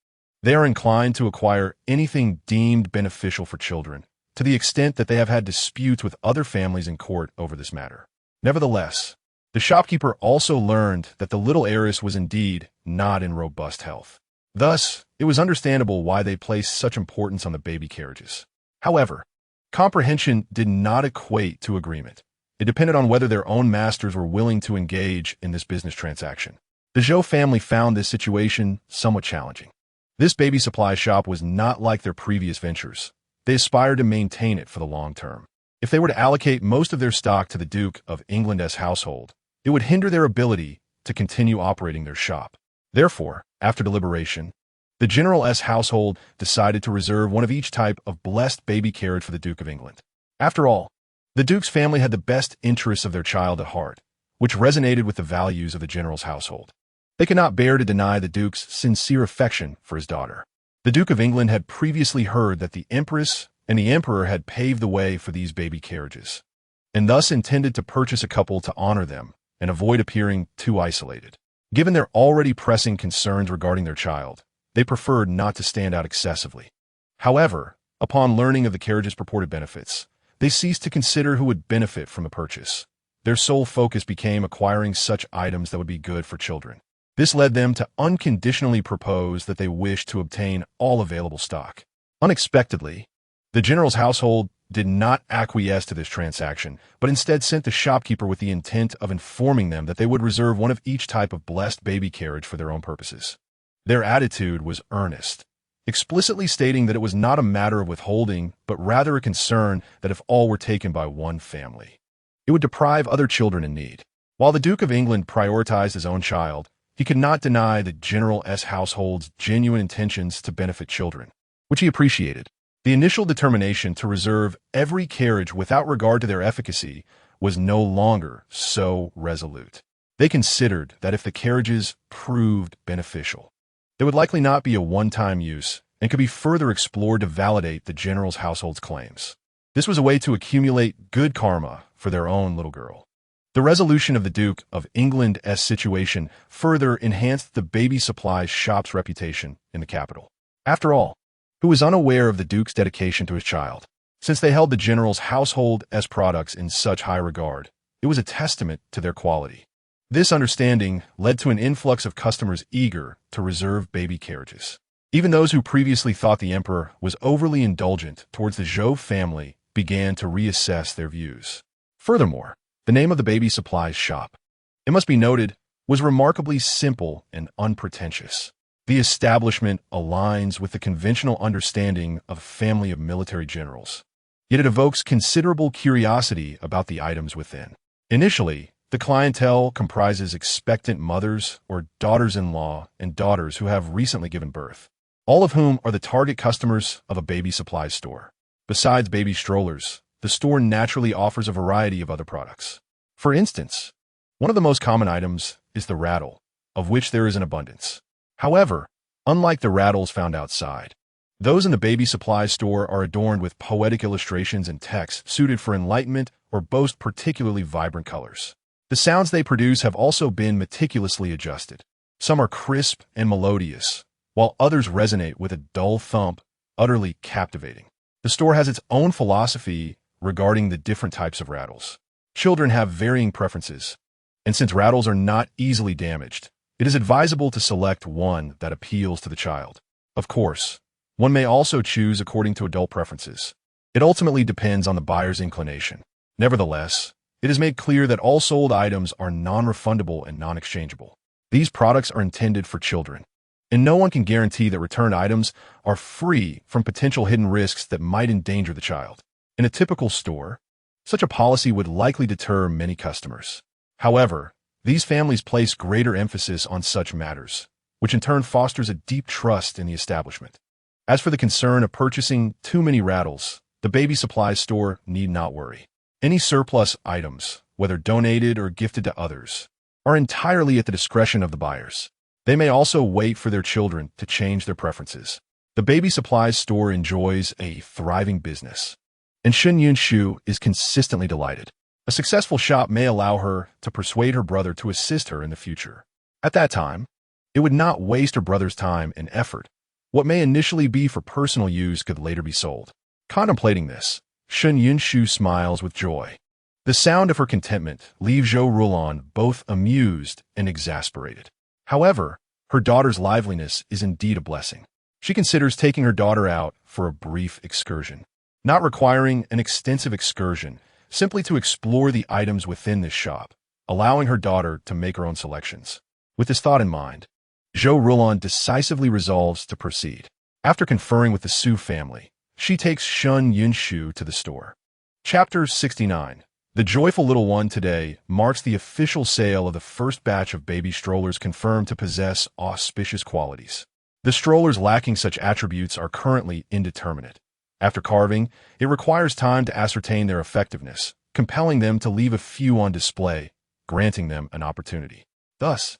They are inclined to acquire anything deemed beneficial for children, to the extent that they have had disputes with other families in court over this matter." Nevertheless, the shopkeeper also learned that the little heiress was indeed not in robust health. Thus, it was understandable why they placed such importance on the baby carriages. However, comprehension did not equate to agreement. It depended on whether their own masters were willing to engage in this business transaction. The Zhou family found this situation somewhat challenging. This baby supply shop was not like their previous ventures. They aspired to maintain it for the long term. If they were to allocate most of their stock to the Duke of England's household, it would hinder their ability to continue operating their shop. Therefore, after deliberation, the General's household decided to reserve one of each type of blessed baby carriage for the Duke of England. After all, the Duke's family had the best interests of their child at heart, which resonated with the values of the General's household. They could not bear to deny the Duke's sincere affection for his daughter. The Duke of England had previously heard that the Empress and the Emperor had paved the way for these baby carriages, and thus intended to purchase a couple to honor them and avoid appearing too isolated. Given their already pressing concerns regarding their child, they preferred not to stand out excessively. However, upon learning of the carriage's purported benefits, they ceased to consider who would benefit from the purchase. Their sole focus became acquiring such items that would be good for children. This led them to unconditionally propose that they wished to obtain all available stock. Unexpectedly, the General's household did not acquiesce to this transaction, but instead sent the shopkeeper with the intent of informing them that they would reserve one of each type of blessed baby carriage for their own purposes. Their attitude was earnest, explicitly stating that it was not a matter of withholding, but rather a concern that if all were taken by one family, it would deprive other children in need. While the Duke of England prioritized his own child, he could not deny the General's household's genuine intentions to benefit children, which he appreciated. The initial determination to reserve every carriage without regard to their efficacy was no longer so resolute. They considered that if the carriages proved beneficial, they would likely not be a one-time use and could be further explored to validate the General's household's claims. This was a way to accumulate good karma for their own little girl. The resolution of the Duke of England's situation further enhanced the baby supply shop's reputation in the capital. After all, who was unaware of the Duke's dedication to his child? Since they held the general's household as products in such high regard, it was a testament to their quality. This understanding led to an influx of customers eager to reserve baby carriages. Even those who previously thought the emperor was overly indulgent towards the Zhou family began to reassess their views. Furthermore, the name of the baby supplies shop, it must be noted, was remarkably simple and unpretentious. The establishment aligns with the conventional understanding of a family of military generals, yet it evokes considerable curiosity about the items within. Initially, the clientele comprises expectant mothers or daughters-in-law and daughters who have recently given birth, all of whom are the target customers of a baby supplies store. Besides baby strollers, the store naturally offers a variety of other products. For instance, one of the most common items is the rattle, of which there is an abundance. However, unlike the rattles found outside, those in the baby supplies store are adorned with poetic illustrations and text suited for enlightenment or boast particularly vibrant colors. The sounds they produce have also been meticulously adjusted. Some are crisp and melodious, while others resonate with a dull thump, utterly captivating. The store has its own philosophy regarding the different types of rattles. Children have varying preferences, and since rattles are not easily damaged, it is advisable to select one that appeals to the child. Of course, one may also choose according to adult preferences. It ultimately depends on the buyer's inclination. Nevertheless, it is made clear that all sold items are non-refundable and non-exchangeable. These products are intended for children, and no one can guarantee that returned items are free from potential hidden risks that might endanger the child. In a typical store, such a policy would likely deter many customers. However, these families place greater emphasis on such matters, which in turn fosters a deep trust in the establishment. As for the concern of purchasing too many rattles, the baby supplies store need not worry. Any surplus items, whether donated or gifted to others, are entirely at the discretion of the buyers. They may also wait for their children to change their preferences. The baby supplies store enjoys a thriving business, and Shu is consistently delighted. A successful shop may allow her to persuade her brother to assist her in the future. At that time, it would not waste her brother's time and effort. What may initially be for personal use could later be sold. Contemplating this, Shu smiles with joy. The sound of her contentment leaves Zhou Rulon both amused and exasperated. However, her daughter's liveliness is indeed a blessing. She considers taking her daughter out for a brief excursion, not requiring an extensive excursion, simply to explore the items within this shop, allowing her daughter to make her own selections. With this thought in mind, Zhou Rulon decisively resolves to proceed. After conferring with the Shu family, she takes Shu to the store. Chapter 69. The joyful little one today marks the official sale of the first batch of baby strollers confirmed to possess auspicious qualities. The strollers lacking such attributes are currently indeterminate. After carving, it requires time to ascertain their effectiveness, compelling them to leave a few on display, granting them an opportunity. Thus,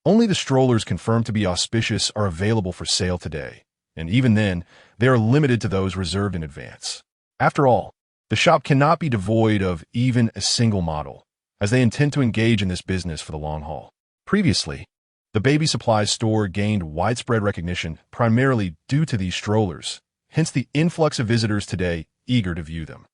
only the strollers confirmed to be auspicious are available for sale today, and even then, they are limited to those reserved in advance. After all, the shop cannot be devoid of even a single model, as they intend to engage in this business for the long haul. Previously, the baby supplies store gained widespread recognition primarily due to these strollers, hence the influx of visitors today eager to view them.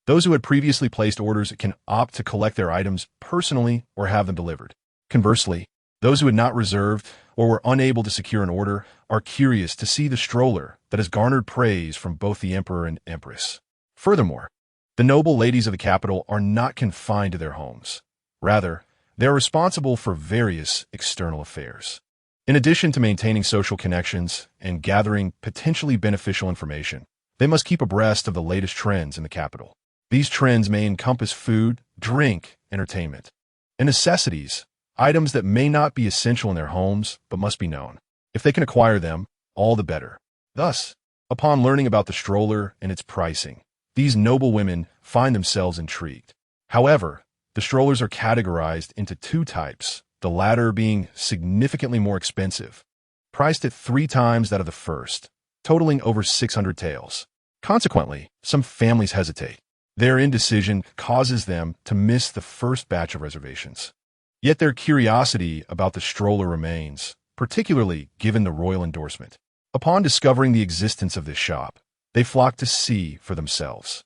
Those who had previously placed orders can opt to collect their items personally or have them delivered. Conversely, those who had not reserved or were unable to secure an order are curious to see the stroller that has garnered praise from both the emperor and empress. Furthermore, the noble ladies of the capital are not confined to their homes. Rather, they are responsible for various external affairs. In addition to maintaining social connections and gathering potentially beneficial information, they must keep abreast of the latest trends in the capital. These trends may encompass food, drink, entertainment, and necessities, items that may not be essential in their homes but must be known. If they can acquire them, all the better. Thus, upon learning about the stroller and its pricing, these noble women find themselves intrigued. However, the strollers are categorized into two types, the latter being significantly more expensive, priced at 3 times that of the first, totaling over 600 taels. Consequently, some families hesitate. Their indecision causes them to miss the first batch of reservations. Yet their curiosity about the stroller remains, particularly given the royal endorsement. Upon discovering the existence of this shop, they flock to see for themselves.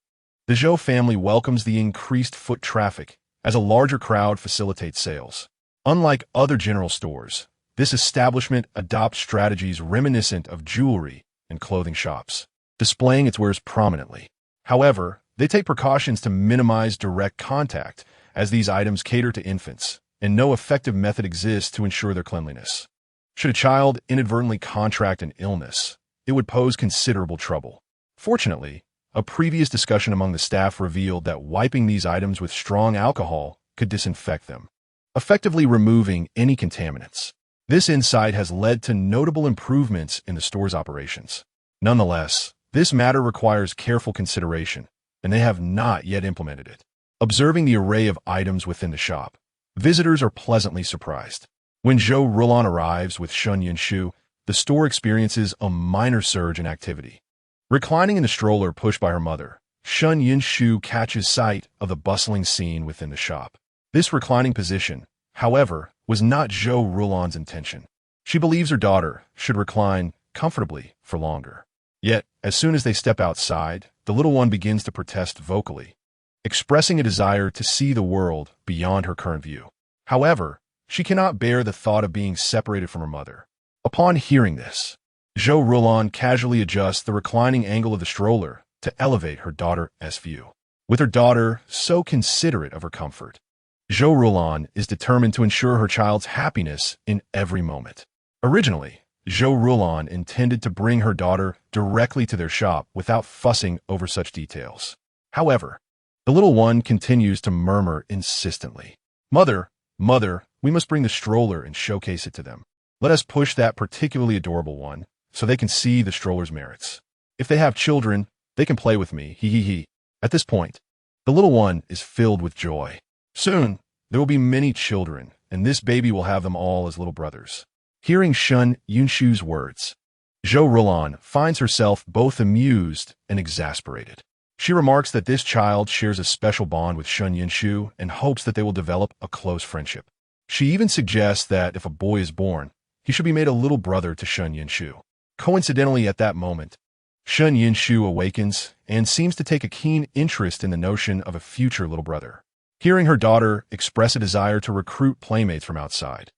The Zhou family welcomes the increased foot traffic as a larger crowd facilitates sales. Unlike other general stores, this establishment adopts strategies reminiscent of jewelry and clothing shops, displaying its wares prominently. However, they take precautions to minimize direct contact, as these items cater to infants, and no effective method exists to ensure their cleanliness. Should a child inadvertently contract an illness, it would pose considerable trouble. Fortunately, a previous discussion among the staff revealed that wiping these items with strong alcohol could disinfect them, effectively removing any contaminants. This insight has led to notable improvements in the store's operations. Nonetheless, this matter requires careful consideration, and they have not yet implemented it. Observing the array of items within the shop, visitors are pleasantly surprised. When Zhou Rulan arrives with Shun Yinshu, the store experiences a minor surge in activity. Reclining in a stroller pushed by her mother, Shun Yinshu catches sight of the bustling scene within the shop. This reclining position, however, was not Zhou Rulan's intention. She believes her daughter should recline comfortably for longer. Yet, as soon as they step outside, the little one begins to protest vocally, expressing a desire to see the world beyond her current view. However, she cannot bear the thought of being separated from her mother. Upon hearing this, Zhou Rulan casually adjusts the reclining angle of the stroller to elevate her daughter's view. With her daughter so considerate of her comfort, Zhou Rulan is determined to ensure her child's happiness in every moment. Originally, Zhou Rulan intended to bring her daughter directly to their shop without fussing over such details. However, the little one continues to murmur insistently, "Mother, mother, we must bring the stroller and showcase it to them. Let us push that particularly adorable one, so they can see the stroller's merits. If they have children, they can play with me, he he he." At this point, the little one is filled with joy. Soon, there will be many children, and this baby will have them all as little brothers. Hearing Shun Yinshu's words, Zhou Rulan finds herself both amused and exasperated. She remarks that this child shares a special bond with Shun Yinshu and hopes that they will develop a close friendship. She even suggests that if a boy is born, he should be made a little brother to Shun Yinshu. Coincidentally, at that moment, Shun Yinshu awakens and seems to take a keen interest in the notion of a future little brother. Hearing her daughter express a desire to recruit playmates from outside,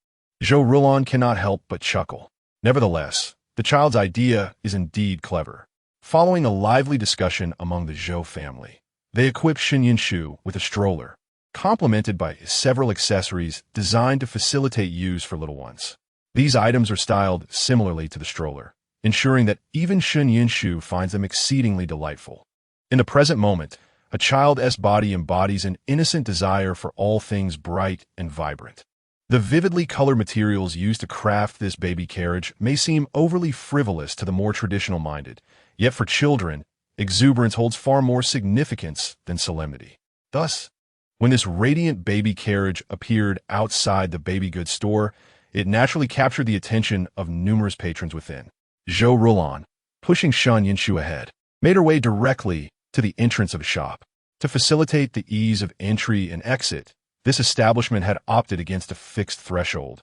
Zhou Rulan cannot help but chuckle. Nevertheless, the child's idea is indeed clever. Following a lively discussion among the Zhou family, they equip Shun Yinshu with a stroller, complemented by several accessories designed to facilitate use for little ones. These items are styled similarly to the stroller, ensuring that even Shun Yinshu finds them exceedingly delightful. In the present moment, a child's body embodies an innocent desire for all things bright and vibrant. The vividly colored materials used to craft this baby carriage may seem overly frivolous to the more traditional-minded, yet for children, exuberance holds far more significance than solemnity. Thus, when this radiant baby carriage appeared outside the baby goods store, it naturally captured the attention of numerous patrons within. Zhou Rulan, pushing Shun Yinshu ahead, made her way directly to the entrance of a shop. To facilitate the ease of entry and exit, this establishment had opted against a fixed threshold,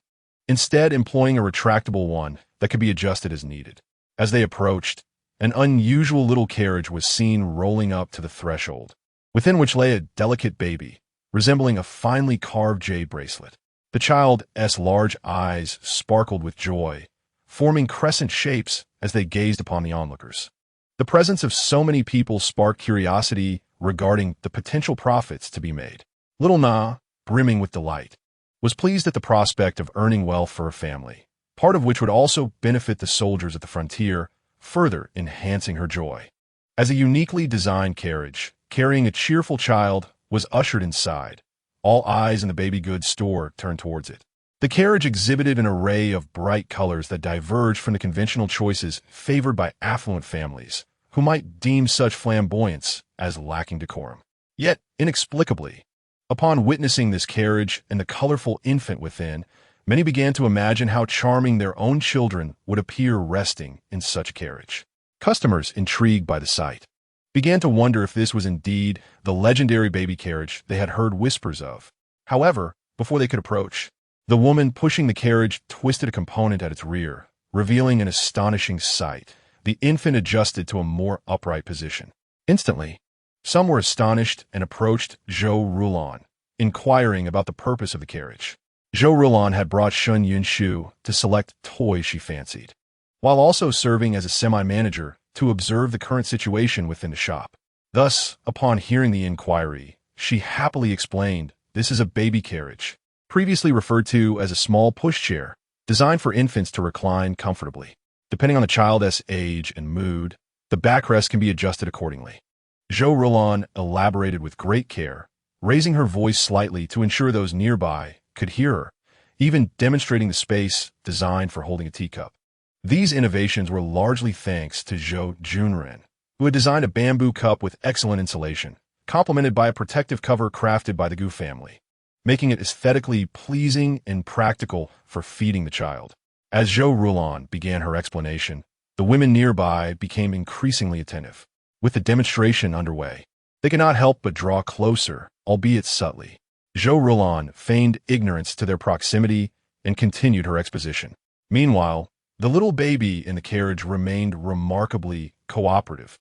instead employing a retractable one that could be adjusted as needed. As they approached, an unusual little carriage was seen rolling up to the threshold, within which lay a delicate baby, resembling a finely carved jade bracelet. The child's large eyes sparkled with joy, forming crescent shapes as they gazed upon the onlookers. The presence of so many people sparked curiosity regarding the potential profits to be made. Little Na, brimming with delight, was pleased at the prospect of earning wealth for her family, part of which would also benefit the soldiers at the frontier, further enhancing her joy. As a uniquely designed carriage, carrying a cheerful child, was ushered inside, all eyes in the baby goods store turned towards it. The carriage exhibited an array of bright colors that diverged from the conventional choices favored by affluent families, who might deem such flamboyance as lacking decorum. Yet, inexplicably, upon witnessing this carriage and the colorful infant within, many began to imagine how charming their own children would appear resting in such a carriage. Customers, intrigued by the sight, began to wonder if this was indeed the legendary baby carriage they had heard whispers of. However, before they could approach, the woman pushing the carriage twisted a component at its rear, revealing an astonishing sight. The infant adjusted to a more upright position. Instantly, Some were astonished and approached Zhou Rulon, inquiring about the purpose of the carriage. Zhou Rulon had brought Shun Yunshu to select toys she fancied, while also serving as a semi-manager to observe the current situation within the shop. Thus, upon hearing the inquiry, she happily explained, "This is a baby carriage, previously referred to as a small pushchair, designed for infants to recline comfortably. Depending on the child's age and mood, the backrest can be adjusted accordingly." Zhou Rulon elaborated with great care, raising her voice slightly to ensure those nearby could hear her, even demonstrating the space designed for holding a teacup. These innovations were largely thanks to Zhou Junren, who had designed a bamboo cup with excellent insulation, complemented by a protective cover crafted by the Gu family, making it aesthetically pleasing and practical for feeding the child. As Zhou Rulon began her explanation, the women nearby became increasingly attentive. With the demonstration underway, they could not help but draw closer, albeit subtly. Zhou Rulon feigned ignorance to their proximity and continued her exposition. Meanwhile, the little baby in the carriage remained remarkably cooperative,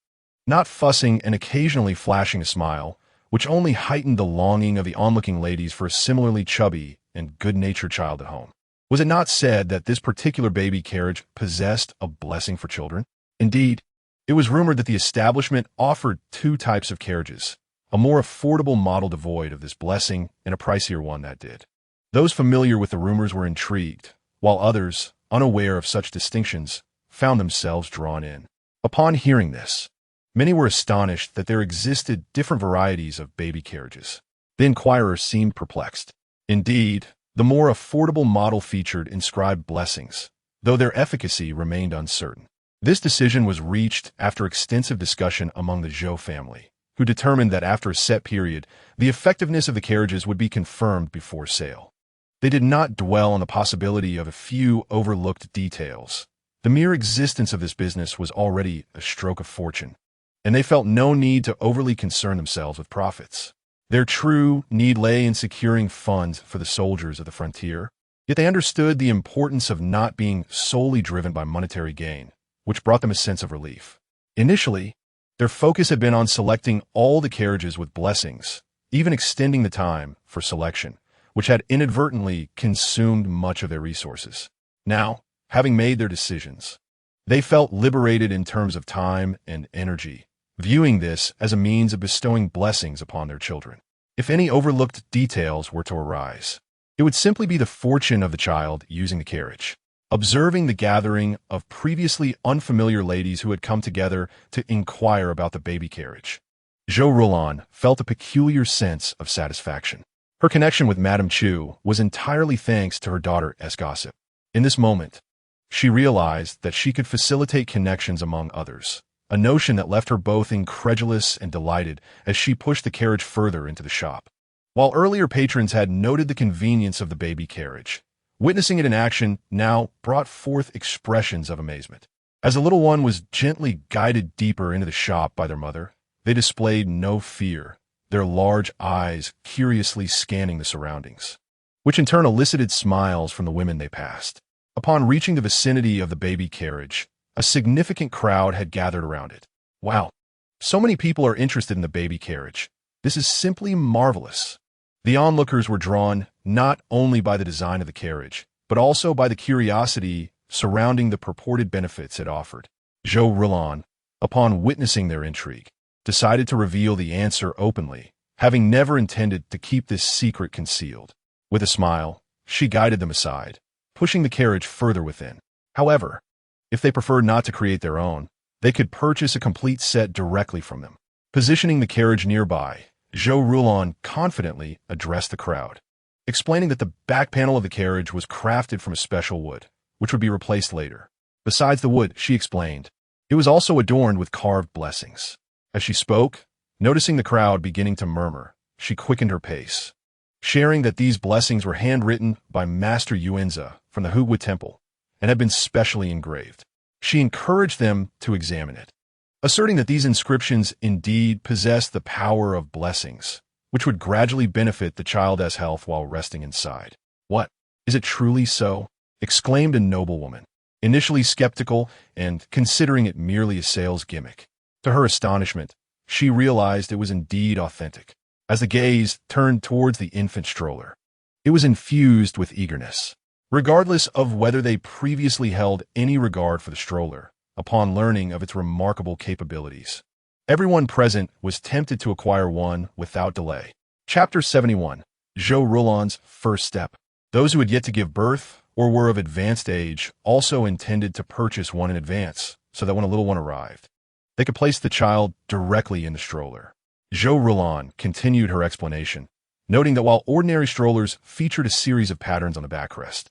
not fussing and occasionally flashing a smile, which only heightened the longing of the onlooking ladies for a similarly chubby and good-natured child at home. Was it not said that this particular baby carriage possessed a blessing for children? Indeed, it was rumored that the establishment offered two types of carriages, a more affordable model devoid of this blessing and a pricier one that did. Those familiar with the rumors were intrigued, while others, unaware of such distinctions, found themselves drawn in. Upon hearing this, many were astonished that there existed different varieties of baby carriages. The inquirers seemed perplexed. Indeed, the more affordable model featured inscribed blessings, though their efficacy remained uncertain. This decision was reached after extensive discussion among the Zhou family, who determined that after a set period, the effectiveness of the carriages would be confirmed before sale. They did not dwell on the possibility of a few overlooked details. The mere existence of this business was already a stroke of fortune, and they felt no need to overly concern themselves with profits. Their true need lay in securing funds for the soldiers of the frontier, yet they understood the importance of not being solely driven by monetary gain, which brought them a sense of relief. Initially, their focus had been on selecting all the carriages with blessings, even extending the time for selection, which had inadvertently consumed much of their resources. Now, having made their decisions, they felt liberated in terms of time and energy, viewing this as a means of bestowing blessings upon their children. If any overlooked details were to arise, it would simply be the fortune of the child using the carriage. Observing the gathering of previously unfamiliar ladies who had come together to inquire about the baby carriage, Zhou Rulon felt a peculiar sense of satisfaction. Her connection with Madame Chu was entirely thanks to her daughter's gossip. In this moment, she realized that she could facilitate connections among others, a notion that left her both incredulous and delighted as she pushed the carriage further into the shop. While earlier patrons had noted the convenience of the baby carriage, witnessing it in action now brought forth expressions of amazement. As the little one was gently guided deeper into the shop by their mother, they displayed no fear, their large eyes curiously scanning the surroundings, which in turn elicited smiles from the women they passed. Upon reaching the vicinity of the baby carriage, a significant crowd had gathered around it. "Wow, so many people are interested in the baby carriage. This is simply marvelous." The onlookers were drawn not only by the design of the carriage, but also by the curiosity surrounding the purported benefits it offered. Zhou Rulon, upon witnessing their intrigue, decided to reveal the answer openly, having never intended to keep this secret concealed. With a smile, she guided them aside, pushing the carriage further within. However, if they preferred not to create their own, they could purchase a complete set directly from them. Positioning the carriage nearby, Zhou Rulon confidently addressed the crowd, explaining that the back panel of the carriage was crafted from a special wood, which would be replaced later. Besides the wood, she explained, it was also adorned with carved blessings. As she spoke, noticing the crowd beginning to murmur, she quickened her pace, sharing that these blessings were handwritten by Master Yuanzi from the Hugui Temple and had been specially engraved. She encouraged them to examine it, asserting that these inscriptions indeed possessed the power of blessings, which would gradually benefit the child's health while resting inside. "What? Is it truly so?" exclaimed a noblewoman, initially skeptical and considering it merely a sales gimmick. To her astonishment, she realized it was indeed authentic. As the gaze turned towards the infant stroller, it was infused with eagerness. Regardless of whether they previously held any regard for the stroller, upon learning of its remarkable capabilities, everyone present was tempted to acquire one without delay. Chapter 71. Zhou Rulan's First Step. Those who had yet to give birth or were of advanced age also intended to purchase one in advance, so that when a little one arrived, they could place the child directly in the stroller. Zhou Rulan continued her explanation, noting that while ordinary strollers featured a series of patterns on the backrest,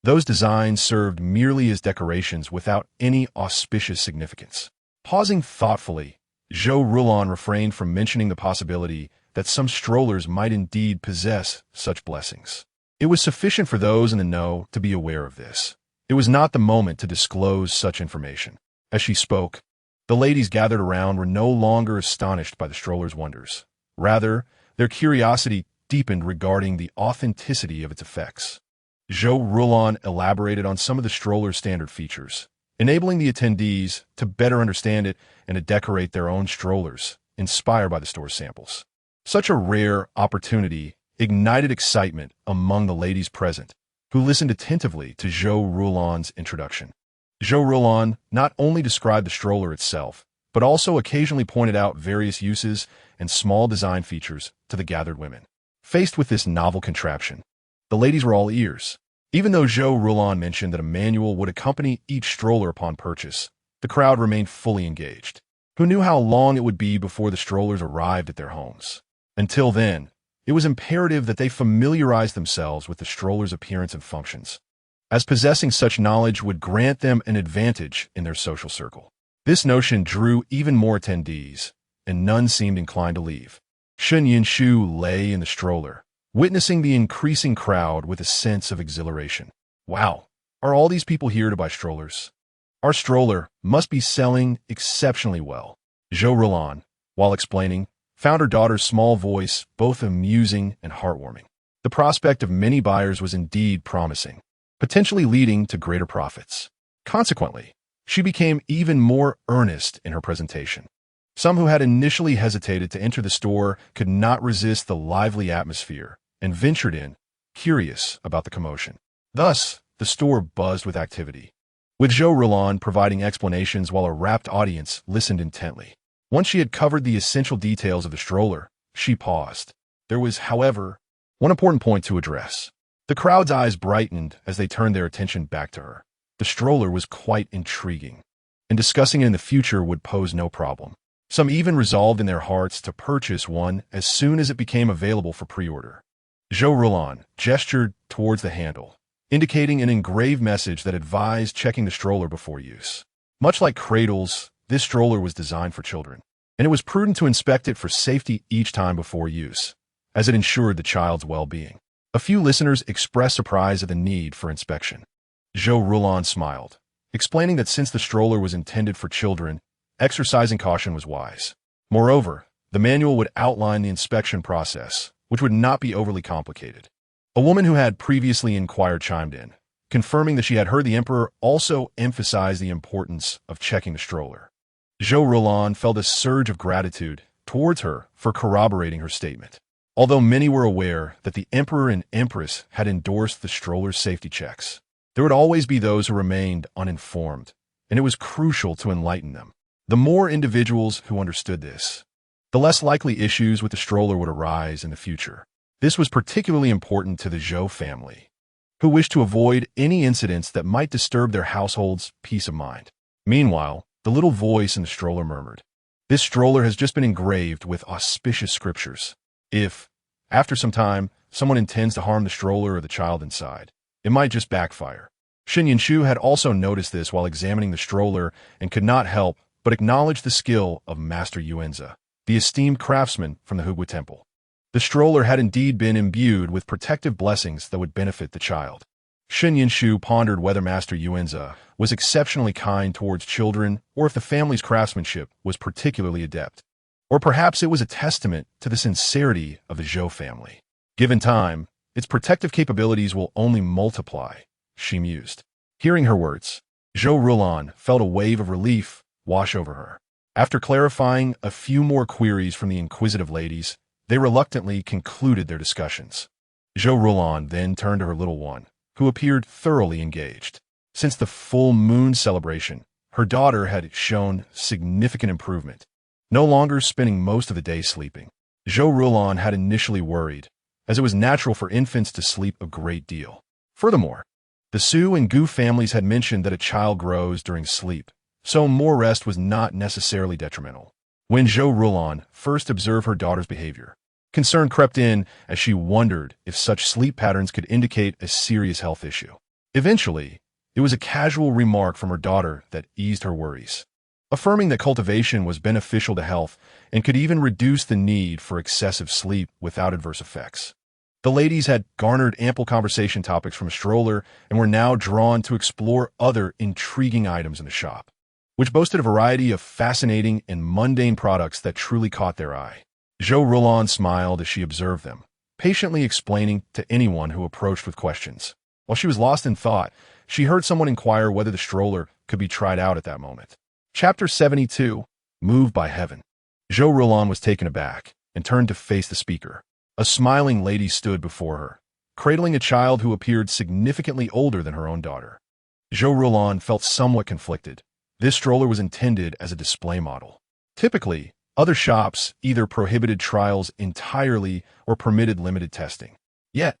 those designs served merely as decorations without any auspicious significance. Pausing thoughtfully, Zhou Rulan refrained from mentioning the possibility that some strollers might indeed possess such blessings. It was sufficient for those in the know to be aware of this. It was not the moment to disclose such information. As she spoke, the ladies gathered around were no longer astonished by the stroller's wonders. Rather, their curiosity deepened regarding the authenticity of its effects. Zhou Rulan elaborated on some of the stroller's standard features, enabling the attendees to better understand it and to decorate their own strollers, inspired by the store's samples. Such a rare opportunity ignited excitement among the ladies present, who listened attentively to Zhou Rulan's introduction. Zhou Rulan not only described the stroller itself, but also occasionally pointed out various uses and small design features to the gathered women. Faced with this novel contraption, the ladies were all ears. Even though Zhou Rulan mentioned that a manual would accompany each stroller upon purchase, the crowd remained fully engaged. Who knew how long it would be before the strollers arrived at their homes? Until then, it was imperative that they familiarize themselves with the stroller's appearance and functions, as possessing such knowledge would grant them an advantage in their social circle. This notion drew even more attendees, and none seemed inclined to leave. Shen Shu lay in the stroller, witnessing the increasing crowd with a sense of exhilaration. Wow, are all these people here to buy strollers? Our stroller must be selling exceptionally well. Zhou Rulan, while explaining, found her daughter's small voice both amusing and heartwarming. The prospect of many buyers was indeed promising, potentially leading to greater profits. Consequently, she became even more earnest in her presentation. Some who had initially hesitated to enter the store could not resist the lively atmosphere and ventured in, curious about the commotion. Thus, the store buzzed with activity, with Zhou Rulan providing explanations while a rapt audience listened intently. Once she had covered the essential details of the stroller, she paused. There was, however, one important point to address. The crowd's eyes brightened as they turned their attention back to her. The stroller was quite intriguing, and discussing it in the future would pose no problem. Some even resolved in their hearts to purchase one as soon as it became available for pre-order. Zhou Rulan gestured towards the handle, indicating an engraved message that advised checking the stroller before use. Much like cradles, this stroller was designed for children, and it was prudent to inspect it for safety each time before use, as it ensured the child's well-being. A few listeners expressed surprise at the need for inspection. Zhou Rulan smiled, explaining that since the stroller was intended for children, exercising caution was wise. Moreover, the manual would outline the inspection process, which would not be overly complicated. A woman who had previously inquired chimed in, confirming that she had heard the Emperor also emphasize the importance of checking the stroller. Zhou Rulan felt a surge of gratitude towards her for corroborating her statement. Although many were aware that the Emperor and Empress had endorsed the stroller's safety checks, there would always be those who remained uninformed, and it was crucial to enlighten them. The more individuals who understood this, the less likely issues with the stroller would arise in the future. This was particularly important to the Zhou family, who wished to avoid any incidents that might disturb their household's peace of mind. Meanwhile, the little voice in the stroller murmured, "This stroller has just been engraved with auspicious scriptures. If, after some time, someone intends to harm the stroller or the child inside, it might just backfire." Shen Shu had also noticed this while examining the stroller and could not help but acknowledge the skill of Master Yuanzi, the esteemed craftsman from the Hugui Temple. The stroller had indeed been imbued with protective blessings that would benefit the child. Shen Shu pondered whether Master Yuanzi was exceptionally kind towards children or if the family's craftsmanship was particularly adept. Or perhaps it was a testament to the sincerity of the Zhou family. Given time, its protective capabilities will only multiply, she mused. Hearing her words, Zhou Rulan felt a wave of relief wash over her. After clarifying a few more queries from the inquisitive ladies, they reluctantly concluded their discussions. Zhou Rulan then turned to her little one, who appeared thoroughly engaged. Since the full moon celebration, her daughter had shown significant improvement, no longer spending most of the day sleeping. Zhou Rulan had initially worried, as it was natural for infants to sleep a great deal. Furthermore, the Su and Gu families had mentioned that a child grows during sleep, so more rest was not necessarily detrimental. When Zhou Rulan first observed her daughter's behavior, concern crept in as she wondered if such sleep patterns could indicate a serious health issue. Eventually, it was a casual remark from her daughter that eased her worries, affirming that cultivation was beneficial to health and could even reduce the need for excessive sleep without adverse effects. The ladies had garnered ample conversation topics from a stroller and were now drawn to explore other intriguing items in the shop, which boasted a variety of fascinating and mundane products that truly caught their eye. Zhou Rulan smiled as she observed them, patiently explaining to anyone who approached with questions. While she was lost in thought, she heard someone inquire whether the stroller could be tried out at that moment. Chapter 72, Moved by Heaven. Zhou Rulan was taken aback and turned to face the speaker. A smiling lady stood before her, cradling a child who appeared significantly older than her own daughter. Zhou Rulan felt somewhat conflicted. This stroller was intended as a display model. Typically, other shops either prohibited trials entirely or permitted limited testing. Yet,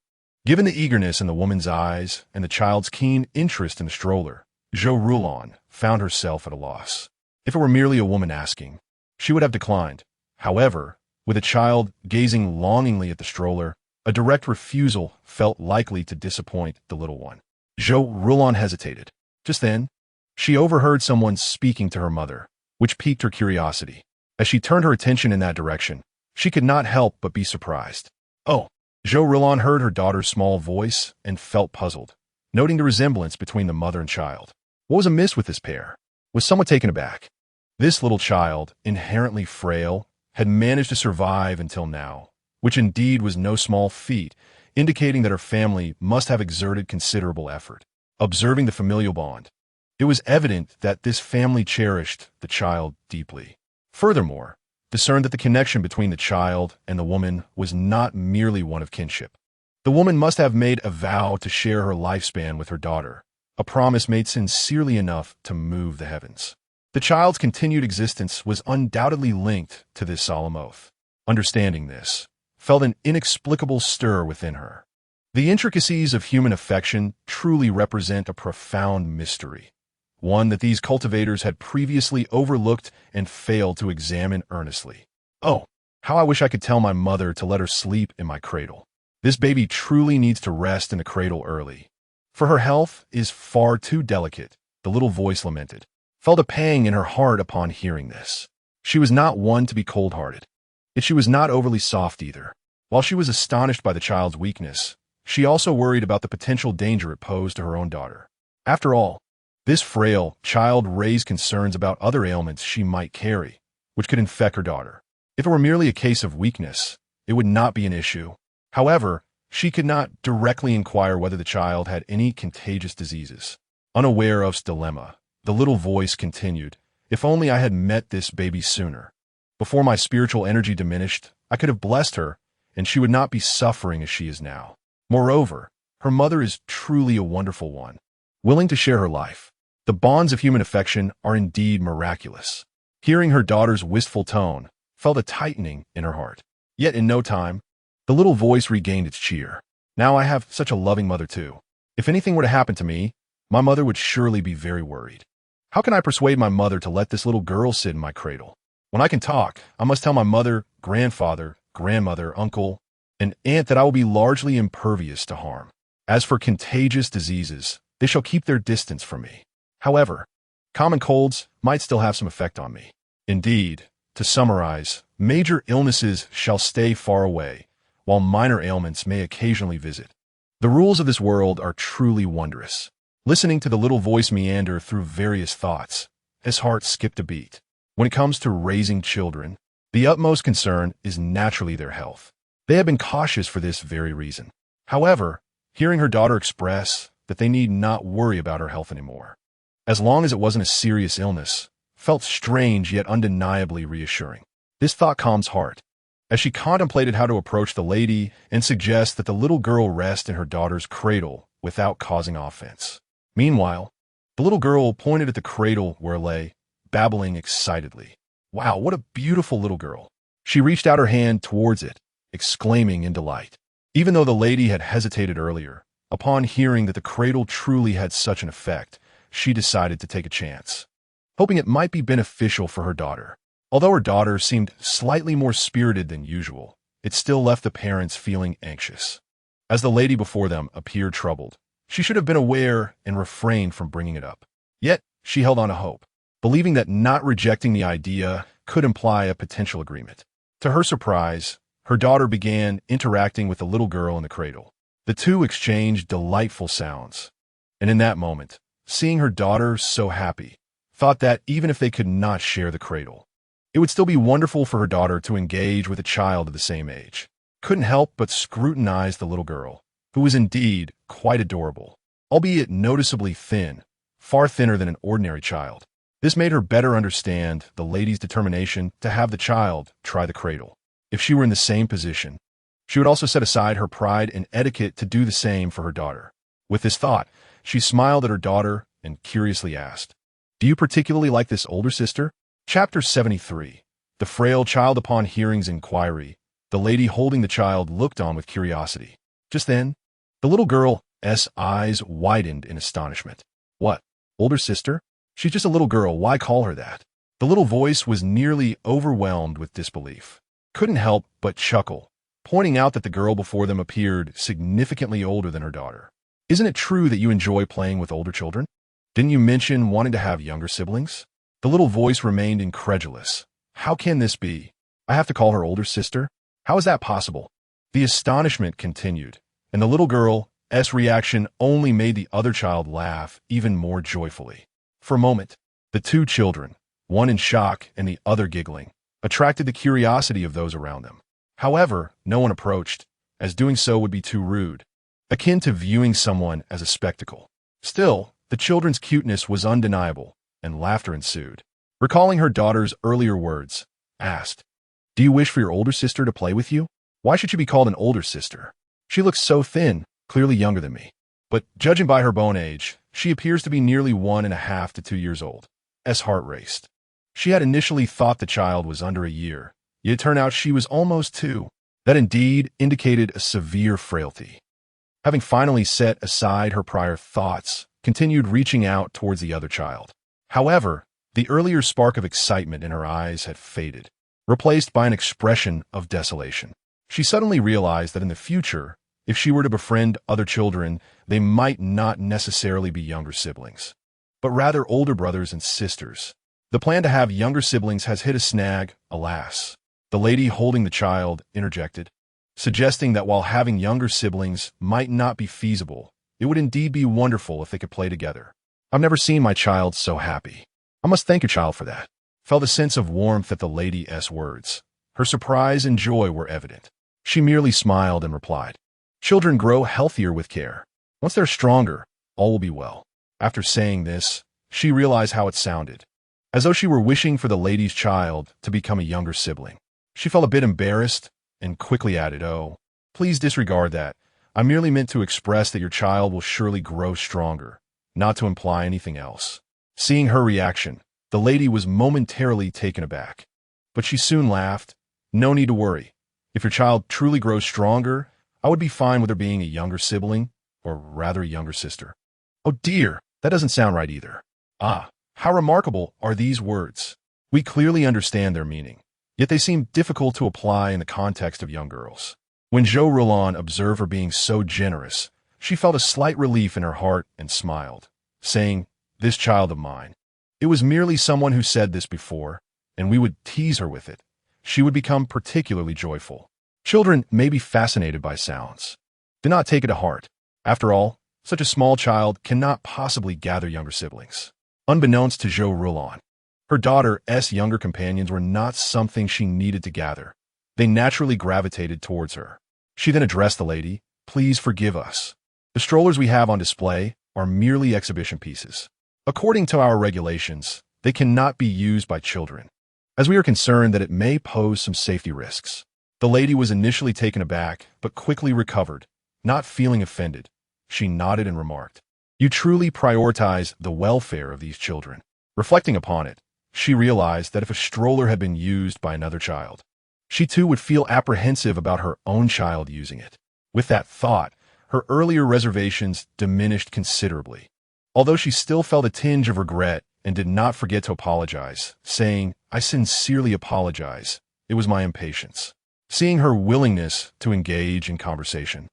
given the eagerness in the woman's eyes and the child's keen interest in the stroller, Zhou Rulan found herself at a loss. If it were merely a woman asking, she would have declined. However, with a child gazing longingly at the stroller, a direct refusal felt likely to disappoint the little one. Zhou Rulan hesitated. Just then, she overheard someone speaking to her mother, which piqued her curiosity. As she turned her attention in that direction, she could not help but be surprised. Oh! Zhou Rulan heard her daughter's small voice and felt puzzled, noting the resemblance between the mother and child. What was amiss with this pair? Was somewhat taken aback. This little child, inherently frail, had managed to survive until now, which indeed was no small feat, indicating that her family must have exerted considerable effort. Observing the familial bond, it was evident that this family cherished the child deeply. Furthermore, discerned that the connection between the child and the woman was not merely one of kinship. The woman must have made a vow to share her lifespan with her daughter, a promise made sincerely enough to move the heavens. The child's continued existence was undoubtedly linked to this solemn oath. Understanding this, felt an inexplicable stir within her. The intricacies of human affection truly represent a profound mystery, one that these cultivators had previously overlooked and failed to examine earnestly. Oh, how I wish I could tell my mother to let her sleep in my cradle. This baby truly needs to rest in the cradle early. For her health is far too delicate, the little voice lamented. Felt a pang in her heart upon hearing this. She was not one to be cold-hearted, yet she was not overly soft either. While she was astonished by the child's weakness, she also worried about the potential danger it posed to her own daughter. After all, this frail child raised concerns about other ailments she might carry, which could infect her daughter. If it were merely a case of weakness, it would not be an issue. However, she could not directly inquire whether the child had any contagious diseases. Unaware of this dilemma, the little voice continued, "If only I had met this baby sooner. Before my spiritual energy diminished, I could have blessed her, and she would not be suffering as she is now. Moreover, her mother is truly a wonderful one, willing to share her life. The bonds of human affection are indeed miraculous." Hearing her daughter's wistful tone, felt a tightening in her heart. Yet in no time, the little voice regained its cheer. "Now I have such a loving mother too. If anything were to happen to me, my mother would surely be very worried. How can I persuade my mother to let this little girl sit in my cradle? When I can talk, I must tell my mother, grandfather, grandmother, uncle, and aunt that I will be largely impervious to harm. As for contagious diseases, they shall keep their distance from me. However, common colds might still have some effect on me. Indeed, to summarize, major illnesses shall stay far away, while minor ailments may occasionally visit. The rules of this world are truly wondrous." Listening to the little voice meander through various thoughts, his heart skipped a beat. When it comes to raising children, the utmost concern is naturally their health. They have been cautious for this very reason. However, hearing her daughter express that they need not worry about her health anymore, as long as it wasn't a serious illness, felt strange yet undeniably reassuring. This thought calms heart, as she contemplated how to approach the lady and suggest that the little girl rest in her daughter's cradle without causing offense. Meanwhile, the little girl pointed at the cradle where it lay, babbling excitedly. Wow, what a beautiful little girl. She reached out her hand towards it, exclaiming in delight. Even though the lady had hesitated earlier, upon hearing that the cradle truly had such an effect, she decided to take a chance, hoping it might be beneficial for her daughter. Although her daughter seemed slightly more spirited than usual, it still left the parents feeling anxious. As the lady before them appeared troubled, she should have been aware and refrained from bringing it up. Yet, she held on to hope, believing that not rejecting the idea could imply a potential agreement. To her surprise, her daughter began interacting with the little girl in the cradle. The two exchanged delightful sounds, and in that moment, seeing her daughter so happy, thought that even if they could not share the cradle, it would still be wonderful for her daughter to engage with a child of the same age. Couldn't help but scrutinize the little girl, who was indeed quite adorable, albeit noticeably thin, far thinner than an ordinary child. This made her better understand the lady's determination to have the child try the cradle. If she were in the same position, she would also set aside her pride and etiquette to do the same for her daughter. With this thought, she smiled at her daughter and curiously asked, "Do you particularly like this older sister?" Chapter 73. The frail child. Upon hearing's inquiry, the lady holding the child looked on with curiosity. Just then, the little girl's eyes widened in astonishment. What? Older sister? She's just a little girl, why call her that? The little voice was nearly overwhelmed with disbelief. Couldn't help but chuckle, pointing out that the girl before them appeared significantly older than her daughter. Isn't it true that you enjoy playing with older children? Didn't you mention wanting to have younger siblings? The little voice remained incredulous. How can this be? I have to call her older sister? How is that possible? The astonishment continued, and the little girl's reaction only made the other child laugh even more joyfully. For a moment, the two children, one in shock and the other giggling, attracted the curiosity of those around them. However, no one approached, as doing so would be too rude, akin to viewing someone as a spectacle. Still, the children's cuteness was undeniable, and laughter ensued. Recalling her daughter's earlier words, asked, "Do you wish for your older sister to play with you? Why should she be called an older sister? She looks so thin, clearly younger than me. But judging by her bone age, she appears to be nearly 1.5 to 2 years old." Heart raced. She had initially thought the child was under a year, yet it turned out she was almost 2. That indeed indicated a severe frailty. Having finally set aside her prior thoughts, continued reaching out towards the other child. However, the earlier spark of excitement in her eyes had faded, replaced by an expression of desolation. She suddenly realized that in the future, if she were to befriend other children, they might not necessarily be younger siblings, but rather older brothers and sisters. The plan to have younger siblings has hit a snag, alas. The lady holding the child interjected, suggesting that while having younger siblings might not be feasible, it would indeed be wonderful if they could play together. I've never seen my child so happy. I must thank your child for that. Felt a sense of warmth at the lady's words. Her surprise and joy were evident. She merely smiled and replied, "Children grow healthier with care. Once they're stronger, all will be well." After saying this, she realized how it sounded, as though she were wishing for the lady's child to become a younger sibling. She felt a bit embarrassed and quickly added, "Oh, please disregard that. I merely meant to express that your child will surely grow stronger, not to imply anything else." Seeing her reaction, the lady was momentarily taken aback, but she soon laughed. "No need to worry. If your child truly grows stronger, I would be fine with her being a younger sibling, or rather a younger sister." Oh dear, that doesn't sound right either. Ah, how remarkable are these words. We clearly understand their meaning, yet they seem difficult to apply in the context of young girls. When Zhou Rulan observed her being so generous, she felt a slight relief in her heart and smiled, saying, "This child of mine." It was merely someone who said this before, and we would tease her with it. She would become particularly joyful. Children may be fascinated by sounds. Do not take it to heart. After all, such a small child cannot possibly gather younger siblings. Unbeknownst to Zhou Rulan, her daughter's younger companions were not something she needed to gather. They naturally gravitated towards her. She then addressed the lady, "Please forgive us. The strollers we have on display are merely exhibition pieces. According to our regulations, They cannot be used by children, as we are concerned that it may pose some safety risks. The lady was initially taken aback, but quickly recovered. Not feeling offended, she nodded and remarked, "You truly prioritize the welfare of these children." Reflecting upon it, she realized that if a stroller had been used by another child, she too would feel apprehensive about her own child using it. With that thought, her earlier reservations diminished considerably. Although she still felt a tinge of regret and did not forget to apologize, saying, "I sincerely apologize. It was my impatience." Seeing her willingness to engage in conversation,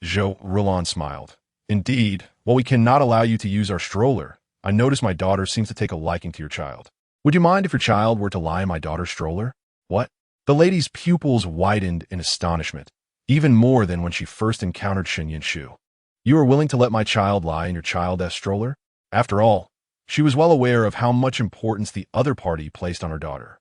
Zhou Rulan smiled. "Indeed, while we cannot allow you to use our stroller, I notice my daughter seems to take a liking to your child. Would you mind if your child were to lie in my daughter's stroller?" "What?" The lady's pupils widened in astonishment, even more than when she first encountered Shen Shu. "You are willing to let my child lie in your child's stroller?" After all, she was well aware of how much importance the other party placed on her daughter.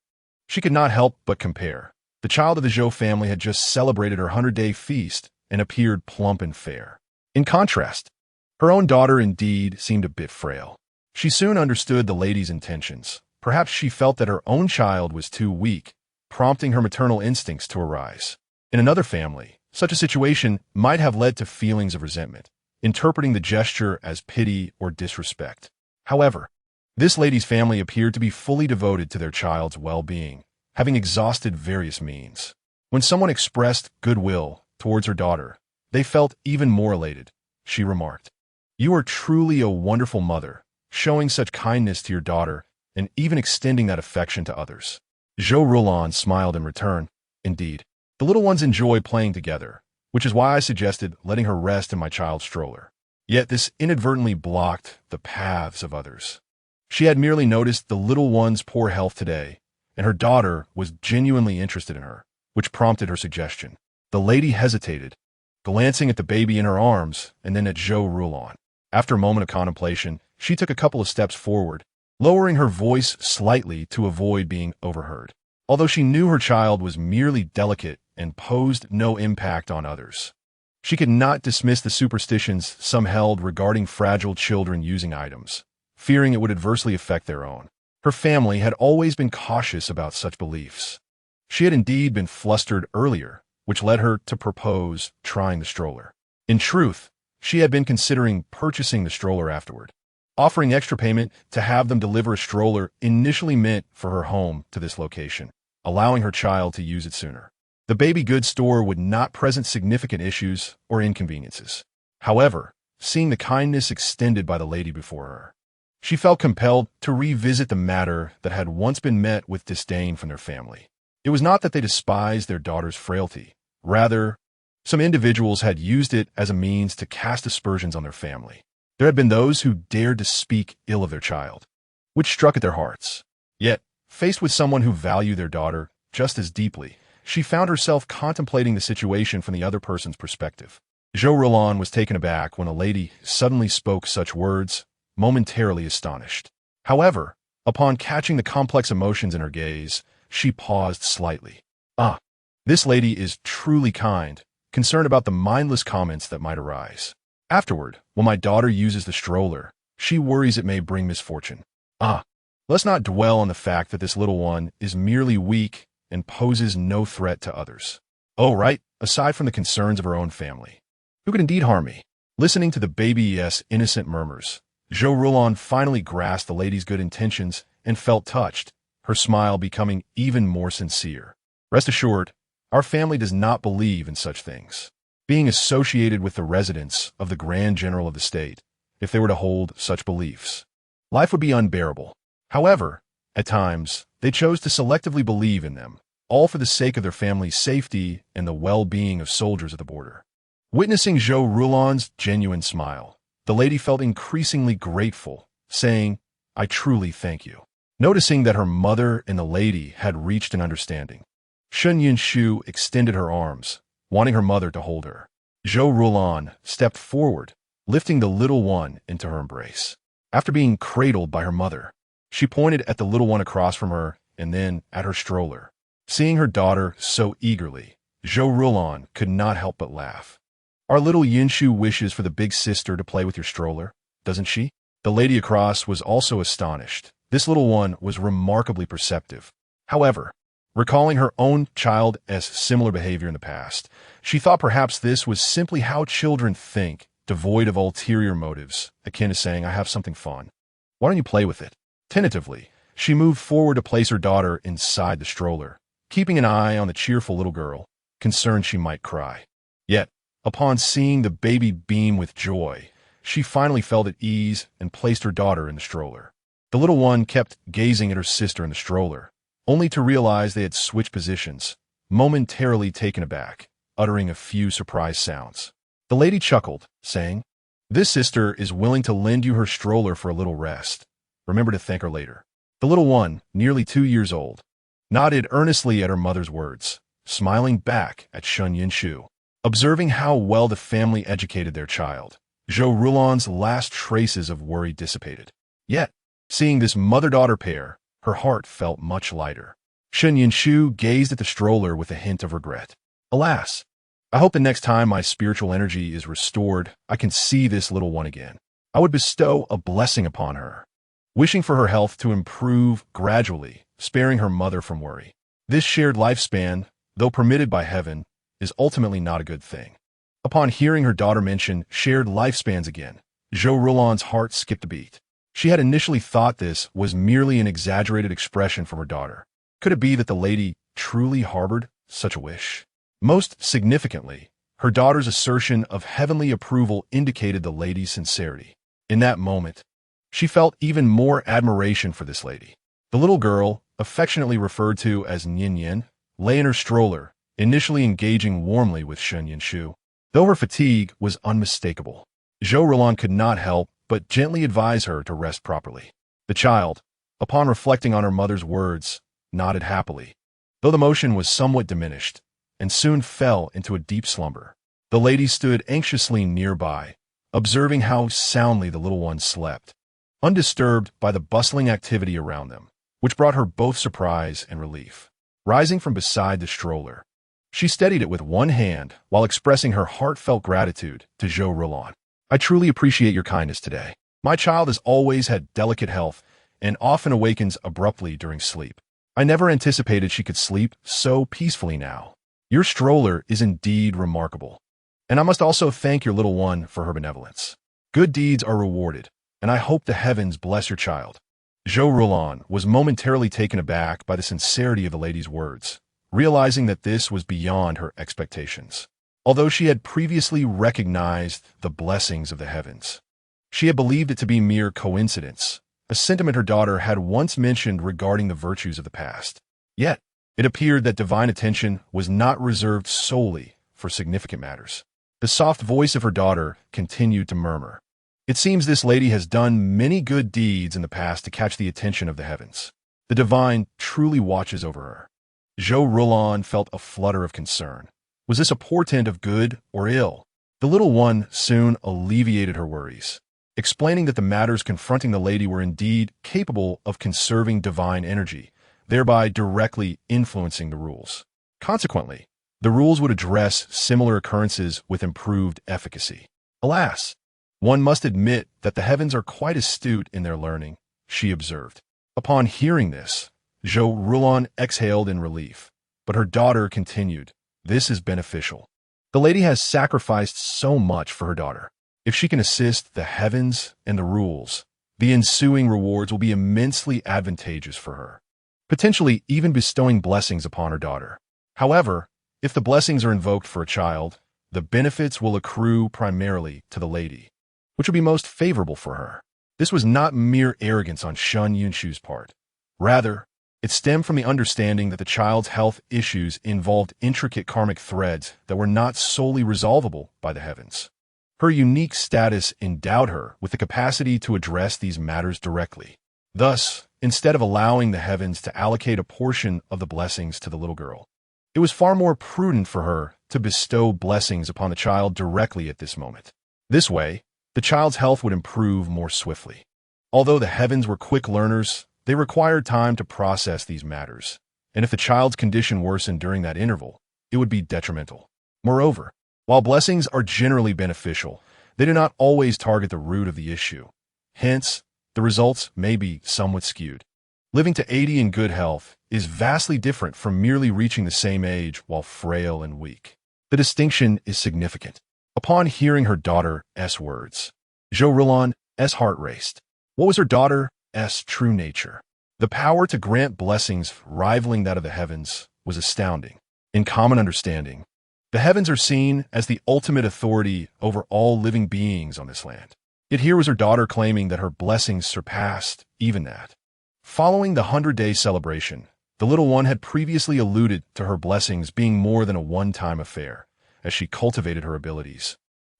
She could not help but compare. The child of the Zhou family had just celebrated her 100-day feast and appeared plump and fair. In contrast, her own daughter indeed seemed a bit frail. She soon understood the lady's intentions. Perhaps she felt that her own child was too weak, prompting her maternal instincts to arise. In another family, such a situation might have led to feelings of resentment, interpreting the gesture as pity or disrespect. However, this lady's family appeared to be fully devoted to their child's well-being, having exhausted various means. When someone expressed goodwill towards her daughter, they felt even more elated. She remarked, "You are truly a wonderful mother, showing such kindness to your daughter and even extending that affection to others." Zhou Rulan smiled in return. "Indeed, the little ones enjoy playing together, which is why I suggested letting her rest in my child's stroller." Yet this inadvertently blocked the paths of others. She had merely noticed the little one's poor health today, and her daughter was genuinely interested in her, which prompted her suggestion. The lady hesitated, glancing at the baby in her arms and then at Zhou Rulan. After a moment of contemplation, she took a couple of steps forward, lowering her voice slightly to avoid being overheard. Although she knew her child was merely delicate and posed no impact on others, she could not dismiss the superstitions some held regarding fragile children using items, fearing it would adversely affect their own. Her family had always been cautious about such beliefs. She had indeed been flustered earlier, which led her to propose trying the stroller. In truth, she had been considering purchasing the stroller afterward. Offering extra payment to have them deliver a stroller initially meant for her home to this location, allowing her child to use it sooner. The baby goods store would not present significant issues or inconveniences. However, seeing the kindness extended by the lady before her, she felt compelled to revisit the matter that had once been met with disdain from their family. It was not that they despised their daughter's frailty. Rather, some individuals had used it as a means to cast aspersions on their family. There had been those who dared to speak ill of their child, which struck at their hearts. Yet, faced with someone who valued their daughter just as deeply, she found herself contemplating the situation from the other person's perspective. Zhou Rulan was taken aback when a lady suddenly spoke such words, momentarily astonished. However, upon catching the complex emotions in her gaze, she paused slightly. "Ah, this lady is truly kind, concerned about the mindless comments that might arise. Afterward, when my daughter uses the stroller, she worries it may bring misfortune. Ah, let's not dwell on the fact that this little one is merely weak and poses no threat to others. Oh, right, aside from the concerns of her own family, who could indeed harm me?" Listening to the baby's innocent murmurs, Zhou Rulan finally grasped the lady's good intentions and felt touched, her smile becoming even more sincere. "Rest assured, our family does not believe in such things. Being associated with the residents of the Grand General of the state, if they were to hold such beliefs, life would be unbearable. However, at times, they chose to selectively believe in them, all for the sake of their family's safety and the well-being of soldiers at the border." Witnessing Zhou Rulan's genuine smile, the lady felt increasingly grateful, saying, "I truly thank you." Noticing that her mother and the lady had reached an understanding, Shen Shu extended her arms, wanting her mother to hold her. Zhou Rulan stepped forward, lifting the little one into her embrace. After being cradled by her mother, she pointed at the little one across from her and then at her stroller. Seeing her daughter so eagerly, Zhou Rulan could not help but laugh. "Our little Yinshu wishes for the big sister to play with your stroller, doesn't she?" The lady across was also astonished, This little one was remarkably perceptive. However, recalling her own child as similar behavior in the past, she thought perhaps this was simply how children think, devoid of ulterior motives, akin to saying, "I have something fun. Why don't you play with it?" Tentatively, she moved forward to place her daughter inside the stroller, keeping an eye on the cheerful little girl, concerned she might cry. Yet, upon seeing the baby beam with joy, she finally felt at ease and placed her daughter in the stroller. The little one kept gazing at her sister in the stroller, only to realize they had switched positions, momentarily taken aback, uttering a few surprised sounds. The lady chuckled, saying, "This sister is willing to lend you her stroller for a little rest. Remember to thank her later." The little one, nearly 2 years old, nodded earnestly at her mother's words, smiling back at Shun Shu. Observing how well the family educated their child, Zhou Rulan's last traces of worry dissipated. Yet, seeing this mother-daughter pair, her heart felt much lighter. Shun Shu gazed at the stroller with a hint of regret. "Alas, I hope the next time my spiritual energy is restored, I can see this little one again. I would bestow a blessing upon her, wishing for her health to improve gradually, sparing her mother from worry." This shared lifespan, though permitted by heaven, is ultimately not a good thing. Upon hearing her daughter mention shared lifespans again, Zhou Rulan's heart skipped a beat. She had initially thought this was merely an exaggerated expression from her daughter. Could it be that the lady truly harbored such a wish? Most significantly, her daughter's assertion of heavenly approval indicated the lady's sincerity. In that moment, she felt even more admiration for this lady. The little girl, affectionately referred to as Nian, lay in her stroller, initially engaging warmly with Shun Shu. Though her fatigue was unmistakable, Zhou Rulan could not help but gently advise her to rest properly. The child, upon reflecting on her mother's words, nodded happily, though the motion was somewhat diminished, and soon fell into a deep slumber. The lady stood anxiously nearby, observing how soundly the little one slept, undisturbed by the bustling activity around them, which brought her both surprise and relief. Rising from beside the stroller, she steadied it with one hand while expressing her heartfelt gratitude to Zhou Rulan. "I truly appreciate your kindness today. My child has always had delicate health and often awakens abruptly during sleep. I never anticipated she could sleep so peacefully now. Your stroller is indeed remarkable, and I must also thank your little one for her benevolence. Good deeds are rewarded, and I hope the heavens bless your child." Zhou Rulan was momentarily taken aback by the sincerity of the lady's words, realizing that this was beyond her expectations. Although she had previously recognized the blessings of the heavens, she had believed it to be mere coincidence, a sentiment her daughter had once mentioned regarding the virtues of the past. Yet, it appeared that divine attention was not reserved solely for significant matters. The soft voice of her daughter continued to murmur, "It seems this lady has done many good deeds in the past to catch the attention of the heavens. The divine truly watches over her." Zhou Rulan felt a flutter of concern. Was this a portent of good or ill? The little one soon alleviated her worries, explaining that the matters confronting the lady were indeed capable of conserving divine energy, thereby directly influencing the rules. Consequently, the rules would address similar occurrences with improved efficacy. "Alas, one must admit that the heavens are quite astute in their learning," she observed. Upon hearing this, Zhou Rulan exhaled in relief, but her daughter continued, "This is beneficial. The lady has sacrificed so much for her daughter. If she can assist the heavens and the rules, the ensuing rewards will be immensely advantageous for her, potentially even bestowing blessings upon her daughter. However, if the blessings are invoked for a child, the benefits will accrue primarily to the lady, which will be most favorable for her." This was not mere arrogance on Shun Shu's part. Rather, it stemmed from the understanding that the child's health issues involved intricate karmic threads that were not solely resolvable by the heavens. Her unique status endowed her with the capacity to address these matters directly. Thus, instead of allowing the heavens to allocate a portion of the blessings to the little girl, it was far more prudent for her to bestow blessings upon the child directly at this moment. This way, the child's health would improve more swiftly. Although the heavens were quick learners, they required time to process these matters, and if the child's condition worsened during that interval, it would be detrimental. Moreover, while blessings are generally beneficial, they do not always target the root of the issue. Hence, the results may be somewhat skewed. Living to 80 in good health is vastly different from merely reaching the same age while frail and weak. The distinction is significant. Upon hearing her daughter's words, Zhou Rulan's heart raced. What was her daughter's true nature? The power to grant blessings rivaling that of the heavens was astounding. In common understanding, the heavens are seen as the ultimate authority over all living beings on this land. Yet here was her daughter claiming that her blessings surpassed even that. Following the 100-day celebration, the little one had previously alluded to her blessings being more than a one-time affair. As she cultivated her abilities,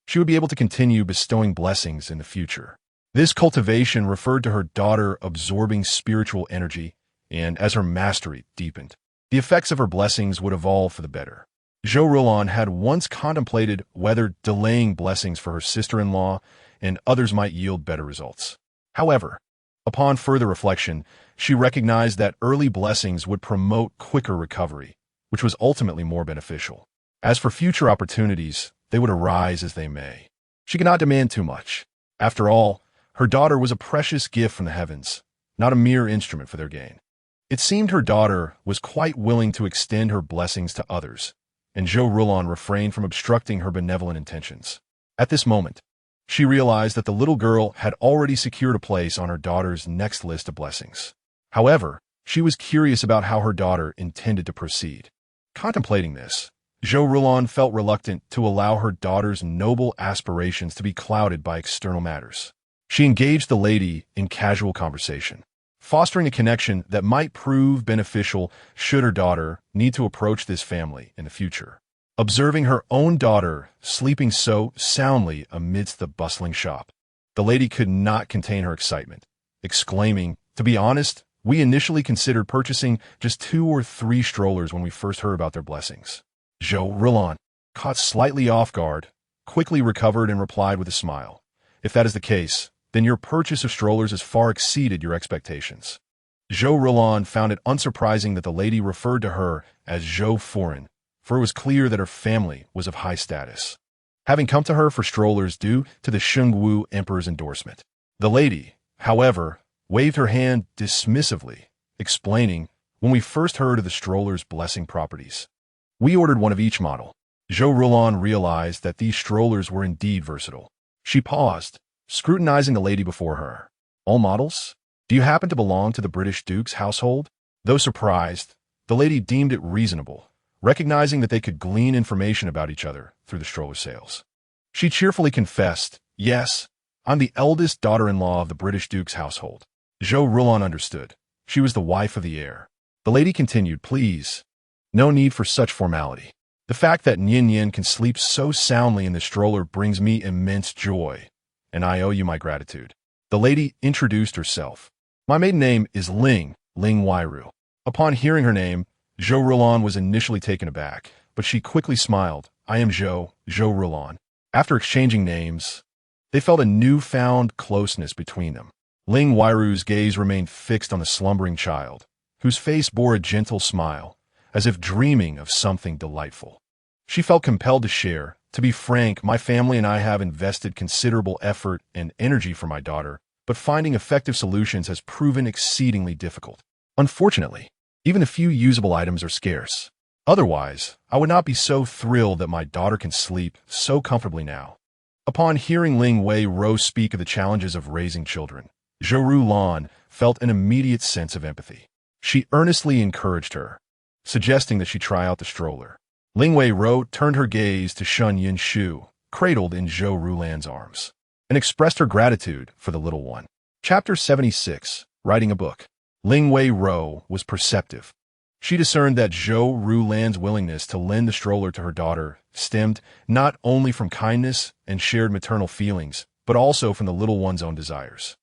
she would be able to continue bestowing blessings in the future. This cultivation referred to her daughter absorbing spiritual energy, and as her mastery deepened, the effects of her blessings would evolve for the better. Zhou Rulan had once contemplated whether delaying blessings for her sister-in-law and others might yield better results. However, upon further reflection, she recognized that early blessings would promote quicker recovery, which was ultimately more beneficial. As for future opportunities, they would arise as they may. She could not demand too much. After all, her daughter was a precious gift from the heavens, not a mere instrument for their gain. It seemed her daughter was quite willing to extend her blessings to others, and Zhou Rulan refrained from obstructing her benevolent intentions. At this moment, she realized that the little girl had already secured a place on her daughter's next list of blessings. However, she was curious about how her daughter intended to proceed. Contemplating this, Zhou Rulan felt reluctant to allow her daughter's noble aspirations to be clouded by external matters. She engaged the lady in casual conversation, fostering a connection that might prove beneficial should her daughter need to approach this family in the future. Observing her own daughter sleeping so soundly amidst the bustling shop, the lady could not contain her excitement, exclaiming, "To be honest, we initially considered purchasing just 2 or 3 strollers when we first heard about their blessings." Zhou Rulan, caught slightly off guard, quickly recovered and replied with a smile. "If that is the case, then your purchase of strollers has far exceeded your expectations." Zhou Rulan found it unsurprising that the lady referred to her as Zhou Foreign, for it was clear that her family was of high status, having come to her for strollers due to the Shengwu Emperor's endorsement. The lady, however, waved her hand dismissively, explaining, "When we first heard of the strollers' blessing properties, we ordered one of each model." Zhou Rulan realized that these strollers were indeed versatile. She paused, scrutinizing the lady before her. "All models? Do you happen to belong to the British Duke's household?" Though surprised, the lady deemed it reasonable, recognizing that they could glean information about each other through the stroller sales. She cheerfully confessed, "Yes, I'm the eldest daughter-in-law of the British Duke's household." Zhou Rulan understood. She was the wife of the heir. The lady continued, "Please, no need for such formality. The fact that Nian Nian can sleep so soundly in the stroller brings me immense joy, and I owe you my gratitude." The lady introduced herself. "My maiden name is Ling Wairu." Upon hearing her name, Zhou Rulan was initially taken aback, but she quickly smiled. "I am Zhou Rulan." After exchanging names, they felt a newfound closeness between them. Ling Wairu's gaze remained fixed on the slumbering child, whose face bore a gentle smile, as if dreaming of something delightful. She felt compelled to share. "To be frank, my family and I have invested considerable effort and energy for my daughter, but finding effective solutions has proven exceedingly difficult. Unfortunately, even a few usable items are scarce. Otherwise, I would not be so thrilled that my daughter can sleep so comfortably now." Upon hearing Ling Wei-ro speak of the challenges of raising children, Zhou Rulan felt an immediate sense of empathy. She earnestly encouraged her, suggesting that she try out the stroller. Ling Wei-ro turned her gaze to Shun Yin-shu, cradled in Zhou Rulan's arms, and expressed her gratitude for the little one. Chapter 76, Writing a Book. Ling Wei-ro was perceptive. She discerned that Zhou Rulan's willingness to lend the stroller to her daughter stemmed not only from kindness and shared maternal feelings, but also from the little one's own desires.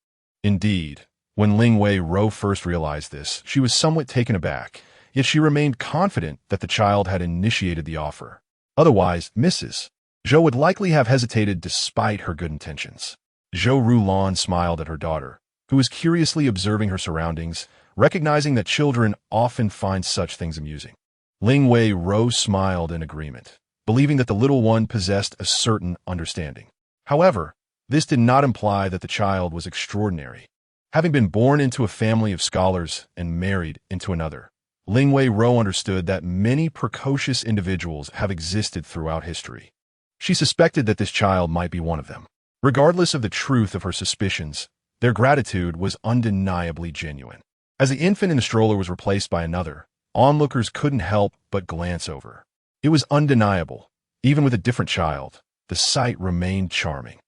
Indeed, when Ling Wei-ro first realized this, she was somewhat taken aback, yet she remained confident that the child had initiated the offer. Otherwise, Mrs. Zhou would likely have hesitated despite her good intentions. Zhou Rulan smiled at her daughter, who was curiously observing her surroundings, recognizing that children often find such things amusing. Ling Wei-ro smiled in agreement, believing that the little one possessed a certain understanding. However, this did not imply that the child was extraordinary. Having been born into a family of scholars and married into another, Ling Wei-ro understood that many precocious individuals have existed throughout history. She suspected that this child might be one of them. Regardless of the truth of her suspicions, their gratitude was undeniably genuine. As the infant in the stroller was replaced by another, onlookers couldn't help but glance over. It was undeniable. Even with a different child, the sight remained charming.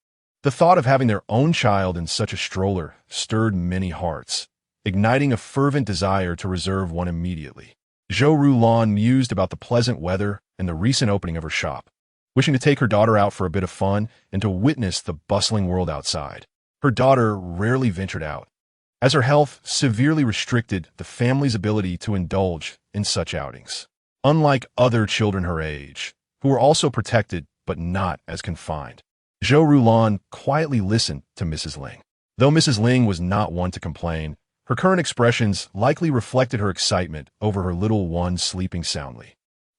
The thought of having their own child in such a stroller stirred many hearts, igniting a fervent desire to reserve one immediately. Zhou Rulan mused about the pleasant weather and the recent opening of her shop, wishing to take her daughter out for a bit of fun and to witness the bustling world outside. Her daughter rarely ventured out, as her health severely restricted the family's ability to indulge in such outings. Unlike other children her age, who were also protected but not as confined, Zhou Rulan quietly listened to Mrs. Ling. Though Mrs. Ling was not one to complain, her current expressions likely reflected her excitement over her little one sleeping soundly.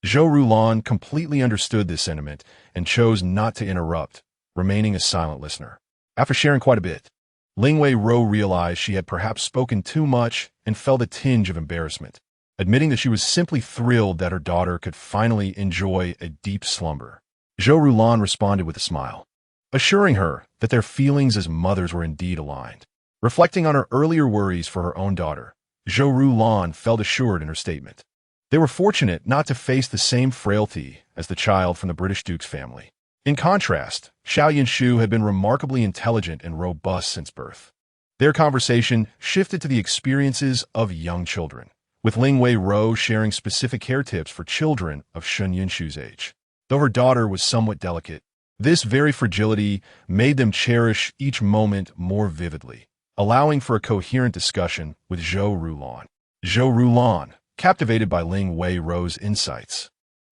Zhou Rulan completely understood this sentiment and chose not to interrupt, remaining a silent listener. After sharing quite a bit, Ling Wei-ro realized she had perhaps spoken too much and felt a tinge of embarrassment, admitting that she was simply thrilled that her daughter could finally enjoy a deep slumber. Zhou Rulan responded with a smile, assuring her that their feelings as mothers were indeed aligned. Reflecting on her earlier worries for her own daughter, Zhou Rulan felt assured in her statement. They were fortunate not to face the same frailty as the child from the British Duke's family. In contrast, Xiao Yanshu had been remarkably intelligent and robust since birth. Their conversation shifted to the experiences of young children, with Ling Wei-ro sharing specific care tips for children of Shun Yanshu's age. Though her daughter was somewhat delicate, this very fragility made them cherish each moment more vividly, allowing for a coherent discussion with Zhou Rulan. Zhou Rulan, captivated by Ling Wei-ro's insights,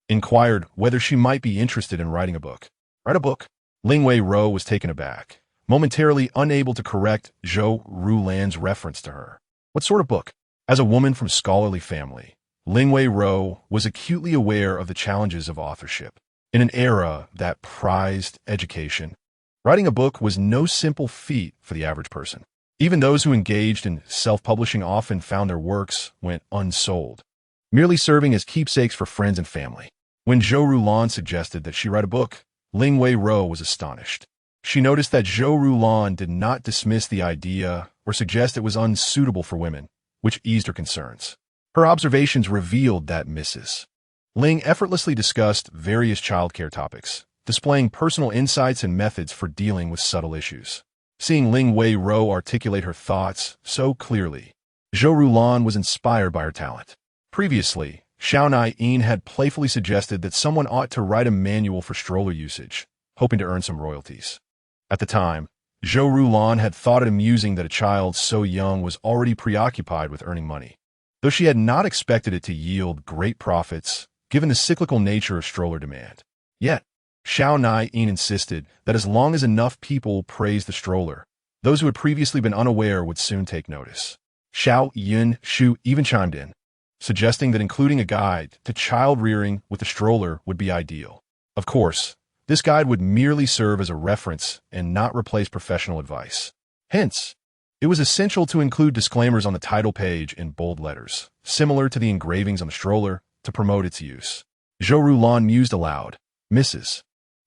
inquired whether she might be interested in writing a book. Write a book? Ling Wei-ro was taken aback, momentarily unable to correct Zhou Rulan's reference to her. What sort of book? As a woman from a scholarly family, Ling Wei-ro was acutely aware of the challenges of authorship. In an era that prized education, writing a book was no simple feat for the average person. Even those who engaged in self-publishing often found their works went unsold, merely serving as keepsakes for friends and family. When Zhou Rulan suggested that she write a book, Ling Wei-ro was astonished. She noticed that Zhou Rulan did not dismiss the idea or suggest it was unsuitable for women, which eased her concerns. Her observations revealed that Mrs. Ling effortlessly discussed various childcare topics, displaying personal insights and methods for dealing with subtle issues. Seeing Ling Wei-ro articulate her thoughts so clearly, Zhou Rulan was inspired by her talent. Previously, Xiao Nai-yin had playfully suggested that someone ought to write a manual for stroller usage, hoping to earn some royalties. At the time, Zhou Rulan had thought it amusing that a child so young was already preoccupied with earning money, though she had not expected it to yield great profits given the cyclical nature of stroller demand. Yet, Xiao Nai-yin insisted that as long as enough people praised the stroller, those who had previously been unaware would soon take notice. Xiao Yanshu even chimed in, suggesting that including a guide to child-rearing with the stroller would be ideal. Of course, this guide would merely serve as a reference and not replace professional advice. Hence, it was essential to include disclaimers on the title page in bold letters, similar to the engravings on the stroller, to promote its use. Zhou Rulan mused aloud, Mrs.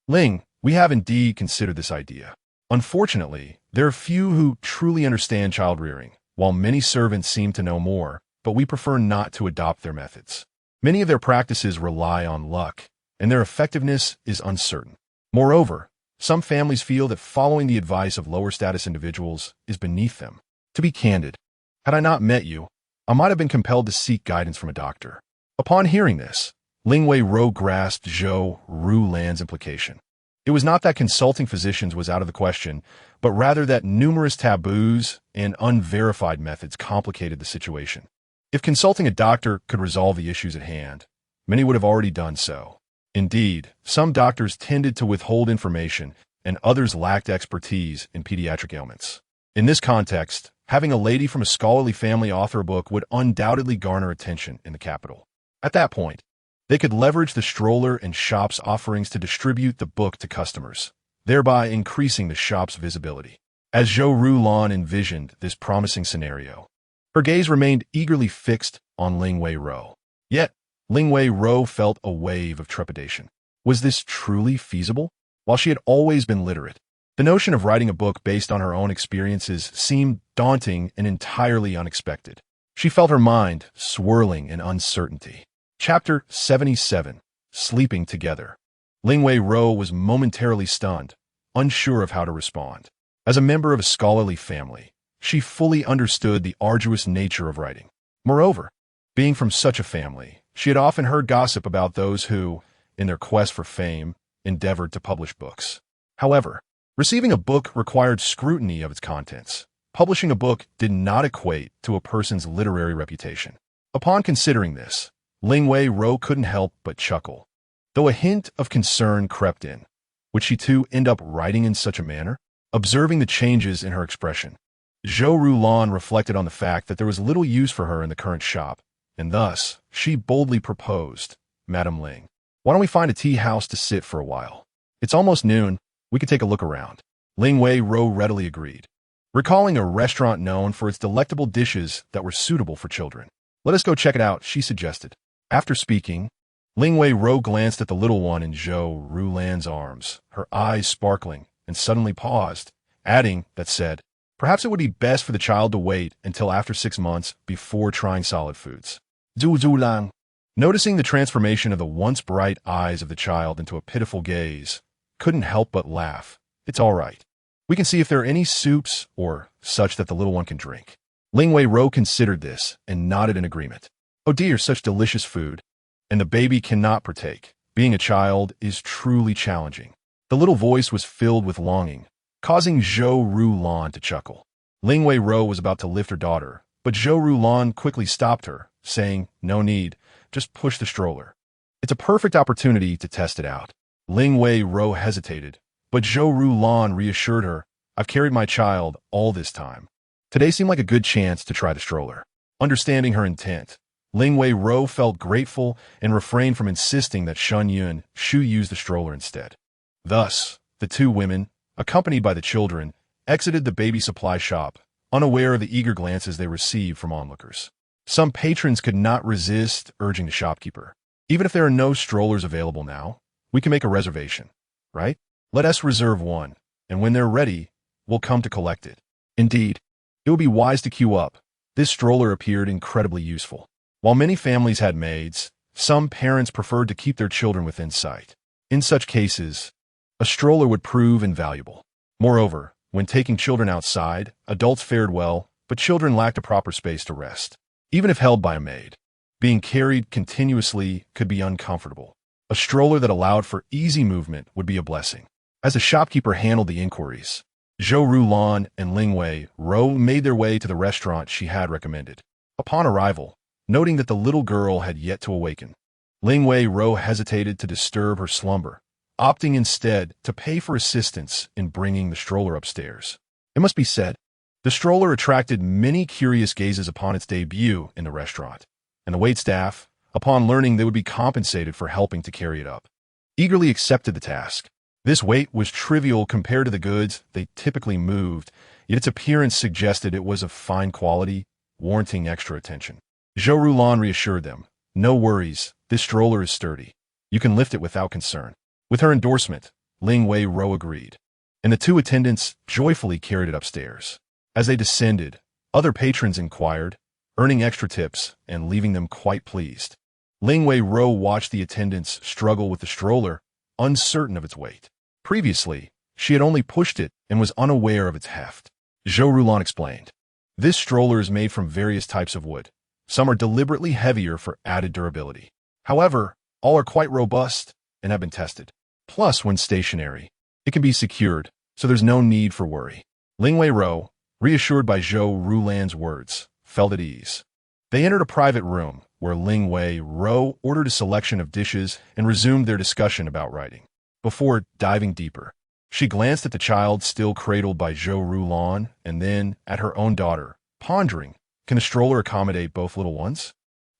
Ling, we have indeed considered this idea. Unfortunately, there are few who truly understand child-rearing, while many servants seem to know more, but we prefer not to adopt their methods. Many of their practices rely on luck, and their effectiveness is uncertain. Moreover, some families feel that following the advice of lower-status individuals is beneath them. To be candid, had I not met you, I might have been compelled to seek guidance from a doctor. Upon hearing this, Ling Wei-ro grasped Zhou Rulan's implication. It was not that consulting physicians was out of the question, but rather that numerous taboos and unverified methods complicated the situation. If consulting a doctor could resolve the issues at hand, many would have already done so. Indeed, some doctors tended to withhold information, and others lacked expertise in pediatric ailments. In this context, having a lady from a scholarly family author a book would undoubtedly garner attention in the capital. At that point, they could leverage the stroller and shop's offerings to distribute the book to customers, thereby increasing the shop's visibility. As Zhou Rulan envisioned this promising scenario, her gaze remained eagerly fixed on Ling Wei Ro. Yet, Ling Wei Ro felt a wave of trepidation. Was this truly feasible? While she had always been literate, the notion of writing a book based on her own experiences seemed daunting and entirely unexpected. She felt her mind swirling in uncertainty. Chapter 77. Sleeping Together. Ling Wei Ro was momentarily stunned, unsure of how to respond. As a member of a scholarly family, she fully understood the arduous nature of writing. Moreover, being from such a family, she had often heard gossip about those who, in their quest for fame, endeavored to publish books. However, receiving a book required scrutiny of its contents. Publishing a book did not equate to a person's literary reputation. Upon considering this, Ling Wei Ro couldn't help but chuckle. Though a hint of concern crept in, would she too end up writing in such a manner? Observing the changes in her expression, Zhou Rulan reflected on the fact that there was little use for her in the current shop, and thus she boldly proposed, Madam Ling, why don't we find a tea house to sit for a while? It's almost noon, we could take a look around. Ling Wei Ro readily agreed, recalling a restaurant known for its delectable dishes that were suitable for children. Let us go check it out, she suggested. After speaking, Ling Wei Ro glanced at the little one in Zhou Rulan's arms, her eyes sparkling, and suddenly paused, adding that said, perhaps it would be best for the child to wait until after 6 months before trying solid foods. Zhu Lang, noticing the transformation of the once bright eyes of the child into a pitiful gaze, couldn't help but laugh. It's all right. We can see if there are any soups or such that the little one can drink. Ling Wei Ro considered this and nodded in agreement. Oh dear, such delicious food. And the baby cannot partake. Being a child is truly challenging. The little voice was filled with longing, causing Zhou Rulan to chuckle. Ling Wei Ro was about to lift her daughter, but Zhou Rulan quickly stopped her, saying, no need, just push the stroller. It's a perfect opportunity to test it out. Ling Wei Ro hesitated, but Zhou Rulan reassured her, I've carried my child all this time. Today seemed like a good chance to try the stroller. Understanding her intent, Ling Wei Ro felt grateful and refrained from insisting that Shu use the stroller instead. Thus, the two women, accompanied by the children, exited the baby supply shop, unaware of the eager glances they received from onlookers. Some patrons could not resist urging the shopkeeper, even if there are no strollers available now, we can make a reservation, right? Let us reserve one, and when they're ready, we'll come to collect it. Indeed, it would be wise to queue up. This stroller appeared incredibly useful. While many families had maids, some parents preferred to keep their children within sight. In such cases, a stroller would prove invaluable. Moreover, when taking children outside, adults fared well, but children lacked a proper space to rest. Even if held by a maid, being carried continuously could be uncomfortable. A stroller that allowed for easy movement would be a blessing. As the shopkeeper handled the inquiries, Zhou Rulan and Ling Wei Ro made their way to the restaurant she had recommended. Upon arrival, noting that the little girl had yet to awaken, Ling Wei Ro hesitated to disturb her slumber, opting instead to pay for assistance in bringing the stroller upstairs. It must be said, the stroller attracted many curious gazes upon its debut in the restaurant, and the waitstaff, upon learning they would be compensated for helping to carry it up, eagerly accepted the task. This weight was trivial compared to the goods they typically moved, yet its appearance suggested it was of fine quality, warranting extra attention. Zhou Rulan reassured them, no worries, this stroller is sturdy. You can lift it without concern. With her endorsement, Ling Wei Ro agreed, and the two attendants joyfully carried it upstairs. As they descended, other patrons inquired, earning extra tips and leaving them quite pleased. Ling Wei Ro watched the attendants struggle with the stroller, uncertain of its weight. Previously, she had only pushed it and was unaware of its heft. Zhou Rulan explained, this stroller is made from various types of wood. Some are deliberately heavier for added durability. However, all are quite robust and have been tested. Plus, when stationary, it can be secured, so there's no need for worry. Ling Wei Ro, reassured by Zhou Rulan's words, felt at ease. They entered a private room, where Ling Wei Ro ordered a selection of dishes and resumed their discussion about writing. Before diving deeper, she glanced at the child still cradled by Zhou Rulan and then at her own daughter, pondering, can the stroller accommodate both little ones?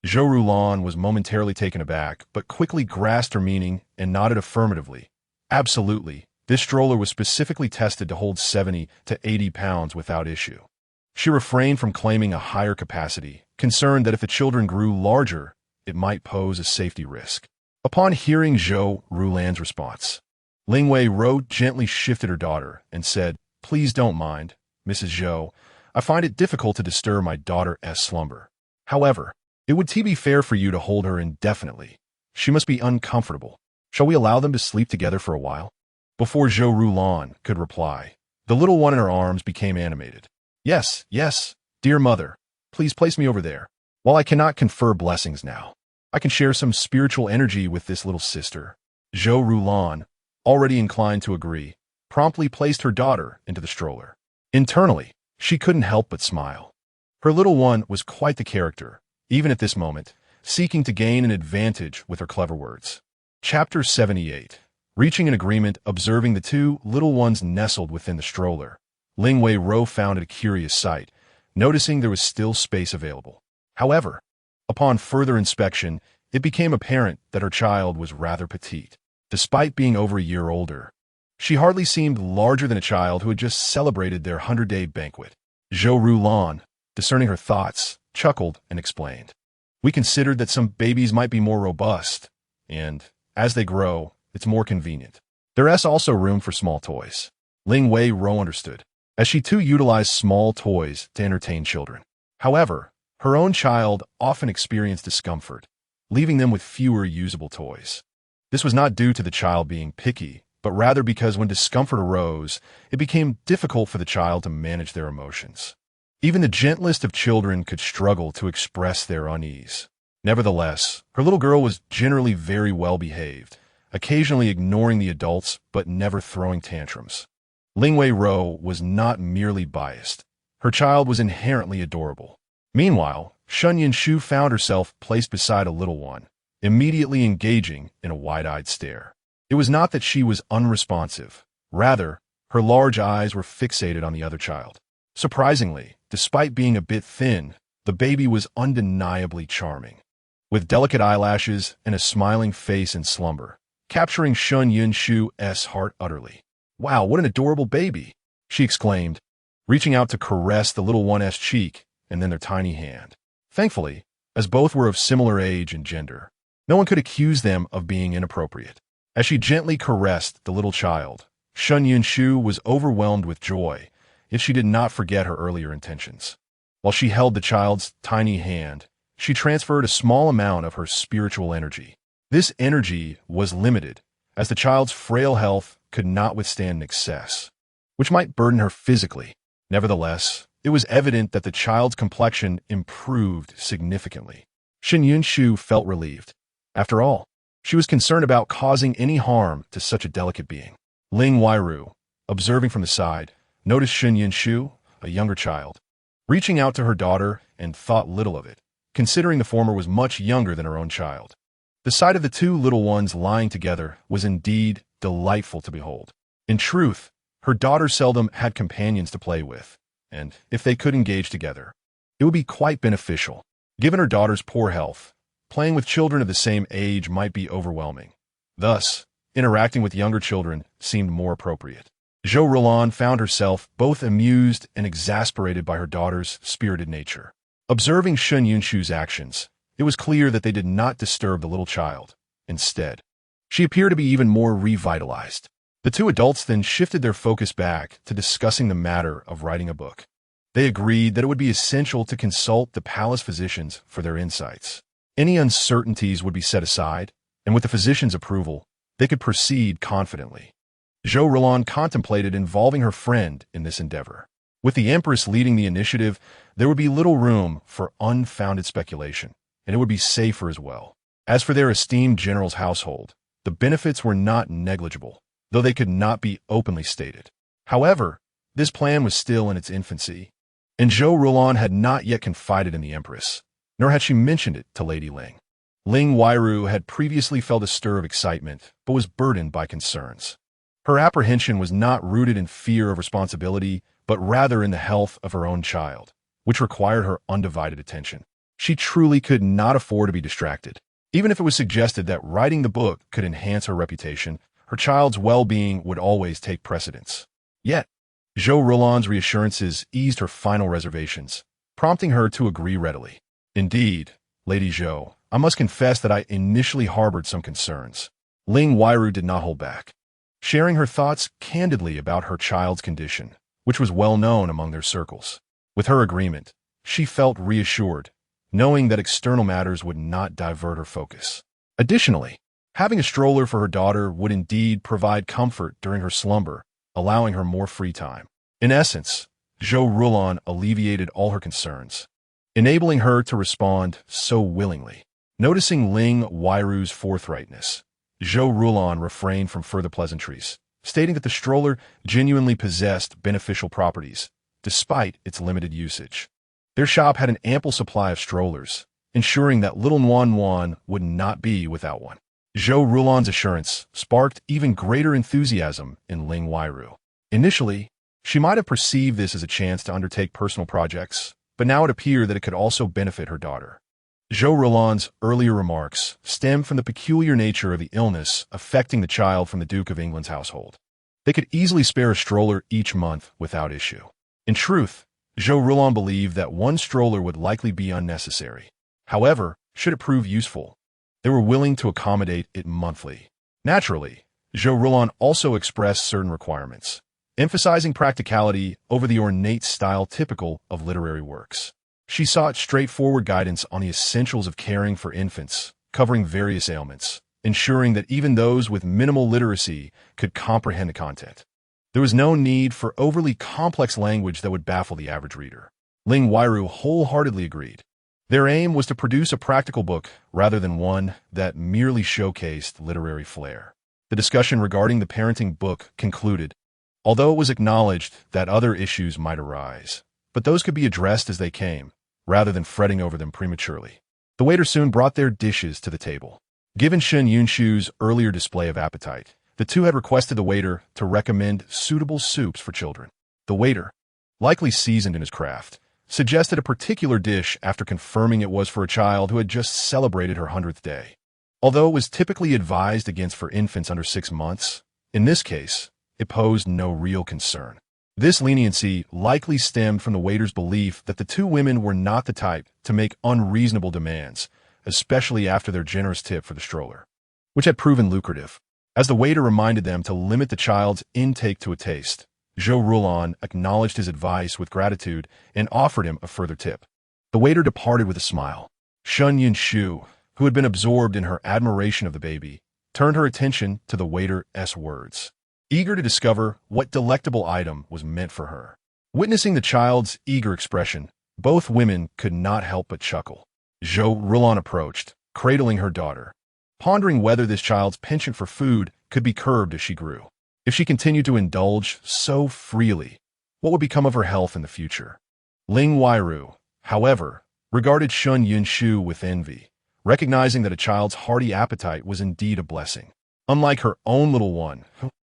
Zhou Rulan was momentarily taken aback, but quickly grasped her meaning and nodded affirmatively. Absolutely, This stroller was specifically tested to hold 70 to 80 pounds without issue. She refrained from claiming a higher capacity, concerned that if the children grew larger, it might pose a safety risk. Upon hearing Zhou Rulan's response, Ling Wei-ro gently shifted her daughter and said, "Please don't mind, Mrs. Zhou. I find it difficult to disturb my daughter's slumber. However, it would be fair for you to hold her indefinitely. She must be uncomfortable. Shall we allow them to sleep together for a while?" Before Zhou Rulan could reply, the little one in her arms became animated. Yes, dear mother. Please place me over there. While I cannot confer blessings now, I can share some spiritual energy with this little sister." Zhou Rulan, already inclined to agree, promptly placed her daughter into the stroller. Internally, she couldn't help but smile. Her little one was quite the character, even at this moment, seeking to gain an advantage with her clever words. Chapter 78. Reaching an agreement, observing the two little ones nestled within the stroller, Ling Wei-ro found it a curious sight, noticing there was still space available. However, upon further inspection, it became apparent that her child was rather petite. Despite being over a year older, she hardly seemed larger than a child who had just celebrated their 100-day banquet. Zhou Rulan, discerning her thoughts, chuckled and explained, "We considered that some babies might be more robust, and, as they grow, it's more convenient. There is also room for small toys." Ling Wei-ro understood, as she too utilized small toys to entertain children. However, her own child often experienced discomfort, leaving them with fewer usable toys. This was not due to the child being picky, but rather because when discomfort arose, it became difficult for the child to manage their emotions. Even the gentlest of children could struggle to express their unease. Nevertheless, her little girl was generally very well behaved, occasionally ignoring the adults but never throwing tantrums. Ling Wei-ro was not merely biased. Her child was inherently adorable. Meanwhile, Shun Shu found herself placed beside a little one, immediately engaging in a wide-eyed stare. It was not that she was unresponsive. Rather, her large eyes were fixated on the other child. Surprisingly, despite being a bit thin, the baby was undeniably charming. With delicate eyelashes and a smiling face in slumber, capturing Shun Shu's heart utterly. "Wow, what an adorable baby!" she exclaimed, reaching out to caress the little one's cheek and then their tiny hand. Thankfully, as both were of similar age and gender, no one could accuse them of being inappropriate. As she gently caressed the little child, Shun Shu was overwhelmed with joy, yet she did not forget her earlier intentions. While she held the child's tiny hand, she transferred a small amount of her spiritual energy. This energy was limited, as the child's frail health could not withstand an excess, which might burden her physically. Nevertheless, it was evident that the child's complexion improved significantly. Shun Shu felt relieved. After all, she was concerned about causing any harm to such a delicate being. Ling Wei-ro, observing from the side, noticed Shun Shu, a younger child, reaching out to her daughter and thought little of it, considering the former was much younger than her own child. The sight of the two little ones lying together was indeed delightful to behold. In truth, her daughter seldom had companions to play with, and if they could engage together, it would be quite beneficial. Given her daughter's poor health, playing with children of the same age might be overwhelming. Thus, interacting with younger children seemed more appropriate. Zhou Rulan found herself both amused and exasperated by her daughter's spirited nature. Observing Shun Shu's actions, it was clear that they did not disturb the little child. Instead, she appeared to be even more revitalized. The two adults then shifted their focus back to discussing the matter of writing a book. They agreed that it would be essential to consult the palace physicians for their insights. Any uncertainties would be set aside, and with the physicians' approval, they could proceed confidently. Zhou Rulan contemplated involving her friend in this endeavor. With the Empress leading the initiative, there would be little room for unfounded speculation, and it would be safer as well. As for their esteemed general's household, the benefits were not negligible, though they could not be openly stated. However, this plan was still in its infancy, and Zhou Rulan had not yet confided in the Empress, nor had she mentioned it to Lady Ling. Ling Wei-ro had previously felt a stir of excitement, but was burdened by concerns. Her apprehension was not rooted in fear of responsibility, but rather in the health of her own child, which required her undivided attention. She truly could not afford to be distracted. Even if it was suggested that writing the book could enhance her reputation, her child's well-being would always take precedence. Yet, Zhou Rulan's reassurances eased her final reservations, prompting her to agree readily. Indeed, Lady Zhou, I must confess that I initially harbored some concerns. Ling Weiru did not hold back, sharing her thoughts candidly about her child's condition, which was well known among their circles. With her agreement, she felt reassured, knowing that external matters would not divert her focus. Additionally, having a stroller for her daughter would indeed provide comfort during her slumber, allowing her more free time. In essence, Zhou Rulan alleviated all her concerns, enabling her to respond so willingly. Noticing Ling Weiru's forthrightness, Zhou Rulan refrained from further pleasantries, stating that the stroller genuinely possessed beneficial properties, despite its limited usage. Their shop had an ample supply of strollers, ensuring that little Nuan would not be without one. Zhou Rulan's assurance sparked even greater enthusiasm in Ling Weiru. Initially, she might have perceived this as a chance to undertake personal projects, but now it appeared that it could also benefit her daughter. Zhou Rulan's earlier remarks stemmed from the peculiar nature of the illness affecting the child from the Duke of England's household. They could easily spare a stroller each month without issue. In truth, Zhou Rulan believed that one stroller would likely be unnecessary. However, should it prove useful, they were willing to accommodate it monthly. Naturally, Zhou Rulan also expressed certain requirements, emphasizing practicality over the ornate style typical of literary works. She sought straightforward guidance on the essentials of caring for infants, covering various ailments, ensuring that even those with minimal literacy could comprehend the content. There was no need for overly complex language that would baffle the average reader. Ling Weiru wholeheartedly agreed. Their aim was to produce a practical book rather than one that merely showcased literary flair. The discussion regarding the parenting book concluded, although it was acknowledged that other issues might arise, but those could be addressed as they came, rather than fretting over them prematurely. The waiter soon brought their dishes to the table. Given Shen Yunshu's earlier display of appetite, the two had requested the waiter to recommend suitable soups for children. The waiter, likely seasoned in his craft, suggested a particular dish after confirming it was for a child who had just celebrated her 100th day. Although it was typically advised against for infants under 6 months, in this case, it posed no real concern. This leniency likely stemmed from the waiter's belief that the two women were not the type to make unreasonable demands, especially after their generous tip for the stroller, which had proven lucrative. As the waiter reminded them to limit the child's intake to a taste, Zhou Rulan acknowledged his advice with gratitude and offered him a further tip. The waiter departed with a smile. Shen Yunshu, who had been absorbed in her admiration of the baby, turned her attention to the waiter's words, eager to discover what delectable item was meant for her. Witnessing the child's eager expression, both women could not help but chuckle. Zhou Rulan approached, cradling her daughter, pondering whether this child's penchant for food could be curbed as she grew. If she continued to indulge so freely, what would become of her health in the future? Ling Weiru, however, regarded Shen Yunshu with envy, recognizing that a child's hearty appetite was indeed a blessing. Unlike her own little one,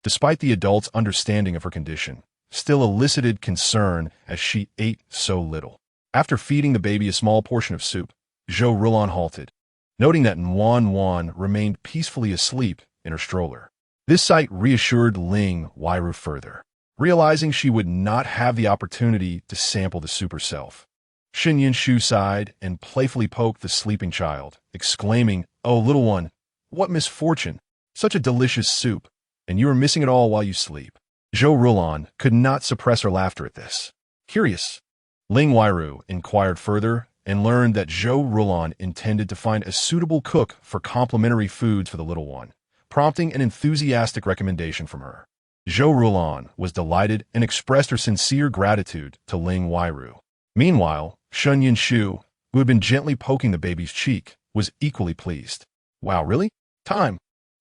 despite the adult's understanding of her condition, still elicited concern as she ate so little. After feeding the baby a small portion of soup, Zhou Rulan halted, noting that Nuan remained peacefully asleep in her stroller. This sight reassured Ling Weiru further, realizing she would not have the opportunity to sample the soup herself. Shen Yunshu sighed and playfully poked the sleeping child, exclaiming, "Oh, little one, what misfortune! Such a delicious soup, and you are missing it all while you sleep." Zhou Rulan could not suppress her laughter at this. Curious, Ling Weiru inquired further and learned that Zhou Rulan intended to find a suitable cook for complementary foods for the little one, prompting an enthusiastic recommendation from her. Zhou Rulan was delighted and expressed her sincere gratitude to Ling Weiru. Meanwhile, Shen Yunshu, who had been gently poking the baby's cheek, was equally pleased. "Wow, really? Time.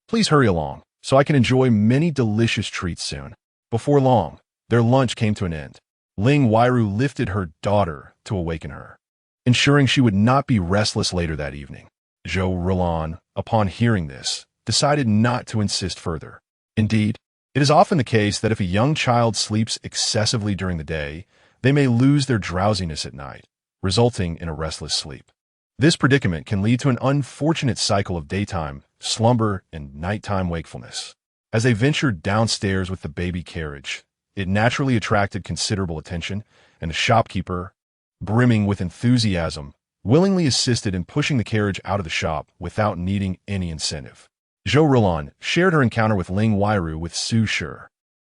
Please hurry along, so I can enjoy many delicious treats soon." Before long, their lunch came to an end. Ling Weiru lifted her daughter to awaken her, ensuring she would not be restless later that evening. Zhou Rulan, upon hearing this, decided not to insist further. Indeed, it is often the case that if a young child sleeps excessively during the day, they may lose their drowsiness at night, resulting in a restless sleep. This predicament can lead to an unfortunate cycle of daytime slumber and nighttime wakefulness. As they ventured downstairs with the baby carriage, it naturally attracted considerable attention, and the shopkeeper, brimming with enthusiasm, willingly assisted in pushing the carriage out of the shop without needing any incentive. Zhou Rulan shared her encounter with Ling Weiru with Su Shi.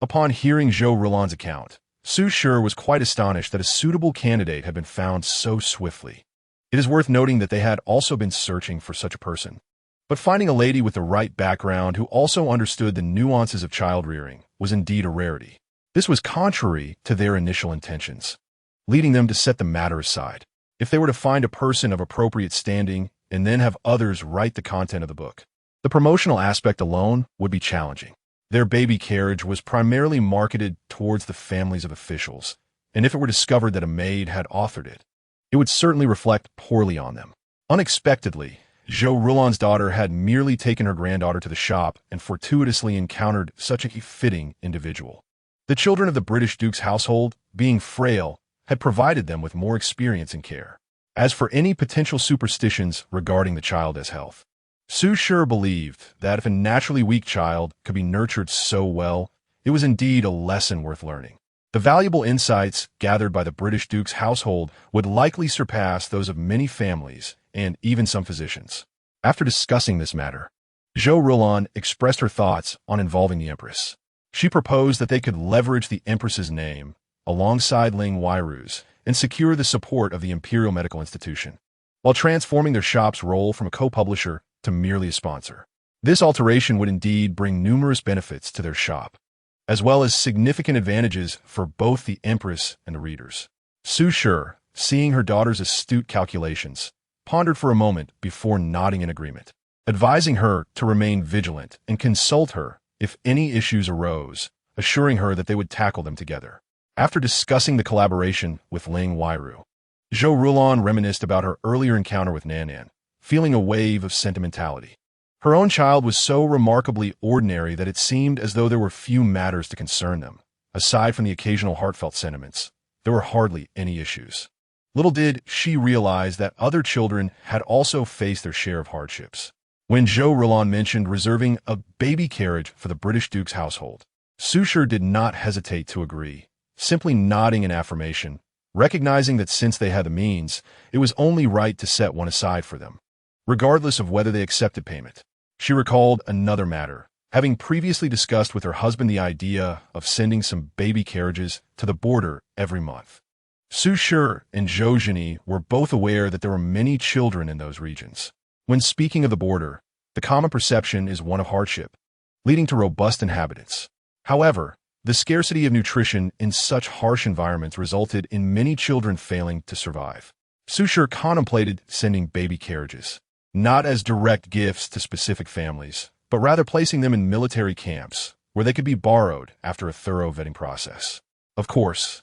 Upon hearing Zhou Rulan's account, Su Shi was quite astonished that a suitable candidate had been found so swiftly. It is worth noting that they had also been searching for such a person. But finding a lady with the right background who also understood the nuances of child-rearing was indeed a rarity. This was contrary to their initial intentions, leading them to set the matter aside. If they were to find a person of appropriate standing and then have others write the content of the book, the promotional aspect alone would be challenging. Their baby carriage was primarily marketed towards the families of officials, and if it were discovered that a maid had authored it, it would certainly reflect poorly on them. Unexpectedly, Zhou Rulan's daughter had merely taken her granddaughter to the shop and fortuitously encountered such a fitting individual. The children of the British Duke's household, being frail, had provided them with more experience and care. As for any potential superstitions regarding the child's health, Su Shi believed that if a naturally weak child could be nurtured so well, it was indeed a lesson worth learning. The valuable insights gathered by the British Duke's household would likely surpass those of many families and even some physicians. After discussing this matter, Zhou Rulan expressed her thoughts on involving the Empress. She proposed that they could leverage the Empress's name alongside Ling Weiru's and secure the support of the Imperial Medical Institution, while transforming their shop's role from a co-publisher to merely a sponsor. This alteration would indeed bring numerous benefits to their shop, as well as significant advantages for both the Empress and the readers. Su Shi, seeing her daughter's astute calculations, pondered for a moment before nodding in agreement, advising her to remain vigilant and consult her if any issues arose, assuring her that they would tackle them together. After discussing the collaboration with Ling Weiru, Zhou Rulan reminisced about her earlier encounter with Nanan, feeling a wave of sentimentality. Her own child was so remarkably ordinary that it seemed as though there were few matters to concern them. Aside from the occasional heartfelt sentiments, there were hardly any issues. Little did she realize that other children had also faced their share of hardships. When Zhou Rulan mentioned reserving a baby carriage for the British Duke's household, Su Shi did not hesitate to agree, simply nodding in affirmation, recognizing that since they had the means, it was only right to set one aside for them, regardless of whether they accepted payment. She recalled another matter, having previously discussed with her husband the idea of sending some baby carriages to the border every month. Su Shi and Zhou Zhini were both aware that there were many children in those regions. When speaking of the border, the common perception is one of hardship, leading to robust inhabitants. However, the scarcity of nutrition in such harsh environments resulted in many children failing to survive. Su Shi contemplated sending baby carriages, not as direct gifts to specific families, but rather placing them in military camps where they could be borrowed after a thorough vetting process. Of course,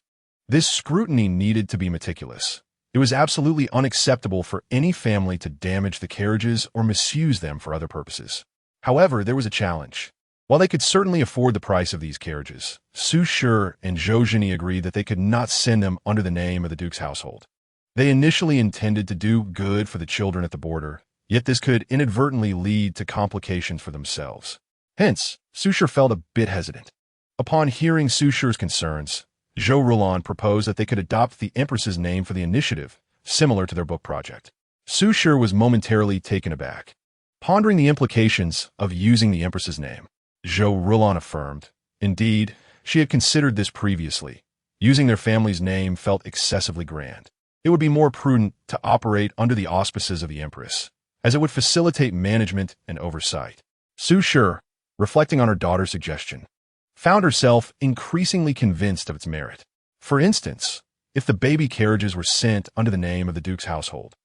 this scrutiny needed to be meticulous. It was absolutely unacceptable for any family to damage the carriages or misuse them for other purposes. However, there was a challenge. While they could certainly afford the price of these carriages, Su Shi and Zhou Zhini agreed that they could not send them under the name of the Duke's household. They initially intended to do good for the children at the border, yet this could inadvertently lead to complications for themselves. Hence, Su Shi felt a bit hesitant. Upon hearing Su Shi's concerns, Zhou Rulan proposed that they could adopt the Empress's name for the initiative, similar to their book project. Su Shi was momentarily taken aback, pondering the implications of using the Empress's name. Zhou Rulan affirmed, indeed, she had considered this previously. Using their family's name felt excessively grand. It would be more prudent to operate under the auspices of the Empress, as it would facilitate management and oversight. Su Shi, reflecting on her daughter's suggestion, found herself increasingly convinced of its merit. For instance, if the baby carriages were sent under the name of the Duke's household,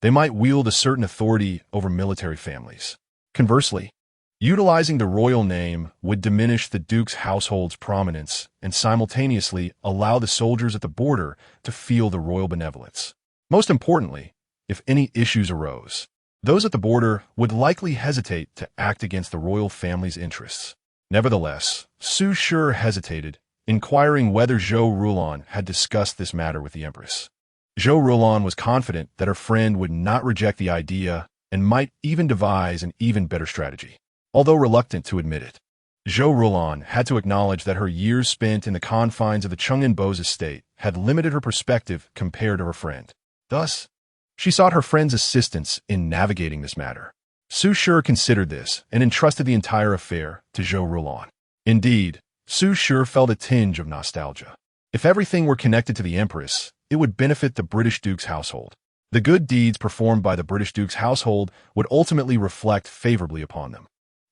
they might wield a certain authority over military families. Conversely, utilizing the royal name would diminish the Duke's household's prominence and simultaneously allow the soldiers at the border to feel the royal benevolence. Most importantly, if any issues arose, those at the border would likely hesitate to act against the royal family's interests. Nevertheless, Su Shi hesitated, inquiring whether Zhou Rulan had discussed this matter with the Empress. Zhou Rulan was confident that her friend would not reject the idea and might even devise an even better strategy. Although reluctant to admit it, Zhou Rulan had to acknowledge that her years spent in the confines of the Cheng'an estate had limited her perspective compared to her friend. Thus, she sought her friend's assistance in navigating this matter. Su Shi considered this and entrusted the entire affair to Zhou Rulan. Indeed, Su Shi felt a tinge of nostalgia. If everything were connected to the Empress, it would benefit the British Duke's household. The good deeds performed by the British Duke's household would ultimately reflect favorably upon them.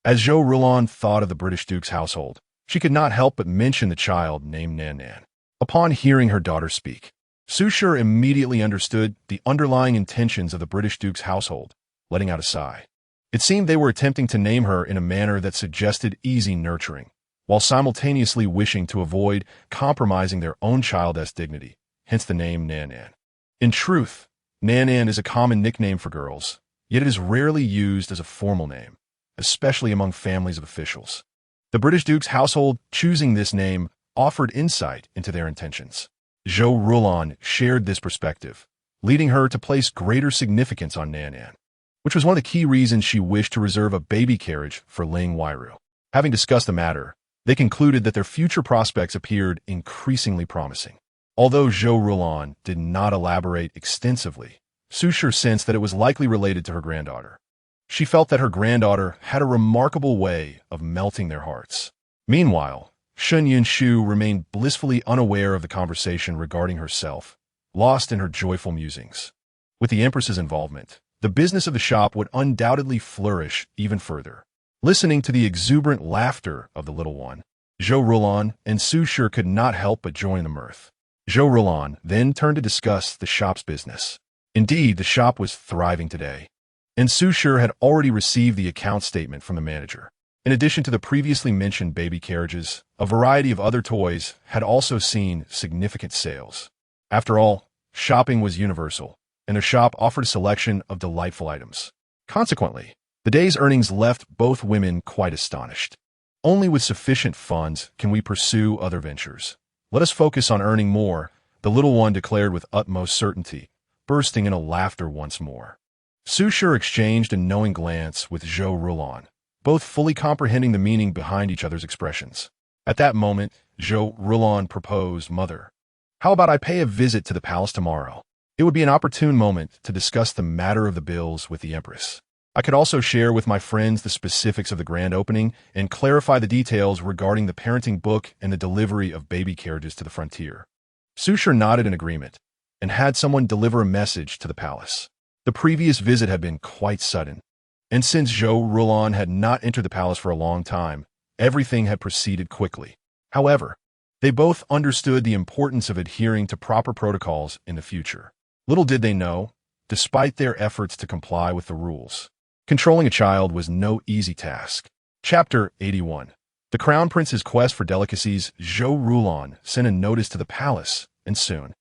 As Zhou Rulan thought of the British Duke's household, she could not help but mention the child named Nan Nan. Upon hearing her daughter speak, Su Shi immediately understood the underlying intentions of the British Duke's household, letting out a sigh. It seemed they were attempting to name her in a manner that suggested easy nurturing, while simultaneously wishing to avoid compromising their own child's dignity, hence the name Nan Nan. In truth, Nan Nan is a common nickname for girls, yet it is rarely used as a formal name, especially among families of officials. The British Duke's household choosing this name offered insight into their intentions. Zhou Rulan shared this perspective, leading her to place greater significance on Nan Nan, which was one of the key reasons she wished to reserve a baby carriage for Ling Wairu. Having discussed the matter, they concluded that their future prospects appeared increasingly promising. Although Zhou Rulan did not elaborate extensively, Su Shi sensed that it was likely related to her granddaughter. She felt that her granddaughter had a remarkable way of melting their hearts. Meanwhile, Shun Yunshu remained blissfully unaware of the conversation regarding herself, lost in her joyful musings. With the Empress's involvement, the business of the shop would undoubtedly flourish even further. Listening to the exuberant laughter of the little one, Zhou Rulan and Su Shi could not help but join the mirth. Zhou Rulan then turned to discuss the shop's business. Indeed, the shop was thriving today, and Su Shi had already received the account statement from the manager. In addition to the previously mentioned baby carriages, a variety of other toys had also seen significant sales. After all, shopping was universal, and the shop offered a selection of delightful items. Consequently, the day's earnings left both women quite astonished. Only with sufficient funds can we pursue other ventures. Let us focus on earning more, the little one declared with utmost certainty, bursting into laughter once more. Su Shi exchanged a knowing glance with Zhou Rulan, both fully comprehending the meaning behind each other's expressions. At that moment, Zhou Rulan proposed, "Mother, how about I pay a visit to the palace tomorrow? It would be an opportune moment to discuss the matter of the bills with the Empress. I could also share with my friends the specifics of the grand opening and clarify the details regarding the parenting book and the delivery of baby carriages to the frontier." Su Shi nodded in agreement and had someone deliver a message to the palace. The previous visit had been quite sudden, and since Zhou Rulan had not entered the palace for a long time, everything had proceeded quickly. However, they both understood the importance of adhering to proper protocols in the future. Little did they know, despite their efforts to comply with the rules, controlling a child was no easy task. Chapter 81. The Crown Prince's quest for delicacies. Zhou Rulan sent a notice to the palace, and soon,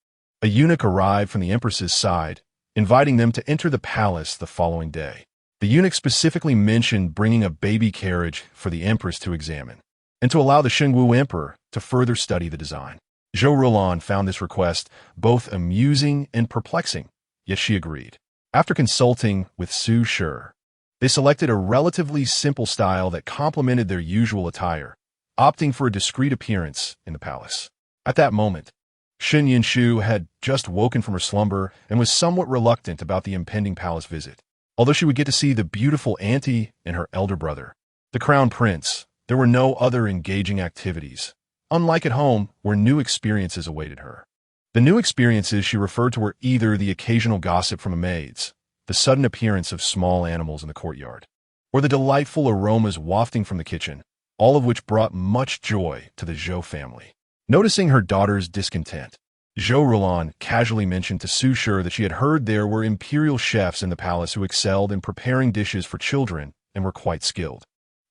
a eunuch arrived from the Empress's side, inviting them to enter the palace the following day. The eunuch specifically mentioned bringing a baby carriage for the Empress to examine, and to allow the Shengwu Emperor to further study the design. Zhou Rulan found this request both amusing and perplexing, yet she agreed. After consulting with Su Shi, they selected a relatively simple style that complemented their usual attire, opting for a discreet appearance in the palace. At that moment, Shun Yunshu had just woken from her slumber and was somewhat reluctant about the impending palace visit. Although she would get to see the beautiful auntie and her elder brother, the crown prince, there were no other engaging activities, unlike at home where new experiences awaited her. The new experiences she referred to were either the occasional gossip from the maids, the sudden appearance of small animals in the courtyard, or the delightful aromas wafting from the kitchen, all of which brought much joy to the Zhou family. Noticing her daughter's discontent, Zhou Rulan casually mentioned to Su Shi that she had heard there were imperial chefs in the palace who excelled in preparing dishes for children and were quite skilled.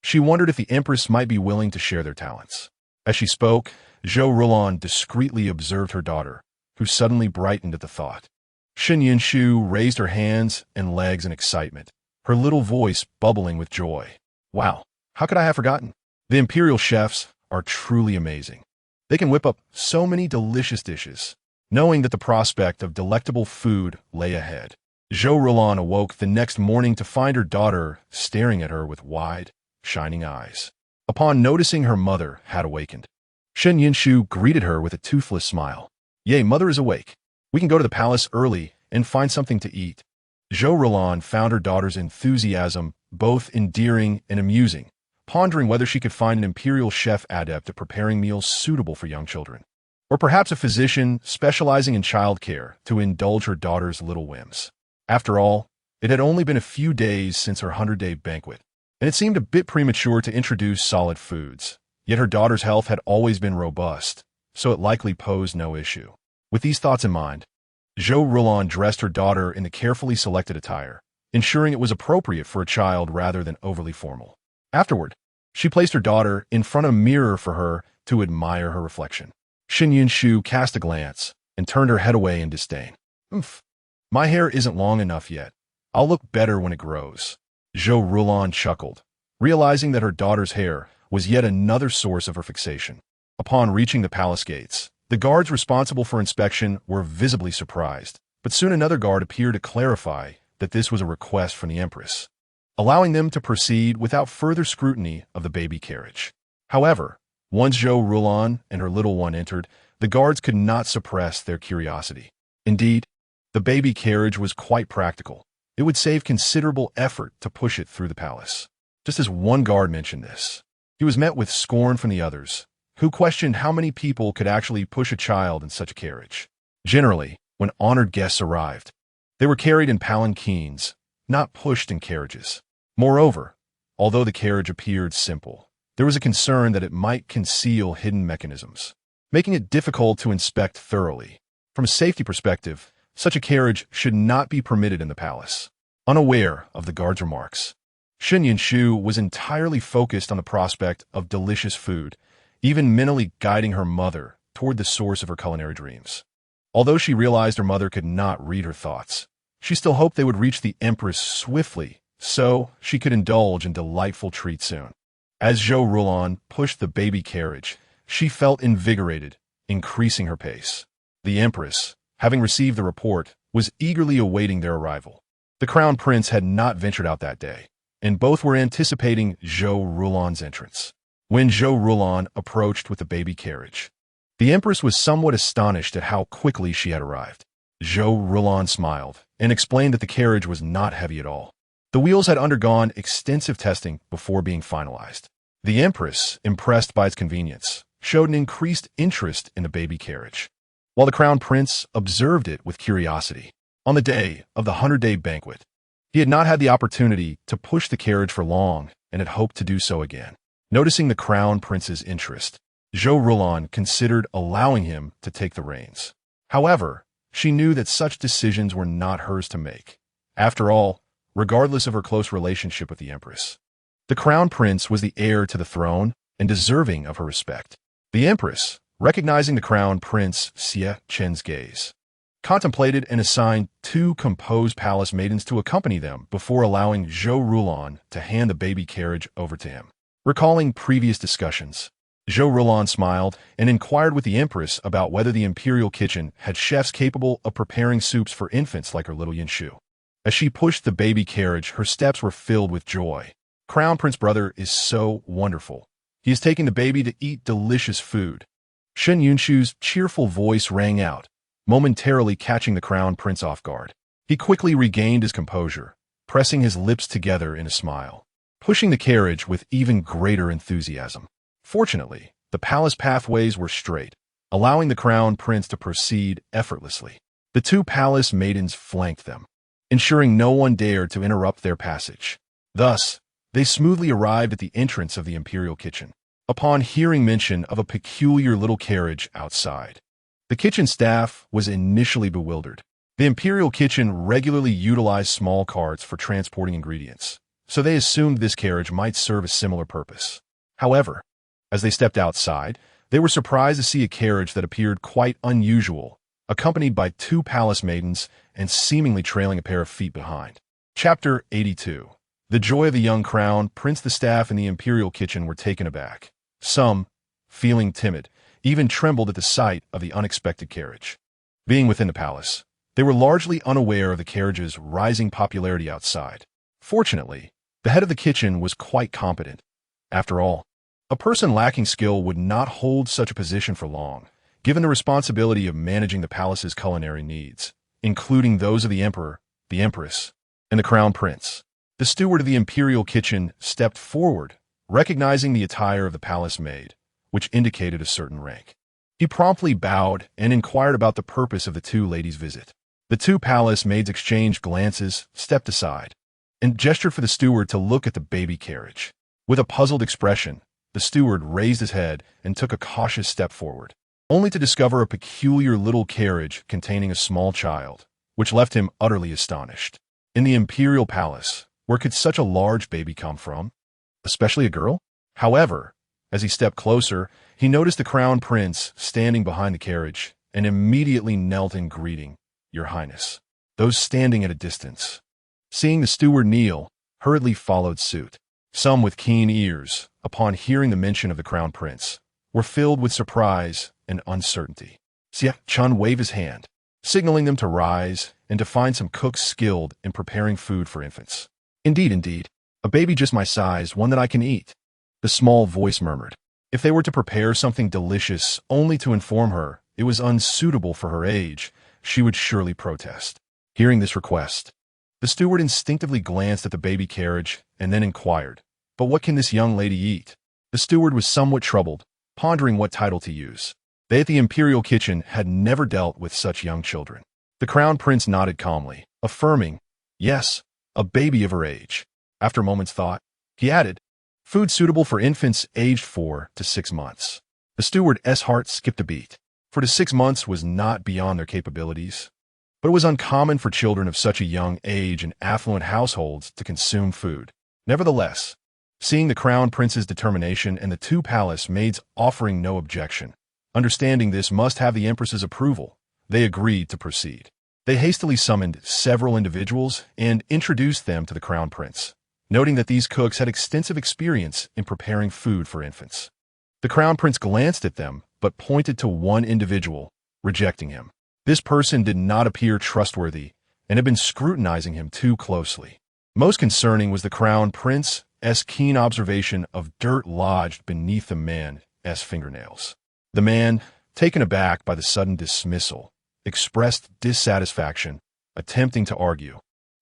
She wondered if the Empress might be willing to share their talents. As she spoke, Zhou Rulan discreetly observed her daughter, who suddenly brightened at the thought. Shun Yunshu raised her hands and legs in excitement, her little voice bubbling with joy. "Wow, how could I have forgotten? The imperial chefs are truly amazing. They can whip up so many delicious dishes." Knowing that the prospect of delectable food lay ahead, Zhou Rulan awoke the next morning to find her daughter staring at her with wide, shining eyes. Upon noticing her mother had awakened, Shen Yinshu greeted her with a toothless smile. "Yay, mother is awake. We can go to the palace early and find something to eat." Zhou Rulan found her daughter's enthusiasm both endearing and amusing, pondering whether she could find an imperial chef adept at preparing meals suitable for young children, or perhaps a physician specializing in childcare to indulge her daughter's little whims. After all, it had only been a few days since her 100-day banquet, and it seemed a bit premature to introduce solid foods. Yet her daughter's health had always been robust, so it likely posed no issue. With these thoughts in mind, Zhou Rulan dressed her daughter in the carefully selected attire, ensuring it was appropriate for a child rather than overly formal. Afterward, she placed her daughter in front of a mirror for her to admire her reflection. Shen Yinshu cast a glance and turned her head away in disdain. "Oomph, my hair isn't long enough yet. I'll look better when it grows." Zhou Rulan chuckled, realizing that her daughter's hair was yet another source of her fixation. Upon reaching the palace gates, the guards responsible for inspection were visibly surprised, but soon another guard appeared to clarify that this was a request from the Empress, allowing them to proceed without further scrutiny of the baby carriage. However, once Zhou Rulan and her little one entered, the guards could not suppress their curiosity. Indeed, the baby carriage was quite practical. It would save considerable effort to push it through the palace. Just as one guard mentioned this, he was met with scorn from the others, who questioned how many people could actually push a child in such a carriage. Generally, when honored guests arrived, they were carried in palanquins, not pushed in carriages. Moreover, although the carriage appeared simple, there was a concern that it might conceal hidden mechanisms, making it difficult to inspect thoroughly. From a safety perspective, such a carriage should not be permitted in the palace. Unaware of the guard's remarks, Shen Yinshu was entirely focused on the prospect of delicious food, even mentally guiding her mother toward the source of her culinary dreams. Although she realized her mother could not read her thoughts, she still hoped they would reach the Empress swiftly so she could indulge in delightful treats soon. As Zhou Rulan pushed the baby carriage, she felt invigorated, increasing her pace. The Empress, having received the report, was eagerly awaiting their arrival. The Crown Prince had not ventured out that day, and both were anticipating Zhou Rulan's entrance. When Zhou Rulan approached with the baby carriage, the Empress was somewhat astonished at how quickly she had arrived. Zhou Rulan smiled and explained that the carriage was not heavy at all. The wheels had undergone extensive testing before being finalized. The Empress, impressed by its convenience, showed an increased interest in the baby carriage, while the Crown Prince observed it with curiosity. On the day of the 100-day banquet, he had not had the opportunity to push the carriage for long and had hoped to do so again. Noticing the Crown Prince's interest, Zhou Rulan considered allowing him to take the reins. However, she knew that such decisions were not hers to make. After all, regardless of her close relationship with the Empress, the Crown Prince was the heir to the throne and deserving of her respect. The Empress, recognizing the Crown Prince Xie Chen's gaze, contemplated and assigned 2 composed palace maidens to accompany them before allowing Zhou Rulan to hand the baby carriage over to him. Recalling previous discussions, Zhou Rulan smiled and inquired with the Empress about whether the imperial kitchen had chefs capable of preparing soups for infants like her little Yinshu. As she pushed the baby carriage, her steps were filled with joy. Crown Prince brother is so wonderful. He is taking the baby to eat delicious food. Shen Yinshu's cheerful voice rang out, momentarily catching the Crown Prince off guard. He quickly regained his composure, pressing his lips together in a smile, pushing the carriage with even greater enthusiasm. Fortunately, the palace pathways were straight, allowing the Crown Prince to proceed effortlessly. The 2 palace maidens flanked them, ensuring no one dared to interrupt their passage. Thus, they smoothly arrived at the entrance of the imperial kitchen. Upon hearing mention of a peculiar little carriage outside, the kitchen staff was initially bewildered. The imperial kitchen regularly utilized small carts for transporting ingredients, so they assumed this carriage might serve a similar purpose. However, as they stepped outside, they were surprised to see a carriage that appeared quite unusual, accompanied by 2 palace maidens and seemingly trailing a pair of feet behind. Chapter 82. The joy of the young Crown Prince. The staff in the imperial kitchen were taken aback. Some, feeling timid, even trembled at the sight of the unexpected carriage. Being within the palace, they were largely unaware of the carriage's rising popularity outside. Fortunately, the head of the kitchen was quite competent. After all, A person lacking skill would not hold such a position for long, given the responsibility of managing the palace's culinary needs, including those of the emperor, the empress, and the crown prince. The steward of the imperial kitchen stepped forward, recognizing the attire of the palace maid, which indicated a certain rank. He promptly bowed and inquired about the purpose of the two ladies' visit. The two palace maids exchanged glances, stepped aside, and gestured for the steward to look at the baby carriage. With a puzzled expression, the steward raised his head and took a cautious step forward, only to discover a peculiar little carriage containing a small child, which left him utterly astonished. In the imperial palace, where could such a large baby come from? Especially a girl? However, as he stepped closer, he noticed the crown prince standing behind the carriage and immediately knelt in greeting, "Your Highness." Those standing at a distance, seeing the steward kneel, hurriedly followed suit. Some with keen ears, upon hearing the mention of the crown prince, were filled with surprise and uncertainty. Xie Chun waved his hand, signaling them to rise and to find some cooks skilled in preparing food for infants. Indeed, a baby just my size, one that I can eat," the small voice murmured. If they were to prepare something delicious only to inform her it was unsuitable for her age, she would surely protest. Hearing this request, the steward instinctively glanced at the baby carriage and then inquired, "But what can this young lady eat?" The steward was somewhat troubled, pondering what title to use. They at the imperial kitchen had never dealt with such young children. The crown prince nodded calmly, affirming, "Yes, a baby of her age." After a moment's thought, he added, "Food suitable for infants aged 4 to 6 months." The steward's heart skipped a beat. 4 to 6 months was not beyond their capabilities, but it was uncommon for children of such a young age in affluent households to consume food. Nevertheless, seeing the crown prince's determination and the two palace maids offering no objection, understanding this must have the empress's approval, they agreed to proceed. They hastily summoned several individuals and introduced them to the crown prince, noting that these cooks had extensive experience in preparing food for infants. The crown prince glanced at them, but pointed to one individual, rejecting him. This person did not appear trustworthy and had been scrutinizing him too closely. Most concerning was the crown prince's keen observation of dirt lodged beneath the man's fingernails. The man, taken aback by the sudden dismissal, expressed dissatisfaction, attempting to argue.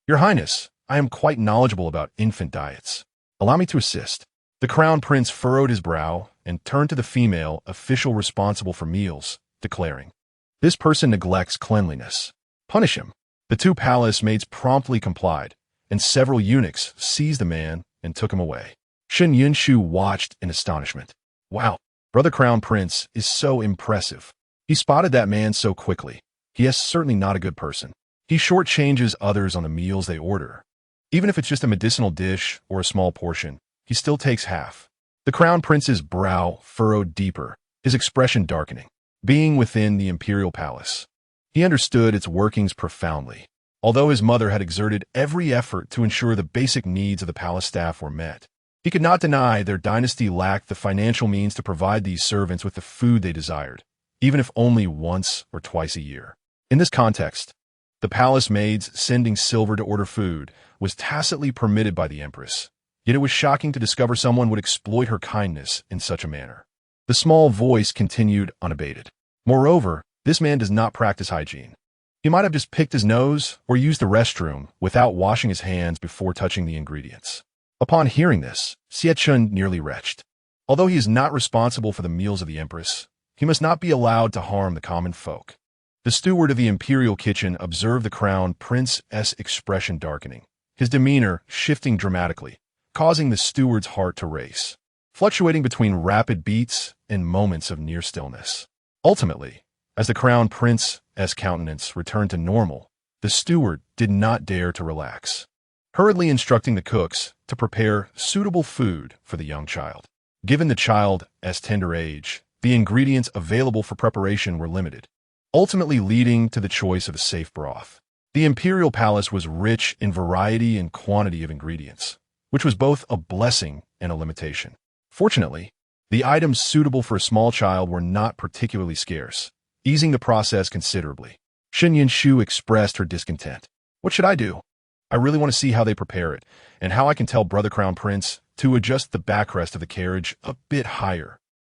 "Your Highness, I am quite knowledgeable about infant diets. Allow me to assist." The crown prince furrowed his brow and turned to the female official responsible for meals, declaring, "This person neglects cleanliness. Punish him." The two palace maids promptly complied, and several eunuchs seized the man and took him away. Shen Yunshu watched in astonishment. "Wow, Brother Crown Prince is so impressive. He spotted that man so quickly. He is certainly not a good person. He shortchanges others on the meals they order. Even if it's just a medicinal dish or a small portion, he still takes half." The crown prince's brow furrowed deeper, his expression darkening. Being within the imperial palace, he understood its workings profoundly. Although his mother had exerted every effort to ensure the basic needs of the palace staff were met, he could not deny their dynasty lacked the financial means to provide these servants with the food they desired, even if only once or twice a year. In this context, the palace maids sending silver to order food was tacitly permitted by the empress, yet it was shocking to discover someone would exploit her kindness in such a manner. The small voice continued unabated. "Moreover, this man does not practice hygiene. He might have just picked his nose or used the restroom without washing his hands before touching the ingredients." Upon hearing this, Xie Chun nearly retched. Although he is not responsible for the meals of the empress, he must not be allowed to harm the common folk. The steward of the imperial kitchen observed the crown prince's expression darkening, his demeanor shifting dramatically, causing the steward's heart to race, fluctuating between rapid beats and moments of near stillness. Ultimately, as the crown prince's countenance returned to normal, the steward did not dare to relax, hurriedly instructing the cooks to prepare suitable food for the young child. Given the child's tender age, the ingredients available for preparation were limited, ultimately leading to the choice of a safe broth. The imperial palace was rich in variety and quantity of ingredients, which was both a blessing and a limitation. Fortunately, the items suitable for a small child were not particularly scarce, easing the process considerably. Shen Yunshu expressed her discontent. "What should I do? I really want to see how they prepare it, and how I can tell Brother Crown Prince to adjust the backrest of the carriage a bit higher.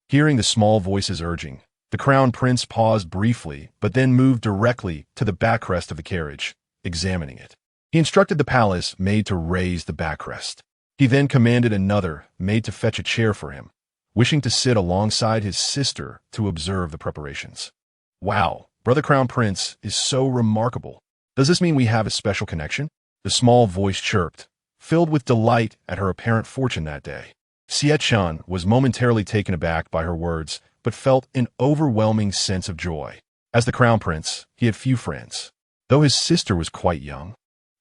Hearing the small voices urging, the crown prince paused briefly but then moved directly to the backrest of the carriage, examining it. He instructed the palace maid to raise the backrest. He then commanded another maid to fetch a chair for him, wishing to sit alongside his sister to observe the preparations. Wow, Brother Crown Prince is so remarkable. Does this mean we have a special connection? The small voice chirped, filled with delight at her apparent fortune that day. Xiechan was momentarily taken aback by her words, but felt an overwhelming sense of joy. As the Crown Prince, he had few friends. Though his sister was quite young,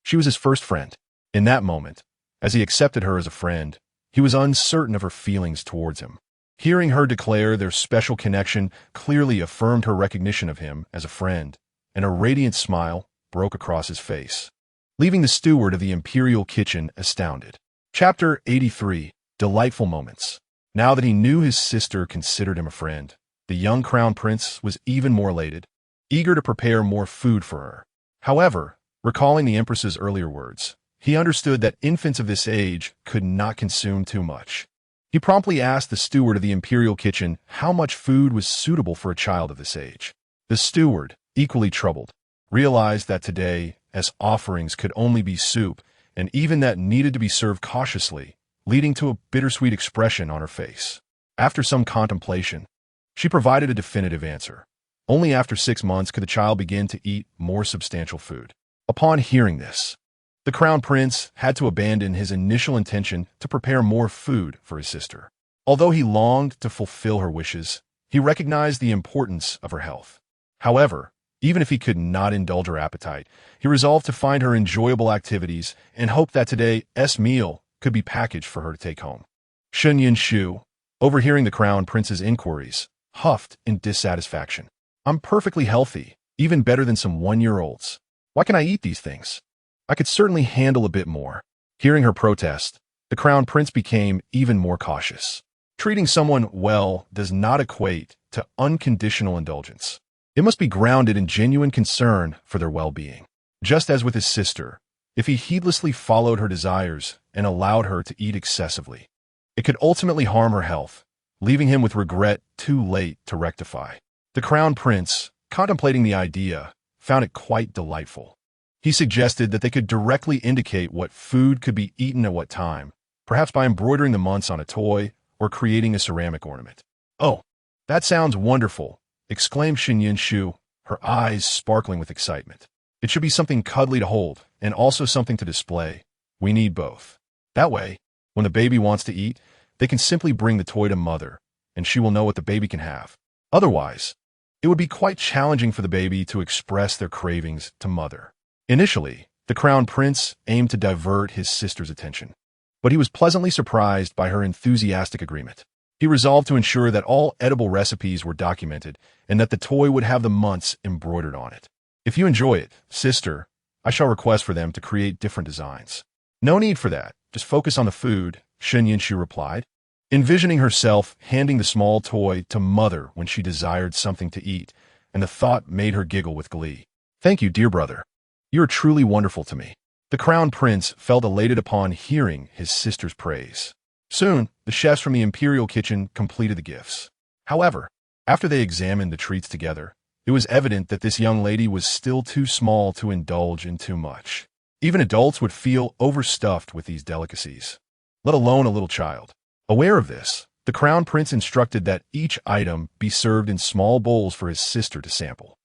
she was his first friend. In that moment, as he accepted her as a friend, he was uncertain of her feelings towards him. Hearing her declare their special connection clearly affirmed her recognition of him as a friend, and a radiant smile broke across his face, leaving the steward of the imperial kitchen astounded. Chapter 83. Delightful Moments. Now that he knew his sister considered him a friend, the young crown prince was even more elated, eager to prepare more food for her. However, recalling the Empress's earlier words, he understood that infants of this age could not consume too much. He promptly asked the steward of the imperial kitchen how much food was suitable for a child of this age. The steward, equally troubled, realized that today, as offerings could only be soup, and even that needed to be served cautiously, leading to a bittersweet expression on her face. After some contemplation, she provided a definitive answer. Only after 6 months could the child begin to eat more substantial food. Upon hearing this, the crown prince had to abandon his initial intention to prepare more food for his sister. Although he longed to fulfill her wishes, he recognized the importance of her health. However, even if he could not indulge her appetite, he resolved to find her enjoyable activities and hoped that today's meal could be packaged for her to take home. Shu, overhearing the crown prince's inquiries, huffed in dissatisfaction. I'm perfectly healthy, even better than some 1-year-olds. Why can I eat these things? I could certainly handle a bit more. Hearing her protest, the crown prince became even more cautious. Treating someone well does not equate to unconditional indulgence. It must be grounded in genuine concern for their well-being. Just as with his sister, if he heedlessly followed her desires and allowed her to eat excessively, it could ultimately harm her health, leaving him with regret too late to rectify. The crown prince, contemplating the idea, found it quite delightful. He suggested that they could directly indicate what food could be eaten at what time, perhaps by embroidering the months on a toy or creating a ceramic ornament. Oh, that sounds wonderful, exclaimed Shu, her eyes sparkling with excitement. It should be something cuddly to hold and also something to display. We need both. That way, when the baby wants to eat, they can simply bring the toy to mother, and she will know what the baby can have. Otherwise, it would be quite challenging for the baby to express their cravings to mother. Initially, the crown prince aimed to divert his sister's attention, but he was pleasantly surprised by her enthusiastic agreement. He resolved to ensure that all edible recipes were documented and that the toy would have the months embroidered on it. If you enjoy it, sister, I shall request for them to create different designs. No need for that. Just focus on the food, Shu replied, envisioning herself handing the small toy to mother when she desired something to eat, and the thought made her giggle with glee. Thank you, dear brother. You are truly wonderful to me. The crown prince felt elated upon hearing his sister's praise. Soon, the chefs from the imperial kitchen completed the gifts. However, after they examined the treats together, it was evident that this young lady was still too small to indulge in too much. Even adults would feel overstuffed with these delicacies, let alone a little child. Aware of this, the crown prince instructed that each item be served in small bowls for his sister to sample.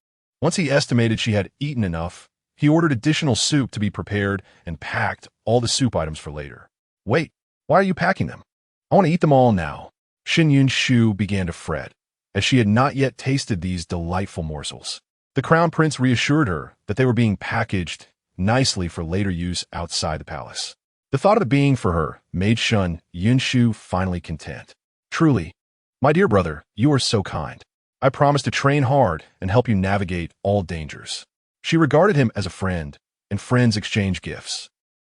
Once he estimated she had eaten enough, he ordered additional soup to be prepared and packed all the soup items for later. Wait, why are you packing them? I want to eat them all now. Shu began to fret, as she had not yet tasted these delightful morsels. The crown prince reassured her that they were being packaged nicely for later use outside the palace. The thought of it being for her made Shu finally content. Truly, my dear brother, you are so kind. I promise to train hard and help you navigate all dangers. She regarded him as a friend, and friends exchange gifts.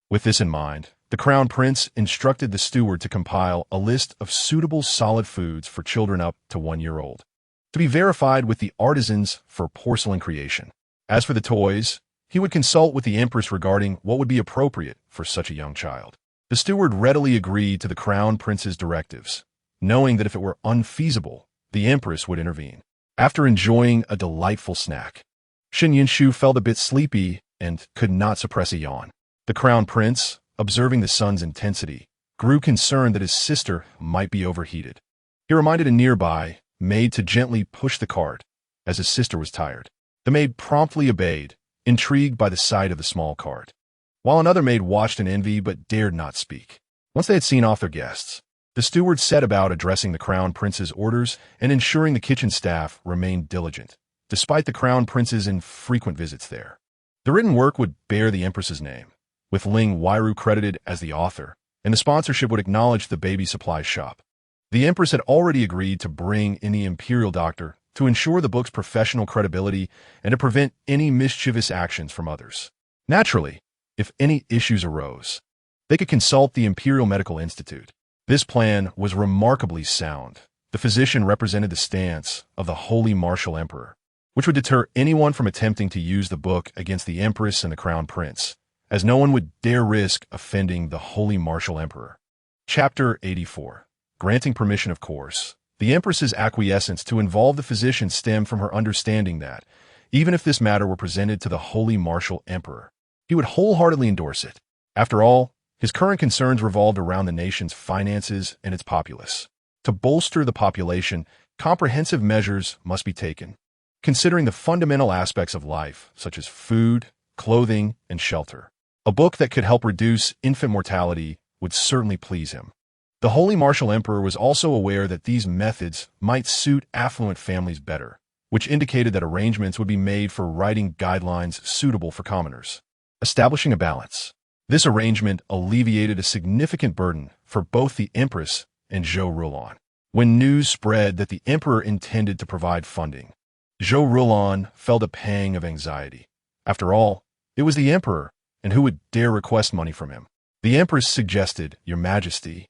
With this in mind, the crown prince instructed the steward to compile a list of suitable solid foods for children up to 1-year-old, to be verified with the artisans for porcelain creation. As for the toys, he would consult with the Empress regarding what would be appropriate for such a young child. The steward readily agreed to the crown prince's directives, knowing that if it were unfeasible, the Empress would intervene. After enjoying a delightful snack, Shen Yinshu felt a bit sleepy and could not suppress a yawn. The crown prince, observing the sun's intensity, grew concerned that his sister might be overheated. He reminded a nearby maid to gently push the cart, as his sister was tired. The maid promptly obeyed, intrigued by the sight of the small cart, while another maid watched in envy but dared not speak. Once they had seen off their guests, the steward set about addressing the crown prince's orders and ensuring the kitchen staff remained diligent, despite the crown prince's infrequent visits there. The written work would bear the Empress's name, with Ling Wairu credited as the author, and the sponsorship would acknowledge the baby supply shop. The Empress had already agreed to bring in the imperial doctor to ensure the book's professional credibility and to prevent any mischievous actions from others. Naturally, if any issues arose, they could consult the Imperial Medical Institute. This plan was remarkably sound. The physician represented the stance of the Holy Martial Emperor, which would deter anyone from attempting to use the book against the Empress and the Crown Prince, as no one would dare risk offending the Holy Martial Emperor. Chapter 84. Granting permission, of course. The Empress's acquiescence to involve the physician stemmed from her understanding that, even if this matter were presented to the Holy Martial Emperor, he would wholeheartedly endorse it. After all, his current concerns revolved around the nation's finances and its populace. To bolster the population, comprehensive measures must be taken, considering the fundamental aspects of life, such as food, clothing, and shelter. A book that could help reduce infant mortality would certainly please him. The Holy Martial Emperor was also aware that these methods might suit affluent families better, which indicated that arrangements would be made for writing guidelines suitable for commoners. Establishing a balance. This arrangement alleviated a significant burden for both the Empress and Zhou Rulan. When news spread that the Emperor intended to provide funding, Zhou Rulan felt a pang of anxiety. After all, it was the Emperor, and who would dare request money from him? The Empress suggested, "Your Majesty,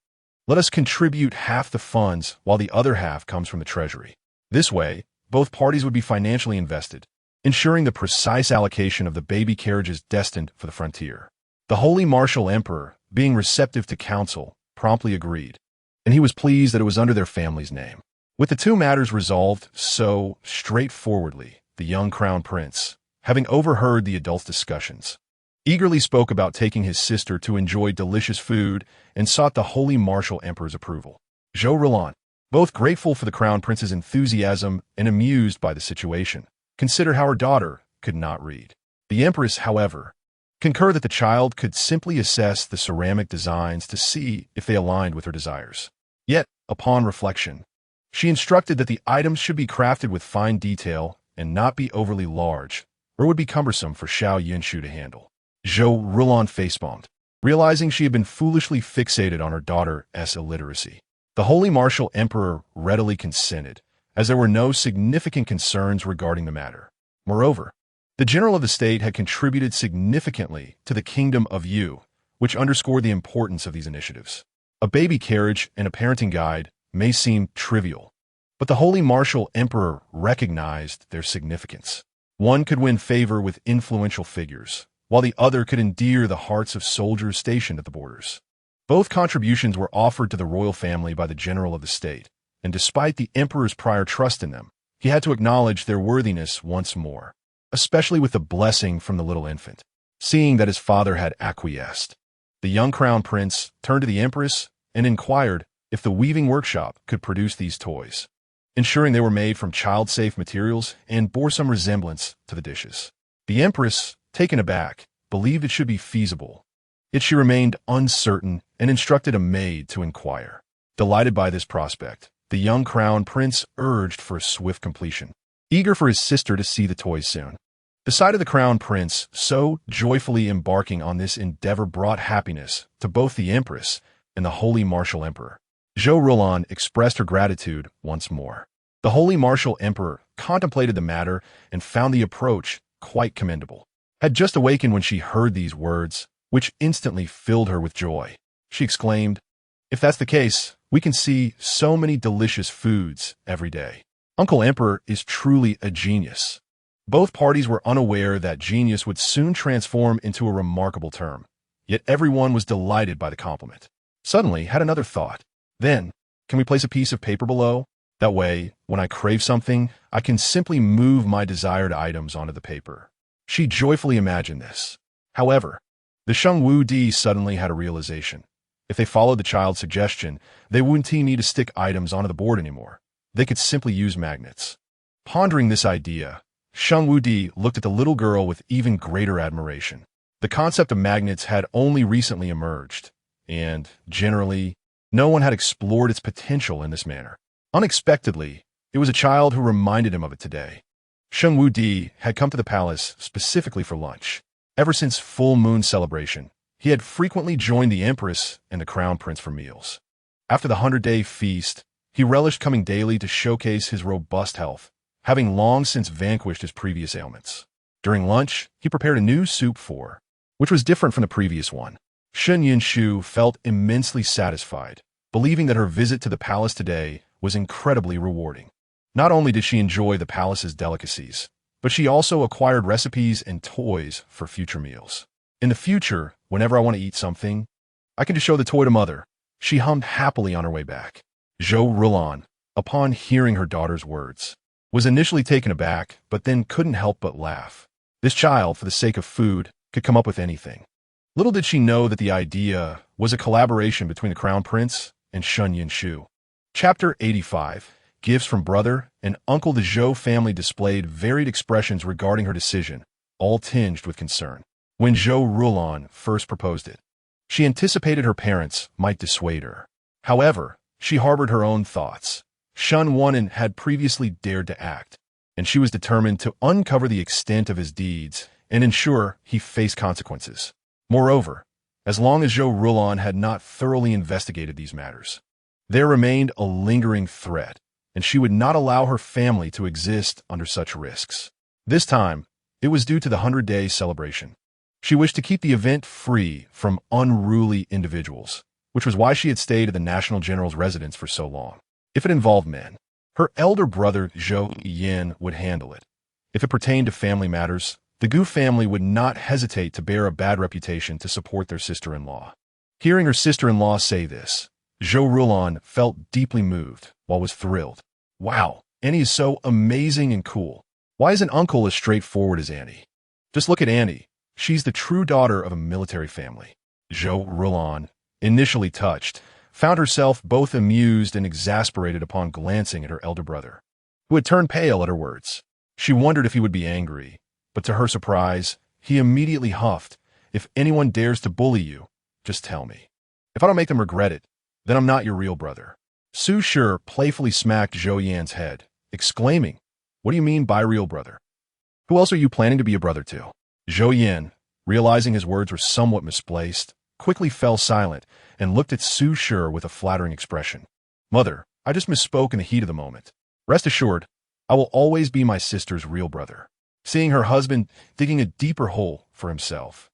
let us contribute half the funds while the other half comes from the treasury." This way, both parties would be financially invested, ensuring the precise allocation of the baby carriages destined for the frontier. The Holy Martial Emperor, being receptive to counsel, promptly agreed, and he was pleased that it was under their family's name. With the two matters resolved so straightforwardly, the young crown prince, having overheard the adults' discussions, eagerly spoke about taking his sister to enjoy delicious food and sought the Holy Martial Emperor's approval. Zhou Rulan, both grateful for the crown prince's enthusiasm and amused by the situation, considered how her daughter could not read. The Empress, however, concurred that the child could simply assess the ceramic designs to see if they aligned with her desires. Yet, upon reflection, she instructed that the items should be crafted with fine detail and not be overly large, or would be cumbersome for Xiao Yinshu to handle. Zhou Rulan facepalmed, realizing she had been foolishly fixated on her daughter's illiteracy. The Holy Martial Emperor readily consented, as there were no significant concerns regarding the matter. Moreover, the General of the State had contributed significantly to the Kingdom of Yu, which underscored the importance of these initiatives. A baby carriage and a parenting guide may seem trivial, but the Holy Martial Emperor recognized their significance. One could win favor with influential figures, while the other could endear the hearts of soldiers stationed at the borders. Both contributions were offered to the royal family by the General of the State, and despite the Emperor's prior trust in them, he had to acknowledge their worthiness once more, especially with the blessing from the little infant. Seeing that his father had acquiesced, the young crown prince turned to the Empress and inquired if the weaving workshop could produce these toys, ensuring they were made from child-safe materials and bore some resemblance to the dishes. The Empress, taken aback, believed it should be feasible, yet she remained uncertain and instructed a maid to inquire. Delighted by this prospect, the young crown prince urged for a swift completion, eager for his sister to see the toys soon. The sight of the crown prince so joyfully embarking on this endeavor brought happiness to both the Empress and the Holy Martial Emperor. Zhou Rulan expressed her gratitude once more. The Holy Martial Emperor contemplated the matter and found the approach quite commendable. Had just awakened when she heard these words, which instantly filled her with joy. She exclaimed, "If that's the case, we can see so many delicious foods every day. Uncle Emperor is truly a genius." Both parties were unaware that genius would soon transform into a remarkable term. yet everyone was delighted by the compliment. Suddenly, had another thought. Then, can we place a piece of paper below? That way, when I crave something, I can simply move my desired items onto the paper. She joyfully imagined this. However, the Sheng Wu Di suddenly had a realization. If they followed the child's suggestion, they wouldn't need to stick items onto the board anymore. They could simply use magnets. Pondering this idea, Sheng Wu Di looked at the little girl with even greater admiration. The concept of magnets had only recently emerged, and, generally, no one had explored its potential in this manner. Unexpectedly, it was a child who reminded him of it today. Sheng Wu Di had come to the palace specifically for lunch. Ever since full moon celebration, he had frequently joined the Empress and the Crown Prince for meals. After the 100-day feast, he relished coming daily to showcase his robust health, having long since vanquished his previous ailments. During lunch, he prepared a new soup which was different from the previous one. Shen Yinshu felt immensely satisfied, believing that her visit to the palace today was incredibly rewarding. Not only did she enjoy the palace's delicacies, but she also acquired recipes and toys for future meals. In the future, whenever I want to eat something, I can just show the toy to mother. She hummed happily on her way back. Zhou Rulan, upon hearing her daughter's words, was initially taken aback, but then couldn't help but laugh. This child, for the sake of food, could come up with anything. Little did she know that the idea was a collaboration between the Crown Prince and Shen Yinshu. Chapter 85. Gifts from brother and uncle. The Zhou family displayed varied expressions regarding her decision, all tinged with concern. When Zhou Rulan first proposed it, she anticipated her parents might dissuade her. However, she harbored her own thoughts. Shen Wunan had previously dared to act, and she was determined to uncover the extent of his deeds and ensure he faced consequences. Moreover, as long as Zhou Rulan had not thoroughly investigated these matters, there remained a lingering threat, and she would not allow her family to exist under such risks. This time, it was due to the 100-day celebration. She wished to keep the event free from unruly individuals, which was why she had stayed at the National General's residence for so long. If it involved men, her elder brother Zhou Yin would handle it. If it pertained to family matters, the Gu family would not hesitate to bear a bad reputation to support their sister-in-law. Hearing her sister-in-law say this, Zhou Rulan felt deeply moved, while was thrilled. Wow, Annie is so amazing and cool. Why isn't Uncle as straightforward as Annie? Just look at Annie. She's the true daughter of a military family. Zhou Rulan, initially touched, found herself both amused and exasperated upon glancing at her elder brother, who had turned pale at her words. She wondered if he would be angry, but to her surprise, he immediately huffed, "If anyone dares to bully you, just tell me. If I don't make them regret it, then I'm not your real brother." Su Shi playfully smacked Zhou Yan's head, exclaiming, "What do you mean by real brother? Who else are you planning to be a brother to?" Zhou Yan, realizing his words were somewhat misplaced, quickly fell silent and looked at Su Shi with a flattering expression. "Mother, I just misspoke in the heat of the moment. Rest assured, I will always be my sister's real brother." Seeing her husband digging a deeper hole for himself,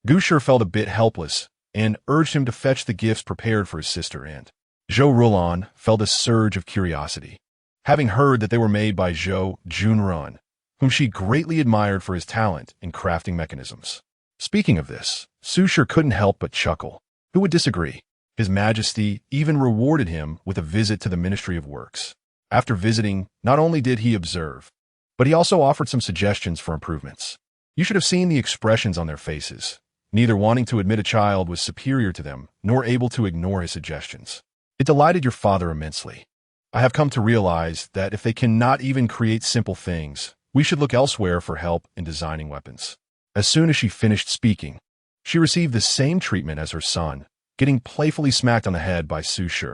Gu Shi felt a bit helpless and urged him to fetch the gifts prepared for his sister, and Zhou Rulan felt a surge of curiosity, having heard that they were made by Zhou Junrun, whom she greatly admired for his talent in crafting mechanisms. Speaking of this, Su Shi couldn't help but chuckle. Who would disagree? His Majesty even rewarded him with a visit to the Ministry of Works. After visiting, not only did he observe, but he also offered some suggestions for improvements. You should have seen the expressions on their faces, neither wanting to admit a child was superior to them, nor able to ignore his suggestions. It delighted your father immensely. I have come to realize that if they cannot even create simple things, we should look elsewhere for help in designing weapons. As soon as she finished speaking, she received the same treatment as her son, getting playfully smacked on the head by Su Shi.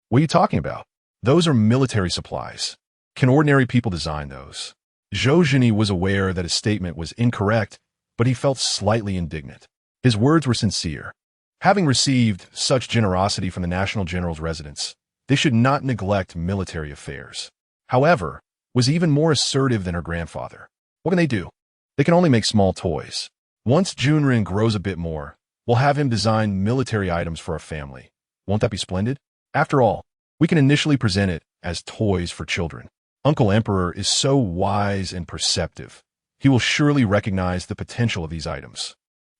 What are you talking about? Those are military supplies. Can ordinary people design those? Zhou Zhini was aware that his statement was incorrect, but he felt slightly indignant. His words were sincere. Having received such generosity from the National General's residence, they should not neglect military affairs. However, was even more assertive than her grandfather. What can they do? They can only make small toys. Once Junrin grows a bit more, we'll have him design military items for our family. Won't that be splendid? After all, we can initially present it as toys for children. Uncle Emperor is so wise and perceptive. He will surely recognize the potential of these items.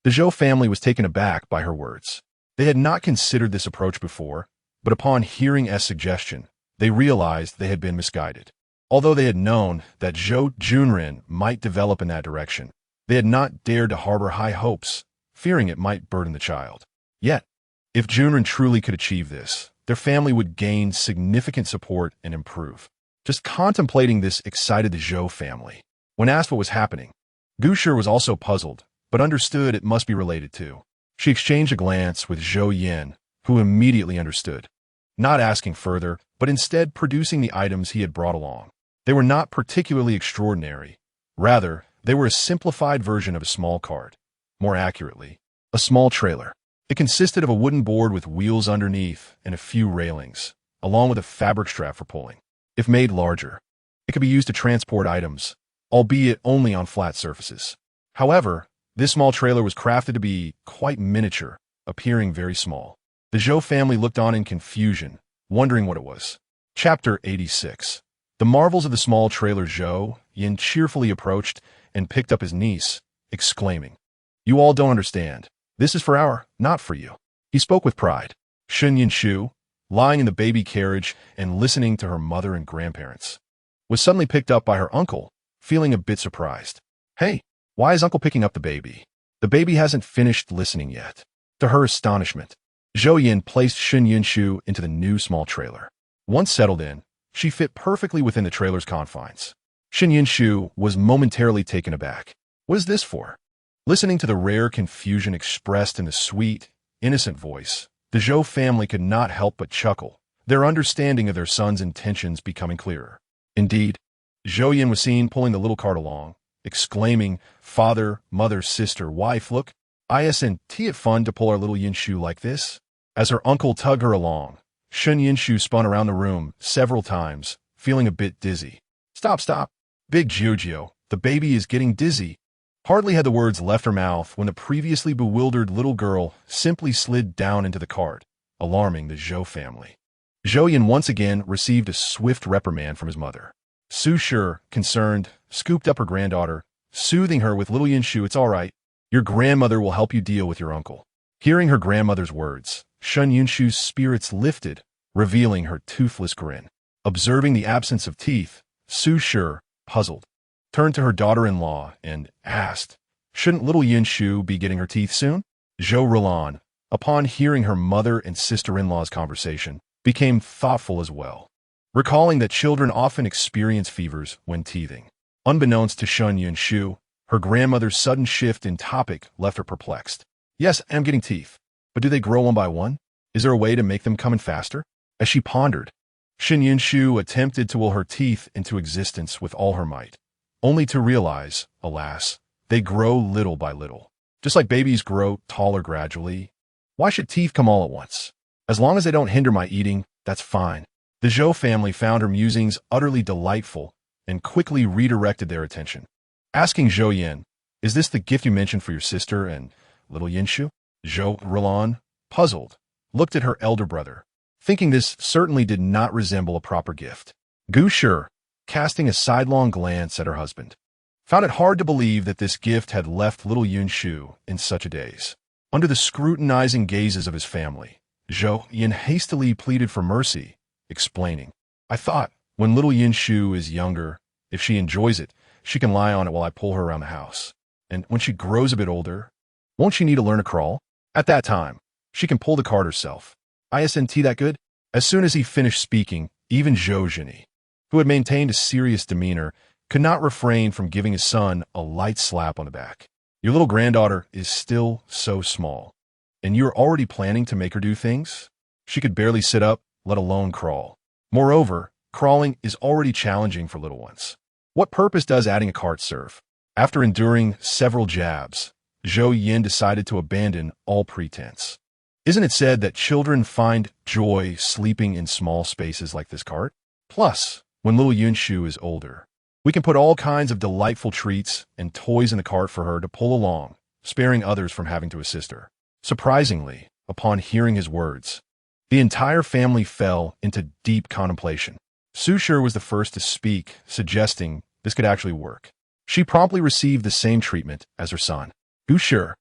The Zhou family was taken aback by her words. They had not considered this approach before, but upon hearing S' suggestion, they realized they had been misguided. Although they had known that Zhou Junren might develop in that direction, they had not dared to harbor high hopes, fearing it might burden the child. Yet, if Junren truly could achieve this, their family would gain significant support and improve. Just contemplating this excited the Zhou family. When asked what was happening, gouges was also puzzled, but understood it must be related to. She exchanged a glance with Zhou Yin, who immediately understood, not asking further, but instead producing the items he had brought along. They were not particularly extraordinary. Rather, they were a simplified version of a small cart. More accurately, a small trailer. It consisted of a wooden board with wheels underneath and a few railings, along with a fabric strap for pulling. If made larger, it could be used to transport items, albeit only on flat surfaces. However, this small trailer was crafted to be quite miniature, appearing very small. The Zhou family looked on in confusion, wondering what it was. Chapter 86. The marvels of the small trailer. Zhou Yin cheerfully approached and picked up his niece, exclaiming, "You all don't understand. This is for our, not for you." He spoke with pride. Yin Shu, lying in the baby carriage and listening to her mother and grandparents, was suddenly picked up by her uncle, feeling a bit surprised. "Hey, why is uncle picking up the baby? The baby hasn't finished listening yet." To her astonishment, Zhou Yin placed Yin Shu into the new small trailer. Once settled in, she fit perfectly within the trailer's confines. Yin Shu was momentarily taken aback. What is this for? Listening to the rare confusion expressed in the sweet, innocent voice, the Zhou family could not help but chuckle, their understanding of their son's intentions becoming clearer. Indeed, Zhou Yin was seen pulling the little cart along, exclaiming, "Father, mother, sister, wife, look, isn't it fun to pull our little Yin Shu like this?" As her uncle tugged her along, Yin Shu spun around the room several times, feeling a bit dizzy. Stop, Big Giorgio, the baby is getting dizzy." Hardly had the words left her mouth when the previously bewildered little girl simply slid down into the cart, alarming the Zhou family. Zhou Yin once again received a swift reprimand from his mother. Su Shi, concerned, scooped up her granddaughter, soothing her with little Yin Shu. "It's all right. Your grandmother will help you deal with your uncle." Hearing her grandmother's words, Yin Shu's spirits lifted, revealing her toothless grin. Observing the absence of teeth, Su Shi, puzzled, turned to her daughter-in-law and asked, "Shouldn't little Yin Shu be getting her teeth soon?" Zhou Rilan, upon hearing her mother and sister-in-law's conversation, became thoughtful as well, recalling that children often experience fevers when teething. Unbeknownst to Yin Shu, her grandmother's sudden shift in topic left her perplexed. "Yes, I'm getting teeth. But do they grow one by one? Is there a way to make them come in faster?" As she pondered, Yin Shu attempted to will her teeth into existence with all her might, only to realize, alas, they grow little by little. Just like babies grow taller gradually. Why should teeth come all at once? As long as they don't hinder my eating, that's fine. The Zhou family found her musings utterly delightful and quickly redirected their attention. Asking Zhou Yin, "Is this the gift you mentioned for your sister and little Yin Shu?" Zhou Rilan, puzzled, looked at her elder brother, thinking this certainly did not resemble a proper gift. Gouges, casting a sidelong glance at her husband, found it hard to believe that this gift had left little Yin Shu in such a daze. Under the scrutinizing gazes of his family, Zhou Yin hastily pleaded for mercy, explaining, "I thought, when little Yin Shu is younger, if she enjoys it, she can lie on it while I pull her around the house. And when she grows a bit older, won't she need to learn to crawl? At that time, she can pull the cart herself. Isn't that good?" As soon as he finished speaking, even Zhou Jini, who had maintained a serious demeanor, could not refrain from giving his son a light slap on the back. "Your little granddaughter is still so small, and you're already planning to make her do things? She could barely sit up, let alone crawl. Moreover, crawling is already challenging for little ones. What purpose does adding a cart serve?" After enduring several jabs, Zhou Yin decided to abandon all pretense. "Isn't it said that children find joy sleeping in small spaces like this cart? Plus, when little Yin Shu is older, we can put all kinds of delightful treats and toys in the cart for her to pull along, sparing others from having to assist her." Surprisingly, upon hearing his words, the entire family fell into deep contemplation. Su Shi was the first to speak, suggesting this could actually work. She promptly received the same treatment as her son. Gouges,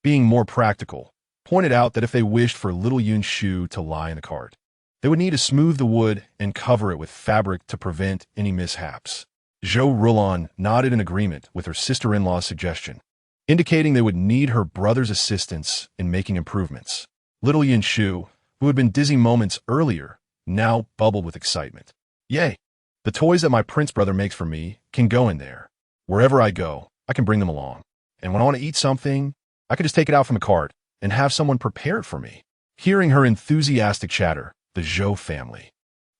being more practical, pointed out that if they wished for little Yunshu to lie in the cart, they would need to smooth the wood and cover it with fabric to prevent any mishaps. Zhou Rulon nodded in agreement with her sister-in-law's suggestion, indicating they would need her brother's assistance in making improvements. Little Yunshu, who had been dizzy moments earlier, now bubbled with excitement. Yay! The toys that my prince brother makes for me can go in there. Wherever I go, I can bring them along. And when I want to eat something, I can just take it out from the cart and have someone prepare it for me. Hearing her enthusiastic chatter, the Zhou family,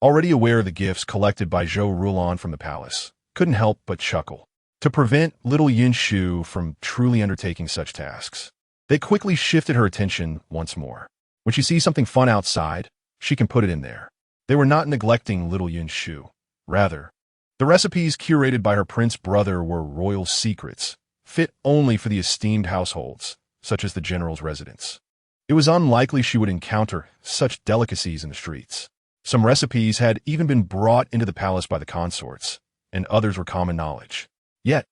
already aware of the gifts collected by Zhou Rulon from the palace, couldn't help but chuckle. To prevent little Yunshu from truly undertaking such tasks, they quickly shifted her attention once more. When she sees something fun outside, she can put it in there. They were not neglecting little Yunshu. Rather, the recipes curated by her prince brother were royal secrets, fit only for the esteemed households, such as the general's residence. It was unlikely she would encounter such delicacies in the streets. Some recipes had even been brought into the palace by the consorts, and others were common knowledge. Yet,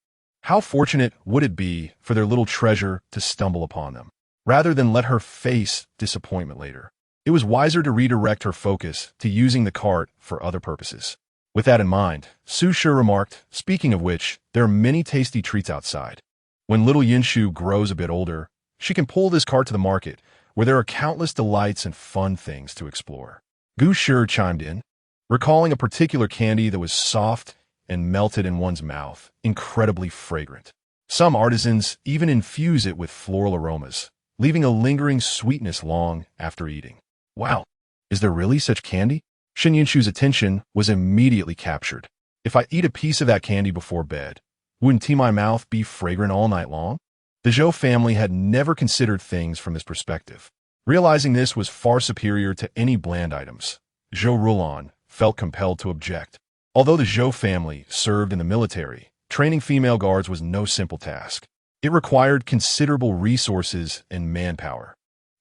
how fortunate would it be for their little treasure to stumble upon them, rather than let her face disappointment later? It was wiser to redirect her focus to using the cart for other purposes. With that in mind, Su Shi remarked, speaking of which, there are many tasty treats outside. When little Yunshu grows a bit older, she can pull this cart to the market, where there are countless delights and fun things to explore. Gouges chimed in, recalling a particular candy that was soft and melted in one's mouth, incredibly fragrant. Some artisans even infuse it with floral aromas, leaving a lingering sweetness long after eating. Wow, is there really such candy? Shin Yunshu's attention was immediately captured. If I eat a piece of that candy before bed, wouldn't my mouth be fragrant all night long? The Zhou family had never considered things from this perspective. Realizing this was far superior to any bland items, Zhou Rulon felt compelled to object. Although the Zhou family served in the military, training female guards was no simple task. It required considerable resources and manpower,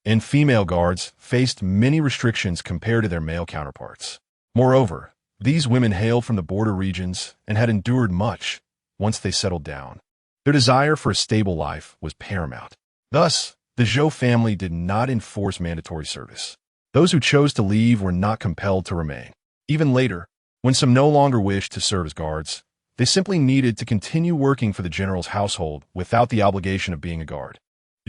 and female guards faced many restrictions compared to their male counterparts. Moreover, these women hailed from the border regions and had endured much once they settled down. Their desire for a stable life was paramount. Thus, the Zhou family did not enforce mandatory service. Those who chose to leave were not compelled to remain. Even later, when some no longer wished to serve as guards, they simply needed to continue working for the general's household without the obligation of being a guard.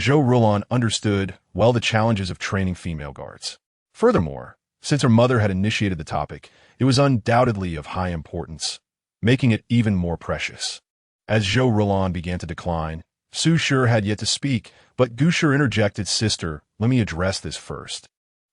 Zhou Rulon understood well the challenges of training female guards. Furthermore, since her mother had initiated the topic, it was undoubtedly of high importance, making it even more precious. As Zhou Rulon began to decline, Su Shi had yet to speak, but Gouges interjected, "Sister, let me address this first.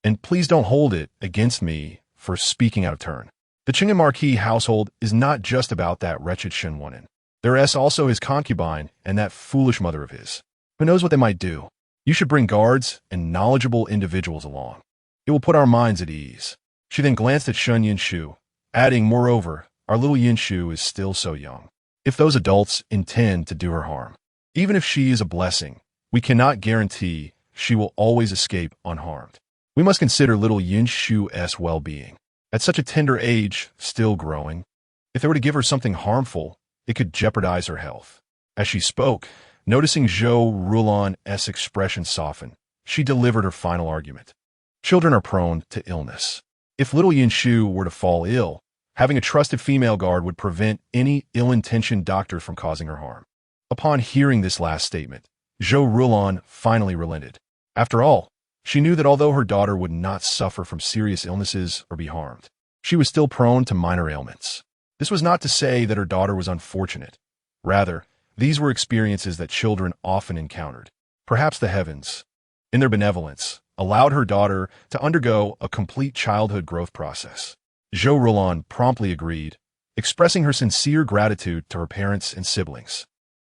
And please don't hold it against me for speaking out of turn. The Qing'an Marquis household is not just about that wretched Shen Wunen. There is also his concubine and that foolish mother of his. Who knows what they might do? You should bring guards and knowledgeable individuals along. It will put our minds at ease." She then glanced at Shen Yunshu, adding, "Moreover, our little Yunshu is still so young. If those adults intend to do her harm, even if she is a blessing, we cannot guarantee she will always escape unharmed. We must consider little Yunshu's well-being. At such a tender age, still growing, if they were to give her something harmful, it could jeopardize her health." As she spoke, noticing Zhou Rulon's expression soften, she delivered her final argument. Children are prone to illness. If little Yunshu were to fall ill, having a trusted female guard would prevent any ill-intentioned doctor from causing her harm. Upon hearing this last statement, Zhou Rulon finally relented. After all, she knew that although her daughter would not suffer from serious illnesses or be harmed, she was still prone to minor ailments. This was not to say that her daughter was unfortunate. Rather, these were experiences that children often encountered. Perhaps the heavens, in their benevolence, allowed her daughter to undergo a complete childhood growth process. Zhou Rulon promptly agreed, expressing her sincere gratitude to her parents and siblings.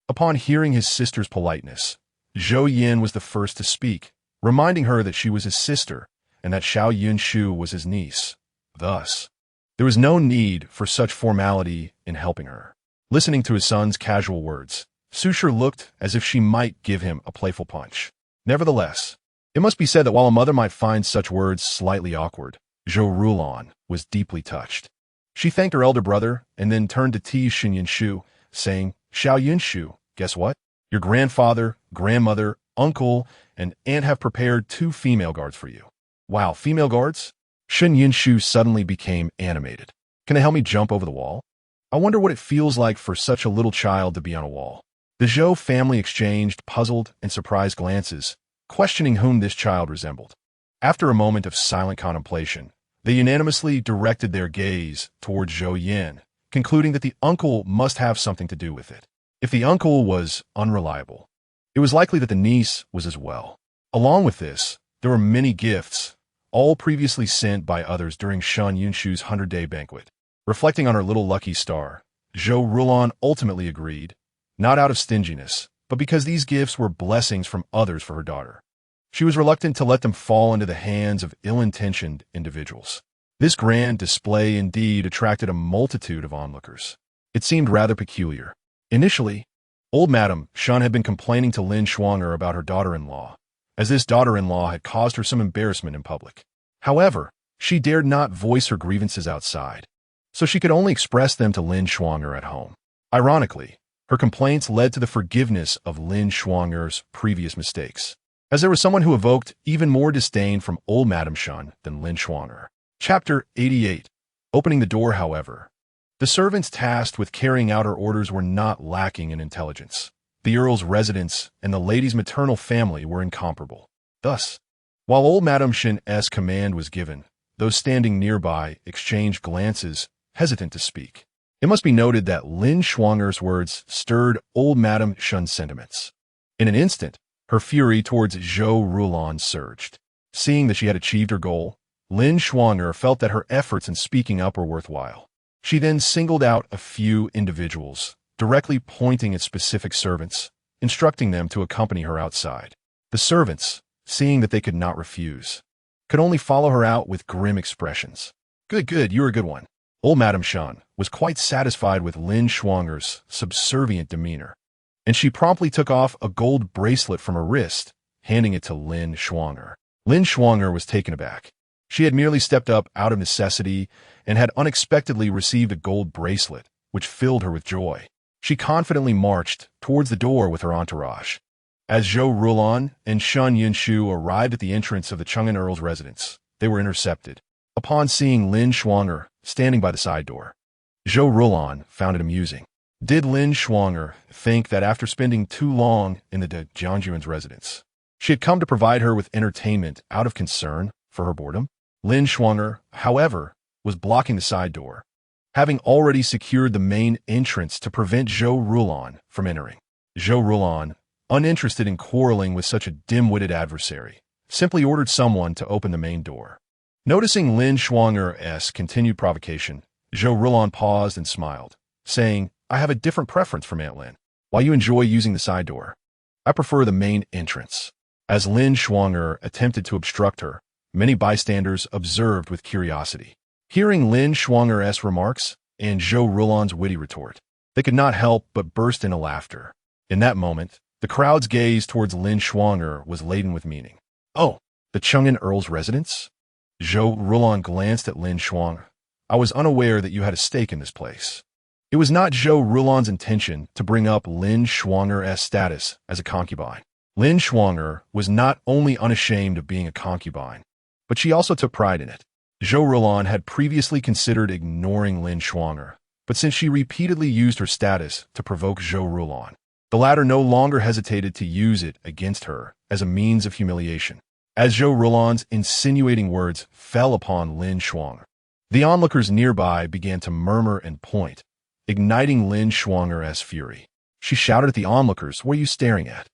Upon hearing his sister's politeness, Zhou Yin was the first to speak, reminding her that she was his sister and that Xiao Yunshu was his niece. Thus, there was no need for such formality in helping her. Listening to his son's casual words, Su Shi looked as if she might give him a playful punch. Nevertheless, it must be said that while a mother might find such words slightly awkward, Zhou Rulon was deeply touched. She thanked her elder brother and then turned to tease Shin Yunshu, saying, "Xiao Yunshu, guess what? Your grandfather, grandmother, uncle and aunt have prepared 2 female guards for you. Wow, female guards? Shen Yinshu suddenly became animated. Can they help me jump over the wall? I wonder what it feels like for such a little child to be on a wall. The Zhou family exchanged puzzled and surprised glances, questioning whom this child resembled. After a moment of silent contemplation, they unanimously directed their gaze towards Zhou Yin, concluding that the uncle must have something to do with it. If the uncle was unreliable, it was likely that the niece was as well. Along with this, there were many gifts, all previously sent by others during Shen Yinshu's 100-day banquet. Reflecting on her little lucky star, Zhou Rulon ultimately agreed, not out of stinginess, but because these gifts were blessings from others for her daughter. She was reluctant to let them fall into the hands of ill-intentioned individuals. This grand display indeed attracted a multitude of onlookers. It seemed rather peculiar. Initially, old Madame Shen had been complaining to Lin Shuang'er about her daughter-in-law, as this daughter-in-law had caused her some embarrassment in public. However, she dared not voice her grievances outside, so she could only express them to Lin Shuang'er at home. Ironically, her complaints led to the forgiveness of Lin Shuang'er's previous mistakes, as there was someone who evoked even more disdain from old Madame Shen than Lin Shuang'er. Chapter 88. Opening the door, however. The servants tasked with carrying out her orders were not lacking in intelligence. The Earl's residence and the lady's maternal family were incomparable. Thus, while old Madame Shen's command was given, those standing nearby exchanged glances, hesitant to speak. It must be noted that Lin Shuang'er's words stirred old Madame Shen's sentiments. In an instant, her fury towards Zhou Rulon surged. Seeing that she had achieved her goal, Lin Shuang'er felt that her efforts in speaking up were worthwhile. She then singled out a few individuals, directly pointing at specific servants, instructing them to accompany her outside. The servants, seeing that they could not refuse, could only follow her out with grim expressions. Good, you're a good one. Old Madame Shen was quite satisfied with Lin Shuang'er's subservient demeanor, and she promptly took off a gold bracelet from her wrist, handing it to Lin Shuang'er. Lin Shuang'er was taken aback. She had merely stepped up out of necessity and had unexpectedly received a gold bracelet, which filled her with joy. She confidently marched towards the door with her entourage. As Zhou Rulon and Shen Yinshu arrived at the entrance of the Chang'an Earl's residence, they were intercepted. Upon seeing Lin Shuang'er standing by the side door, Zhou Rulon found it amusing. Did Lin Shuang'er think that after spending too long in the Jiangjuan's residence, she had come to provide her with entertainment out of concern for her boredom? Lin Shuang'er, however, was blocking the side door, having already secured the main entrance to prevent Zhou Rulon from entering. Zhou Rulon, uninterested in quarreling with such a dim-witted adversary, simply ordered someone to open the main door. Noticing Lin Shuang'er's continued provocation, Zhou Rulon paused and smiled, saying, I have a different preference from Aunt Lin. While you enjoy using the side door, I prefer the main entrance. As Lin Shuang'er attempted to obstruct her, many bystanders observed with curiosity. Hearing Lin Shuang'er's remarks and Zhou Rulon's witty retort, they could not help but burst into laughter. In that moment, the crowd's gaze towards Lin Shuang'er was laden with meaning. Oh, the Chang'an Earl's residence? Zhou Rulon glanced at Lin Shuang'er. I was unaware that you had a stake in this place. It was not Zhou Rulon's intention to bring up Lin Shuang'er's status as a concubine. Lin Shuang'er was not only unashamed of being a concubine, but she also took pride in it. Zhou Rulon had previously considered ignoring Lin Shuang'er, but since she repeatedly used her status to provoke Zhou Rulon, the latter no longer hesitated to use it against her as a means of humiliation. As Zhou Rulon's insinuating words fell upon Lin Shuang'er, the onlookers nearby began to murmur and point, igniting Lin Shuang'er's fury. She shouted at the onlookers, "What are you staring at?"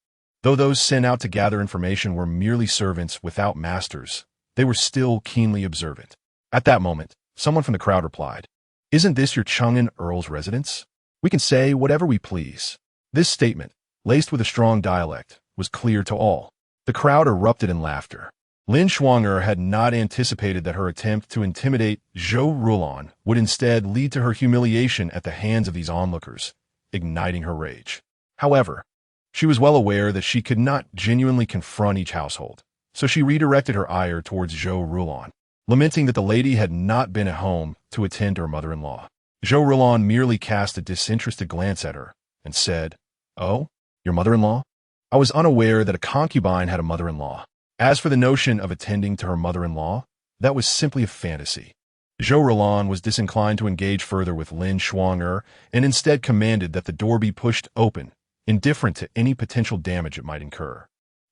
Though those sent out to gather information were merely servants without masters, they were still keenly observant. At that moment, someone from the crowd replied, "Isn't this your Chang'an Earl's residence? We can say whatever we please." This statement, laced with a strong dialect, was clear to all. The crowd erupted in laughter. Lin Shuang'er had not anticipated that her attempt to intimidate Zhou Rulon would instead lead to her humiliation at the hands of these onlookers, igniting her rage. However, she was well aware that she could not genuinely confront each household, so she redirected her ire towards Zhou Rulon, lamenting that the lady had not been at home to attend to her mother-in-law. Zhou Rulon merely cast a disinterested glance at her and said, "Oh, your mother-in-law? I was unaware that a concubine had a mother-in-law. As for the notion of attending to her mother-in-law, that was simply a fantasy. Zhou Rulan was disinclined to engage further with Lin Shuang'er and instead commanded that the door be pushed open, indifferent to any potential damage it might incur.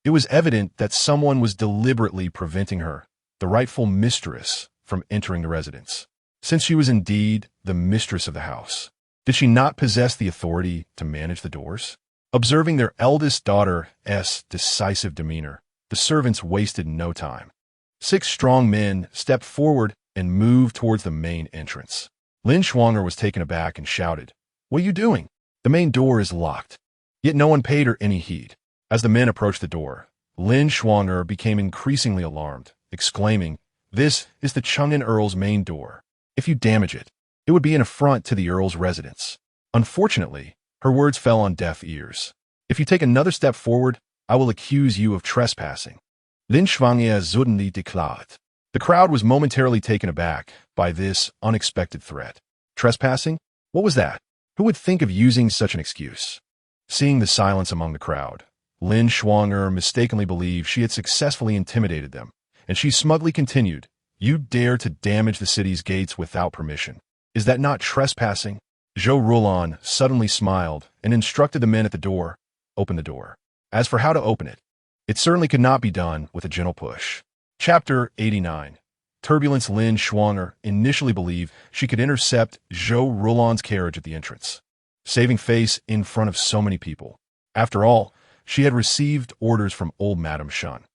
It was evident that someone was deliberately preventing her, the rightful mistress, from entering the residence. Since she was indeed the mistress of the house, did she not possess the authority to manage the doors? Observing their eldest daughter's decisive demeanor, the servants wasted no time. 6 strong men stepped forward and moved towards the main entrance. Lin Shuang'er was taken aback and shouted, "What are you doing? The main door is locked." Yet no one paid her any heed. As the men approached the door, Lin Shuang'er became increasingly alarmed, exclaiming, "This is the Chang'an Earl's main door. If you damage it, it would be an affront to the Earl's residence." Unfortunately, her words fell on deaf ears. "If you take another step forward, I will accuse you of trespassing," Lin Shuang'er suddenly declared. The crowd was momentarily taken aback by this unexpected threat. Trespassing? What was that? Who would think of using such an excuse? Seeing the silence among the crowd, Lin Shuang'er mistakenly believed she had successfully intimidated them, and she smugly continued, "You dare to damage the city's gates without permission. Is that not trespassing?" Zhou Rulan suddenly smiled and instructed the men at the door, "Open the door." As for how to open it, it certainly could not be done with a gentle push. Chapter 89. Turbulence. Lin Shuang'er initially believed she could intercept Zhou Rulan's carriage at the entrance, saving face in front of so many people. After all, she had received orders from old Madame Shun.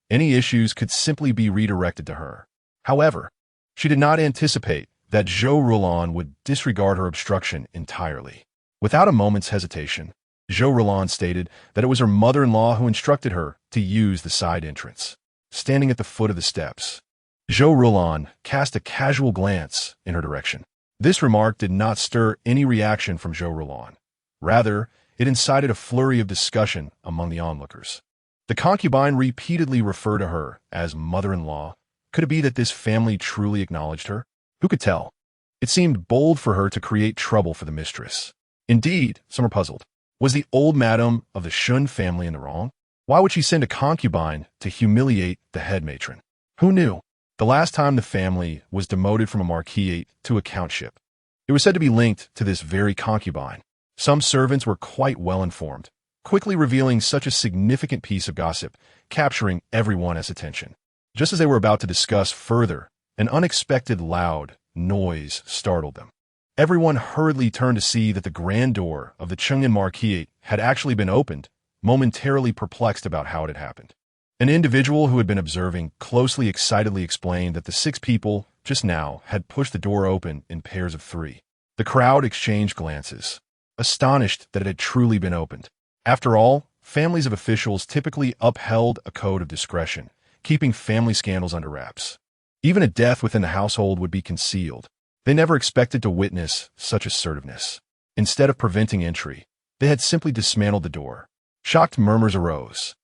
Any issues could simply be redirected to her. However, she did not anticipate that Zhou Rulan would disregard her obstruction entirely. Without a moment's hesitation, Zhou Rulan stated that it was her mother-in-law who instructed her to use the side entrance. Standing at the foot of the steps, Zhou Rulan cast a casual glance in her direction. This remark did not stir any reaction from Zhou Rulan. Rather, it incited a flurry of discussion among the onlookers. The concubine repeatedly referred to her as mother-in-law. Could it be that this family truly acknowledged her? Who could tell? It seemed bold for her to create trouble for the mistress. Indeed, some were puzzled. Was the old madam of the Shun family in the wrong? Why would she send a concubine to humiliate the head matron? Who knew? The last time the family was demoted from a marquisate to a countship, it was said to be linked to this very concubine. Some servants were quite well informed, quickly revealing such a significant piece of gossip, capturing everyone's attention. Just as they were about to discuss further, an unexpected loud noise startled them. Everyone hurriedly turned to see that the grand door of the Chang'an Marquisate had actually been opened, momentarily perplexed about how it had happened. An individual who had been observing closely excitedly explained that the 6 people just now had pushed the door open in pairs of 3. The crowd exchanged glances, astonished that it had truly been opened. After all, families of officials typically upheld a code of discretion, keeping family scandals under wraps. Even a death within the household would be concealed. They never expected to witness such assertiveness. Instead of preventing entry, they had simply dismantled the door. Shocked murmurs arose,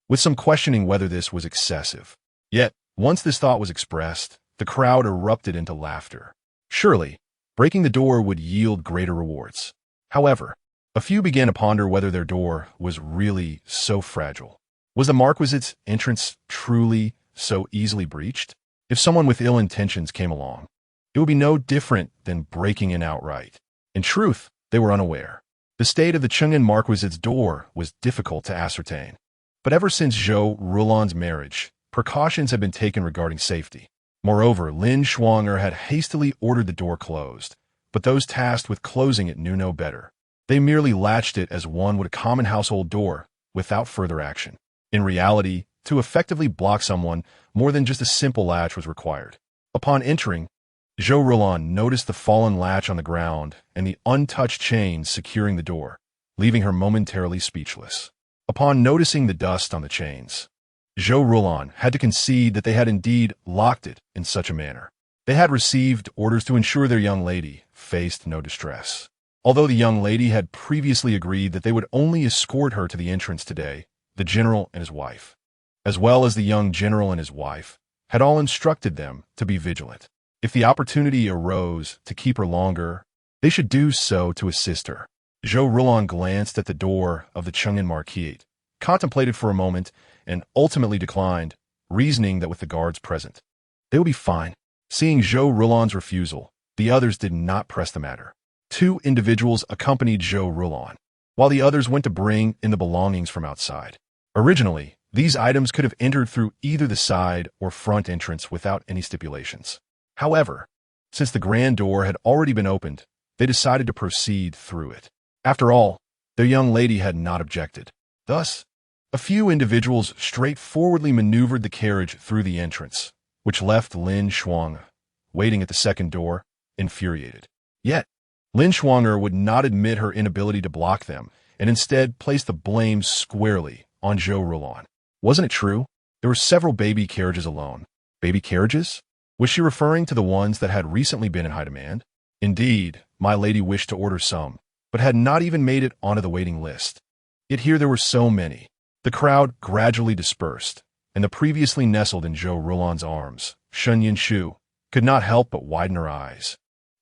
with some questioning whether this was excessive. Yet, once this thought was expressed, the crowd erupted into laughter. Surely, breaking the door would yield greater rewards. However, a few began to ponder whether their door was really so fragile. Was the Marquisite's entrance truly so easily breached? If someone with ill intentions came along, it would be no different than breaking in outright. In truth, they were unaware. The state of the Chang'an Marquisite's door was difficult to ascertain. But ever since Zhou Rulan's marriage, precautions had been taken regarding safety. Moreover, Lin Shuang'er had hastily ordered the door closed, but those tasked with closing it knew no better. They merely latched it as one would a common household door, without further action. In reality, to effectively block someone, more than just a simple latch was required. Upon entering, Zhou Rulan noticed the fallen latch on the ground and the untouched chains securing the door, leaving her momentarily speechless. Upon noticing the dust on the chains, Zhou Rulan had to concede that they had indeed locked it in such a manner. They had received orders to ensure their young lady faced no distress. Although the young lady had previously agreed that they would only escort her to the entrance today, the general and his wife, as well as the young general and his wife, had all instructed them to be vigilant. If the opportunity arose to keep her longer, they should do so to assist her. Zhou Rulan glanced at the door of the Chang'an Marquisate, contemplated for a moment, and ultimately declined, reasoning that with the guards present, they would be fine. Seeing Zhou Rulan's refusal, the others did not press the matter. 2 individuals accompanied Zhou Rulan, while the others went to bring in the belongings from outside. Originally, these items could have entered through either the side or front entrance without any stipulations. However, since the grand door had already been opened, they decided to proceed through it. After all, their young lady had not objected. Thus, a few individuals straightforwardly maneuvered the carriage through the entrance, which left Lin Shuang waiting at the second door, infuriated. Yet, Lin Shuang would not admit her inability to block them, and instead placed the blame squarely on Zhou Rulan. Wasn't it true? There were several baby carriages alone. Baby carriages? Was she referring to the ones that had recently been in high demand? Indeed, my lady wished to order some, but had not even made it onto the waiting list. Yet here there were so many. The crowd gradually dispersed, and the previously nestled in Zhou Rulan's arms, Shen Yinshu, could not help but widen her eyes,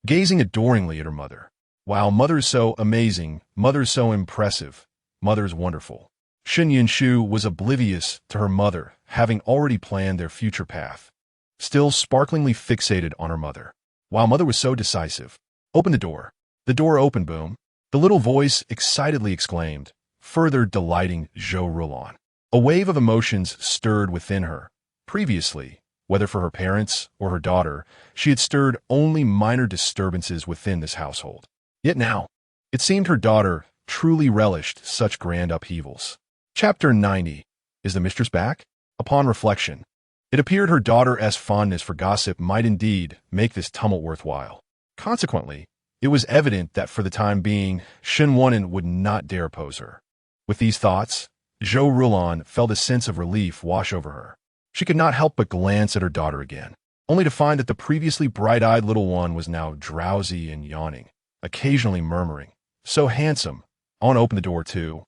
gazing adoringly at her mother. Wow, mother's so amazing, mother's so impressive, mother's wonderful. Shen Yinshu was oblivious to her mother, having already planned their future path, still sparklingly fixated on her mother. While mother was so decisive. Open the door. The door opened, boom. The little voice excitedly exclaimed, further delighting Zhou Rulan. A wave of emotions stirred within her. Previously, whether for her parents or her daughter, she had stirred only minor disturbances within this household. Yet now, it seemed her daughter truly relished such grand upheavals. Chapter 90. Is the mistress back? Upon reflection, it appeared her daughter's fondness for gossip might indeed make this tumult worthwhile. Consequently, it was evident that for the time being, Shen Wunan would not dare oppose her. With these thoughts, Zhou Rulan felt a sense of relief wash over her. She could not help but glance at her daughter again, only to find that the previously bright-eyed little one was now drowsy and yawning, occasionally murmuring, "So handsome, I want to open the door too,"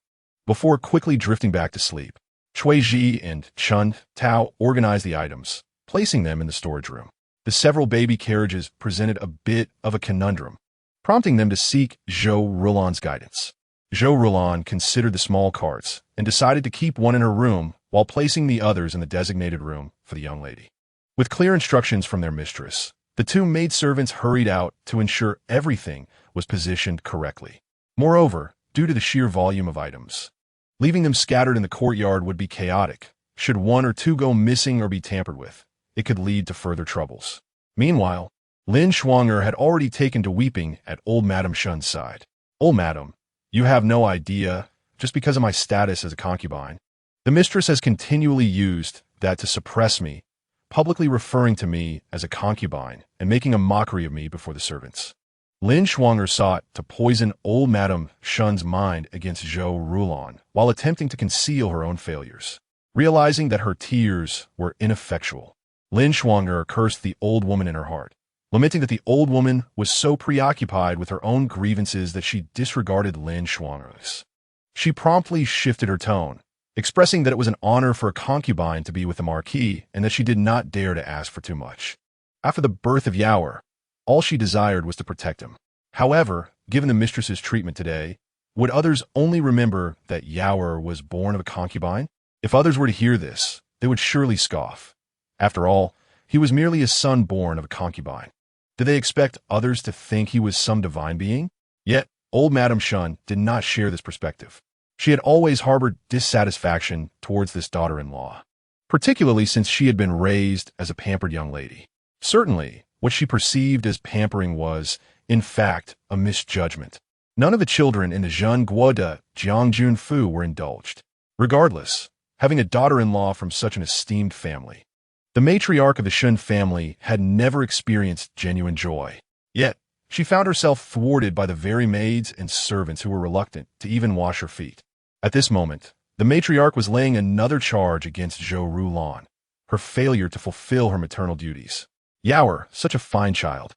before quickly drifting back to sleep. Cui Ji and Chun Tao organized the items, placing them in the storage room. The several baby carriages presented a bit of a conundrum, prompting them to seek Zhou Rulan's guidance. Zhou Rulan considered the small carts and decided to keep one in her room while placing the others in the designated room for the young lady. With clear instructions from their mistress, the 2 maidservants hurried out to ensure everything was positioned correctly. Moreover, due to the sheer volume of items, leaving them scattered in the courtyard would be chaotic. Should 1 or 2 go missing or be tampered with, it could lead to further troubles. Meanwhile, Lin Shuang had already taken to weeping at old Madame Shun's side. "Old Madam, you have no idea, just because of my status as a concubine, the mistress has continually used that to suppress me, publicly referring to me as a concubine and making a mockery of me before the servants." Lin Shuang sought to poison old Madame Shun's mind against Zhou Rulan while attempting to conceal her own failures. Realizing that her tears were ineffectual, Lin Shuang cursed the old woman in her heart, lamenting that the old woman was so preoccupied with her own grievances that she disregarded Lin Shuang's. She promptly shifted her tone, expressing that it was an honor for a concubine to be with the Marquis and that she did not dare to ask for too much. After the birth of Yaoer, all she desired was to protect him. However, given the mistress's treatment today, would others only remember that Yaoer was born of a concubine? If others were to hear this, they would surely scoff. After all, he was merely a son born of a concubine. Did they expect others to think he was some divine being? Yet, old Madame Shun did not share this perspective. She had always harbored dissatisfaction towards this daughter-in-law, particularly since she had been raised as a pampered young lady. Certainly, what she perceived as pampering was, in fact, a misjudgment. None of the children in the Zhen Guoda Jiangjun Fu were indulged. Regardless, having a daughter-in-law from such an esteemed family, the matriarch of the Shun family had never experienced genuine joy. Yet, she found herself thwarted by the very maids and servants who were reluctant to even wash her feet. At this moment, the matriarch was laying another charge against Zhou Rulan, her failure to fulfill her maternal duties. Yaoer, such a fine child,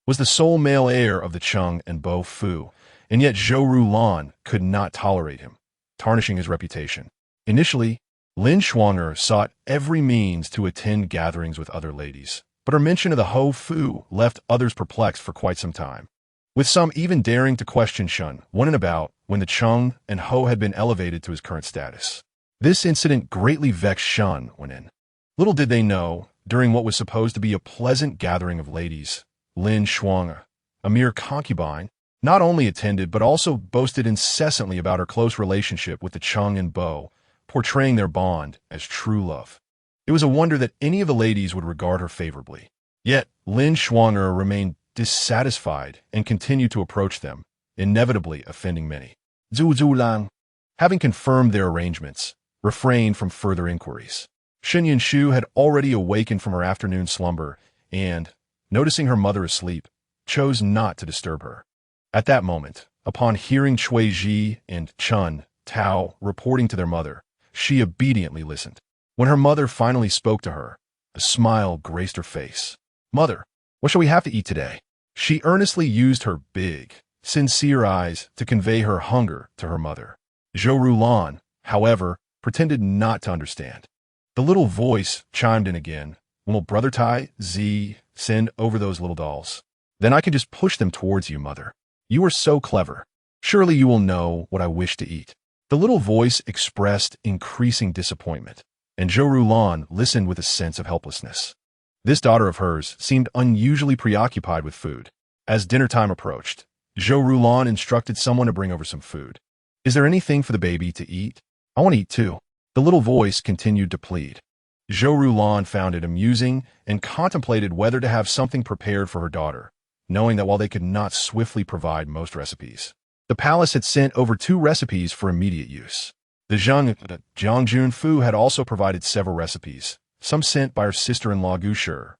was the sole male heir of the Cheng and Bo Fu, and yet Zhou Rulan could not tolerate him, tarnishing his reputation. Initially, Lin Shuang sought every means to attend gatherings with other ladies, but her mention of the Ho Fu left others perplexed for quite some time, with some even daring to question Shun, one and about when the Cheng and Ho had been elevated to his current status. This incident greatly vexed Shun when in. Little did they know, during what was supposed to be a pleasant gathering of ladies, Lin Shuang, a mere concubine, not only attended but also boasted incessantly about her close relationship with the Chung and Bo, portraying their bond as true love. It was a wonder that any of the ladies would regard her favorably. Yet, Lin Shuanger remained dissatisfied and continued to approach them, inevitably offending many. Zhu Zhulang, having confirmed their arrangements, refrained from further inquiries. Shen Shu had already awakened from her afternoon slumber and, noticing her mother asleep, chose not to disturb her. At that moment, upon hearing Cui Ji and Chun Tao reporting to their mother, she obediently listened. When her mother finally spoke to her, a smile graced her face. "Mother, what shall we have to eat today?" She earnestly used her big, sincere eyes to convey her hunger to her mother. Zhou Rulan, however, pretended not to understand. The little voice chimed in again. "When will Brother Tai Z send over those little dolls? Then I can just push them towards you, Mother. You are so clever. Surely you will know what I wish to eat." The little voice expressed increasing disappointment, and Zhou Rulan listened with a sense of helplessness. This daughter of hers seemed unusually preoccupied with food. As dinner time approached, Zhou Rulan instructed someone to bring over some food. "Is there anything for the baby to eat? I want to eat too." The little voice continued to plead. Zhou Rulan found it amusing and contemplated whether to have something prepared for her daughter, knowing that while they could not swiftly provide most recipes, the palace had sent over 2 recipes for immediate use. The Jiangjun Fu had also provided several recipes, some sent by her sister-in-law Gusher,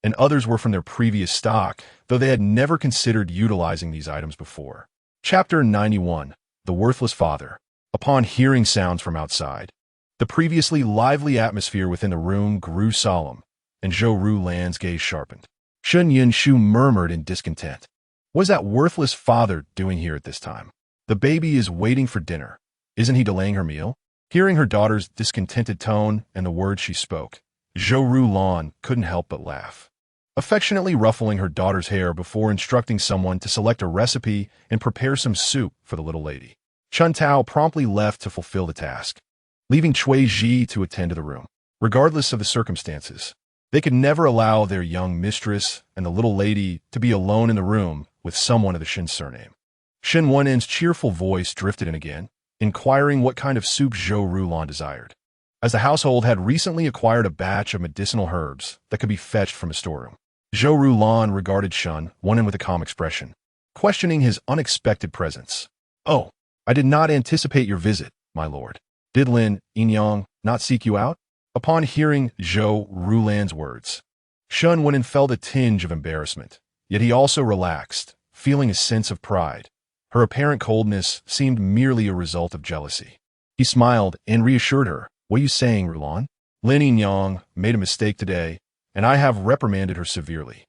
and others were from their previous stock, though they had never considered utilizing these items before. Chapter 91. The Worthless Father. Upon hearing sounds from outside, the previously lively atmosphere within the room grew solemn, and Zhou Rulan's gaze sharpened. Shen Shu murmured in discontent. What is that worthless father doing here at this time? The baby is waiting for dinner. Isn't he delaying her meal? Hearing her daughter's discontented tone and the words she spoke, Zhou Rulan couldn't help but laugh. Affectionately ruffling her daughter's hair before instructing someone to select a recipe and prepare some soup for the little lady, Chun Tao promptly left to fulfill the task, leaving Cui Ji to attend to the room. Regardless of the circumstances, they could never allow their young mistress and the little lady to be alone in the room with someone of the Shin surname. Shen Wenen's cheerful voice drifted in again, inquiring what kind of soup Zhou Rulan desired, as the household had recently acquired a batch of medicinal herbs that could be fetched from a storeroom. Zhou Rulan regarded Shen Wenen with a calm expression, questioning his unexpected presence. "Oh, I did not anticipate your visit, my lord. Did Lin Yinyang not seek you out?" Upon hearing Zhou Rulan's words, Shen Wenen felt a tinge of embarrassment, yet he also relaxed, feeling a sense of pride. Her apparent coldness seemed merely a result of jealousy. He smiled and reassured her. "What are you saying, Rulan? Lin Yinyang made a mistake today, and I have reprimanded her severely.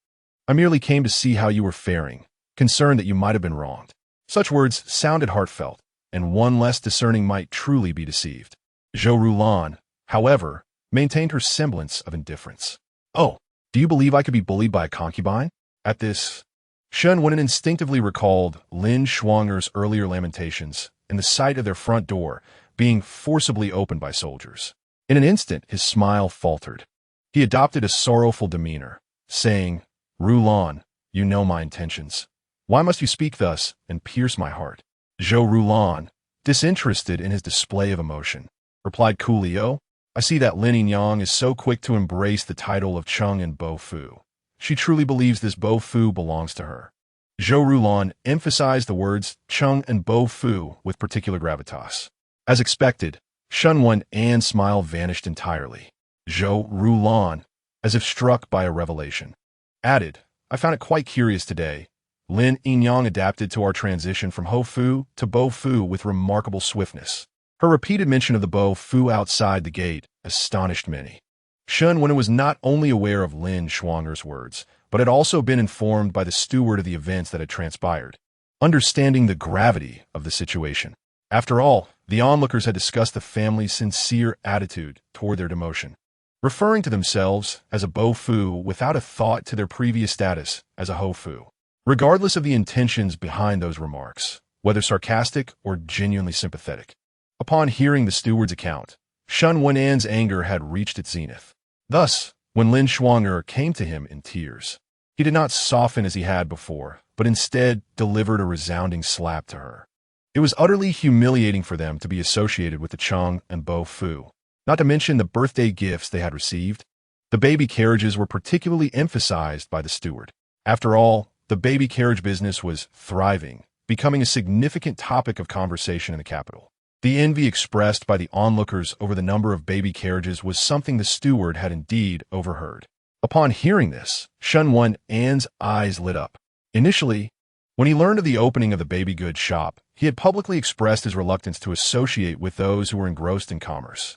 I merely came to see how you were faring, concerned that you might have been wronged." Such words sounded heartfelt, and one less discerning might truly be deceived. Zhou Rulan, however, maintained her semblance of indifference. "Oh, do you believe I could be bullied by a concubine?" At this, Shen Wenen instinctively recalled Lin Shuanger's earlier lamentations and the sight of their front door being forcibly opened by soldiers. In an instant, his smile faltered. He adopted a sorrowful demeanor, saying, "Rulan, you know my intentions. Why must you speak thus and pierce my heart?" Zhou Rulan, disinterested in his display of emotion, replied coolly, "Oh, I see that Lin Yinyang is so quick to embrace the title of Chung and Bo Fu. She truly believes this Bo Fu belongs to her." Zhou Rulan emphasized the words Chung and Bo Fu with particular gravitas. As expected, Shen Wenen's smile vanished entirely. Zhou Rulan, as if struck by a revelation, added, "I found it quite curious today. Lin Yinyang adapted to our transition from Ho Fu to Bo Fu with remarkable swiftness." Her repeated mention of the Bo Fu outside the gate astonished many. Shen Wen was not only aware of Lin Shuanger's words, but had also been informed by the steward of the events that had transpired, understanding the gravity of the situation. After all, the onlookers had discussed the family's sincere attitude toward their demotion, referring to themselves as a Bo Fu without a thought to their previous status as a Ho Fu. Regardless of the intentions behind those remarks, whether sarcastic or genuinely sympathetic, upon hearing the steward's account, Shun Wen'an's anger had reached its zenith. Thus, when Lin Shuang'er came to him in tears, he did not soften as he had before, but instead delivered a resounding slap to her. It was utterly humiliating for them to be associated with the Cheng and Bo Fu, not to mention the birthday gifts they had received. The baby carriages were particularly emphasized by the steward. After all, the baby carriage business was thriving, becoming a significant topic of conversation in the capital. The envy expressed by the onlookers over the number of baby carriages was something the steward had indeed overheard. Upon hearing this, Shun Wen'an's eyes lit up. Initially, when he learned of the opening of the baby goods shop, he had publicly expressed his reluctance to associate with those who were engrossed in commerce.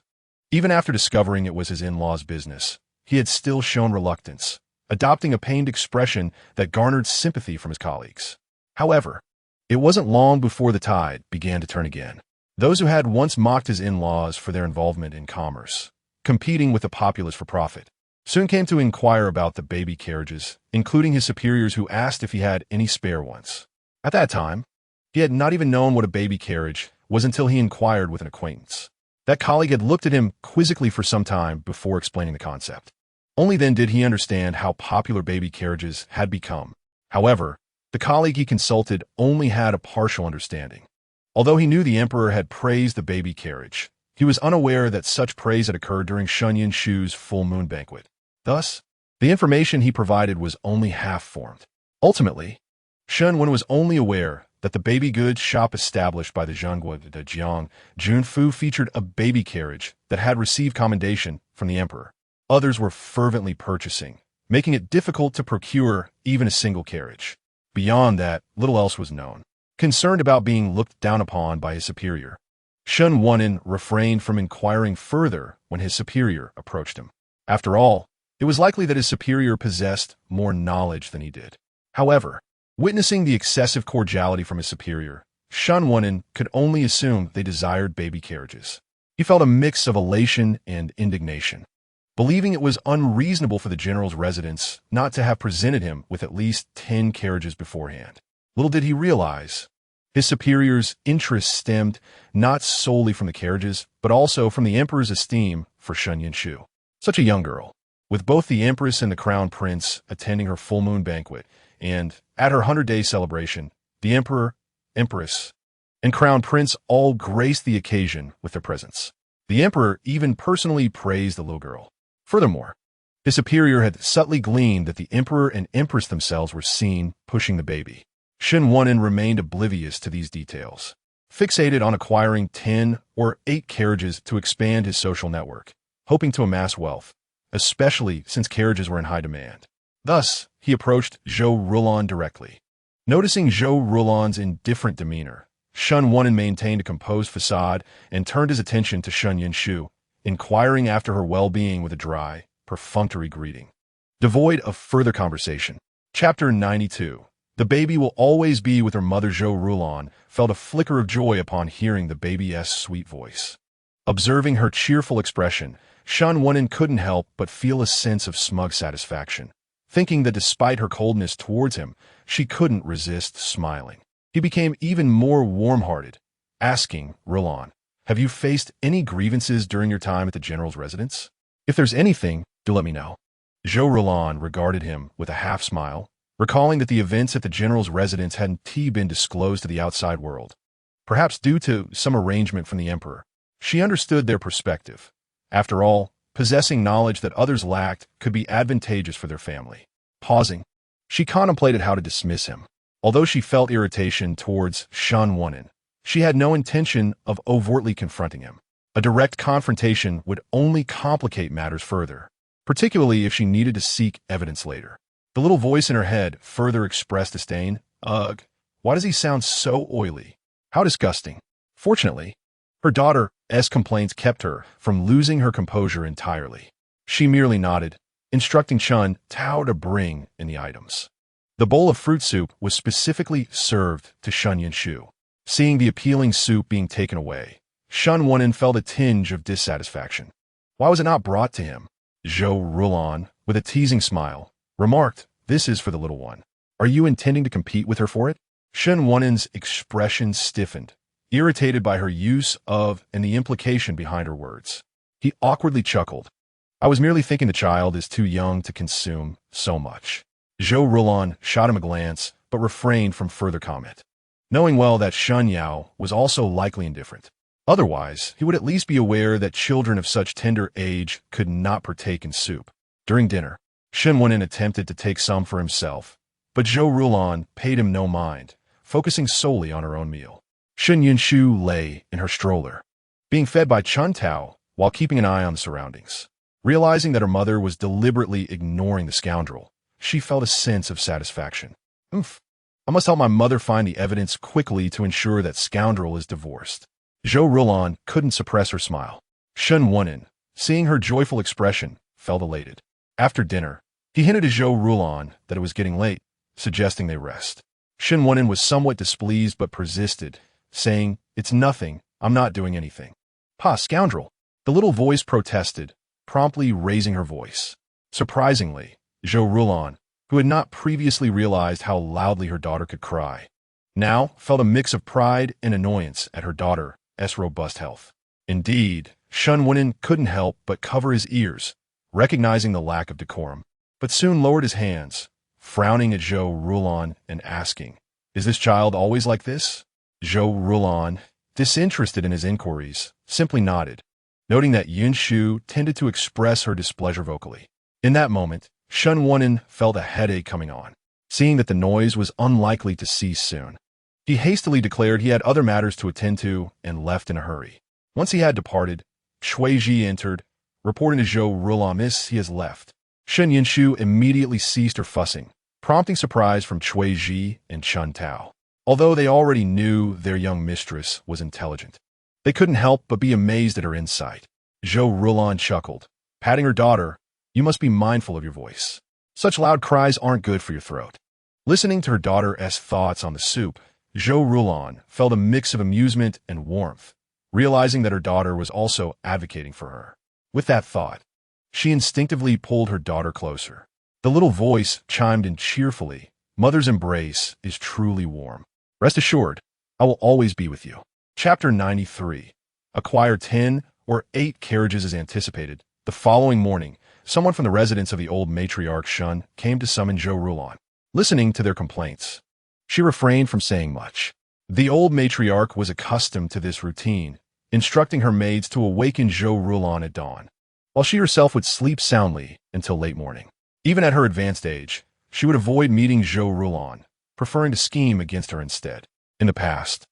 Even after discovering it was his in-law's business, he had still shown reluctance, adopting a pained expression that garnered sympathy from his colleagues. However, it wasn't long before the tide began to turn again. Those who had once mocked his in-laws for their involvement in commerce, competing with the populace for profit, soon came to inquire about the baby carriages, including his superiors who asked if he had any spare ones. At that time, he had not even known what a baby carriage was until he inquired with an acquaintance. That colleague had looked at him quizzically for some time before explaining the concept. Only then did he understand how popular baby carriages had become. However, the colleague he consulted only had a partial understanding. Although he knew the emperor had praised the baby carriage, he was unaware that such praise had occurred during Shun Yinshu's full moon banquet. Thus, the information he provided was only half-formed. Ultimately, Shun Wen was only aware that the baby goods shop established by the Zhongguo de Jiang Junfu featured a baby carriage that had received commendation from the emperor. Others were fervently purchasing, making it difficult to procure even a single carriage. Beyond that, little else was known. Concerned about being looked down upon by his superior, Shun Wen refrained from inquiring further when his superior approached him. After all, it was likely that his superior possessed more knowledge than he did. However, witnessing the excessive cordiality from his superior, Shun Wen could only assume they desired baby carriages. He felt a mix of elation and indignation, believing it was unreasonable for the general's residence not to have presented him with at least 10 carriages beforehand. Little did he realize, his superior's interest stemmed not solely from the carriages, but also from the emperor's esteem for Shun Yinshu. Such a young girl, with both the empress and the crown prince attending her full moon banquet, and at her 100-day celebration, the emperor, empress, and crown prince all graced the occasion with their presence. The emperor even personally praised the little girl. Furthermore, his superior had subtly gleaned that the emperor and empress themselves were seen pushing the baby. Shun Wen remained oblivious to these details, fixated on acquiring 10 or 8 carriages to expand his social network, hoping to amass wealth, especially since carriages were in high demand. Thus, he approached Zhou Rulon directly. Noticing Zhou Rulon's indifferent demeanor, Shun Wen maintained a composed facade and turned his attention to Shun Yinshu, inquiring after her well-being with a dry, perfunctory greeting. Devoid of further conversation. Chapter 92. The baby will always be with her mother. Zhou Rulon felt a flicker of joy upon hearing the baby's sweet voice. Observing her cheerful expression, Shun Wen couldn't help but feel a sense of smug satisfaction, thinking that despite her coldness towards him, she couldn't resist smiling. He became even more warm-hearted, asking, "Rulon, have you faced any grievances during your time at the general's residence? If there's anything, do let me know." Zhou Rulon regarded him with a half-smile, recalling that the events at the general's residence hadn't been disclosed to the outside world. Perhaps due to some arrangement from the emperor, she understood their perspective. After all, possessing knowledge that others lacked could be advantageous for their family. Pausing, she contemplated how to dismiss him. Although she felt irritation towards Shun Wen, she had no intention of overtly confronting him. A direct confrontation would only complicate matters further, particularly if she needed to seek evidence later. The little voice in her head further expressed disdain. Ugh, why does he sound so oily? How disgusting. Fortunately, her daughter's complaints kept her from losing her composure entirely. She merely nodded, instructing Chun Tao to bring in the items. The bowl of fruit soup was specifically served to Shun Yinshu. Seeing the appealing soup being taken away, Shun Wen felt a tinge of dissatisfaction. Why was it not brought to him? Zhou Rulon, with a teasing smile, remarked, "This is for the little one. Are you intending to compete with her for it?" Shun Wen's expression stiffened, irritated by her use of and the implication behind her words. He awkwardly chuckled. I was merely thinking the child is too young to consume so much. Zhou Rulon shot him a glance, but refrained from further comment, knowing well that Shun Yao was also likely indifferent. Otherwise, he would at least be aware that children of such tender age could not partake in soup. During dinner, Shen Wenin attempted to take some for himself, but Zhou Rulon paid him no mind, focusing solely on her own meal. Shen Yunshu lay in her stroller, being fed by Chun Tao while keeping an eye on the surroundings. Realizing that her mother was deliberately ignoring the scoundrel, she felt a sense of satisfaction. Oof. I must help my mother find the evidence quickly to ensure that scoundrel is divorced. Zhou Rulon couldn't suppress her smile. Shen Wenin, seeing her joyful expression, felt elated. After dinner, he hinted to Zhou Rulon that it was getting late, suggesting they rest. Shen Wenin was somewhat displeased but persisted, saying, "It's nothing, I'm not doing anything." "Pa, scoundrel!" The little voice protested, promptly raising her voice. Surprisingly, Zhou Rulon, who had not previously realized how loudly her daughter could cry, now felt a mix of pride and annoyance at her daughter's robust health. Indeed, Shen Wenin couldn't help but cover his ears, recognizing the lack of decorum, but soon lowered his hands, frowning at Zhou Rulon and asking, "Is this child always like this?" Zhou Rulon, disinterested in his inquiries, simply nodded, noting that Yunshu tended to express her displeasure vocally. In that moment, Shen Wenin felt a headache coming on, seeing that the noise was unlikely to cease soon. He hastily declared he had other matters to attend to and left in a hurry. Once he had departed, Shuiji entered, reporting to Zhou Rulon, "Miss, he has left." Shen Yunshu immediately ceased her fussing, prompting surprise from Shuiji and Chun Tao. Although they already knew their young mistress was intelligent, they couldn't help but be amazed at her insight. Zhou Rulon chuckled, patting her daughter, "You must be mindful of your voice. Such loud cries aren't good for your throat." Listening to her daughter's thoughts on the soup, Zhou Rulon felt a mix of amusement and warmth, realizing that her daughter was also advocating for her. With that thought, she instinctively pulled her daughter closer. The little voice chimed in cheerfully, "Mother's embrace is truly warm. Rest assured, I will always be with you." Chapter 93. Acquire 10 or 8 carriages as anticipated. The following morning, someone from the residence of the old matriarch Shun came to summon Zhou Rulon. Listening to their complaints, she refrained from saying much. The old matriarch was accustomed to this routine, instructing her maids to awaken Zhou Rulon at dawn, while she herself would sleep soundly until late morning. Even at her advanced age, she would avoid meeting Zhou Rulon, preferring to scheme against her instead. In the past,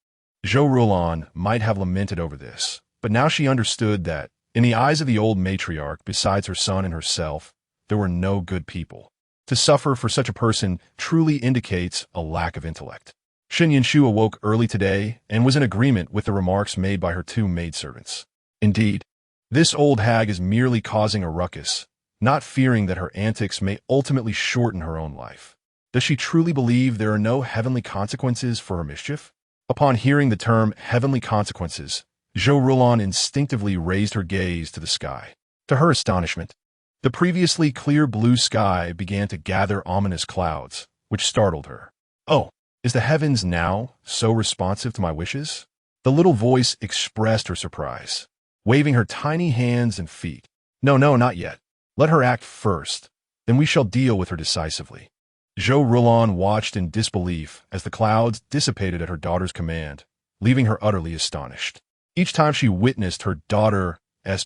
Zhou Rulon might have lamented over this, but now she understood that, in the eyes of the old matriarch, besides her son and herself, there were no good people. To suffer for such a person truly indicates a lack of intellect. Shen Yunshu awoke early today and was in agreement with the remarks made by her 2 maidservants. Indeed, this old hag is merely causing a ruckus, not fearing that her antics may ultimately shorten her own life. Does she truly believe there are no heavenly consequences for her mischief? Upon hearing the term heavenly consequences, Zhou Rulon instinctively raised her gaze to the sky. To her astonishment, the previously clear blue sky began to gather ominous clouds, which startled her. "Oh, is the heavens now so responsive to my wishes?" The little voice expressed her surprise, waving her tiny hands and feet. No, not yet. Let her act first, then we shall deal with her decisively." Zhou Rulon watched in disbelief as the clouds dissipated at her daughter's command, leaving her utterly astonished. Each time she witnessed her daughter's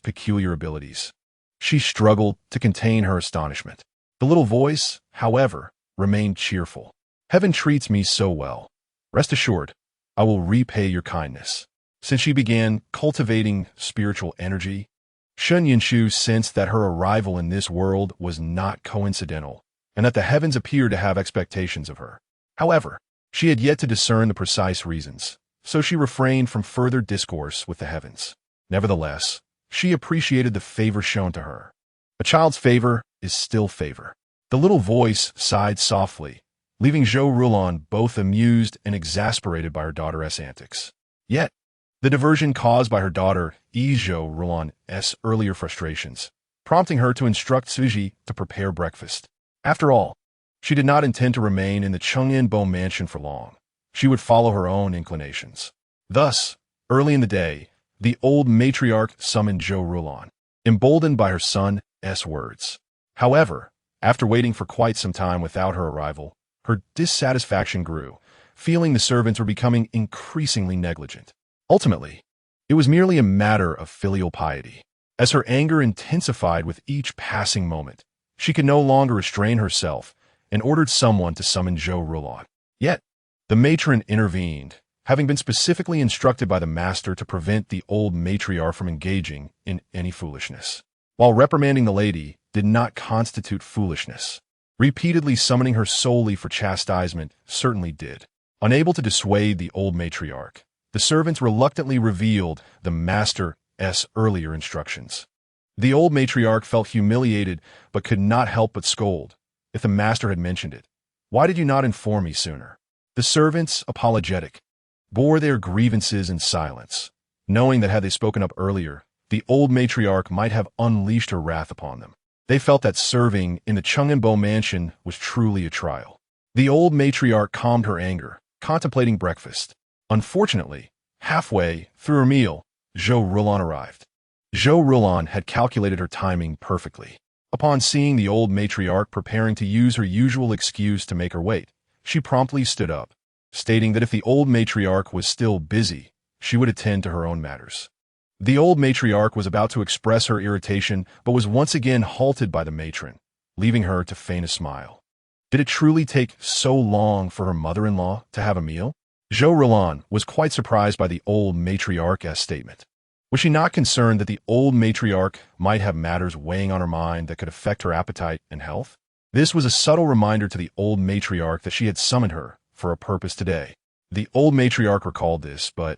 peculiar abilities, she struggled to contain her astonishment. The little voice, however, remained cheerful. "Heaven treats me so well. Rest assured, I will repay your kindness." Since she began cultivating spiritual energy, Shen Yunshu sensed that her arrival in this world was not coincidental, and that the heavens appeared to have expectations of her. However, she had yet to discern the precise reasons, so she refrained from further discourse with the heavens. Nevertheless, she appreciated the favor shown to her. A child's favor is still favor. The little voice sighed softly, leaving Zhou Rulon both amused and exasperated by her daughter's antics. Yet, the diversion caused by her daughter eased Zhou Rulon's earlier frustrations, prompting her to instruct Suji to prepare breakfast. After all, she did not intend to remain in the Chengyanbo mansion for long. She would follow her own inclinations. Thus, early in the day, the old matriarch summoned Zhou Rulon. emboldened by her son's words. However, after waiting for quite some time without her arrival, her dissatisfaction grew, feeling the servants were becoming increasingly negligent. Ultimately, it was merely a matter of filial piety. As her anger intensified with each passing moment, she could no longer restrain herself and ordered someone to summon Zhou Rulon. Yet, the matron intervened, having been specifically instructed by the master to prevent the old matriarch from engaging in any foolishness. While reprimanding the lady did not constitute foolishness, repeatedly summoning her solely for chastisement certainly did. Unable to dissuade the old matriarch, the servants reluctantly revealed the master's earlier instructions. The old matriarch felt humiliated but could not help but scold. If the master had mentioned it, why did you not inform me sooner? The servants, apologetic, bore their grievances in silence, knowing that had they spoken up earlier, the old matriarch might have unleashed her wrath upon them. They felt that serving in the Chungnambo mansion was truly a trial. The old matriarch calmed her anger, contemplating breakfast. Unfortunately, halfway through her meal, Zhou Rulon arrived. Zhou Rulon had calculated her timing perfectly. Upon seeing the old matriarch preparing to use her usual excuse to make her wait, she promptly stood up, stating that if the old matriarch was still busy, she would attend to her own matters. The old matriarch was about to express her irritation, but was once again halted by the matron, leaving her to feign a smile. Did it truly take so long for her mother-in-law to have a meal? Zhou Rulon was quite surprised by the old matriarch's statement. Was she not concerned that the old matriarch might have matters weighing on her mind that could affect her appetite and health? This was a subtle reminder to the old matriarch that she had summoned her for a purpose today. The old matriarch recalled this, but,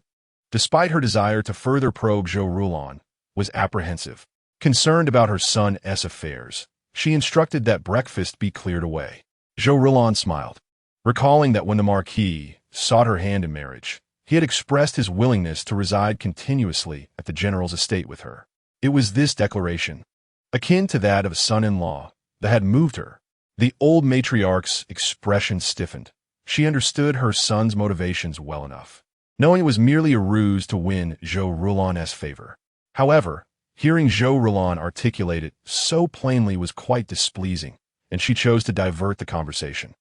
despite her desire to further probe Zhou Rulon, was apprehensive. Concerned about her son's affairs, she instructed that breakfast be cleared away. Zhou Rulon smiled, recalling that when the Marquis sought her hand in marriage, he had expressed his willingness to reside continuously at the general's estate with her. It was this declaration, akin to that of a son-in-law, that had moved her. The old matriarch's expression stiffened. She understood her son's motivations well enough, knowing it was merely a ruse to win Zhou Rulon's favor. However, hearing Zhou Rulon articulate it so plainly was quite displeasing, and she chose to divert the conversation.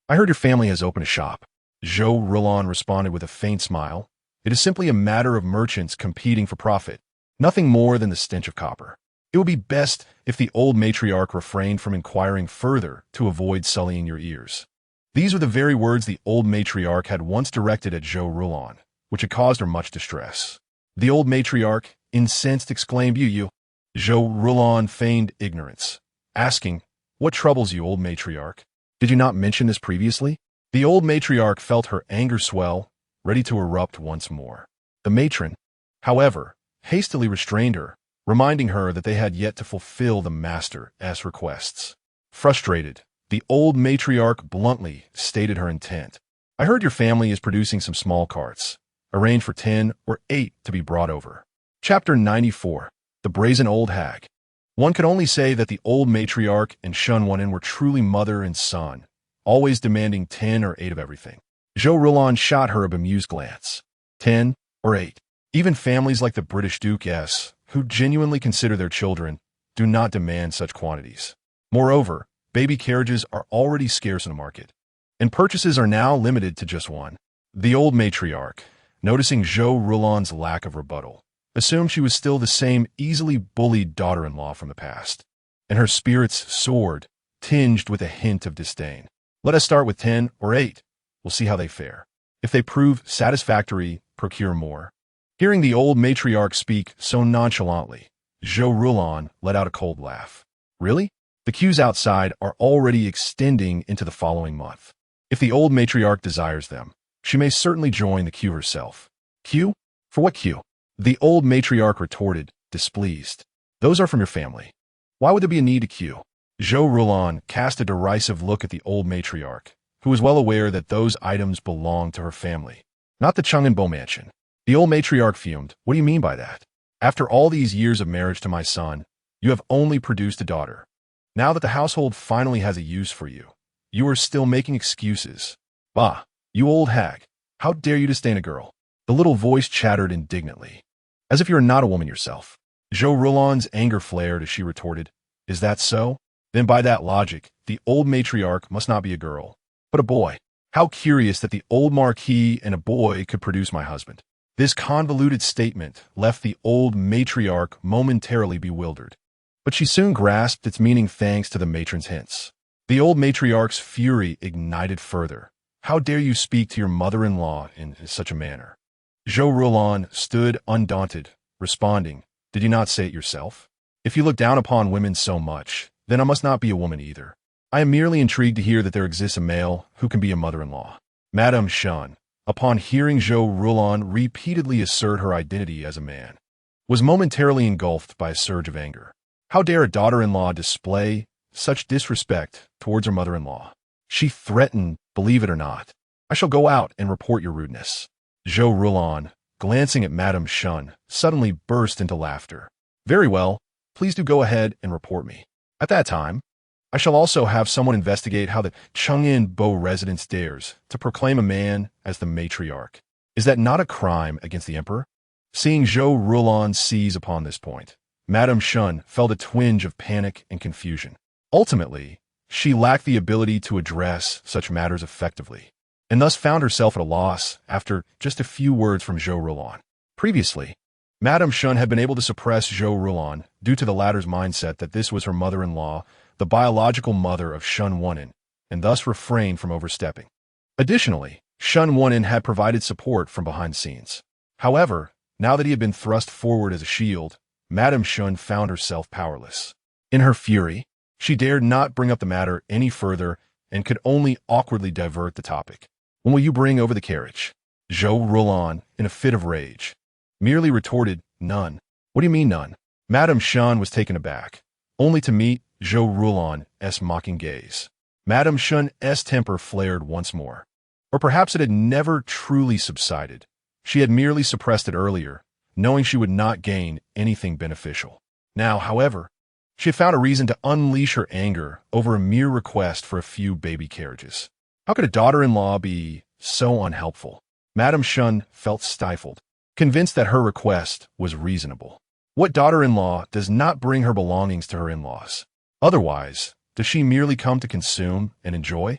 I heard your family has opened a shop. Zhou Rulon responded with a faint smile. It is simply a matter of merchants competing for profit, nothing more than the stench of copper. It would be best if the old matriarch refrained from inquiring further to avoid sullying your ears. These were the very words the old matriarch had once directed at Zhou Rulon, which had caused her much distress. The old matriarch, incensed, exclaimed, You. Zhou Rulon feigned ignorance, asking, What troubles you, old matriarch? Did you not mention this previously? The old matriarch felt her anger swell, ready to erupt once more. The matron, however, hastily restrained her, reminding her that they had yet to fulfill the master's requests. Frustrated, the old matriarch bluntly stated her intent. I heard your family is producing some small carts. Arrange for 10 or 8 to be brought over. Chapter 94. The Brazen Old Hag. One could only say that the old matriarch and Shun Wonin were truly mother and son, always demanding 10 or 8 of everything. Zhou Rulon shot her a bemused glance. 10 or 8. Even families like the British Duke-s, who genuinely consider their children, do not demand such quantities. Moreover, baby carriages are already scarce in the market, and purchases are now limited to just one. The old matriarch, noticing Zhou Rulon's lack of rebuttal, assumed she was still the same easily bullied daughter-in-law from the past, and her spirits soared, tinged with a hint of disdain. Let us start with 10 or 8. We'll see how they fare. If they prove satisfactory, procure more. Hearing the old matriarch speak so nonchalantly, Zhou Rulon let out a cold laugh. Really? The queues outside are already extending into the following month. If the old matriarch desires them, she may certainly join the queue herself. Queue? For what queue? The old matriarch retorted, displeased. Those are from your family. Why would there be a need to queue? Zhou Rulon cast a derisive look at the old matriarch, who was well aware that those items belonged to her family, not the Chungnambo mansion. The old matriarch fumed. What do you mean by that? After all these years of marriage to my son, you have only produced a daughter. Now that the household finally has a use for you, you are still making excuses. Bah, you old hag, how dare you disdain a girl? The little voice chattered indignantly. As if you are not a woman yourself. Zhou Rulan's anger flared as she retorted, "Is that so? Then by that logic, the old matriarch must not be a girl, but a boy. How curious that the old marquis and a boy could produce my husband." This convoluted statement left the old matriarch momentarily bewildered, but she soon grasped its meaning thanks to the matron's hints. The old matriarch's fury ignited further. "How dare you speak to your mother-in-law in such a manner?" Zhou Rulan stood undaunted, responding, "Did you not say it yourself? If you look down upon women so much, then I must not be a woman either. I am merely intrigued to hear that there exists a male who can be a mother-in-law." Madame Shun, upon hearing Zhou Rulan repeatedly assert her identity as a man, was momentarily engulfed by a surge of anger. How dare a daughter-in-law display such disrespect towards her mother-in-law? She threatened, "Believe it or not, I shall go out and report your rudeness." Zhou Rulan, glancing at Madame Shun, suddenly burst into laughter. "Very well, please do go ahead and report me. At that time, I shall also have someone investigate how the Cheng'an Bo residence dares to proclaim a man as the matriarch. Is that not a crime against the emperor?" Seeing Zhou Rulan seize upon this point, Madame Shun felt a twinge of panic and confusion. Ultimately, she lacked the ability to address such matters effectively, and thus found herself at a loss after just a few words from Zhou Rulan. Previously, Madame Shun had been able to suppress Zhou Rulan due to the latter's mindset that this was her mother-in-law, the biological mother of Shun Wunen, and thus refrained from overstepping. Additionally, Shun Wunen had provided support from behind the scenes. However, now that he had been thrust forward as a shield, Madame Shun found herself powerless. In her fury, she dared not bring up the matter any further and could only awkwardly divert the topic. "When will you bring over the carriage?" Zhou Rulan, in a fit of rage, merely retorted, "None." "What do you mean none?" Madame Shun was taken aback, only to meet Zhou Rulan's mocking gaze. Madame Shun's temper flared once more. Or perhaps it had never truly subsided. She had merely suppressed it earlier, knowing she would not gain anything beneficial. Now, however, she had found a reason to unleash her anger over a mere request for a few baby carriages. How could a daughter-in-law be so unhelpful? Madame Shun felt stifled, convinced that her request was reasonable. What daughter-in-law does not bring her belongings to her in-laws? Otherwise, does she merely come to consume and enjoy?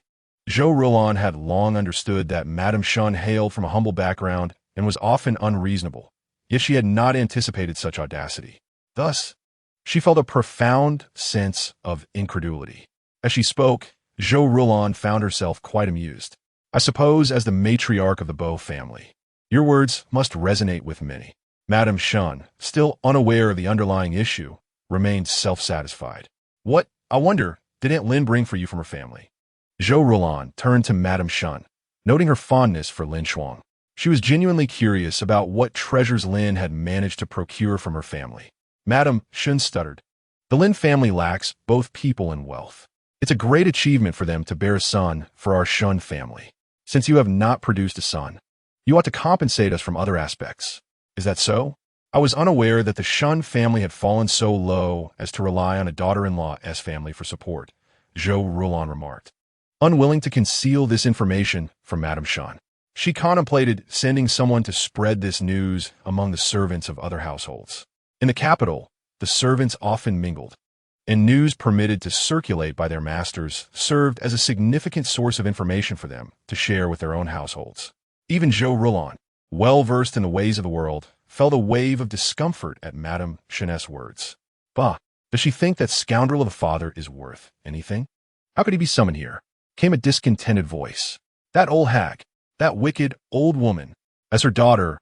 Zhou Rulan had long understood that Madame Shun hailed from a humble background and was often unreasonable, yet she had not anticipated such audacity. Thus, she felt a profound sense of incredulity. As she spoke, Zhou Rulan found herself quite amused. "I suppose as the matriarch of the Bo family, your words must resonate with many." Madame Shun, still unaware of the underlying issue, remained self-satisfied. "What, I wonder, did Aunt Lin bring for you from her family?" Zhou Rulan turned to Madame Shun, noting her fondness for Lin Shuang. She was genuinely curious about what treasures Lin had managed to procure from her family. Madame Shun stuttered, "The Lin family lacks both people and wealth. It's a great achievement for them to bear a son for our Shun family. Since you have not produced a son, you ought to compensate us from other aspects. Is that so? I was unaware that the Shun family had fallen so low as to rely on a daughter-in-law's family for support," Zhou Rulan remarked, unwilling to conceal this information from Madame Shun. She contemplated sending someone to spread this news among the servants of other households. In the capital, the servants often mingled, and news permitted to circulate by their masters served as a significant source of information for them to share with their own households. Even Zhou Rulan, well-versed in the ways of the world, felt a wave of discomfort at Madame Shun's words. Bah, does she think that scoundrel of a father is worth anything? How could he be summoned here? Came a discontented voice. That old hag, that wicked old woman. As her daughter's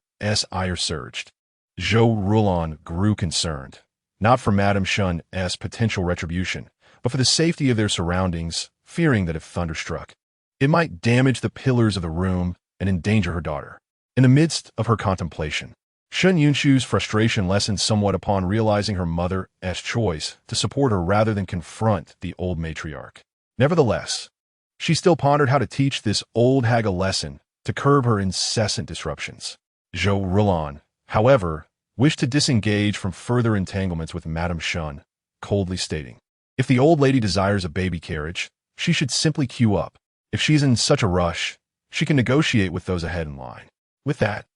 ire surged, Zhou Rulan grew concerned, not for Madame Shun's potential retribution, but for the safety of their surroundings, fearing that if thunderstruck, it might damage the pillars of the room and endanger her daughter. In the midst of her contemplation, Shun Yunshu's frustration lessened somewhat upon realizing her mother's choice to support her rather than confront the old matriarch. Nevertheless, she still pondered how to teach this old hag a lesson to curb her incessant disruptions. Zhou Rulan, however, wished to disengage from further entanglements with Madame Shun, coldly stating, "If the old lady desires a baby carriage, she should simply queue up. If she's in such a rush, she can negotiate with those ahead in line." With that,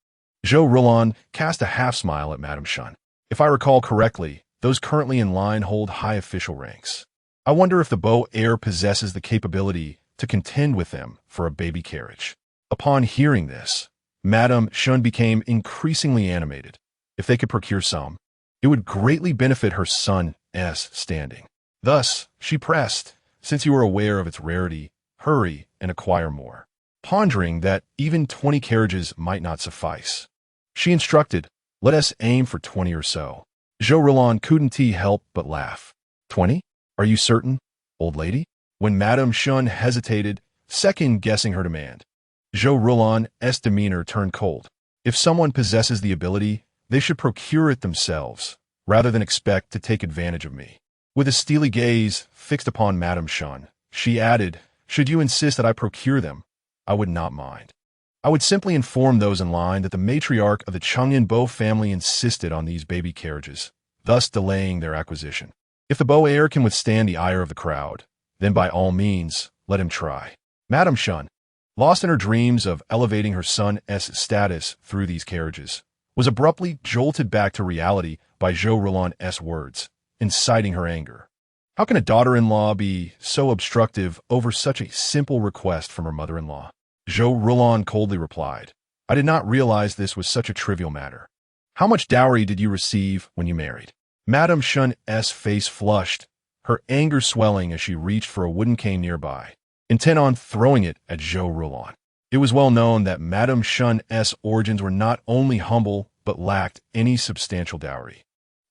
Zhou Rulan cast a half-smile at Madame Shun. If I recall correctly, those currently in line hold high official ranks. I wonder if the beau heir possesses the capability to contend with them for a baby carriage. Upon hearing this, Madame Shun became increasingly animated. If they could procure some, it would greatly benefit her son's standing. Thus, she pressed, since you are aware of its rarity, hurry and acquire more. Pondering that even 20 carriages might not suffice, she instructed, let us aim for 20 or so. Zhou Rilon couldn't help but laugh. 20? Are you certain, old lady? When Madame Shun hesitated, second-guessing her demand, Zhou Rilon's demeanor turned cold. If someone possesses the ability, they should procure it themselves, rather than expect to take advantage of me. With a steely gaze fixed upon Madame Shun, she added, should you insist that I procure them, I would not mind. I would simply inform those in line that the matriarch of the Chengyan family insisted on these baby carriages, thus delaying their acquisition. If the beau heir can withstand the ire of the crowd, then by all means, let him try. Madame Shun, lost in her dreams of elevating her son's status through these carriages, was abruptly jolted back to reality by Zhou Rilon's words, inciting her anger. How can a daughter-in-law be so obstructive over such a simple request from her mother-in-law? Zhou Rilon coldly replied, I did not realize this was such a trivial matter. How much dowry did you receive when you married? Madame Shun's face flushed, her anger swelling as she reached for a wooden cane nearby, intent on throwing it at Zhou Rilon. It was well known that Madame Shun's origins were not only humble, but lacked any substantial dowry.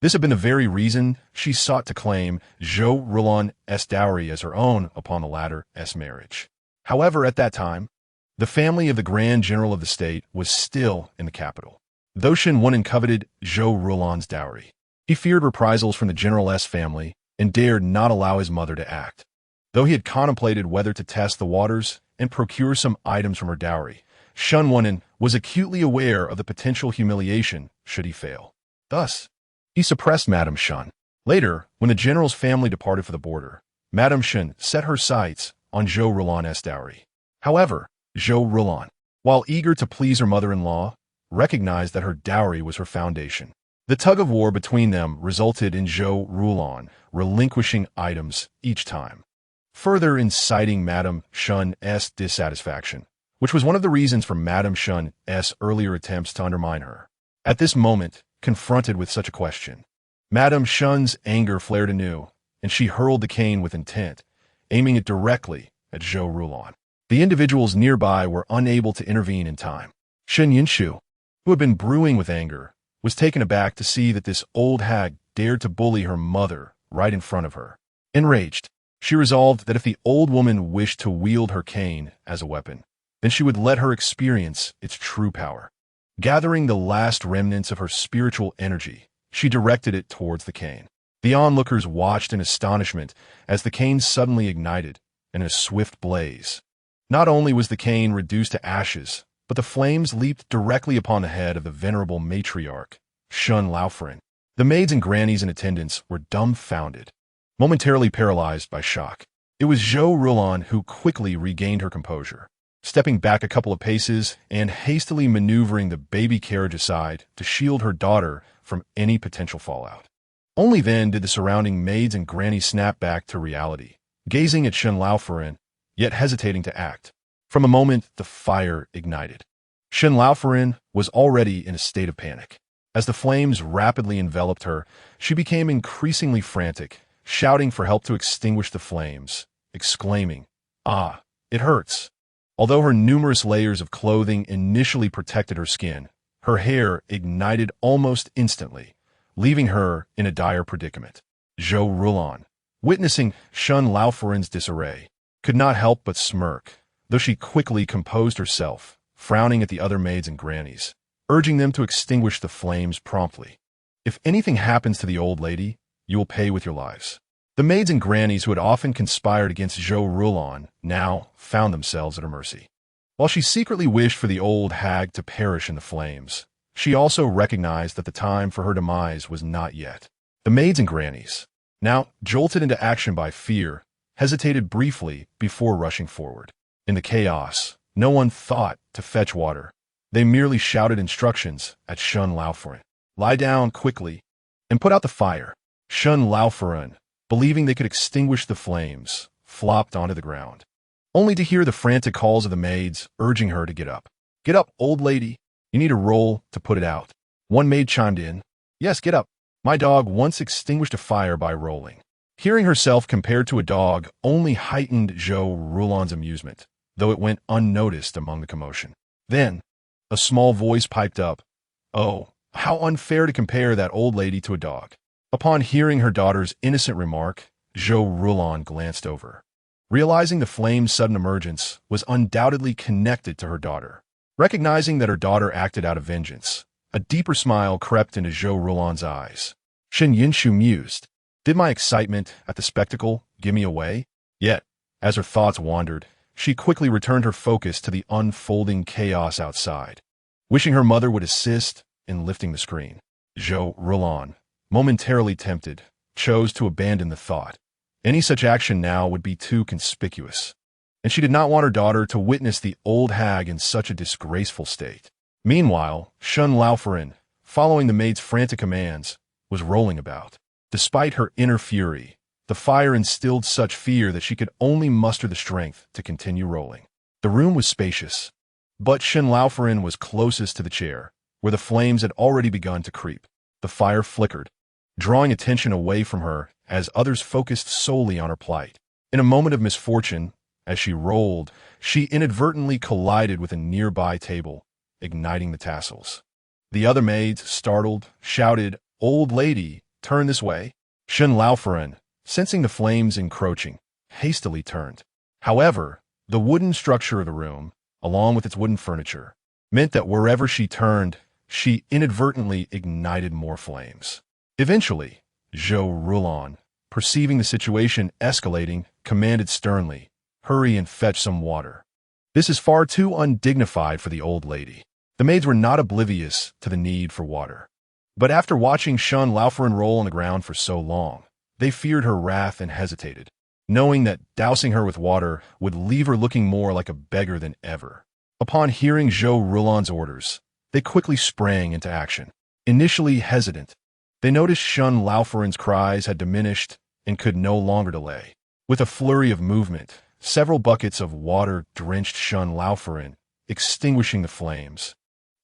This had been the very reason she sought to claim Zhou Rilon's dowry as her own upon the latter's marriage. However, at that time, the family of the Grand General of the state was still in the capital. Though Shen Wunen coveted Zhou Rilon's dowry, he feared reprisals from the general's family and dared not allow his mother to act. Though he had contemplated whether to test the waters and procure some items from her dowry, Shen Wunen was acutely aware of the potential humiliation should he fail. Thus, he suppressed Madame Shun. Later, when the general's family departed for the border, Madame Shun set her sights on Zhou Rilon's dowry. However, Zhou Rilon, while eager to please her mother-in-law, recognized that her dowry was her foundation. The tug-of-war between them resulted in Zhou Rilon relinquishing items each time, further inciting Madame Shun's dissatisfaction, which was one of the reasons for Madame Shun's earlier attempts to undermine her. At this moment, confronted with such a question, Madame Shun's anger flared anew, and she hurled the cane with intent, aiming it directly at Zhou Rilon. The individuals nearby were unable to intervene in time. Shen Yinshu, who had been brewing with anger, was taken aback to see that this old hag dared to bully her mother right in front of her. Enraged, she resolved that if the old woman wished to wield her cane as a weapon, then she would let her experience its true power. Gathering the last remnants of her spiritual energy, she directed it towards the cane. The onlookers watched in astonishment as the cane suddenly ignited in a swift blaze. Not only was the cane reduced to ashes, but the flames leaped directly upon the head of the venerable matriarch, Shun Laofarin. The maids and grannies in attendance were dumbfounded, momentarily paralyzed by shock. It was Zhou Rilon who quickly regained her composure, stepping back a couple of paces and hastily maneuvering the baby carriage aside to shield her daughter from any potential fallout. Only then did the surrounding maids and grannies snap back to reality, gazing at Shun Laofarin, yet hesitating to act. From a moment, the fire ignited. Shen Laofarin was already in a state of panic. As the flames rapidly enveloped her, she became increasingly frantic, shouting for help to extinguish the flames, exclaiming, "Ah, it hurts." Although her numerous layers of clothing initially protected her skin, her hair ignited almost instantly, leaving her in a dire predicament. Zhou Rilon, witnessing Shun Laofarin's disarray, could not help but smirk, though she quickly composed herself, frowning at the other maids and grannies, urging them to extinguish the flames promptly. If anything happens to the old lady, you will pay with your lives. The maids and grannies who had often conspired against Zhou Rilon now found themselves at her mercy. While she secretly wished for the old hag to perish in the flames, she also recognized that the time for her demise was not yet. The maids and grannies, now jolted into action by fear, hesitated briefly before rushing forward. In the chaos, no one thought to fetch water. They merely shouted instructions at Shun Laofarin. "Lie down quickly," and put out the fire. Shun Laofaran, believing they could extinguish the flames, flopped onto the ground, only to hear the frantic calls of the maids urging her to get up. "Get up, old lady. You need a roll to put it out." One maid chimed in. "Yes, get up. My dog once extinguished a fire by rolling." Hearing herself compared to a dog only heightened Zhou Rulan's amusement, though it went unnoticed among the commotion. Then, a small voice piped up, "Oh, how unfair to compare that old lady to a dog." Upon hearing her daughter's innocent remark, Zhou Rulan glanced over, realizing the flame's sudden emergence was undoubtedly connected to her daughter. Recognizing that her daughter acted out of vengeance, a deeper smile crept into Zhou Rulan's eyes. Shen Yinshu mused, "Did my excitement at the spectacle give me away?" Yet, as her thoughts wandered, she quickly returned her focus to the unfolding chaos outside. Wishing her mother would assist in lifting the screen, Zhou Rulan, momentarily tempted, chose to abandon the thought. Any such action now would be too conspicuous, and she did not want her daughter to witness the old hag in such a disgraceful state. Meanwhile, Shun Laofaran, following the maid's frantic commands, was rolling about. Despite her inner fury, the fire instilled such fear that she could only muster the strength to continue rolling. The room was spacious, but Shun Laofaran was closest to the chair, where the flames had already begun to creep. The fire flickered, drawing attention away from her as others focused solely on her plight. In a moment of misfortune, as she rolled, she inadvertently collided with a nearby table, igniting the tassels. The other maids, startled, shouted, "Old lady, turn this way." Shun Laofaran, sensing the flames encroaching, hastily turned. However, the wooden structure of the room, along with its wooden furniture, meant that wherever she turned, she inadvertently ignited more flames. Eventually, Zhou Rulan, perceiving the situation escalating, commanded sternly, "Hurry and fetch some water." This is far too undignified for the old lady. The maids were not oblivious to the need for water. But after watching Shun Laofaran roll on the ground for so long, they feared her wrath and hesitated, knowing that dousing her with water would leave her looking more like a beggar than ever. Upon hearing Zhou Rulan's orders, they quickly sprang into action. Initially hesitant, they noticed Shun Laofaran's cries had diminished and could no longer delay. With a flurry of movement, several buckets of water drenched Shun Laofaran, extinguishing the flames,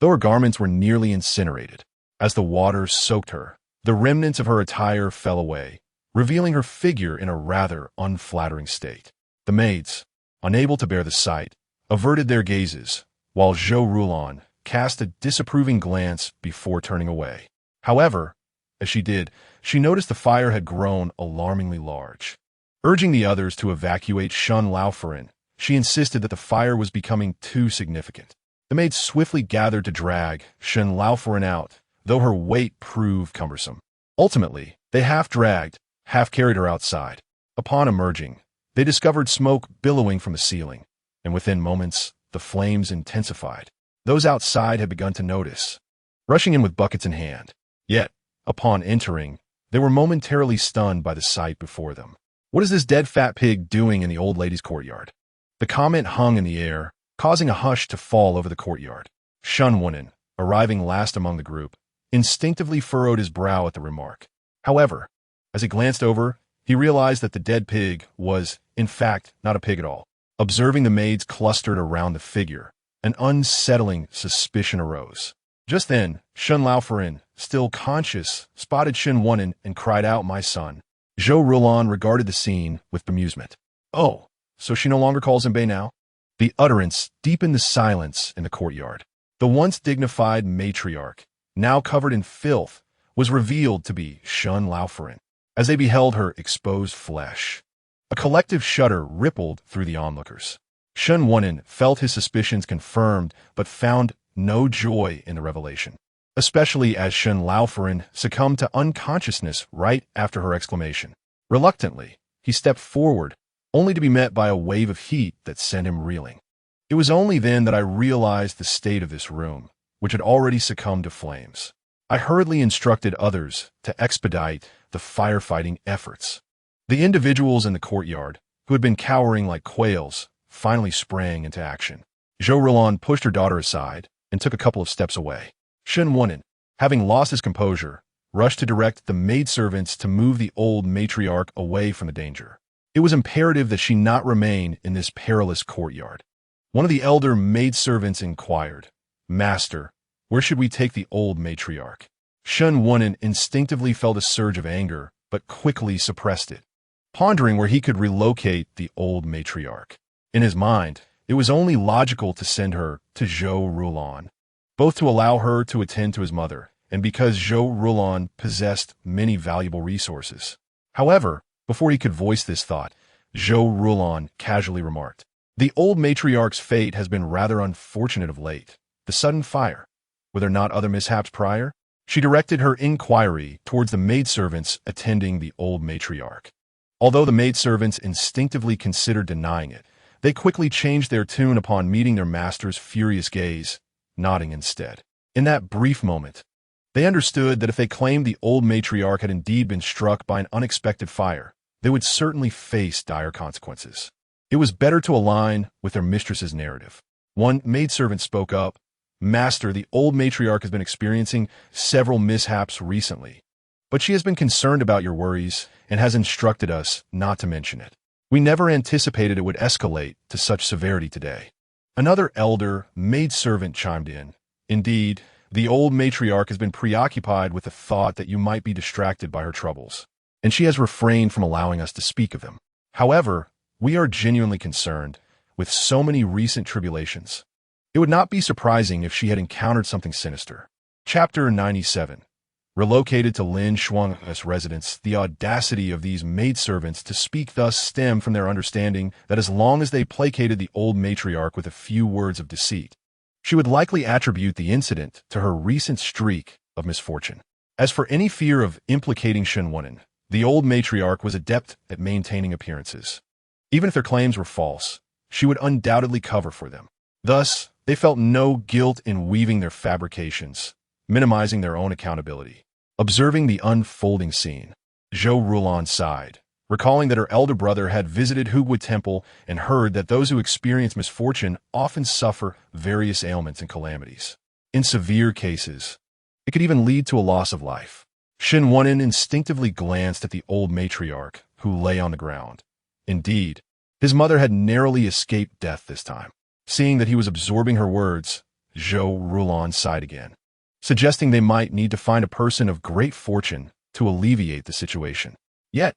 though her garments were nearly incinerated. As the water soaked her, the remnants of her attire fell away, revealing her figure in a rather unflattering state. The maids, unable to bear the sight, averted their gazes, while Zhou Rulan cast a disapproving glance before turning away. However, as she did, she noticed the fire had grown alarmingly large. Urging the others to evacuate Shun Laofaran, she insisted that the fire was becoming too significant. The maids swiftly gathered to drag Shun Laofaran out, though her weight proved cumbersome. Ultimately, they half-dragged, half-carried her outside. Upon emerging, they discovered smoke billowing from the ceiling, and within moments, the flames intensified. Those outside had begun to notice, rushing in with buckets in hand. Yet, upon entering, they were momentarily stunned by the sight before them. "What is this dead fat pig doing in the old lady's courtyard?" The comment hung in the air, causing a hush to fall over the courtyard. Shun Wunan, arriving last among the group, instinctively furrowed his brow at the remark. However, as he glanced over, he realized that the dead pig was, in fact, not a pig at all. Observing the maids clustered around the figure, an unsettling suspicion arose. Just then, Shun Laofaran, still conscious, spotted Shen Wunan and cried out, "My son." Zhou Rulan regarded the scene with bemusement. "Oh, so she no longer calls him Bei now?" The utterance deepened the silence in the courtyard. The once dignified matriarch, now covered in filth, was revealed to be Shun Laofaran. As they beheld her exposed flesh, a collective shudder rippled through the onlookers. Shun Wunan felt his suspicions confirmed, but found no joy in the revelation, especially as Shun Laofaran succumbed to unconsciousness right after her exclamation. Reluctantly, he stepped forward, only to be met by a wave of heat that sent him reeling. It was only then that I realized the state of this room, which had already succumbed to flames. I hurriedly instructed others to expedite the firefighting efforts. The individuals in the courtyard, who had been cowering like quails, finally sprang into action. Zhou Rulan pushed her daughter aside and took a couple of steps away. Shen Wunan, having lost his composure, rushed to direct the maidservants to move the old matriarch away from the danger. It was imperative that she not remain in this perilous courtyard. One of the elder maidservants inquired, "Master, where should we take the old matriarch?" Shun Wunen instinctively felt a surge of anger, but quickly suppressed it, pondering where he could relocate the old matriarch. In his mind, it was only logical to send her to Zhou Rulon, both to allow her to attend to his mother, and because Zhou Rulon possessed many valuable resources. However, before he could voice this thought, Zhou Rulon casually remarked, "The old matriarch's fate has been rather unfortunate of late. The sudden fire. Were there not other mishaps prior?" She directed her inquiry towards the maidservants attending the old matriarch. Although the maidservants instinctively considered denying it, they quickly changed their tune upon meeting their master's furious gaze, nodding instead. In that brief moment, they understood that if they claimed the old matriarch had indeed been struck by an unexpected fire, they would certainly face dire consequences. It was better to align with their mistress's narrative. One maidservant spoke up, "Master, the old matriarch has been experiencing several mishaps recently, but she has been concerned about your worries and has instructed us not to mention it. We never anticipated it would escalate to such severity today." Another elder maidservant chimed in, "Indeed, the old matriarch has been preoccupied with the thought that you might be distracted by her troubles, and she has refrained from allowing us to speak of them. However, we are genuinely concerned with so many recent tribulations. It would not be surprising if she had encountered something sinister." Chapter 97. Relocated to Lin Shuang's residence, the audacity of these maidservants to speak thus stemmed from their understanding that as long as they placated the old matriarch with a few words of deceit, she would likely attribute the incident to her recent streak of misfortune. As for any fear of implicating Shun Wunen, the old matriarch was adept at maintaining appearances. Even if their claims were false, she would undoubtedly cover for them. Thus, they felt no guilt in weaving their fabrications, minimizing their own accountability. Observing the unfolding scene, Zhou Rulon sighed, recalling that her elder brother had visited Hugui Temple and heard that those who experience misfortune often suffer various ailments and calamities. In severe cases, it could even lead to a loss of life. Shin Wunen instinctively glanced at the old matriarch, who lay on the ground. Indeed, his mother had narrowly escaped death this time. Seeing that he was absorbing her words, Zhou Rulon sighed again, suggesting they might need to find a person of great fortune to alleviate the situation. Yet,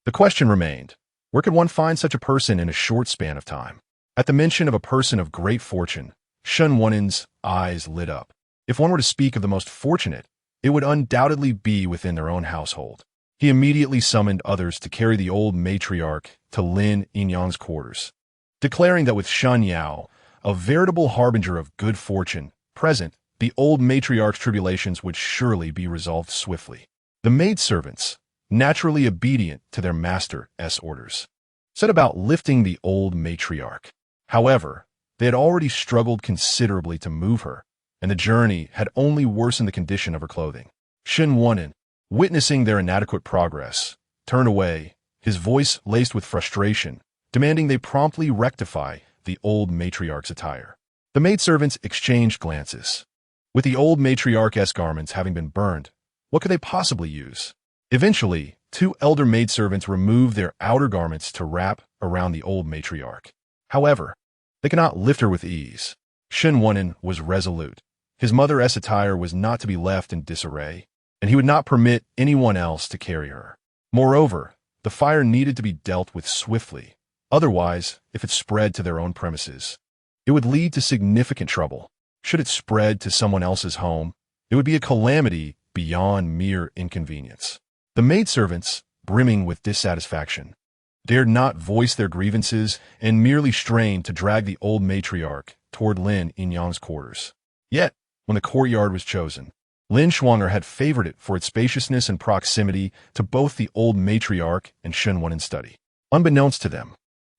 the question remained, where could one find such a person in a short span of time? At the mention of a person of great fortune, Shun Wunen's eyes lit up. If one were to speak of the most fortunate, it would undoubtedly be within their own household. He immediately summoned others to carry the old matriarch to Lin Yinyang's quarters, declaring that with Shun Yao, a veritable harbinger of good fortune, present, the old matriarch's tribulations would surely be resolved swiftly. The maidservants, naturally obedient to their master's orders, set about lifting the old matriarch. However, they had already struggled considerably to move her, and the journey had only worsened the condition of her clothing. Shin Wunen, witnessing their inadequate progress, turned away, his voice laced with frustration, demanding they promptly rectify the old matriarch's attire. The maidservants exchanged glances. With the old matriarch's garments having been burned, what could they possibly use? Eventually, two elder maidservants removed their outer garments to wrap around the old matriarch. However, they could not lift her with ease. Shin Wunen was resolute. His mother's attire was not to be left in disarray, and he would not permit anyone else to carry her. Moreover, the fire needed to be dealt with swiftly. Otherwise, if it spread to their own premises, it would lead to significant trouble. Should it spread to someone else's home, it would be a calamity beyond mere inconvenience. The maidservants, brimming with dissatisfaction, dared not voice their grievances and merely strained to drag the old matriarch toward Lin Yinyang's quarters. Yet, when the courtyard was chosen, Lin Shuang'er had favored it for its spaciousness and proximity to both the old matriarch and Shin Wunen's study. Unbeknownst to them,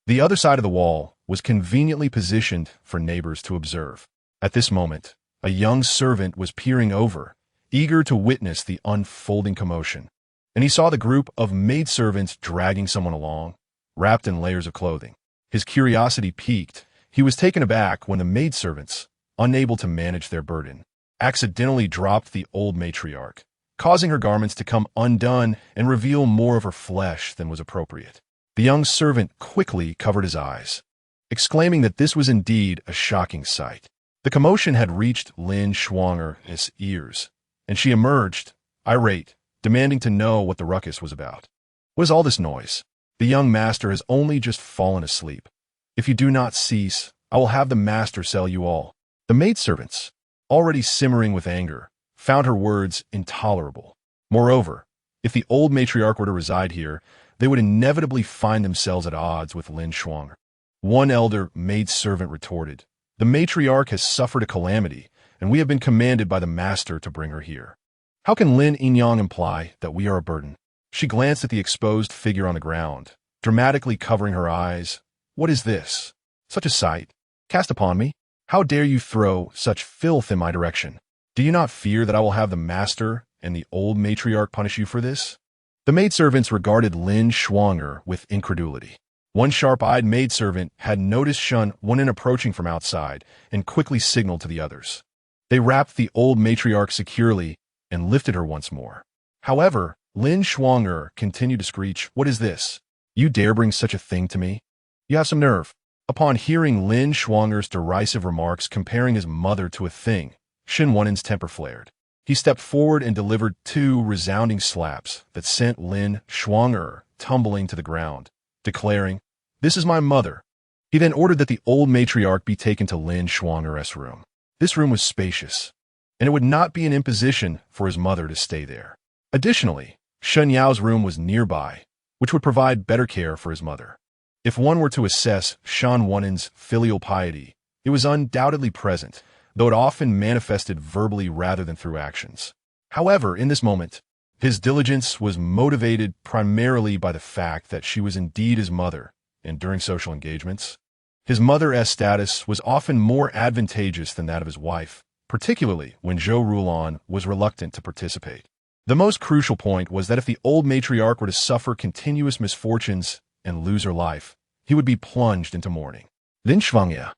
the other side of the wall was conveniently positioned for neighbors to observe. At this moment, a young servant was peering over, eager to witness the unfolding commotion, and he saw the group of maidservants dragging someone along, wrapped in layers of clothing. His curiosity piqued. He was taken aback when the maidservants, unable to manage their burden, accidentally dropped the old matriarch, causing her garments to come undone and reveal more of her flesh than was appropriate. The young servant quickly covered his eyes, exclaiming that this was indeed a shocking sight. The commotion had reached Lin Shuang'er's ears, and she emerged, irate, demanding to know what the ruckus was about. What is all this noise? The young master has only just fallen asleep. If you do not cease, I will have the master sell you all. The maidservants, already simmering with anger, found her words intolerable. Moreover, if the old matriarch were to reside here, they would inevitably find themselves at odds with Lin Shuang'er. One elder maidservant retorted, "The matriarch has suffered a calamity, and we have been commanded by the master to bring her here. How can Lin Yinyang imply that we are a burden?" She glanced at the exposed figure on the ground, dramatically covering her eyes. "What is this? Such a sight? Cast upon me? How dare you throw such filth in my direction? Do you not fear that I will have the master and the old matriarch punish you for this?" The maidservants regarded Lin Shuang'er with incredulity. One sharp-eyed maidservant had noticed Shun Wunen approaching from outside and quickly signaled to the others. They wrapped the old matriarch securely and lifted her once more. However, Lin Shuang'er continued to screech, "What is this? You dare bring such a thing to me? You have some nerve." Upon hearing Lin Shuang'er's derisive remarks comparing his mother to a thing, Shin Wunen's temper flared. He stepped forward and delivered 2 resounding slaps that sent Lin Shuang'er tumbling to the ground, declaring, "This is my mother." He then ordered that the old matriarch be taken to Lin Shuang'er's room. This room was spacious, and it would not be an imposition for his mother to stay there. Additionally, Shen Yao's room was nearby, which would provide better care for his mother. If one were to assess Shan Wunen's filial piety, it was undoubtedly present, though it often manifested verbally rather than through actions. However, in this moment, his diligence was motivated primarily by the fact that she was indeed his mother, and during social engagements, his mother's status was often more advantageous than that of his wife, particularly when Zhou Rulan was reluctant to participate. The most crucial point was that if the old matriarch were to suffer continuous misfortunes and lose her life, he would be plunged into mourning. Lin Shuang'er,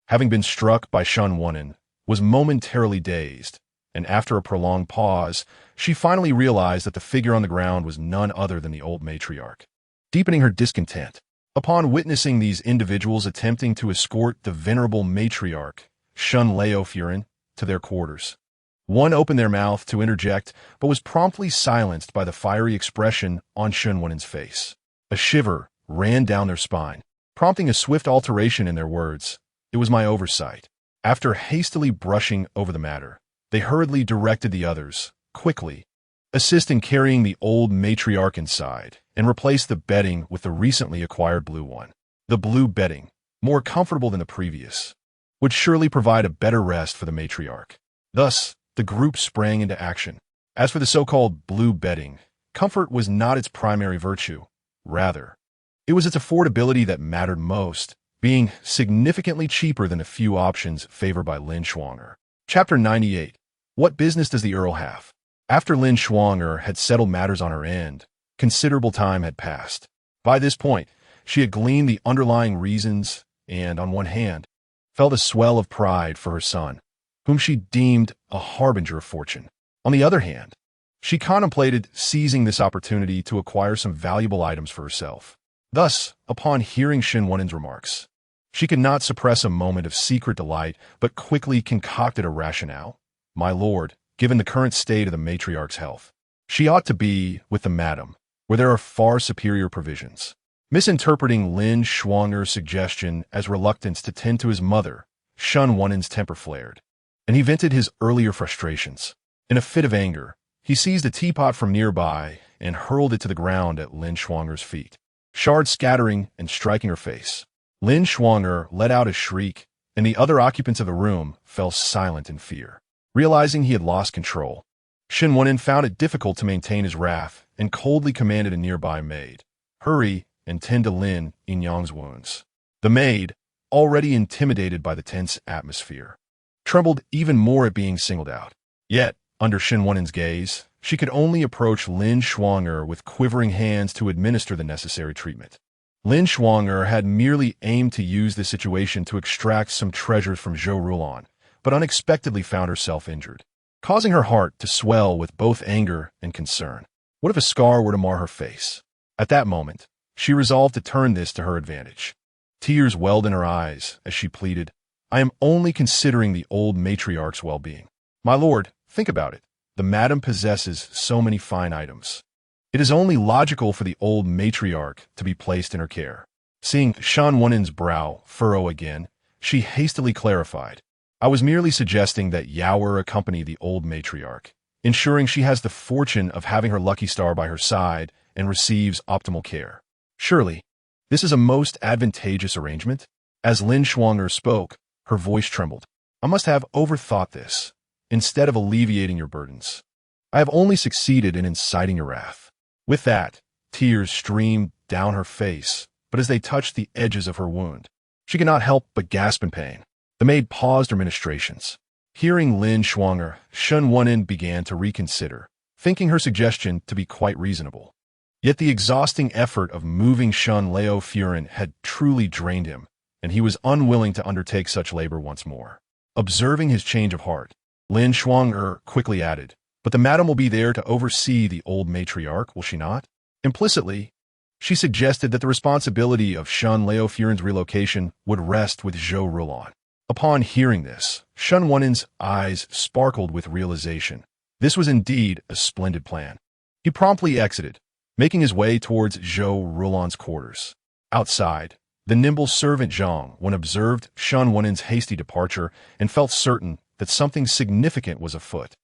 having been struck by Shan Wunen, was momentarily dazed, and after a prolonged pause, she finally realized that the figure on the ground was none other than the old matriarch. Deepening her discontent, upon witnessing these individuals attempting to escort the venerable matriarch, Shun Leo Furin, to their quarters, one opened their mouth to interject, but was promptly silenced by the fiery expression on Shun Wunen's face. A shiver ran down their spine, prompting a swift alteration in their words. "It was my oversight." After hastily brushing over the matter, they hurriedly directed the others, quickly, assist in carrying the old matriarch inside, and replace the bedding with the recently acquired blue one. The blue bedding, more comfortable than the previous, would surely provide a better rest for the matriarch. Thus, the group sprang into action. As for the so-called blue bedding, comfort was not its primary virtue. Rather, it was its affordability that mattered most, being significantly cheaper than a few options favored by Lin Shuang'er. Chapter 98. What business does the Earl have? After Lin Shuang'er had settled matters on her end, considerable time had passed. By this point, she had gleaned the underlying reasons and, on one hand, felt a swell of pride for her son, whom she deemed a harbinger of fortune. On the other hand, she contemplated seizing this opportunity to acquire some valuable items for herself. Thus, upon hearing Shin Wunen's remarks, she could not suppress a moment of secret delight, but quickly concocted a rationale. "My lord, given the current state of the matriarch's health, she ought to be with the madam, where there are far superior provisions." Misinterpreting Lin Shuang'er's suggestion as reluctance to tend to his mother, Shun Wunen's temper flared, and he vented his earlier frustrations. In a fit of anger, he seized a teapot from nearby and hurled it to the ground at Lin Shuang'er's feet, shards scattering and striking her face. Lin Shuang'er let out a shriek, and the other occupants of the room fell silent in fear. Realizing he had lost control, Shin Wunen found it difficult to maintain his wrath and coldly commanded a nearby maid, "Hurry and tend to Lin Yinyang's wounds." The maid, already intimidated by the tense atmosphere, trembled even more at being singled out. Yet, under Shin Wunen's gaze, she could only approach Lin Shuang'er with quivering hands to administer the necessary treatment. Lin Shuang'er had merely aimed to use the situation to extract some treasures from Zhou Rulan, but unexpectedly found herself injured. causing her heart to swell with both anger and concern. What if a scar were to mar her face? At that moment, she resolved to turn this to her advantage. Tears welled in her eyes as she pleaded, "I am only considering the old matriarch's well-being. My lord, think about it. The madam possesses so many fine items. It is only logical for the old matriarch to be placed in her care." Seeing Shan Wunin's brow furrow again, she hastily clarified, "I was merely suggesting that Yaoer accompany the old matriarch, ensuring she has the fortune of having her lucky star by her side and receives optimal care. Surely, this is a most advantageous arrangement?" As Lin Shuang'er spoke, her voice trembled. "I must have overthought this. Instead of alleviating your burdens, I have only succeeded in inciting your wrath." With that, tears streamed down her face, but as they touched the edges of her wound, she could not help but gasp in pain. The maid paused her ministrations. Hearing Lin Shuang'er, Shen Wunin began to reconsider, thinking her suggestion to be quite reasonable. Yet the exhausting effort of moving Shen Lao Furin had truly drained him, and he was unwilling to undertake such labor once more. Observing his change of heart, Lin Shuang'er quickly added, "But the madam will be there to oversee the old matriarch, will she not?" Implicitly, she suggested that the responsibility of Shen Lao Furin's relocation would rest with Zhou Rulan. Upon hearing this, Shen Wunin's eyes sparkled with realization. This was indeed a splendid plan. He promptly exited, making his way towards Zhou Rulan's quarters. Outside, the nimble servant Zhang, when observed Shen Wunin's hasty departure and felt certain that something significant was afoot.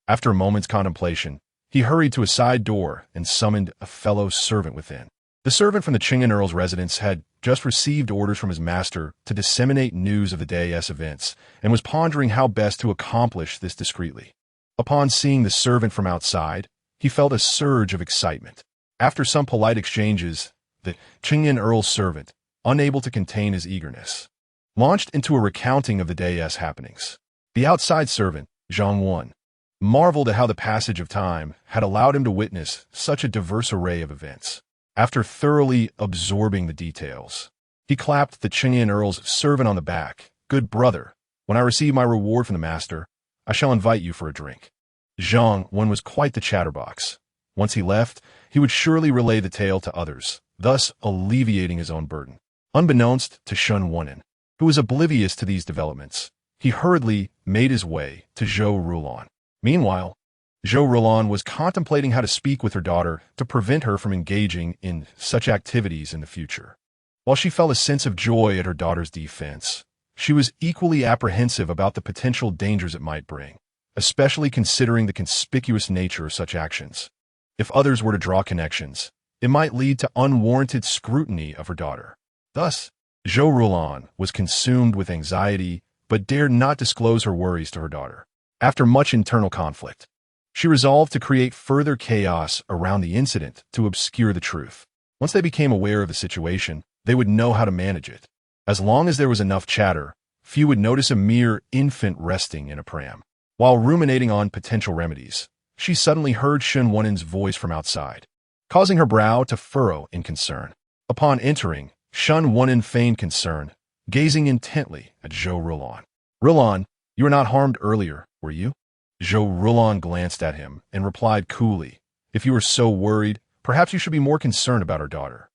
After a moment's contemplation, he hurried to a side door and summoned a fellow servant within. The servant from the Qingyan Earl's residence had just received orders from his master to disseminate news of the day's events and was pondering how best to accomplish this discreetly. Upon seeing the servant from outside, he felt a surge of excitement. After some polite exchanges, the Qingyan Earl's servant, unable to contain his eagerness, launched into a recounting of the day's happenings. The outside servant, Zhang Wan, marveled at how the passage of time had allowed him to witness such a diverse array of events. After thoroughly absorbing the details, he clapped the Qingyan Earl's servant on the back. "Good brother, when I receive my reward from the master, I shall invite you for a drink." Zhang Wan was quite the chatterbox. Once he left, he would surely relay the tale to others, thus alleviating his own burden. Unbeknownst to Shen Wunin, who was oblivious to these developments, he hurriedly made his way to Zhou Rulan. Meanwhile, Zhou Rulan was contemplating how to speak with her daughter to prevent her from engaging in such activities in the future. While she felt a sense of joy at her daughter's defense, she was equally apprehensive about the potential dangers it might bring, especially considering the conspicuous nature of such actions. If others were to draw connections, it might lead to unwarranted scrutiny of her daughter. Thus, Zhou Rulan was consumed with anxiety but dared not disclose her worries to her daughter. After much internal conflict, she resolved to create further chaos around the incident to obscure the truth. Once they became aware of the situation, they would know how to manage it. As long as there was enough chatter, few would notice a mere infant resting in a pram. While ruminating on potential remedies, she suddenly heard Shen Wunin's voice from outside, causing her brow to furrow in concern. Upon entering, Shen Wunin feigned concern, gazing intently at Zhou Rulan. "Rulan, you were not harmed earlier, were you?" Zhou Rulan glanced at him and replied coolly, "If you are so worried, perhaps you should be more concerned about our daughter."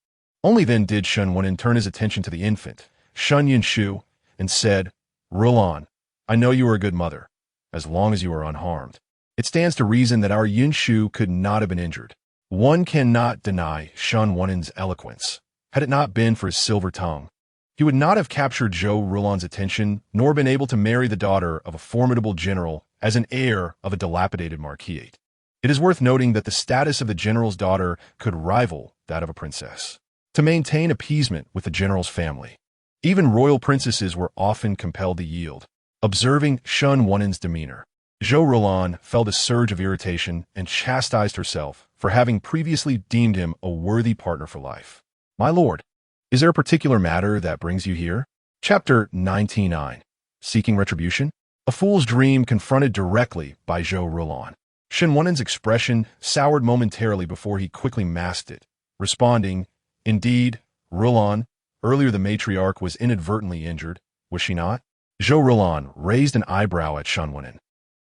Only then did Shen Wunin turn his attention to the infant, Shen Yinshu, and said, "Rulan, I know you are a good mother, as long as you are unharmed. It stands to reason that our Yinshu could not have been injured." One cannot deny Shen Wunin's eloquence. Had it not been for his silver tongue, he would not have captured Zhou Rulan's attention, nor been able to marry the daughter of a formidable general as an heir of a dilapidated marquisate. It is worth noting that the status of the general's daughter could rival that of a princess. To maintain appeasement with the general's family, even royal princesses were often compelled to yield. Observing Shen Wunin's demeanor, Zhou Rulan felt a surge of irritation and chastised herself for having previously deemed him a worthy partner for life. "My lord, is there a particular matter that brings you here?" Chapter 99. Seeking Retribution? A fool's dream confronted directly by Zhou Rulan. Shen Wunin's expression soured momentarily before he quickly masked it, responding, "Indeed, Rulan, earlier the matriarch was inadvertently injured, was she not?" Zhou Rulan raised an eyebrow at Shen Wunin.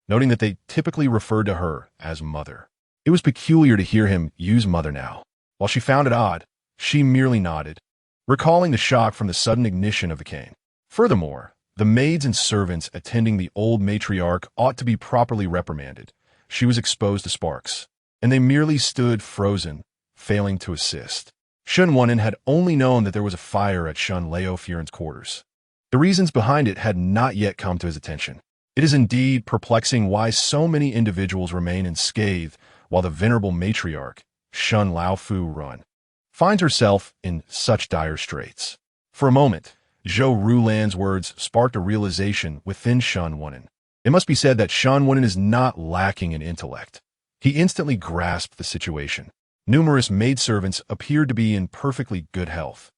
noting that they typically referred to her as mother. It was peculiar to hear him use mother now. While she found it odd, she merely nodded, recalling the shock from the sudden ignition of the cane. Furthermore, the maids and servants attending the old matriarch ought to be properly reprimanded. She was exposed to sparks, and they merely stood frozen, failing to assist. Shun Wunen had only known that there was a fire at Shun Leo Furin's quarters. The reasons behind it had not yet come to his attention. It is indeed perplexing why so many individuals remain unscathed while the venerable matriarch, Shun Laofu Run, finds herself in such dire straits. For a moment, Zhou Rulan's words sparked a realization within Shun Wunen. It must be said that Shun Wunen is not lacking in intellect. He instantly grasped the situation. Numerous maidservants appeared to be in perfectly good health.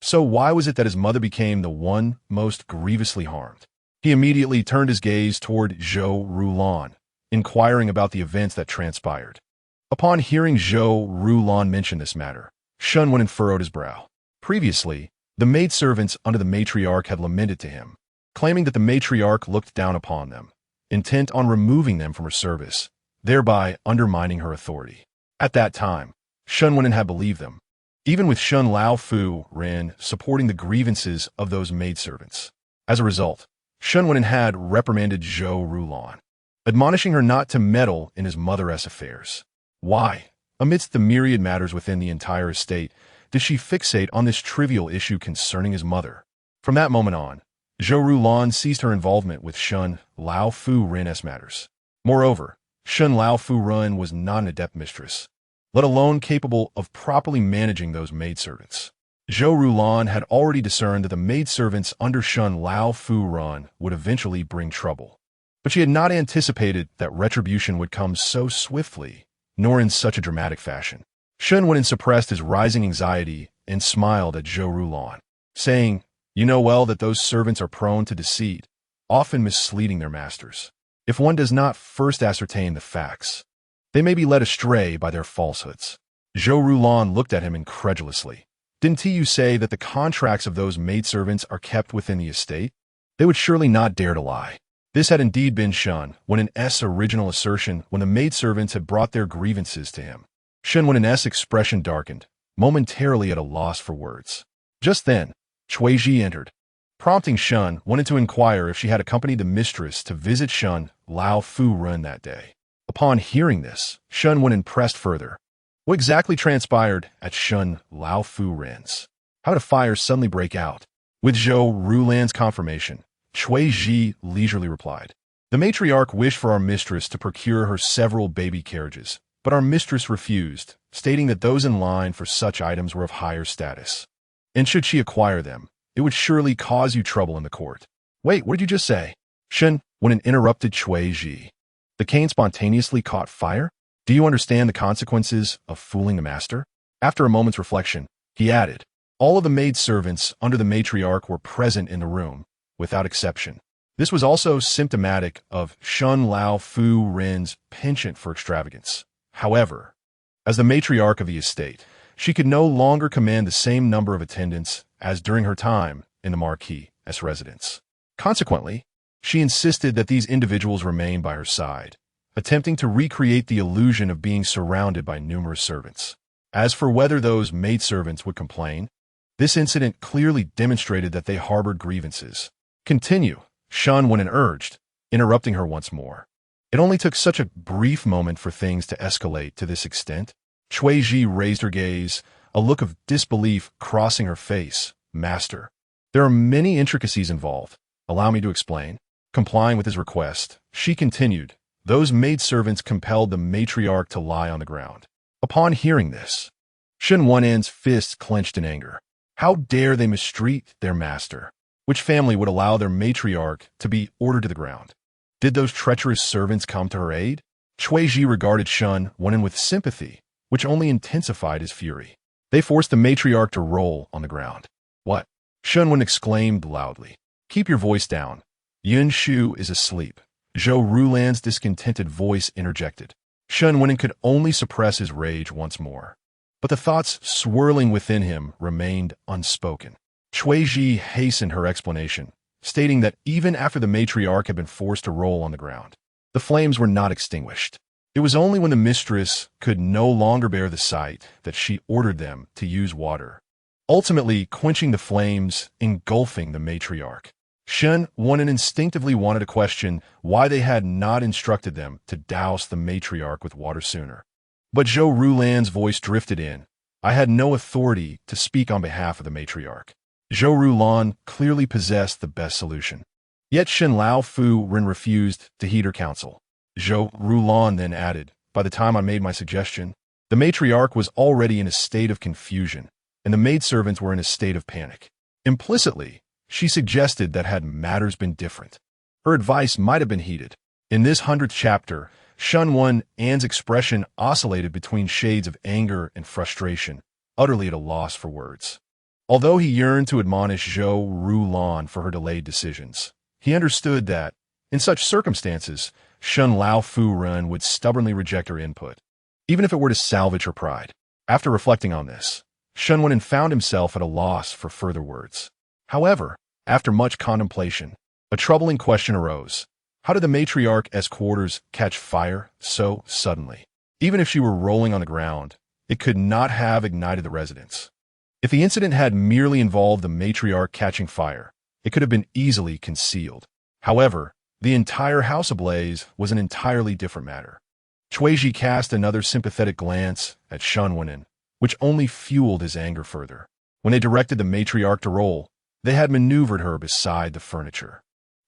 So why was it that his mother became the one most grievously harmed? He immediately turned his gaze toward Zhou Rulan, inquiring about the events that transpired. Upon hearing Zhou Rulan mention this matter, Shun Wunen furrowed his brow. Previously, the maidservants under the matriarch had lamented to him, claiming that the matriarch looked down upon them, intent on removing them from her service, thereby undermining her authority. At that time, Shun Wunen had believed them, even with Shun Laofu Ren supporting the grievances of those maidservants. As a result, Shun Wunen had reprimanded Zhou Rulan, admonishing her not to meddle in his mother's affairs. Why, amidst the myriad matters within the entire estate, did she fixate on this trivial issue concerning his mother? From that moment on, Zhou Rulan ceased her involvement with Shun Laofu Ren's matters. Moreover, Shun Laofu Ren was not an adept mistress, let alone capable of properly managing those maidservants. Zhou Rulan had already discerned that the maidservants under Shun Laofu Ren would eventually bring trouble. But she had not anticipated that retribution would come so swiftly, nor in such a dramatic fashion. Shun Wunen suppressed his rising anxiety and smiled at Zhou Rulan, saying, "You know well that those servants are prone to deceit, often misleading their masters. If one does not first ascertain the facts, they may be led astray by their falsehoods." Zhou Rulan looked at him incredulously. "Didn't you say that the contracts of those maidservants are kept within the estate? They would surely not dare to lie." This had indeed been Shun Wunen's original assertion when the maidservants had brought their grievances to him. Shun Wunen's expression darkened, momentarily at a loss for words. Just then, Cui Ji entered, prompting Shun Wunen to inquire if she had accompanied the mistress to visit Shun Laofu Ren that day. Upon hearing this, Shun Wunen pressed further. What exactly transpired at Shun Laofu Ren's? How did a fire suddenly break out? With Zhou Rulan's confirmation, Cui Ji leisurely replied, "The matriarch wished for our mistress to procure her several baby carriages, but our mistress refused, stating that those in line for such items were of higher status. And should she acquire them, it would surely cause you trouble in the court." "Wait, what did you just say?" Shun Wunen interrupted Cui Ji. "The cane spontaneously caught fire? Do you understand the consequences of fooling the master?" After a moment's reflection, he added, "All of the maidservants under the matriarch were present in the room, without exception. This was also symptomatic of Shun Laofu Ren's penchant for extravagance. However, as the matriarch of the estate, she could no longer command the same number of attendants as during her time in the Marquis's residence. Consequently, she insisted that these individuals remain by her side, attempting to recreate the illusion of being surrounded by numerous servants. As for whether those maidservants would complain, this incident clearly demonstrated that they harbored grievances." "Continue," Shun Wunen urged, interrupting her once more. "It only took such a brief moment for things to escalate to this extent." Cui Ji raised her gaze, a look of disbelief crossing her face. "Master, there are many intricacies involved. Allow me to explain." Complying with his request, she continued, "Those maidservants compelled the matriarch to lie on the ground." Upon hearing this, Shun Wunen's fists clenched in anger. How dare they mistreat their master? Which family would allow their matriarch to be ordered to the ground? Did those treacherous servants come to her aid? Cui Ji regarded Shun Wunen with sympathy, which only intensified his fury. "They forced the matriarch to roll on the ground." "What?" Shun Wunen exclaimed loudly. "Keep your voice down. Yun Shu is asleep." Zhou Rulan's discontented voice interjected. Shun Wunen could only suppress his rage once more. But the thoughts swirling within him remained unspoken. Cui Ji hastened her explanation, stating that even after the matriarch had been forced to roll on the ground, The flames were not extinguished. It was only when the mistress could no longer bear the sight that she ordered them to use water, ultimately quenching the flames, engulfing the matriarch. Shen Wunen instinctively wanted to question why they had not instructed them to douse the matriarch with water sooner. But Zhou Rulan's voice drifted in. I had no authority to speak on behalf of the matriarch. Zhou Rulan clearly possessed the best solution. Yet Shen Lao Fu Ren refused to heed her counsel. Zhou Rulan then added, by the time I made my suggestion, the matriarch was already in a state of confusion, and the maidservants were in a state of panic. Implicitly, she suggested that had matters been different, her advice might have been heeded. In this 100th chapter, Shen Wen An's expression oscillated between shades of anger and frustration, utterly at a loss for words. Although he yearned to admonish Zhou Rulan for her delayed decisions, he understood that, in such circumstances, Shen Lao Fu Ren would stubbornly reject her input, even if it were to salvage her pride. After reflecting on this, Shen Wen found himself at a loss for further words. However, after much contemplation, a troubling question arose. How did the matriarch's quarters catch fire so suddenly? Even if she were rolling on the ground, it could not have ignited the residence. If the incident had merely involved the matriarch catching fire, it could have been easily concealed. However, the entire house ablaze was an entirely different matter. Chuiji cast another sympathetic glance at Shen Wunen, which only fueled his anger further. When they directed the matriarch to roll, they had maneuvered her beside the furniture.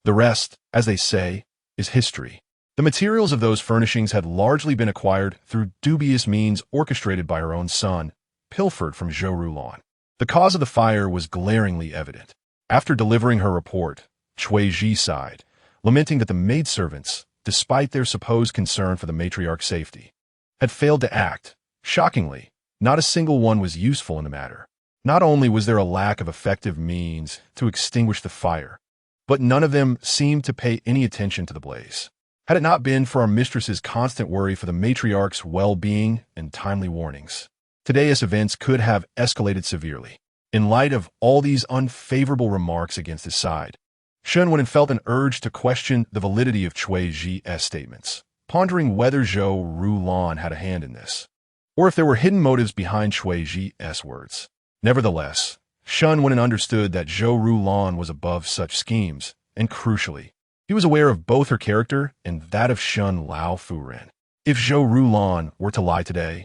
The rest, as they say, is history. The materials of those furnishings had largely been acquired through dubious means orchestrated by her own son, pilfered from Zhou Rulan. The cause of the fire was glaringly evident. After delivering her report, Chuiji sighed, lamenting that the maidservants, despite their supposed concern for the matriarch's safety, had failed to act. Shockingly, not a single one was useful in the matter. Not only was there a lack of effective means to extinguish the fire, but none of them seemed to pay any attention to the blaze. Had it not been for our mistress's constant worry for the matriarch's well-being and timely warnings, today's events could have escalated severely. In light of all these unfavorable remarks against his side, Shen Wunen felt an urge to question the validity of Chuiji's statements, pondering whether Zhou Rulan had a hand in this, or if there were hidden motives behind Chuiji's words. Nevertheless, Shen Wunen understood that Zhou Rulan was above such schemes, and crucially, he was aware of both her character and that of Shen Lao Fu Ren. If Zhou Rulan were to lie today,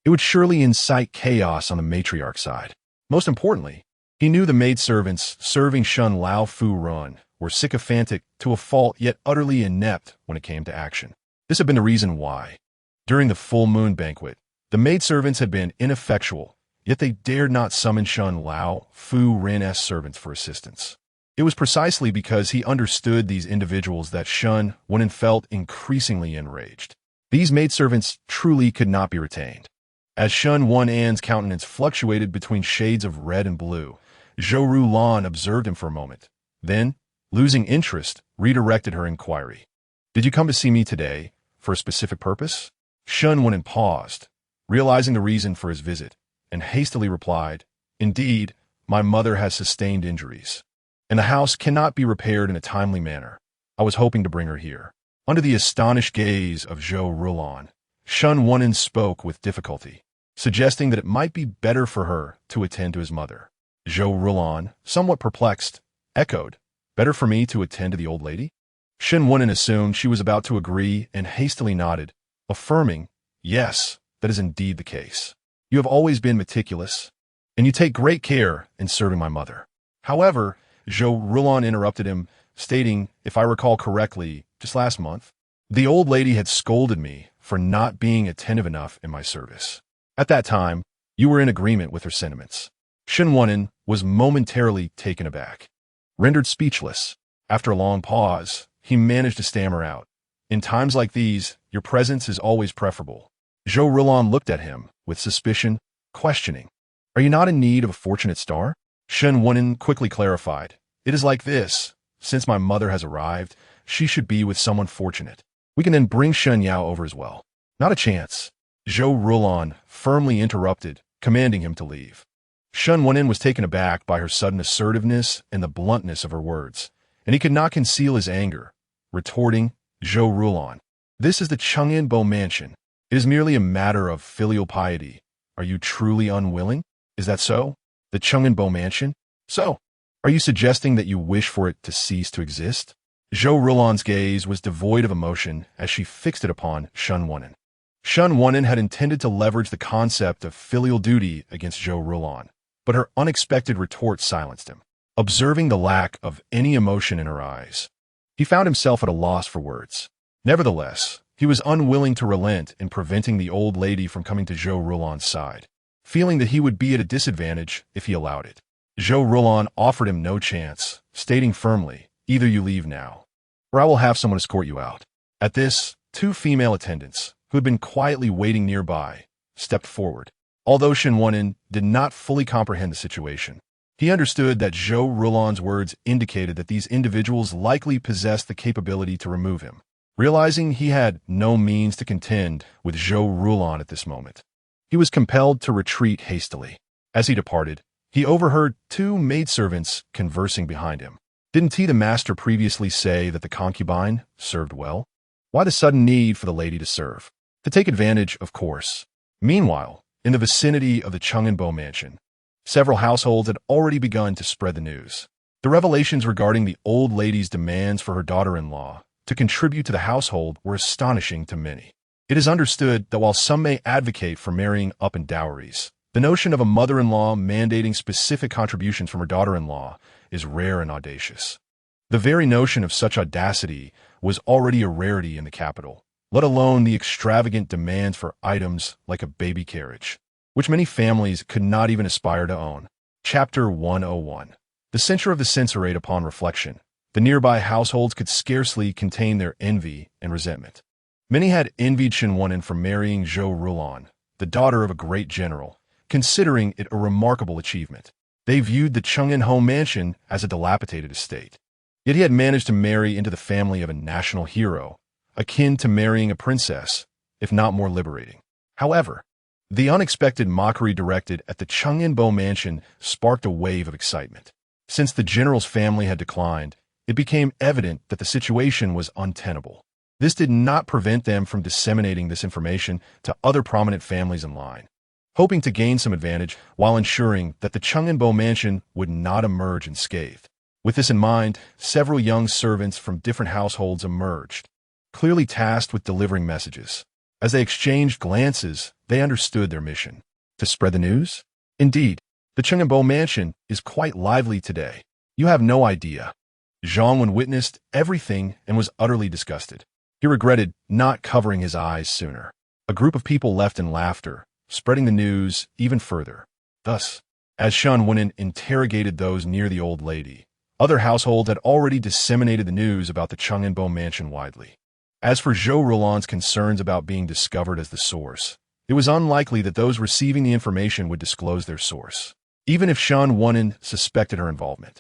it would surely incite chaos on the matriarch side. Most importantly, he knew the maidservants serving Shen Lao Fu Ren were sycophantic to a fault yet utterly inept when it came to action. This had been the reason why, during the full moon banquet, the maidservants had been ineffectual, yet they dared not summon Shen Lao Fu Ren's servants for assistance. It was precisely because he understood these individuals that Shen Wunen felt increasingly enraged. These maidservants truly could not be retained. As Shen Wunen countenance fluctuated between shades of red and blue, Zhou Rulan observed him for a moment, then, losing interest, redirected her inquiry. Did you come to see me today for a specific purpose? Shen Wunen paused, realizing the reason for his visit, and hastily replied, Indeed, my mother has sustained injuries, and the house cannot be repaired in a timely manner. I was hoping to bring her here. Under the astonished gaze of Zhou Rulan, Shen Wunen spoke with difficulty, suggesting that it might be better for her to attend to his mother. Zhou Rulan, somewhat perplexed, echoed, Better for me to attend to the old lady? Shen Wunen assumed she was about to agree and hastily nodded, affirming, Yes, that is indeed the case. You have always been meticulous, and you take great care in serving my mother. However, Zhou Rulan interrupted him, stating, if I recall correctly, just last month, the old lady had scolded me for not being attentive enough in my service. At that time, you were in agreement with her sentiments. Shen Wunen was momentarily taken aback. Rendered speechless, after a long pause, he managed to stammer out, In times like these, your presence is always preferable. Zhou Rulan looked at him with suspicion, questioning, Are you not in need of a fortunate star? Shen Wunen quickly clarified, It is like this. Since my mother has arrived, she should be with someone fortunate. We can then bring Shen Yao over as well. Not a chance. Zhou Rulan firmly interrupted, commanding him to leave. Shen Wunen was taken aback by her sudden assertiveness and the bluntness of her words, and he could not conceal his anger, retorting, Zhou Rulan, This is the Chang'an mansion. It is merely a matter of filial piety. Are you truly unwilling? Is that so? The Chang'an mansion? So, are you suggesting that you wish for it to cease to exist? Zhou Rulan's gaze was devoid of emotion as she fixed it upon Shen Wunen. Shen Wunen had intended to leverage the concept of filial duty against Zhou Rulan, but her unexpected retort silenced him. Observing the lack of any emotion in her eyes, he found himself at a loss for words. Nevertheless, he was unwilling to relent in preventing the old lady from coming to Zhou Rulan's side, feeling that he would be at a disadvantage if he allowed it. Zhou Rulan offered him no chance, stating firmly, "Either you leave now, or I will have someone escort you out." At this, two female attendants, who had been quietly waiting nearby, stepped forward. Although Shen Wunen did not fully comprehend the situation, he understood that Zhou Rulan's words indicated that these individuals likely possessed the capability to remove him. Realizing he had no means to contend with Zhou Rulan at this moment, he was compelled to retreat hastily. As he departed, he overheard two maidservants conversing behind him. Didn't he, the master, previously say that the concubine served well? Why the sudden need for the lady to serve? To take advantage, of course. Meanwhile, in the vicinity of the Chang'an mansion, several households had already begun to spread the news. The revelations regarding the old lady's demands for her daughter-in-law to contribute to the household were astonishing to many. It is understood that while some may advocate for marrying up in dowries, the notion of a mother-in-law mandating specific contributions from her daughter-in-law is rare and audacious. The very notion of such audacity was already a rarity in the capital, let alone the extravagant demands for items like a baby carriage, which many families could not even aspire to own. Chapter 101. The censure of the censorate. Upon reflection, the nearby households could scarcely contain their envy and resentment. Many had envied Shen Wunen for marrying Zhou Rulan, the daughter of a great general, considering it a remarkable achievement. They viewed the Chang'an mansion as a dilapidated estate. Yet he had managed to marry into the family of a national hero, akin to marrying a princess, if not more liberating. However, the unexpected mockery directed at the Chang'an mansion sparked a wave of excitement. Since the general's family had declined, it became evident that the situation was untenable. This did not prevent them from disseminating this information to other prominent families in line, hoping to gain some advantage while ensuring that the Chang'an mansion would not emerge unscathed. With this in mind, several young servants from different households emerged, clearly tasked with delivering messages. As they exchanged glances, they understood their mission: to spread the news. Indeed, the Chang'an mansion is quite lively today. You have no idea. Zhang Wen witnessed everything and was utterly disgusted. He regretted not covering his eyes sooner. A group of people left in laughter, spreading the news even further. Thus, as Shen Wunen interrogated those near the old lady, other households had already disseminated the news about the Chang'an mansion widely. As for Zhou Rulan's concerns about being discovered as the source, it was unlikely that those receiving the information would disclose their source, even if Shen Wunen suspected her involvement.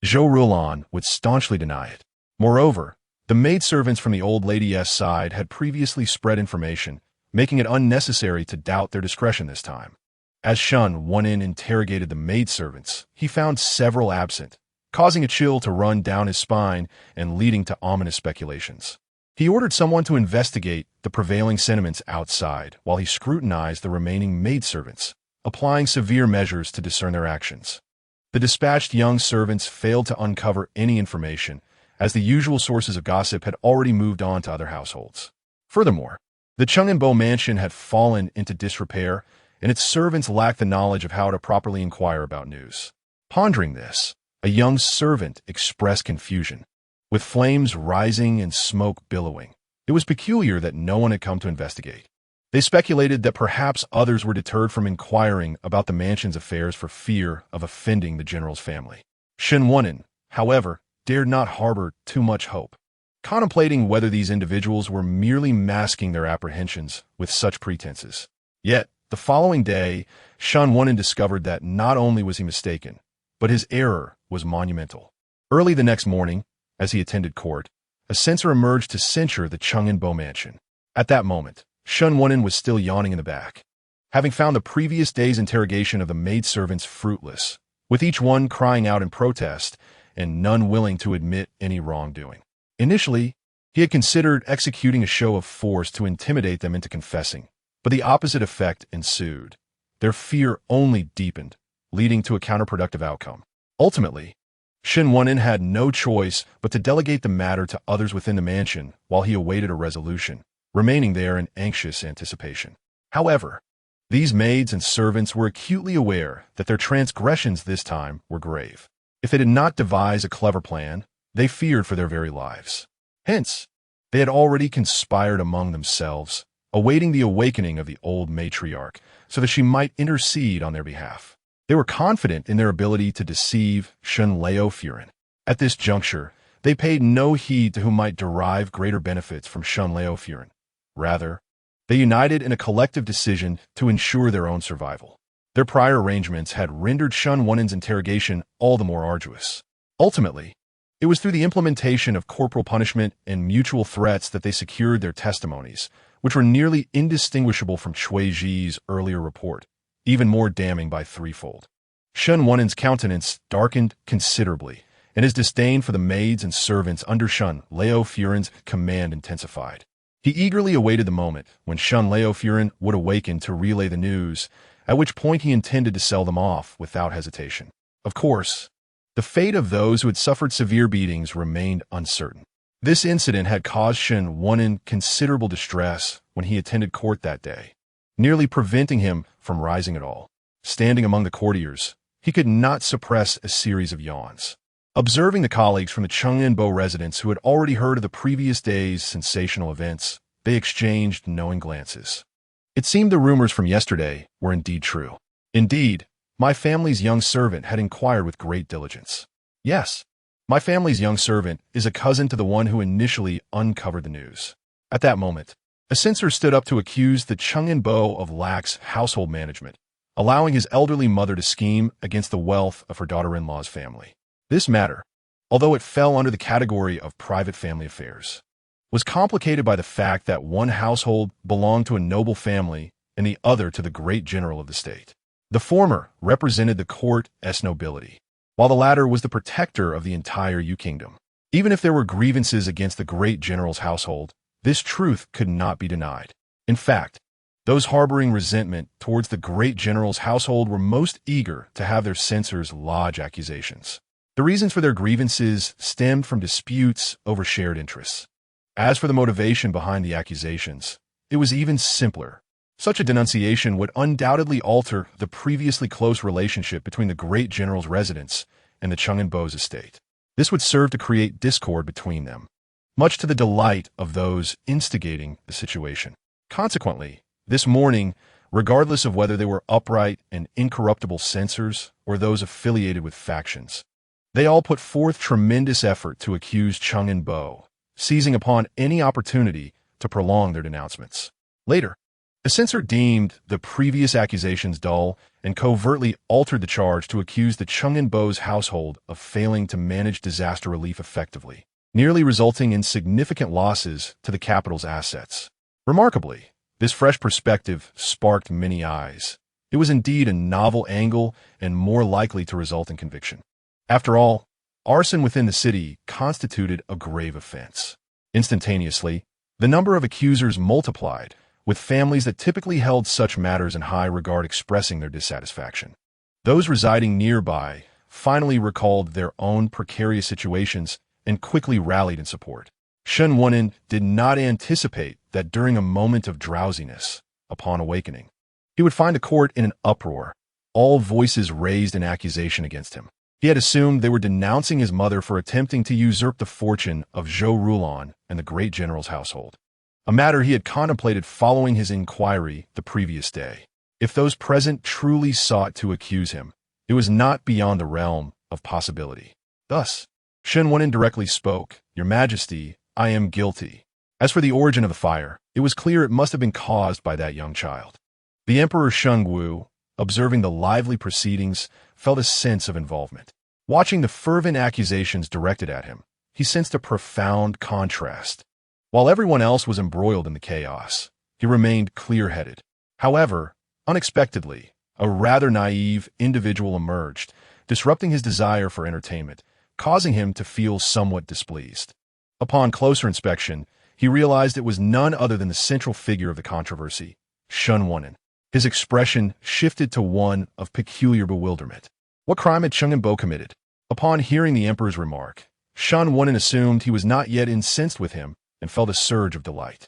Zhou Rulan would staunchly deny it. Moreover, the maidservants from the old lady's side had previously spread information, making it unnecessary to doubt their discretion this time. As Shen Wunen interrogated the maidservants, he found several absent, causing a chill to run down his spine and leading to ominous speculations. He ordered someone to investigate the prevailing sentiments outside while he scrutinized the remaining maidservants, applying severe measures to discern their actions. The dispatched young servants failed to uncover any information, as the usual sources of gossip had already moved on to other households. Furthermore, the Chang'an mansion had fallen into disrepair, and its servants lacked the knowledge of how to properly inquire about news. Pondering this, a young servant expressed confusion. With flames rising and smoke billowing, it was peculiar that no one had come to investigate. They speculated that perhaps others were deterred from inquiring about the mansion's affairs for fear of offending the general's family. Shen Wunen, however, dared not harbor too much hope, contemplating whether these individuals were merely masking their apprehensions with such pretenses. Yet, the following day, Shen Wunen discovered that not only was he mistaken, but his error was monumental. Early the next morning, as he attended court, a censor emerged to censure the Chang'an mansion. At that moment, Shen Wunen was still yawning in the back, having found the previous day's interrogation of the maidservants fruitless, with each one crying out in protest and none willing to admit any wrongdoing. Initially, He had considered executing a show of force to intimidate them into confessing, but the opposite effect ensued. Their fear only deepened, leading to a counterproductive outcome. Ultimately, Shen Wunen had no choice but to delegate the matter to others within the mansion while he awaited a resolution, remaining there in anxious anticipation. However, these maids and servants were acutely aware that their transgressions this time were grave. If they did not devise a clever plan, they feared for their very lives. Hence, they had already conspired among themselves, awaiting the awakening of the old matriarch so that she might intercede on their behalf. They were confident in their ability to deceive Shen Furen. At this juncture, they paid no heed to who might derive greater benefits from Shen Furen. Rather, they united in a collective decision to ensure their own survival. Their prior arrangements had rendered Shen Wunen's interrogation all the more arduous. Ultimately, it was through the implementation of corporal punishment and mutual threats that they secured their testimonies, which were nearly indistinguishable from Cui Ji's earlier report, even more damning by threefold. Shen Wunen's countenance darkened considerably, and his disdain for the maids and servants under Shen Furen's command intensified. He eagerly awaited the moment when Shen Furen would awaken to relay the news, at which point he intended to sell them off without hesitation. Of course, the fate of those who had suffered severe beatings remained uncertain. This incident had caused Shen Wunen considerable distress when he attended court that day, nearly preventing him from rising at all. Standing among the courtiers, he could not suppress a series of yawns. Observing the colleagues from the Cheng'enbo residence who had already heard of the previous day's sensational events, they exchanged knowing glances. It seemed the rumors from yesterday were indeed true. Indeed, my family's young servant had inquired with great diligence. Yes, my family's young servant is a cousin to the one who initially uncovered the news. At that moment, a censor stood up to accuse the Cheng'enbo of lax household management, allowing his elderly mother to scheme against the wealth of her daughter-in-law's family. This matter, although it fell under the category of private family affairs, was complicated by the fact that one household belonged to a noble family and the other to the great general of the state. The former represented the court as nobility, while the latter was the protector of the entire Yu kingdom. Even if there were grievances against the great general's household, this truth could not be denied. In fact, those harboring resentment towards the great general's household were most eager to have their censors lodge accusations. The reasons for their grievances stemmed from disputes over shared interests. As for the motivation behind the accusations, it was even simpler. Such a denunciation would undoubtedly alter the previously close relationship between the great general's residence and the Cheng'enbo's estate. This would serve to create discord between them, much to the delight of those instigating the situation. Consequently, this morning, regardless of whether they were upright and incorruptible censors or those affiliated with factions, they all put forth tremendous effort to accuse Cheng'enbo, seizing upon any opportunity to prolong their denouncements. Later, the censor deemed the previous accusations dull and covertly altered the charge to accuse the Cheng'enbo's household of failing to manage disaster relief effectively, nearly resulting in significant losses to the capital's assets. Remarkably, this fresh perspective sparked many eyes. It was indeed a novel angle and more likely to result in conviction. After all, arson within the city constituted a grave offense. Instantaneously, the number of accusers multiplied, with families that typically held such matters in high regard expressing their dissatisfaction. Those residing nearby finally recalled their own precarious situations and quickly rallied in support. Shen Wunen did not anticipate that during a moment of drowsiness, upon awakening, he would find the court in an uproar, all voices raised in accusation against him. He had assumed they were denouncing his mother for attempting to usurp the fortune of Zhou Rulon and the great general's household, a matter he had contemplated following his inquiry the previous day. If those present truly sought to accuse him, it was not beyond the realm of possibility. Thus, Shen Wunen directly spoke, "Your Majesty, I am guilty." As for the origin of the fire, it was clear it must have been caused by that young child. The Emperor Shengwu, observing the lively proceedings, felt a sense of involvement. Watching the fervent accusations directed at him, he sensed a profound contrast. While everyone else was embroiled in the chaos, he remained clear-headed. However, unexpectedly, a rather naive individual emerged, disrupting his desire for entertainment, causing him to feel somewhat displeased. Upon closer inspection, he realized it was none other than the central figure of the controversy, Shun Wunen. His expression shifted to one of peculiar bewilderment. What crime had Chungnbo committed? Upon hearing the emperor's remark, Shun Wunen assumed he was not yet incensed with him and felt a surge of delight.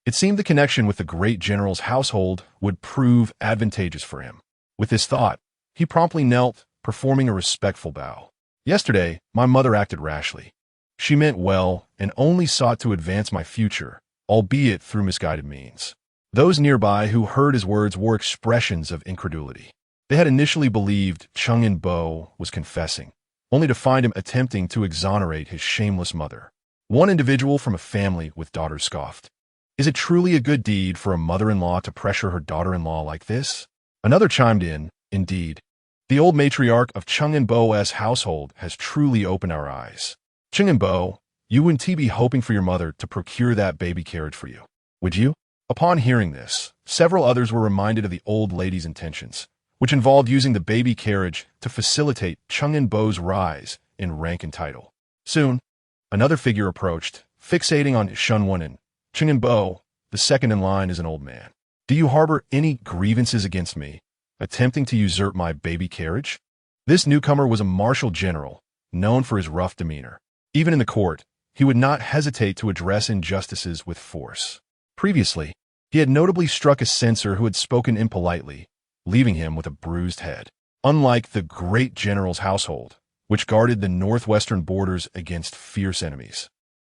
It seemed the connection with the great general's household would prove advantageous for him. With this thought, he promptly knelt, performing a respectful bow. Yesterday, my mother acted rashly. She meant well and only sought to advance my future, albeit through misguided means. Those nearby who heard his words wore expressions of incredulity. They had initially believed Chungnbo was confessing, only to find him attempting to exonerate his shameless mother. One individual from a family with daughters scoffed. Is it truly a good deed for a mother-in-law to pressure her daughter-in-law like this? Another chimed in, indeed. The old matriarch of Chungnbo's household has truly opened our eyes. Chungnbo, you wouldn't be hoping for your mother to procure that baby carriage for you, would you? Upon hearing this, several others were reminded of the old lady's intentions, which involved using the baby carriage to facilitate Chungnbo's rise in rank and title. Soon, another figure approached, fixating on Shun Wunen. Chungnbo, the second in line, is an old man. Do you harbor any grievances against me, attempting to usurp my baby carriage? This newcomer was a martial general, known for his rough demeanor. Even in the court, he would not hesitate to address injustices with force. Previously, he had notably struck a censor who had spoken impolitely, leaving him with a bruised head. Unlike the great general's household, which guarded the northwestern borders against fierce enemies,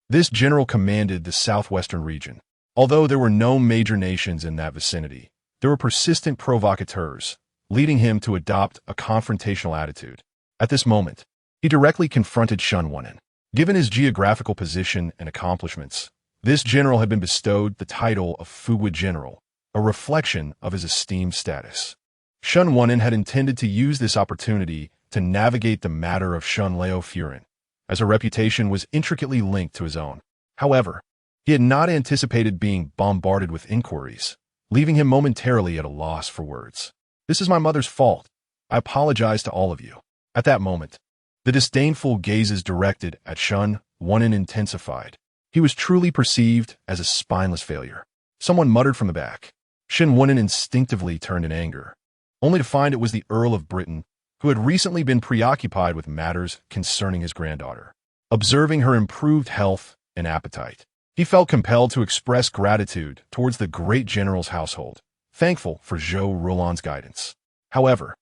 this general commanded the southwestern region. Although there were no major nations in that vicinity, there were persistent provocateurs, leading him to adopt a confrontational attitude. At this moment, he directly confronted Shun Wunen. Given his geographical position and accomplishments, this general had been bestowed the title of Fugu General, a reflection of his esteemed status. Shun Wunen had intended to use this opportunity to navigate the matter of Shun Leo Furin, as her reputation was intricately linked to his own. However, he had not anticipated being bombarded with inquiries, leaving him momentarily at a loss for words. This is my mother's fault. I apologize to all of you. At that moment, the disdainful gazes directed at Shun Wunen intensified. He was truly perceived as a spineless failure. Someone muttered from the back. Shun Wunen instinctively turned in anger, only to find it was the Earl of Britain, who had recently been preoccupied with matters concerning his granddaughter. Observing her improved health and appetite, he felt compelled to express gratitude towards the great general's household, thankful for Zhou Rulan's guidance. However,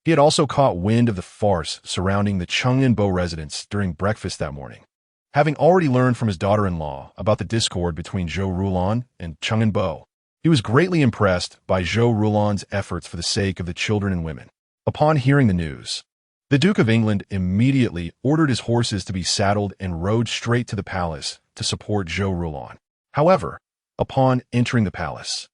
he had also caught wind of the farce surrounding the Chungnbo residence during breakfast that morning. Having already learned from his daughter-in-law about the discord between Zhou Rulan and Chungnbo, he was greatly impressed by Zhou Rulan's efforts for the sake of the children and women. Upon hearing the news, the Duke of England immediately ordered his horses to be saddled and rode straight to the palace to support Zhou Rulan. However, upon entering the palace,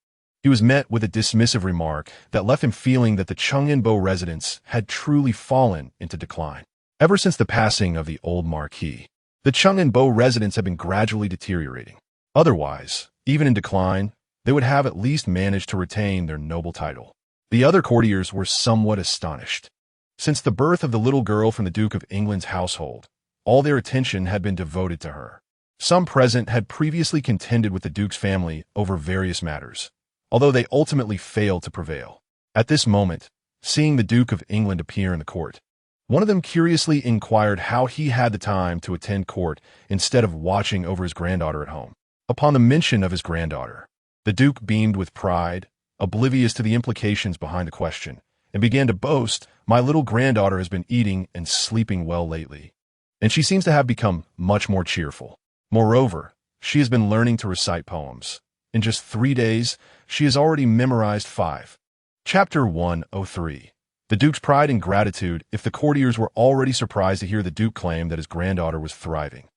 he was met with a dismissive remark that left him feeling that the Chungnbo residence had truly fallen into decline. Ever since the passing of the old marquis, the Chungnbo residence had been gradually deteriorating. Otherwise, even in decline, they would have at least managed to retain their noble title. The other courtiers were somewhat astonished. Since the birth of the little girl from the Duke of England's household, all their attention had been devoted to her. Some present had previously contended with the Duke's family over various matters, although they ultimately failed to prevail. At this moment, seeing the Duke of England appear in the court, one of them curiously inquired how he had the time to attend court instead of watching over his granddaughter at home. Upon the mention of his granddaughter, the Duke beamed with pride, oblivious to the implications behind the question, and began to boast, "My little granddaughter has been eating and sleeping well lately, and she seems to have become much more cheerful. Moreover, she has been learning to recite poems. In just 3 days, she has already memorized 5. Chapter 103. The Duke's pride and gratitude if the courtiers were already surprised to hear the Duke claim that his granddaughter was thriving.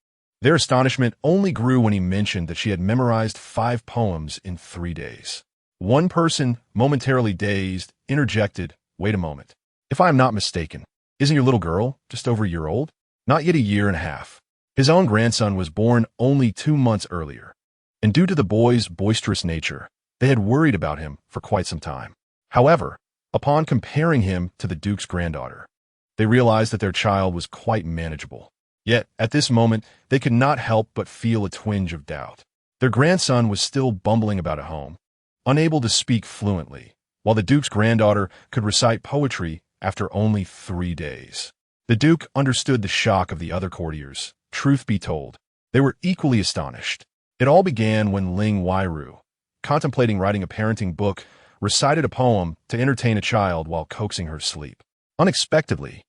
Their astonishment only grew when he mentioned that she had memorized 5 poems in 3 days. One person, momentarily dazed, interjected, "Wait a moment. If I am not mistaken, isn't your little girl just over a year old? Not yet a year and a half." His own grandson was born only 2 months earlier, and due to the boy's boisterous nature, they had worried about him for quite some time. However, upon comparing him to the Duke's granddaughter, they realized that their child was quite manageable. Yet, at this moment, they could not help but feel a twinge of doubt. Their grandson was still bumbling about at home, unable to speak fluently, while the Duke's granddaughter could recite poetry after only 3 days. The Duke understood the shock of the other courtiers. Truth be told, they were equally astonished. It all began when Ling Wairu, contemplating writing a parenting book, recited a poem to entertain a child while coaxing her to sleep. Unexpectedly,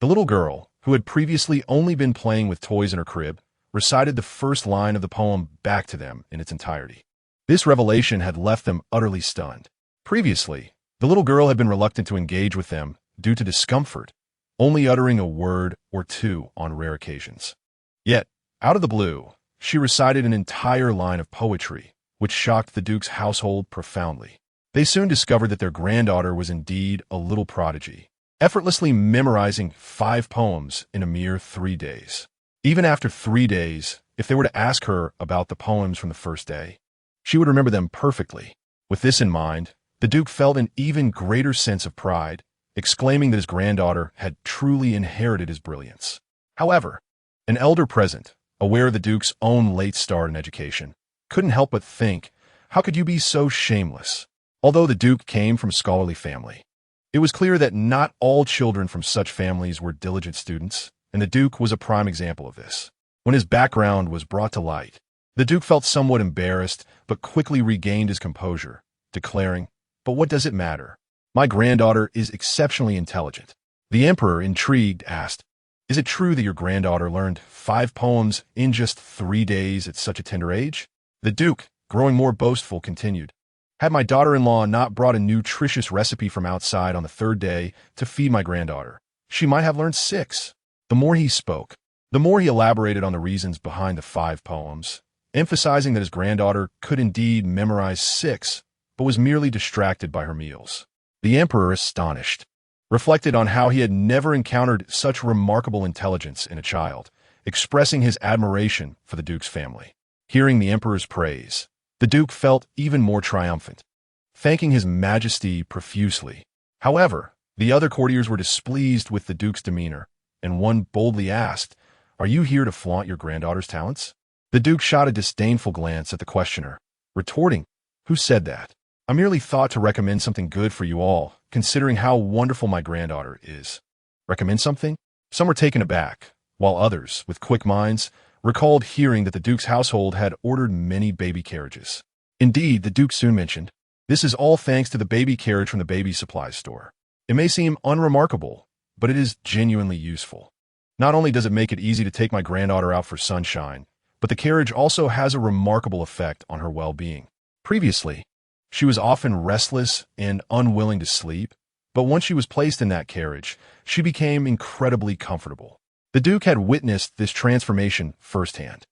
the little girl, who had previously only been playing with toys in her crib, recited the first line of the poem back to them in its entirety. This revelation had left them utterly stunned. Previously, the little girl had been reluctant to engage with them due to discomfort, only uttering a word or two on rare occasions. Yet, out of the blue, she recited an entire line of poetry, which shocked the Duke's household profoundly. They soon discovered that their granddaughter was indeed a little prodigy, effortlessly memorizing 5 poems in a mere 3 days. Even after 3 days, if they were to ask her about the poems from the first day, she would remember them perfectly. With this in mind, the Duke felt an even greater sense of pride, exclaiming that his granddaughter had truly inherited his brilliance. However, an elder present, aware of the Duke's own late start in education, couldn't help but think, how could you be so shameless? Although the Duke came from a scholarly family, it was clear that not all children from such families were diligent students, and the Duke was a prime example of this. When his background was brought to light, the Duke felt somewhat embarrassed, but quickly regained his composure, declaring, "But what does it matter? My granddaughter is exceptionally intelligent." The Emperor, intrigued, asked, "Is it true that your granddaughter learned 5 poems in just 3 days at such a tender age?" The Duke, growing more boastful, continued, "Had my daughter-in-law not brought a nutritious recipe from outside on the 3rd day to feed my granddaughter, she might have learned 6. The more he spoke, the more he elaborated on the reasons behind the 5 poems, emphasizing that his granddaughter could indeed memorize 6, but was merely distracted by her meals. The Emperor, astonished, reflected on how he had never encountered such remarkable intelligence in a child, expressing his admiration for the Duke's family. Hearing the Emperor's praise, the Duke felt even more triumphant, thanking His Majesty profusely. However, the other courtiers were displeased with the Duke's demeanor, and one boldly asked, "Are you here to flaunt your granddaughter's talents?" The Duke shot a disdainful glance at the questioner, retorting, "Who said that? I merely thought to recommend something good for you all, considering how wonderful my granddaughter is." Recommend something? Some were taken aback, while others, with quick minds, recalled hearing that the Duke's household had ordered many baby carriages. Indeed, the Duke soon mentioned, "This is all thanks to the baby carriage from the baby supplies store. It may seem unremarkable, but it is genuinely useful. Not only does it make it easy to take my granddaughter out for sunshine, but the carriage also has a remarkable effect on her well-being. Previously, she was often restless and unwilling to sleep, but once she was placed in that carriage, she became incredibly comfortable." The Duke had witnessed this transformation firsthand.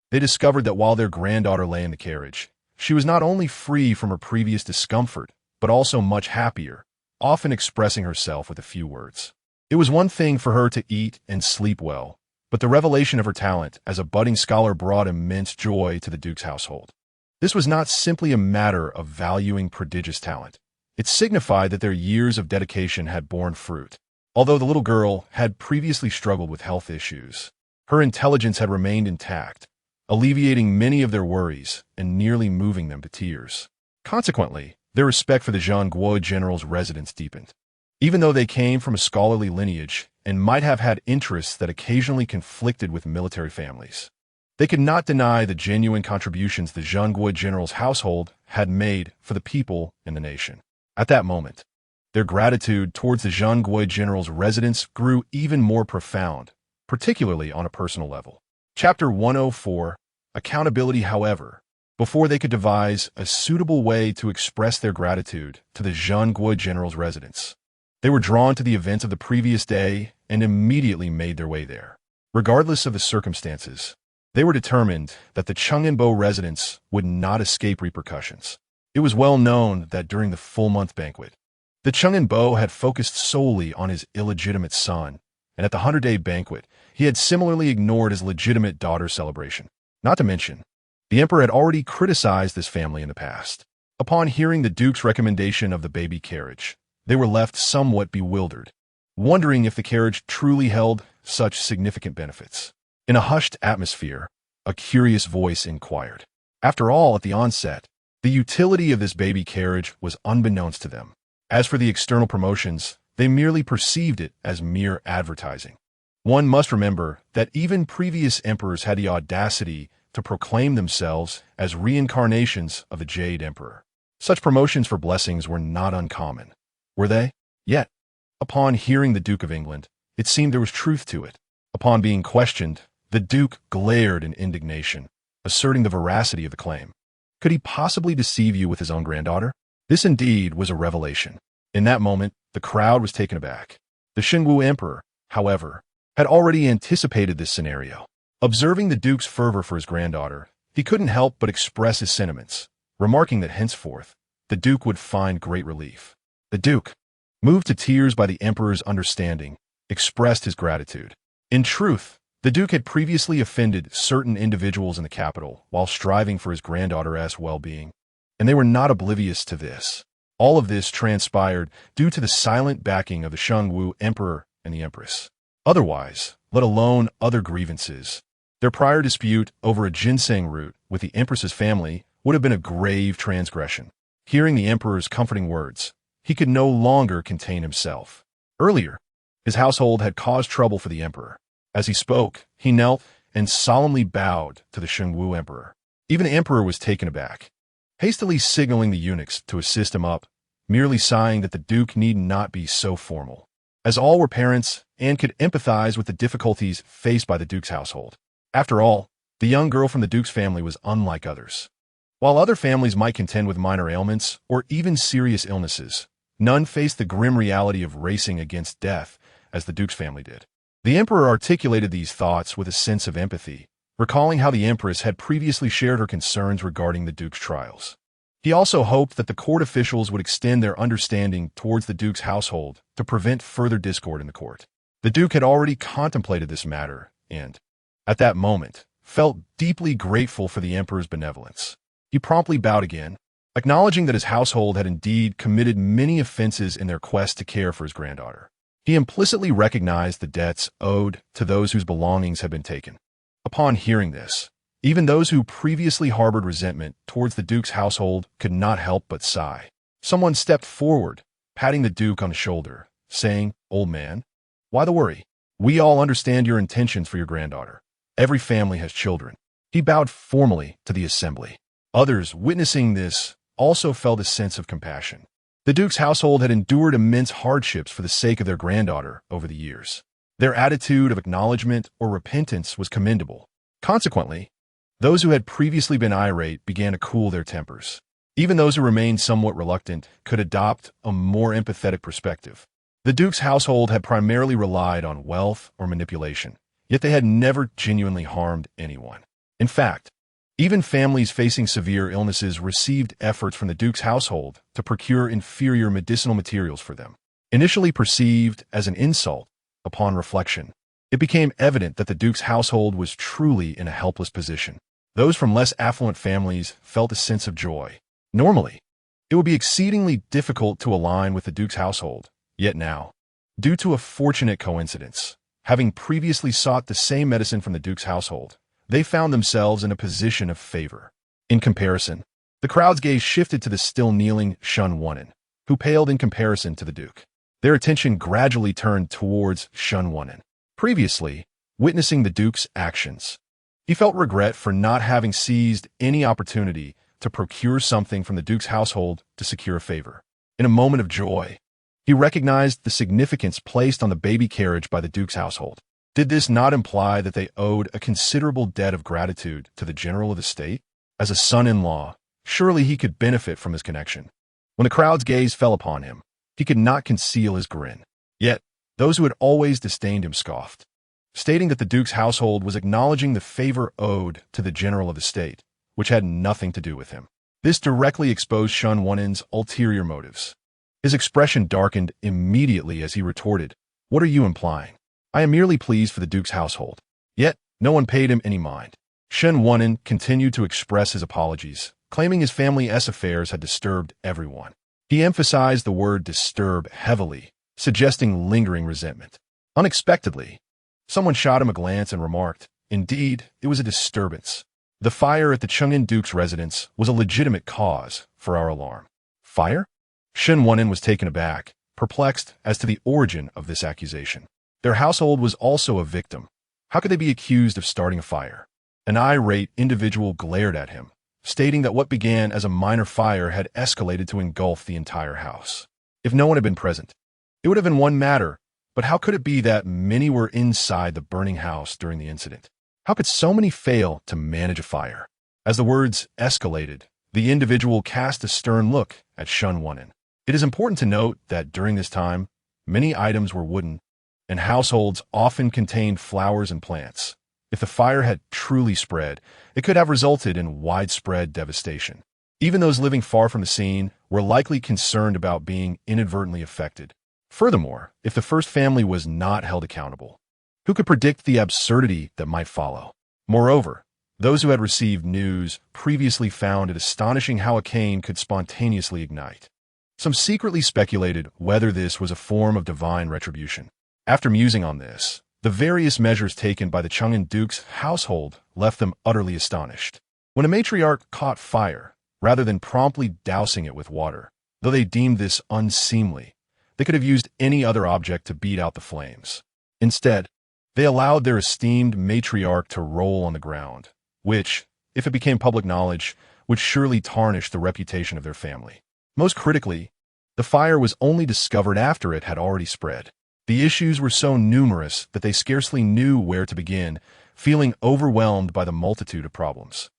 They discovered that while their granddaughter lay in the carriage, she was not only free from her previous discomfort, but also much happier, often expressing herself with a few words. It was one thing for her to eat and sleep well, but the revelation of her talent as a budding scholar brought immense joy to the Duke's household. This was not simply a matter of valuing prodigious talent. It signified that their years of dedication had borne fruit. Although the little girl had previously struggled with health issues, her intelligence had remained intact, alleviating many of their worries and nearly moving them to tears. Consequently, their respect for the Zhangguo general's residence deepened. Even though they came from a scholarly lineage and might have had interests that occasionally conflicted with military families, they could not deny the genuine contributions the Zhangguo general's household had made for the people and the nation. At that moment, their gratitude towards the Zhangguo general's residence grew even more profound, particularly on a personal level. Chapter 104, Accountability. However, before they could devise a suitable way to express their gratitude to the Zhangguo general's residence, they were drawn to the events of the previous day and immediately made their way there. Regardless of the circumstances, they were determined that the Cheng'enbo residence would not escape repercussions. It was well known that during the full-month banquet, the Cheng'enbo had focused solely on his illegitimate son, and at the 100-day banquet, he had similarly ignored his legitimate daughter's celebration. Not to mention, the Emperor had already criticized this family in the past. Upon hearing the Duke's recommendation of the baby carriage, they were left somewhat bewildered, wondering if the carriage truly held such significant benefits. In a hushed atmosphere, a curious voice inquired. After all, at the onset, the utility of this baby carriage was unbeknownst to them. As for the external promotions, they merely perceived it as mere advertising. One must remember that even previous emperors had the audacity to proclaim themselves as reincarnations of the Jade Emperor. Such promotions for blessings were not uncommon, were they? Yet, upon hearing the Duke of England, it seemed there was truth to it. Upon being questioned, the Duke glared in indignation, asserting the veracity of the claim. Could he possibly deceive you with his own granddaughter? This indeed was a revelation. In that moment, the crowd was taken aback. The Xingu Emperor, however, had already anticipated this scenario. Observing the Duke's fervor for his granddaughter, he couldn't help but express his sentiments, remarking that henceforth, the Duke would find great relief. The Duke, moved to tears by the Emperor's understanding, expressed his gratitude. In truth, the Duke had previously offended certain individuals in the capital while striving for his granddaughter's well-being, and they were not oblivious to this. All of this transpired due to the silent backing of the Xingu Emperor and the Empress. Otherwise, let alone other grievances, their prior dispute over a ginseng root with the Empress's family would have been a grave transgression. Hearing the Emperor's comforting words, he could no longer contain himself. Earlier, his household had caused trouble for the Emperor. As he spoke, he knelt and solemnly bowed to the Xingu Emperor. Even the Emperor was taken aback, hastily signaling the eunuchs to assist him up, merely sighing that the Duke need not be so formal, as all were parents and could empathize with the difficulties faced by the Duke's household. After all, the young girl from the Duke's family was unlike others. While other families might contend with minor ailments or even serious illnesses, none faced the grim reality of racing against death as the Duke's family did. The Emperor articulated these thoughts with a sense of empathy, recalling how the Empress had previously shared her concerns regarding the Duke's trials. He also hoped that the court officials would extend their understanding towards the Duke's household to prevent further discord in the court. The Duke had already contemplated this matter and, at that moment, felt deeply grateful for the Emperor's benevolence. He promptly bowed again, acknowledging that his household had indeed committed many offenses in their quest to care for his granddaughter. He implicitly recognized the debts owed to those whose belongings had been taken. Upon hearing this, even those who previously harbored resentment towards the Duke's household could not help but sigh. Someone stepped forward, patting the Duke on the shoulder, saying, "Old man, why the worry? We all understand your intentions for your granddaughter. Every family has children." He bowed formally to the assembly. Others, witnessing this, also felt a sense of compassion. The Duke's household had endured immense hardships for the sake of their granddaughter over the years. Their attitude of acknowledgement or repentance was commendable. Consequently, those who had previously been irate began to cool their tempers. Even those who remained somewhat reluctant could adopt a more empathetic perspective. The Duke's household had primarily relied on wealth or manipulation, yet they had never genuinely harmed anyone. In fact, even families facing severe illnesses received efforts from the Duke's household to procure inferior medicinal materials for them. Initially perceived as an insult, upon reflection, it became evident that the Duke's household was truly in a helpless position. Those from less affluent families felt a sense of joy. Normally, it would be exceedingly difficult to align with the Duke's household, yet now, due to a fortunate coincidence, having previously sought the same medicine from the Duke's household, they found themselves in a position of favor. In comparison, the crowd's gaze shifted to the still kneeling Xinwu, who paled in comparison to the Duke. Their attention gradually turned towards Xinwu. Previously, witnessing the Duke's actions, he felt regret for not having seized any opportunity to procure something from the Duke's household to secure a favor. In a moment of joy, he recognized the significance placed on the baby carriage by the Duke's household. Did this not imply that they owed a considerable debt of gratitude to the general of the state? As a son-in-law, surely he could benefit from his connection. When the crowd's gaze fell upon him, he could not conceal his grin. Yet, those who had always disdained him scoffed, stating that the Duke's household was acknowledging the favor owed to the general of the state, which had nothing to do with him. This directly exposed Xinwu's ulterior motives. His expression darkened immediately as he retorted, "What are you implying? I am merely pleased for the Duke's household." Yet, no one paid him any mind. Xinwu continued to express his apologies, claiming his family's affairs had disturbed everyone. He emphasized the word disturb heavily, suggesting lingering resentment. Unexpectedly, someone shot him a glance and remarked, Indeed, it was a disturbance. The fire at the Chang'an Duke's residence was a legitimate cause for our alarm. Fire? Shen Wunen was taken aback, perplexed as to the origin of this accusation. Their household was also a victim. How could they be accused of starting a fire? An irate individual glared at him, stating that what began as a minor fire had escalated to engulf the entire house. If no one had been present, it would have been one matter, but how could it be that many were inside the burning house during the incident? How could so many fail to manage a fire? As the words escalated, the individual cast a stern look at Shen Wunen. It is important to note that during this time, many items were wooden, and households often contained flowers and plants. If the fire had truly spread, it could have resulted in widespread devastation. Even those living far from the scene were likely concerned about being inadvertently affected. Furthermore, if the first family was not held accountable, who could predict the absurdity that might follow? Moreover, those who had received news previously found it astonishing how a cane could spontaneously ignite. Some secretly speculated whether this was a form of divine retribution. After musing on this, the various measures taken by the Chang'an Duke's household left them utterly astonished. When a matriarch caught fire, rather than promptly dousing it with water, though they deemed this unseemly, they could have used any other object to beat out the flames. Instead, they allowed their esteemed matriarch to roll on the ground, which, if it became public knowledge, would surely tarnish the reputation of their family. Most critically, the fire was only discovered after it had already spread. The issues were so numerous that they scarcely knew where to begin, feeling overwhelmed by the multitude of problems.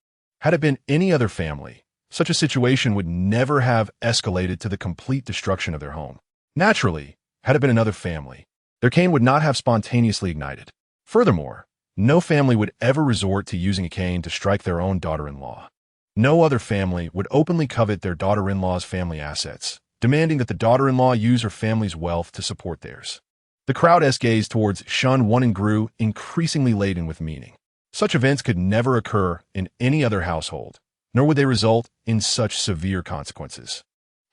Had it been any other family, such a situation would never have escalated to the complete destruction of their home. Naturally, had it been another family, their cane would not have spontaneously ignited. Furthermore, no family would ever resort to using a cane to strike their own daughter-in-law. No other family would openly covet their daughter-in-law's family assets, demanding that the daughter-in-law use her family's wealth to support theirs. The crowd's gaze towards Shen Wunen grew increasingly laden with meaning. Such events could never occur in any other household, nor would they result in such severe consequences.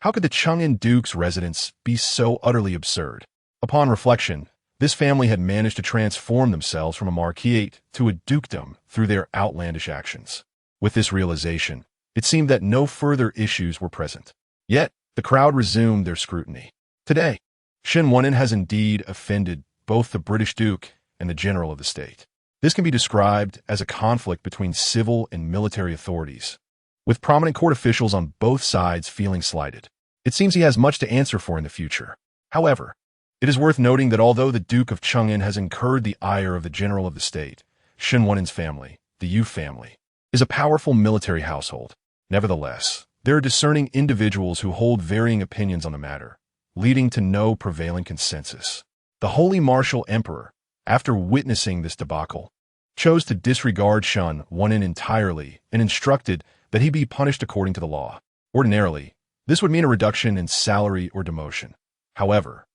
How could the Chang'an Duke's residence be so utterly absurd? Upon reflection, this family had managed to transform themselves from a marquisate to a dukedom through their outlandish actions. With this realization, it seemed that no further issues were present. Yet, the crowd resumed their scrutiny. Today, Shen Wunen has indeed offended both the British Duke and the General of the State. This can be described as a conflict between civil and military authorities, with prominent court officials on both sides feeling slighted. It seems he has much to answer for in the future. However, it is worth noting that although the Duke of Chang'an has incurred the ire of the General of the State, Shen Wunen's family, the Yu family, is a powerful military household. Nevertheless, there are discerning individuals who hold varying opinions on the matter, leading to no prevailing consensus. The Holy Martial Emperor, after witnessing this debacle, chose to disregard Shen Wunen entirely and instructed that he be punished according to the law. Ordinarily, this would mean a reduction in salary or demotion. However,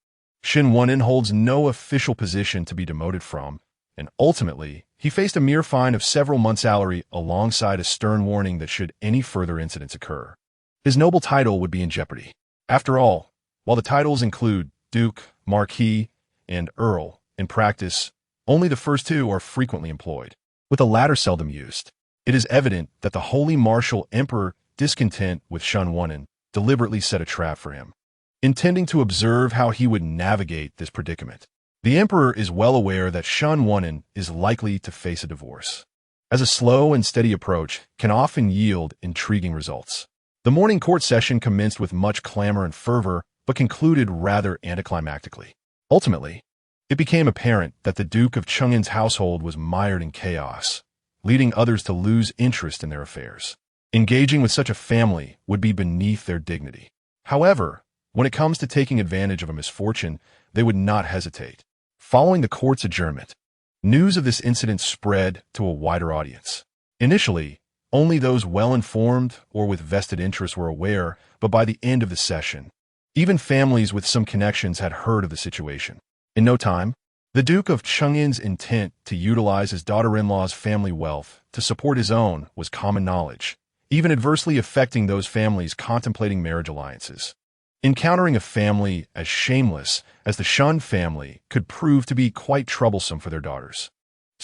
Shen Wunen holds no official position to be demoted from, and ultimately, he faced a mere fine of several months' salary alongside a stern warning that should any further incidents occur, his noble title would be in jeopardy. After all, while the titles include Duke, Marquis, and Earl, in practice, only the first two are frequently employed, with the latter seldom used. It is evident that the Holy Martial Emperor, discontent with Shen Wunen, deliberately set a trap for him, intending to observe how he would navigate this predicament. The Emperor is well aware that Shen Wunen is likely to face a divorce, as a slow and steady approach can often yield intriguing results. The morning court session commenced with much clamor and fervor, but concluded rather anticlimactically. Ultimately, it became apparent that the Duke of Chang'an's household was mired in chaos, leading others to lose interest in their affairs. Engaging with such a family would be beneath their dignity. However, when it comes to taking advantage of a misfortune, they would not hesitate. Following the court's adjournment, news of this incident spread to a wider audience. Initially, only those well-informed or with vested interests were aware, but by the end of the session, even families with some connections had heard of the situation. In no time, the Duke of Chang'an's intent to utilize his daughter-in-law's family wealth to support his own was common knowledge, even adversely affecting those families contemplating marriage alliances. Encountering a family as shameless as the Shen family could prove to be quite troublesome for their daughters.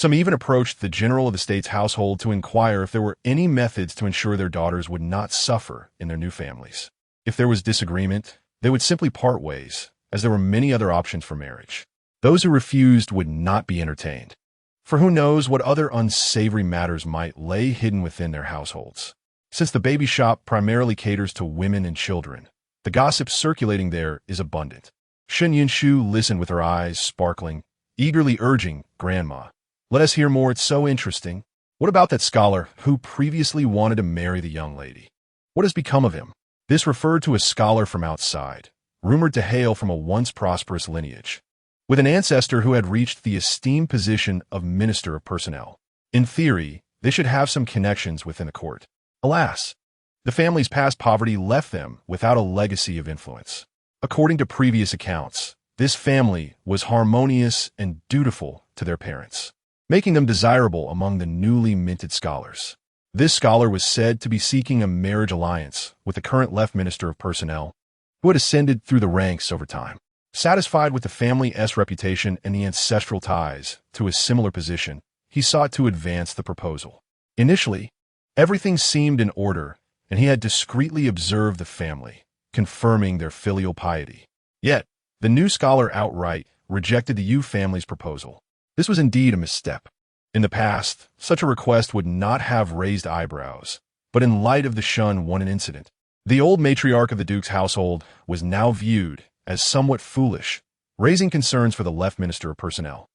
Some even approached the general of the state's household to inquire if there were any methods to ensure their daughters would not suffer in their new families. If there was disagreement, they would simply part ways, as there were many other options for marriage. Those who refused would not be entertained. For who knows what other unsavory matters might lay hidden within their households. Since the baby shop primarily caters to women and children, the gossip circulating there is abundant. Shen Yunshu listened with her eyes sparkling, eagerly urging, "Grandma, let us hear more, it's so interesting. What about that scholar who previously wanted to marry the young lady? What has become of him?" This referred to a scholar from outside, rumored to hail from a once prosperous lineage, with an ancestor who had reached the esteemed position of Minister of Personnel. In theory, they should have some connections within the court. Alas, the family's past poverty left them without a legacy of influence. According to previous accounts, this family was harmonious and dutiful to their parents, making them desirable among the newly minted scholars. This scholar was said to be seeking a marriage alliance with the current left Minister of Personnel, who had ascended through the ranks over time. Satisfied with the family's reputation and the ancestral ties to a similar position, he sought to advance the proposal. Initially, everything seemed in order, and he had discreetly observed the family, confirming their filial piety. Yet, the new scholar outright rejected the Yu family's proposal. This was indeed a misstep. In the past, such a request would not have raised eyebrows, but in light of the Shun One incident, the old matriarch of the Duke's household was now viewed as somewhat foolish, raising concerns for the left Minister of Personnel.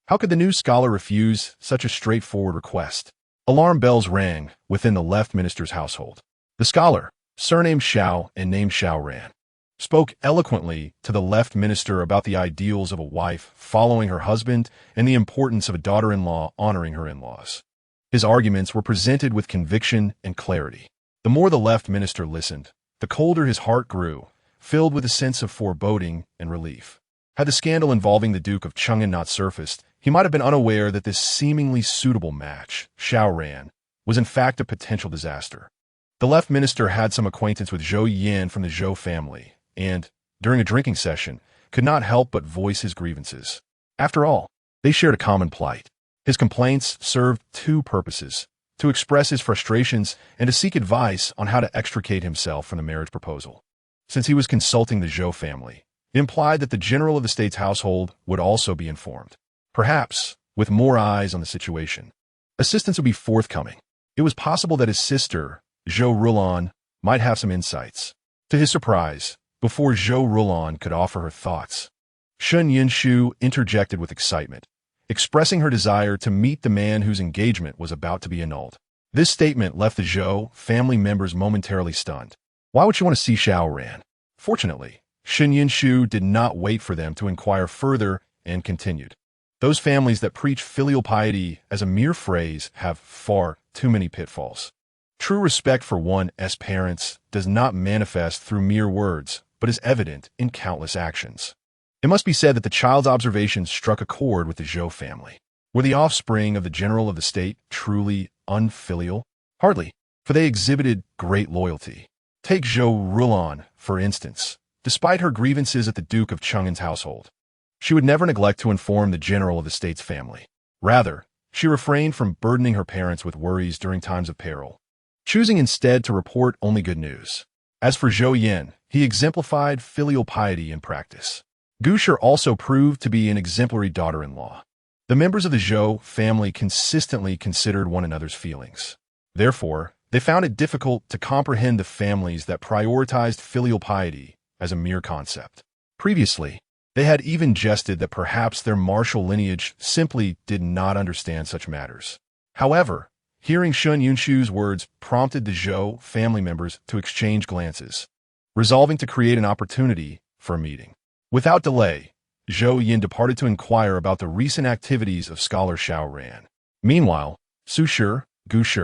How could the new scholar refuse such a straightforward request? Alarm bells rang within the left minister's household. The scholar, surnamed Xiao and named Xiaoran, spoke eloquently to the left minister about the ideals of a wife following her husband and the importance of a daughter-in-law honoring her in-laws. His arguments were presented with conviction and clarity. The more the left minister listened, the colder his heart grew, filled with a sense of foreboding and relief. Had the scandal involving the Duke of Cheng'an not surfaced, he might have been unaware that this seemingly suitable match, Xiaoran, was in fact a potential disaster. The left minister had some acquaintance with Zhou Yin from the Zhou family, and, during a drinking session, could not help but voice his grievances. After all, they shared a common plight. His complaints served two purposes: to express his frustrations and to seek advice on how to extricate himself from the marriage proposal. Since he was consulting the Zhou family, it implied that the general of the state's household would also be informed. Perhaps, with more eyes on the situation, assistance would be forthcoming. It was possible that his sister, Zhou Rulan, might have some insights. To his surprise, before Zhou Rulan could offer her thoughts, Shen Yunshu interjected with excitement, expressing her desire to meet the man whose engagement was about to be annulled. This statement left the Zhou family members momentarily stunned. Why would she want to see Xiaoran? Fortunately, Shen Yunshu did not wait for them to inquire further and continued. Those families that preach filial piety as a mere phrase have far too many pitfalls. True respect for one's parents does not manifest through mere words, but is evident in countless actions. It must be said that the child's observations struck a chord with the Zhou family. Were the offspring of the general of the state truly unfilial? Hardly, for they exhibited great loyalty. Take Zhou Rulan, for instance. Despite her grievances at the Duke of Cheng'an's household, she would never neglect to inform the general of the state's family. Rather, she refrained from burdening her parents with worries during times of peril, choosing instead to report only good news. As for Zhou Yin, he exemplified filial piety in practice. Gouges also proved to be an exemplary daughter-in-law. The members of the Zhou family consistently considered one another's feelings. Therefore, they found it difficult to comprehend the families that prioritized filial piety as a mere concept. Previously, they had even jested that perhaps their martial lineage simply did not understand such matters. However, hearing Shen Yunshu's words prompted the Zhou family members to exchange glances, resolving to create an opportunity for a meeting. Without delay, Zhou Yin departed to inquire about the recent activities of scholar Xiaoran. Meanwhile, Su Shi, Gu Shi,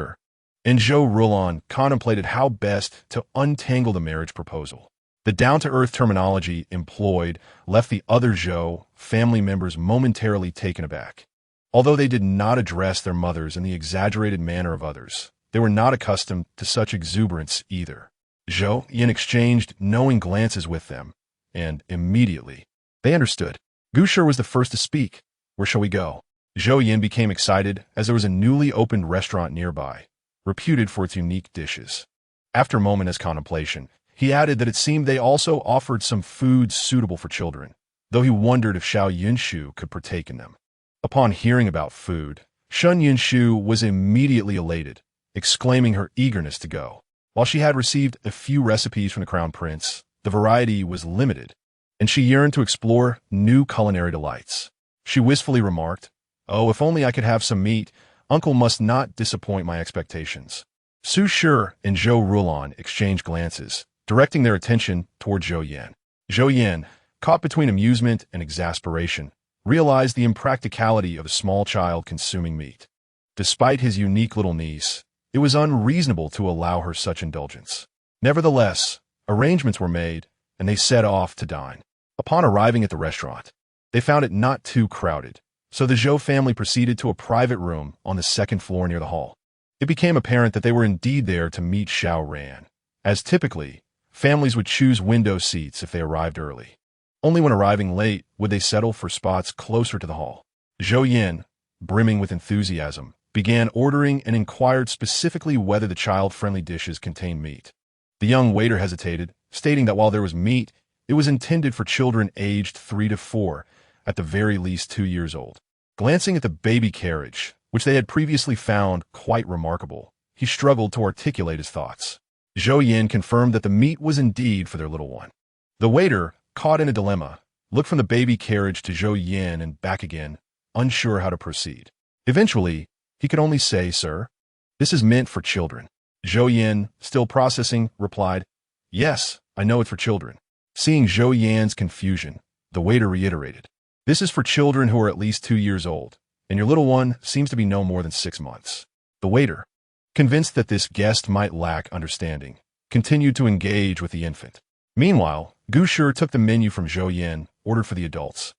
and Zhou Rulan contemplated how best to untangle the marriage proposal. The down-to-earth terminology employed left the other Zhou family members momentarily taken aback. Although they did not address their mothers in the exaggerated manner of others, they were not accustomed to such exuberance either. Zhou Yin exchanged knowing glances with them, and immediately, they understood. Gu Shi was the first to speak. "Where shall we go?" Zhou Yin became excited as there was a newly opened restaurant nearby, reputed for its unique dishes. After a moment's contemplation, he added that it seemed they also offered some foods suitable for children, though he wondered if Xiao Yunshu could partake in them. Upon hearing about food, Shun Yunshu was immediately elated, exclaiming her eagerness to go. While she had received a few recipes from the Crown Prince, the variety was limited, and she yearned to explore new culinary delights. She wistfully remarked, "Oh, if only I could have some meat. Uncle must not disappoint my expectations." Su Shi and Zhou Rulan exchanged glances, directing their attention toward Zhou Yan. Zhou Yan, caught between amusement and exasperation, realized the impracticality of a small child consuming meat. Despite his unique little niece, it was unreasonable to allow her such indulgence. Nevertheless, arrangements were made, and they set off to dine. Upon arriving at the restaurant, they found it not too crowded, so the Zhou family proceeded to a private room on the second floor near the hall. It became apparent that they were indeed there to meet Xiao Ran, as typically, families would choose window seats if they arrived early. Only when arriving late would they settle for spots closer to the hall. Zhou Yin, brimming with enthusiasm, began ordering and inquired specifically whether the child-friendly dishes contained meat. The young waiter hesitated, stating that while there was meat, it was intended for children aged 3 to 4, at the very least 2 years old. Glancing at the baby carriage, which they had previously found quite remarkable, he struggled to articulate his thoughts. Zhou Yin confirmed that the meat was indeed for their little one. The waiter, caught in a dilemma, looked from the baby carriage to Zhou Yin and back again, unsure how to proceed. Eventually, he could only say, "Sir, this is meant for children." Zhou Yin, still processing, replied, "Yes, I know it's for children." Seeing Zhou Yan's confusion, the waiter reiterated, "This is for children who are at least 2 years old, and your little one seems to be no more than 6 months." The waiter, convinced that this guest might lack understanding, continued to engage with the infant. Meanwhile, Gouges took the menu from Zhou Yin, ordered for the adults,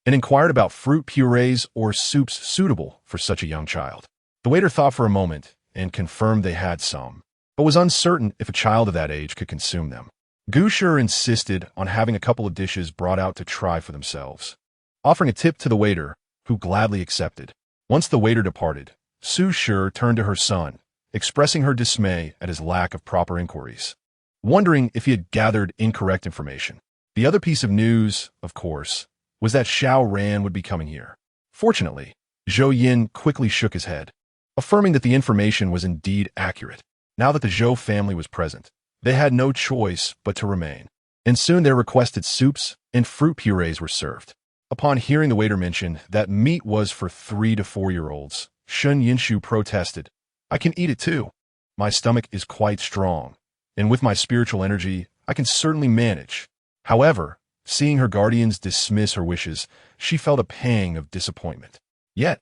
and inquired about fruit purees or soups suitable for such a young child. The waiter thought for a moment and confirmed they had some, but was uncertain if a child of that age could consume them. Gouges insisted on having a couple of dishes brought out to try for themselves, offering a tip to the waiter, who gladly accepted. Once the waiter departed, Su Shi turned to her son, expressing her dismay at his lack of proper inquiries, wondering if he had gathered incorrect information. The other piece of news, of course, was that Xiao Ran would be coming here. Fortunately, Zhou Yin quickly shook his head, affirming that the information was indeed accurate. Now that the Zhou family was present, they had no choice but to remain, and soon their requested soups and fruit purees were served. Upon hearing the waiter mention that meat was for 3 to 4-year-olds, Shun Yunshu protested, "I can eat it too. My stomach is quite strong, and with my spiritual energy, I can certainly manage." However, seeing her guardians dismiss her wishes, she felt a pang of disappointment. Yet,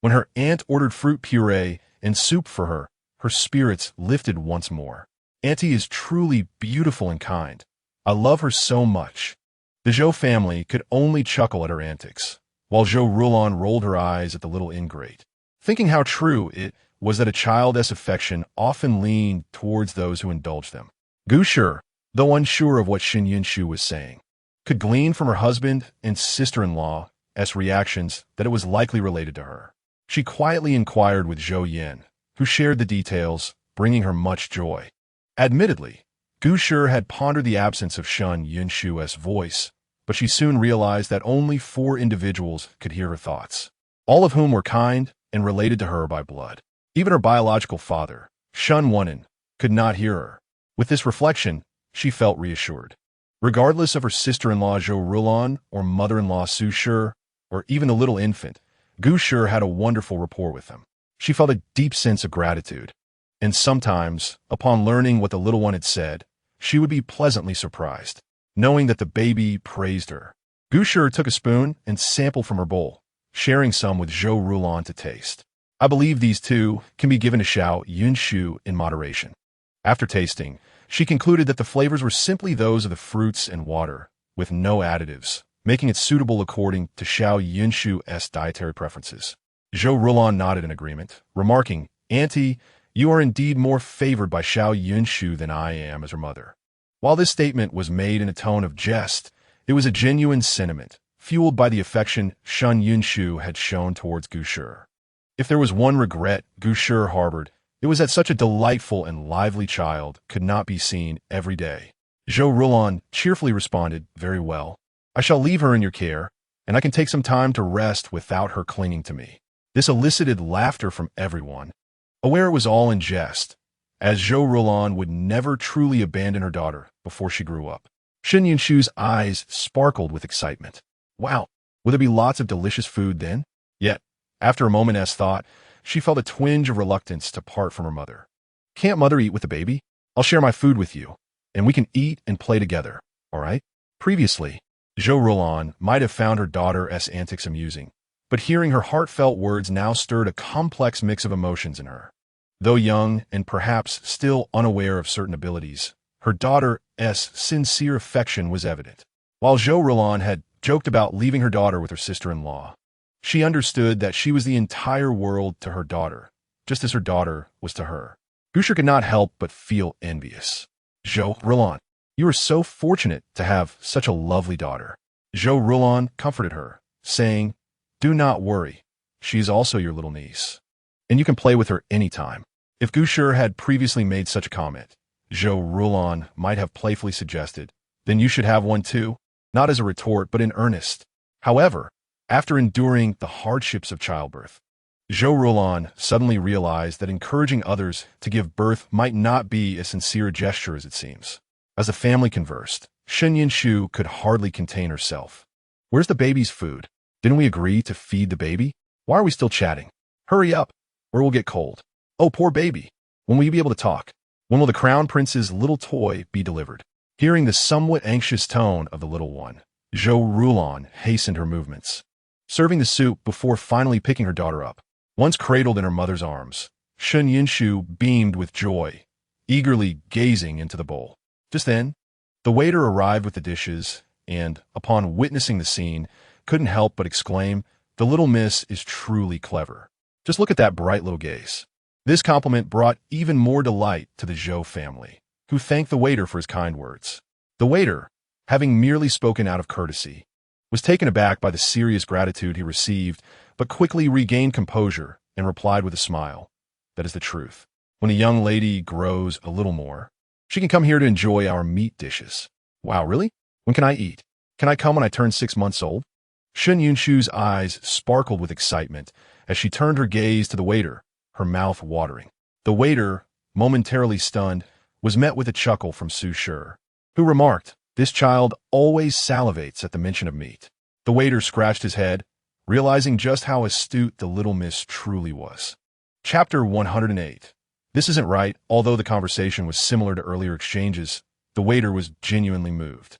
when her aunt ordered fruit puree and soup for her, her spirits lifted once more. "Auntie is truly beautiful and kind. I love her so much." The Zhou family could only chuckle at her antics, while Zhou Rulan rolled her eyes at the little ingrate, thinking how true it was that a child's affection often leaned towards those who indulged them. Gouges, though unsure of what Shun Yunshu was saying, could glean from her husband and sister-in-law's reactions that it was likely related to her. She quietly inquired with Zhou Yin, who shared the details, bringing her much joy. Admittedly, Gouges had pondered the absence of Shun Yunshu's voice, but she soon realized that only 4 individuals could hear her thoughts, all of whom were kind and related to her by blood. Even her biological father, Shun Wunan, could not hear her. With this reflection, she felt reassured. Regardless of her sister-in-law Zhou Rulan or mother-in-law Su Shi, or even the little infant, Gouges had a wonderful rapport with them. She felt a deep sense of gratitude, and sometimes, upon learning what the little one had said, she would be pleasantly surprised, knowing that the baby praised her. Gouges took a spoon and sampled from her bowl, sharing some with Zhou Rulan to taste. "I believe these two can be given to Xiao Yunshu in moderation." After tasting, she concluded that the flavors were simply those of the fruits and water, with no additives, making it suitable according to Xiao Yunshu's dietary preferences. Zhou Rulan nodded in agreement, remarking, "Auntie, you are indeed more favored by Xiao Yunshu than I am as her mother." While this statement was made in a tone of jest, it was a genuine sentiment, fueled by the affection Shun Yunshu had shown towards Gouges. If there was one regret Gouges harbored, it was that such a delightful and lively child could not be seen every day. Zhou Rulon cheerfully responded, "Very well. I shall leave her in your care, and I can take some time to rest without her clinging to me." This elicited laughter from everyone, aware it was all in jest, as Zhou Rulon would never truly abandon her daughter before she grew up. Shen Yunshu's eyes sparkled with excitement. Wow, will there be lots of delicious food then? Yet, after a moment's thought, she felt a twinge of reluctance to part from her mother. "Can't mother eat with the baby? I'll share my food with you, and we can eat and play together, all right?" Previously, Zhou Rulon might have found her daughter's antics amusing, but hearing her heartfelt words now stirred a complex mix of emotions in her. Though young and perhaps still unaware of certain abilities, her daughter's sincere affection was evident. While Zhou Rulon had joked about leaving her daughter with her sister-in-law, she understood that she was the entire world to her daughter, just as her daughter was to her. Gouges could not help but feel envious. "Zhou Rulon, you are so fortunate to have such a lovely daughter." Zhou Rulon comforted her, saying, "Do not worry, she is also your little niece, and you can play with her anytime." If Gouges had previously made such a comment, Zhou Rulon might have playfully suggested, "Then you should have one too," not as a retort but in earnest. However, after enduring the hardships of childbirth, Zhou Rulon suddenly realized that encouraging others to give birth might not be as sincere a gesture as it seems. As the family conversed, Shen Yunshu could hardly contain herself. "Where's the baby's food? Didn't we agree to feed the baby? Why are we still chatting? Hurry up, or we'll get cold. Oh, poor baby. When will you be able to talk? When will the crown prince's little toy be delivered?" Hearing the somewhat anxious tone of the little one, Zhou Rulon hastened her movements, serving the soup before finally picking her daughter up. Once cradled in her mother's arms, Shen Yunshu beamed with joy, eagerly gazing into the bowl. Just then, the waiter arrived with the dishes and, upon witnessing the scene, couldn't help but exclaim, "The little miss is truly clever. Just look at that bright little gaze." This compliment brought even more delight to the Zhou family, who thanked the waiter for his kind words. The waiter, having merely spoken out of courtesy, was taken aback by the serious gratitude he received, but quickly regained composure and replied with a smile, "That is the truth. When a young lady grows a little more, she can come here to enjoy our meat dishes." "Wow, really? When can I eat? Can I come when I turn 6 months old?" Shen Yunshu's eyes sparkled with excitement as she turned her gaze to the waiter, her mouth watering. The waiter, momentarily stunned, was met with a chuckle from Su Shi, who remarked, "This child always salivates at the mention of meat." The waiter scratched his head, realizing just how astute the little miss truly was. Chapter 108. This isn't right. Although the conversation was similar to earlier exchanges, the waiter was genuinely moved.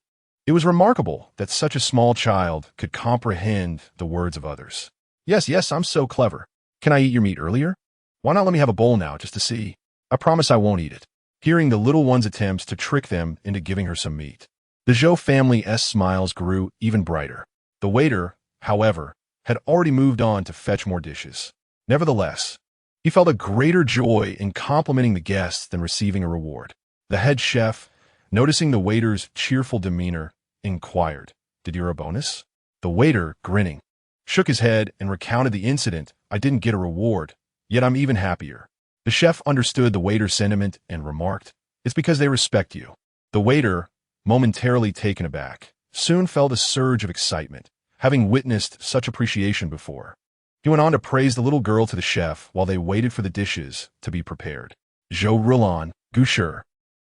It was remarkable that such a small child could comprehend the words of others. Yes, I'm so clever. Can I eat your meat earlier? Why not let me have a bowl now, just to see? I promise I won't eat it." Hearing the little one's attempts to trick them into giving her some meat, the Zhou family's smiles grew even brighter. The waiter, however, had already moved on to fetch more dishes. Nevertheless, he felt a greater joy in complimenting the guests than receiving a reward. The head chef, noticing the waiter's cheerful demeanor, inquired, "Did you earn a bonus?" The waiter, grinning, shook his head and recounted the incident. "I didn't get a reward, yet I'm even happier." The chef understood the waiter's sentiment and remarked, "It's because they respect you." The waiter, momentarily taken aback, soon felt a surge of excitement, having witnessed such appreciation before. He went on to praise the little girl to the chef while they waited for the dishes to be prepared. Zhou Rulon, Gouges,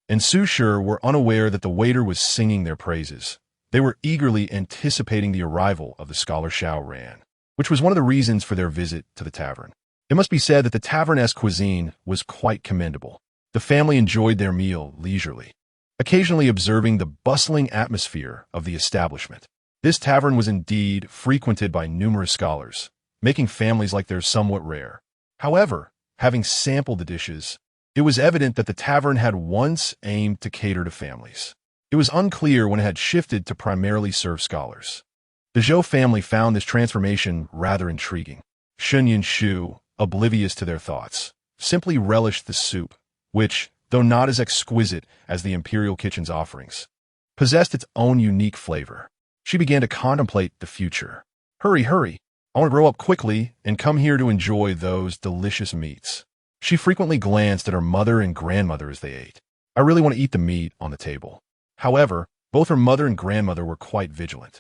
and Su Shi were unaware that the waiter was singing their praises. They were eagerly anticipating the arrival of the scholar Ran, which was one of the reasons for their visit to the tavern. It must be said that the tavern's cuisine was quite commendable. The family enjoyed their meal leisurely, occasionally observing the bustling atmosphere of the establishment. This tavern was indeed frequented by numerous scholars, making families like theirs somewhat rare. However, having sampled the dishes, it was evident that the tavern had once aimed to cater to families. It was unclear when it had shifted to primarily serve scholars. The Zhou family found this transformation rather intriguing. Shen Yunshu, oblivious to their thoughts, simply relished the soup, which, though not as exquisite as the imperial kitchen's offerings, possessed its own unique flavor. She began to contemplate the future. Hurry, hurry. I want to grow up quickly and come here to enjoy those delicious meats. She frequently glanced at her mother and grandmother as they ate. I really want to eat the meat on the table. However, both her mother and grandmother were quite vigilant.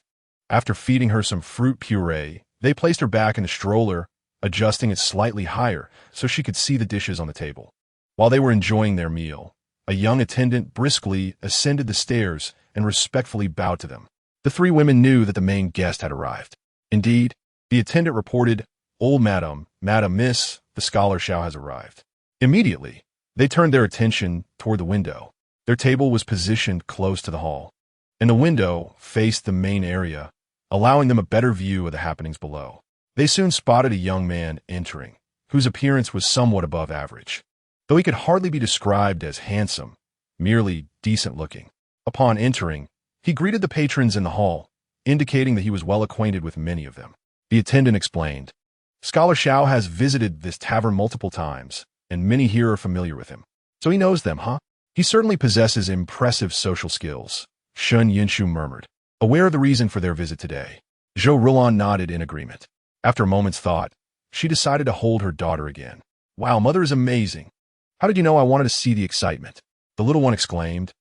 After feeding her some fruit puree, they placed her back in the stroller, adjusting it slightly higher so she could see the dishes on the table. While they were enjoying their meal, a young attendant briskly ascended the stairs and respectfully bowed to them. The three women knew that the main guest had arrived. Indeed, the attendant reported, "Old Madam, Miss, the scholar Shao has arrived." Immediately, they turned their attention toward the window. Their table was positioned close to the hall, and the window faced the main area, allowing them a better view of the happenings below. They soon spotted a young man entering, whose appearance was somewhat above average. Though he could hardly be described as handsome, merely decent-looking. Upon entering, he greeted the patrons in the hall, indicating that he was well acquainted with many of them. The attendant explained, "Scholar Shao has visited this tavern multiple times, and many here are familiar with him. So he knows them, huh? He certainly possesses impressive social skills," Shun Yinshu murmured, aware of the reason for their visit today. Zhou Rulon nodded in agreement. After a moment's thought, she decided to hold her daughter again. "Wow, Mother is amazing. How did you know I wanted to see the excitement?" the little one exclaimed,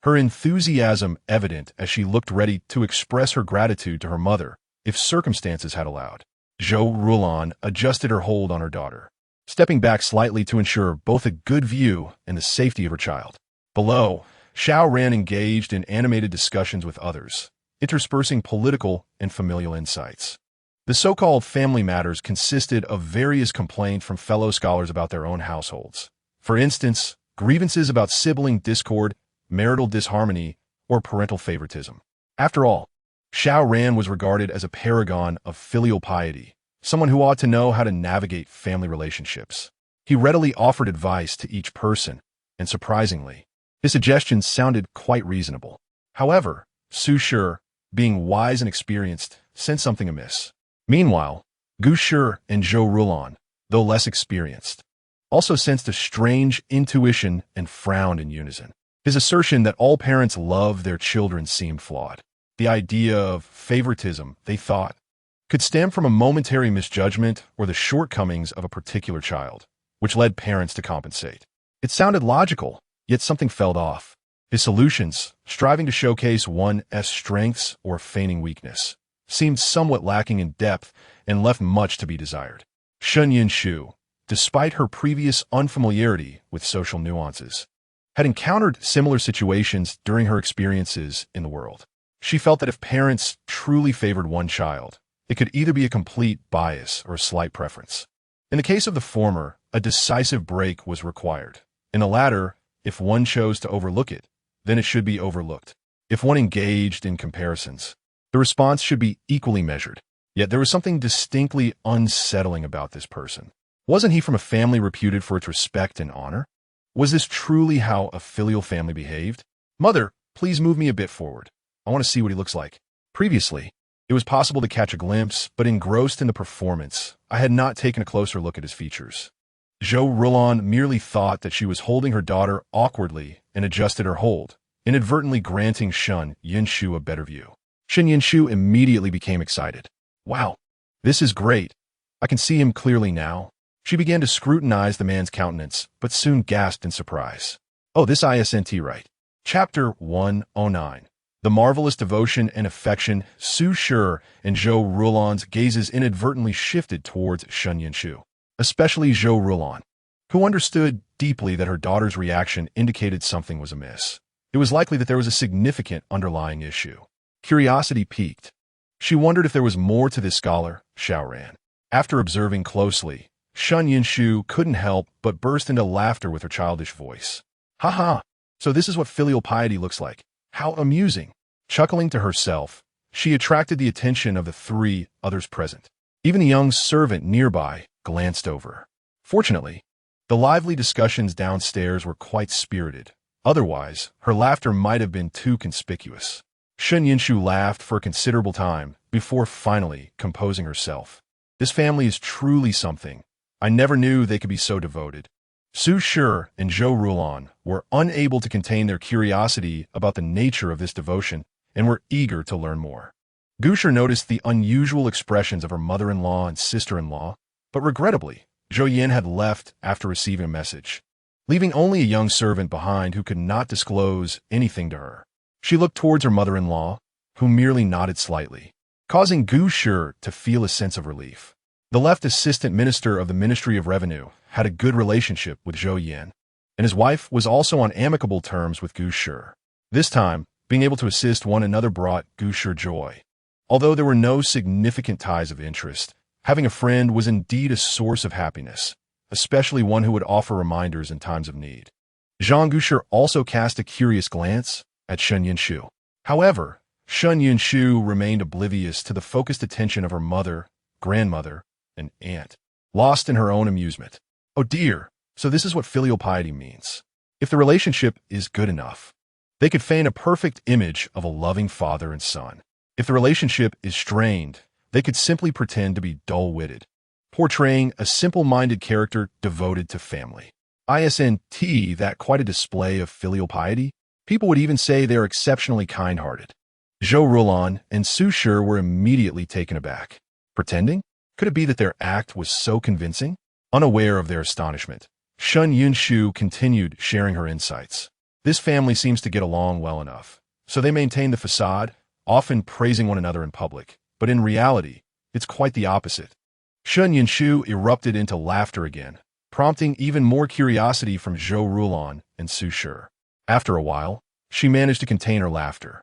her enthusiasm evident as she looked ready to express her gratitude to her mother if circumstances had allowed. Zhou Rulon adjusted her hold on her daughter, stepping back slightly to ensure both a good view and the safety of her child. Below, Shao Ran engaged in animated discussions with others, interspersing political and familial insights. The so-called family matters consisted of various complaints from fellow scholars about their own households. For instance, grievances about sibling discord, marital disharmony, or parental favoritism. After all, Shao Ran was regarded as a paragon of filial piety, someone who ought to know how to navigate family relationships. He readily offered advice to each person, and surprisingly, his suggestions sounded quite reasonable. However, Su Shi, being wise and experienced, sensed something amiss. Meanwhile, Gu Shi and Zhou Rulon, though less experienced, also sensed a strange intuition and frowned in unison. His assertion that all parents love their children seemed flawed. The idea of favoritism, they thought, could stem from a momentary misjudgment or the shortcomings of a particular child, which led parents to compensate. It sounded logical, yet something felt off. His solutions, striving to showcase one's strengths or feigning weakness, seemed somewhat lacking in depth and left much to be desired. Shun Yinshu, despite her previous unfamiliarity with social nuances, had encountered similar situations during her experiences in the world. She felt that if parents truly favored one child, it could either be a complete bias or a slight preference. In the case of the former, a decisive break was required. In the latter, if one chose to overlook it, then it should be overlooked. If one engaged in comparisons, the response should be equally measured. Yet there was something distinctly unsettling about this person. Wasn't he from a family reputed for its respect and honor? Was this truly how a filial family behaved? "Mother, please move me a bit forward. I want to see what he looks like." Previously, it was possible to catch a glimpse, but engrossed in the performance, I had not taken a closer look at his features. Zhou Rulon merely thought that she was holding her daughter awkwardly and adjusted her hold, inadvertently granting Shun Yinshu a better view. Shun Yinshu immediately became excited. "Wow, this is great. I can see him clearly now." She began to scrutinize the man's countenance, but soon gasped in surprise. "Oh, this isn't right." Chapter 109. The marvelous devotion and affection. Su Shi and Zhou Rulon's gazes inadvertently shifted towards Shun Yinshu, especially Zhou Rulon, who understood deeply that her daughter's reaction indicated something was amiss. It was likely that there was a significant underlying issue. Curiosity piqued. She wondered if there was more to this scholar, Shao Ran. After observing closely, Shun Yinshu couldn't help but burst into laughter with her childish voice. "Ha ha! So this is what filial piety looks like. How amusing!" Chuckling to herself, she attracted the attention of the three others present. Even the young servant nearby glanced over her. Fortunately, the lively discussions downstairs were quite spirited. Otherwise, her laughter might have been too conspicuous. Shun Yinshu laughed for a considerable time before finally composing herself. "This family is truly something. I never knew they could be so devoted." Su Shi and Zhou Rulon were unable to contain their curiosity about the nature of this devotion and were eager to learn more. Gouges noticed the unusual expressions of her mother-in-law and sister-in-law, but regrettably, Zhou Yan had left after receiving a message, leaving only a young servant behind who could not disclose anything to her. She looked towards her mother-in-law, who merely nodded slightly, causing Gouges to feel a sense of relief. The left assistant minister of the Ministry of Revenue had a good relationship with Zhou Yan, and his wife was also on amicable terms with Gouges. This time, being able to assist one another brought Gouges joy. Although there were no significant ties of interest, having a friend was indeed a source of happiness, especially one who would offer reminders in times of need. Zhang Gouges also cast a curious glance at Shen Yunshu. However, Shen Yunshu remained oblivious to the focused attention of her mother, grandmother, and aunt, lost in her own amusement. Oh dear, so this is what filial piety means. If the relationship is good enough, they could feign a perfect image of a loving father and son. If the relationship is strained, they could simply pretend to be dull-witted, portraying a simple-minded character devoted to family. Isn't that quite a display of filial piety? People would even say they are exceptionally kind-hearted. Zhou Rulan and Su Shi were immediately taken aback. Pretending? Could it be that their act was so convincing? Unaware of their astonishment, Shen Yunshu continued sharing her insights. This family seems to get along well enough, so they maintain the facade, often praising one another in public. But in reality, it's quite the opposite. Shen Yunshu erupted into laughter again, prompting even more curiosity from Zhou Rulan and Su Shi. After a while, she managed to contain her laughter.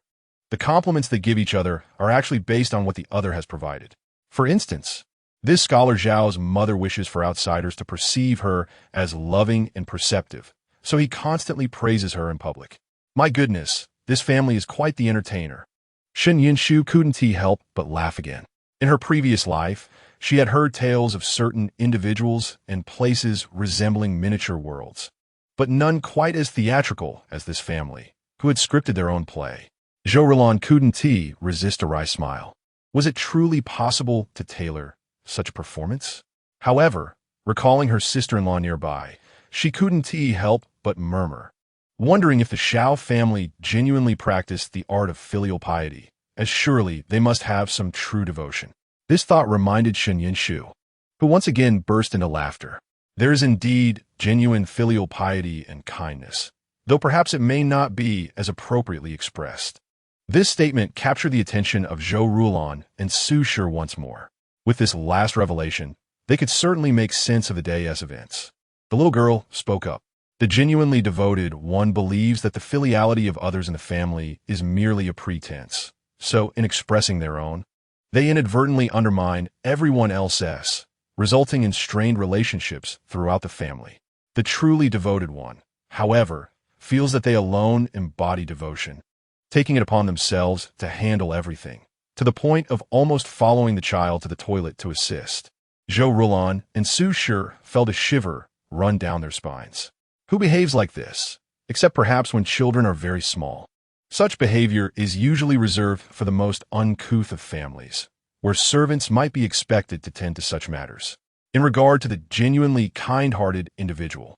The compliments they give each other are actually based on what the other has provided. For instance, this scholar Zhao's mother wishes for outsiders to perceive her as loving and perceptive, so he constantly praises her in public. My goodness, this family is quite the entertainer. Shen Yunshu couldn't help but laugh again. In her previous life, she had heard tales of certain individuals and places resembling miniature worlds, but none quite as theatrical as this family, who had scripted their own play. Zhou Rulan couldn't resist a wry smile. Was it truly possible to tailor such a performance? However, recalling her sister-in-law nearby, she couldn't help but murmur, wondering if the Shao family genuinely practiced the art of filial piety, as surely they must have some true devotion. This thought reminded Shen Yunshu, who once again burst into laughter. There is indeed genuine filial piety and kindness, though perhaps it may not be as appropriately expressed. This statement captured the attention of Zhou Rulan and Su Shi once more. With this last revelation, they could certainly make sense of the day's events. The little girl spoke up. The genuinely devoted one believes that the filiality of others in the family is merely a pretense. So, in expressing their own, they inadvertently undermine everyone else's, resulting in strained relationships throughout the family. The truly devoted one, however, feels that they alone embody devotion, taking it upon themselves to handle everything, to the point of almost following the child to the toilet to assist. Zhou Rulan and Su Shi felt a shiver run down their spines. Who behaves like this, except perhaps when children are very small? Such behavior is usually reserved for the most uncouth of families, where servants might be expected to tend to such matters. In regard to the genuinely kind-hearted individual,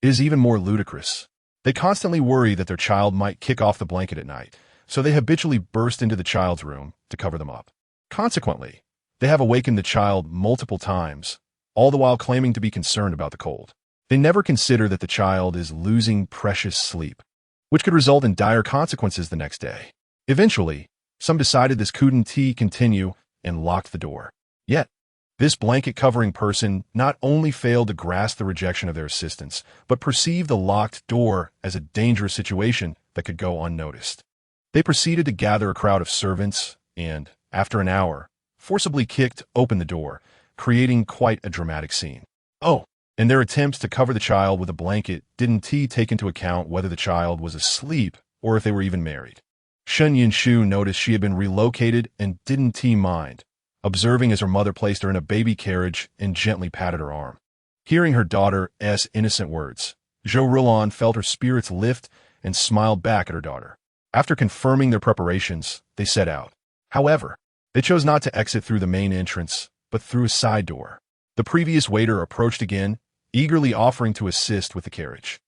it is even more ludicrous. They constantly worry that their child might kick off the blanket at night, so they habitually burst into the child's room to cover them up. Consequently, they have awakened the child multiple times, all the while claiming to be concerned about the cold. They never consider that the child is losing precious sleep, which could result in dire consequences the next day. Eventually, some decided this couldn't continue and locked the door. Yet, this blanket-covering person not only failed to grasp the rejection of their assistance, but perceived the locked door as a dangerous situation that could go unnoticed. They proceeded to gather a crowd of servants and, after an hour, forcibly kicked open the door, creating quite a dramatic scene. Oh, and their attempts to cover the child with a blanket didn't take into account whether the child was asleep or if they were even married. Shen Yunshu noticed she had been relocated and didn't mind, observing as her mother placed her in a baby carriage and gently patted her arm. Hearing her daughter's innocent words, Zhou Rulan felt her spirits lift and smiled back at her daughter. After confirming their preparations, they set out. However, they chose not to exit through the main entrance, but through a side door. The previous waiter approached again, eagerly offering to assist with the carriage.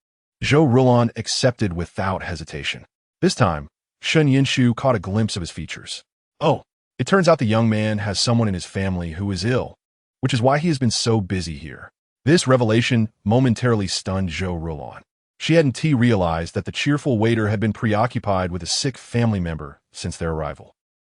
Zhou Rulan accepted without hesitation. This time, Shen Yunshu caught a glimpse of his features. Oh, It turns out the young man has someone in his family who is ill, which is why he has been so busy here. This revelation momentarily stunned Zhou Rulon. She hadn't realized that the cheerful waiter had been preoccupied with a sick family member since their arrival.